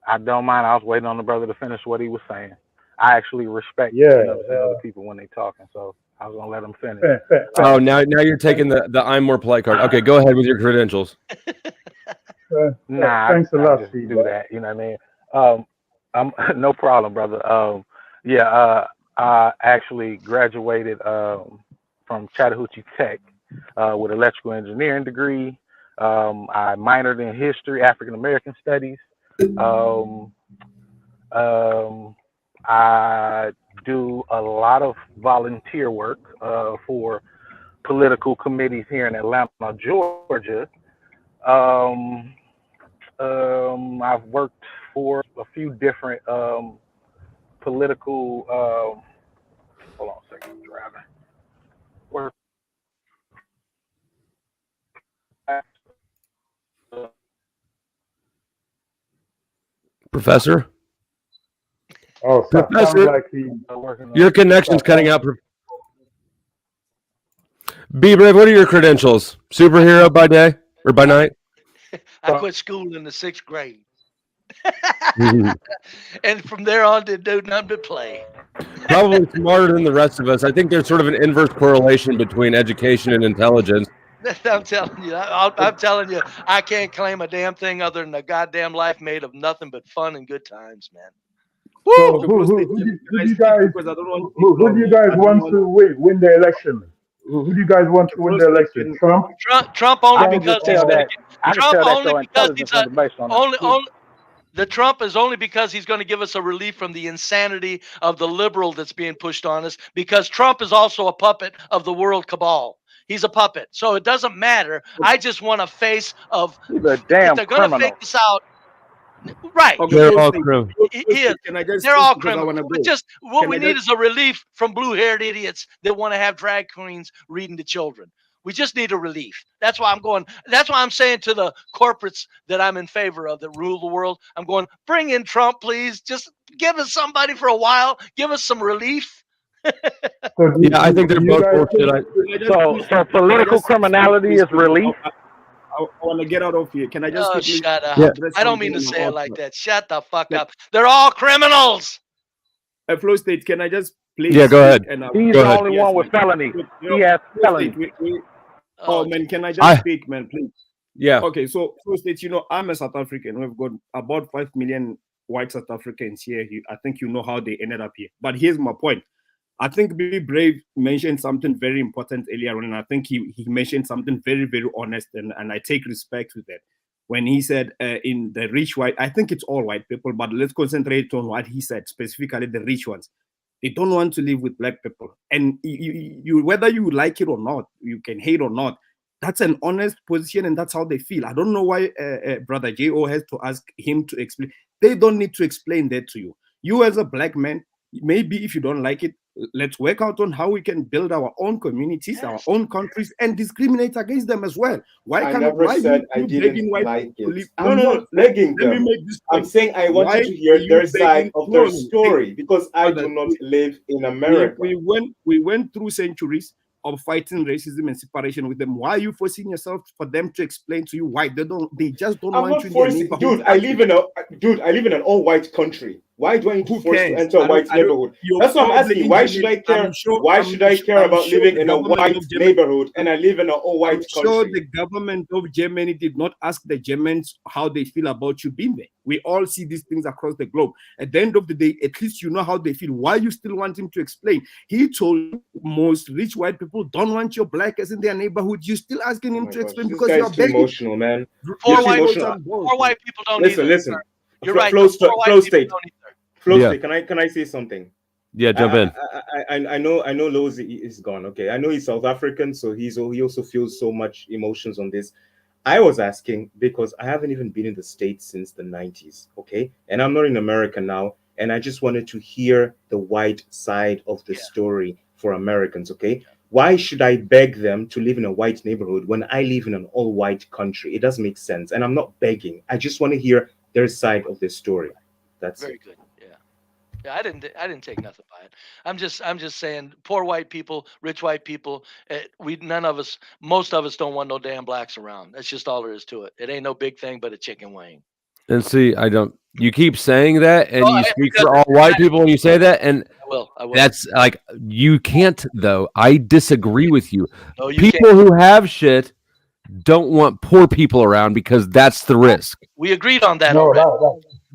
I don't mind. I was waiting on the brother to finish what he was saying. I actually respect other people when they talking, so I was gonna let them finish. Oh, now you're taking the I'm more polite card. Okay, go ahead with your credentials. Nah, thanks a lot, just do that. You know what I mean? I'm no problem, brother. I actually graduated from Chattahoochee Tech with electrical engineering degree. I minored in history, African American studies. I do a lot of volunteer work for political committees here in Atlanta, Georgia. I've worked for a few different political. Hold on a second, I'm driving. Professor? Oh, Professor, like your connection's cutting out. Be Brave, what are your credentials? Superhero by day or by night? I quit school in the 6th grade. And from there on, didn't do nothing but play. Probably smarter than the rest of us. I think there's sort of an inverse correlation between education and intelligence. I'm telling you, I'm telling you, I can't claim a damn thing other than a goddamn life made of nothing but fun and good times, man. So who do you guys want to win the election? Who do you guys want to win the election? Trump? Trump only because he's the Trump is only because he's going to give us a relief from the insanity of the liberal that's being pushed on us, because Trump is also a puppet of the world cabal. He's a puppet. So it doesn't matter. I just want a face of the damn if they're going to fake this out. Right. Okay, they're all criminals. They're all criminals. But just what we need is a relief from blue-haired idiots that want to have drag queens reading to children. We just need a relief. That's why I'm going. That's why I'm saying to the corporates that I'm in favor of that rule the world, I'm going, bring in Trump, please. Just give us somebody for a while. Give us some relief. Yeah, I think they're both bullshit. So political criminality is relief. I want to get out of here. Can I just quickly shut up. Yeah. I don't mean to say it like that. Shut the fuck up. They're all criminals. Flow State, can I just please? Yeah, go ahead. He's the only one with felony. He has felony. Oh man, can I just speak, man, please? Yeah. Okay, so Flow State, I'm a South African. We've got about 5 million white South Africans here. I think you know how they ended up here. But here's my point. I think Be Brave mentioned something very important earlier on, and I think he mentioned something very, very honest, and I take respect with that. When he said in the rich white, I think it's all white people, but let's concentrate on what he said, specifically the rich ones. They don't want to live with black people. And you whether you like it or not, you can hate or not, that's an honest position, and that's how they feel. I don't know why Brother J.O. has to ask him to explain. They don't need to explain that to you. You as a black man, maybe if you don't like it, let's work out on how we can build our own communities, our own countries, and discriminate against them as well. Why I can't never said I didn't like it. I'm not begging them. I'm saying I wanted to hear their side of their story because I do not live in America. We went through centuries of fighting racism and separation with them. Why are you forcing yourself for them to explain to you why they just don't want you in their neighborhood? Dude, I live in an all-white country. Why do I need to force to enter a white neighborhood? That's what I'm asking. Why should I care? Why should I care about living in a white neighborhood and I live in an all-white country? I'm sure the government of Germany did not ask the Germans how they feel about you being there. We all see these things across the globe. At the end of the day, at least you know how they feel. Why you still want him to explain? He told you most rich white people don't want your blackers in their neighborhood. You're still asking him to explain because you're too emotional, man. Poor white people don't listen. You're right. Flow State. Flow State, can I say something? Yeah, jump in. I know Lowe's is gone. Okay, I know he's South African, so he also feels so much emotions on this. I was asking because I haven't even been in the States since the 90s, okay? And I'm not in America now, and I just wanted to hear the white side of the story for Americans, okay? Why should I beg them to live in a white neighborhood when I live in an all-white country? It doesn't make sense, and I'm not begging. I just want to hear their side of the story. That's very good. Yeah, I didn't take nothing by it. I'm just saying, poor white people, rich white people. Most of us don't want no damn blacks around. That's just all there is to it. It ain't no big thing but a chicken wing. And see, you keep saying that, and you speak for all white people when you say that, and I will. That's like, you can't though. I disagree with you. No, you people can't. who have shit don't want poor people around because that's the risk. We agreed on that already.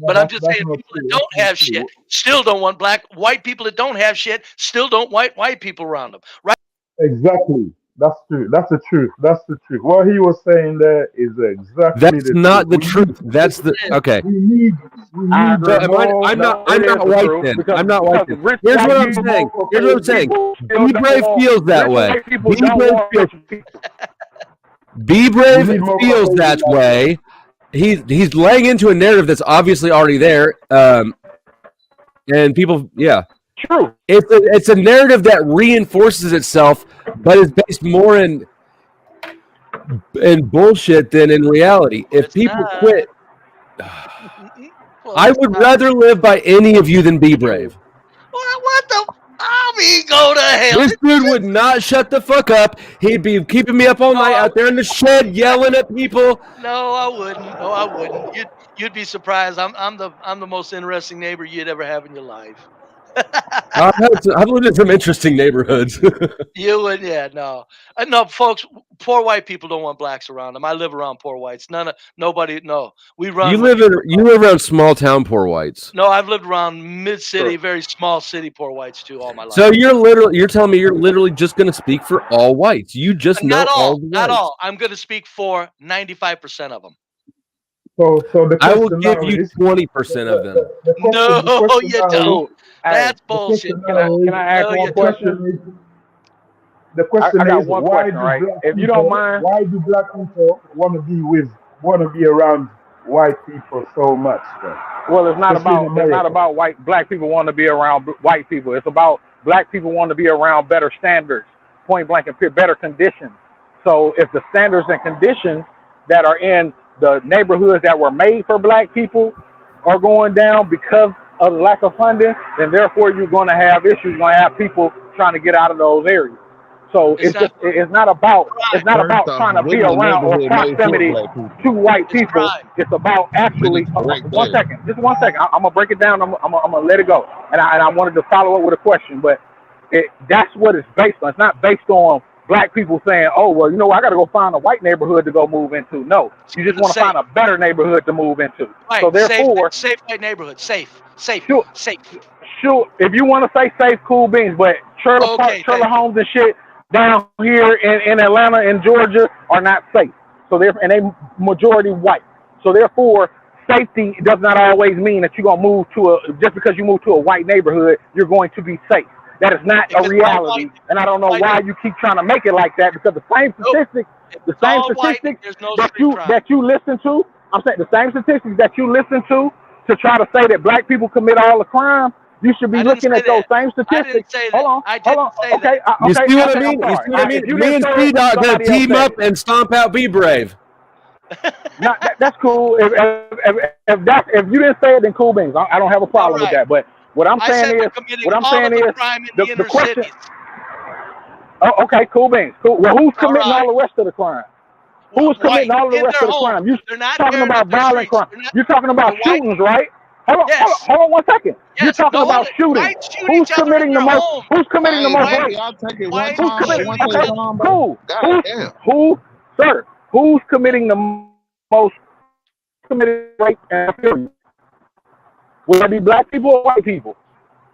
But I'm just saying, people that don't have shit still don't want white people that don't have shit still don't want white people around them, right? Exactly. That's true. That's the truth. That's the truth. What he was saying there is exactly. That's not the truth. That's the okay. I'm not white then. I'm not white then. Here's what I'm saying. Be Brave feels that way. Be Brave feels that way. He's laying into a narrative that's obviously already there, and people, true. It's a narrative that reinforces itself, but is based more in bullshit than in reality. If people quit, I would rather live by any of you than Be Brave. What the? I mean, go to hell. This dude would not shut the fuck up. He'd be keeping me up all night out there in the shed yelling at people. No, I wouldn't. You'd be surprised. I'm the most interesting neighbor you'd ever have in your life. I've lived in some interesting neighborhoods. You would, no, folks. Poor white people don't want blacks around them. I live around poor whites. Nobody. No, we run. You live around small town poor whites. No, I've lived around mid city, very small city poor whites too all my life. So you're telling me you're literally just going to speak for all whites. You just know all the whites. Not all. I'm going to speak for 95% of them. So I will give you 20% of them. No, you don't. That's bullshit. Can I ask one question? The question is, why do black people want to be around white people so much? Then? Well, it's not about black people want to be around white people. It's about black people want to be around better standards, point blank and better conditions. So if the standards and conditions that are in the neighborhoods that were made for black people are going down because of the lack of funding, then therefore you're going to have issues. You're going to have people trying to get out of those areas. So it's not about trying to be around or proximity to white people. It's about actually one second. I'm gonna break it down. I'm gonna let it go. And I wanted to follow up with a question, but that's what it's based on. It's not based on black people saying, "Oh, well, you know, I got to go find a white neighborhood to go move into." No, you just want to find a better neighborhood to move into. Right. So therefore, safe white neighborhood. Safe. Sure. If you want to say safe, cool beans, but trailer homes and shit down here in Atlanta and Georgia are not safe. So and they majority white. So therefore, safety does not always mean that you're gonna move just because you move to a white neighborhood, you're going to be safe. That is not a reality, and I don't know why you keep trying to make it like that, because the same statistics that you listen to, I'm saying the same statistics that you listen to try to say that black people commit all the crime, you should be looking at those same statistics. Hold on. Okay. You see what I mean? Me and C-Dot got to team up and stomp out Be Brave. That's cool. If you didn't say it, then cool beans. I don't have a problem with that. But what I'm saying is the question. Oh, okay, cool beans. Cool. Well, who's committing all the rest of the crime? Who's committing all the rest of the crime? You're talking about violent crime. You're talking about shootings, right? Hold on 1 second. You're talking about shooting. Who's committing the most? Who's committing the most rape? Cool. Sir, who's committing the most rape and killing? Will that be black people or white people?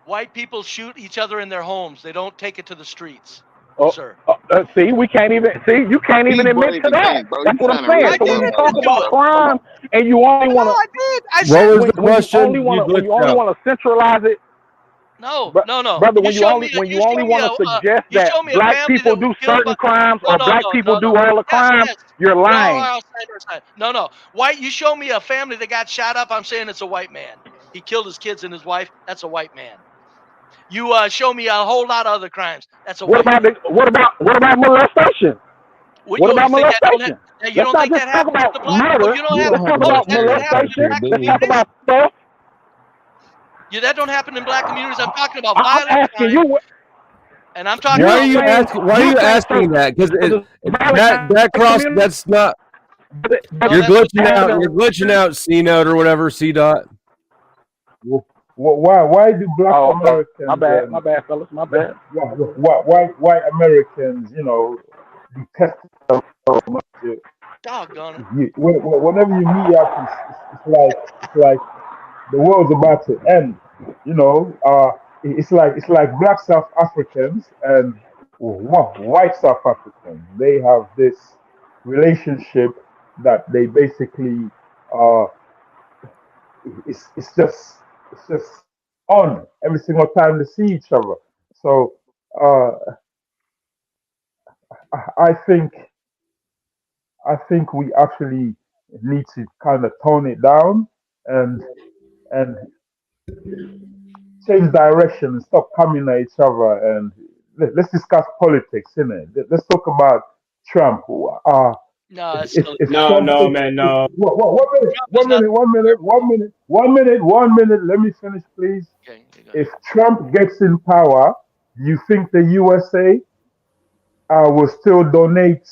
White people shoot each other in their homes. They don't take it to the streets. Sir. See, you can't even admit to that. That's what I'm saying. So when you talk about crime and you only want to, what was the question? You only want to centralize it. No. Brother, when you only want to suggest that black people do certain crimes or black people do all the crimes, you're lying. No. White, you show me a family that got shot up, I'm saying it's a white man. He killed his kids and his wife. That's a white man. You show me a whole lot of other crimes. That's a what about molestation? What about molestation? You don't think that happens to the black people? You don't have molestation. Let's talk about theft. Yeah, that don't happen in black communities. I'm talking about violent crime. And I'm talking. Why are you asking that? Because that cross. That's not. You're glitching out. You're glitching out. C note or whatever. C dot. Why do black Americans? My bad, fellas. My bad. Why Americans, detest them so much? Doggone it. Whenever you meet up, it's like the world's about to end. It's like black South Africans and white South Africans. They have this relationship that they basically it's just on every single time they see each other. So I think we actually need to kind of tone it down and change direction and stop coming at each other, and let's discuss politics, innit? Let's talk about Trump. No, man, no. One minute. Let me finish, please. Okay, if Trump gets in power, do you think the USA will still donate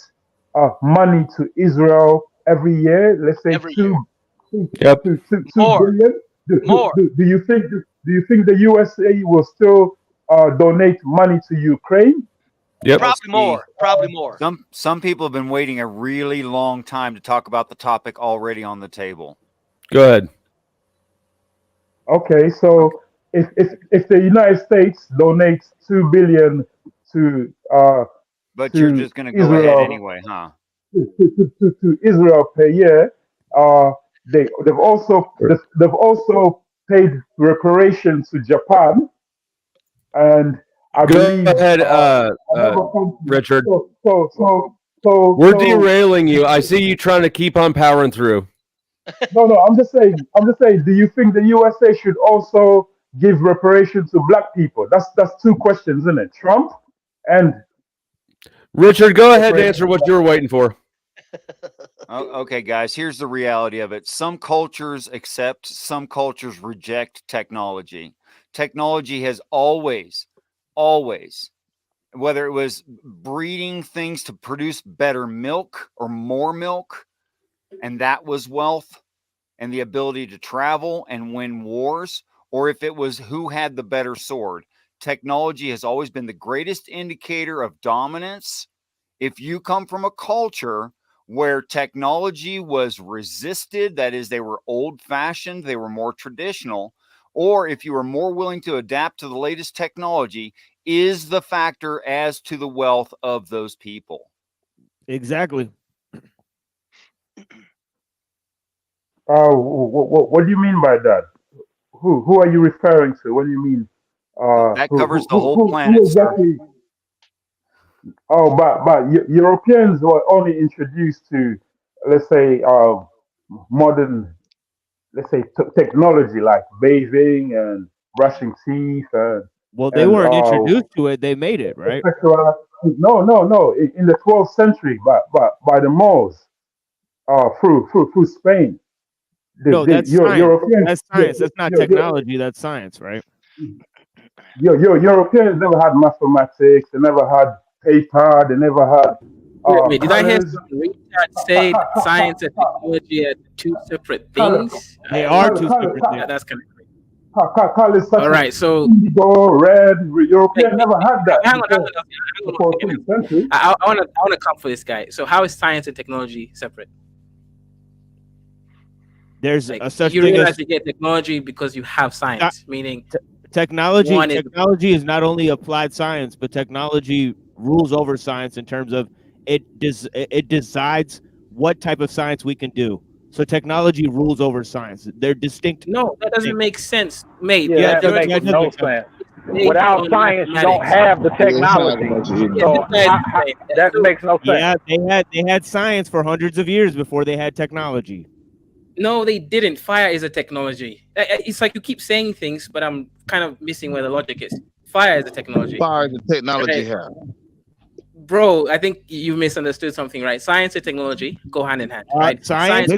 money to Israel every year? Let's say two billion. Do you think the USA will still donate money to Ukraine? Yep. Probably more. Some people have been waiting a really long time to talk about the topic already on the table. Go ahead. Okay, so if the United States donates $2 billion to but you're just going to go ahead anyway, huh? To Israel per year, they've also paid reparations to Japan, and I believe. Go ahead, Richard. So we're derailing you. I see you trying to keep on powering through. No. I'm just saying. Do you think the USA should also give reparations to black people? That's two questions, isn't it? Trump and Richard, go ahead and answer what you were waiting for. Okay, guys, here's the reality of it. Some cultures accept, some cultures reject technology. Technology has always, whether it was breeding things to produce better milk or more milk, and that was wealth and the ability to travel and win wars, or if it was who had the better sword. Technology has always been the greatest indicator of dominance. If you come from a culture where technology was resisted, that is, they were old-fashioned, they were more traditional, or if you were more willing to adapt to the latest technology, is the factor as to the wealth of those people. Exactly. What do you mean by that? Who are you referring to? What do you mean? That covers the whole planet, who exactly? Oh, but Europeans were only introduced to, let's say, modern, let's say, technology like bathing and brushing teeth Well, they weren't introduced to it; they made it, right? No. In the 12th century, by the Moors, through Spain. No, that's science. Europeans. That's science. That's not technology. That's science, right? Europeans never had mathematics. They never had paper. They never had. Wait, did I hear Richard say that science and technology are two separate things? They are two separate things. That's kind of crazy. All right, so indigo, red. Europeans never had that. Hang on. I want to come for this guy. So how is science and technology separate? There's like, a such you thing realize as you get technology because you have science, meaning technology. Technology is not only applied science, but technology rules over science in terms of it decides what type of science we can do. So technology rules over science. They're distinct. No, that doesn't make sense, mate. Yeah, that makes no sense. Without science, you don't have the technology. So that makes no sense. Yeah, they had science for hundreds of years before they had technology. No, they didn't. Fire is a technology. It's like you keep saying things, but I'm kind of missing where the logic is. Fire is a technology. Fire is a technology here. Bro, I think you misunderstood something, right? Science and technology go hand in hand, right? Science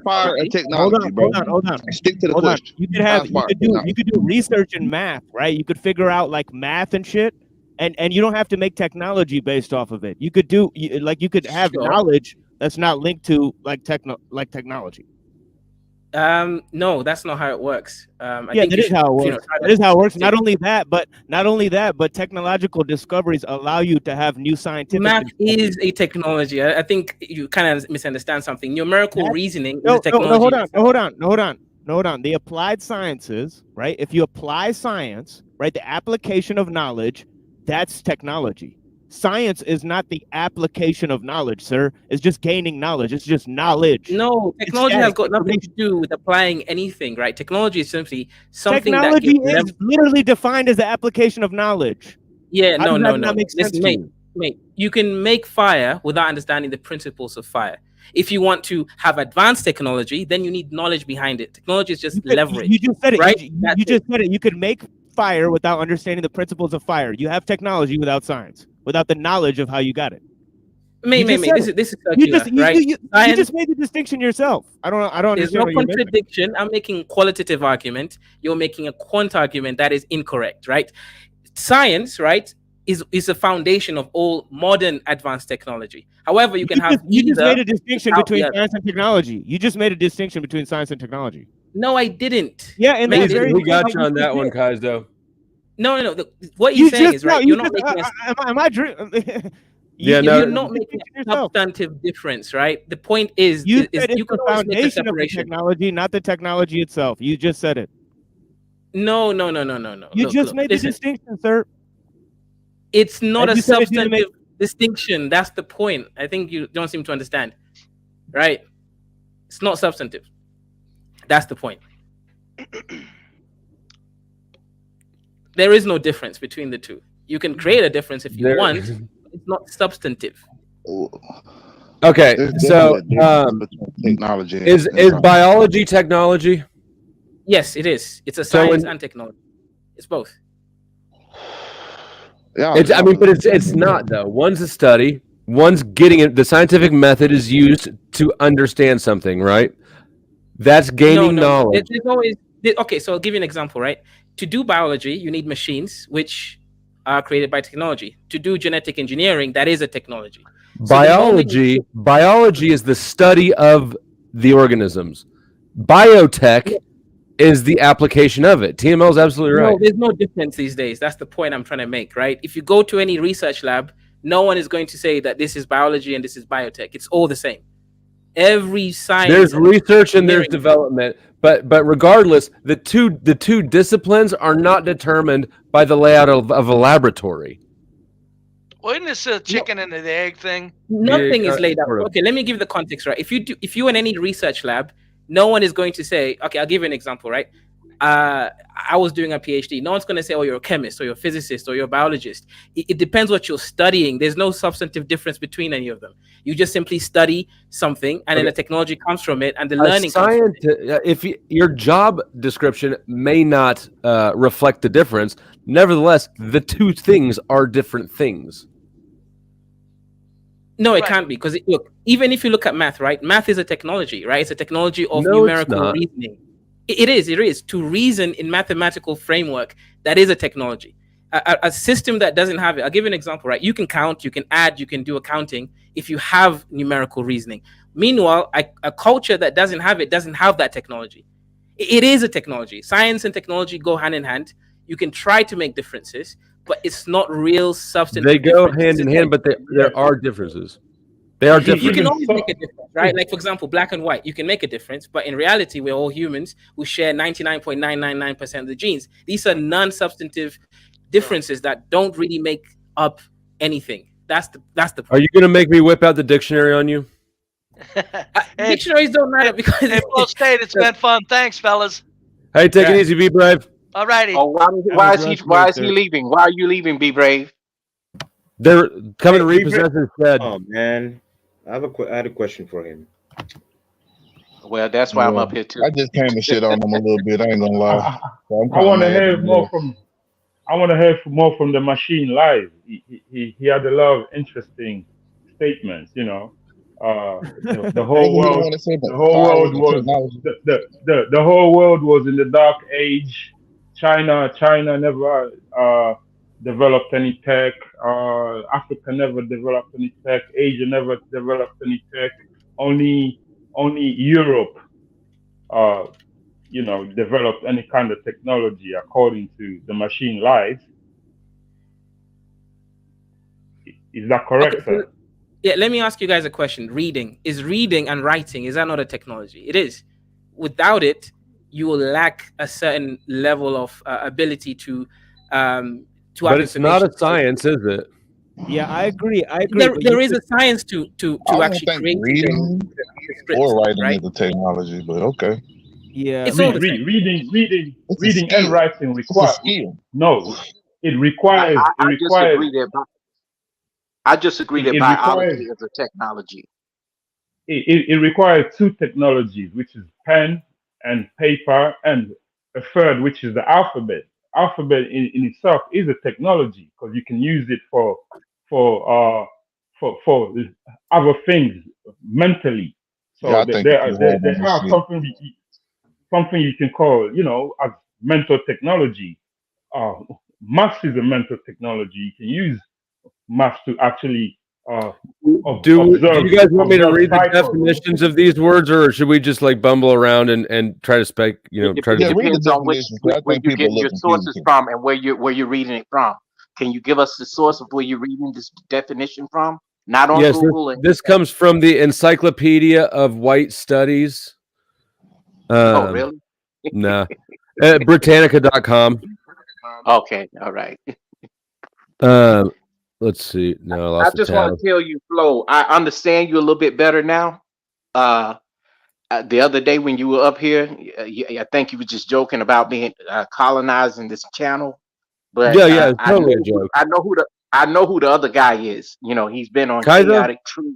fire and technology, hold on. Stick to the question. You could do research in math, right? You could figure out like math and shit, and you don't have to make technology based off of it. You could do you could have knowledge that's not linked to like technology. No, that's not how it works. I Yeah, think that is how it works. That is how it works. Not only that, but technological discoveries allow you to have new scientific. Math is a technology. I think you kind of misunderstand something. Numerical reasoning is a technology. Hold on. The applied sciences, right? If you apply science, right, the application of knowledge, that's technology. Science is not the application of knowledge, sir. It's just gaining knowledge. It's just knowledge. No, technology has got nothing to do with applying anything, right? Technology is simply something technology that is literally defined as the application of knowledge. Yeah, no. Listen, mate, you can make fire without understanding the principles of fire. If you want to have advanced technology, then you need knowledge behind it. Technology is just leverage. You just said it, right? You just said it. You could make fire without understanding the principles of fire. You have technology without science, without the knowledge of how you got it. Mate, this is circular, right? You just made the distinction yourself. I don't understand. There's no contradiction. I'm making qualitative argument. You're making a quant argument that is incorrect, right? Science, right, is a foundation of all modern advanced technology. However, you just made a distinction between science and technology. You just made a distinction between science and technology. No, I didn't. Yeah, and we got you on that one, Kaizo. No. What you're saying is right. You're not making am I dreaming? You're not making a substantive difference, right? The point is, you said it's you can the always make a foundation of the separation. technology, not the technology itself. You just said it. No. You just made the distinction, sir. It's not a substantive distinction. That's the point. I think you don't seem to understand, right? It's not substantive. That's the point. There is no difference between the two. You can create a difference if you want. It's not substantive. Okay, so technology is biology technology? Yes, it is. It's a science and technology. It's both. I mean, but it's not though. One's a study. One's getting it. The scientific method is used to understand something, right? That's gaining knowledge. There's always okay. So I'll give you an example, right? To do biology, you need machines, which are created by technology. To do genetic engineering, that is a technology. Biology is the study of the organisms. Biotech is the application of it. TML is absolutely right. No, there's no difference these days. That's the point I'm trying to make, right? If you go to any research lab, no one is going to say that this is biology and this is biotech. It's all the same. Every science. There's research and there's development, but regardless, the two disciplines are not determined by the layout of a laboratory. Well, isn't this a chicken and the egg thing? Nothing is laid out. Okay, let me give the context, right? If you in any research lab, no one is going to say, okay, I'll give you an example, right? I was doing a PhD. No one's going to say, oh, you're a chemist or you're a physicist or you're a biologist. It depends what you're studying. There's no substantive difference between any of them. You just simply study something, and then the technology comes from it, and the learning comes from it. If your job description may not reflect the difference, nevertheless, the two things are different things. No, it can't be, because look, even if you look at math, right? Math is a technology, right? It's a technology of numerical reasoning. It is. To reason in mathematical framework, that is a technology. A system that doesn't have it, I'll give you an example, right? You can count, you can add, you can do accounting if you have numerical reasoning. Meanwhile, a culture that doesn't have it doesn't have that technology. It is a technology. Science and technology go hand in hand. You can try to make differences, but it's not real substantive. They go hand in hand, but there are differences. They are different. You can always make a difference, right? Like, for example, black and white, you can make a difference, but in reality, we're all humans who share 99.999% of the genes. These are non-substantive differences that don't really make up anything. That's the point. Are you going to make me whip out the dictionary on you? Dictionaries don't matter because Full State, it's been fun. Thanks, fellas. Hey, take it easy. Be brave. All righty. Oh, why is he leaving? Why are you leaving? Be brave. They're coming to repossess his shed. Oh man, I had a question for him. Well, that's why I'm up here too. I just came to shit on him a little bit. I ain't gonna lie. So I want to hear more from. I want to hear more from the machine live. He had a lot of interesting statements. You know, the whole world. The whole world was in the dark age. China never developed any tech. Africa never developed any tech. Asia never developed any tech. Only Europe, developed any kind of technology according to the machine live. Is that correct, sir? Yeah, let me ask you guys a question. Reading and writing, is that not a technology? It is. Without it, you will lack a certain level of ability to but it's not a science, is it? Yeah, I agree. There is a science to actually create reading or writing is a technology, but okay. Yeah, reading and writing requires no. It requires. I just agree that biology is a technology. It requires two technologies, which is pen and paper, and a third, which is the alphabet. Alphabet in itself is a technology because you can use it for other things mentally. So yeah, there are something you can call, as mental technology. Maths is a mental technology. You can use maths to actually do you guys want me to read the definitions of these words, or should we just like bumble around and try to try to depends on where you get your sources from and where you're reading it from. Can you give us the source of where you're reading this definition from? Not on Google. This comes from the Encyclopedia of White Studies. Oh, really? No. Britannica.com. Okay, all right. Let's see. No, I just want to tell you, Flo, I understand you a little bit better now. The other day when you were up here, I think you were just joking about being colonizing this channel. But yeah, totally a joke. I know who the other guy is. He's been on Chaotic Truth.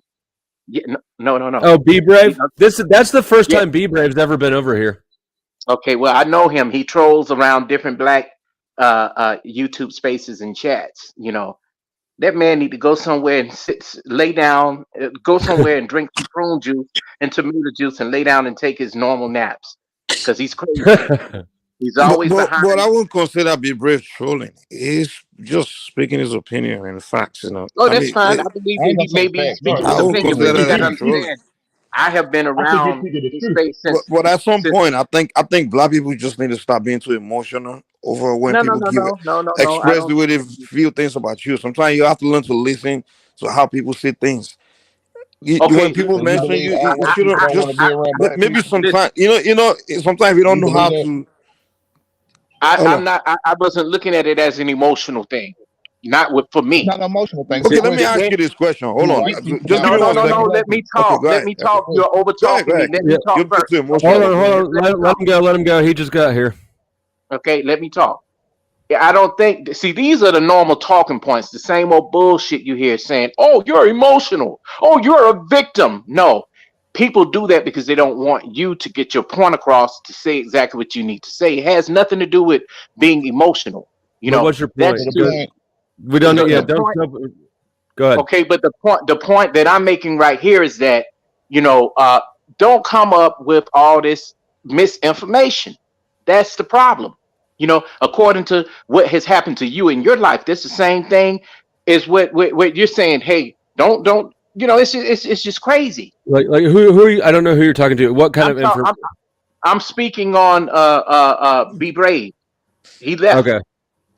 Yeah, no. Oh, Be Brave. That's the first time Be Brave's ever been over here. Okay, well, I know him. He trolls around different black YouTube spaces and chats. You know, that man need to go somewhere and lay down, go somewhere and drink some prune juice and tomato juice and lay down and take his normal naps because he's crazy. He's always behind. But I wouldn't consider Be Brave trolling. He's just speaking his opinion and facts, you know. Oh, that's fine. I believe that he may be speaking his opinion, but you gotta understand. I have been around this space since. But at some point, I think black people just need to stop being too emotional over when people express the way they feel things about you. Sometimes you have to learn to listen to how people say things. When people mention you shouldn't just maybe sometimes sometimes you don't know how to. I wasn't looking at it as an emotional thing. Not for me. Not an emotional thing. Okay, let me ask you this question. Hold on. No. Let me talk. Let me talk. You're over talking me. Let me talk first. Hold on. Let him go. He just got here. Okay, let me talk. I don't think. See, these are the normal talking points. The same old bullshit you hear saying, "Oh, you're emotional. Oh, you're a victim." No, people do that because they don't want you to get your point across to say exactly what you need to say. It has nothing to do with being emotional. You know, what's your point? We don't know. Yeah, don't. Go ahead. Okay, but the point that I'm making right here is that don't come up with all this misinformation. That's the problem. You know, according to what has happened to you in your life, that's the same thing as what you're saying. Hey, don't. You know, it's just crazy. Like who are you? I don't know who you're talking to. What kind of information? I'm speaking on Be Brave. He left.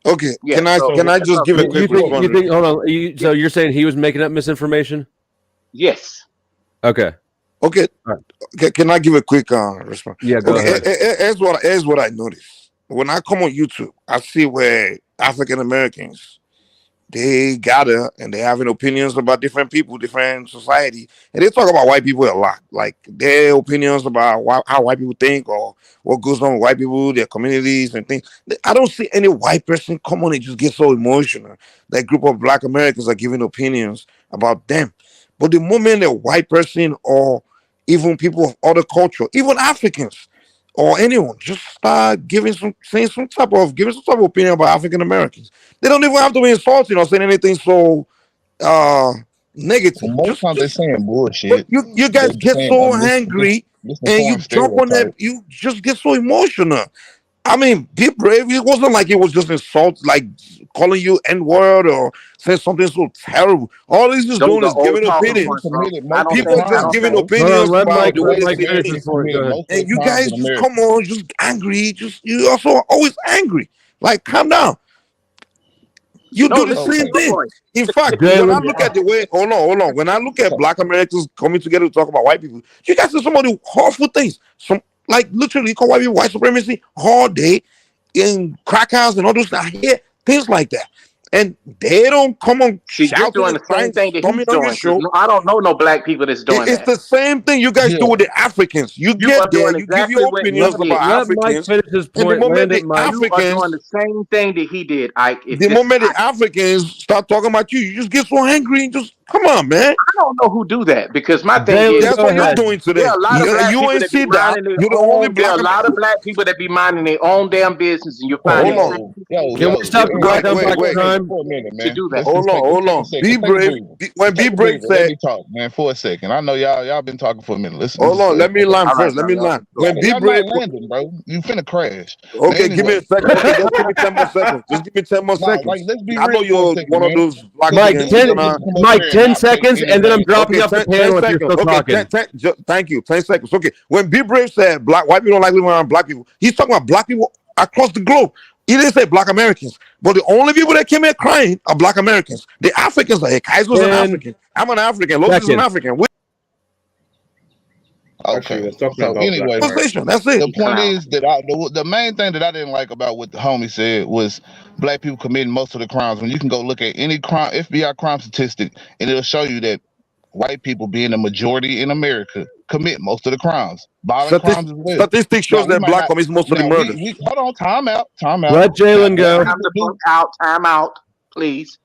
Okay. Yeah, can I just give a quick response? Hold on. So you're saying he was making up misinformation? Yes. Okay. Can I give a quick response? Yeah, go ahead. Here's what I noticed. When I come on YouTube, I see where African Americans, they gather and they having opinions about different people, different society, and they talk about white people a lot, like their opinions about how white people think or what goes on with white people, their communities and things. I don't see any white person come on and just get so emotional. That group of Black Americans are giving opinions about them, but the moment a white person or even people of other culture, even Africans or anyone, just start saying some type of opinion about African Americans. They don't even have to be insulting or saying anything so negative. Most times they're saying bullshit. You guys get so angry and you jump on that. You just get so emotional. I mean, Be Brave. It wasn't like it was just insult, like calling you N-word or saying something so terrible. All he's just doing is giving opinions. People are just giving opinions about the way they think. And you guys just come on, just angry. You also always angry. Like, calm down. You do the same thing. In fact, when I look at the way, hold on. When I look at Black Americans coming together to talk about white people, you guys do some of the awful things. Like literally call white people white supremacy all day in crack house and all those things like that. And they don't come on shout doing the same thing that he's doing. I don't know no Black people that's doing it's the same thing you guys do with the Africans. You get there, you give your opinions about Africans. The moment the Africans are doing the same thing that he did, Ike. The moment the Africans start talking about you, you just get so angry and just come on, man. I don't know who do that because my thing is that's what you're doing today. You ain't see that. You're the only Black. There are a lot of Black people that be minding their own damn business, and you find can we stop right time to do that? Hold on. Be Brave. When Be Brave said, "Let me talk, man, for a second." I know y'all been talking for a minute. Listen. Hold on. Let me land first. Let me land. When Be Brave landing, bro, you finna crash. Okay, give me a second. Okay, just give me 10 more seconds. Just give me 10 more seconds. Like, let's be I know you're one of those Black Mike, 10 seconds, and then I'm dropping off the panel if you're still talking. Thank you. 10 seconds. Okay. When Be Brave said white people don't like living around Black people, he's talking about Black people across the globe. He didn't say Black Americans, but the only people that came here crying are Black Americans. The Africans are here. Kaiser's an African. I'm an African. Lotus is an African. Okay. So anyway, that's it. The point is that the main thing that I didn't like about what the homie said was Black people committing most of the crimes. When you can go look at any crime, FBI crime statistic, and it'll show you that white people, being the majority in America, commit most of the crimes. Violent crimes as well. Statistics shows that Black commits most of the murders. Hold on, time out. Let Jalen go. Time out, please.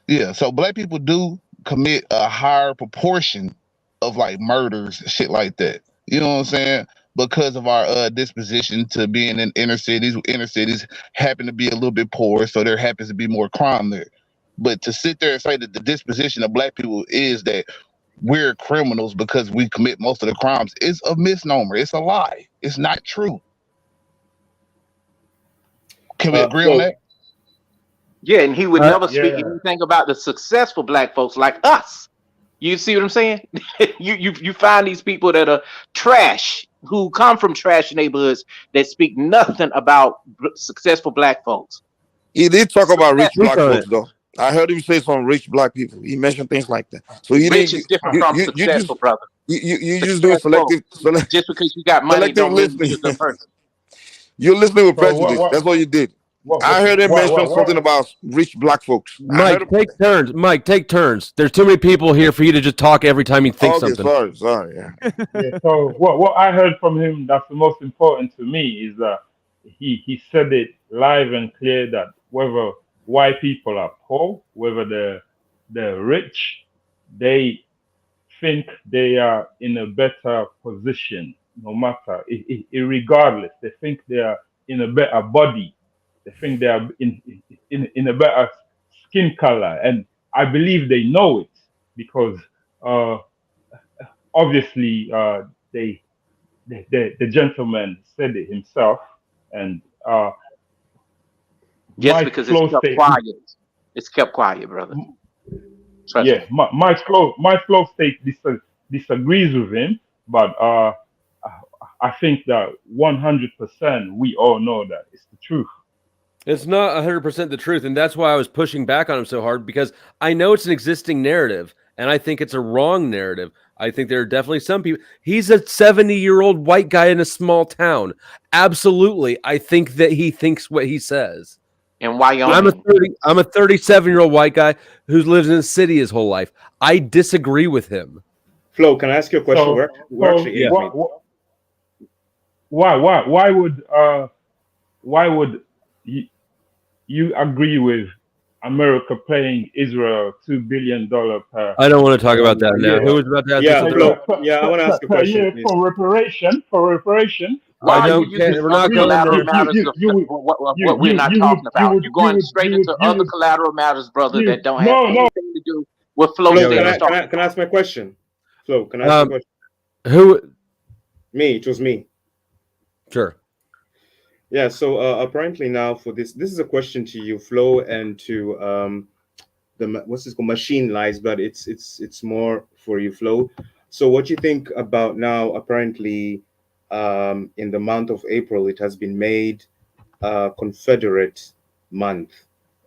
Yeah, so Black people do commit a higher proportion of like murders, shit like that. You know what I'm saying? because of our disposition to being in inner cities. Inner cities happen to be a little bit poor, so there happens to be more crime there. But to sit there and say that the disposition of black people is that we're criminals because we commit most of the crimes is a misnomer. It's a lie. It's not true. Can we agree on that? Yeah, and he would never speak anything about the successful black folks like us. You see what I'm saying? you find these people that are trash, who come from trash neighborhoods, that speak nothing about successful black folks. He did talk about rich black folks, though. I heard him say some rich black people. He mentioned things like that. So you Rich is different from successful, brother. You just doing selective. Just because you got money don't mean you're a good person. You're listening with prejudice. That's what you did. I heard him mention something about rich black folks. Mike, take turns. Mike, take turns. There's too many people here for you to just talk every time you think something. Sorry. Yeah. So what I heard from him that's the most important to me is that he said it live and clear that whether white people are poor, whether they're rich, they think they are in a better position, no matter, regardless. They think they are in a better body. They think they are in a better skin color. And I believe they know it because obviously the gentleman said it himself. And just because it's kept quiet. It's kept quiet, brother. My flow state disagrees with him, but I think that 100% we all know that it's the truth. It's not 100% the truth, and that's why I was pushing back on him so hard, because I know it's an existing narrative, and I think it's a wrong narrative. I think there are definitely some people. He's a 70-year-old white guy in a small town. Absolutely, I think that he thinks what he says. And Wyoming. I'm a 37-year-old white guy who's lived in a city his whole life. I disagree with him. Flo, can I ask you a question? Why would you agree with America paying Israel $2 billion per? I don't want to talk about that now. Who was about to ask Flo, I want to ask a question. Yeah, for reparation. Why don't care. We're not going there. What we're not talking about. You're going straight into other collateral matters, brother, that don't have anything to do with Flo. Can I ask my question? Flo, can I ask a question? Me. It was me. Sure. Yeah. So apparently now for this is a question to you, Flo, and to what's this called, Machine Lies, but it's more for you, Flo. So what you think about now? Apparently, in the month of April, it has been made Confederate month,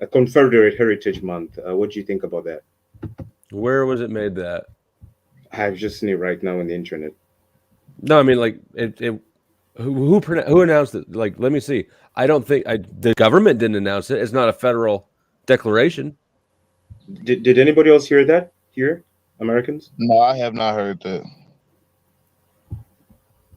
a Confederate Heritage Month. What do you think about that? Where was it made that? I've just seen it right now on the internet. No, I mean, like, who announced it? Like, let me see. I don't think the government didn't announce it. It's not a federal declaration. Did anybody else hear that? Here, Americans? No, I have not heard that.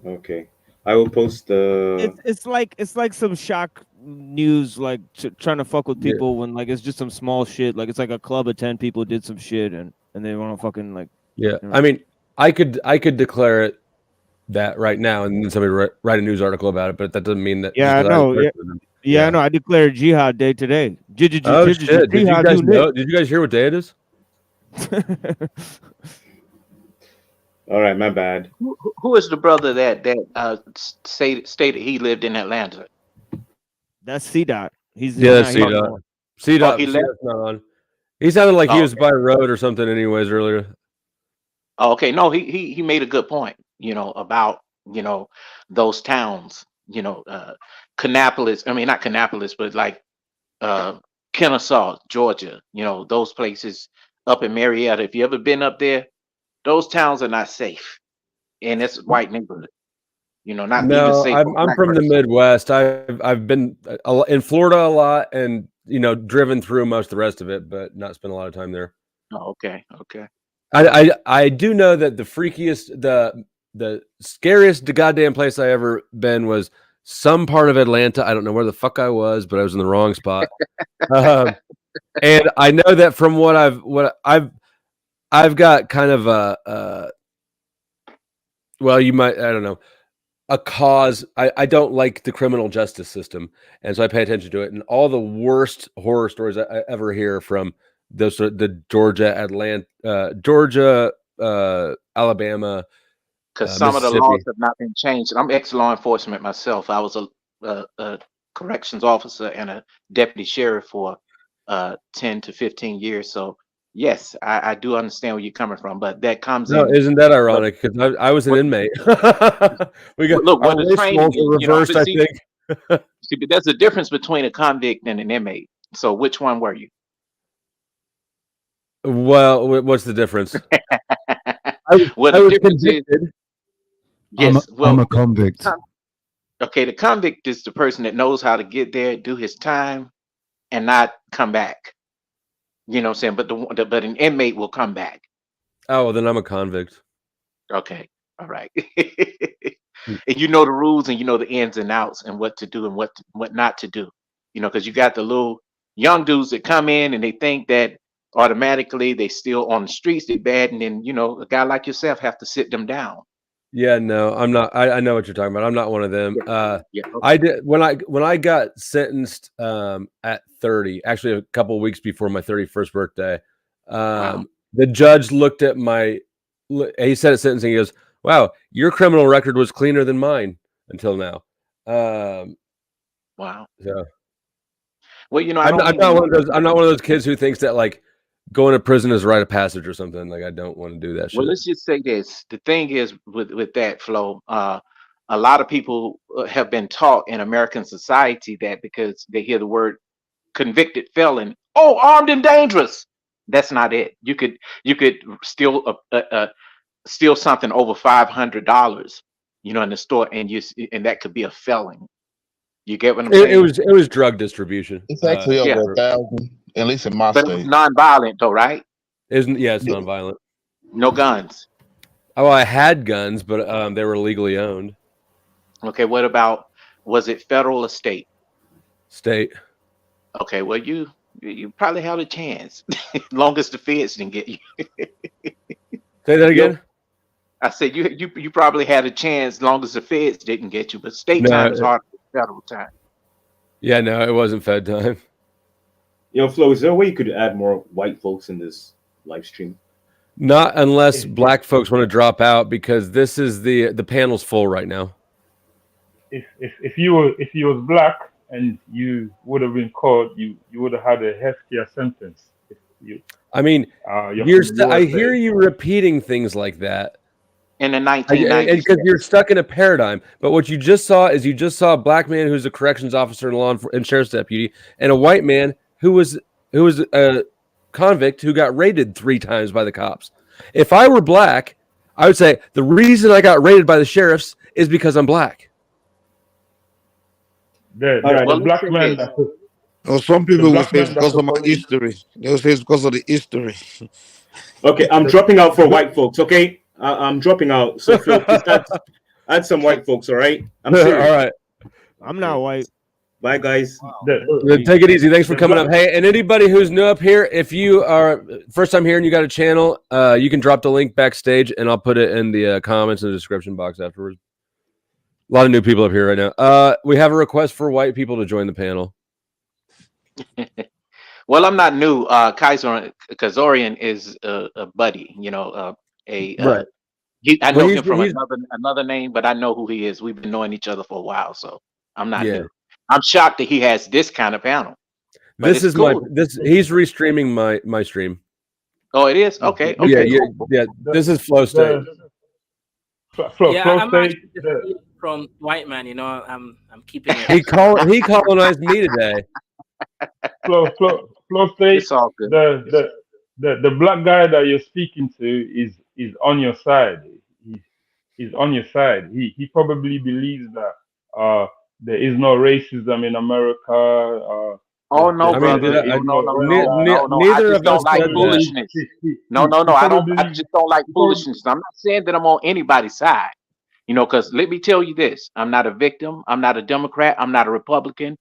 Okay, I will post the. It's like some shock news, like trying to fuck with people when like it's just some small shit. Like it's like a club of 10 people did some shit and they want to fucking like. Yeah, you know. I mean, I could declare it that right now, and then somebody write a news article about it, but that doesn't mean that. Yeah, I know. Yeah, I know. I declared Jihad Day today. Oh shit! Did you guys know? Did you guys hear what day it is? All right, my bad. Who is the brother that stated he lived in Atlanta? That's C-Dot. That's C-Dot. C-Dot. He's not on. He sounded like he was by road or something, anyways, earlier. Oh, okay. No, he made a good point. About those towns. Kannapolis. I mean, not Kannapolis, but like Kennesaw, Georgia. Those places up in Marietta. If you ever been up there, those towns are not safe, and it's a white neighborhood. Not even safe. I'm from the Midwest. I've been in Florida a lot, and driven through most of the rest of it, but not spent a lot of time there. Oh, okay. I do know that the freakiest, the scariest goddamn place I ever been was some part of Atlanta. I don't know where the fuck I was, but I was in the wrong spot. And I know that from what I've got kind of well, you might, I don't know. a cause. I don't like the criminal justice system, and so I pay attention to it. And all the worst horror stories I ever hear from the Georgia, Alabama, because some of the laws have not been changed. I'm ex-law enforcement myself. I was a corrections officer and a deputy sheriff for 10 to 15 years. So yes, I do understand where you're coming from, but that comes No, in. isn't that ironic? Because I was an inmate. We got Look, our what the race training roles is, were you know, reversed, but I see, think. see, but there's a difference between a convict and an inmate. So which one were you? Well, what's the difference? Well, I the was difference is, convicted. yes, I'm well, a convict. okay, the convict is the person that knows how to get there, do his time, and not come back. You know what I'm saying? But but an inmate will come back. Oh, well, then I'm a convict. Okay, all right. And you know the rules and you know the ins and outs and what to do and what not to do. You know, because you got the little young dudes that come in and they think that automatically they still on the streets, they bad, and then you know a guy like yourself have to sit them down. Yeah, no, I'm not. I know what you're talking about. I'm not one of them. Yeah, I did when I got sentenced at 30, actually a couple of weeks before my 31st birthday. The judge looked at he said at sentencing, he goes, "Wow, your criminal record was cleaner than mine until now." Wow. So, well, you know, I'm not one of those. I'm not one of those kids who thinks that like going to prison is a rite of passage or something. Like I don't want to do that shit. Well, let's just say this. The thing is with that flow, a lot of people have been taught in American society that because they hear the word convicted felon, oh, armed and dangerous. That's not it. You could steal steal something over $500, you know, in the store, and that could be a felon. You get what I'm saying? It was drug distribution. It's actually over 1,000, at least in my but state. it's non-violent though, right? It's non-violent. No guns. Oh, I had guns, but they were legally owned. Okay, what about, was it federal or state? State. Okay, well you probably had a chance. Long as the feds didn't get you. Say that again. I said you probably had a chance long as the feds didn't get you, but state time is harder than federal time. Yeah, no, it wasn't Fed time. Yo, Flo, is there a way you could add more white folks in this live stream? Not unless black folks want to drop out, because this is the panel's full right now. If you was black and you would have been caught, you would have had a heftier sentence. I mean, I hear you repeating things like that in the 1990s, and because you're stuck in a paradigm. But what you just saw is a black man who's a corrections officer and sheriff's deputy, and a white man who was a convict who got raided 3 times by the cops. If I were black, I would say the reason I got raided by the sheriffs is because I'm black. The black man. Or some people will say it's because of my history. They'll say it's because of the history. Okay, I'm dropping out for white folks. Okay, I'm dropping out. So Phil, please add some white folks. All right, I'm serious. All right, I'm not white. Bye, guys. Take it easy. Thanks for coming up. Hey, and anybody who's new up here, if you are first time here and you got a channel, you can drop the link backstage, and I'll put it in the comments in the description box afterwards. A lot of new people up here right now. We have a request for white people to join the panel. Well, I'm not new. Kazorian is a buddy, you know, Right. I know him from another name, but I know who he is. We've been knowing each other for a while, so I'm not new. I'm shocked that he has this kind of panel. This is cool. He's restreaming my stream. Oh, it is? Okay. Yeah. This is Flow State. I'm actually from white man, you know. I'm keeping it. He colonized me today. Flow State. It's all good. The black guy that you're speaking to is on your side. He's on your side. He probably believes that there is no racism in America. Oh no, brother! Neither I of just don't us like said that. foolishness. No, I just don't like foolishness. I'm not saying that I'm on anybody's side, you know. Because let me tell you this: I'm not a victim. I'm not a Democrat. I'm not a Republican.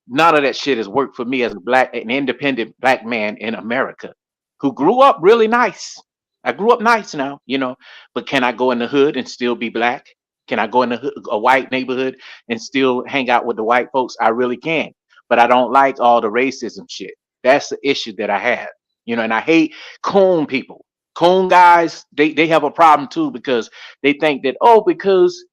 None of that shit has worked for me as an independent black man in America, who grew up really nice. I grew up nice now, you know. But can I go in the hood and still be black? Can I go in a white neighborhood and still hang out with the white folks? I really can. But I don't like all the racism shit. That's the issue that I have. You know, and I hate coon people. Coon guys, they have a problem too, because they think that, oh, because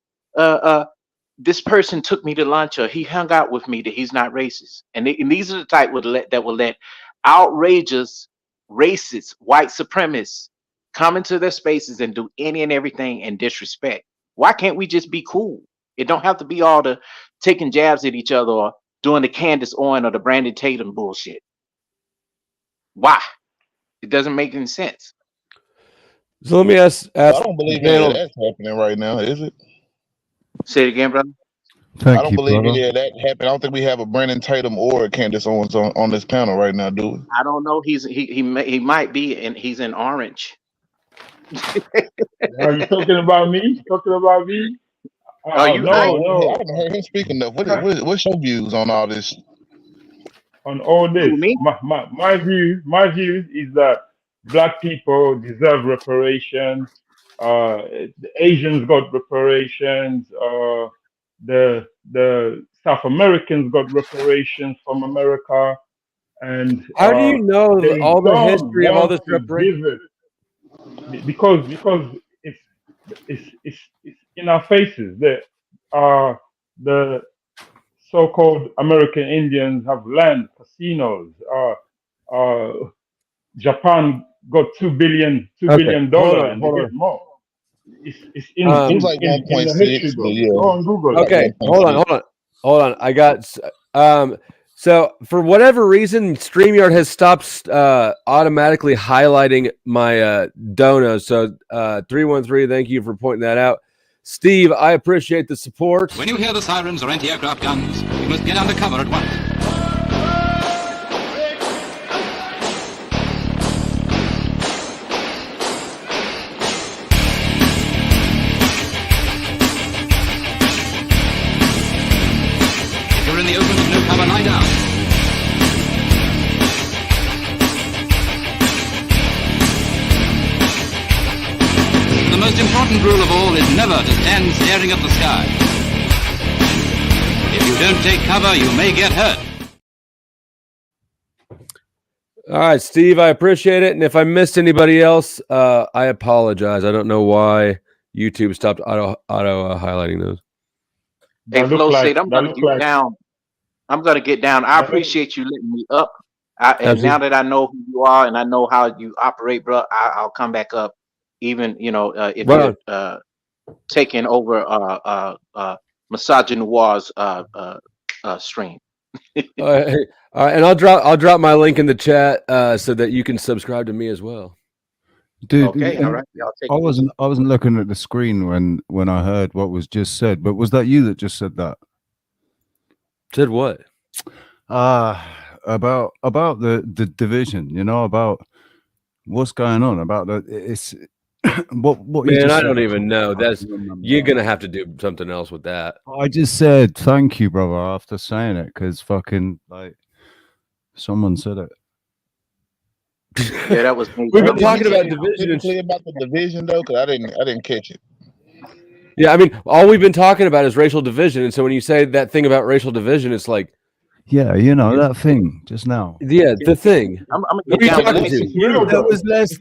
this person took me to lunch or he hung out with me, that he's not racist. And these are the type that will let outrageous racist white supremacists come into their spaces and do any and everything and disrespect. Why can't we just be cool? It don't have to be all the taking jabs at each other or doing the Candace Owens or the Brandon Tatum bullshit. Why? It doesn't make any sense. So let me ask I don't believe any of that's happening right now, is it? Say it again, brother. I don't believe any of that happened. I don't think we have a Brandon Tatum or a Candace Owens on this panel right now, do we? I don't know. He might be, and he's in orange. Are you talking about me? Talking about me? No. I haven't heard him speak enough. What's your views on all this? On all this, my view is that black people deserve reparations. The Asians got reparations. The South Americans got reparations from America. And how do you know all the history of all this reparation? Because it's in our faces. The so-called American Indians have land, casinos. Japan got $2 billion, and they get more. It's in like in the 1.6, history book. yeah. Go on Google. Okay, hold on. I got so for whatever reason, StreamYard has stopped automatically highlighting my donos. So 313, thank you for pointing that out. Steve, I appreciate the support. When you hear the sirens or anti-aircraft guns, you must get under cover at once. If you're in the open with no cover, lie down. The most important rule of all is never to stand staring at the sky. If you don't take cover, you may get hurt. All right, Steve, I appreciate it. And if I missed anybody else, I apologize. I don't know why YouTube stopped auto highlighting those. Hey, Flo said, I'm going to get down. I'm going to get down. I appreciate you letting me up. And now that I know who you are and I know how you operate, bro, I'll come back up. Even, if you're taking over Misogynoir's stream. All right, and I'll drop my link in the chat so that you can subscribe to me as well. Dude, okay, all right. I wasn't looking at the screen when I heard what was just said, but was that you that just said that? Said what? About the division, about what's going on, about it's what Man, I don't even know. You're gonna have to do something else with that. I just said thank you, brother, after saying it, because fucking someone said it. Yeah, that was me. We've been talking about division. About the division though, because I didn't catch it. Yeah, I mean, all we've been talking about is racial division, and so when you say that thing about racial division, it's like, yeah, that thing just now. Yeah, the thing. I'm gonna get down. That was less.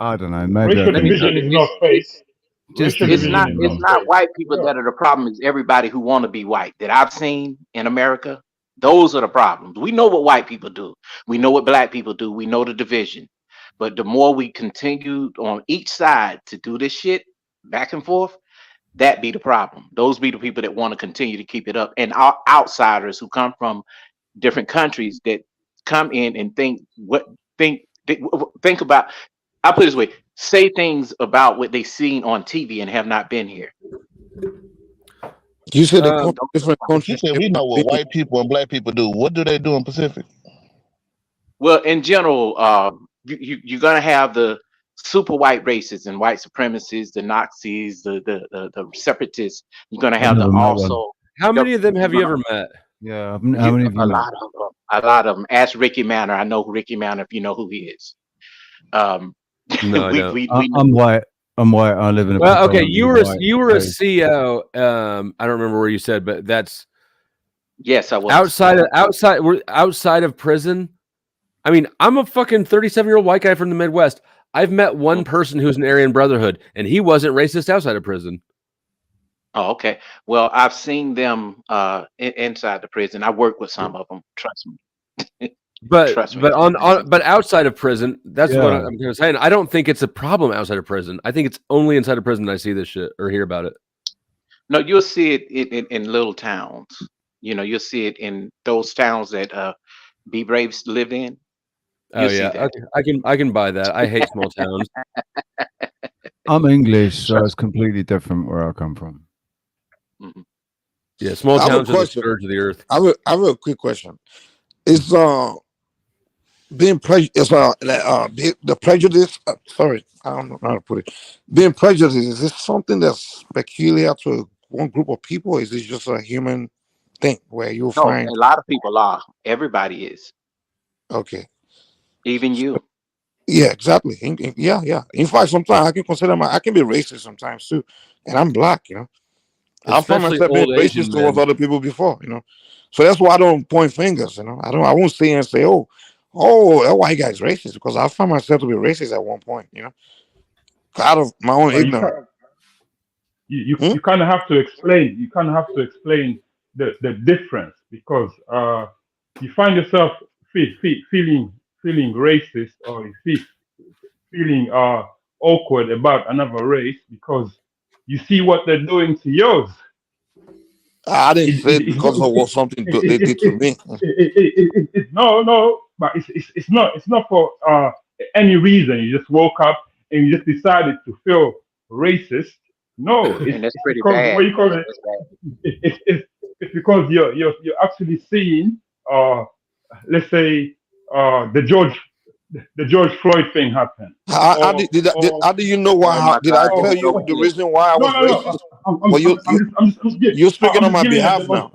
I don't know. Maybe racial division is not fake. It's not white people that are the problem. It's everybody who want to be white that I've seen in America. Those are the problems. We know what white people do. We know what black people do. We know the division. But the more we continue on each side to do this shit back and forth, that be the problem. Those be the people that want to continue to keep it up. And our outsiders who come from different countries that come in and think about, I'll put it this way, say things about what they've seen on TV and have not been here. You said different countries. You said we know what white people and black people do. What do they do in Pacific? Well, in general, you're gonna have the super white racists and white supremacists, the Nazis, the separatists. You're gonna have How many of them have you ever met? Yeah, how many of you? A lot of them. Ask Ricky Manor. I know Ricky Manor if you know who he is. No, I'm white. I'm white. I live in a Well, okay, predominantly you were a white CO. I don't remember where you said, but that's Yes, I was. outside of prison. I mean, I'm a fucking 37-year-old white guy from the Midwest. I've met one person who's an Aryan Brotherhood, and he wasn't racist outside of prison. Oh, okay. Well, I've seen them inside the prison. I work with some of them. Trust me. But Trust me. but outside of prison, that's what Yeah. I'm saying. I don't think it's a problem outside of prison. I think it's only inside of prison that I see this shit or hear about it. No, you'll see it in little towns. You know, you'll see it in those towns that Be Braves live in. Oh You'll see yeah, that. okay. I can buy that. I hate small towns. I'm English, so it's completely different where I come from. Yeah, small I have a towns are the question. scourge of the earth. I have a quick question. Is being the prejudice? Sorry, I don't know how to put it. Being prejudiced, is this something that's peculiar to one group of people? Or is this just a human thing where you'll No, find? a lot of people are. Everybody is. Okay. Even you. Yeah, exactly. Yeah. In fact, sometimes I can consider I can be racist sometimes too, and I'm black. You know, I find Especially myself being old Asian racist towards men. other people before. You know, so that's why I don't point fingers. You know, I won't say and say, oh, that white guy's racist, because I find myself to be racist at one point. You know, out of my own But ignorance. you kind of have to explain. You kind of have to explain the difference, because you find yourself feeling racist, or you feeling awkward about another race because you see what they're doing to yours. I didn't say it because of what something they did to me. No, but it's not for any reason. You just woke up and you just decided to feel racist. No, And that's it's pretty because bad. what you call it. That's bad. It's because you're actually seeing let's say the George Floyd thing happen. How do you know why? Oh my Did I God, tell you're you so the good. reason why I was racist? I'm Well, you're speaking on my giving behalf now.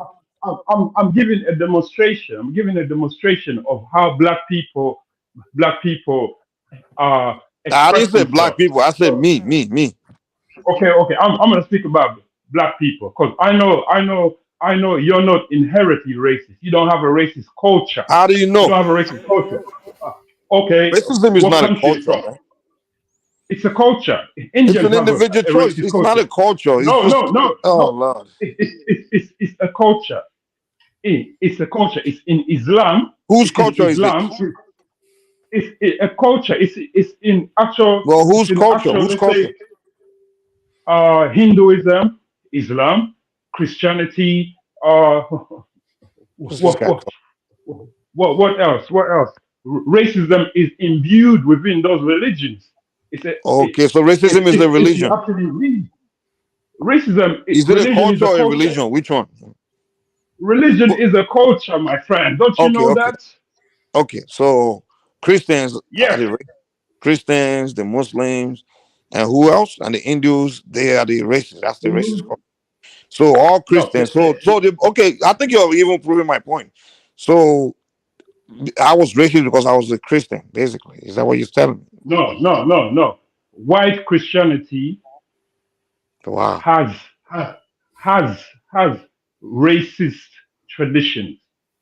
I'm giving a demonstration. I'm giving a demonstration of how black people I express didn't say black themselves. people. I said me. Okay. I'm gonna speak about black people, because I know you're not inherently racist. You don't have a racist culture. How do you You know? don't have a racist culture. Okay, Racism is what not a country you culture, from? man. It's a culture. It's Indians an have individual a choice. racist It's not culture. a culture. It's No, just no. Lord. It's a culture. It's a culture. It's in Islam. Whose It's in culture is it? Islam. It's a culture. It's in actual. Well, whose It's in culture? actual. Whose Let's culture? say Hinduism, Islam, Christianity. What's this guy What else? What else? Racism is imbued within those religions. Okay, so racism is a If you religion. actually read, racism, Is it a religion is culture a or a culture. religion? Which one? Religion is a culture, my friend. Don't you know that? Okay. So Christians are Yes. Christians, the Muslims, and who else? And the Hindus. They are the racists. That's the racist culture. So all Christians. Okay. I think you're even proving my point. So I was racist because I was a Christian, basically. Is that what you're telling me? No. White Christianity has racist traditions.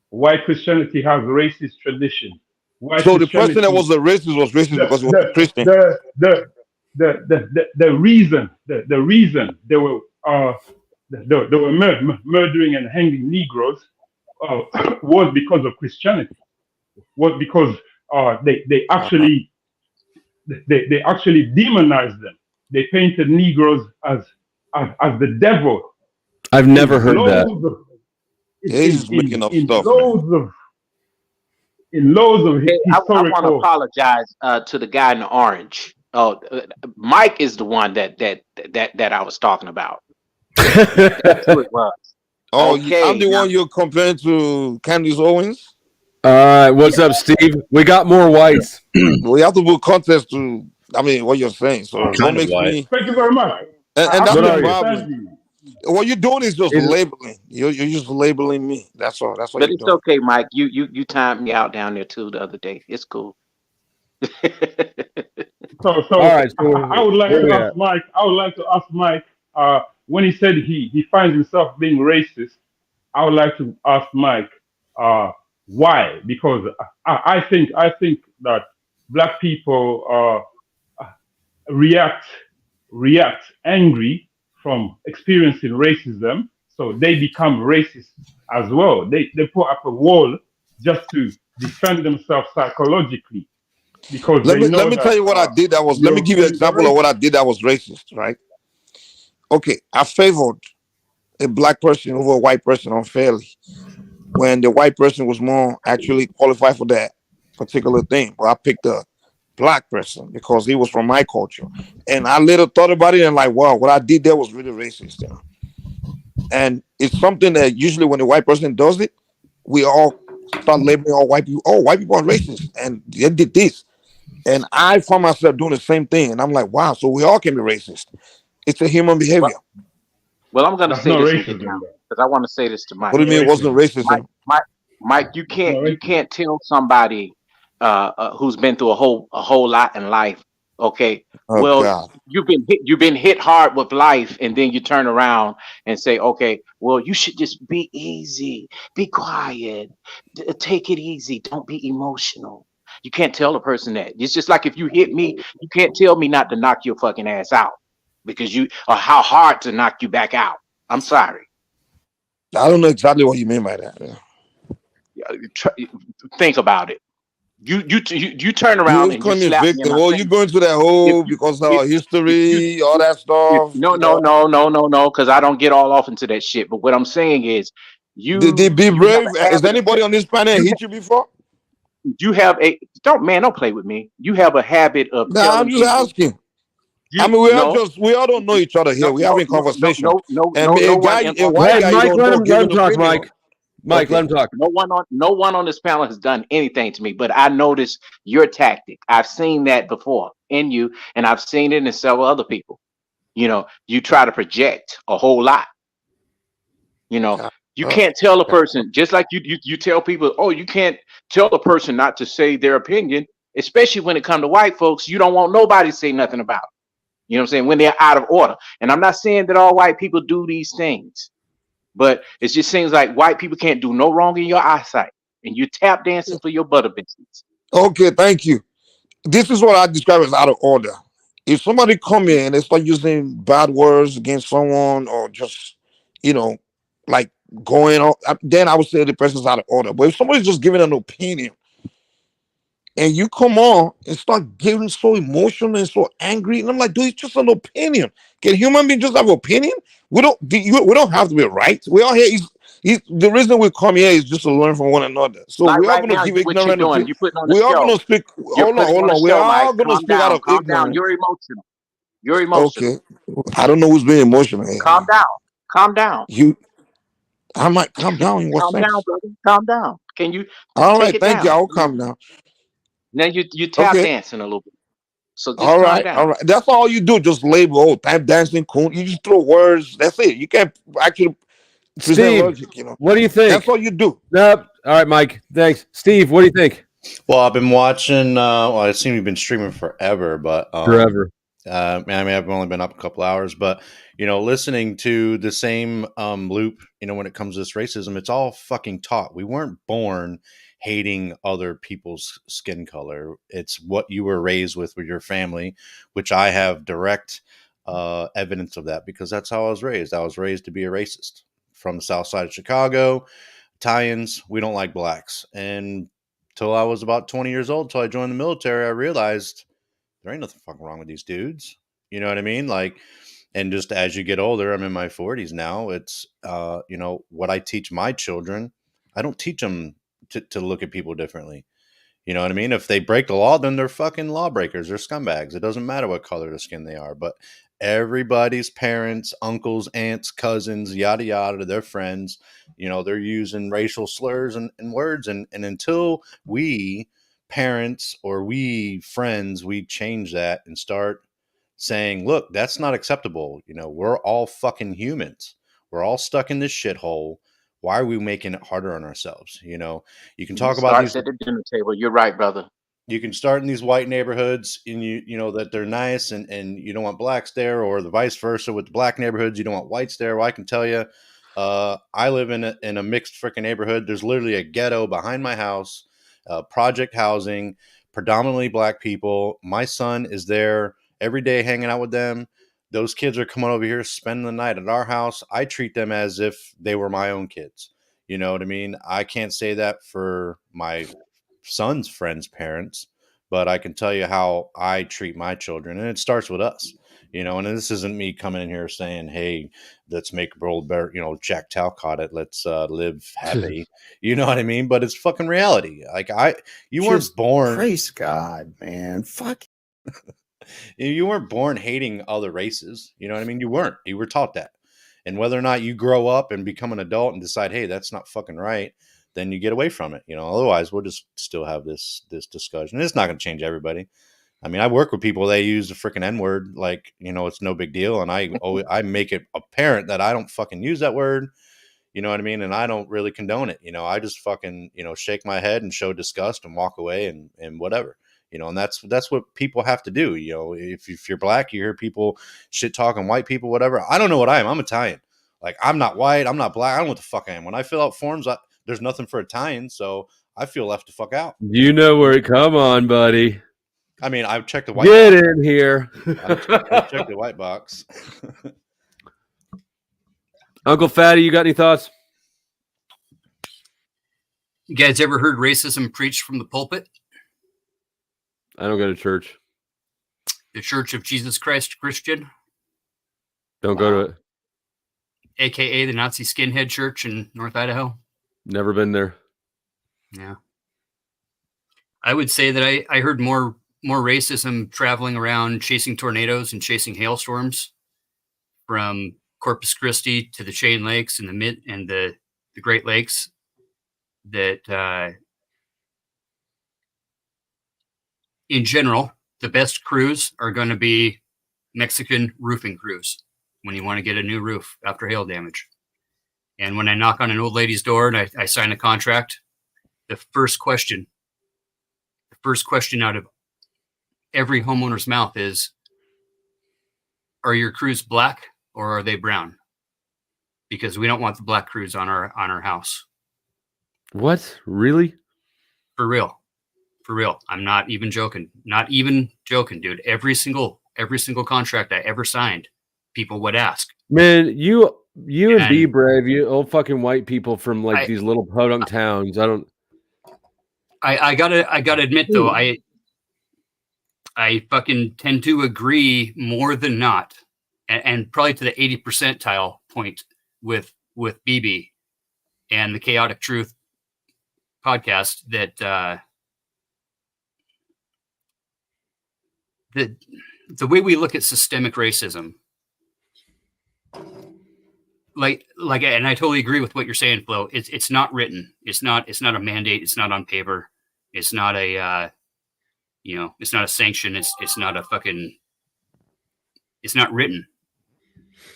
White Christianity has racist traditions. So the person that was a racist was racist because he was a Christian. The reason they were murdering and hanging Negroes was because of Christianity. Was because they actually demonized them. They painted Negroes as the devil. I've never heard that. He's making up stuff, in loads of Hey, I want to historical. apologize to the guy in the orange. Oh, Mike is the one that I was talking about. That's who it was. Oh, okay, I'm the one you're comparing to Candace Owens. All right, what's up, Steve? We got more whites. We have to put context to, what you're saying. So don't make me. Thank you very much. And that's the problem. Thank you. What you're doing is just labeling. You're just labeling me. That's all. That's what but you're it's doing. okay, Mike. You timed me out down there too the other day. It's cool. So All right. So I would like where to we ask at? Mike. I would like to ask Mike. When he said he finds himself being racist, I would like to ask Mike why? Because I think that black people react angry from experiencing racism, so they become racist as well. They put up a wall just to defend themselves psychologically because Let they me know tell that you what I did that was. Let me give you an Europeans are example of what I racist. did that was racist, right? Okay, I favored a black person over a white person unfairly when the white person was more actually qualified for that particular thing. But I picked a black person because he was from my culture, and I later thought about it and like, wow, what I did there was really racist, you know. And it's something that usually when a white person does it, we all start labeling all white people. Oh, white people are racist, and they did this. And I find myself doing the same thing, and I'm like, wow, so we all can be racist. It's a human behavior. Well, I'm going to That's say not this and get racism, down though. because I want to say this to What Mike. do you mean it wasn't racism? Mike, you It's not racism. can't tell somebody who's been through a whole lot in life. Okay, Oh well, God. you've been hit hard with life, and then you turn around and say, okay, well, you should just be easy, be quiet, take it easy, don't be emotional. You can't tell a person that. It's just like if you hit me, you can't tell me not to knock your fucking ass out because you or how hard to knock you back out. I'm sorry. I don't know exactly what you mean by that. Yeah. Think about it. You turn You around just and you call me a slap me in victim. my Oh, you face. go into that If hole you because of if our you history, all that stuff, no you know. because I don't get all off into that shit. But what I'm saying is, Did Be you have Brave? a Has habit of anybody on this planet you hit you before? you have a don't play with me. You have a habit of Nah, I'm telling just people asking. I you mean, no we all don't know each other here. no We're no having no no conversation. no no And no no one a on white Hey, guy you Mike, don't know let giving him talk, opinion. Mike. Mike, Okay. let him talk. no one on this panel has done anything to me, but I noticed your tactic. I've seen that before in you, and I've seen it in several other people. You know, you try to project a whole lot. You know, you can't tell a person just like you tell people, oh, you can't tell a person not to say their opinion, especially when it comes to white folks. You don't want nobody to say nothing about it. You know what I'm saying? When they're out of order. And I'm not saying that all white people do these things, but it just seems like white people can't do no wrong in your eyesight. And you tap dancing for your butter biscuits. Okay, thank you. This is what I describe as out of order. If somebody come in and they start using bad words against someone or just, you know, like going on, then I would say the person's out of order. But if somebody's just giving an opinion and you come on and start getting so emotional and so angry, and I'm like, dude, it's just an opinion. Can human beings just have opinion? We don't have to be right. We all here. The reason we come here is just to learn from one another. So Like we're all right gonna now, give what you're ignorant doing, opinion. you're putting on a We're all show. gonna speak. You're putting Hold on a on. We're show, Mike. all gonna Calm speak out down, of calm down. ignorance. You're emotional. You're emotional. Okay. I don't know who's being emotional here. Calm down. Calm down. I might calm down in what Calm down, sense? brother. Calm down. Can you All take right, it thank you. down? I'll calm down. Now you tap Okay. dancing a little bit. So just All calm right, all down. right. That's all you do. Just label, oh, time dancing, coon. You just throw words. That's it. You can't actually present Steve, logic. You know, what do you think? that's all you do. Nope. All right, Mike. Thanks. Steve, what do you think? Well, I've been watching. Well, I seem you've been streaming forever, but Forever. I mean, I've only been up a couple hours, but listening to the same loop. When it comes to this racism, it's all fucking taught. We weren't born hating other people's skin color. It's what you were raised with your family, which I have direct evidence of that because that's how I was raised. I was raised to be a racist from the South Side of Chicago. Italians, we don't like blacks, and till I was about 20 years old, till I joined the military, I realized there ain't nothing fucking wrong with these dudes. You know what I mean? Like, and just as you get older, I'm in my 40s now. It's, what I teach my children, I don't teach them to look at people differently. You know what I mean? If they break the law, then they're fucking lawbreakers. They're scumbags. It doesn't matter what color of skin they are. But everybody's parents, uncles, aunts, cousins, yada, yada, their friends, they're using racial slurs and words. And until we parents or we friends, we change that and start saying, look, that's not acceptable. We're all fucking humans. We're all stuck in this shithole. Why are we making it harder on ourselves? You can It talk about these. starts at the dinner table. You're right, brother. You can start in these white neighborhoods, and you know that they're nice, and you don't want blacks there, or the vice versa with the black neighborhoods. You don't want whites there. Well, I can tell you, I live in a mixed freaking neighborhood. There's literally a ghetto behind my house, project housing, predominantly black people. My son is there every day hanging out with them. Those kids are coming over here, spending the night at our house. I treat them as if they were my own kids. You know what I mean? I can't say that for my son's friends' parents, but I can tell you how I treat my children, and it starts with us. You know, and this isn't me coming in here saying, "Hey, let's make the world better." You know, Jack Talcott it. Let's live happy. You know what I mean? But it's fucking reality. Like you weren't born. Praise God, man. Fuck. You weren't born hating other races. You know what I mean? You weren't. You were taught that. And whether or not you grow up and become an adult and decide, hey, that's not fucking right, then you get away from it. You know, otherwise we'll just still have this discussion. It's not going to change everybody. I mean, I work with people, they use the freaking N-word like, you know, it's no big deal. And I make it apparent that I don't fucking use that word. You know what I mean? And I don't really condone it. You know, I just fucking, you know, shake my head and show disgust and walk away and whatever. You know, and that's what people have to do. You know, if you're black, you hear people shit talking white people, whatever. I don't know what I am. I'm Italian. Like, I'm not white. I'm not black. I don't know what the fuck I am. When I fill out forms, there's nothing for Italian, so I feel left the fuck out. You know where? Come on, buddy. I mean, I've checked the white Get box. in here. I've checked the white box. Uncle Fatty, you got any thoughts? You guys ever heard racism preached from the pulpit? I don't go to church. The Church of Jesus Christ Christian? Don't go to it. AKA the Nazi skinhead church in North Idaho? Never been there. Yeah. I would say that I heard more racism traveling around chasing tornadoes and chasing hailstorms from Corpus Christi to the Chain Lakes and the Great Lakes that in general, the best crews are going to be Mexican roofing crews when you want to get a new roof after hail damage. And when I knock on an old lady's door and I sign a contract, the first question out of every homeowner's mouth is, are your crews black or are they brown? Because we don't want the black crews on our house. What? Really? For real. For real. I'm not even joking. Not even joking, dude. Every single contract I ever signed, people would ask. Man, you and Be Brave, you old fucking white people from like these little podunk towns. I gotta admit though, I fucking tend to agree more than not, and probably to the 80 percentile point with BB and the Chaotic Truth podcast that the way we look at systemic racism, like, and I totally agree with what you're saying, Flo. It's not written. It's not a mandate. It's not on paper. It's not a, it's not a sanction. It's not a fucking, it's not written.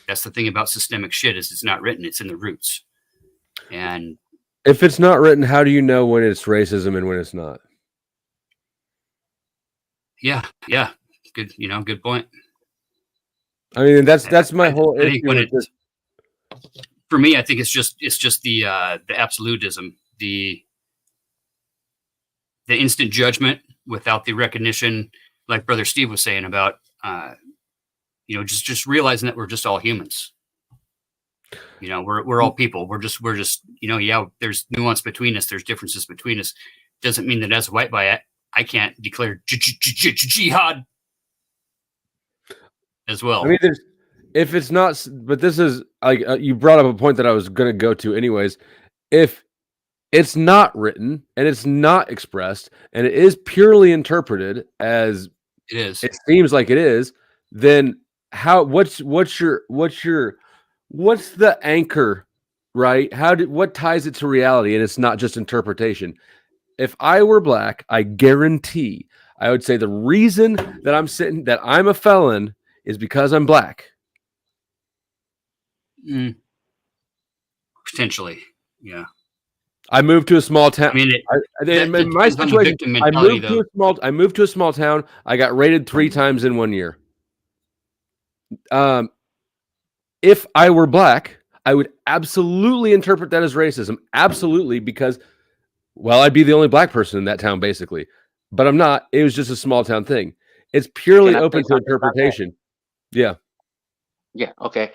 That's the thing about systemic shit is it's not written. It's in the roots. And if it's not written, how do you know when it's racism and when it's not? Yeah. Good point. I mean, that's my whole issue. For me, I think it's just the absolutism, the instant judgment without the recognition, like Brother Steve was saying about, just realizing that we're just all humans. You know, we're all people. We're just, there's nuance between us. There's differences between us. Doesn't mean that as a white guy, I can't declare jihad as well. I mean, if it's not, but this is like you brought up a point that I was going to go to anyways. If it's not written and it's not expressed and it is purely interpreted as it is, it seems like it is, then what's the anchor, right? What ties it to reality? And it's not just interpretation. If I were black, I guarantee I would say the reason that I'm a felon is because I'm black. Potentially, yeah. I moved to a small town. I mean, in my situation, I moved to a small town. I got raided 3 times in 1 year. If I were black, I would absolutely interpret that as racism. Absolutely, because, well, I'd be the only black person in that town, basically. But I'm not. It was just a small town thing. It's purely open to interpretation. Yeah. Yeah. Okay.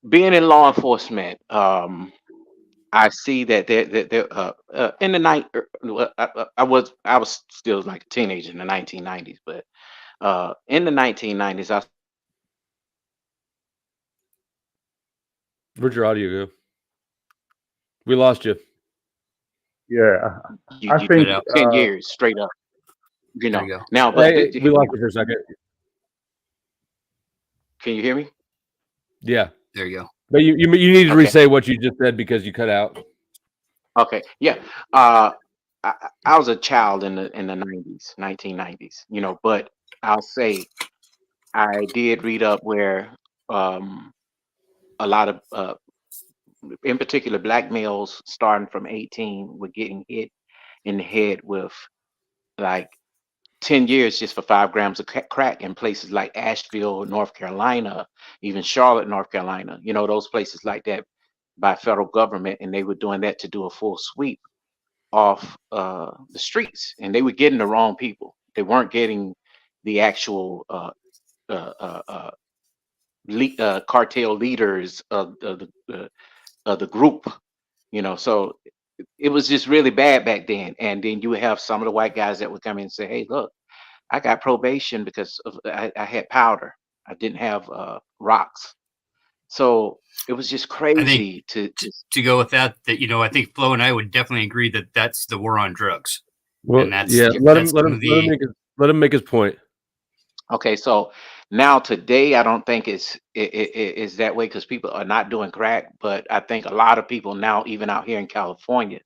Being in law enforcement, I see that in the night. I was still like a teenager in the 1990s, but in the 1990s, Where'd your audio go? We lost you. Yeah, you I think 10 years straight up. You know. There you go. Now, but Hey, we lost you for a second. Can you hear me? Yeah. There you go. But you need to re-say what you just said because you cut out. Okay. Yeah. I was a child in the 90s, 1990s. You know, but I'll say I did read up where a lot of in particular black males starting from 18 were getting hit in the head with like 10 years just for 5 grams of crack in places like Asheville, North Carolina, even Charlotte, North Carolina, you know, those places like that by federal government. And they were doing that to do a full sweep off the streets, and they were getting the wrong people. They weren't getting the actual cartel leaders of the group, you know. So it was just really bad back then. And then you would have some of the white guys that would come in and say, "Hey, look, I got probation because I had powder. I didn't have rocks." So it was just crazy to go with that. You know, I think Flo and I would definitely agree that that's the war on drugs. Well, and that's, yeah, let him make his point. Okay, so now today, I don't think it's that way because people are not doing crack. But I think a lot of people now, even out here in California,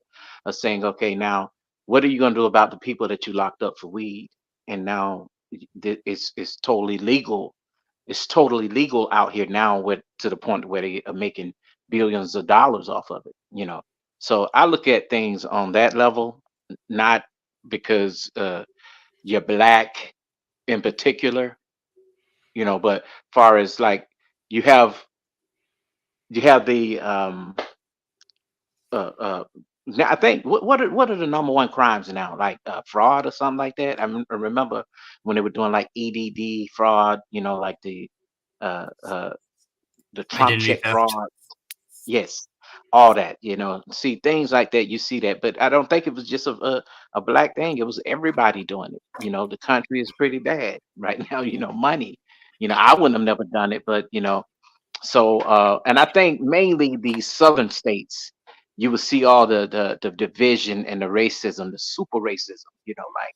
are saying, "Okay, now what are you going to do about the people that you locked up for weed?" And now it's totally legal. It's totally legal out here now, to the point where they are making billions of dollars off of it. You know, so I look at things on that level, not because you're black in particular, you know, but far as like you have the now I think what are the number one crimes now, like fraud or something like that. I remember when they were doing like EDD fraud, you know, like the Trump Identity check theft. fraud. Yes, all that, you know, see things like that, you see that, but I don't think it was just a black thing. It was everybody doing it. You know, the country is pretty bad right now, you know, money. You know, I wouldn't have never done it, but you know, so and I think mainly the southern states, you will see all the division and the racism, the super racism, you know, like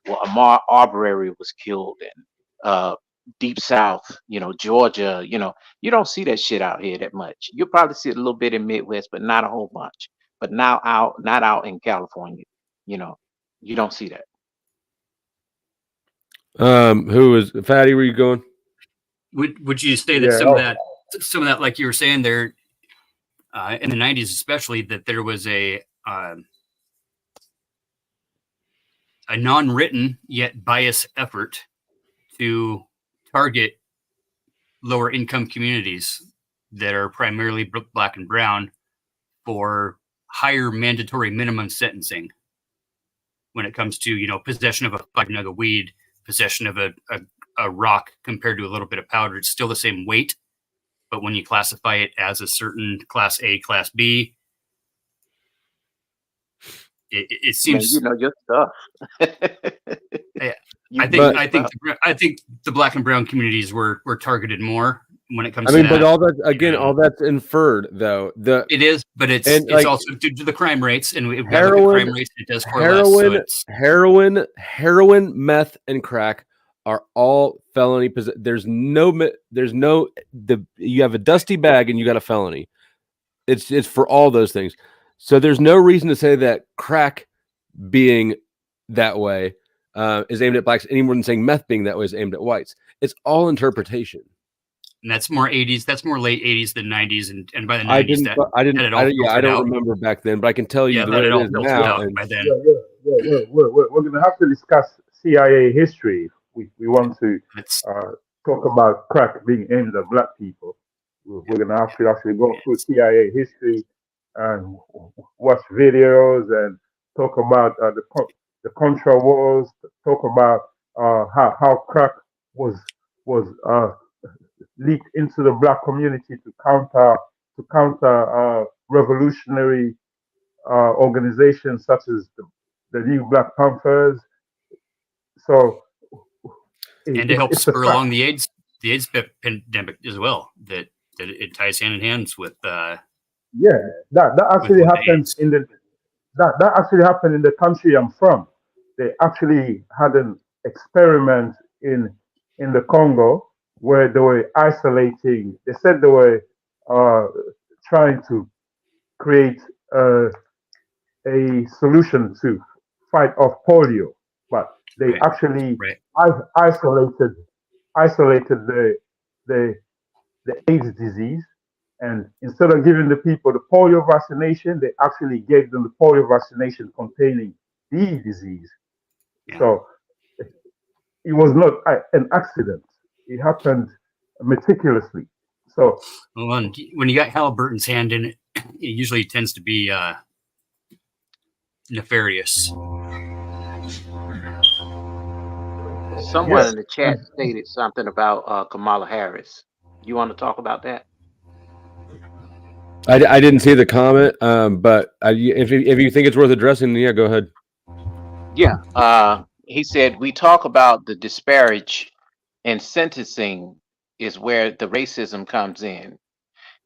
well, Ahmaud Arbery was killed in deep south, you know, Georgia, you know, you don't see that shit out here that much. You'll probably see it a little bit in Midwest, but not a whole bunch. But now not out in California, you know, you don't see that. Who is Fatty? Where you going? Would you say that some of that, like you were saying there, in the 90s especially, that there was a non-written yet biased effort to target lower income communities that are primarily black and brown for higher mandatory minimum sentencing when it comes to, you know, possession of a fucking nug of weed, possession of a rock compared to a little bit of powder. It's still the same weight, but when you classify it as a certain class A, class B, it seems, man, you know your stuff. I think the black and brown communities were targeted more when it comes to I mean, that. but all that again, all that's inferred though. It is, but it's like, also due to the crime rates, and we've got to look at crime rates. It does correlate. Heroin, meth, and crack are all felony. You have a dusty bag and you got a felony. It's for all those things. So there's no reason to say that crack being that way is aimed at blacks any more than saying meth being that way is aimed at whites. It's all interpretation. And that's more 80s. That's more late 80s than 90s, and by the 90s, I don't remember back then, but I can tell you the way it is now. By then. We're going to have to discuss CIA history. We want to talk about crack being aimed at black people. We're going to have to actually go through CIA history and watch videos and talk about the Contra wars. Talk about how crack was leaked into the black community to counter revolutionary organizations such as the new Black Panthers. So, and to help spur along the AIDS pandemic as well. That it ties hand in hand with. That actually happens that actually happened in the country I'm from. They actually had an experiment in the Congo where they were isolating. They said they were trying to create a solution to fight off polio, but they actually isolated the AIDS disease, and instead of giving the people the polio vaccination, they actually gave them the polio vaccination containing the disease. So it was not an accident. It happened meticulously. So when you got Halliburton's hand in it, it usually tends to be nefarious. Someone in the chat stated something about Kamala Harris. You want to talk about that? I didn't see the comment, but if you think it's worth addressing, yeah, go ahead. Yeah, he said we talk about the disparage in sentencing is where the racism comes in.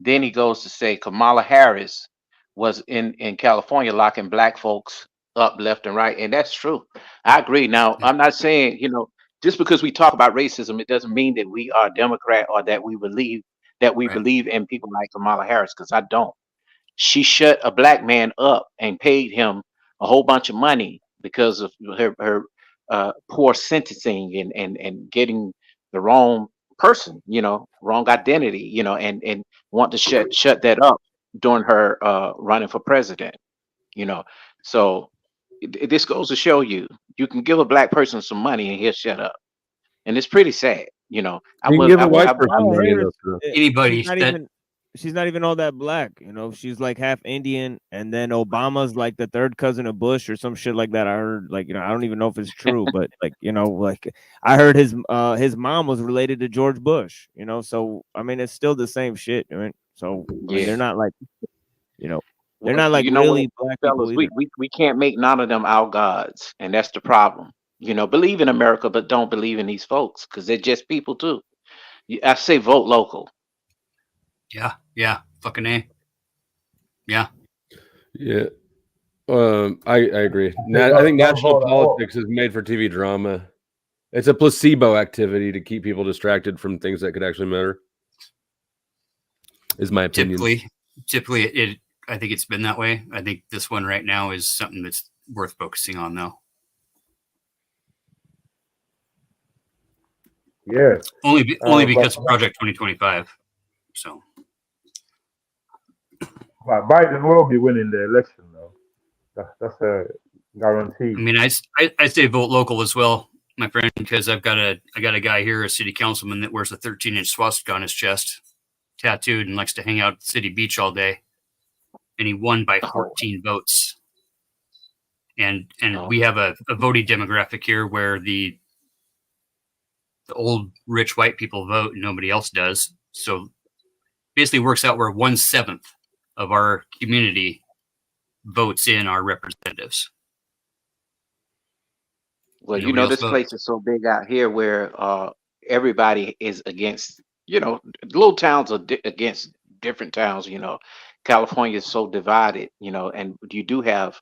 Then he goes to say Kamala Harris was in California locking black folks up left and right, and that's true. I agree. Now, I'm not saying, just because we talk about racism, it doesn't mean that we are Democrat or that we believe in people like Kamala Harris, because I don't. She shut a black man up and paid him a whole bunch of money because of her poor sentencing and getting the wrong person, wrong identity, and want to shut that up during her running for president, So this goes to show you can give a black person some money and he'll shut up, and it's pretty sad, Anybody she's not even all that black, she's like half Indian, and then Obama's like the third cousin of Bush or some shit like that. I heard, I don't even know if it's true, but I heard his mom was related to George Bush, so I mean it's still the same shit, right? So I mean, they're not like, they're not like really black fellas, people. We can't make none of them our gods, and that's the problem. Believe in America, but don't believe in these folks because they're just people too. I say vote local. Yeah, fucking A. Yeah. I agree. I think national politics is made for TV drama. It's a placebo activity to keep people distracted from things that could actually matter. Is my opinion. Typically, I think it's been that way. I think this one right now is something that's worth focusing on, though. Yeah. Only because of Project 2025. So. But Biden will be winning the election, though. That's a guarantee. I mean, I say vote local as well, my friend, because I got a guy here, a city councilman, that wears a 13-inch swastika on his chest, tattooed, and likes to hang out at the city beach all day. And he won by 14 votes. And we have a voting demographic here where the old rich white people vote and nobody else does. So basically works out where 1/7 of our community votes in our representatives. Well, this place is so big out here where everybody is against, little towns are against different towns, California is so divided, and you do have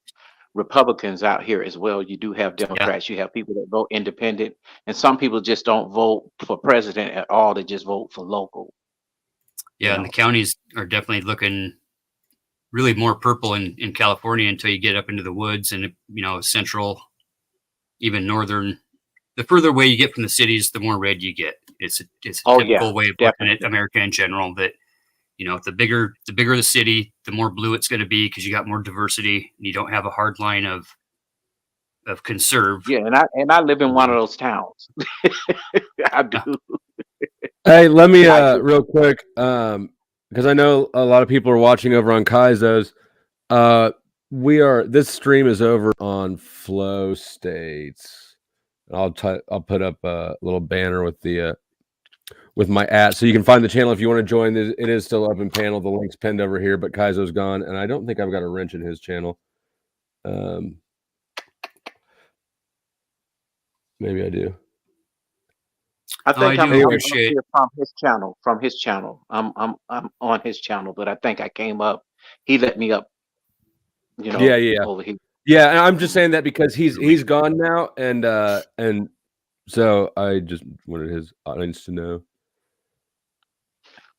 Republicans out here as well. You do have Democrats. You have people that vote independent, and some people just don't vote for president at all. They just vote for local. Yeah, and the counties are definitely looking really more purple in California until you get up into the woods and, central, even northern the further away you get from the cities, the more red you get. It's a typical way of looking at America in general. That the bigger the city, the more blue it's going to be because you got more diversity and you don't have a hard line of conserve. Yeah, and I live in one of those towns. I do. Hey, let me real quick, because I know a lot of people are watching over on Kaizo's. This stream is over on Flow States. I'll put up a little banner with the with my @ so you can find the channel if you want to join. It is still up in panel. The link's pinned over here, but Kaizo's gone, and I don't think I've got a wrench in his channel. Maybe I do. I think I'm from his channel. I'm on his channel, but I think I came up. He let me up. Over here. Yeah, and I'm just saying that because he's gone now, and so I just wanted his audience to know.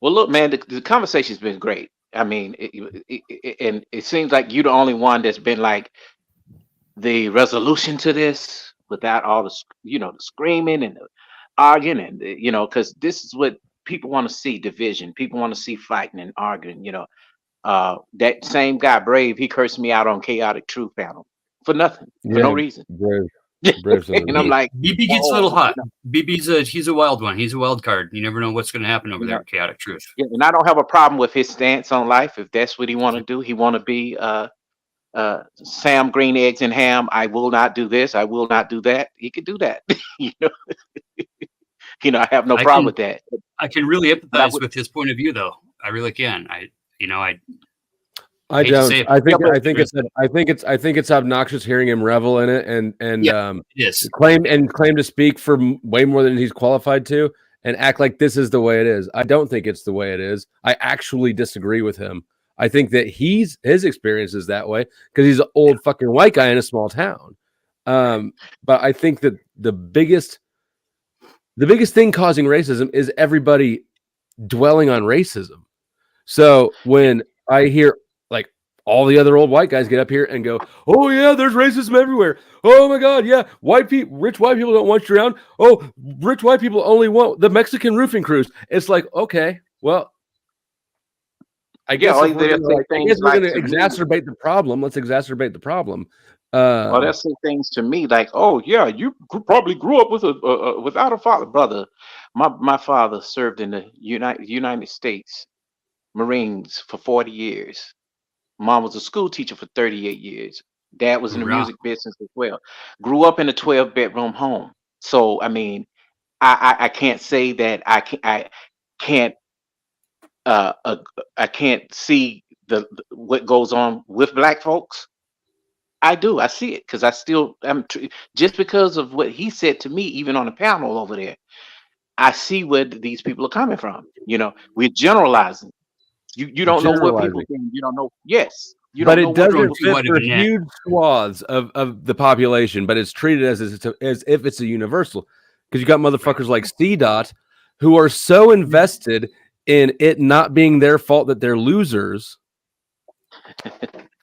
Well, look, man, the conversation's been great. I mean, and it seems like you're the only one that's been like the resolution to this without all the the screaming and the arguing and because this is what people want to see: division. People want to see fighting and arguing. That same guy, Brave, he cursed me out on Chaotic Truth panel for nothing, for no reason. Brave and I'm like, BB gets a little hot. BB's he's a wild one. He's a wild card. You never know what's going to happen over there at Chaotic Truth. Yeah, and I don't have a problem with his stance on life. If that's what he want to do, he want to be Sam Green Eggs and Ham. I will not do this. I will not do that. He could do that. I have no problem with that. I can really empathize with his point of view, though. I really can. I don't. I think it's obnoxious hearing him revel in it and yes, claim to speak for way more than he's qualified to and act like this is the way it is. I don't think it's the way it is. I actually disagree with him. I think that his experience is that way because he's an old fucking white guy in a small town. But I think that the biggest thing causing racism is everybody dwelling on racism. So when I hear like all the other old white guys get up here and go, "Oh yeah, there's racism everywhere. Oh my God, yeah, rich white people don't want you around. Oh, rich white people only want the Mexican roofing crews." It's like, okay, well, I guess we're going to exacerbate the problem. Let's exacerbate the problem. Well, that's some things to me like, oh yeah, you probably grew up with without a father, brother. My father served in the United States Marines for 40 years. Mom was a school teacher for 38 years. Dad was in the music business as well. Grew up in a 12-bedroom home. So I mean, I can't say that I can't see what goes on with black folks. I do. I see it because I still am just because of what he said to me, even on the panel over there. I see where these people are coming from. We're generalizing. You don't know what people think. You don't know. Yes. But it doesn't fit for huge swaths of the population, but it's treated as if it's a universal. Because you got motherfuckers like C-Dot who are so invested in it not being their fault that they're losers.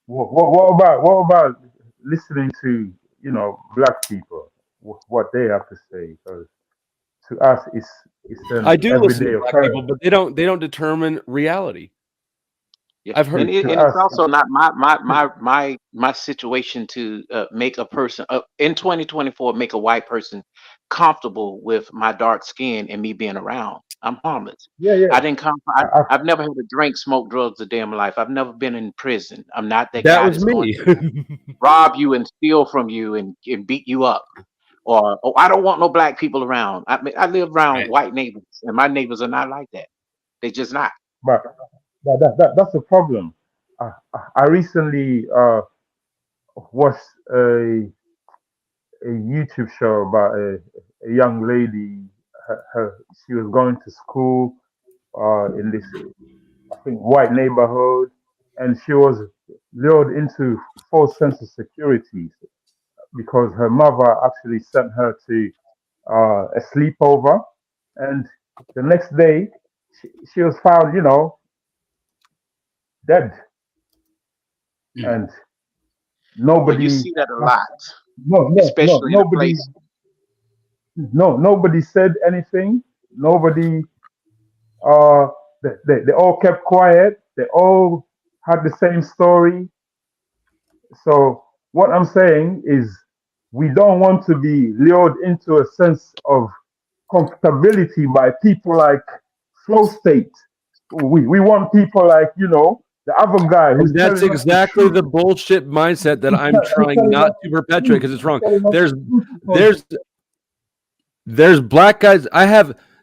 What about listening to black people, what they have to say? Because to us, it's I do listen to black people, but they don't determine reality. Yeah. I've heard, and it's also not my situation to make a person in 2024 make a white person comfortable with my dark skin and me being around. I'm harmless. Yeah. I didn't come. I've never had to drink, smoke drugs a day in my life. I've never been in prison. I'm not that guy. That was me. Rob you and steal from you and beat you up. Or I don't want no black people around. I live around white neighbors, and my neighbors are not like that. They're just not. But that's the problem. I recently watched a YouTube show about a young lady. She was going to school in this, I think, white neighborhood, and she was lured into false sense of security because her mother actually sent her to a sleepover, and the next day she was found, dead, and nobody. You see that a lot. No, especially nobody. nobody said anything. Nobody. They all kept quiet. They all had the same story. So what I'm saying is, we don't want to be lured into a sense of comfortability by people like Flow State. We want people like, the other guy who's And that's telling us exactly the bullshit mindset that I'm trying not to perpetuate because it's wrong. There's black guys.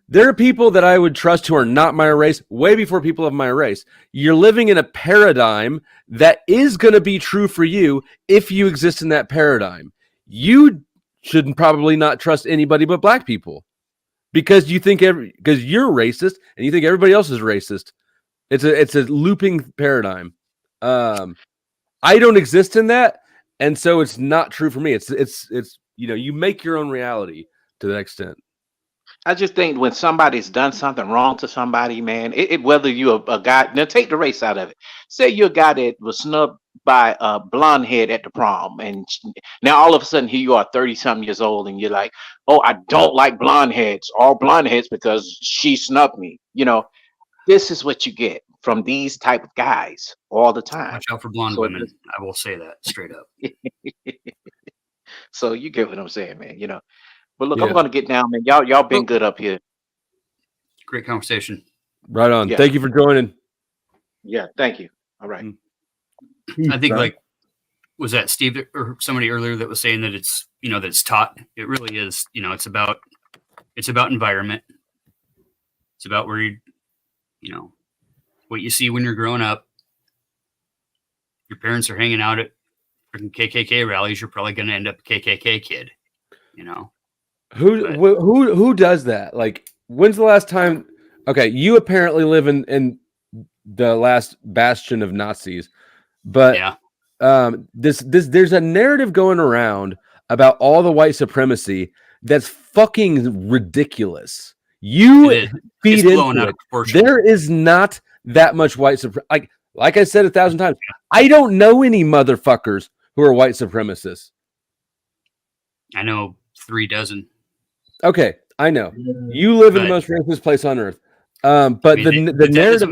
There are people that I would trust who are not my race way before people of my race. You're living in a paradigm that is going to be true for you if you exist in that paradigm. You should probably not trust anybody but black people because because you're racist and you think everybody else is racist. It's a looping paradigm. I don't exist in that, and so it's not true for me. It's you make your own reality to that extent. I just think when somebody's done something wrong to somebody, man, whether you're a guy, now take the race out of it. Say you're a guy that was snubbed by a blonde head at the prom, and now all of a sudden here you are 30-something years old, and you're like, oh, I don't like blonde heads, all blonde heads because she snubbed me. This is what you get from these type of guys all the time. Watch out for blonde women. I will say that straight up. So you get what I'm saying, man. But look, I'm gonna get down, man. Y'all been good up here. Great conversation. Right on. Yeah. Thank you for joining. Yeah, thank you. All right. I think was that Steve or somebody earlier that was saying that it's that it's taught. It really is. It's about environment. It's about where what you see when you're growing up. Your parents are hanging out at freaking KKK rallies. You're probably going to end up a KKK kid. Who does that? Like, when's the last time? Okay, you apparently live in the last bastion of Nazis, but there's a narrative going around about all the white supremacy that's fucking ridiculous. You feed into it. There is not that much white supremacy. Like I said 1,000 times, I don't know any motherfuckers who are white supremacists. I know 3 dozen. Okay, I know. You live in the most racist place on earth. But the narrative,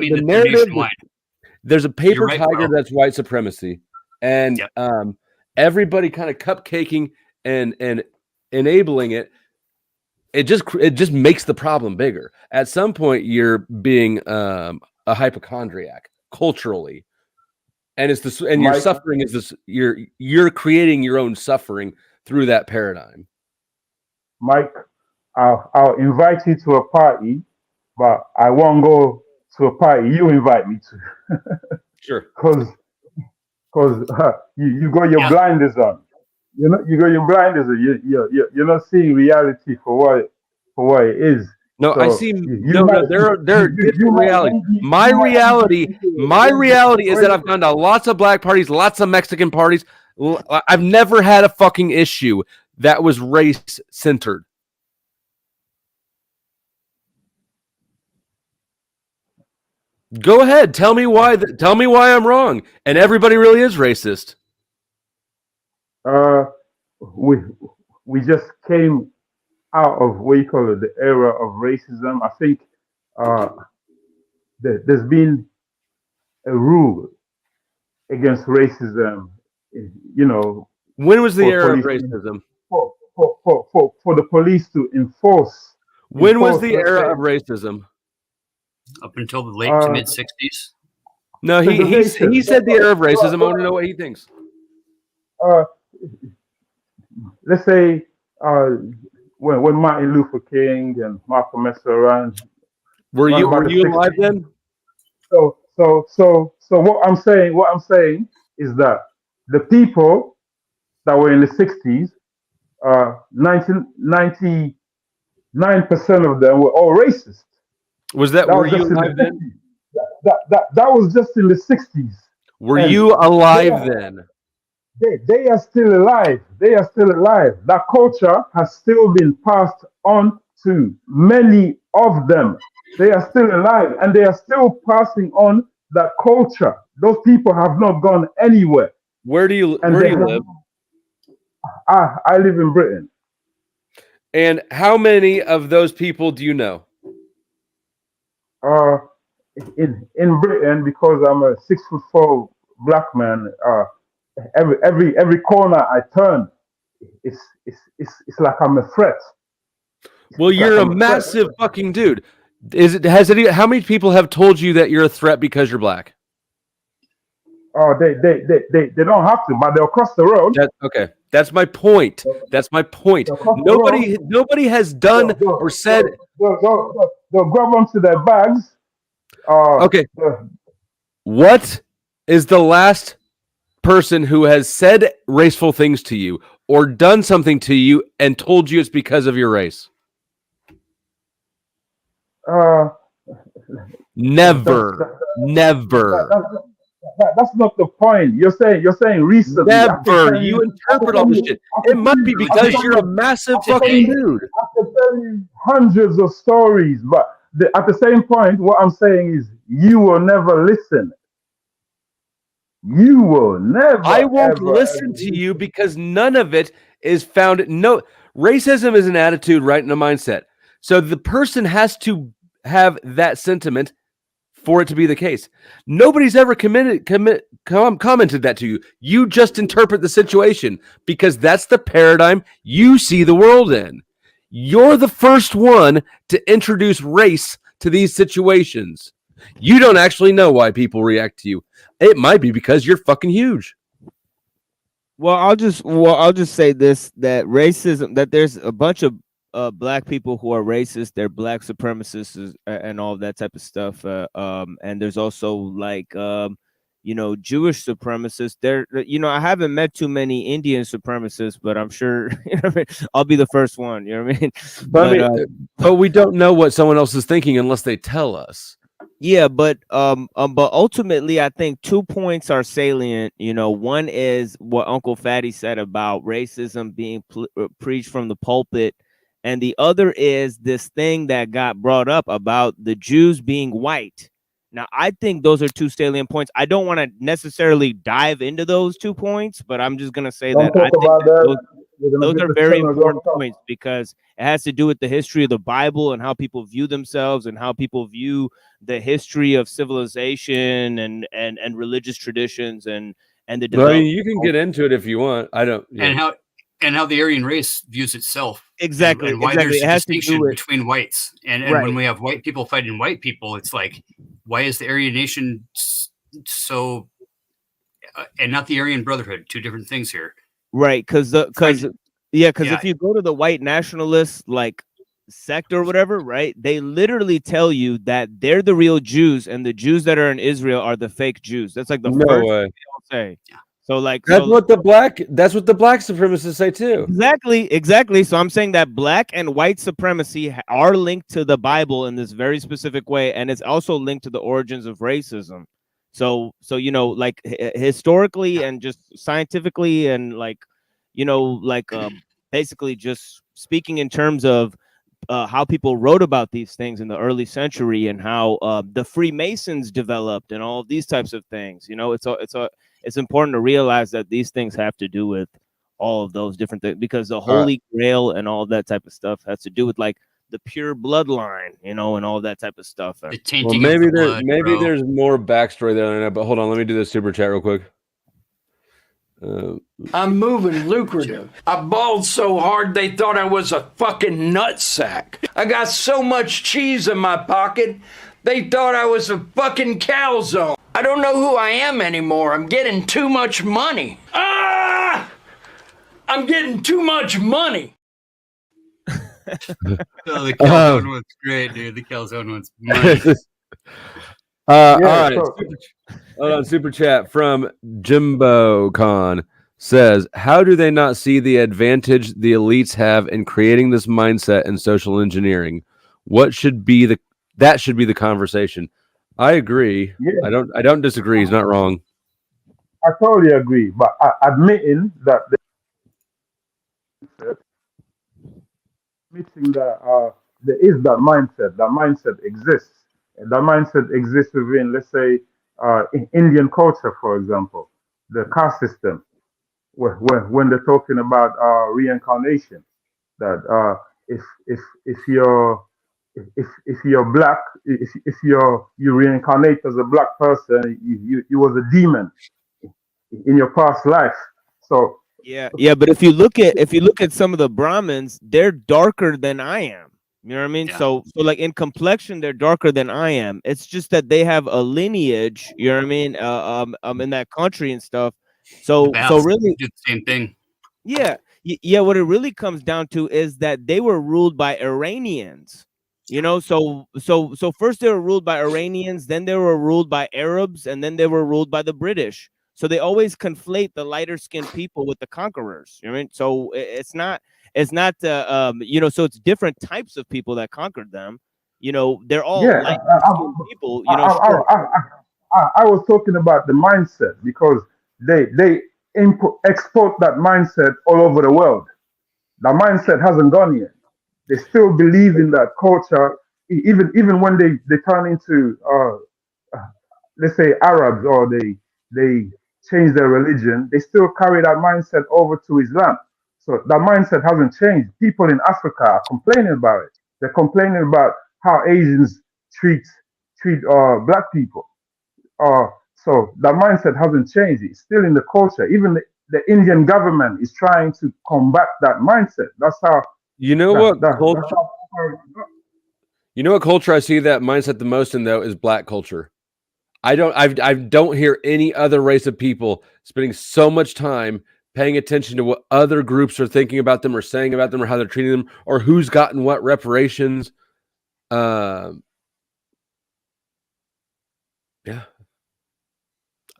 there's a paper tiger that's white supremacy, and everybody kind of cupcaking and enabling it. It just makes the problem bigger. At some point, you're being a hypochondriac culturally, and it's this, and your suffering is this. You're creating your own suffering through that paradigm. Mike, I'll invite you to a party, but I won't go to a party you invite me to. Sure. Because you got your blinders on. You got your blinders on. You're not seeing reality for what it is. No, so I see. There are different realities. My reality is that I've gone to lots of black parties, lots of Mexican parties. I've never had a fucking issue that was race centered. Go ahead. Tell me why. Tell me why I'm wrong. And everybody really is racist. We just came out of what you call it, the era of racism. I think there's been a rule against racism. When was the era of racism? For the police to enforce. When was the era of racism? Up until the late to mid 60s. No, he said the era of racism. I want to know what he thinks. Let's say when Martin Luther King and Malcolm X were around. Were you alive then? So what I'm saying is that the people that were in the 60s, 99% of them were all racist. Were you alive then? That was just in the 60s. Were you alive then? They are still alive. They are still alive. That culture has still been passed on to many of them. They are still alive and they are still passing on that culture. Those people have not gone anywhere. Where do you live? I live in Britain. And how many of those people do you know? In Britain, because I'm a 6'4" black man, every corner I turn, it's like I'm a threat. Well, you're a massive fucking dude. How many people have told you that you're a threat because you're black? Oh, they don't have to, but they'll cross the road. Okay, that's my point. That's my point. Nobody has done or said. They'll grab onto their bags. Okay. What is the last person who has said raceful things to you or done something to you and told you it's because of your race? Never. That's not the point. You're saying recently. Never. You interpret all this shit. It must be because you're a massive fucking dude. I can tell you hundreds of stories, but at the same point, what I'm saying is you will never listen. You will never. I won't listen to you because none of it is found. No, racism is an attitude, right, and a mindset. So the person has to have that sentiment for it to be the case. Nobody's ever commented that to you. You just interpret the situation because that's the paradigm you see the world in. You're the first one to introduce race to these situations. You don't actually know why people react to you. It might be because you're fucking huge. Well, I'll just say this, that racism, that there's a bunch of black people who are racist, they're black supremacists and all that type of stuff. And there's also like Jewish supremacists. I haven't met too many Indian supremacists, but I'm sure I'll be the first one. You know what I mean? But we don't know what someone else is thinking unless they tell us. Yeah, but ultimately, I think 2 points are salient. One is what Uncle Fatty said about racism being preached from the pulpit, and the other is this thing that got brought up about the Jews being white. Now, I think those are two salient points. I don't want to necessarily dive into those 2 points, but I'm just gonna say that I think those are very important points because it has to do with the history of the Bible and how people view themselves and how people view the history of civilization and religious traditions and the development. You can get into it if you want. I don't. Yeah. And how the Aryan race views itself. Exactly. And why there's a distinction between whites. And Right. when we have white people fighting white people, it's like, why is the Aryan nation so, and not the Aryan Brotherhood, two different things here. Right, because if you go to the white nationalist like sect or whatever, right, they literally tell you that they're the real Jews and the Jews that are in Israel are the fake Jews. That's like the first thing they'll say. So that's what the black supremacists say too. Exactly. So I'm saying that black and white supremacy are linked to the Bible in this very specific way, and it's also linked to the origins of racism. So like historically and just scientifically and basically just speaking in terms of how people wrote about these things in the early century and how the Freemasons developed and all of these types of things. It's important to realize that these things have to do with all of those different things because the Holy Grail and all that type of stuff has to do with like the pure bloodline, and all that type of stuff. Well, maybe there's more backstory there than I know, but hold on, let me do this super chat real quick. I'm moving lucrative. I balled so hard they thought I was a fucking nutsack. I got so much cheese in my pocket, they thought I was a fucking calzone. I don't know who I am anymore. I'm getting too much money. I'm getting too much money. The calzone one's great, dude. The calzone one's money. All right. Super chat from Jimbo Khan says, how do they not see the advantage the elites have in creating this mindset and social engineering? That should be the conversation. I agree. Yeah. I don't disagree. He's not wrong. I totally agree. But admitting that there is that mindset exists. And that mindset exists within, let's say, in Indian culture, for example, the caste system, when they're talking about reincarnation, that if you're black, if you reincarnate as a black person, you was a demon in your past life. So yeah, but if you look at some of the Brahmins, they're darker than I am. You know what I mean? Yeah. So like in complexion, they're darker than I am. It's just that they have a lineage, you know what I mean? In that country and stuff. So really do the same thing. Yeah. What it really comes down to is that they were ruled by Iranians. You know, so first they were ruled by Iranians, then they were ruled by Arabs, and then they were ruled by the British. So they always conflate the lighter skinned people with the conquerors. You know what I mean? So it's not you know, so it's different types of people that conquered them. You know, they're all light skinned people. You know, I was talking about the mindset, because they export that mindset all over the world. The mindset hasn't gone yet. They still believe in that culture, even when they turn into let's say Arabs, or they change their religion, they still carry that mindset over to Islam. So that mindset hasn't changed. People in Africa are complaining about it. They're complaining about how Asians treat black people. So that mindset hasn't changed. It's still in the culture. Even the Indian government is trying to combat that mindset. That's how. You know what culture? You know what culture I see that mindset the most in, though, is black culture. I don't hear any other race of people spending so much time paying attention to what other groups are thinking about them, or saying about them, or how they're treating them, or who's gotten what reparations. Yeah.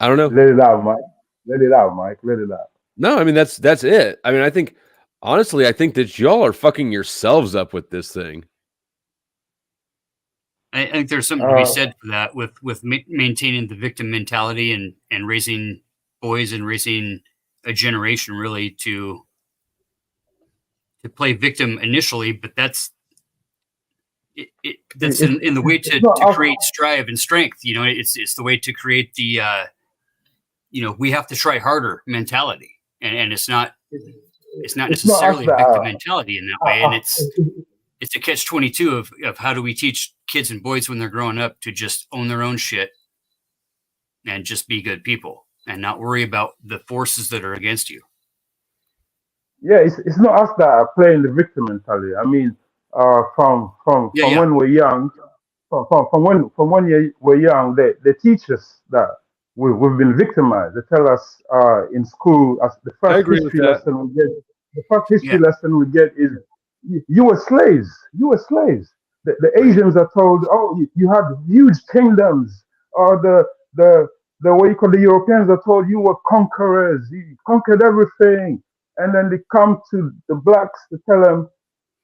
I don't know. Let it out, Mike. Let it out, Mike. Let it out. No, I mean, that's it. I mean, I think that y'all are fucking yourselves up with this thing. I think there's something to be said for that, with maintaining the victim mentality and raising boys and raising a generation really to play victim initially, but that's in the way to create strive and strength. You know, it's the way to create the you know, we have to try harder mentality, and it's not necessarily a victim mentality in that way, and it's a catch-22 of how do we teach kids and boys when they're growing up to just own their own shit and just be good people and not worry about the forces that are against you. Yeah, it's not us that are playing the victim mentality. I mean, from when we're young, from when we're young, they teach us that we've been victimized. They tell us in school, as the first history lesson we get. The first history lesson we get is you were slaves. You were slaves. The Asians are told, oh, you had huge kingdoms. Or the what you call the Europeans are told you were conquerors. You conquered everything. And then they come to the blacks to tell them,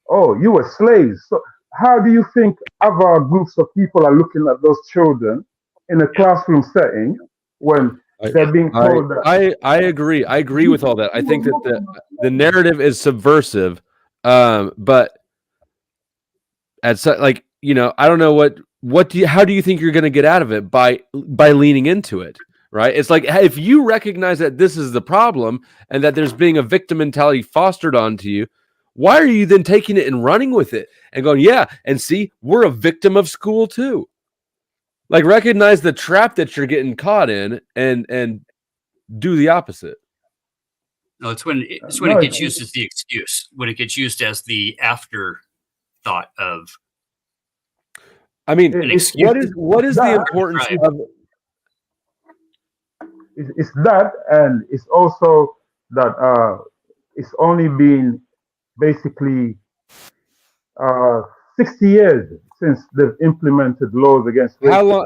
oh, you were slaves. So how do you think other groups of people are looking at those children in a classroom setting when they're being told that? I agree. I agree with all that. I think that the narrative is subversive, but like, you know, I don't know how do you think you're going to get out of it by leaning into it? Right? It's like, if you recognize that this is the problem and that there's being a victim mentality fostered onto you, why are you then taking it and running with it and going, yeah, and see, we're a victim of school too. Like, recognize the trap that you're getting caught in and do the opposite. No, it's when it gets used as the excuse, when it gets used as the afterthought of. I mean, what is the importance of it? It's that, and it's also that it's only been basically 60 years since they've implemented laws against racism.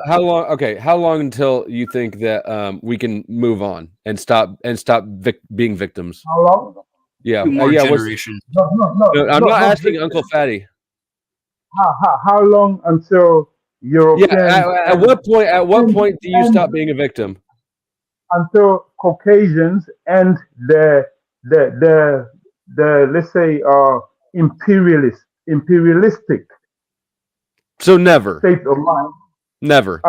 How long until you think that we can move on and stop being victims? How long? Yeah, generations. I'm not asking Uncle Fatty. How long until Europeans? Yeah, at what point do you stop being a victim? Until Caucasians and the let's say imperialistic. So never. State of mind. Never.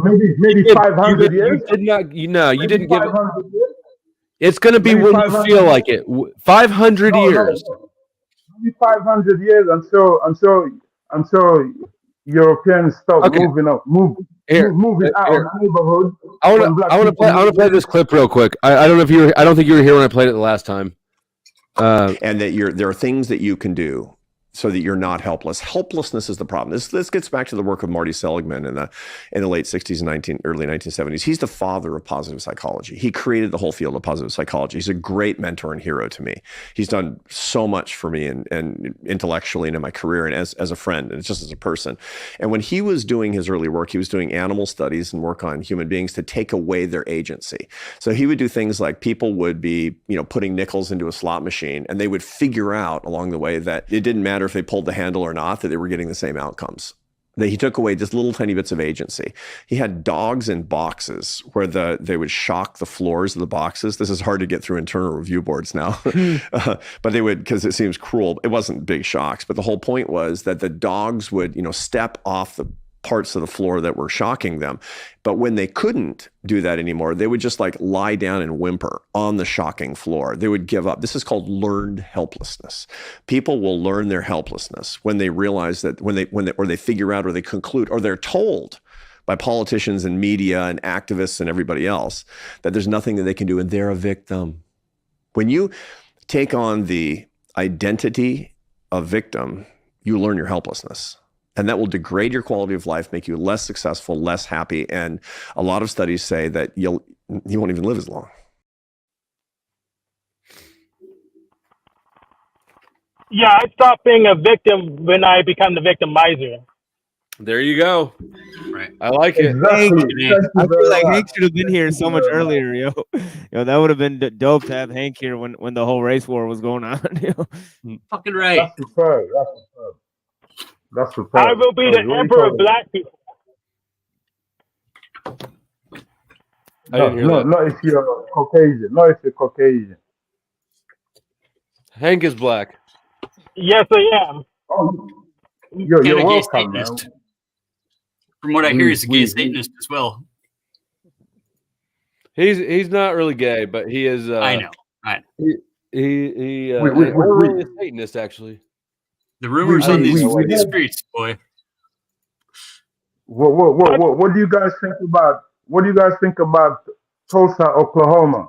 Maybe 500 years. You didn't give it. It's going to be when you feel like it. 500 years. be 500 years until Europeans stop moving out of the neighborhood. I want to play this clip real quick. I don't know if you were, I don't think you were here when I played it the last time. And that there are things that you can do so that you're not helpless. Helplessness is the problem. This gets back to the work of Marty Seligman in the late 60s and early 1970s. He's the father of positive psychology. He created the whole field of positive psychology. He's a great mentor and hero to me. He's done so much for me and intellectually and in my career and as a friend and just as a person. And when he was doing his early work, he was doing animal studies and work on human beings to take away their agency. So he would do things like people would be, putting nickels into a slot machine, and they would figure out along the way that it didn't matter if they pulled the handle or not, that they were getting the same outcomes. That he took away just little tiny bits of agency. He had dogs in boxes where they would shock the floors of the boxes. This is hard to get through internal review boards now, but they would, because it seems cruel. It wasn't big shocks, but the whole point was that the dogs would, step off the parts of the floor that were shocking them. But when they couldn't do that anymore, they would just lie down and whimper on the shocking floor. They would give up. This is called learned helplessness. People will learn their helplessness when they realize that when they figure out, or they conclude, or they're told by politicians and media and activists and everybody else that there's nothing that they can do and they're a victim. When you take on the identity of victim, you learn your helplessness. And that will degrade your quality of life, make you less successful, less happy. And a lot of studies say that you won't even live as long. Yeah, I stopped being a victim when I become the victimizer. There you go. Right. I like it. Hank, I feel like Hank should have been here so much earlier, yo. That would have been dope to have Hank here when the whole race war was going on. Fucking right. That's superb. That's superb. I will be the emperor of black people. Not if you're Caucasian. Not if you're Caucasian. Hank is black. Yes, I am. Oh, you're welcome, man. From what I hear, he's a gay Satanist as well. He's not really gay, but he is. I know. He's really a Satanist, actually. The rumors on these streets, boy. What do you guys think about? What do you guys think about Tulsa, Oklahoma?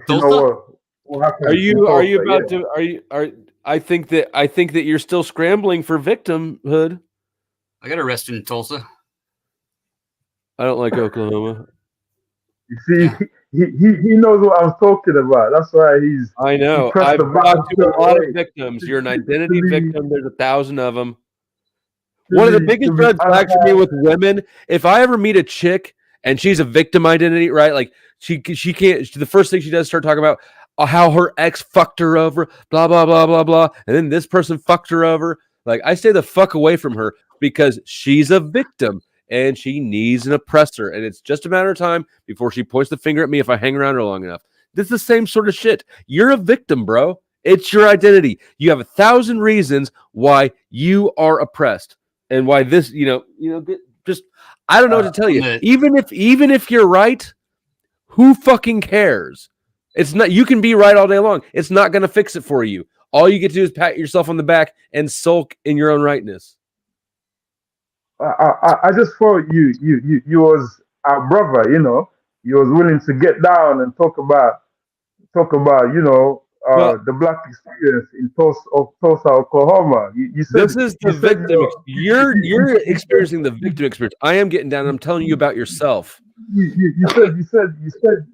Tulsa? Are you about to? I think that you're still scrambling for victimhood. I got arrested in Tulsa. I don't like Oklahoma. You see, he knows what I'm talking about. That's why he's. I know. I've talked to a lot of victims. You're an identity victim. There's 1,000 of them. One of the biggest red flags for me with women, if I ever meet a chick and she's a victim identity, right? Like she can't. The first thing she does is start talking about how her ex fucked her over, blah blah blah blah blah, and then this person fucked her over. Like I stay the fuck away from her because she's a victim. And she needs an oppressor. And it's just a matter of time before she points the finger at me if I hang around her long enough. This is the same sort of shit. You're a victim, bro. It's your identity. You have 1,000 reasons why you are oppressed. And why this, just I don't know what to tell you. Even if you're right, who fucking cares? It's not, you can be right all day long. It's not gonna fix it for you. All you get to do is pat yourself on the back and sulk in your own rightness. I just thought you was our brother, you was willing to get down and talk about the black experience in Tulsa, Oklahoma. You said this is the victim. You're experiencing the victim experience. I am getting down and I'm telling you about yourself. You said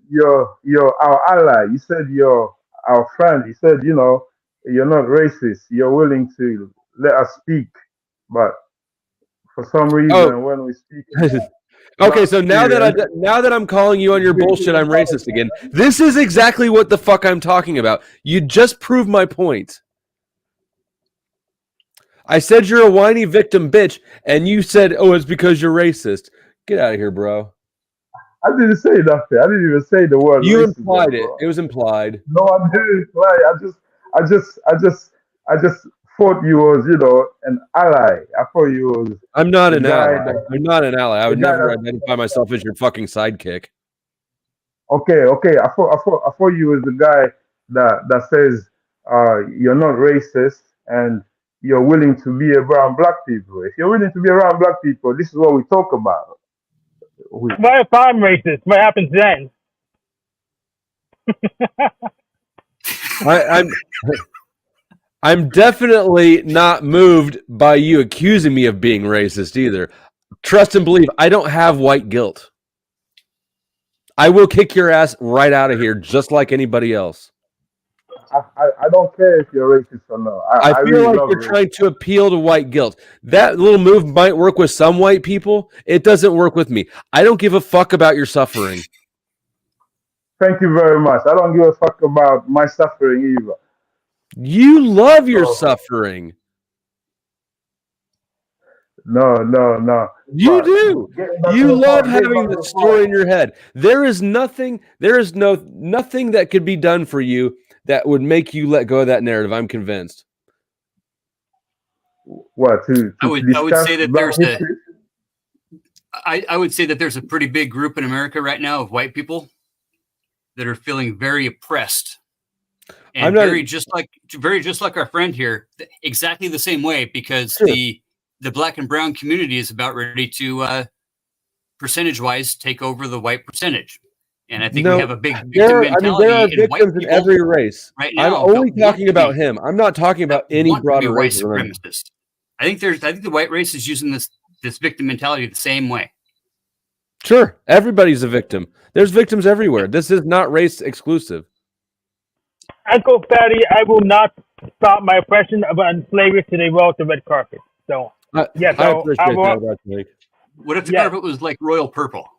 you're our ally. You said you're our friend. You said you're not racist. You're willing to let us speak, but for some reason, when we speak, okay. So now that I'm calling you on your bullshit, I'm racist again. This is exactly what the fuck I'm talking about. You just proved my point. I said you're a whiny victim bitch, and you said, "Oh, it's because you're racist." Get out of here, bro. I didn't say nothing. I didn't even say the word. You racist, implied it. Bro. It was implied. No, I didn't imply. I just thought you was, an ally. I thought you was. I'm not an ally. I'm not an ally. I would never identify myself as your fucking sidekick. Okay. I thought you was the guy that says you're not racist, and you're willing to be around black people. If you're willing to be around black people, this is what we talk about. What if I'm racist? What happens then? I'm definitely not moved by you accusing me of being racist either. Trust and believe, I don't have white guilt. I will kick your ass right out of here, just like anybody else. I don't care if you're racist or not. I feel really like love you're racism. trying to appeal to white guilt. That little move might work with some white people. It doesn't work with me. I don't give a fuck about your suffering. Thank you very much. I don't give a fuck about my suffering either. You love your suffering. No. You do. You love having the story in your head. There is nothing that could be done for you that would make you let go of that narrative. I'm convinced. What I would say that I would say that there's a pretty big group in America right now of white people that are feeling very oppressed. And very just like our friend here, exactly the same way, because the black and brown community is about ready to percentage-wise take over the white percentage. And I think we have a big victim mentality. There are victims in every race. Right now, I'm only talking about him. I'm not talking about any broader white race. supremacist. I think the white race is using this victim mentality the same way. Sure, everybody's a victim. There's victims everywhere. This is not race exclusive. Uncle Fatty, I will not stop my oppression of enslavers till they roll out the red carpet. So, I appreciate that, Jake. What if the carpet was like royal purple?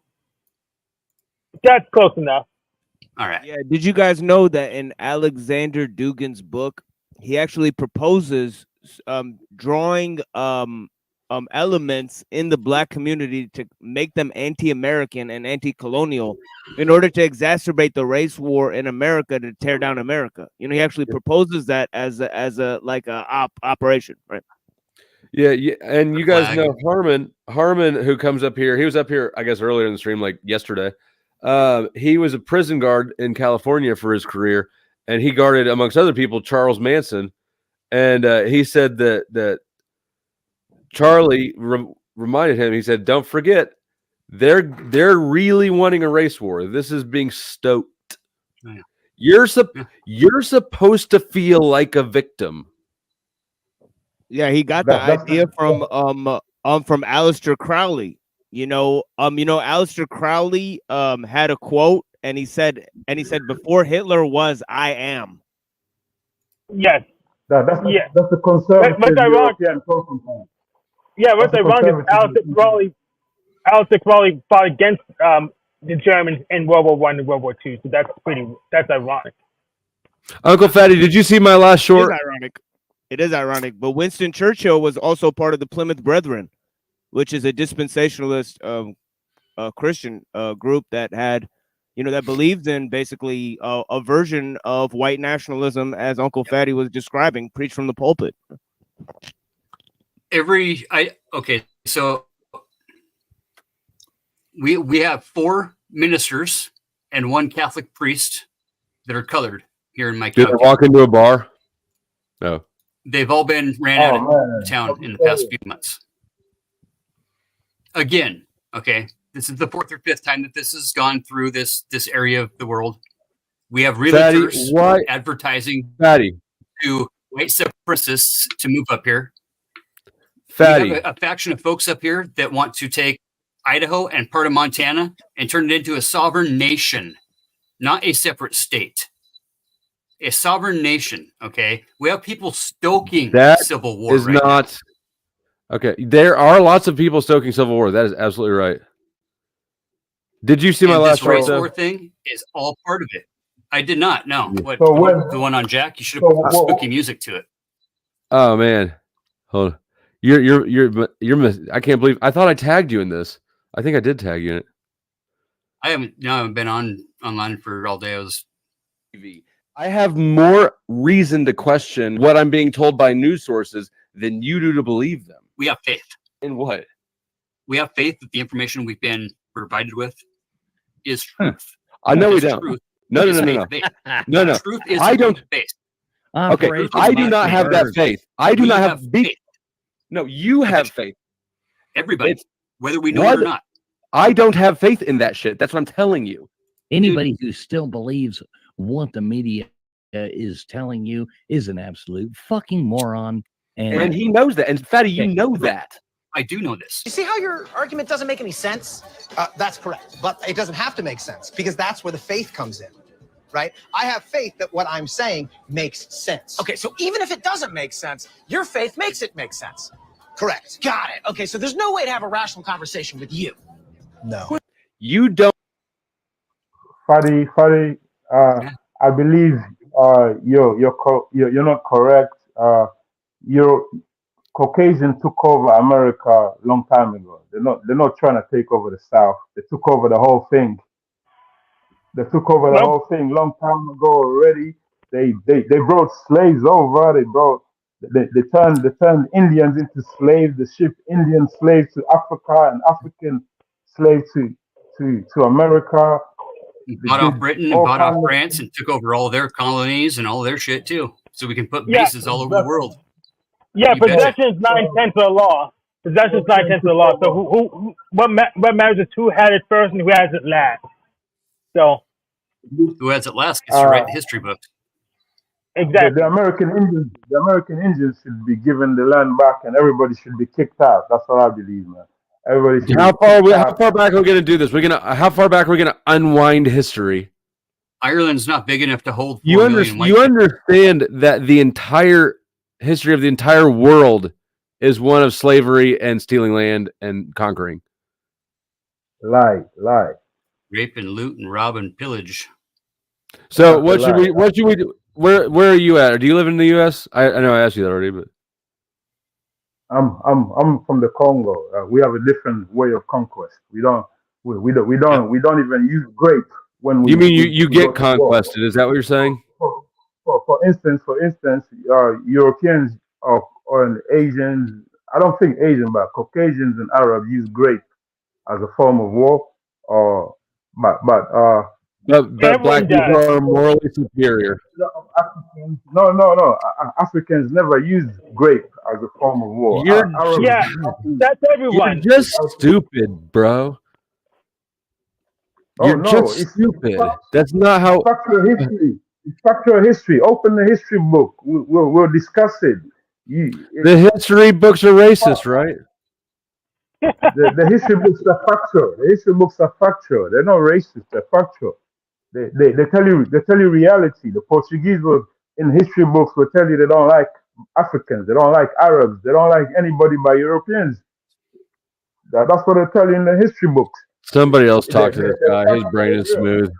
That's close enough. All right. Yeah. Did you guys know that in Alexander Dugin's book, he actually proposes drawing elements in the black community to make them anti-American and anti-colonial in order to exacerbate the race war in America to tear down America. You know, he actually proposes that as a operation, right? Yeah, and you guys know Harmon, who comes up here. He was up here, I guess, earlier in the stream, like yesterday. He was a prison guard in California for his career, and he guarded, amongst other people, Charles Manson. And he said that Charlie reminded him. He said, "Don't forget, they're really wanting a race war. This is being stoked. Yeah. You're supposed to feel like a victim." Yeah, he got the idea from Aleister Crowley. You know, Aleister Crowley had a quote, and he said, "Before Hitler was, I am." Yes. That's the conservative European talking point. Yeah, what's ironic is Aleister Crowley fought against the Germans in World War I and World War II. So that's ironic. Uncle Fatty, did you see my last short? It is ironic. But Winston Churchill was also part of the Plymouth Brethren, which is a dispensationalist Christian group that had, that believed in basically a version of white nationalism, as Uncle Fatty was describing, preached from the pulpit. So we have 4 ministers and 1 Catholic priest that are colored here in my county. Did they walk into a bar? No. They've all been ran out of town in the past few months. Again, okay, this is the 4th or 5th time that this has gone through this area of the world. We have realtors advertising to white supremacists to move up here. Fatty. We have a faction of folks up here that want to take Idaho and part of Montana and turn it into a sovereign nation, not a separate state. A sovereign nation, okay? We have people stoking civil war. Is not okay. There are lots of people stoking civil war. That is absolutely right. Did you see my last race war thing? Is all part of it. I did not. No. What the one on Jack? You should have put spooky music to it. Oh man, hold on. You're. I can't believe. I thought I tagged you in this. I think I did tag you in it. I haven't been online for all day. I was TV. I have more reason to question what I'm being told by news sources than you do to believe them. We have faith. In what? We have faith that the information we've been provided with is truth. I know we don't. No. Truth is I don't. faith-based. Okay, I do not have that faith. I do not have faith. No, you have faith. Everybody, whether we know it or not. I don't have faith in that shit. That's what I'm telling you. Anybody who still believes what the media is telling you is an absolute fucking moron. And he knows that. And Fatty, you know that. I do know this. You see how your argument doesn't make any sense? That's correct. But it doesn't have to make sense because that's where the faith comes in, right? I have faith that what I'm saying makes sense. Okay, so even if it doesn't make sense, your faith makes it make sense. Correct. Got it. Okay, so there's no way to have a rational conversation with you. No. You don't. Fadi, I believe you're not correct. Caucasian took over America a long time ago. They're not trying to take over the South. They took over the whole thing. Whole thing long time ago already. They brought slaves over. They turned Indians into slaves. They shipped Indian slaves to Africa and African slaves to America. Bought off Britain and bought off France and took over all their colonies and all their shit too. So we can put bases all over the world. Yeah, possession's 9/10 of the law. Possession's 9/10 of the law. So what matters is who had it first and who has it last. So who has it last gets to write the history books. Exactly. The American Indians should be given the land back, and everybody should be kicked out. That's what I believe, man. Everybody. How far back are we going to do this? How far back are we going to unwind history? Ireland's not big enough to hold. You understand that the entire history of the entire world is one of slavery and stealing land and conquering. Lie. Rape and loot and rob and pillage. So what should we do? Where are you at? Do you live in the U.S.? I know I asked you that already, but I'm from the Congo. We have a different way of conquest. We don't even use grape when we. You mean you get conquested? Is that what you're saying? For instance, Europeans or Asians. I don't think Asian, but Caucasians and Arabs use grape as a form of war. But black people are morally superior. No. Africans never use grape as a form of war. That's everyone. You're just stupid, bro. You're just stupid. That's not how. Factual history. Open the history book. We'll discuss it. The history books are racist, right? The history books are factual. The history books are factual. They're not racist. They're factual. They tell you reality. The Portuguese in history books will tell you they don't like Africans. They don't like Arabs. They don't like anybody but Europeans. That's what they tell you in the history books. Somebody else talk to this guy. His brain is smooth.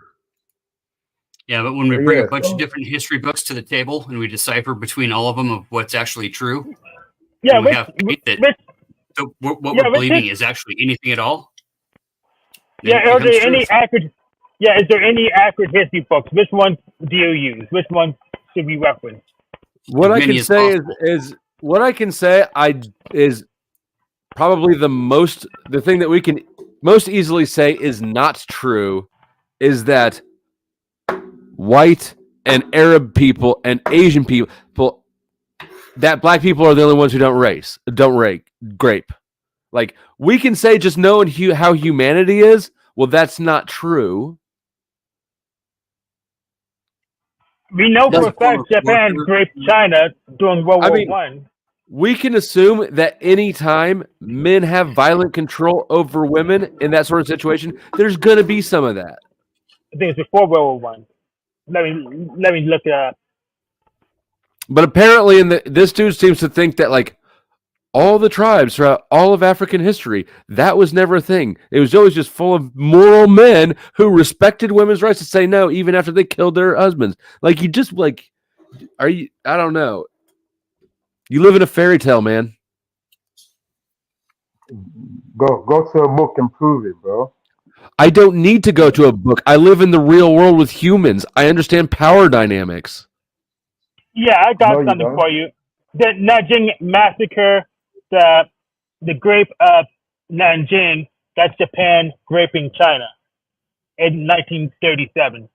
Yeah, but when we bring a bunch of different history books to the table and we decipher between all of them of what's actually true, we have faith that what we're believing is actually anything at all. Are there any accurate? Yeah, is there any accurate history books? Which ones do you use? Which ones should we reference? What I can say is probably the thing that we can most easily say is not true is that white and Arab people and Asian people, that black people are the only ones who don't grape. Like, we can say just knowing how humanity is, well, that's not true. We know for a fact Japan raped China during World War I. We can assume that any time men have violent control over women in that sort of situation, there's going to be some of that. I think it's before World War I. Let me look it up. But apparently, this dude seems to think that like all the tribes throughout all of African history, that was never a thing. It was always just full of moral men who respected women's rights to say no, even after they killed their husbands. Like, you just like, are you? I don't know. You live in a fairy tale, man. Go to a book and prove it, bro. I don't need to go to a book. I live in the real world with humans. I understand power dynamics. Yeah, I got something for you. The Nanjing massacre, the grape of Nanjing, that's Japan raping China in 1937.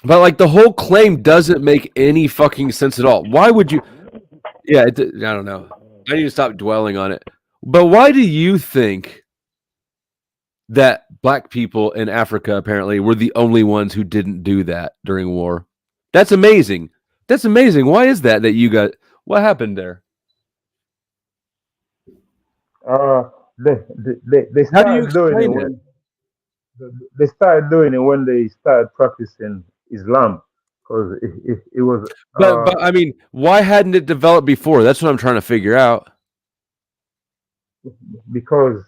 But like the whole claim doesn't make any fucking sense at all. Why would you? Yeah, I don't know. I need to stop dwelling on it. But why do you think that black people in Africa apparently were the only ones who didn't do that during war? That's amazing. That's amazing. Why is that you got? What happened there? They How do you started doing it explain it? when they started doing it when they started practicing Islam, because it was But I mean, why hadn't it developed before? That's what I'm trying to figure out. because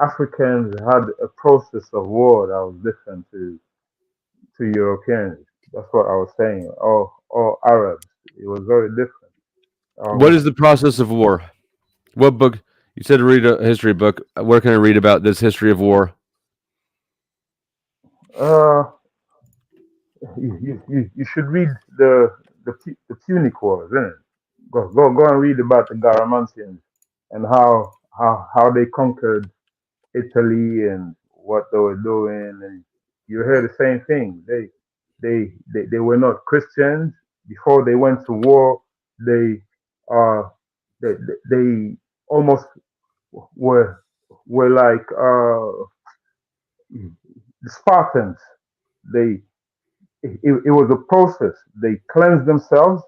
Africans had a process of war that was different to Europeans. That's what I was saying. Or Arabs. It was very different. What is the process of war? What book? You said to read a history book. Where can I read about this history of war? You should read the Punic Wars, isn't it? Go and read about the Garamantians and how they conquered Italy and what they were doing, and you hear the same thing. They were not Christians before they went to war. They uh they almost were like the Spartans. It was a process. They cleansed themselves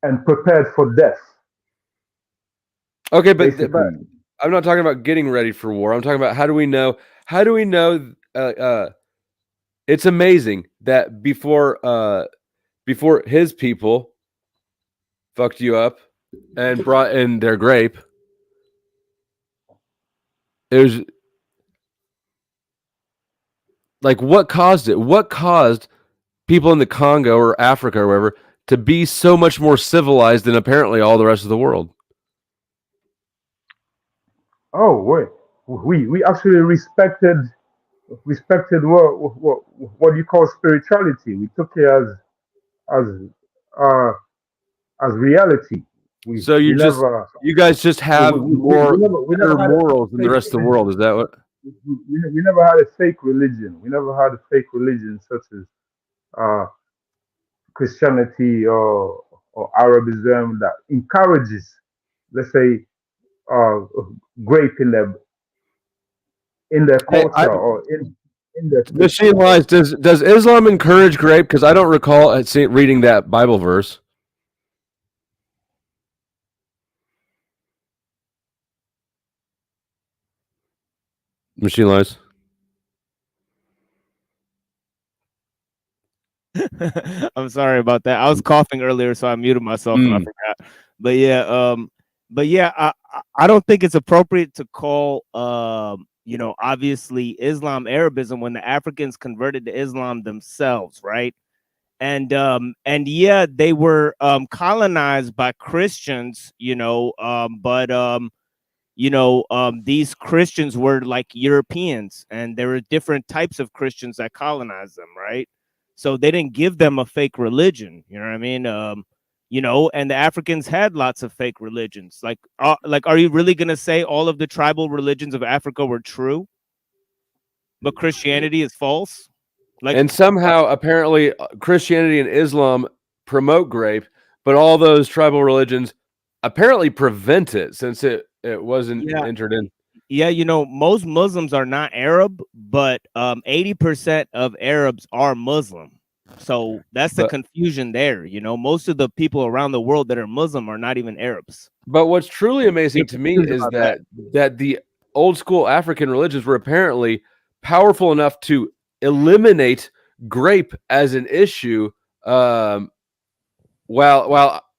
and prepared for death. Okay, but I'm not talking about getting ready for war. I'm talking about how do we know? How do we know? It's amazing that before his people fucked you up and brought in their grape, it was like what caused it? What caused people in the Congo or Africa or wherever to be so much more civilized than apparently all the rest of the world? Oh wait, we actually respected what you call spirituality. We took it as uh as reality. So you guys just have more better morals than the rest of the world. Is that what? We never had a fake religion. We never had a fake religion such as Christianity or Arabism that encourages, let's say, grape in their culture or in their Machine Lies. Does Islam encourage grape? Because I don't recall reading that Bible verse. Machine Lies. I'm sorry about that. I was coughing earlier, so I muted myself and I forgot. But yeah, I don't think it's appropriate to call obviously Islam Arabism when the Africans converted to Islam themselves, right? And yeah, they were colonized by Christians, these Christians were like Europeans, and there were different types of Christians that colonized them, right? So they didn't give them a fake religion, you know what I mean? And the Africans had lots of fake religions. Like, are you really gonna say all of the tribal religions of Africa were true, but Christianity is false? And somehow, apparently, Christianity and Islam promote grape, but all those tribal religions apparently prevent it since it wasn't entered in. Yeah, most Muslims are not Arab, but 80% of Arabs are Muslim. So that's the confusion there. Most of the people around the world that are Muslim are not even Arabs. But what's truly amazing to me is that the old school African religions were apparently powerful enough to eliminate grape as an issue, while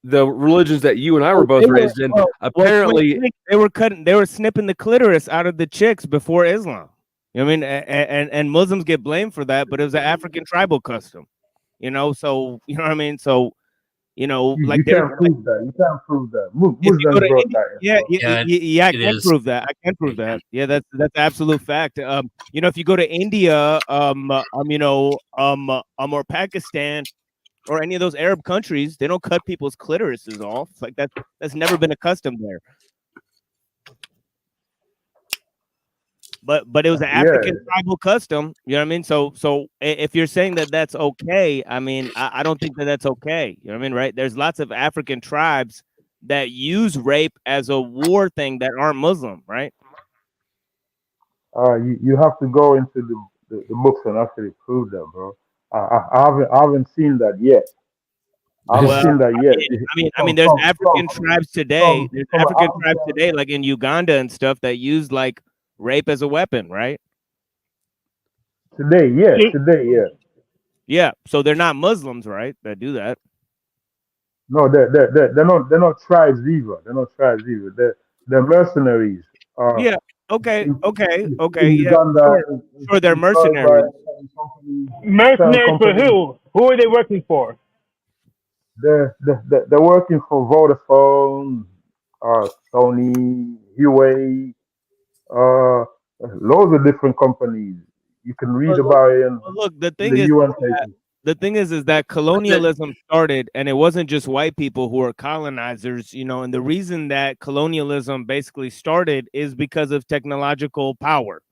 the religions that you and I were both raised in, apparently they were snipping the clitoris out of the chicks before Islam. You know what I mean? And Muslims get blamed for that, but it was an African tribal custom. So you know what I mean? So you can't prove that. You can't prove that. Muslims brought that. I can prove that. I can prove that. Yeah, that's absolute fact. If you go to India, or Pakistan, or any of those Arab countries, they don't cut people's clitorises off. Like that's never been a custom there. but it was an African tribal custom. You know what I mean? So if you're saying that that's okay, I mean, I don't think that that's okay. You know what I mean? Right? There's lots of African tribes that use rape as a war thing that aren't Muslim, right? You have to go into the books and actually prove that, bro. I haven't seen that yet. I haven't seen that yet. I mean, there's African tribes today. There's African tribes today, like in Uganda and stuff, that use like rape as a weapon, right? Today, yeah. Yeah. So they're not Muslims, right? That do that. No, they're not tribes either. They're not tribes either. They're mercenaries. Yeah. Okay. In Yeah. Uganda, Sure, they're mercenaries. Mercenaries for who? Who are they working for? They're working for Vodafone, Sony, Huawei, loads of different companies. You can read about it in Look, the in thing the is, UN papers. the thing is that colonialism started, and it wasn't just white people who were colonizers, you know, and the reason that colonialism basically started is because of technological power.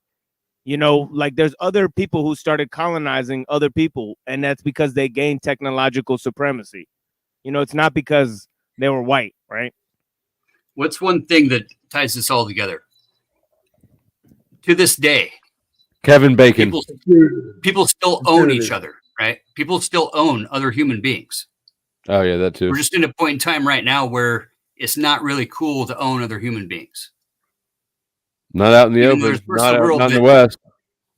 You know, like there's other people who started colonizing other people, and that's because they gained technological supremacy. You know, it's not because they were white, right? What's one thing that ties this all together? To this day, Kevin Bacon. People still own each other, right? People still own other human beings. Oh yeah, that too. We're just in a point in time right now where it's not really cool to own other human beings. Not out in the open. Not in the West.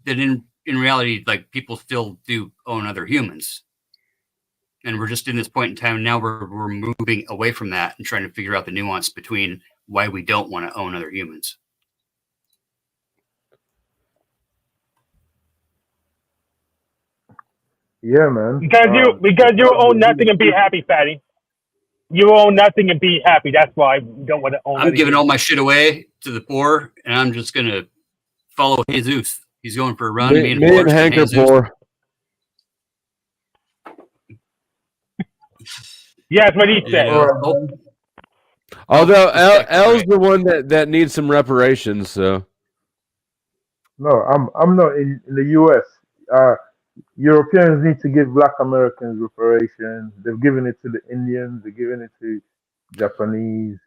That in reality, like people still do own other humans. And we're just in this point in time now where we're moving away from that and trying to figure out the nuance between why we don't want to own other humans. Yeah, man. Because you own nothing and be happy, Fatty. You own nothing and be happy. That's why you don't want to own. I'm giving all my shit away to the poor, and I'm just gonna follow Jesus. He's going for a run. Me and Hank are poor. Yeah, that's what he said. Although L's the one that needs some reparations. So no, I'm not in the U.S. Europeans need to give Black Americans reparations. They've given it to the Indians. They're giving it to Japanese.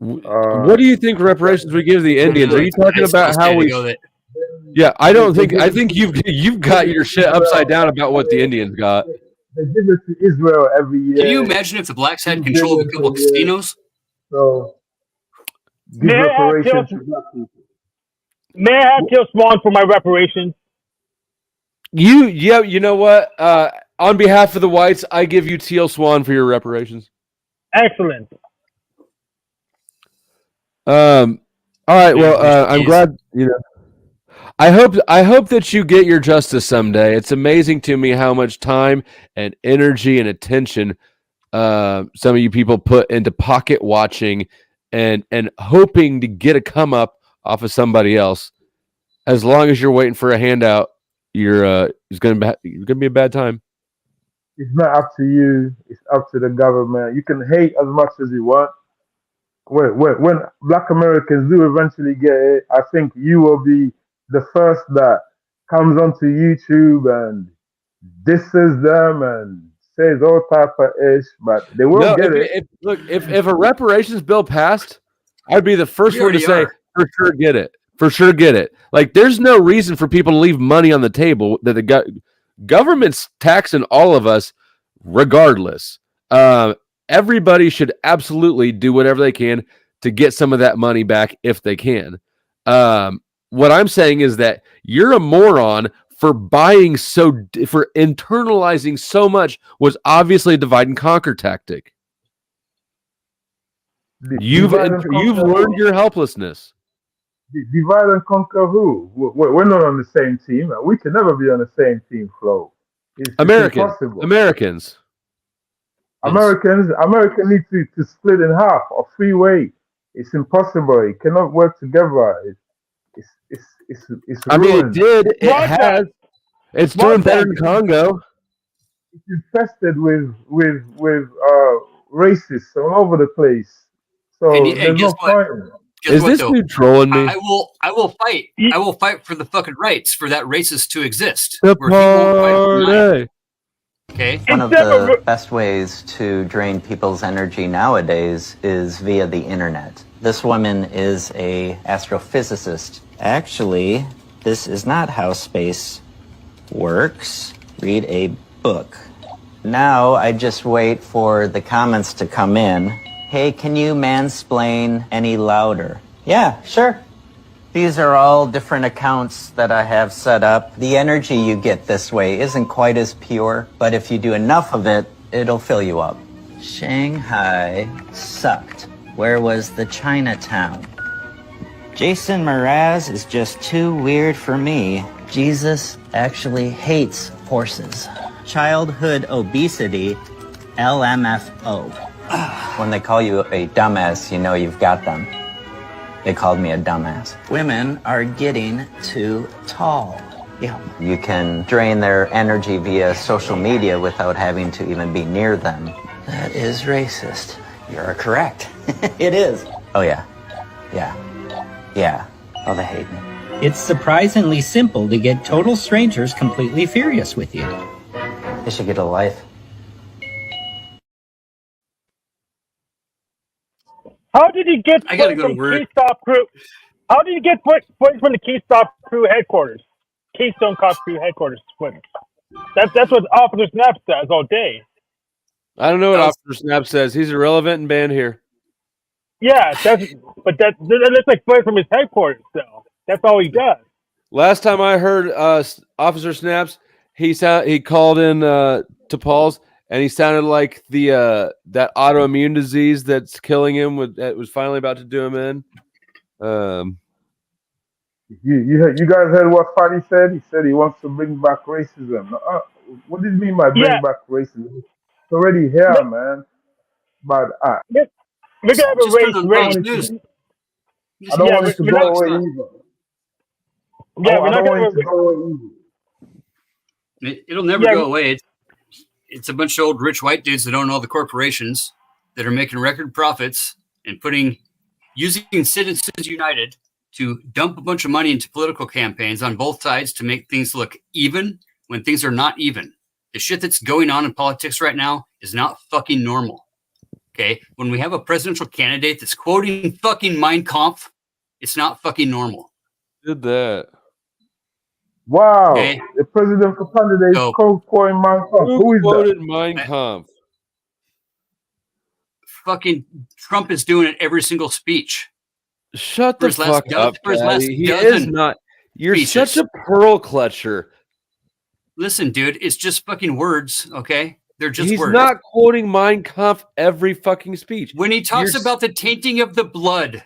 what do you think reparations we give the Indians? Are you talking about how we? Yeah, I don't think. I think you've got your shit upside down about what the Indians got. They give it to Israel every year. Can you imagine if the blacks had control of a couple of casinos? So, give reparations to Black people. May I have Kill Swan for my reparations? You know what? On behalf of the whites, I give you Teal Swan for your reparations. Excellent. All right. Well, I'm glad. You know, I hope that you get your justice someday. It's amazing to me how much time and energy and attention some of you people put into pocket watching and hoping to get a come up off of somebody else. As long as you're waiting for a handout, it's gonna be a bad time. It's not up to you. It's up to the government. You can hate as much as you want. When Black Americans do eventually get it, I think you will be the first that comes onto YouTube and disses them and says all type of ish, but they won't get it. If a reparations bill passed, I'd be the first one to say for sure get it. For sure get it. Like there's no reason for people to leave money on the table that the government's taxing all of us regardless. Everybody should absolutely do whatever they can to get some of that money back if they can. What I'm saying is that you're a moron for for internalizing so much was obviously a divide and conquer tactic. You've learned your helplessness. Divide and conquer who? We're not on the same team. We can never be on the same team, Flo. It's impossible. Americans need to split in half or freeway. It's impossible. It cannot work together. It's I mean, it did. It has. It's doing better in Congo. It's infested with racists all over the place. So there's no point. Guess Is what, this though? dude trolling me? I will fight. I will fight for the fucking rights for that racist to exist. The where he won't fight for mine. party. Okay. One of the best ways to drain people's energy nowadays is via the internet. This woman is a astrophysicist. Actually, this is not how space works. Read a book. Now I just wait for the comments to come in. Hey, can you mansplain any louder? Yeah, sure. These are all different accounts that I have set up. The energy you get this way isn't quite as pure, but if you do enough of it, it'll fill you up. Shanghai sucked. Where was the Chinatown? Jason Mraz is just too weird for me. Jesus actually hates horses. Childhood obesity, LMFO. When they call you a dumbass, you know you've got them. They called me a dumbass. Women are getting too tall. Yeah. You can drain their energy via social media without having to even be near them. That is racist. You're correct. It is. Oh, yeah. Yeah. Yeah. Oh, they hate me. It's surprisingly simple to get total strangers completely furious with you. They should get a life. How did he get I gotta footage go to from work. Keystop Crew? How did he get footage from the Keystop Crew headquarters? Keystone Cop Crew headquarters footage. That's what Officer Snap says all day. I don't know what Officer Snap says. He's irrelevant and banned here. Yeah, that looks like footage from his headquarters, though. That's all he does. Last time I heard Officer Snaps, he called in to Paul's, and he sounded like the that autoimmune disease that's killing him that was finally about to do him in. You guys heard what Fadi said? He said he wants to bring back racism. What do you mean by bring back racism? It's already here, man. But we can have a race. I don't want it to go away either. Yeah, I don't want it to go away either. It'll never go away. It's a bunch of old rich white dudes that own all the corporations that are making record profits and using Citizens United to dump a bunch of money into political campaigns on both sides to make things look even when things are not even. The shit that's going on in politics right now is not fucking normal. Okay? When we have a presidential candidate that's quoting fucking Mein Kampf, it's not fucking normal. Did that. Wow. Okay. The presidential candidate quoting Mein Kampf. Who is quoted that? Mein Kampf? Fucking Trump is doing it every single speech. Shut the fuck up, He is not. You're such a pearl clutcher. Listen, dude, it's just fucking words, okay? They're just He's words. not quoting Mein Kampf every fucking speech. When he talks about the tainting of the blood,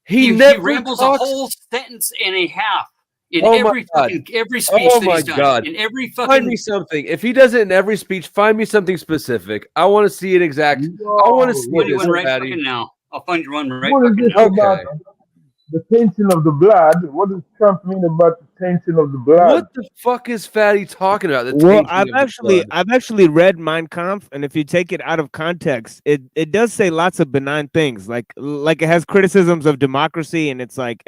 he rambles a whole sentence and a half in every speech that he's done. In every fucking... Find me something. If he does it in every speech, find me something specific. I want to see an exact. I want to see one right fucking now. I'll find you one right what fucking is this now. about the tainting of the blood? What does Trump mean about the tainting of the blood? What the fuck is Fatty talking about? I've actually read Mein Kampf, and if you take it out of context, it does say lots of benign things, like it has criticisms of democracy, and it says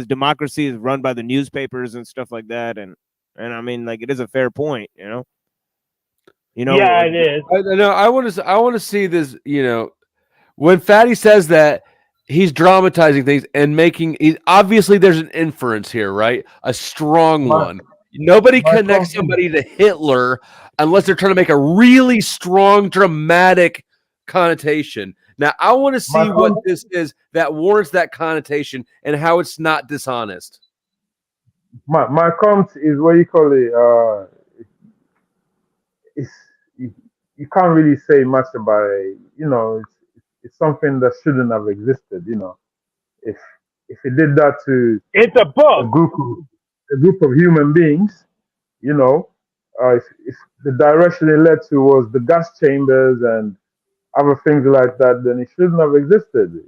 democracy is run by the newspapers and stuff like that, and I mean, like, it is a fair point, you know. Yeah, it is. I want to see this. You know, when Fatty says that, he's dramatizing things and obviously there's an inference here, right? A strong one. Nobody connects somebody to Hitler unless they're trying to make a really strong, dramatic connotation. Now, I want to see what this is that warrants that connotation and how it's not dishonest. My comment is what you call it. You can't really say much about it. You know, it's something that shouldn't have existed. You know, if it did that to a book, a group of human beings, you know, if the direction it led to was the gas chambers and other things like that, then it shouldn't have existed.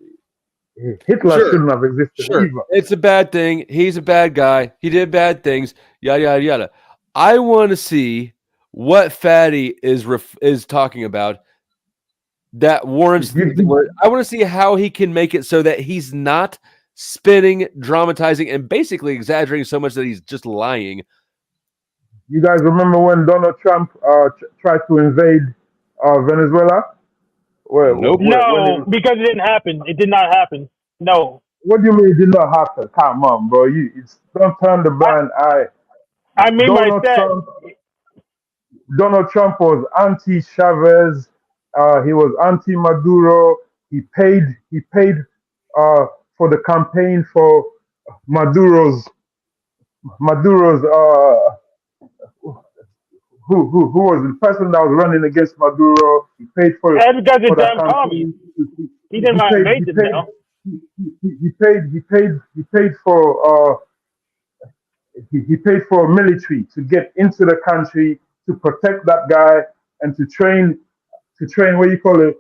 Hitler shouldn't have existed either. It's a bad thing. He's a bad guy. He did bad things. Yada yada yada. I want to see what Fatty is talking about that warrants. I want to see how he can make it so that he's not spinning, dramatizing, and basically exaggerating so much that he's just lying. You guys remember when Donald Trump tried to invade Venezuela? Nope. No, because it didn't happen. It did not happen. No. What do you mean it did not happen? Come on, bro. Don't turn the blind eye. I mean, Donald Trump was anti-Chavez. He was anti-Maduro. He paid for the campaign for Maduro's who was the person that was running against Maduro. He paid for that's because for it's that damn commie. campaign. He didn't mind invade them now. He paid for military to get into the country to protect that guy and to train what you call it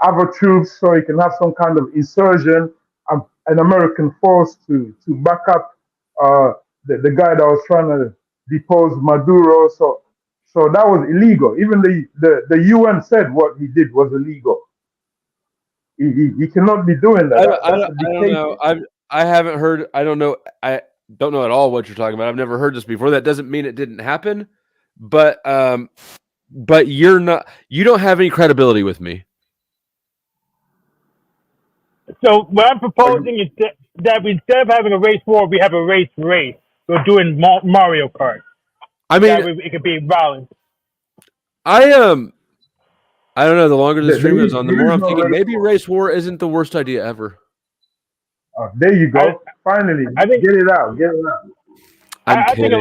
other troops so he can have some kind of insurgent, an American force to back up the guy that was trying to depose Maduro. So that was illegal. Even the UN said what he did was illegal. He cannot be doing that. I don't know. I haven't heard. I don't know. I don't know at all what you're talking about. I've never heard this before. That doesn't mean it didn't happen, but you're not. You don't have any credibility with me. So what I'm proposing is that instead of having a race war, we have a race. We're doing Mario Kart. I mean, it could be violent. I don't know. The longer the stream goes on, the more I'm thinking maybe race war isn't the worst idea ever. There you go. Finally, get it out. I'm kidding.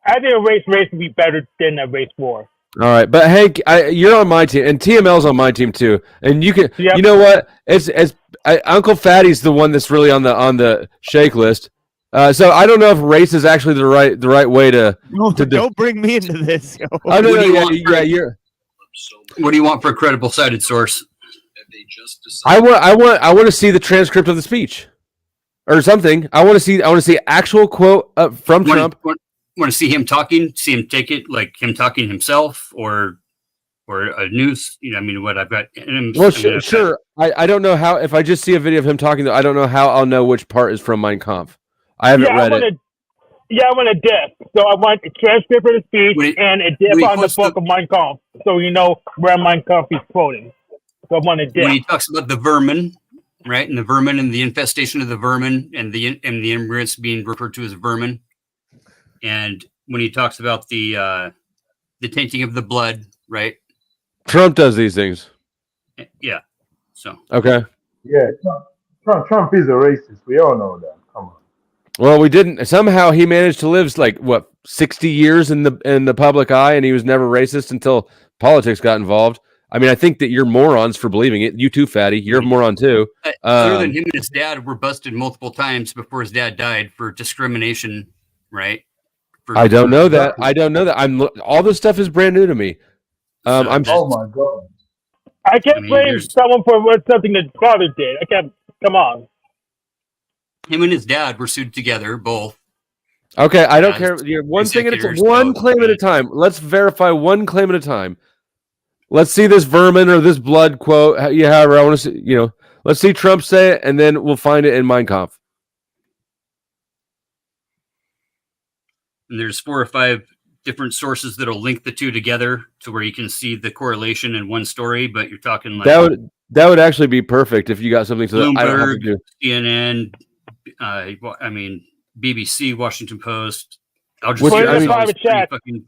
I think a race would be better than a race war. All right, but Hank, you're on my team, and TML's on my team too. And you can, you know what? Uncle Fatty's the one that's really on the shake list. So I don't know if race is actually the right way to. Don't bring me into this. Yo. I don't know. What do you want for a credible cited source? I want to see the transcript of the speech, or something. I want to see actual quote from Trump. Want to see him talking? See him take it like him talking himself, or a news? You know, I mean, what I've got. Well, sure. I don't know how. If I just see a video of him talking, I don't know how I'll know which part is from Mein Kampf. I haven't read it. I want a diff. So I want a transcript of the speech and a diff on the book of Mein Kampf, so you know where Mein Kampf is quoting. So I want a diff. When he talks about the vermin, right, and the vermin and the infestation of the vermin and the immigrants being referred to as vermin, and when he talks about the tainting of the blood, right? Trump does these things. Yeah. So. Okay. Yeah, Trump is a racist. We all know that. Come on. Well, we didn't. Somehow he managed to live 60 years in the public eye, and he was never racist until politics got involved. I mean, I think that you're morons for believing it. You too, Fatty. You're a moron too. Other than him and his dad were busted multiple times before his dad died for discrimination, right? I don't know that. All this stuff is brand new to me. Oh my God. I can't blame someone for something that father did. I can't. Come on. Him and his dad were sued together, both. Okay, I don't care. One thing at a time. One claim at a time. Let's verify one claim at a time. Let's see this vermin or this blood quote. However I want to see. Let's see Trump say it, and then we'll find it in Mein Kampf. And there's 4 or 5 different sources that'll link the two together to where you can see the correlation in one story. But you're talking like that would actually be perfect if you got something Bloomberg, I don't have to do. CNN, BBC, Washington Post. I'll just fucking.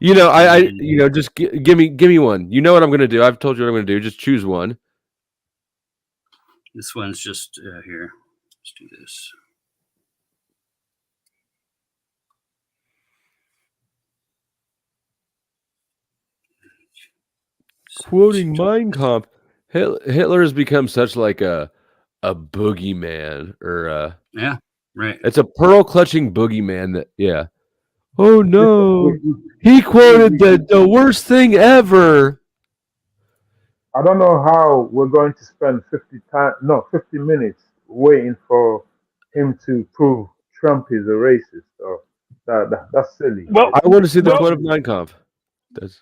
Just give me one. You know what I'm going to do. I've told you what I'm going to do. Just choose one. This one's just here. Let's do this. Quoting Mein Kampf, Hitler has become such like a boogeyman, or yeah, right. It's a pearl clutching boogeyman that Oh no, he quoted the worst thing ever. I don't know how we're going to spend 50 minutes waiting for him to prove Trump is a racist. That's silly. Well, I want to see the quote of Mein Kampf.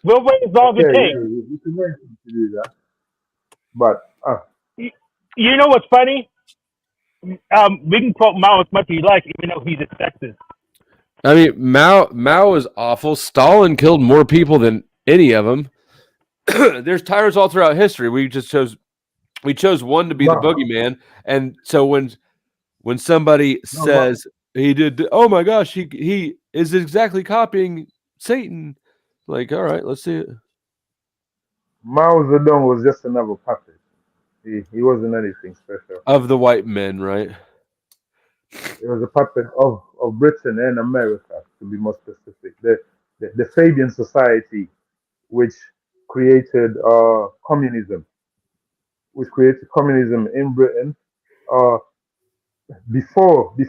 We'll wait as long as it Okay, takes. yeah, you can wait to do that. But You know what's funny? We can quote Mao as much as you like, even though he's a sexist. I mean, Mao was awful. Stalin killed more people than any of them. There's tyrants all throughout history. We chose one to be the boogeyman, and so when somebody says he did, oh my gosh, he is exactly copying Satan. Like, all right, let's see it. Mao Zedong was just another puppet. He wasn't anything special. Of the white men, right? It was a puppet of Britain and America, to be more specific. The Fabian Society, which created communism, in Britain. Before the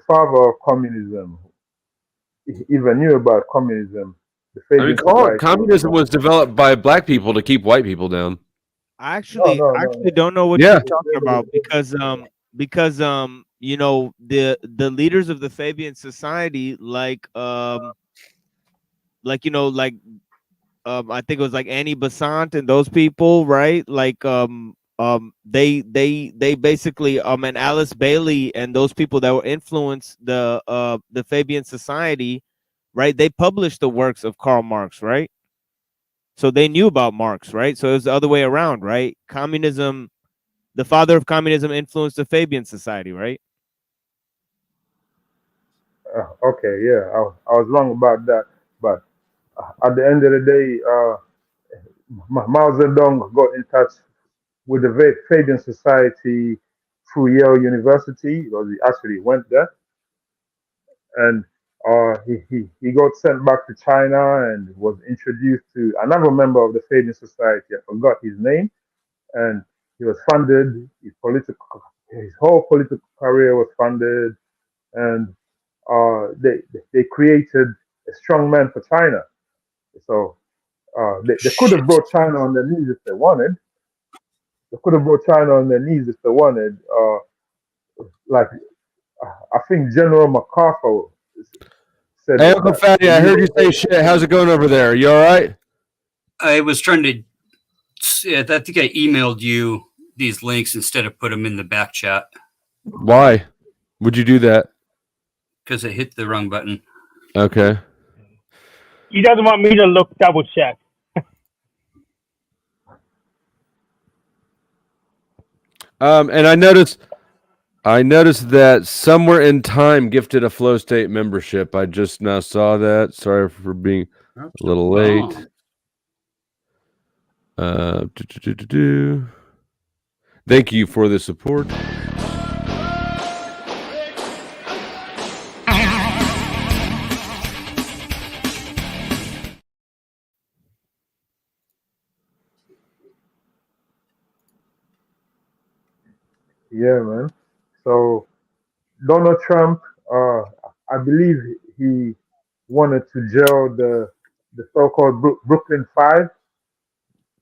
father of communism even knew about communism, the Fabian Society. Communism was developed by black people to keep white people down. I actually don't know what you're talking about because you know the leaders of the Fabian Society I think it was like Annie Besant and those people, right? Like they basically and Alice Bailey and those people that were influenced the Fabian Society, right? They published the works of Karl Marx, right? So they knew about Marx, right? So it was the other way around, right? Communism, the father of communism influenced the Fabian Society, right? Okay, yeah, I was wrong about that. But at the end of the day, Mao Zedong got in touch with the Fabian Society through Yale University, because he actually went there. And he got sent back to China and was introduced to another member of the Fabian Society. I forgot his name. And he was funded. His whole political career was funded, and they created a strong man for China. So they could have brought China on their knees if they wanted. Like I think General MacArthur said. Hey, Uncle Fatty, I heard you say shit. How's it going over there? You all right? I was trying to. I think I emailed you these links instead of put them in the back chat. Why would you do that? Because I hit the wrong button. Okay. He doesn't want me to double check. And I noticed that Somewhere in Time gifted a Flow State membership. I just now saw that. Sorry for being a little late. Thank you for the support. Yeah, man. So Donald Trump, I believe he wanted to jail the so-called Brooklyn Five,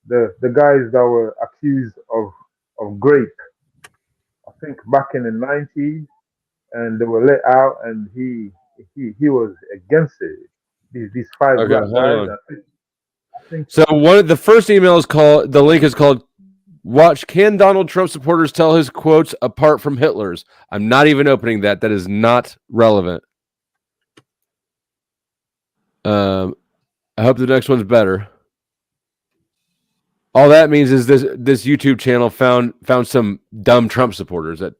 the guys that were accused of rape. I think back in the 90s, and they were let out, and he was against it. These five black guys. I think So the first email is called. The link is called. Watch, can Donald Trump supporters tell his quotes apart from Hitler's? I'm not even opening that. That is not relevant. I hope the next one's better. All that means is this YouTube channel found some dumb Trump supporters. That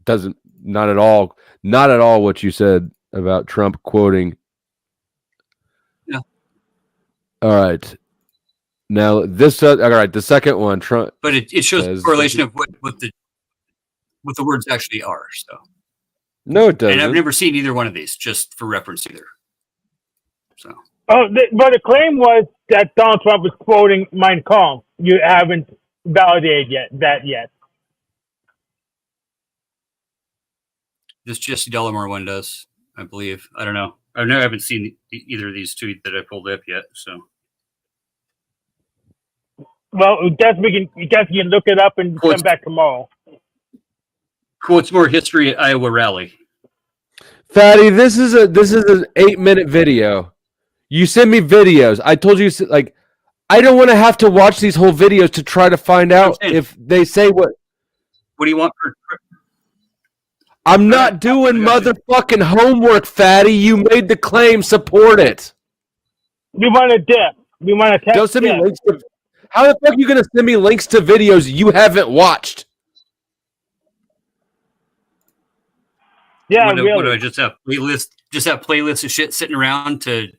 doesn't not at all what you said about Trump quoting. Yeah. All right. Now this all right, the second one, Trump. But it shows the correlation of what the words actually are. So no, it doesn't. And I've never seen either one of these, just for reference either. So but the claim was that Donald Trump was quoting Mein Kampf. You haven't validated that yet. This Jesse Dollamore one does, I believe. I don't know. I haven't seen either of these two that I pulled up yet. So. Well, you guys can look it up and come back tomorrow. Quotes more history at Iowa rally. Fatty, this is an 8-minute video. You send me videos. I told you, like, I don't want to have to watch these whole videos to try to find out if they say what. What do you want for? I'm not doing motherfucking homework, fatty. You made the claim. Support it. We want a dip. We want a text. Don't send me links to. How the fuck are you going to send me links to videos you haven't watched? Yeah, what really. do I just have playlists? Just have playlists of shit sitting around to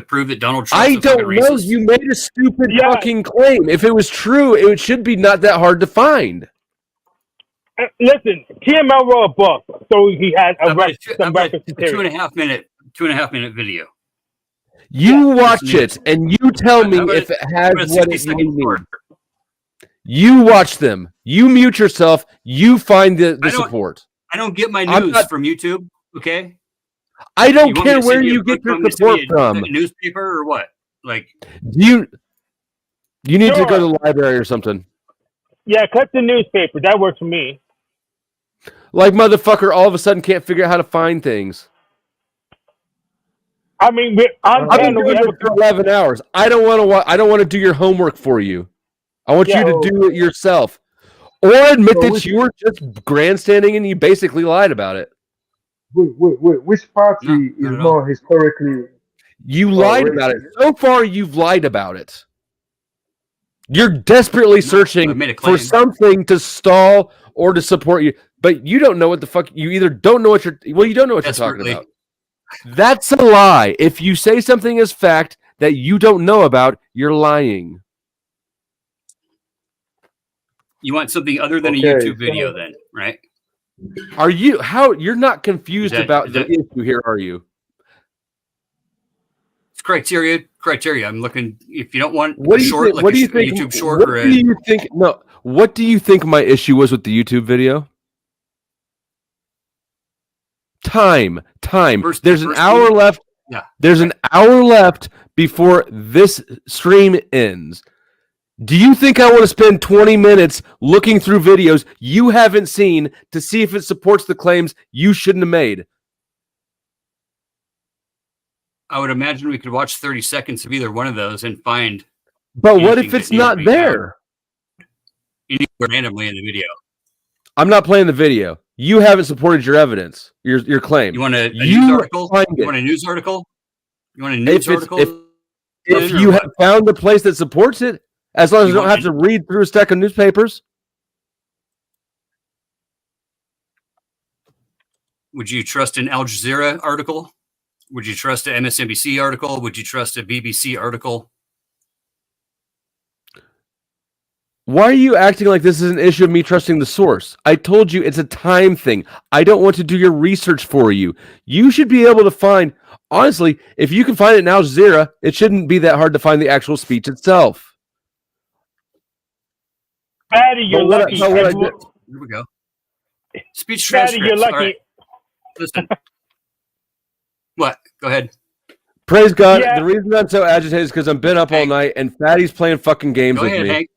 prove that Donald Trump. I don't know. You made a stupid fucking claim. If it was true, it should be not that hard to find. Listen, TML wrote a book, so he had a some reference material. 2.5 minute video. You watch it and you tell me if it has what it means. You watch them. You mute yourself. You find the support. I don't get my news from YouTube. Okay. I don't care where you get your support from. A newspaper or what? Like you need to go to the library or something. Yeah, cut the newspaper. That works for me. Like motherfucker, all of a sudden can't figure out how to find things. I mean, I've been doing this for 11 hours. I don't want to do your homework for you. I want you to do it yourself, or admit that you were just grandstanding and you basically lied about it. Wait. Which party is more historically? You lied about it. So far, you've lied about it. You're desperately searching for something to stall or to support you, but you don't know what the fuck. You either don't know what you don't know what you're talking about. That's a lie. If you say something is fact that you don't know about, you're lying. You want something other than a YouTube video, then, right? Are you you're not confused about the issue here, are you? It's criteria. I'm looking. If you don't want what a short, like a YouTube short, what do you think? No, what do you think my issue was with the YouTube video? Time. There's an hour left. Yeah. There's an hour left before this stream ends. Do you think I want to spend 20 minutes looking through videos you haven't seen to see if it supports the claims you shouldn't have made? I would imagine we could watch 30 seconds of either one of those and find. But what if it's not there? You need to randomly in the video. I'm not playing the video. You haven't supported your evidence, your claim. You want a news article? You want a news article? If you have found a place that supports it, as long as you don't have to read through a stack of newspapers. Would you trust an Al Jazeera article? Would you trust an MSNBC article? Would you trust a BBC article? Why are you acting like this is an issue of me trusting the source? I told you it's a time thing. I don't want to do your research for you. You should be able to find, honestly, if you can find it in Al Jazeera, it shouldn't be that hard to find the actual speech itself. Patty, you're lucky. Here we go. Speech transcripts. Patty, you're lucky. Right. Listen. What? Go ahead. Praise God. Yeah. The reason I'm so agitated is because I've been up all night and Fatty's playing fucking games with me. Hank.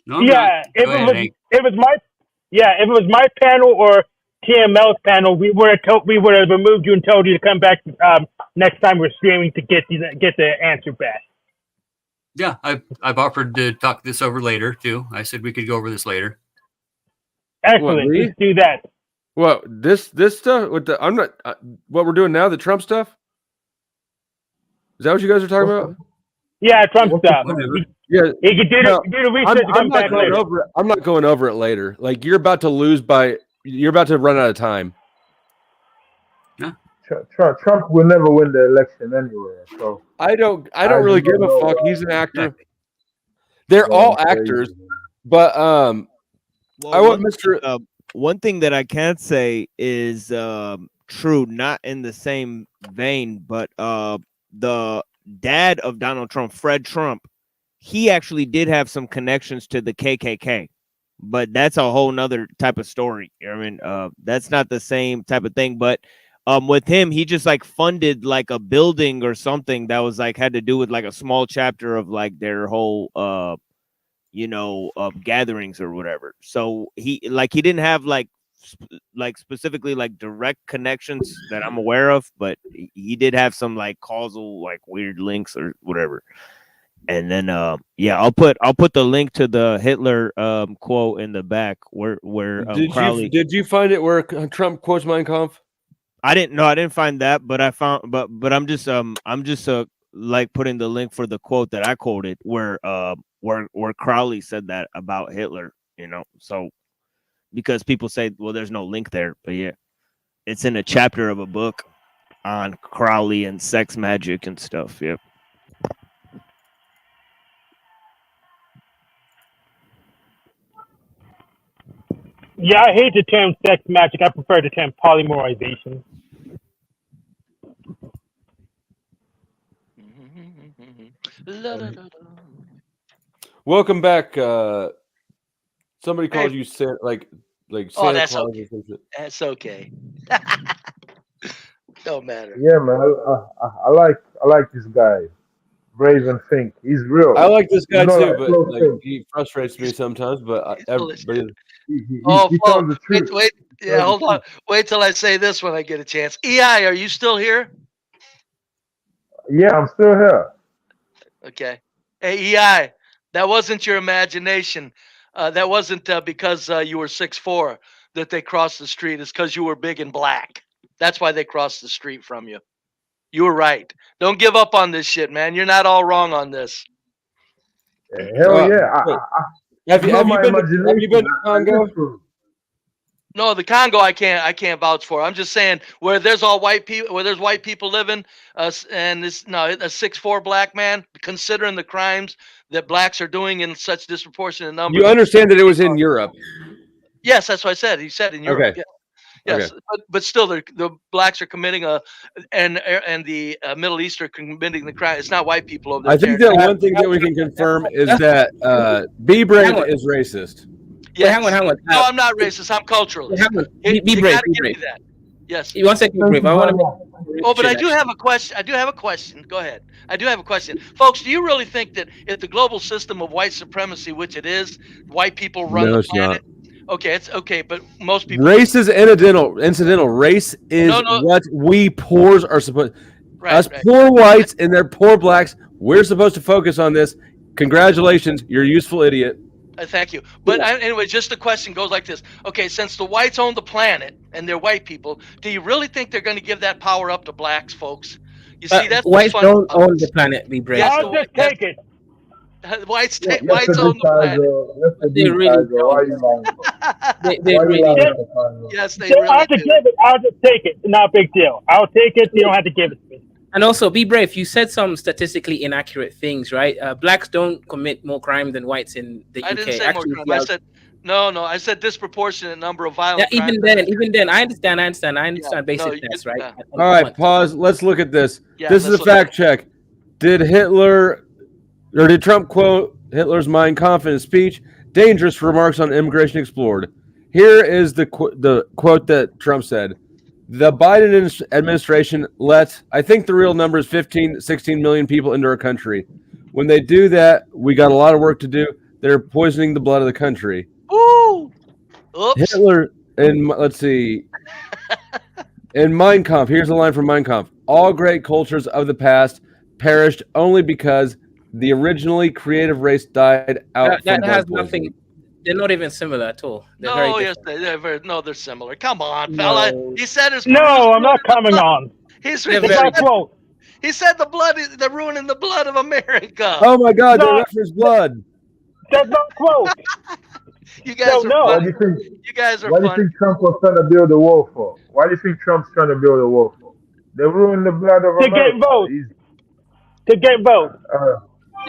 No, if it was my panel or TML's panel, we would have removed you and told you to come back next time we're streaming to get the answer back. Yeah, I've offered to talk this over later too. I said we could go over this later. Excellent. Let's do that. Well, this stuff with the what we're doing now, the Trump stuff. Is that what you guys are talking about? Yeah, Trump stuff. Yeah, he could do the research and come back later. I'm not going over it later. Like you're about to run out of time. Yeah. Trump will never win the election anyway. So I don't really give a fuck. He's an actor. They're all actors, but I want Mr. One thing that I can't say is true, not in the same vein, but the dad of Donald Trump, Fred Trump, he actually did have some connections to the KKK, but that's a whole nother type of story. I mean, that's not the same type of thing, but with him, he just like funded like a building or something that was like had to do with like a small chapter of like their whole gatherings or whatever. So he didn't have like like specifically like direct connections that I'm aware of, but he did have some like causal like weird links or whatever. And then yeah, I'll put the link to the Hitler quote in the back where Crowley. Did you find it where Trump quotes Mein Kampf? I didn't find that, but I found but I'm just like putting the link for the quote that I quoted where Crowley said that about Hitler, you know. So because people say, well, there's no link there, but yeah, it's in a chapter of a book on Crowley and sex magic and stuff. Yep. Yeah, I hate the term sex magic. I prefer the term polymerization. Welcome back. Somebody called Hey. you Santa, like Oh, Santa that's Claus okay. or something. That's okay. Don't matter. Yeah, man. I like this guy. Brave and think. He's real. I like this guy He's not too, like but close like thing. he frustrates me sometimes. But everybody, Oh, He Flo, tells the truth. wait. Yeah, hold on. Wait till I say this when I get a chance. EI, are you still here? Yeah, I'm still here. Okay. Hey, EI, that wasn't your imagination. That wasn't because you were 6'4" that they crossed the street. It's because you were big and black. That's why they crossed the street from you. You were right. Don't give up on this shit, man. You're not all wrong on this. Hell yeah. have you my been to imagination. Congo? No, the Congo I can't vouch for. I'm just saying where there's all white people, where there's white people living, and this a 6'4" black man, considering the crimes that blacks are doing in such disproportionate numbers. You understand that it was in Europe. Yes, that's what I said. He said in Europe. Okay. Yeah. Yes, Okay. but still, the blacks are committing and the Middle East are committing the crime. It's not white people over there. I think that one thing that we can confirm is that Be Brave is racist. Yes. Hang on. No, I'm not racist. I'm culturalist. Hang on. You Be brave. gotta Be give me brave. that. Yes. You want to say be brave? I want to. Oh, but I do have a question. Go ahead. I do have a question. Folks, do you really think that if the global system of white supremacy, which it is, white people run No, the it's planet? Okay, it's okay, but most people. Race is incidental. Race is what we poors are supposed. Us poor whites and their poor blacks. We're supposed to focus on this. Congratulations, you're a useful idiot. Thank you. But anyway, just the question goes like this. Okay, since the whites own the planet and they're white people, do you really think they're going to give that power up to blacks, folks? You see, that's whites fun. don't own the planet. Be brave. Yes, I'll just take it. Whites That's whites a own the planet. They really They really Yes, they I'll really do. give it. I'll just take it. Not a big deal. I'll take it. You don't have to give it to me. And also, be brave. You said some statistically inaccurate things, right? Blacks don't commit more crime than whites in the UK. I didn't say Actually, more crime. I said no. I said disproportionate number of violent yeah, crimes. even then, I understand basic test, right? All right, pause. Let's look at this. Yeah, This is a let's look fact check. Did Trump quote Hitler's Mein Kampf in his speech? Dangerous remarks on immigration explored. Here is the quote that Trump said. The Biden administration I think the real number is 16 million people into our country. When they do that, we got a lot of work to do. They're poisoning the blood of the country. Ooh. Oops. Hitler, and let's see. In Mein Kampf, here's a line from Mein Kampf. All great cultures of the past perished only because the originally creative race died out. That from has blood nothing. poisoning. They're not even similar at all. They're No, very yes, different. they're similar. Come on, fella. He said his. No, I'm not coming on. He's They're he very said, quote. he said the blood is they're ruining the blood of America. Oh my God, No. they reference blood. That's not quote. You guys are Why funny. do you think? You guys are Why do you funny. think Trump was trying to build a wall for? Why do you think Trump's trying to build a wall for? They ruined the blood of To America. get votes. To get votes.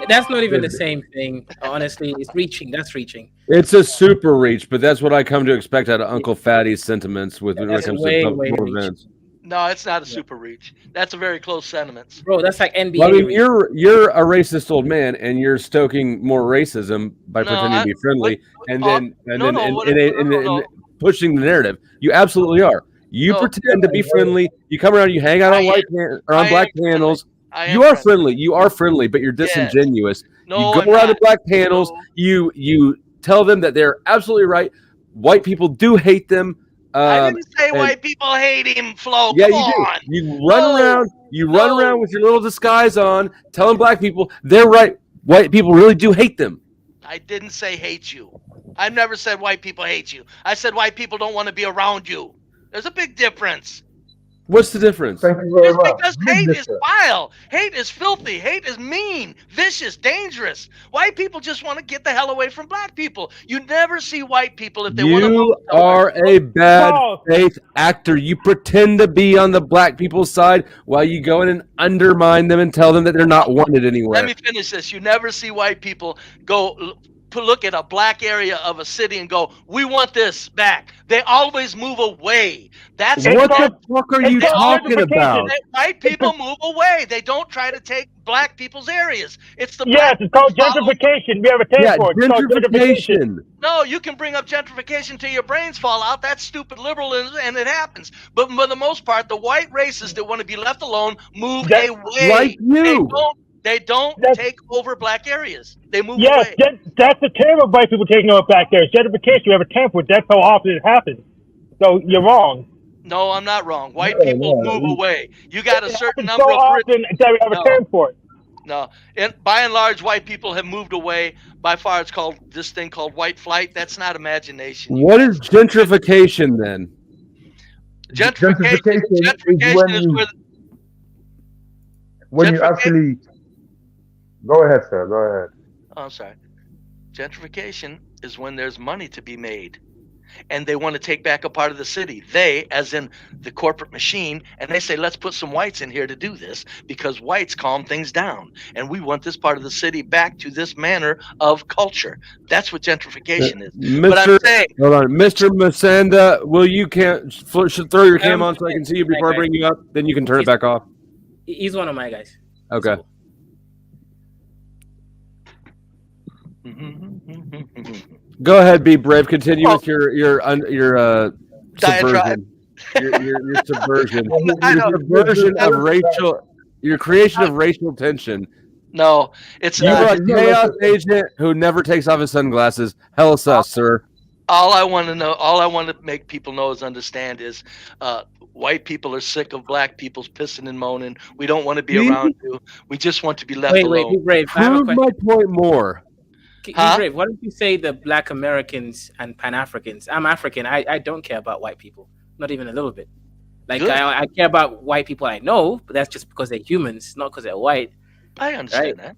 That's not even the same thing. Honestly, it's reaching. That's reaching. It's a super reach, but that's what I come to expect out of Uncle Fatty's sentiments when it That's comes way, to way more reach. events. No, it's not a super reach. That's a very close sentiments. Bro, that's like NBA. Well, I mean, reach. you're a racist old man, and you're stoking more racism by No, pretending to be friendly, and no. pushing the narrative. You absolutely are. You No. pretend to be friendly. You come around. You hang out on black panels. You are friendly. You are friendly, but you're disingenuous. No, you I'm go around not. to black panels. You tell them that they're absolutely right. White people do hate them. I didn't say white people hate him, Flo. Yeah, Come you on. do. You run around. You run around with your little disguise on, telling black people they're right. White people really do hate them. I didn't say hate you. I never said white people hate you. I said white people don't want to be around you. There's a big difference. What's the difference? Thank you very Just much. because hate is vile, hate is filthy, hate is mean, vicious, dangerous. White people just want to get the hell away from black people. You never see white people if they want to move. You are a bad faith actor. You pretend to be on the black people's side while you go in and undermine them and tell them that they're not wanted anywhere. Let me finish this. You never see white people go look at a black area of a city and go, we want this back. They always move away. That's what the fuck are you talking about? White people move away. They don't try to take black people's areas. It's the Yes, it's called gentrification. We have a term for it. It's called gentrification. No, you can bring up gentrification till your brains fall out. That's stupid liberalism, and it happens. But for the most part, the white racists that want to be left alone move away. Like you. They don't take over black areas. They move away. Yes, that's the term of white people taking over black areas. Gentrification, we have a term for it. That's how often it happens. So you're wrong. No, I'm not wrong. White people move away. You got a certain number so of often that we have a term for it. No, and by and large, white people have moved away. By far, it's called this thing called white flight. That's not imagination. What is gentrification then? Gentrification is when you actually. Go ahead, sir. Go ahead. Oh, I'm sorry. Gentrification is when there's money to be made, and they want to take back a part of the city. They, as in the corporate machine, and they say, let's put some whites in here to do this because whites calm things down, and we want this part of the city back to this manner of culture. That's what gentrification is. But I'm saying, hold on, Mr. Masanda, will you should throw your cam on so I can see you before I bring you up? Then you can turn it back off. He's one of my guys. Okay. Go ahead, be brave. Continue with your subversion. Your subversion. Your subversion of racial. Your creation of racial tension. No, it's You're not. a chaos agent who never takes off his sunglasses. Hell sus, sir. All I want to make people know is understand is white people are sick of black people's pissing and moaning. We don't want to be around you. We just want to be left alone. Wait, be brave. Prove my point more. Brave. Why don't you say the black Americans and Pan-Africans? I'm African. I don't care about white people. Not even a little bit. Like I care about white people I know, but that's just because they're humans, not because they're white. I understand that.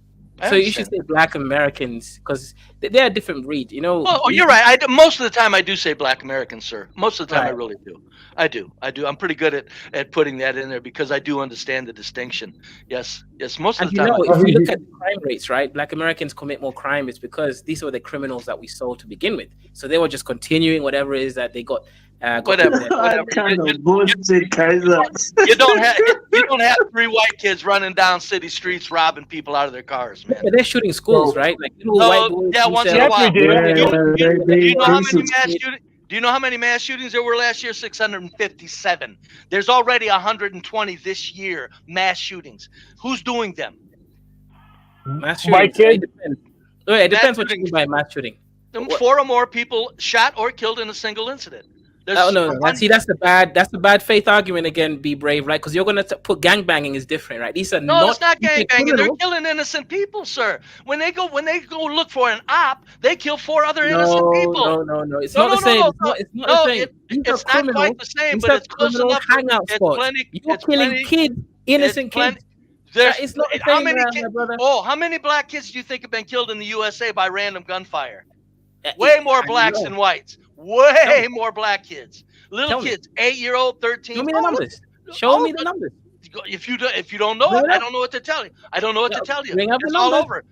So you should say black Americans because they're a different breed, you know. Oh, you're right. Most of the time I do say black Americans, sir. Most of the time I really do. I do. I'm pretty good at putting that in there because I do understand the distinction. Yes. Most of the time. If you look at the crime rates, right? Black Americans commit more crime. It's because these were the criminals that we saw to begin with. So they were just continuing whatever it is that they got. Whatever. You don't have 3 white kids running down city streets robbing people out of their cars, man. But they're shooting schools, right? Like white boys. Yeah, once in a while. Do you know how many mass shootings there were last year? 657. There's already 120 this year mass shootings. Who's doing them? Mass shootings. It depends what you mean by mass shooting. 4 or more people shot or killed in a single incident. No. That's the bad faith argument again. Be brave, right? Because you're gonna put gangbanging is different, right? These are it's not gangbanging. They're killing innocent people, sir. When they go look for an op, they kill 4 other innocent people. No. It's not the same. It's not the same. It's not quite the same, but it's close enough. Hangout spots. You're killing kids, innocent kids. It's not the same, how many black kids do you think have been killed in the USA by random gunfire? Way more blacks than whites. Way more black kids. Little kids, 8-year-old, 13. Show me the numbers. Show me the numbers. If you don't know it, I don't know what to tell you. Bring up the it's all over.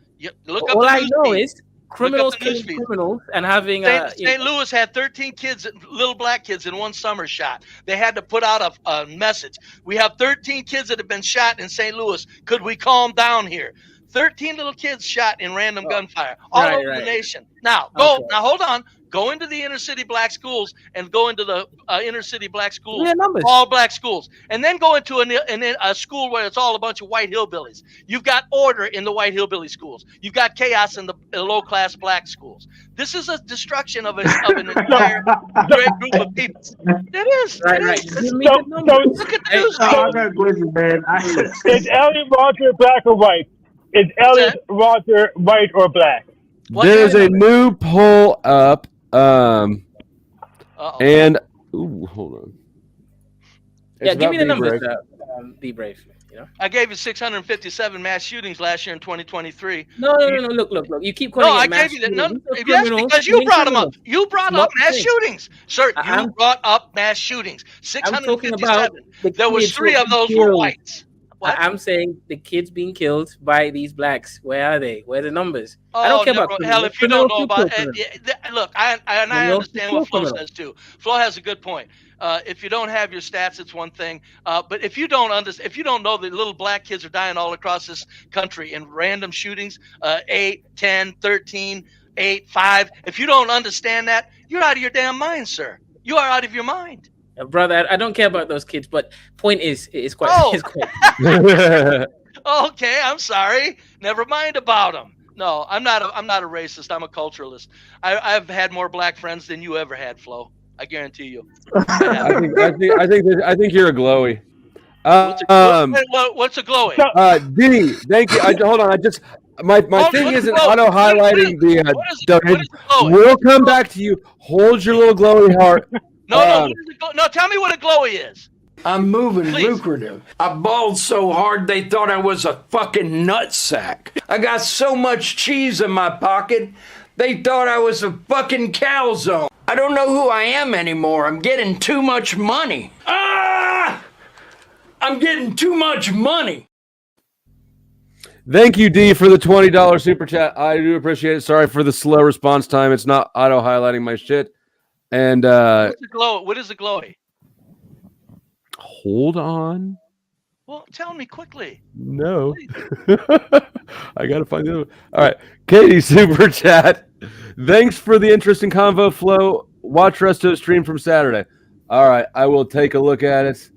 Look up all the I news know feed. is criminals killing criminals and having St. Louis had 13 kids, little black kids, in one summer shot. They had to put out a message. We have 13 kids that have been shot in St. Louis. Could we calm down here? 13 little kids shot in random gunfire all over the nation. Now, hold on. Go into the inner city black schools and go into the inner city black schools, Yeah, numbers. all black schools, and then go into a school where it's all a bunch of white hillbillies. You've got order in the white hillbilly schools. You've got chaos in the low-class black schools. This is a destruction of an entire great group of people. It is. Right, it right. is. Give me the numbers. Look at the news. I got a question, man. Is Elliot Roger black or white? Is Elliot Roger white or black? There's a new poll up, and hold on. Yeah, give me the numbers. Be brave. You know. I gave you 657 mass shootings last year in 2023. No. Look. You keep calling it I mass gave you that. shootings. No, These are yes, criminals. because you brought them up. You brought Not up mass saying. shootings, sir. You brought up mass shootings. I'm talking about 657. There was kids 3 who of those killed. were whites. I'm saying the kids being killed by these blacks. Where are they? Where are the numbers? I don't care about hell. If you don't know about criminals. look, I understand what Flo criminals. says too. Flo has a good point. If you don't have your stats, it's one thing. But if you don't know that little black kids are dying all across this country in random shootings, 8, 10, 13, 8, 5. If you don't understand that, you're out of your damn mind, sir. You are out of your mind. Brother, I don't care about those kids, but point is quite. Oh. Is quite Okay, I'm sorry. Never mind about them. No, I'm not a racist. I'm a culturalist. I've had more black friends than you ever had, Flo. I guarantee you. I think you're a glowy. What's a glowy? D, thank you. Hold on. My thing isn't auto highlighting the donation. We'll come back to you. Hold your little glowy heart. No, tell me what a glowy is. I'm moving lucrative. I balled so hard they thought I was a fucking nutsack. I got so much cheese in my pocket, they thought I was a fucking calzone. I don't know who I am anymore. I'm getting too much money. I'm getting too much money. Thank you, D, for the $20 super chat. I do appreciate it. Sorry for the slow response time. It's not auto highlighting my shit. And What's a glow? What is a glowy? Hold on. Well, tell me quickly. No. I gotta find the other one. All right. Katie, super chat. Thanks for the interesting convo, Flo. Watch rest of the stream from Saturday. All right, I will take a look at it.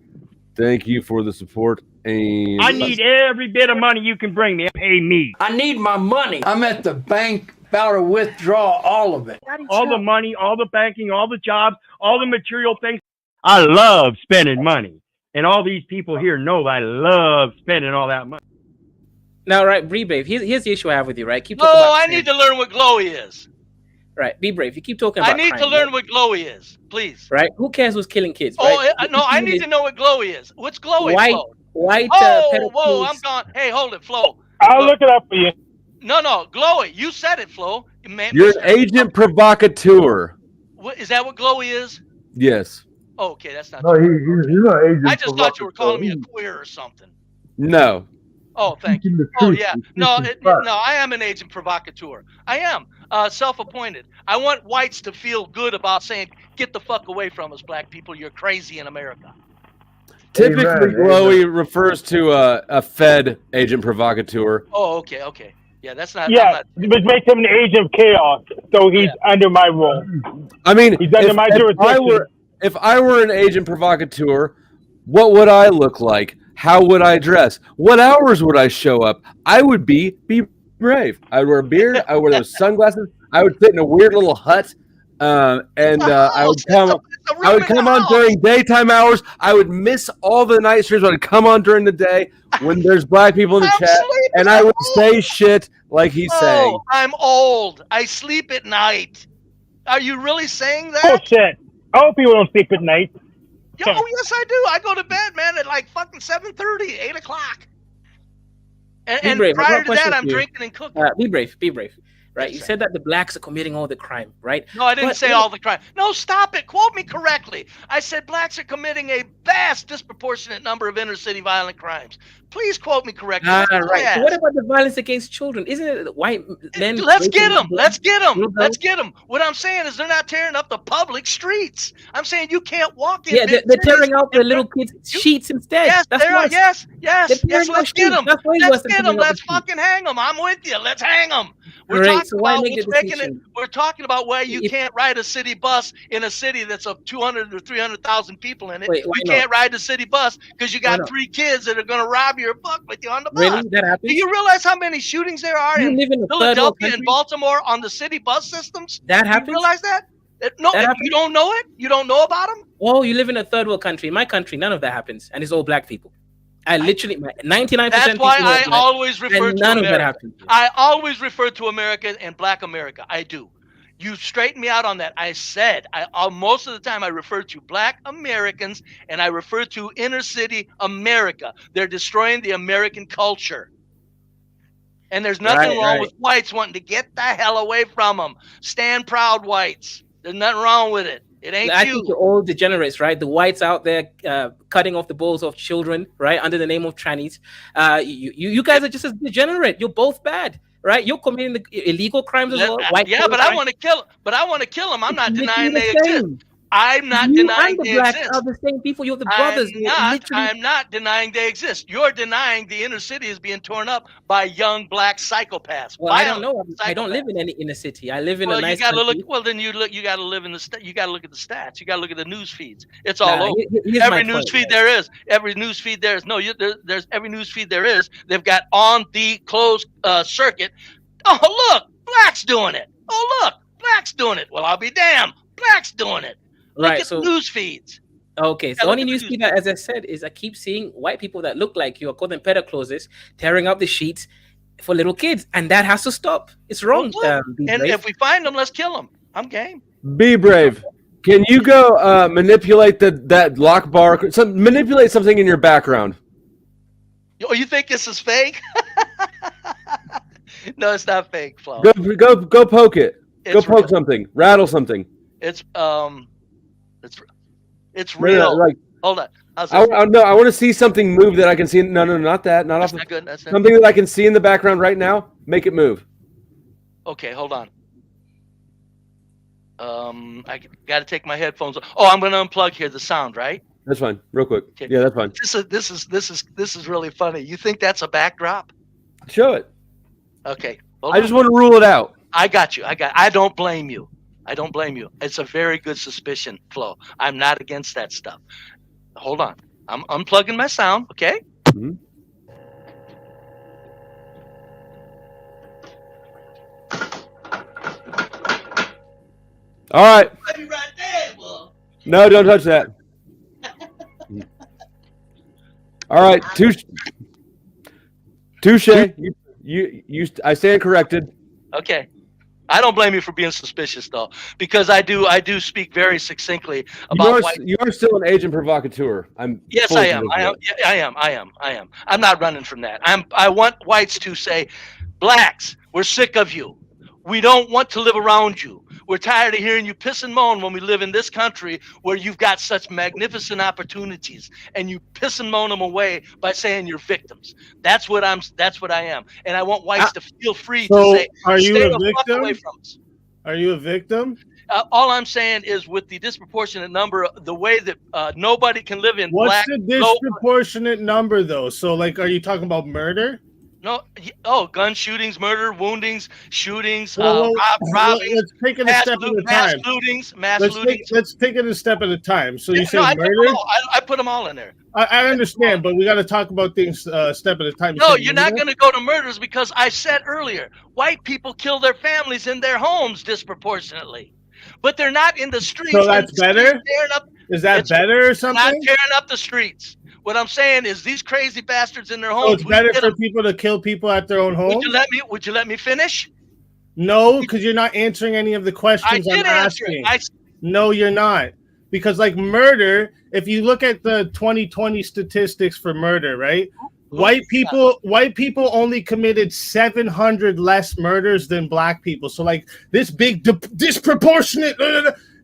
Thank you for the support. And I need every bit of money you can bring me. Pay me. I need my money. I'm at the bank about to withdraw all of it. All the money, all the banking, all the jobs, all the material things. I love spending money. And all these people here know I love spending all that money. Now, right, be brave. Here's the issue I have with you, right? Keep No, talking about I need to learn what glowy is. Right, be brave. You keep talking about I need crime, to learn right? what glowy is, please. Right? Who cares who's killing kids? Oh, Right? no, I need to know what glowy is. What's glowy, White, Flo? white. Whoa, I'm gone. Hey, hold it, Flo. I'll look it up for you. No, glowy. You said it, Flo. You're an agent provocateur. What, is that what glowy is? Yes. Oh, okay, that's not No, true. he's not agent. I just thought you were calling me a queer or something. No. Oh, thank you. Oh, yeah. No, I am an agent provocateur. I am self-appointed. I want whites to feel good about saying, "Get the fuck away from us, black people. You're crazy in America." Typically, glowy refers to a Fed agent provocateur. Oh, okay. Yeah, that's not. Yeah, which makes him an agent of chaos. So he's under my rule. I mean, he's under my jurisdiction. If I were an agent provocateur, what would I look like? How would I dress? What hours would I show up? I would be brave. I would wear a beard. I would wear those sunglasses. I would sit in a weird little hut, I would come on during daytime hours. I would miss all the night streams. I would come on during the day when there's black people in the chat, and I would say shit like he's saying. I'm old. I sleep at night. Are you really saying that? Oh shit! All people don't sleep at night. Oh, yes, I do. I go to bed, man, at like fucking 7:30, 8 o'clock. And prior to that, I'm drinking and cooking. Be brave. Right? You said that the blacks are committing all the crime, right? No, I didn't say all the crime. No, stop it. Quote me correctly. I said blacks are committing a vast, disproportionate number of inner-city violent crimes. Please quote me correctly. Right. So what about the violence against children? Isn't it white men? Let's get them. Let's get them. What I'm saying is they're not tearing up the public streets. I'm saying you can't walk in. Yeah, they're tearing out the little kids' sheets instead. Yes, Yes. Yes. Let's get them. Let's get them. Let's fucking hang them. I'm with you. Let's hang them. We're Great. talking So why about make the what's making it. distinction? We're talking about why you If- can't ride a city bus in a city that's of 200 or 300,000 people in it. Wait, why You not? can't ride the city bus because you Why got not? 3 kids that are going to rob you or fuck with you on the bus. Really? That happens? Do you realize how many shootings there are You in live in a third world Philadelphia and country? Baltimore on the city bus systems? That Do happens? you realize that? No, That you happens? don't know it? You don't know about them? Oh, you live in a third world country. In my country, none of that happens, and it's all black people. I literally 99%. That's why I people are always black, refer and to none of that America. happens. I always refer to America and Black America. I do. You straighten me out on that. I said most of the time I refer to Black Americans and I refer to inner city America. They're destroying the American culture. And there's nothing wrong with whites wanting to get the hell away from them. Stand proud, whites. There's nothing wrong with it. It ain't I you. think you're all degenerates, right? The whites out there cutting off the balls of children, right, under the name of Chinese. You guys are just as degenerate. You're both bad, right? You're committing the illegal crimes as well. Yeah, but I want to kill. But I want to kill them. I'm not denying they exist. I'm not You denying and the they blacks exist. are the same people. You're the brothers. I'm not denying they exist. You're denying the inner city is being torn up by young black psychopaths. Well, I don't know. I don't live in any inner city. I live in a nice country. Well, then you got to live in the. You got to look at the stats. You got to look at the news feeds. It's all over. Here's Every my news point, feed there is. Every news feed there is. No, there's every news feed there is. They've got on the closed circuit. Oh, look, blacks doing it. Oh, look, blacks doing it. Well, I'll be damned. Blacks doing it. Look Right, at so- the news feeds. Okay, so only news feed, as I said, is I keep seeing white people that look like you, call them pedicloses, tearing up the sheets for little kids, and that has to stop. It's wrong. And if we find them, let's kill them. I'm game. Be brave. Can you go manipulate that lock bar? Manipulate something in your background. Oh, you think this is fake? No, it's not fake, Flo. Go poke it. Go It's poke real. something. Rattle something. It's real. Like, Hold on. How's I that? want to see something move that I can see. No, not that. Not That's off. not good. That's not Something that I can see in the background right now. Make it move. Okay, hold on. I got to take my headphones. Oh, I'm going to unplug here the sound, right? That's fine. Real quick. Okay. Yeah, that's fine. This is really funny. You think that's a backdrop? Show it. Okay. I just want to rule it out. I got you. I don't blame you. I don't blame you. It's a very good suspicion, Flo. I'm not against that stuff. Hold on. I'm unplugging my sound, okay? Mm-hmm. All right. No, don't touch that. All right, touche. You. I stand corrected. Okay. I don't blame you for being suspicious, though, because I do speak very succinctly about white. You are still an agent provocateur. Yes, I am. I am. I'm not running from that. I want whites to say, blacks, we're sick of you. We don't want to live around you. We're tired of hearing you piss and moan when we live in this country where you've got such magnificent opportunities, and you piss and moan them away by saying you're victims. That's what I am. And I want whites to feel free to say, are you stay a the fuck away victim? from us. Are you a victim? All I'm saying is, with the disproportionate number, the way that nobody can live in What's black. the disproportionate number, though? So, like, are you talking about murder? No, gun shootings, murder, woundings, shootings, Well, robbings. let's take it a step at a time. Mass lootings. Let's take it a step at a time. So you say I murder? put them all in there. I understand, but we got to talk about things step at a time. No, you're not going to go to murders because I said earlier, white people kill their families in their homes disproportionately, but they're not in the streets. So that's better? Is that better or something? Not tearing up the streets. What I'm saying is, these crazy bastards in their homes. So it's better for people to kill people at their own home? Would you let me finish? No, because you're not answering any of the questions I'm asking. No, you're not. Because like murder, if you look at the 2020 statistics for murder, right? White people only committed 700 less murders than black people. So like this big disproportionate.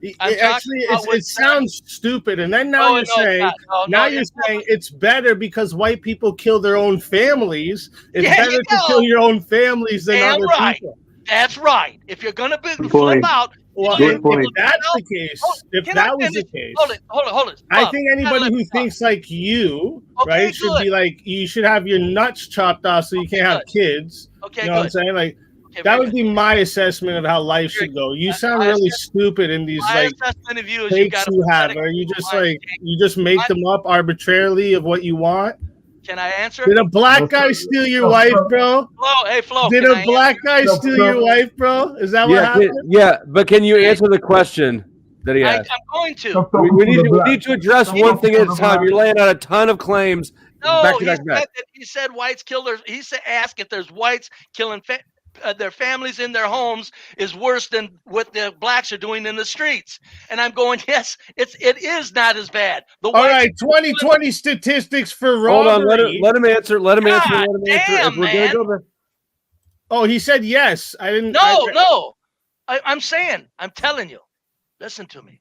It sounds stupid, and then now you're saying it's better because white people kill their own families. It's better to kill your own families than other people. That's right. If you're gonna flip out, if that's the case, if that was the case, hold it. I think anybody who thinks like you, right, should be like, you should have your nuts chopped off so you can't have kids. Okay, you know what I'm saying? Like, That would be my assessment of how life should go. You sound really stupid in these like takes you have. Are you just like you just make them up arbitrarily of what you want? Can I answer? Did a black guy steal your wife, bro? Flo. Did a black guy steal your wife, bro? Is that what happened? Yeah, but can you answer the question that he asked? I'm going to. We need to address one thing at a time. You're laying out a ton of claims. No, he said whites kill their. He said ask if there's whites killing their families in their homes is worse than what the blacks are doing in the streets. And I'm going, yes, it is not as bad. All right, 2020 statistics for robbery. Hold on, let him answer. Let him answer. Damn, man. Oh, he said yes. I didn't. No. I'm saying, I'm telling you. Listen to me.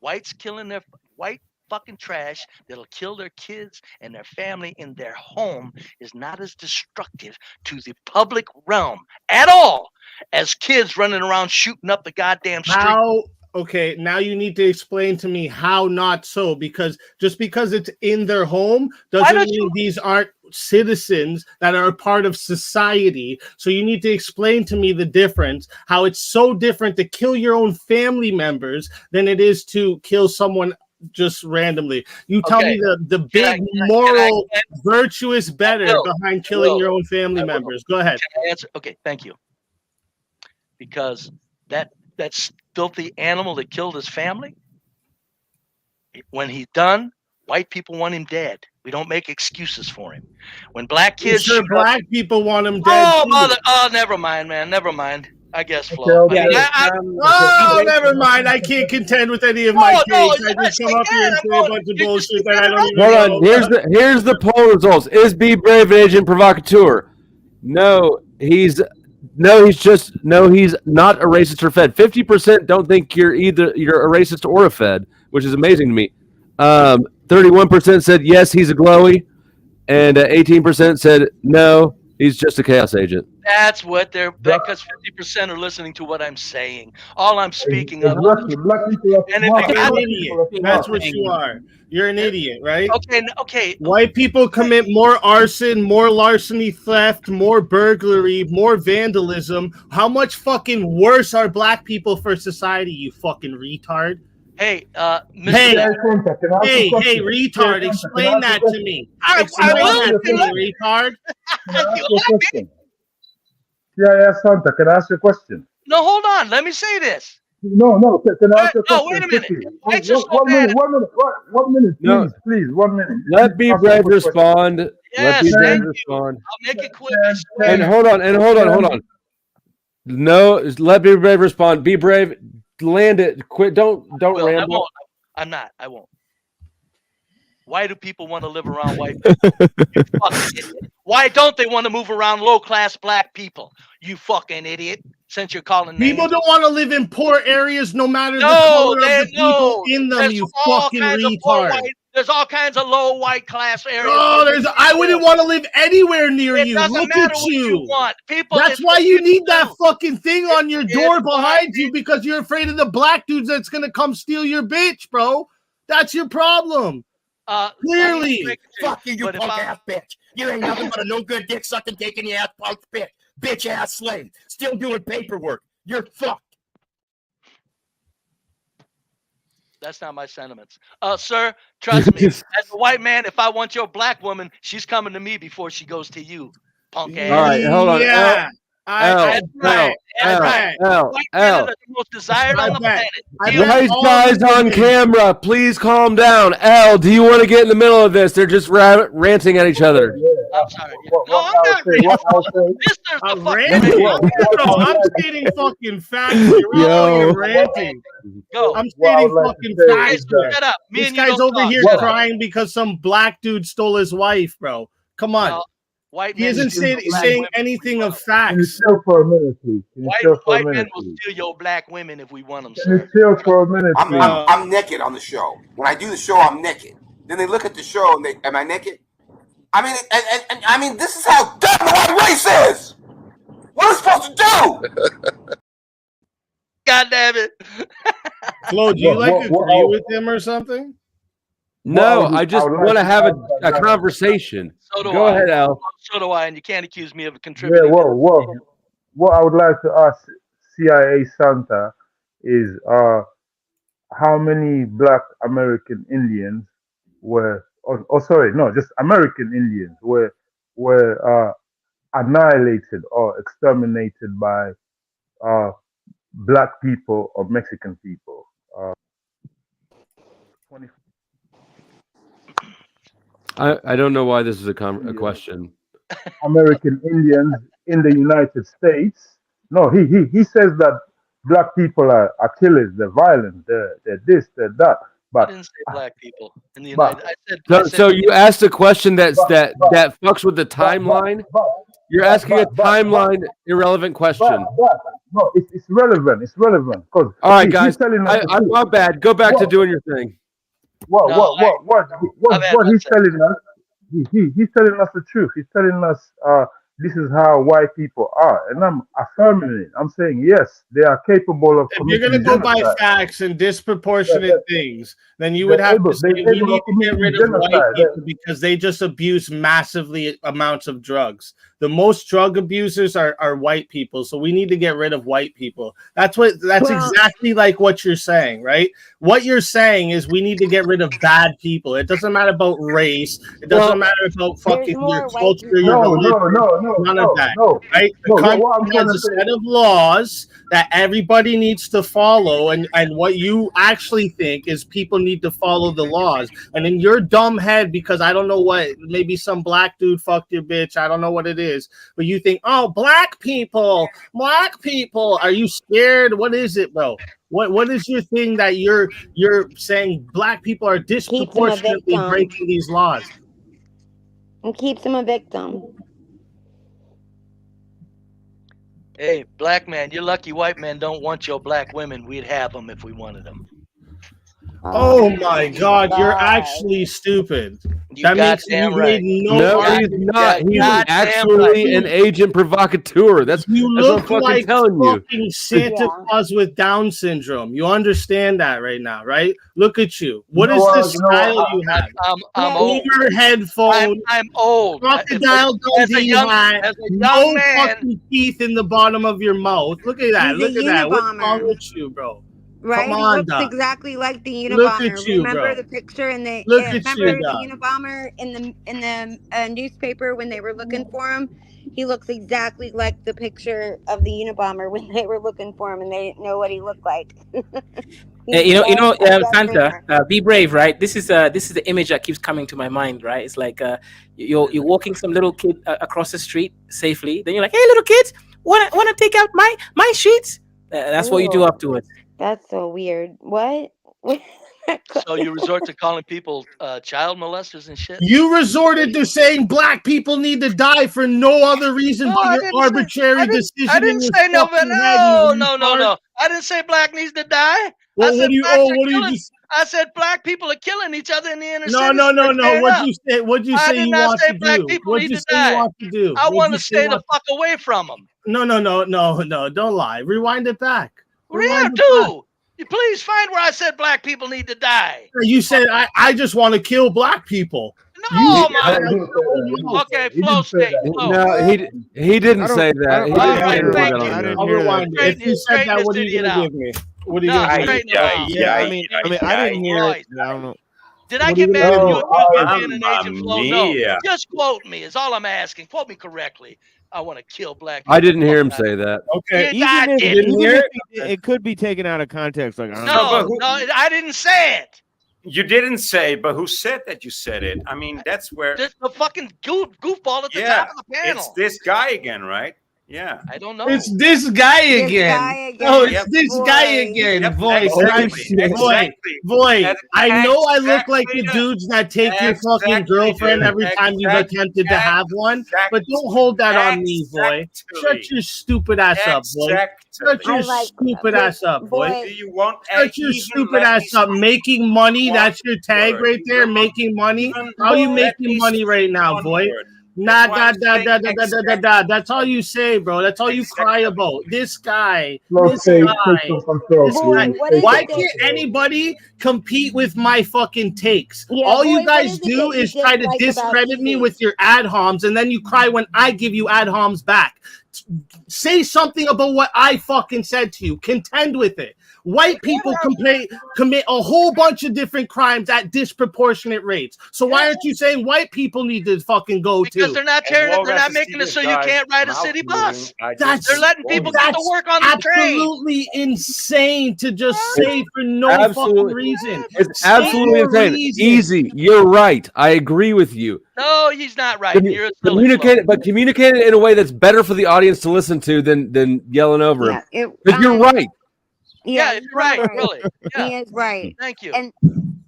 Whites killing their white fucking trash that'll kill their kids and their family in their home is not as destructive to the public realm at all as kids running around shooting up the goddamn street. Okay, now you need to explain to me how not so, because just because it's in their home doesn't mean these aren't citizens that are a part of society. So you need to explain to me the difference, how it's so different to kill your own family members than it is to kill someone just randomly. You tell me the big moral virtuous better behind killing your own family members. Go ahead. Can I answer? Okay, thank you. Because that's filthy animal that killed his family, when he's done, white people want him dead. We don't make excuses for him. When black kids black people want him dead. Never mind, man. Never mind. I guess, Flo. Never mind. I can't contend with any of my takes. I just come up here and say a bunch of bullshit that I don't even know. Hold on. Here's the poll results. Is Be Brave an agent provocateur? No, he's not a racist or fed. 50% don't think you're a racist or a fed, which is amazing to me. 31% said yes, he's a glowy, and 18% said no, he's just a chaos agent. That's what they're, because 50% are listening to what I'm saying. All I'm speaking of. You're an idiot. That's what you are. You're an idiot, right? Okay. White people commit more arson, more larceny, theft, more burglary, more vandalism. How much fucking worse are black people for society, you fucking retard? Hey, hey, retard, explain that to me. Explain that to me, retard. Yeah, Santa, can I ask you a question? No, hold on. Let me say this. No, can I ask you a question? No, wait a minute. One minute, please, 1 minute. Let Be Brave respond. Yes, Let Be Brave I'll respond. make it quick. And hold on. No, let Be Brave respond. Be brave. Land it. Quit. Don't ramble. I won't. Why do people want to live around white people? You fucking idiot. Why don't they want to move around low-class black people? You fucking idiot. Since you're calling names. People don't want to live in poor areas no matter the color of the people in them, you fucking retard. There's all kinds of low white class areas. I wouldn't want to live anywhere near you. Look at you. That's why you need that fucking thing on your door behind you, because you're afraid of the black dudes that's going to come steal your bitch, bro. That's your problem. Clearly. Fuck you punk ass bitch. You ain't nothing but a no good dick sucking, taking your ass punk bitch. Bitch ass slave. Still doing paperwork. You're fucked. That's not my sentiments. Sir, trust me. As a white man, if I want your black woman, she's coming to me before she goes to you, punk ass. All right, hold on. Yeah. That's right. White men are the most desired on the planet. Nice guys on camera, please calm down. Al, do you want to get in the middle of this? They're just ranting at each other. I'm sorry. No, I'm not ranting. I'm stating fucking facts. You're ranting. I'm stating fucking facts. Shut up. This guy's over here crying because some black dude stole his wife, bro. Come on. He isn't saying anything of facts. Can you chill for a minute, please? White men will steal your black women if we want them. Can you chill for a minute, please? I'm naked on the show. When I do the show, I'm naked. Then they look at the show and they, am I naked? I mean, this is how dumb the white race is. What are we supposed to do? God damn it. Flo, do you agree with him or something? No, I just want to have a conversation. So do Go I. ahead, Al. So do I, and you can't accuse me of contributing. Yeah, whoa. what I would like to ask CIA Santa is how many Black American Indians were, or sorry, no, just American Indians were annihilated or exterminated by uh, Black people or Mexican people. 20 I don't know why this is a question. American Indians in the United States. No, he says that Black people are killers, they're violent, they're this, they're that. I But didn't say black people in the United. So you asked a question that fucks with the timeline. You're asking a timeline irrelevant question. no, it's relevant. It's relevant because All right, guys. I'm not bad. Go back to doing your thing. What he's telling us? He's telling us the truth. He's telling us this is how white people are, and I'm affirming it. I'm saying yes, they are capable of. If you're going to go by facts and disproportionate things, then you would have to say we need to get rid of white people because they just abuse massively amounts of drugs. The most drug abusers are white people, so we need to get rid of white people. That's exactly like what you're saying, right? What you're saying is we need to get rid of bad people. It doesn't matter about race. It doesn't matter about fucking your culture, your religion. None of that, right? The country has a set of laws that everybody needs to follow, and what you actually think is people need to follow the laws. And in your dumb head, because I don't know what, maybe some black dude fucked your bitch, I don't know what it is, but you think, oh, black people. Are you scared? What is it, bro? What is your thing that you're saying black people are disproportionately breaking these laws? And keeps them a victim. Hey, black man, you're lucky white men don't want your black women. We'd have them if we wanted them. Oh my God, you're actually stupid. That makes you made No, he's not. He's actually an agent provocateur. That's you what I'm look fucking like telling you. fucking Santa Claus with Down syndrome. You understand that right now, right? Look at you. What is this style you have? I'm old. Boomer headphone. I'm old. Crocodile Dundee hat. No fucking teeth in the bottom of your mouth. Look at that. He's Look a at that. What's Unabomber. wrong with you, bro? Right, Come he on, looks Doc. exactly like the Look Unabomber. at you, Remember bro. the picture in the Look at remember you, the Doc. Unabomber in the newspaper when they were looking for him? He looks exactly like the picture of the Unabomber when they were looking for him and they didn't know what he looked like. Santa, be brave, right? This is the image that keeps coming to my mind, right? It's like you're walking some little kid across the street safely. Then you're like, "Hey, little kids, wanna take out my sheets?" That's what you do afterwards. That's so weird. What? So you resort to calling people child molesters and shit? You resorted to saying black people need to die for no other reason but your arbitrary decision. I didn't say no, but no. I didn't say black needs to die. Well, I said I said black people are killing each other in the inner city. No. What'd you say? What'd you I say did you not want say to black do? people What'd need you to say you die. want to do? I What'd want you to say stay you the want- fuck away from them. No. Don't lie. Rewind it back. Yeah, Rewind it back. do. You please find where I said black people need to die. You said I just want to kill black people. No, man. Okay, flow state. No, he didn't say that. He didn't say that on there. I'll rewind it. If you said that, what are you gonna give me? What are you gonna give me? I mean, I didn't hear it. I don't know. Did I get mad at you being an agent flow? No. Just quote me is all I'm asking. Quote me correctly. I want to kill black people. I didn't hear him say that. Okay. Even if it could be taken out of context. Like, No, I didn't say it. You didn't say, but who said that you said it? I mean, that's where Just the fucking goofball at the top of the panel. it's this guy again, right? Yeah. I don't know. It's this guy again. Oh, it's this guy again. Yep, Voice. exactly. Boy, I know I look like the dudes that take your fucking girlfriend every time you've attempted to have one, but don't hold that on me, boy. Shut your stupid ass up, boy. Shut your stupid ass up, boy. Do you want Shut your stupid ass up. Making money, that's your tag right there, making money. How are you making money right now, boy? Nah, that's all you say, bro. That's all you cry about. This guy. This guy. Why can't anybody compete with my fucking takes? Yeah, all boy, you what guys is it do that you is try to dislike about discredit me Easy? with your ad homs, and then you cry when I give you ad homs back. Say something about what I fucking said to you. Contend with it. White people commit a whole bunch of different crimes at disproportionate rates. So why aren't you saying white people need to fucking go too? Because they're not tearing, they're not making it so you can't ride a city bus. They're letting people get to work on the train. Absolutely insane to just say for no fucking reason. It's absolutely insane. Easy. You're right. I agree with you. No, he's not right. You're a silly Communicate it in a way that's better for the audience to listen to than yelling over him. Because you're right. Yeah, you're right. Really. Yeah. He is right. Thank you. And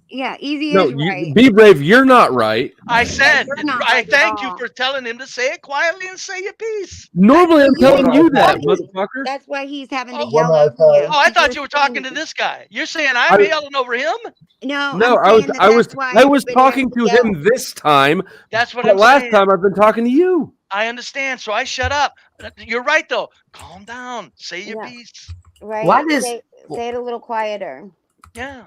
yeah, Easy No, is right. be brave. You're not right. I said, You're not I right at thank you all. for telling him to say it quietly and say your piece. Normally, I'm telling you that, motherfucker. That's why he's having to yell over you. Oh, I thought you were talking to this guy. You're saying I'm yelling over him? No, No, I was talking to him this time. That's what but I'm last saying. time I've been talking to you. I understand, so I shut up. You're right, though. Calm down. Say your piece. Right. What is- say it a little quieter. Yeah.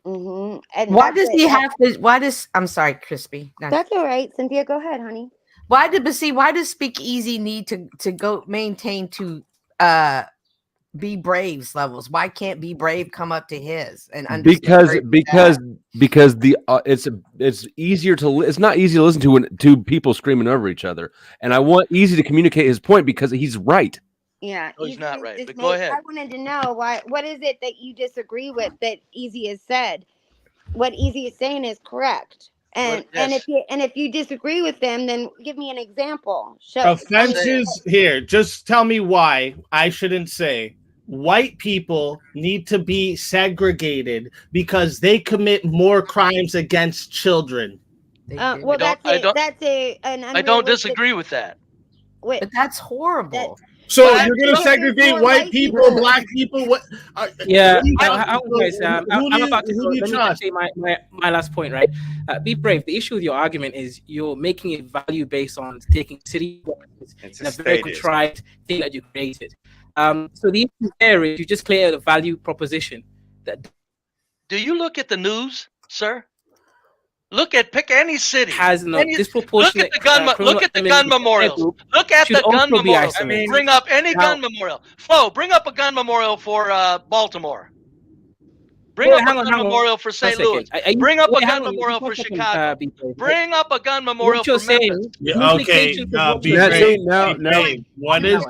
Mm-hmm. And Why that's does he have to? Why does? I'm sorry, Crispy. That's all right, Cynthia. Go ahead, honey. Why does Speak Easy need to go maintain to Be Brave's levels? Why can't Be Brave come up to his and understand? Because the it's easier to it's not easy to listen to when two people screaming over each other, and I want Easy to communicate his point because he's right. Yeah, No, he's not right. This But go ahead. I wanted to know what is it that you disagree with that Easy has said? What Easy is saying is correct. And if you disagree with them, then give me an example. Offenses here. Just tell me why I shouldn't say white people need to be segregated because they commit more crimes against children. Well, I don't disagree with that. Wait, but that's horrible. So you're going to segregate white people, black people? What? Yeah, I'm about to go. Let me just say my last point, right? Be brave. The issue with your argument is you're making it value based on taking city and a very contrived thing that you created. So the issue there is you just clear the value proposition. Do you look at the news, sir? Pick any city. Has no disproportionate. Look at the gun memorials. Look at the gun memorials. Bring up any gun memorial. Flo, bring up a gun memorial for Baltimore. Bring up a gun memorial for St. Louis. Bring up a gun memorial for Chicago. Bring up a gun memorial for Memphis. Okay, what is?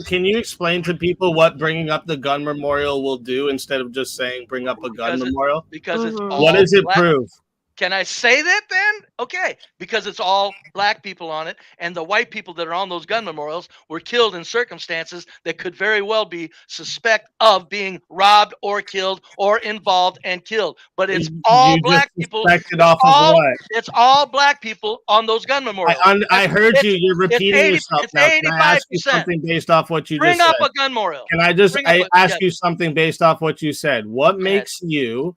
Can you explain to people what bringing up the gun memorial will do instead of just saying bring up a gun memorial? Because it's all what does it black. prove? Can I say that then? Okay, because it's all black people on it, and the white people that are on those gun memorials were killed in circumstances that could very well be suspect of being robbed or killed or involved and killed. But it's all black people. It's all black people on those gun memorials. I heard you. You're repeating yourself now. Can I ask you something based off what you just said? Bring up a gun memorial. Can I just ask you something based off what you said? What makes you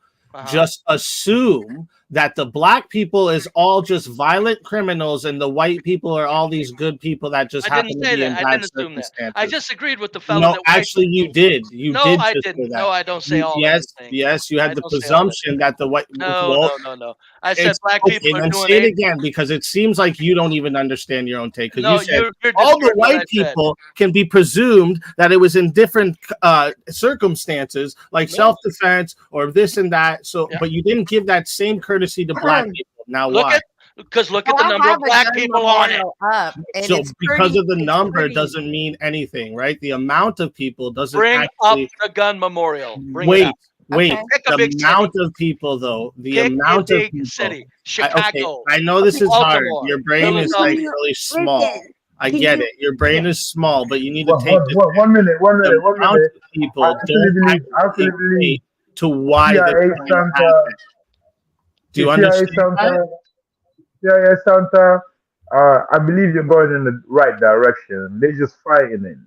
just assume that the black people is all just violent criminals and the white people are all these good people that just happen to be in bad circumstances? I just agreed with the fellow. No, actually, you did. I didn't. No, I don't say all. Yes, you had the presumption that the white. No. I said black people are then doing say it it again because it seems like you don't even understand your own take. No, Because you said you're all the disagreeing with what white I said. people can be presumed that it was in different circumstances, like self-defense or this and that. So, but you didn't give that same courtesy to black people. Now, why? Because look at the number of black people on it. So because of the number doesn't mean anything, right? The amount of people doesn't Bring actually. up the gun memorial. Wait. Pick a The big amount of people, though. The amount of people. City. Okay, Chicago. I know this is hard. Baltimore, Your brain is like Philadelphia. really small. I get it. Your brain is small, but you need to take this. One minute. The amount of people don't actually relate to why the crime happened. Do you understand that? Yeah, Santa. I believe you're going in the right direction. They're just fighting it.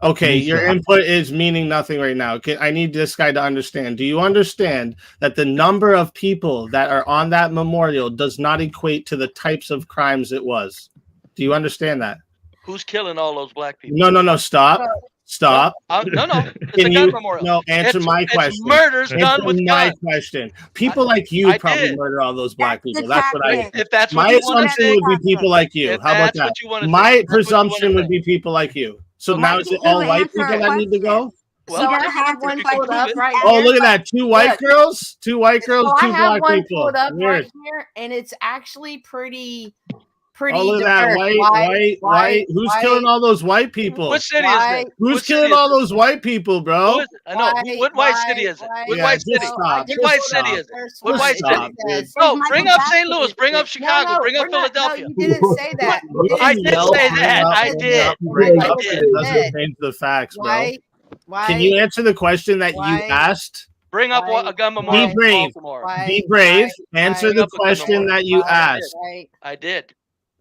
Okay, your input is meaning nothing right now. Okay, I need this guy to understand. Do you understand that the number of people that are on that memorial does not equate to the types of crimes it was? Do you understand that? Who's killing all those black people? No, stop. Stop. No. It's Can a gun you memorial. no answer my question? It's murders done with my guns. question. People like you probably murder all those black people. That's what I. If that's what my you want to assumption think, would be people like you. if How about that's that? what you want to My think, that's what you want presumption to would think. be people like you. So Well, now my is it people all answer white people our that need to go? So I have one pulled up right Oh, here. look at that! Two white girls, two white girls, So I two have black one people. pulled up Weird. right here, and it's actually pretty Oh, look at that! White. Who's killing all those white people? What city is that? Who's What killing city is all it? those white people, bro? Who is it? I know. What white city is it? What Yeah, white just city? stop. What Just white stop. city is it? What Just white stop, city? dude. No, bring up St. Louis. Bring up Chicago. Bring up Philadelphia. No, you didn't say that. I did say that. I did. I did. It doesn't change the facts, bro. Can you answer the question that you asked? Bring up a gun memorial. Be brave. Be brave. Answer Bring the up a gun question that you memorial. asked. I did.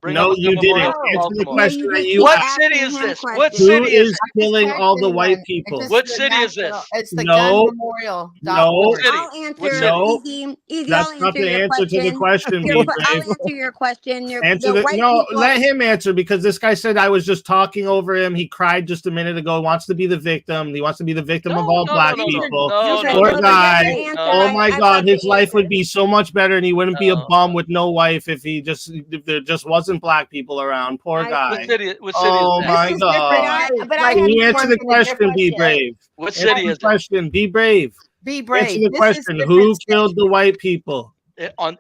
Bring No, up a you gun didn't. memorial for Answer the Baltimore. question that you What asked. city is this? What Who city is is it? killing all the white people? What city is this? It's the No. gun memorial. No. .org. I'll answer. No. Easy, That's I'll not answer the your answer to the question. Your- Be I'll brave. answer your question. Answer The the white no. people- Let him answer because this guy said I was just talking over him. He cried just a minute ago. He wants to be the victim. He wants to be the victim of all black people. Poor guy. Oh my God, his life would be so much better, and he wouldn't be a bum with no wife if there just wasn't black people around. Poor guy. What city Oh is that? my God. Can you answer the question? Be brave. What city is the question? Be brave. Be brave. Answer the This is question. different Who city. killed the white people?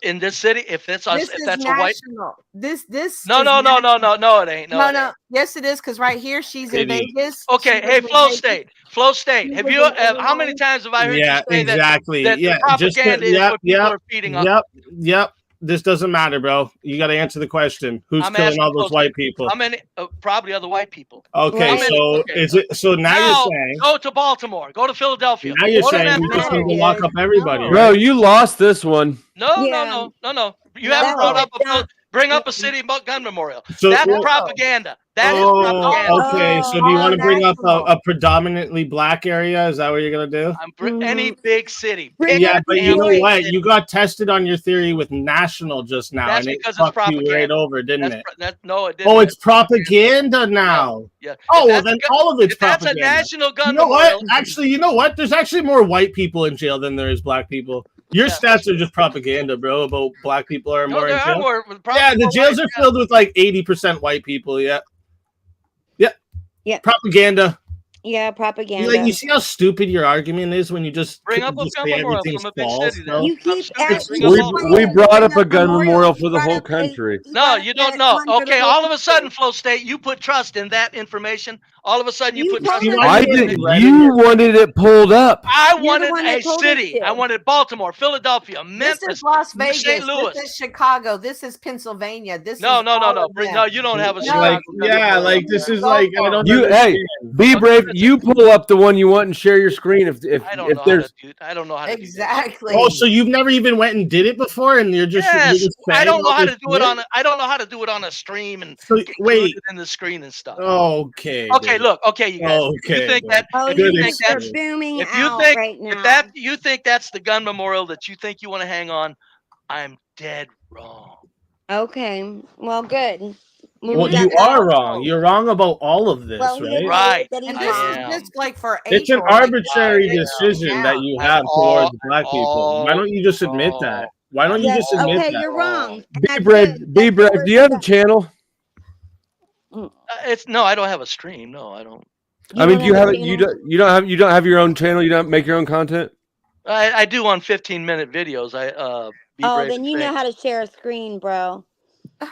In this city? If it's us, This if is that's a white. national. This No, is no, no, no, no, national. no, it ain't. No, it No. ain't. Yes, it is because right here she's in Pity. Vegas. Okay, She hey, was in Flow Vegas. State. Flow State. Have you? How many times have I heard Yeah, you say exactly. that Yeah, the propaganda is what people are feeding us? Yep. This doesn't matter, bro. You got to answer the question. Who's I'm killing asking all those Flow white State. people? How many? Probably other white people. Okay, How many? so Okay. is it? So now you're saying. Go to Baltimore. Go to Philadelphia. Now you're Go to saying we just need to lock up everybody, Bro, right? you lost this one. No. You haven't brought up bring up a city gun memorial. So That's what- propaganda. That is propaganda. Okay. So do you want to bring up a predominantly black area? Is that what you're gonna do? Any big city. Yeah, but you know any what? city. You got tested on your theory with national just now, That's and it because it's fucked you propaganda. right over, didn't it? No, it didn't. Oh, it's propaganda now. Yeah. Oh, If well, that's then a gun- all of it's if that's propaganda. a national gun You know memorial. what? Actually, you know what? There's actually more white people in jail than there is black people. Your stats are just propaganda, bro, about black people are more in there are jail. more- probably Yeah, the more jails white, are filled with like 80% white people. Yeah. Yeah. Propaganda. Yeah, propaganda. Like, you see how stupid your argument is when you just Bring up a just gun say memorial everything's from a big false, city. bro. You keep We brought up a gun memorial for the whole country. No, you don't know. Okay, all of a sudden, Flow State, you put trust in that information. All of a sudden, you put trust in I that. did. You wanted it pulled up. I You're the wanted one that a told us city. to. I wanted Baltimore, Philadelphia, This Memphis, is Las Vegas. St. Louis. This is Chicago. This is Pennsylvania. This No, is no, no, all no. of them. No, you don't have a No. Chicago. Yeah, like this is like I don't. You hey, be brave. You pull up the one you want and share your screen. If I don't know how there's to do. I don't know how to exactly. Oh, so you've never even went and did it before, and you're just Yes, you're just I don't saying know all how this to do it shit? on. I don't know how to do it on a stream and So, include wait. it in the screen and stuff. Okay. Okay, dude. look. Okay, you guys. Okay, you think dude. that? Oh, if you you Good think are that's excuse. booming if you out think right now. if that you think that's the gun memorial that you think you want to hang on, I'm dead wrong. Okay. Well, good. Well, you are wrong. You're wrong about all of this, Well, he right? admitted Right. that he's And this wrong. is just like for It's an April, like, arbitrary I am. decision that you I'm have all- towards black people. Why don't you just admit that? Why don't you Yes, just admit okay, that? you're wrong. And be that's brave. good. Be That's brave. the Do you have a word. channel? It's no, I don't have a stream. No, I don't. I mean, do you don't have have it? a You channel? don't have your own channel. You don't make your own content. I do on 15-minute videos. Be Oh, brave then and you know think. how to share a screen, bro.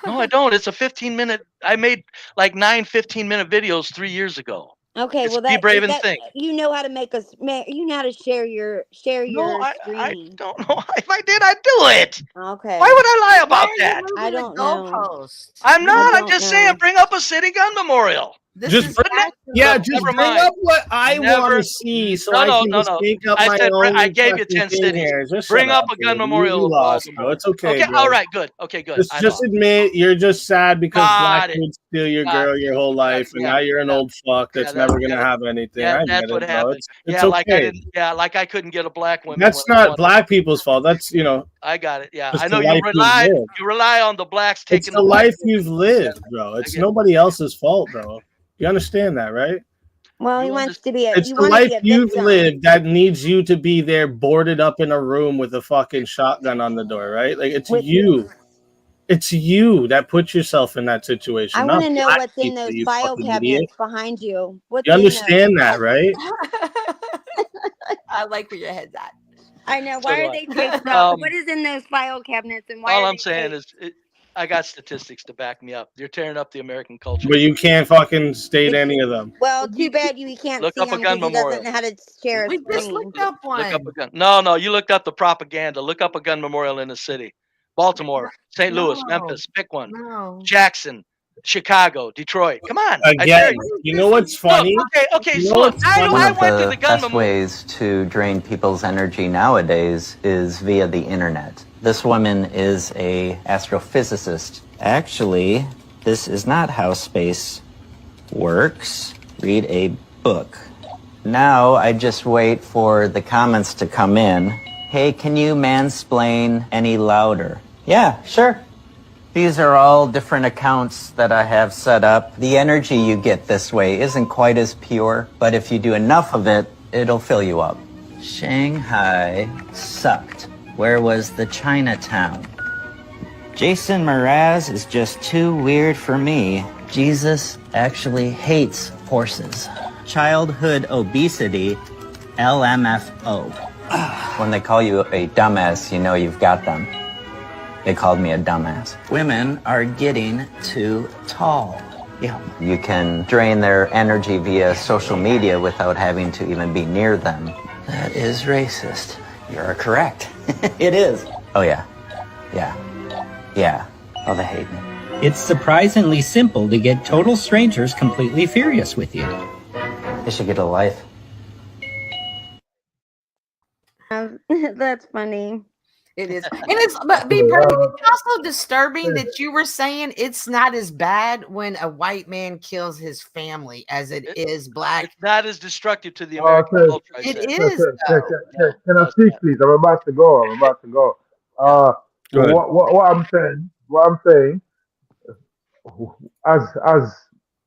No, I don't. It's a 15-minute. I made like 9 15-minute videos 3 years ago. Okay, It's well be that brave is and that think. you know how to make us. You know how to share your No, I screen. don't know. If I did, I'd do it. Okay. Why would I lie about Why that? are you I moving the don't know. goalposts? I'm not. I'm don't just know. saying, bring up a city gun memorial. This Just is bring national. Yeah, Look, just never bring mind. up what I want Never- to see, so No, I no, can no, just no. make up I my said own. I gave you fucking 10 thing cities. here. Just Bring shut up a gun dude. memorial You of lost, Baltimore. bro. It's okay, Okay, bro. all right, good. Okay, good. Just, I just lost. admit you're just sad because Got black it. dudes steal your girl your whole life, and now you're an old fuck that's never gonna have anything. I get that's what it, bro. happened. It's Like I okay. didn't. Like I couldn't get a black woman. That's when I not wanted. black people's fault. That's I got it. Yeah, just I the know life you've lived. you rely on the blacks It's taking the white life women. you've lived, bro. It's nobody else's fault, bro. You understand that, right? Well, he wants to be a. It's You the want to life be a you've victim. lived that needs you to be there, boarded up in a room with a fucking shotgun on the door, right? Like it's you. It's you that put yourself in that situation. I want to Not know black what's in people, those you file fucking idiot. cabinets behind you. What's You in those? understand that, right? I like where your head's at. I know. So Why do are I. they taped up? What is in those file cabinets, and why All are I'm they saying taped? is, I got statistics to back me up. You're tearing up the American culture. But you can't fucking state any of them. Well, too bad you can't Look see up a him gun because he doesn't memorial. know how to share a We just screen. looked up one. Look up a gun. No, you looked up the propaganda. Look up a gun memorial in the city. Baltimore, St. Louis, Memphis. Pick one. No. Jackson, Chicago, Detroit. Come on. I dare Again, you. you know what's funny? Look, okay. You So know look, what's I funny? One went of to the the gun best memorial. ways to drain people's energy nowadays is via the internet. This woman is a astrophysicist. Actually, this is not how space works. Read a book. Now I just wait for the comments to come in. Hey, can you mansplain any louder? Yeah, sure. These are all different accounts that I have set up. The energy you get this way isn't quite as pure, but if you do enough of it, it'll fill you up. Shanghai sucked. Where was the Chinatown? Jason Mraz is just too weird for me. Jesus actually hates horses. Childhood obesity, LMFO. When they call you a dumbass, you know you've got them. They called me a dumbass. Women are getting too tall. Yeah. You can drain their energy via social media without having to even be near them. That is racist. You're correct. It is. Oh, yeah. Yeah. Yeah. Oh, they hate me. It's surprisingly simple to get total strangers completely furious with you. They should get a life. That's funny. It is, and it's but be brave. It's also disturbing that you were saying it's not as bad when a white man kills his family as it is black. It's not as destructive to the American culture. I It said. is. Can I speak, please? I'm about to go. Go ahead. What I'm saying, as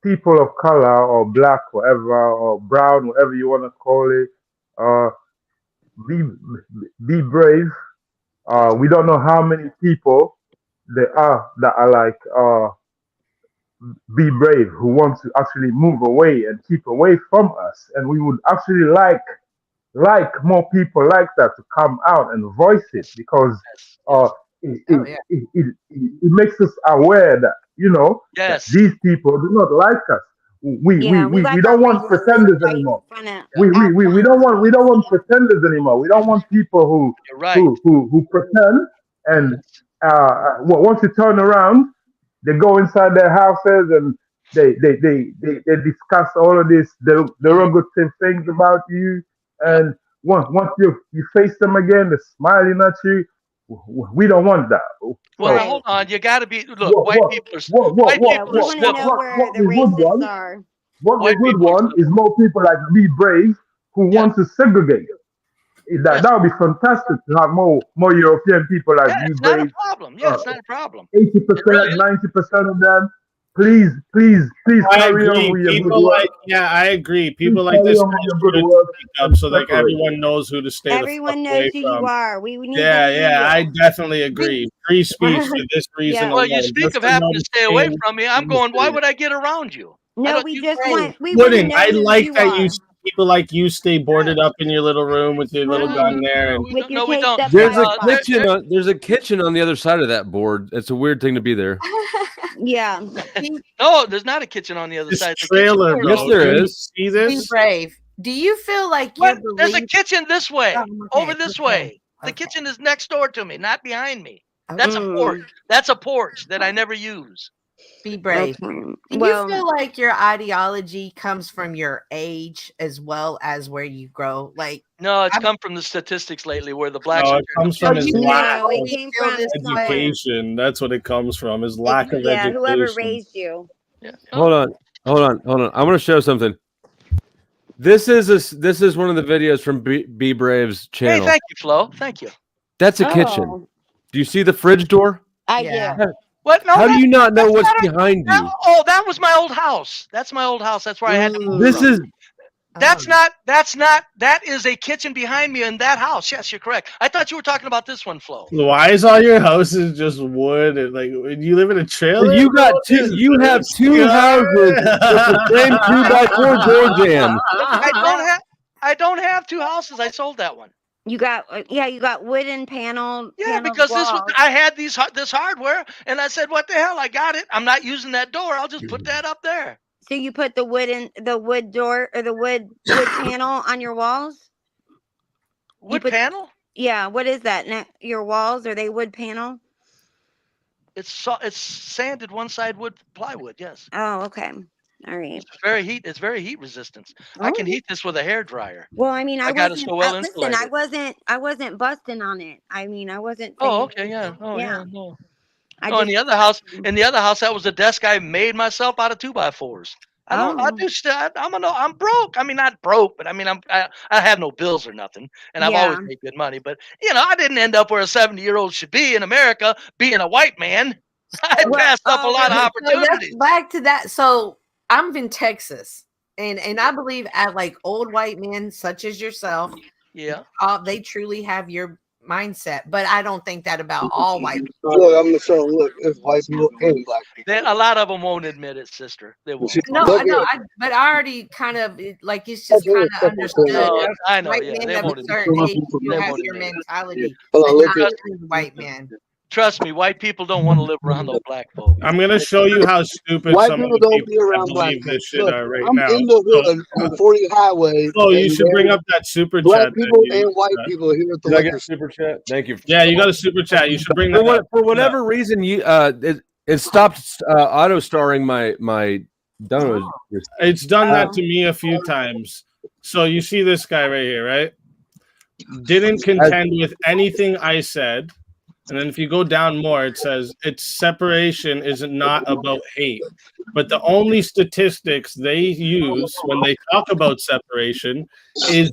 people of color or black, whatever, or brown, whatever you want to call it, be brave. We don't know how many people there are that are like be brave, who want to actually move away and keep away from us, and we would actually like more people like that to come out and voice it, because it makes us aware that that these people do not like us. We don't want pretenders anymore. We don't want pretenders anymore. We don't want people who pretend, and once you turn around, they go inside their houses and they discuss all of this derogative things about you, and once you face them again, they're smiling at you. We don't want that. Well, hold on. You got to be. Look, white people are civil. What we would want is more people like Be Brave who want to segregate. That would be fantastic to have more European people like Be It's not Brave. a problem. Yeah, it's not a problem. 80%, 90% of them. Please carry on with your good work. I agree. People like this up so like everyone knows who to stay Everyone the fuck away knows who from. you are. We need I definitely agree. Free speech for this reason. Well, you speak of having to stay away from me. I'm going, why would I get around you? No, we just want. We wouldn't. know I who like you that are. you people like you stay boarded up in your little room with your little gun there. And No, we don't. There's a kitchen. There's a kitchen on the other side of that board. It's a weird thing to be there. Yeah. No, there's not a kitchen on the other side. The trailer, kitchen bro. Yes, there is. See Be this? brave. Do you feel like What? you There's a believe? kitchen this way, over this okay, way. The kitchen is next door to me, not behind me. That's a porch. That's a porch that I never use. Be brave. Okay. Do you feel like your ideology comes from your age as well as where you grow? Like, No, it's come from the statistics lately where the blacks. No, are it comes from his lack it of came from education. That's what it comes from. His lack of whoever education. raised you. Yeah. Hold on. I want to show something. This is one of the videos from Be Brave's channel. Hey, thank you, Flo. Thank you. That's a kitchen. Do you see the fridge door? I do. What? No. How do you not know what's behind you? That was my old house. That's my old house. That's where I had to move. This is. That is a kitchen behind me in that house. Yes, you're correct. I thought you were talking about this one, Flo. Why is all your houses just wood? And like, you live in a trailer? You got two. You have two houses with the same 2x4 door jam. I don't have two houses. I sold that one. You got you got wooden panel. Yeah, because I had this hardware, and I said, "What the hell? I got it. I'm not using that door. I'll just put that up there." So you put the wood door or the wood panel on your walls? Wood panel? Yeah. What is that? Your walls, are they wood panel? It's sanded one side wood plywood. Yes. Oh, okay. All right. It's very heat resistant. I can heat this with a hair dryer. Well, I mean, I got it so well insulated. I wasn't busting on it. I mean, I wasn't. Oh, okay, yeah. Oh, yeah. No. In the other house, that was a desk I made myself out of 2x4s. I'm broke. I mean, not broke, but I mean, I have no bills or nothing, and I've always made good money. But I didn't end up where a 70-year-old should be in America, being a white man. I passed up a lot of opportunities. So back to that. So I'm in Texas, and I believe at like old white men such as yourself, they truly have your mindset. But I don't think that about all white people. Look, I'm gonna show. Look, it's white people and black people. A lot of them won't admit it, sister. They won't. No, but I already kind of like it's just kind of understood. I know. White men of a certain age, you have your mentality. White man. Trust me, white people don't want to live around those black folks. I'm gonna show you how stupid white some people of the don't people be around that black believe this people. shit Look, are right I'm now. in the hood on 40 highway. Oh, you should bring up that super black chat. people and white people here at the Did I get liquor a super chat? Thank you. Yeah, you got a super chat. You should bring that up. For whatever reason, you it stopped auto starring my donos. It's done that to me a few times. So you see this guy right here, right? Didn't contend with anything I said. And then if you go down more, it says its separation is not about hate. But the only statistics they use when they talk about separation is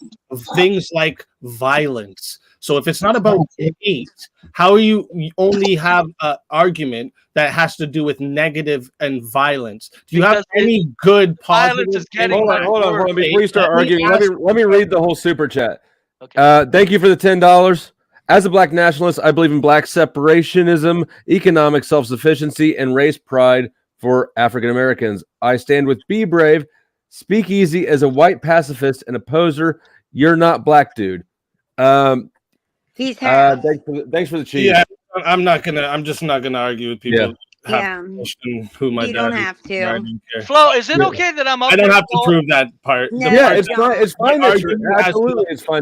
things like violence. So if it's not about hate, how are you only have an argument that has to do with negative and violence? Do you have any good positive? Hold on. Before you start arguing, let me read the whole super chat. Okay. Thank you for the $10. As a black nationalist, I believe in black separationism, economic self-sufficiency, and race pride for African Americans. I stand with Be Brave. Speak easy as a white pacifist and opposer. You're not black, dude. He's half. Thanks for the cheese. Yeah, I'm just not gonna argue with people. Who my you dad don't is. have to. Flo, is it okay that I'm up? I don't have to prove that part. No, it's fine. It's fine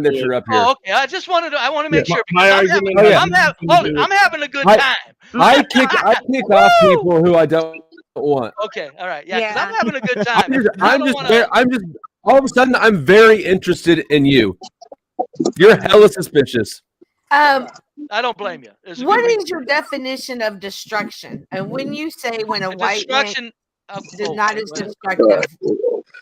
that you're up here. Oh, okay. I want to make sure. My argument. I'm having a good time. I kick off people who I don't want. Okay, all right, yeah, because I'm having a good time. I'm just all of a sudden I'm very interested in you. You're hella suspicious. I don't blame you. What is your definition of destruction? And when you say when a white man is not as destructive,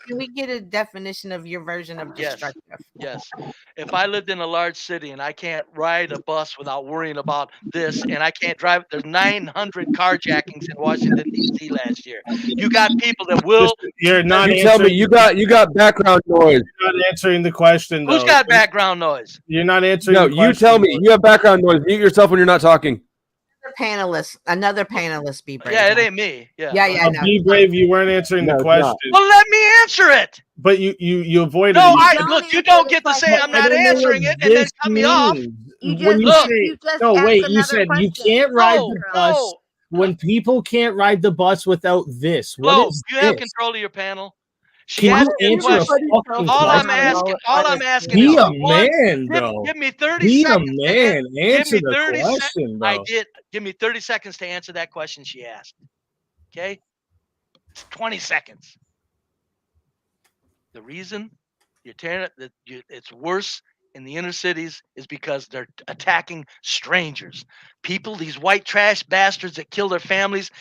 can we get a definition of your version of destructive? Yes. If I lived in a large city and I can't ride a bus without worrying about this, and I can't drive, there's 900 carjackings in Washington D.C. last year. You got people that will. You're not. You tell me you got background noise. You're not answering the question. Who's got background noise? You're not answering. No, you tell me. You have background noise. Mute yourself when you're not talking. Another panelist, Be Brave. Yeah, it ain't me. Yeah. No. Be Brave. You weren't answering the question. Well, let me answer it. But you avoided. No, look. You don't get to say I'm not answering it and then cut me off. You said you can't ride the bus when people can't ride the bus without this. Flo, you have control of your panel. She asked me a question. All I'm asking Be is a man, though. Give me 30 Be seconds. Be a man. Answer the question, though. I did. Give me 30 seconds to answer that question she asked. Okay? It's 20 seconds. The reason you're tearing it, it's worse in the inner cities is because they're attacking strangers. People, these white trash bastards that kill their families,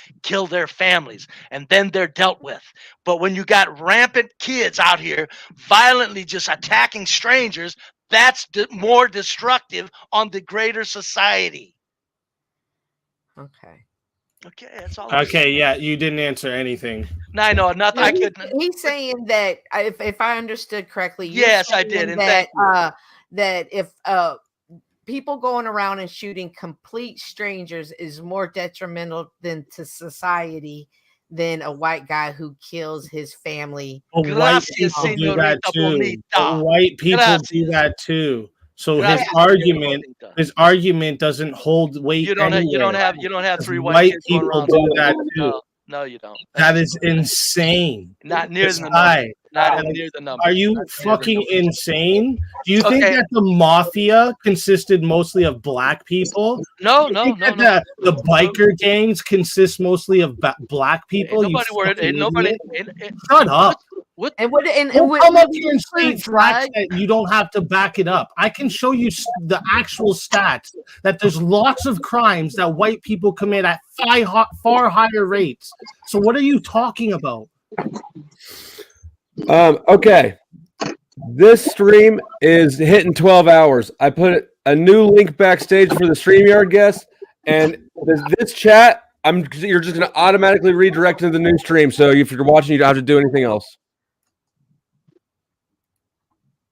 and then they're dealt with. But when you got rampant kids out here violently just attacking strangers, that's more destructive on the greater society. Okay. Okay, that's all. Okay, yeah, you didn't answer anything. No, I know nothing. No, I couldn't. He's saying that if I understood correctly, yes, I did. And that that if people going around and shooting complete strangers is more detrimental than to society than a white guy who kills his family. White people do that too. White people do that too. So his argument doesn't hold weight. You don't have three white kids going people around. do that too. No, you don't. That is insane. Not near the number. Not near the number. Are you fucking insane? Do you think that the mafia consisted mostly of black people? No. The biker gangs consist mostly of black people. Shut up. Don't come up here and say facts that you don't have to back it up. I can show you the actual stats that there's lots of crimes that white people commit at far higher rates. So what are you talking about? Okay. This stream is hitting 12 hours. I put a new link backstage for the StreamYard guests, and this chat, you're just going to automatically redirect to the new stream. So if you're watching, you don't have to do anything else.